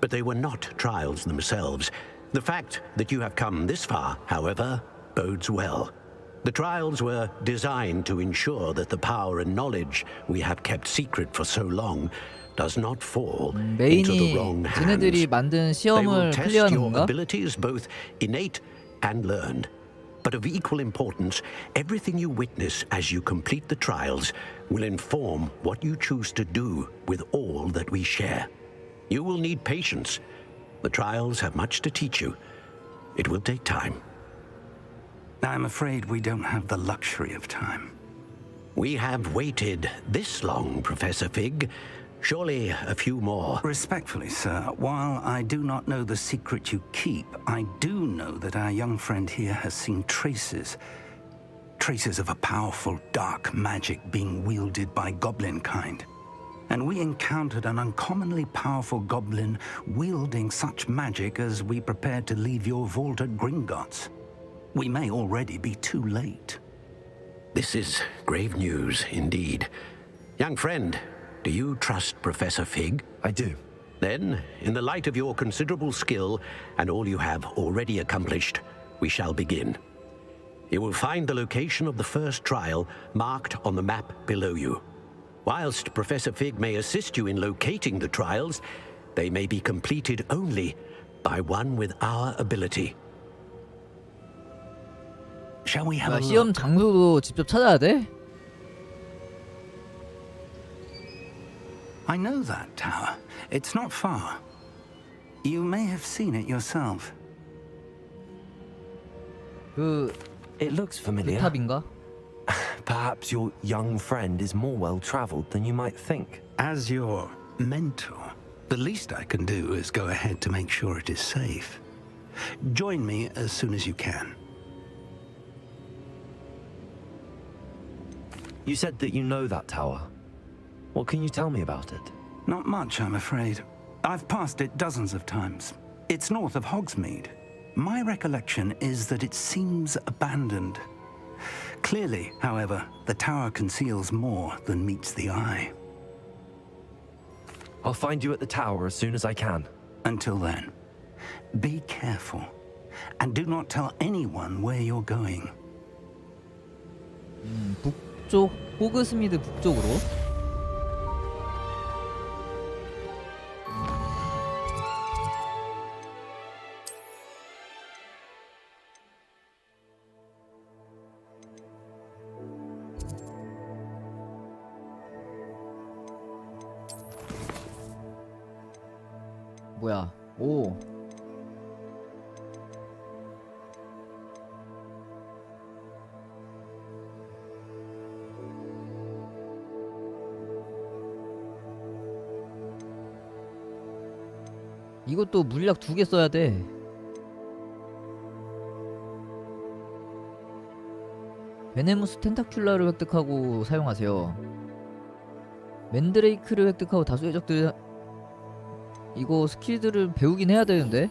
But they were not trials themselves. The fact that you have come this far, however, bodes well. The trials were designed to ensure that the power and knowledge we have kept secret for so long does not fall into the wrong hands. 쟤네들이 만든 They will 시험을 test 클리어하는 your 건가? abilities, both innate and learned. But of equal importance, everything you witness as you complete the trials will inform what you choose to do with all that we share. You will need patience. The trials have much to teach you. It will take time. I'm afraid we don't have the luxury of time. We have waited this long, Professor Fig. Surely a few more. Respectfully, sir, while I do not know the secret you keep, I do know that our young friend here has seen traces of a powerful dark magic being wielded by goblin kind. And we encountered an uncommonly powerful goblin wielding such magic as we prepared to leave your vault at Gringotts. We may already be too late. This is grave news indeed. Young friend, do you trust Professor Fig? I do. Then, in the light of your considerable skill and all you have already accomplished, we shall begin. You will find the location of the first trial marked on the map below you. Whilst Professor Fig may assist you in locating the trials, they may be completed only by one with our ability. Shall we have a 시험 look? 장소도 직접 찾아야 돼? I know that tower. It's not far. You may have seen it yourself. It looks familiar. 탑인가? Perhaps your young friend is more well-traveled than you might think. As your mentor, the least I can do is go ahead to make sure it is safe. Join me as soon as you can. You said that you know that tower. What can you tell me about it? Not much, I'm afraid. I've passed it dozens of times. It's north of Hogsmeade. My recollection is that it seems abandoned. Clearly, however, the tower conceals more than meets the eye. I'll find you at the tower as soon as I can. Until then, be careful, and do not tell anyone where you're going. 북쪽, 호그스미드 북쪽으로. 뭐야? 오. 이것도 물약 2개 써야 돼. 베네무스 텐타큘라를 획득하고 사용하세요. 맨드레이크를 획득하고 다수의 적들 이거 스킬들을 배우긴 해야 되는데.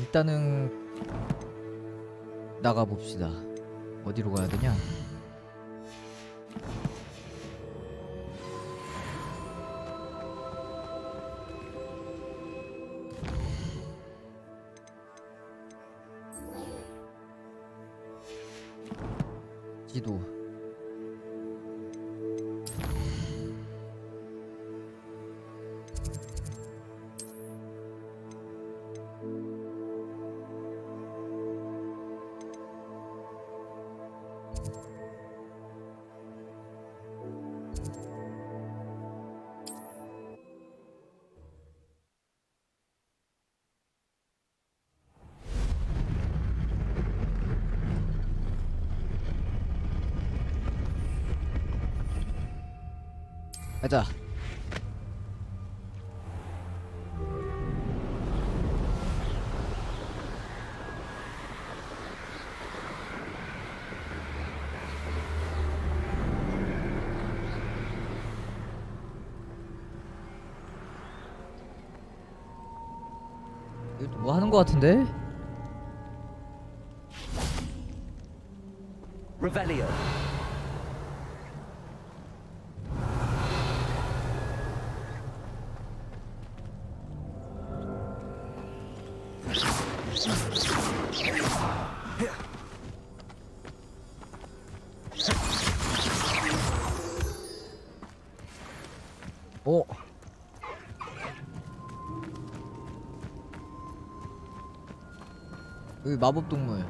일단은 나가 봅시다. 어디로 가야 되냐? 지도. 가자. 이거 뭐 하는 거 같은데? Revelio. 오. 여기 마법 동물.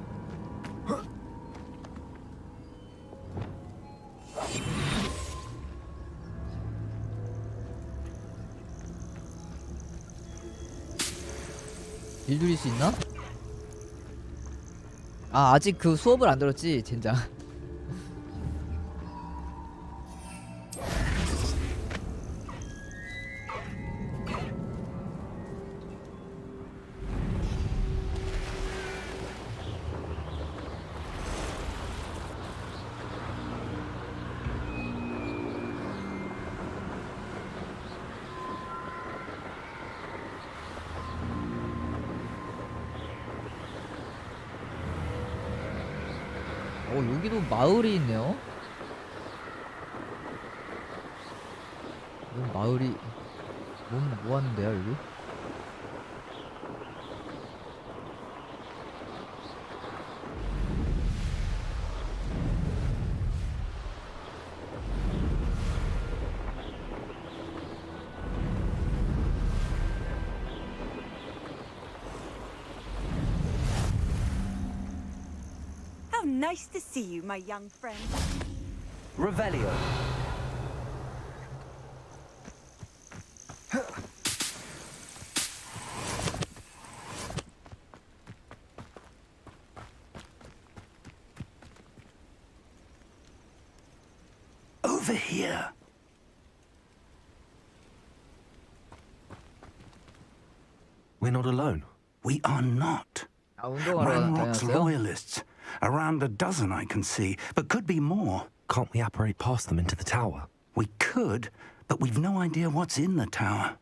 일 줄일 수 있나? 아, 아직 그 수업을 안 들었지, 젠장. 여기도 마을이 있네요. 여기 마을이 뭐 하는데요, 여기? Nice to see you, my young friend. Revelio. Over here. We're not alone. We are not. Ranrock's loyalists. Around a dozen I can see, but could be more. Can't we apparate past them into the tower? We could, but we've no idea what's in the tower.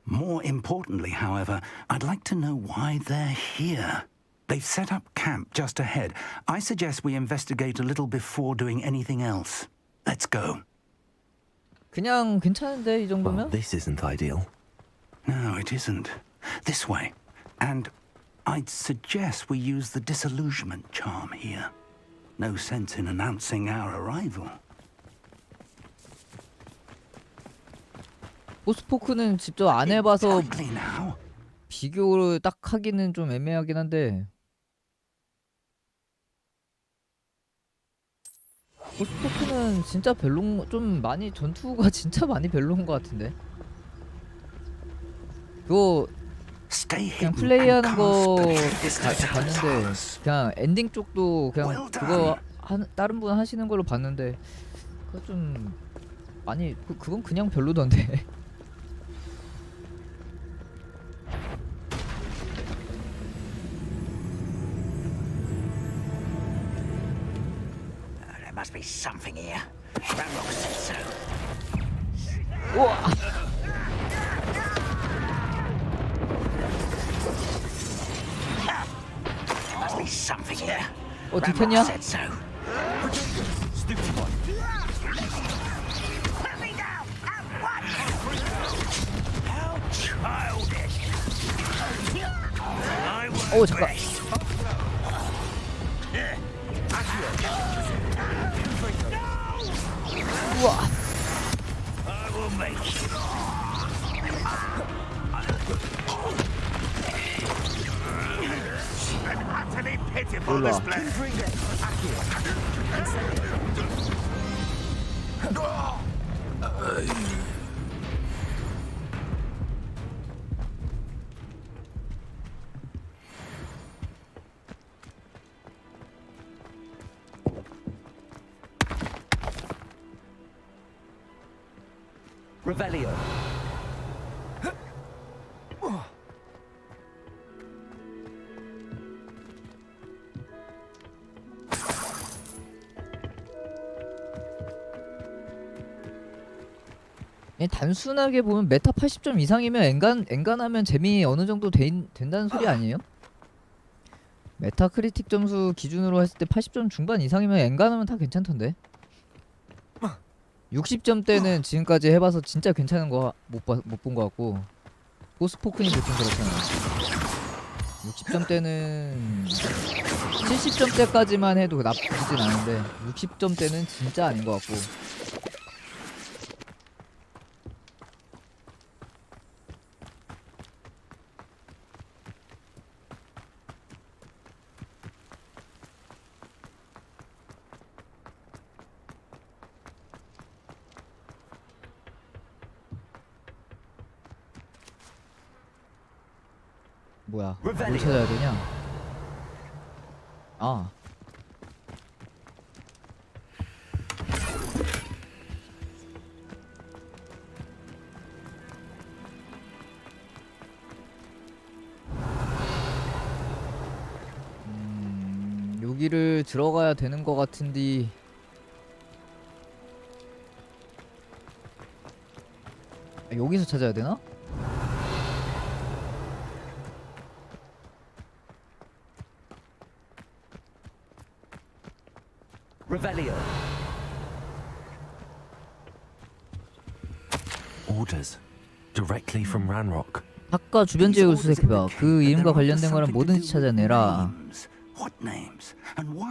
More importantly, however, I'd like to know why they're here. They've set up camp just ahead. I suggest we investigate a little before doing anything else. Let's go. 그냥 괜찮은데 이 정도면? Well, this isn't ideal. No, it isn't. This way. And I'd suggest we use the disillusionment charm here. No sense in announcing our arrival. 포스포크는 직접 안 해봐서 비교를 딱 하기는 좀 애매하긴 한데 포스포크는 진짜 좀 많이 전투가 진짜 많이 별로인 것 같은데 그거 그냥 플레이하는 거 봤는데 그냥 엔딩 쪽도 그냥 그거 다른 분 하시는 걸로 봤는데 그거 좀 많이 그건 그냥 별로던데. There must be something here. Ranrock said so. 우와. There must be something here. 뒤편이야? said so. How childish. 오 잠깐. 우와. I will make you. An utterly pitiful 몰라. display. Revelio. 단순하게 보면 메타 80점 이상이면 엔간하면 재미 어느 정도 된다는 소리 아니에요? 메타 크리틱 점수 기준으로 했을 때 80점 중반 이상이면 엔간하면 다 괜찮던데. 60점대는 지금까지 해봐서 진짜 괜찮은 거 못 본 거 같고, 포스포크니 보통 그렇잖아요. 60점대는 70점대까지만 해도 나쁘진 않은데 60점대는 진짜 아닌 것 같고. 뭐야? 뭘 찾아야 되냐? 아. 여기를 들어가야 되는 것 같은데. 여기서 찾아야 되나? Revelio. Orders. Directly from Ranrock. 학과 주변 지역을 수색해봐. 그 이름과 관련된 거는 뭐든지 찾아내라.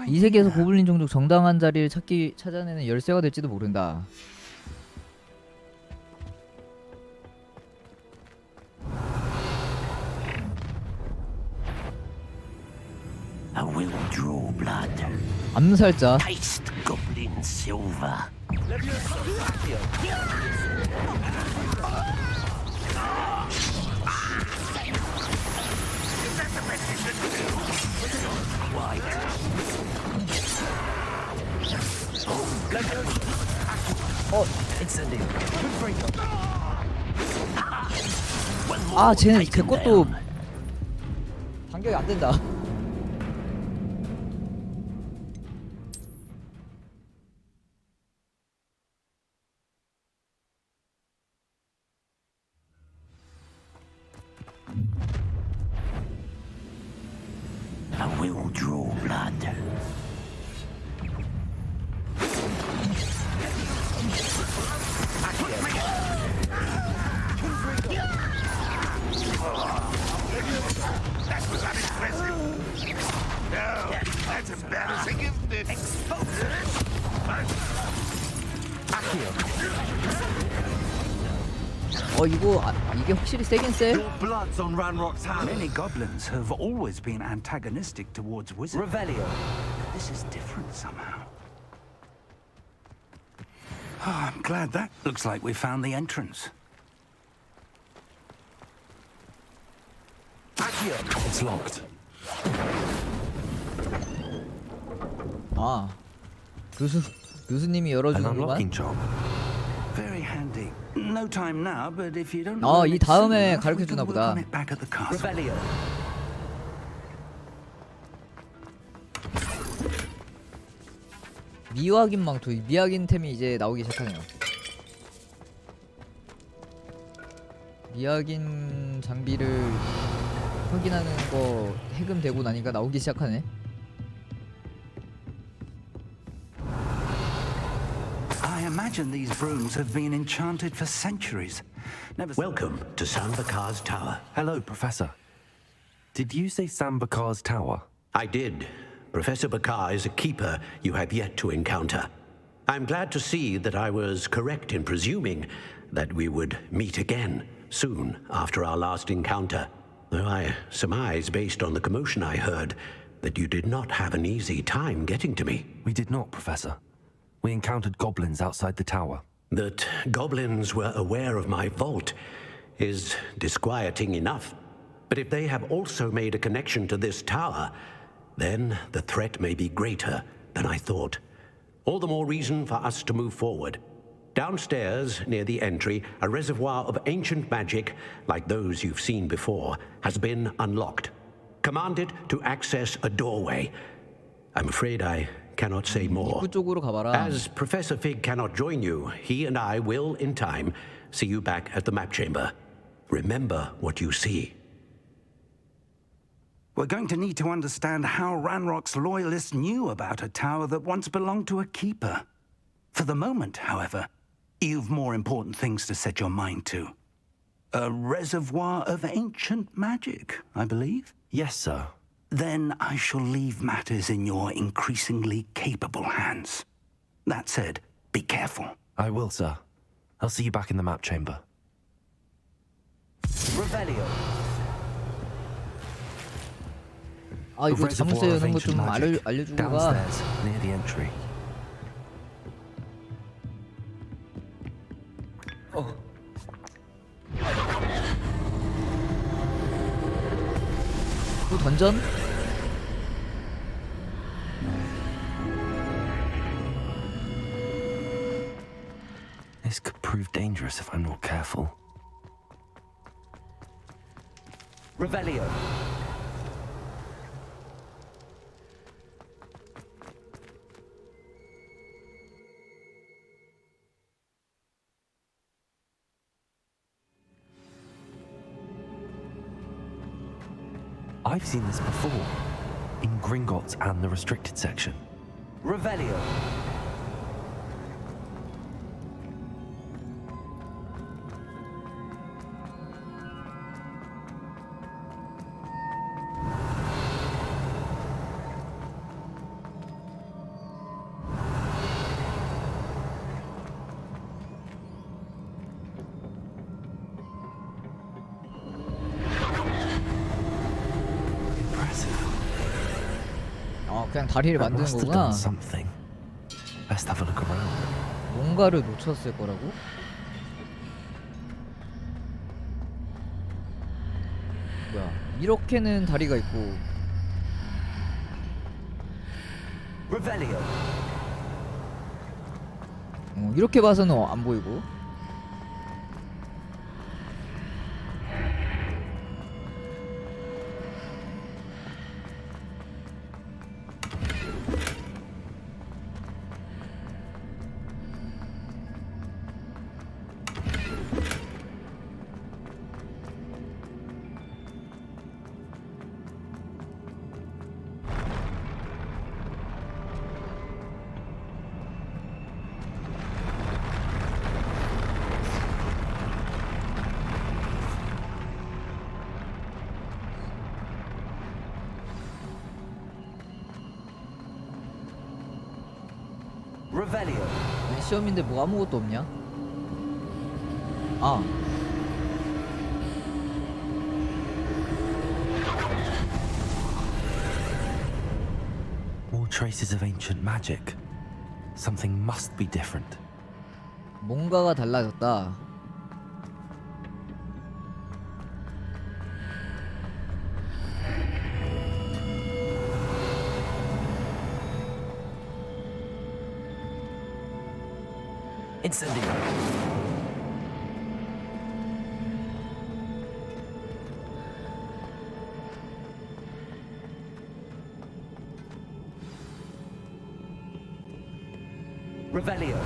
이 세계에서 고블린 종족 정당한 자리를 찾아내는 열쇠가 될지도 모른다. I will draw blood. 암살자. Taste goblin silver. 아, 쟤는 제 것도 반격이 안 된다. I will draw blood. That was unimpressive. No, that's embarrassing, isn't it? 이게 확실히 세긴 세. Blood's on Ranrock's hands. Many goblins have always been antagonistic towards wizards. Revelio. This is different somehow. Oh, I'm glad that looks like we found the entrance. It's locked. 아, 교수님이 An 열어주는구만. unlocking job. Very handy. No time now, but if you don't 아, learn 이 it soon 다음에 enough, we 가르쳐 can 주나 work 보다. on it back at the castle. Revelio. 미확인 망토. 이 미확인 템이 이제 나오기 시작하네요. 미확인 장비를 확인하는 거 해금되고 나니까 나오기 시작하네. I imagine these brooms have been enchanted for centuries. Welcome to Sambakar's Tower. Hello, Professor. Did you say Sambakar's Tower? I did. Professor Bakar is a keeper you have yet to encounter. I'm glad to see that I was correct in presuming that we would meet again soon after our last encounter. Though I surmise, based on the commotion I heard, that you did not have an easy time getting to me. We did not, Professor. We encountered goblins outside the tower. That goblins were aware of my vault is disquieting enough. But if they have also made a connection to this tower, then the threat may be greater than I thought. All the more reason for us to move forward. Downstairs, near the entry, a reservoir of ancient magic, like those you've seen before, has been unlocked. Command it to access a doorway. I'm afraid I cannot say more. 입구 쪽으로 가봐라. As Professor Fig cannot join you, he and I will, in time, see you back at the map chamber. Remember what you see. We're going to need to understand how Ranrock's loyalists knew about a tower that once belonged to a keeper. For the moment, however, you've more important things to set your mind to. A reservoir of ancient magic, I believe? Yes, sir. Then I shall leave matters in your increasingly capable hands. That said, be careful. I will, sir. I'll see you back in the map chamber. Revelio. 아 이거 잠수 여는 거 좀 알려주고 가. Downstairs, near the entry. 또 던전? This could prove dangerous if I'm not careful. Revelio. I've seen this before, in Gringotts and the restricted section. Revelio. 그냥 다리를 만드는 거구나. Let's have a look around. 뭔가를 놓쳤을 거라고? 뭐야? 이렇게는 다리가 있고. Revelio. 이렇게 봐서는 안 보이고. Revelio. 시험인데 뭐 아무것도 없냐? 아. More traces of ancient magic. Something must be different. 뭔가가 달라졌다. Incendio. Revelio.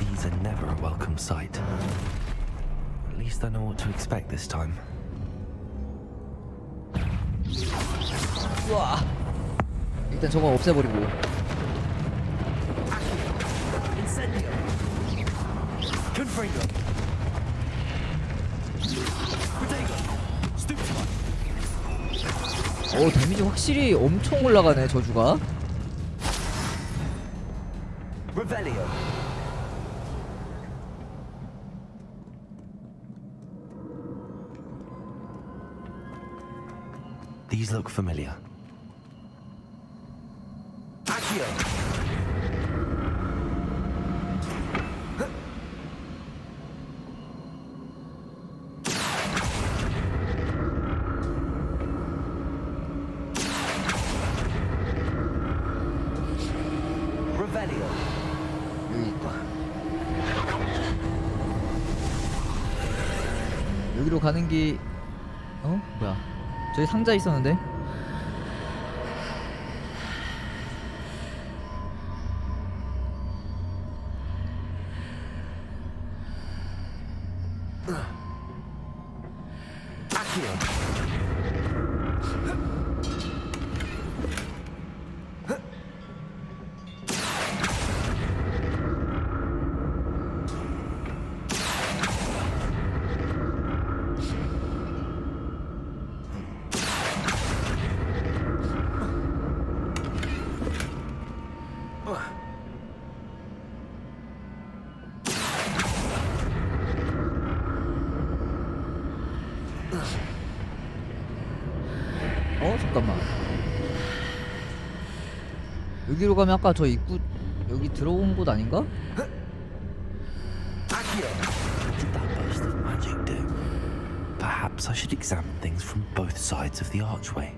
These are never a welcome sight. At least I know what to expect this time. 우와. 일단 저거 없애버리고. Incendio. Confringo. 데미지 확실히 엄청 올라가네 저주가. Revelio. These look familiar. Accio. 여기로 가는 길. 뭐야? 저기 상자 있었는데? 잠깐만. 여기로 가면 아까 저 입구 여기 들어온 곳 아닌가? What did that burst of magic do? Perhaps I should examine things from both sides of the archway.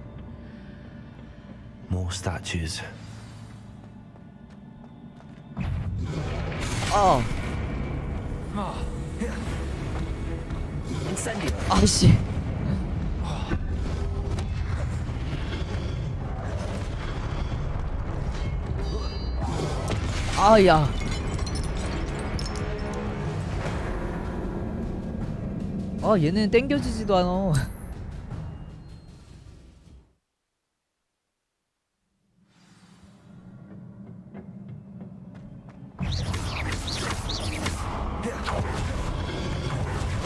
More statues. Incendio. 아이씨. 야. 얘는 땡겨지지도 않아.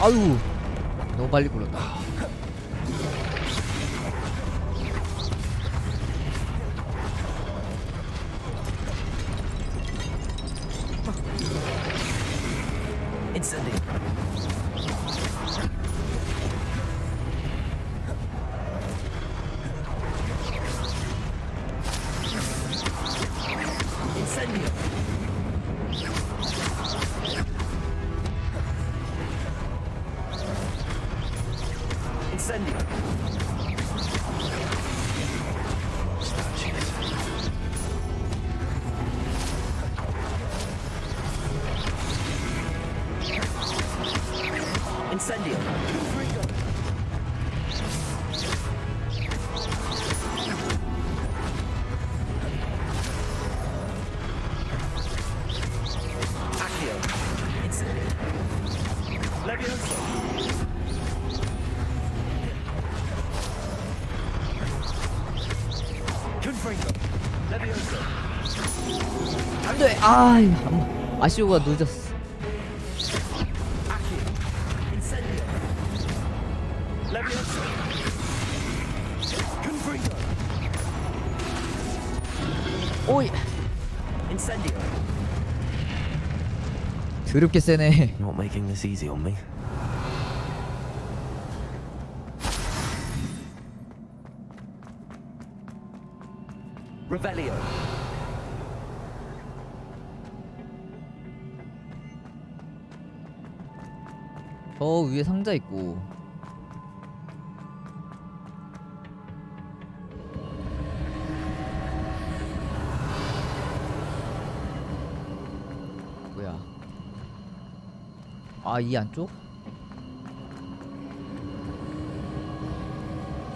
아유, 너무 빨리 굴렀다. Incendio. Incendio. Incendio. Incendio. Accio. Incendio. Levioso. Confringo. Levioso. 안돼. 아시오가 늦었어. Incendio. Levioso. Confringo. 오이. Incendio. 드럽게 세네. Not making this easy on me. Revelio. 저 위에 상자 있고. 뭐야? 이 안쪽?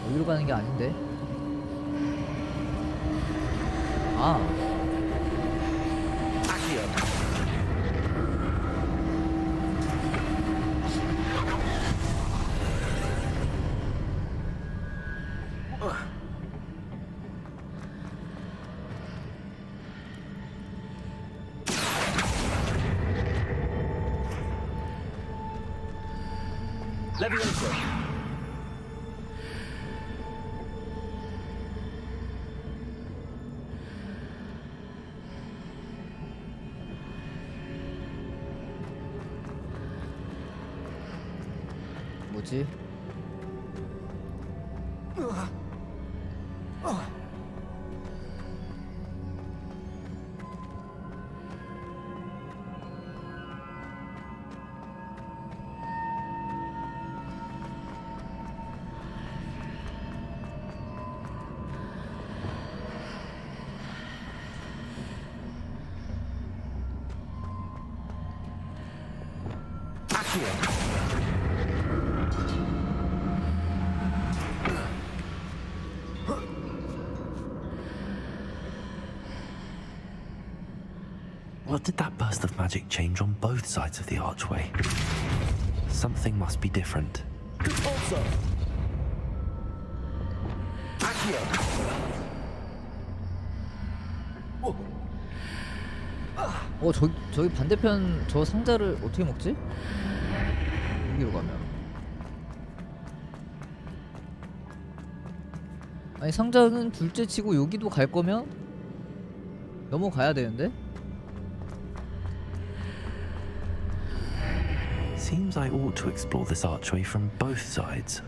여기로 가는 게 아닌데? Accio. Levioso. 뭐지? Accio. What did that burst of magic change on both sides of the archway? Something must be different. Also. Accio. 저기 반대편 저 상자를 어떻게 먹지? 여기로 가면. 아니 상자는 둘째 치고 여기도 갈 거면 넘어가야 되는데? Seems I ought to explore this archway from both sides.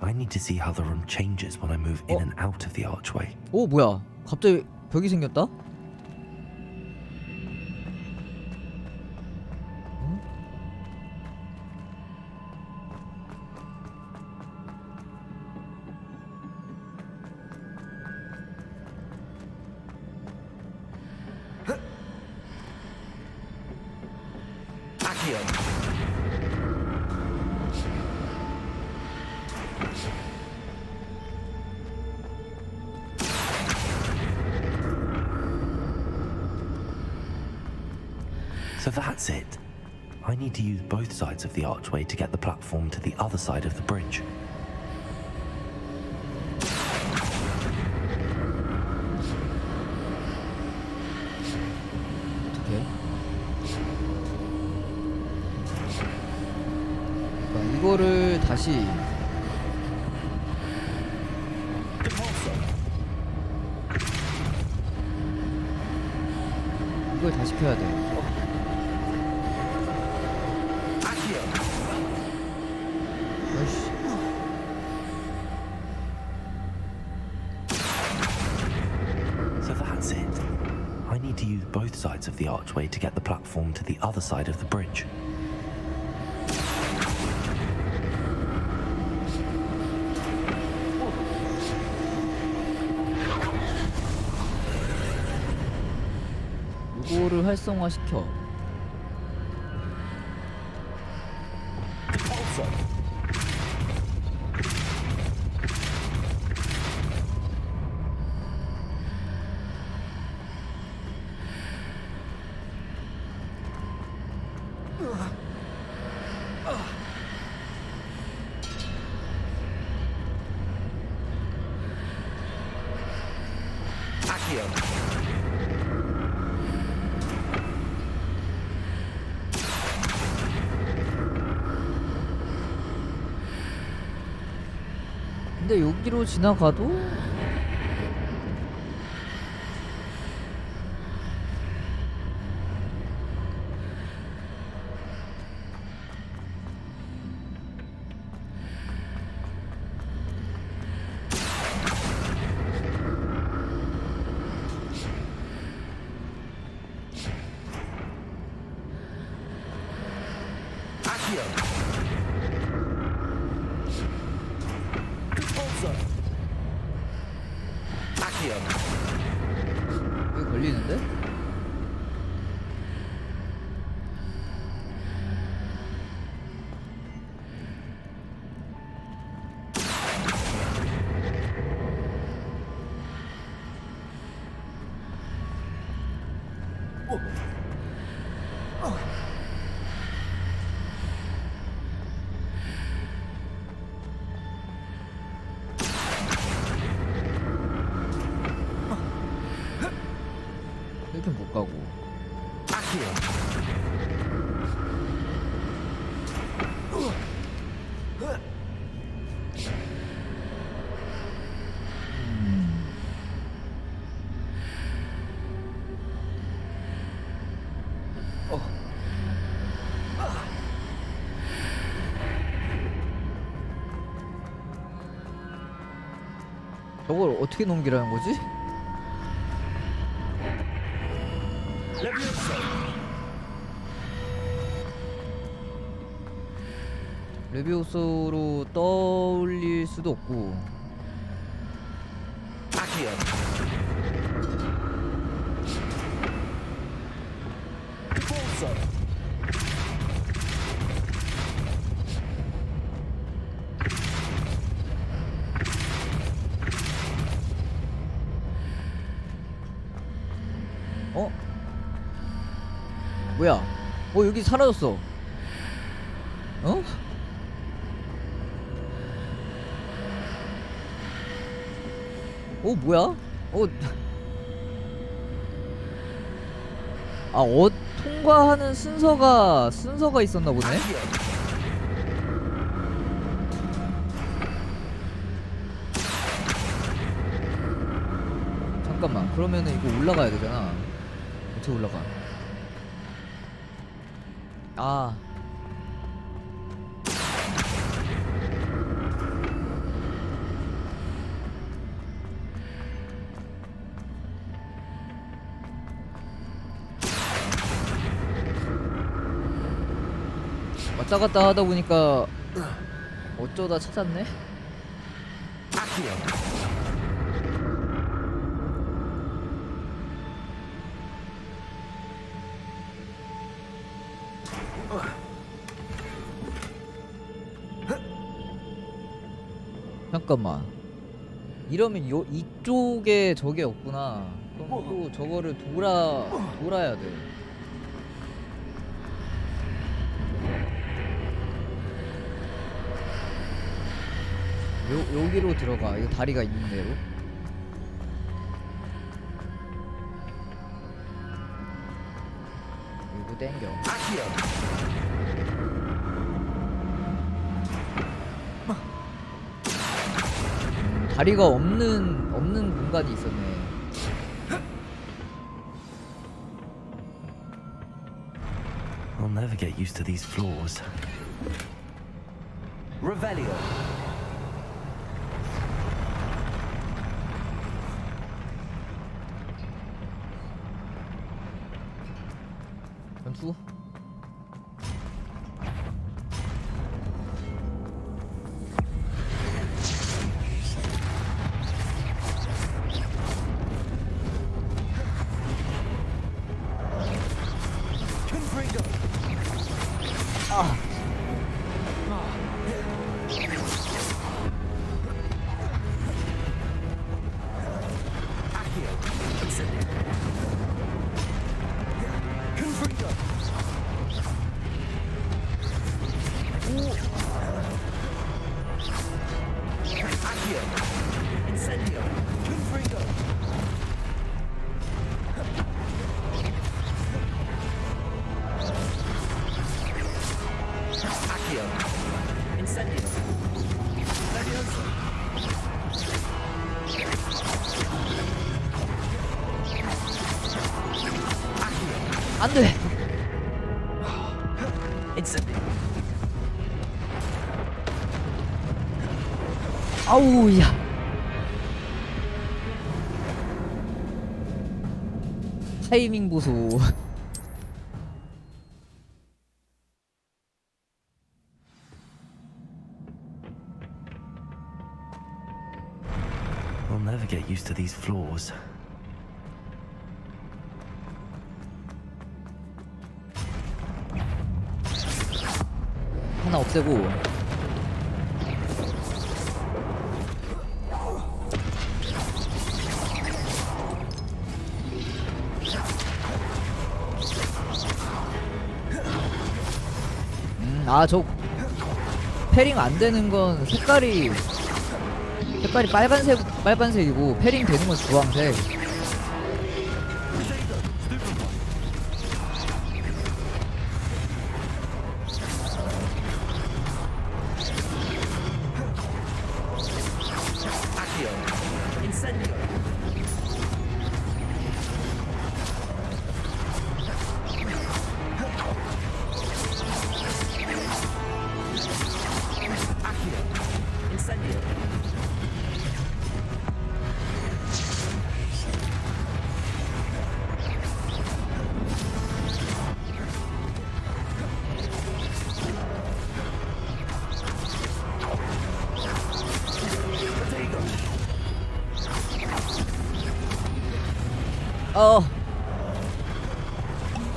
I need to see how the room changes when I move in and out of the archway. 오 뭐야? 갑자기 벽이 생겼다? So that's it. I need to use both sides of the archway to get the platform to the other side of the bridge. 어떻게? 이거를 다시 이걸 다시 켜야 돼. 아이씨. So that's it. I need to use both sides of the archway to get the platform to the other side of the bridge. 이거를 활성화시켜. 근데 여기로 지나가도 여기 걸리는데? 이렇게 못 가고. 저걸 어떻게 넘기라는 거지? 레비오소로 떠올릴 수도 없고. 어? 뭐야? 여기 사라졌어. 어? 뭐야? 통과하는 순서가 있었나 보네. 잠깐만. 그러면은 이거 올라가야 되잖아. 어떻게 올라가? 왔다 갔다 하다 보니까 어쩌다 찾았네? 잠깐만. 이러면 이쪽에 저게 없구나. 그럼 또 저거를 돌아야 돼. 여기로 들어가. 이거 다리가 있는 대로. 그리고 땡겨. 다리가 없는 공간이 있었네. I'll never get used to these floors. Revelio. 전투. 안돼. 아우야. 타이밍 보소. I'll never get used to these floors. 하나 없애고. 저 패링 안 되는 건 색깔이 빨간색이고 패링 되는 건 주황색.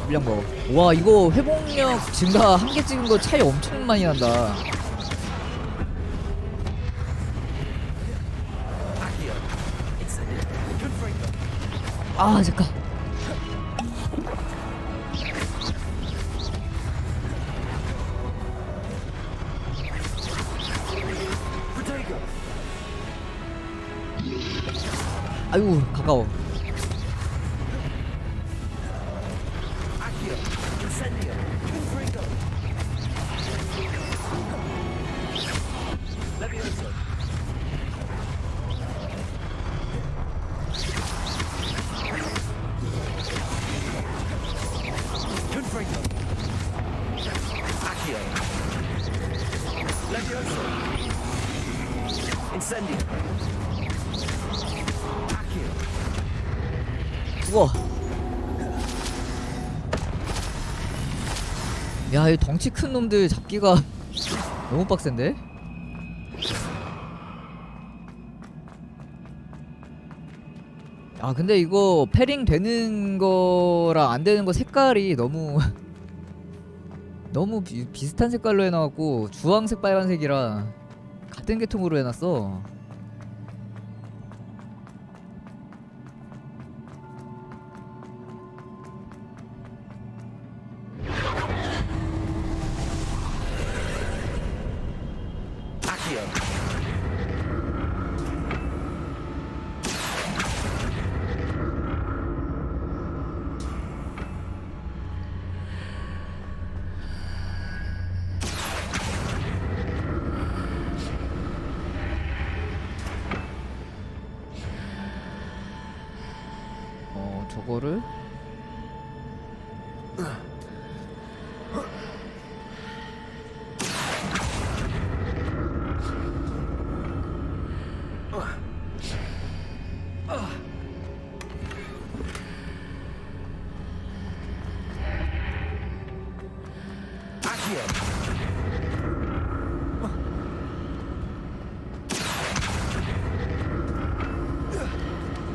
물량 먹어. 와, 이거 회복력 증가 한 개 찍은 거 차이 엄청 많이 난다. 잠깐. 아이고 가까워. 죽어. 야, 이 덩치 큰 놈들 잡기가 너무 빡센데? 아, 근데 이거 패링 되는 거랑 안 되는 거 색깔이 너무 너무 비슷한 색깔로 해놔갖고 주황색 빨간색이라 같은 계통으로 해놨어. 저거를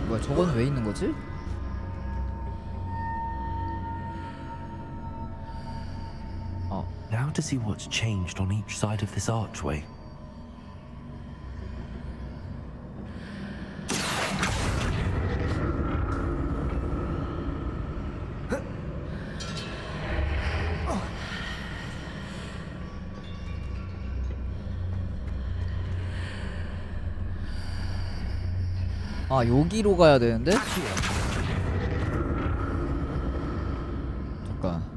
뭐야, 저건 왜 있는 거지? Now to see what's changed on each side of this archway. 아, 여기로 가야 되는데? 잠깐.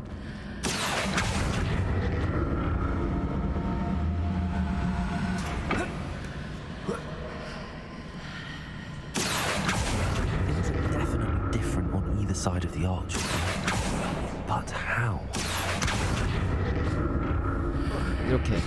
Side of the archway. But how? 이렇게.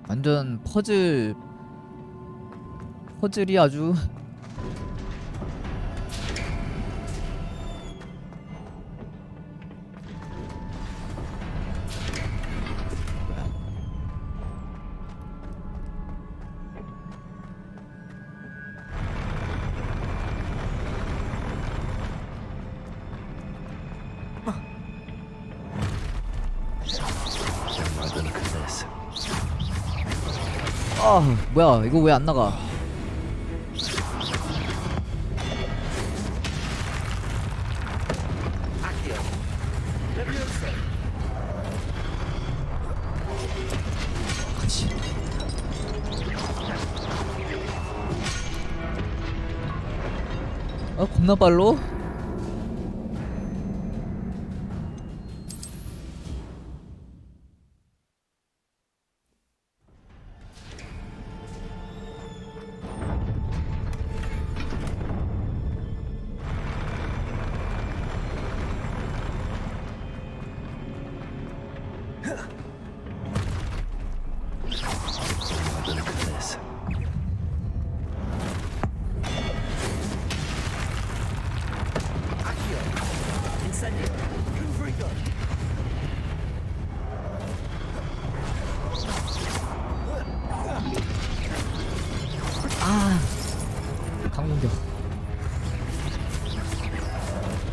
완전 퍼즐이 아주 아, 뭐야, 이거 왜 안 나가? 그치. 아, 겁나 빨로? 아, 강공격.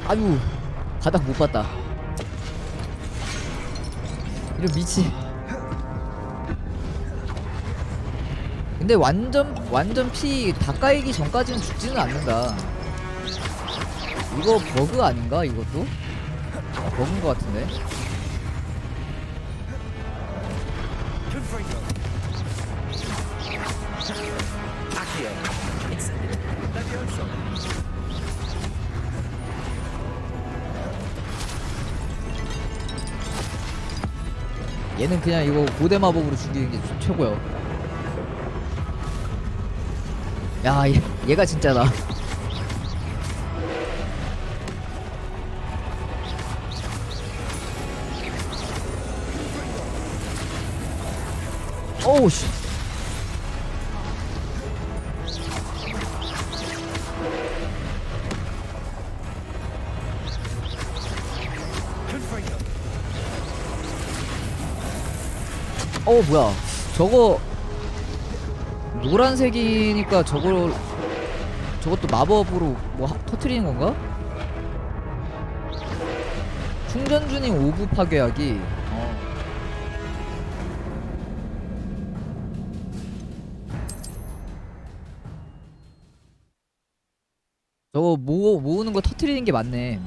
아유, 바닥 못 봤다. 이런 미치. 근데 완전 피 다 까이기 전까지는 죽지는 않는다. 이거 버그 아닌가? 이것도? 버그인 것 같은데? 얘는 그냥 이거 고대 마법으로 죽이는 게 최고야. 야, 얘가 진짜다. 오우 씨. 뭐야, 저거 노란색이니까 저것도 마법으로 뭐 터트리는 건가? 충전 중인 오브 파괴하기. 저거 모으는 거 터트리는 게 맞네.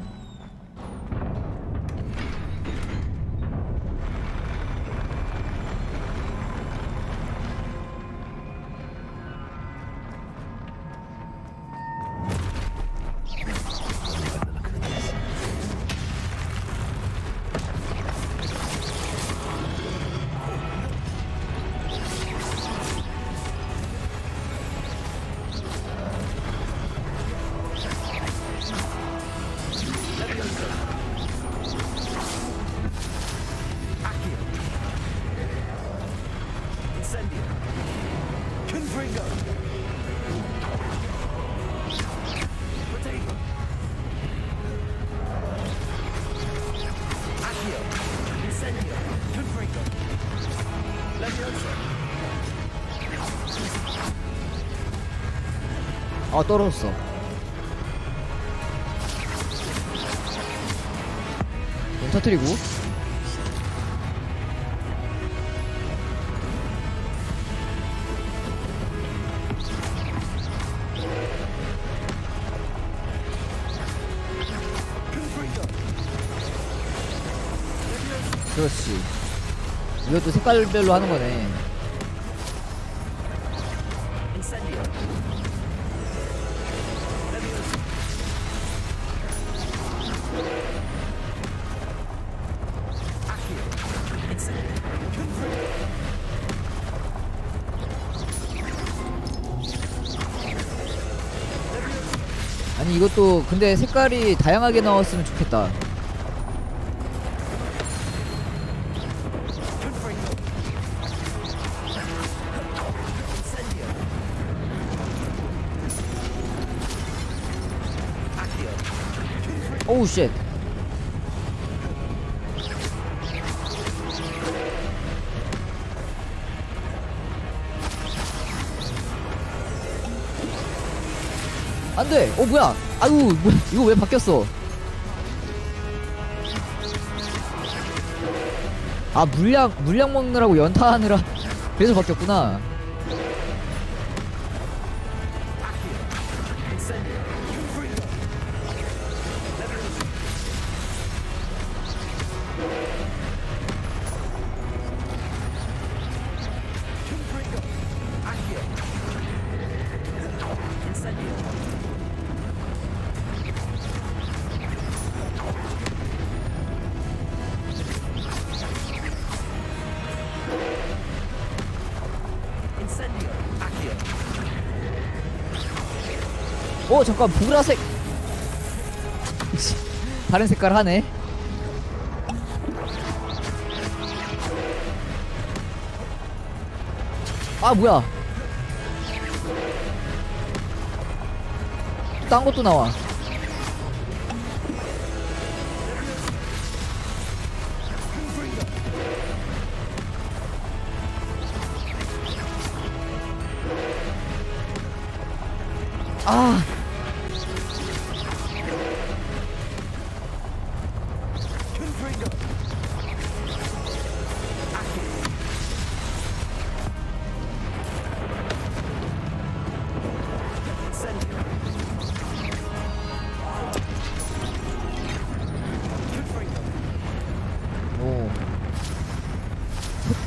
떨어졌어. 돈 터뜨리고. 그렇지. 이것도 색깔별로 하는 거네. 아니 이것도 근데 색깔이 다양하게 나왔으면 좋겠다. 오우 쉣. 안돼. 뭐야. 아유 뭐야. 이거 왜 바뀌었어. 아 물약 먹느라고 연타하느라 그래서 바뀌었구나. 잠깐 보라색. 다른 색깔 하네. 뭐야. 딴 것도 나와.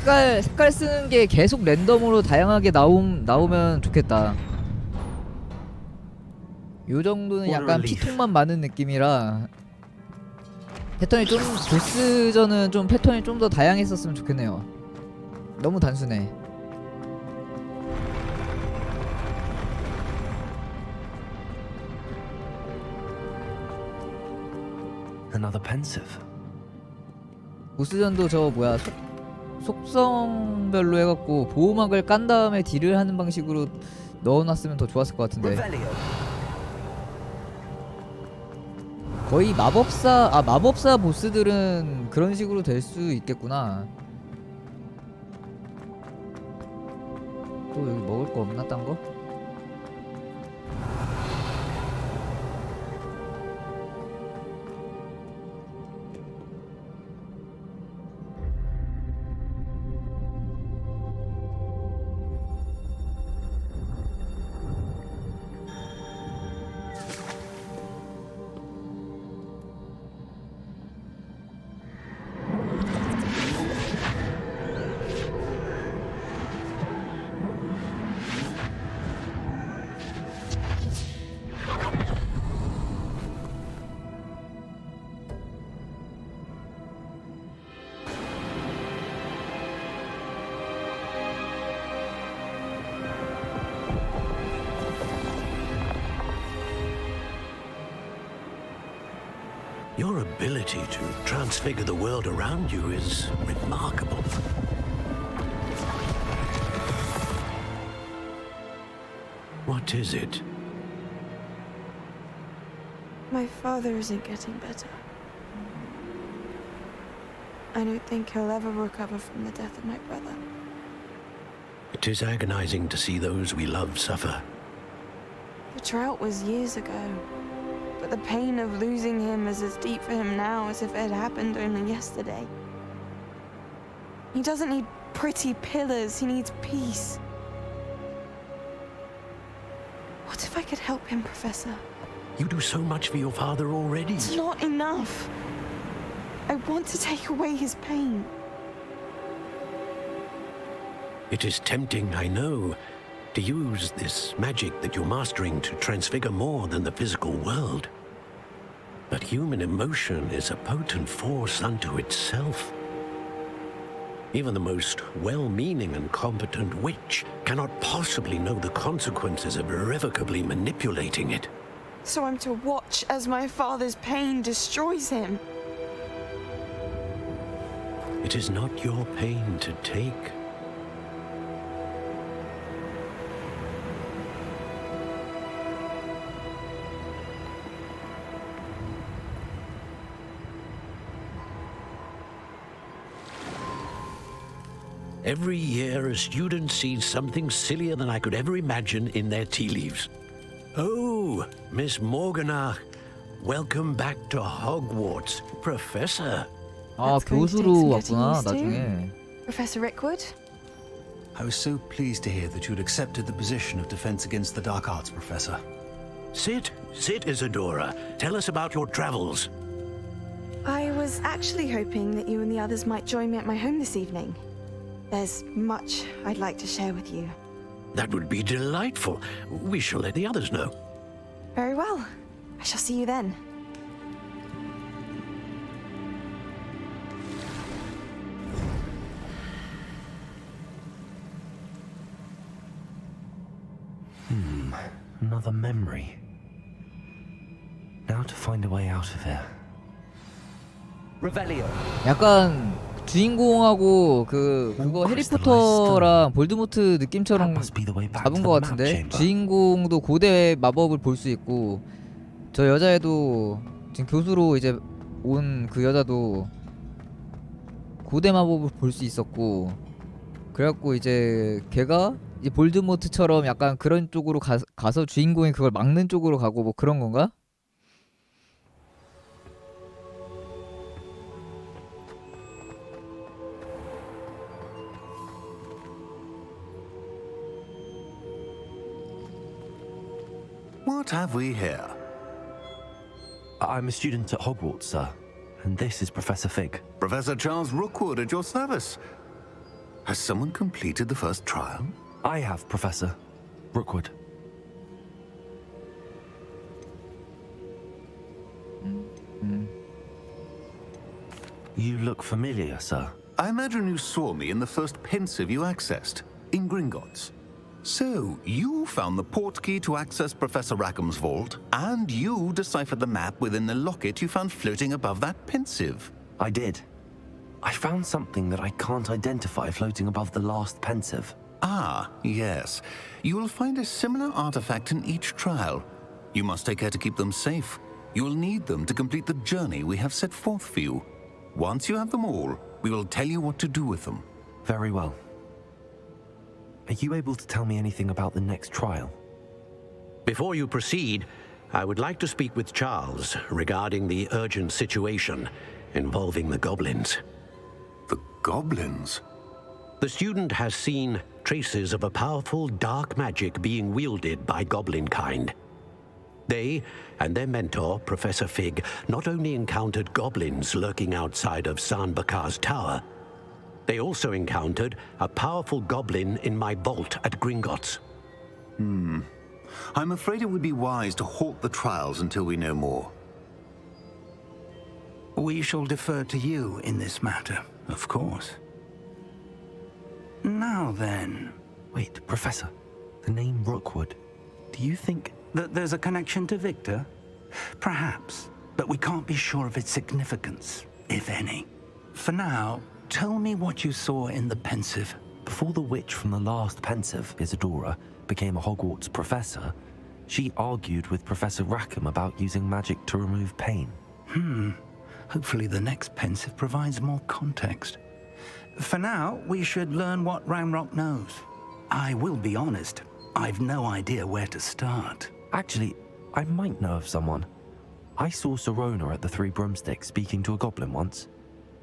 색깔 쓰는 게 계속 랜덤으로 다양하게 나오면 좋겠다. 요 정도는 약간 피통만 많은 느낌이라 패턴이 좀 보스전은 좀 패턴이 좀 더 다양했었으면 좋겠네요. 너무 단순해. Another pensive. 보스전도 저 뭐야 속성별로 해갖고 보호막을 깐 다음에 딜을 하는 방식으로 넣어놨으면 더 좋았을 것 같은데. 거의 마법사 보스들은 그런 식으로 될 수 있겠구나. 또 여기 먹을 거 없나 딴 거? Your ability to transfigure the world around you is remarkable. What is it? My father isn't getting better. I don't think he'll ever recover from the death of my brother. It is agonizing to see those we love suffer. The drought was years ago, but the pain of losing him is as deep for him now as if it had happened only yesterday. He doesn't need pretty pillars, he needs peace. What if I could help him, Professor? You do so much for your father already. It's not enough. I want to take away his pain. It is tempting, I know, to use this magic that you're mastering to transfigure more than the physical world. But human emotion is a potent force unto itself. Even the most well-meaning and competent witch cannot possibly know the consequences of irrevocably manipulating it. So I'm to watch as my father's pain destroys him. It is not your pain to take. Every year, a student sees something sillier than I could ever imagine in their tea leaves. Oh, Miss Morganach, welcome back to Hogwarts, Professor. 아, 교수로 왔구나, 나중에. Professor Rickwood? I was so pleased to hear that you'd accepted the position of Defense Against the Dark Arts, Professor. Sit, Isadora. Tell us about your travels. I was actually hoping that you and the others might join me at my home this evening. There's much I'd like to share with you. That would be delightful. We shall let the others know. Very well. I shall see you then. Another memory. Now to find a way out of here. Revelio. 약간 주인공하고 그거 해리포터랑 볼드모트 느낌처럼 잡은 것 같은데, 주인공도 고대 마법을 볼 수 있고 저 여자애도 지금 교수로 이제 온 그 여자도 고대 마법을 볼 수 있었고, 그래갖고 이제 걔가 이제 볼드모트처럼 약간 그런 쪽으로 가서 주인공이 그걸 막는 쪽으로 가고 뭐 그런 건가? What have we here? I'm a student at Hogwarts, sir. And this is Professor Fig. Professor Charles Rookwood at your service. Has someone completed the first trial? I have, Professor. Rookwood. You look familiar, sir. I imagine you saw me in the first pensive you accessed, in Gringotts. So, you found the portkey to access Professor Rackham's vault, and you deciphered the map within the locket you found floating above that pensive. I did. I found something that I can't identify floating above the last pensive. Ah, yes. You will find a similar artifact in each trial. You must take care to keep them safe. You will need them to complete the journey we have set forth for you. Once you have them all, we will tell you what to do with them. Very well. Are you able to tell me anything about the next trial? Before you proceed, I would like to speak with Charles regarding the urgent situation involving the goblins. The goblins? The student has seen traces of a powerful dark magic being wielded by goblin kind. They and their mentor, Professor Fig, not only encountered goblins lurking outside of San Bakar's tower, they also encountered a powerful goblin in my vault at Gringotts. I'm afraid it would be wise to halt the trials until we know more. We shall defer to you in this matter, of course. Now then... Wait, Professor. The name Rookwood. Do you think... that there's a connection to Victor? Perhaps, but we can't be sure of its significance, if any. For now, tell me what you saw in the pensive. Before the witch from the last pensive, Isadora, became a Hogwarts professor, she argued with Professor Rackham about using magic to remove pain. Hopefully the next pensive provides more context. For now, we should learn what Ranrock knows. I will be honest, I've no idea where to start. Actually, I might know of someone. I saw Serona at the Three Broomsticks speaking to a goblin once.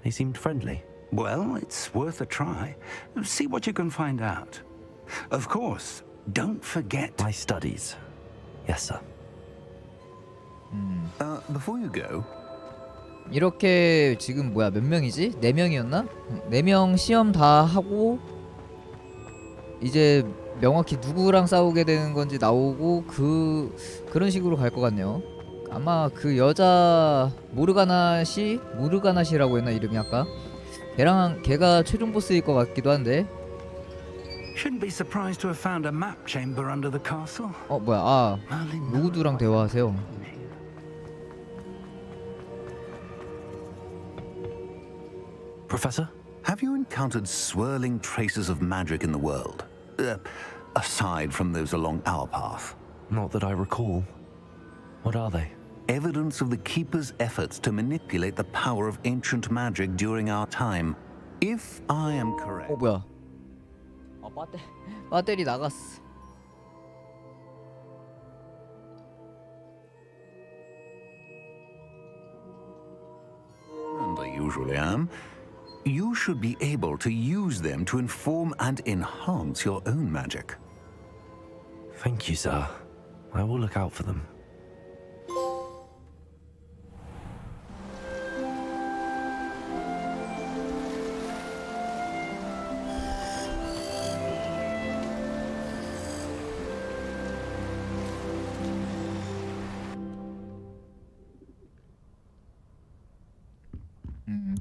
They seemed friendly. Well, it's worth a try. See what you can find out. Of course, don't forget... my studies. Yes, sir. Before you go... 이렇게 지금 뭐야 몇 명이지? 4명이었나? 4명 시험 다 하고 이제 명확히 누구랑 싸우게 되는 건지 나오고 그런 식으로 갈 것 같네요. 아마 그 여자 모르가나시라고 했나 이름이 아까? 걔가 최종 보스일 것 같기도 한데. Shouldn't be surprised to have found a map chamber under the castle. 뭐야? 로우드랑 대화하세요. Professor? Have you encountered swirling traces of magic in the world? Aside from those along our path? Not that I recall. What are they? Evidence of the Keeper's efforts to manipulate the power of ancient magic during our time. If I am correct... 뭐야? 배터리 나갔어. And I usually am. You should be able to use them to inform and enhance your own magic. Thank you, sir. I will look out for them.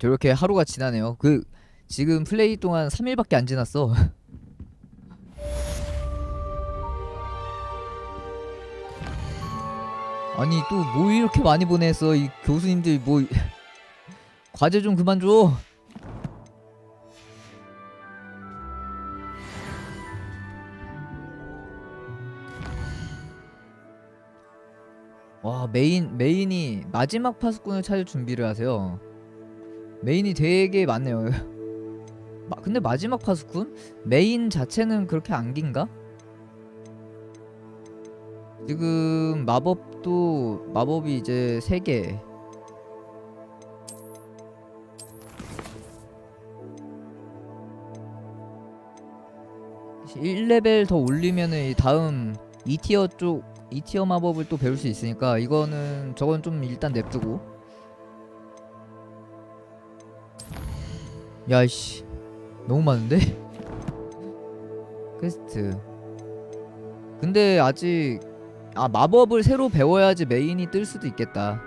저렇게 하루가 지나네요. 지금 플레이 동안 3일밖에 안 지났어. 아니 또 뭐 이렇게 많이 보냈어. 이 교수님들 뭐 과제 좀 그만 줘. 와 메인이 마지막 파수꾼을 찾을 준비를 하세요. 메인이 되게 많네요. 근데 마지막 파수꾼? 메인 자체는 그렇게 안 긴가? 지금 마법이 이제 3개. (1레벨) 더 올리면은 이 다음 2티어 마법을 또 배울 수 있으니까 저건 좀 일단 냅두고. 야이씨 너무 많은데? 퀘스트. 근데 아직 마법을 새로 배워야지 메인이 뜰 수도 있겠다.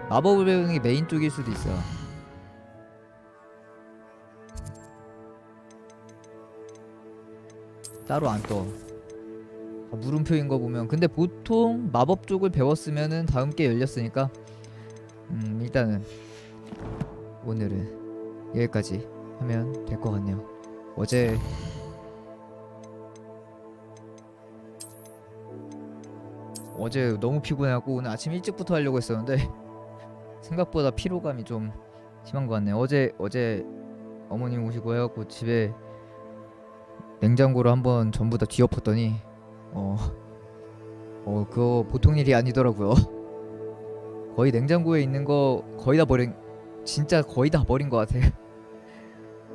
마법을 배우는 게 메인 쪽일 수도 있어. 따로 안 떠. 물음표인 거 보면. 근데 보통 마법 쪽을 배웠으면은 다음 게 열렸으니까 일단은 오늘은 여기까지 하면 될 것 같네요. 어제 너무 피곤해갖고 오늘 아침 일찍부터 하려고 했었는데 생각보다 피로감이 좀 심한 것 같네요. 어제 어머님 오시고 해갖고 집에 냉장고를 한번 전부 다 뒤엎었더니 그거 보통 일이 아니더라고요. 거의 냉장고에 있는 거 거의 다 진짜 거의 다 버린 것 같아요.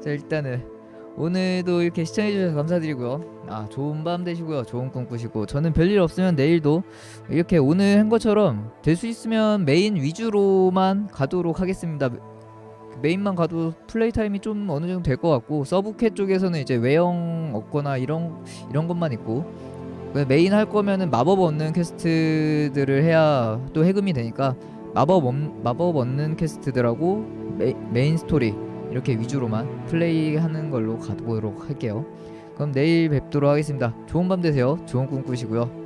자, 일단은 오늘도 이렇게 시청해주셔서 감사드리고요. 좋은 밤 되시고요. 좋은 꿈 꾸시고, 저는 별일 없으면 내일도 이렇게 오늘 한 것처럼 될 수 있으면 메인 위주로만 가도록 하겠습니다. 메인만 가도 플레이 타임이 좀 어느 정도 될 것 같고, 서브캐 쪽에서는 이제 외형 얻거나 이런 것만 있고, 메인 할 거면은 마법 얻는 퀘스트들을 해야 또 해금이 되니까 마법 얻는 퀘스트들하고 메인 스토리 이렇게 위주로만 플레이하는 걸로 가도록 할게요. 그럼 내일 뵙도록 하겠습니다. 좋은 밤 되세요. 좋은 꿈 꾸시고요.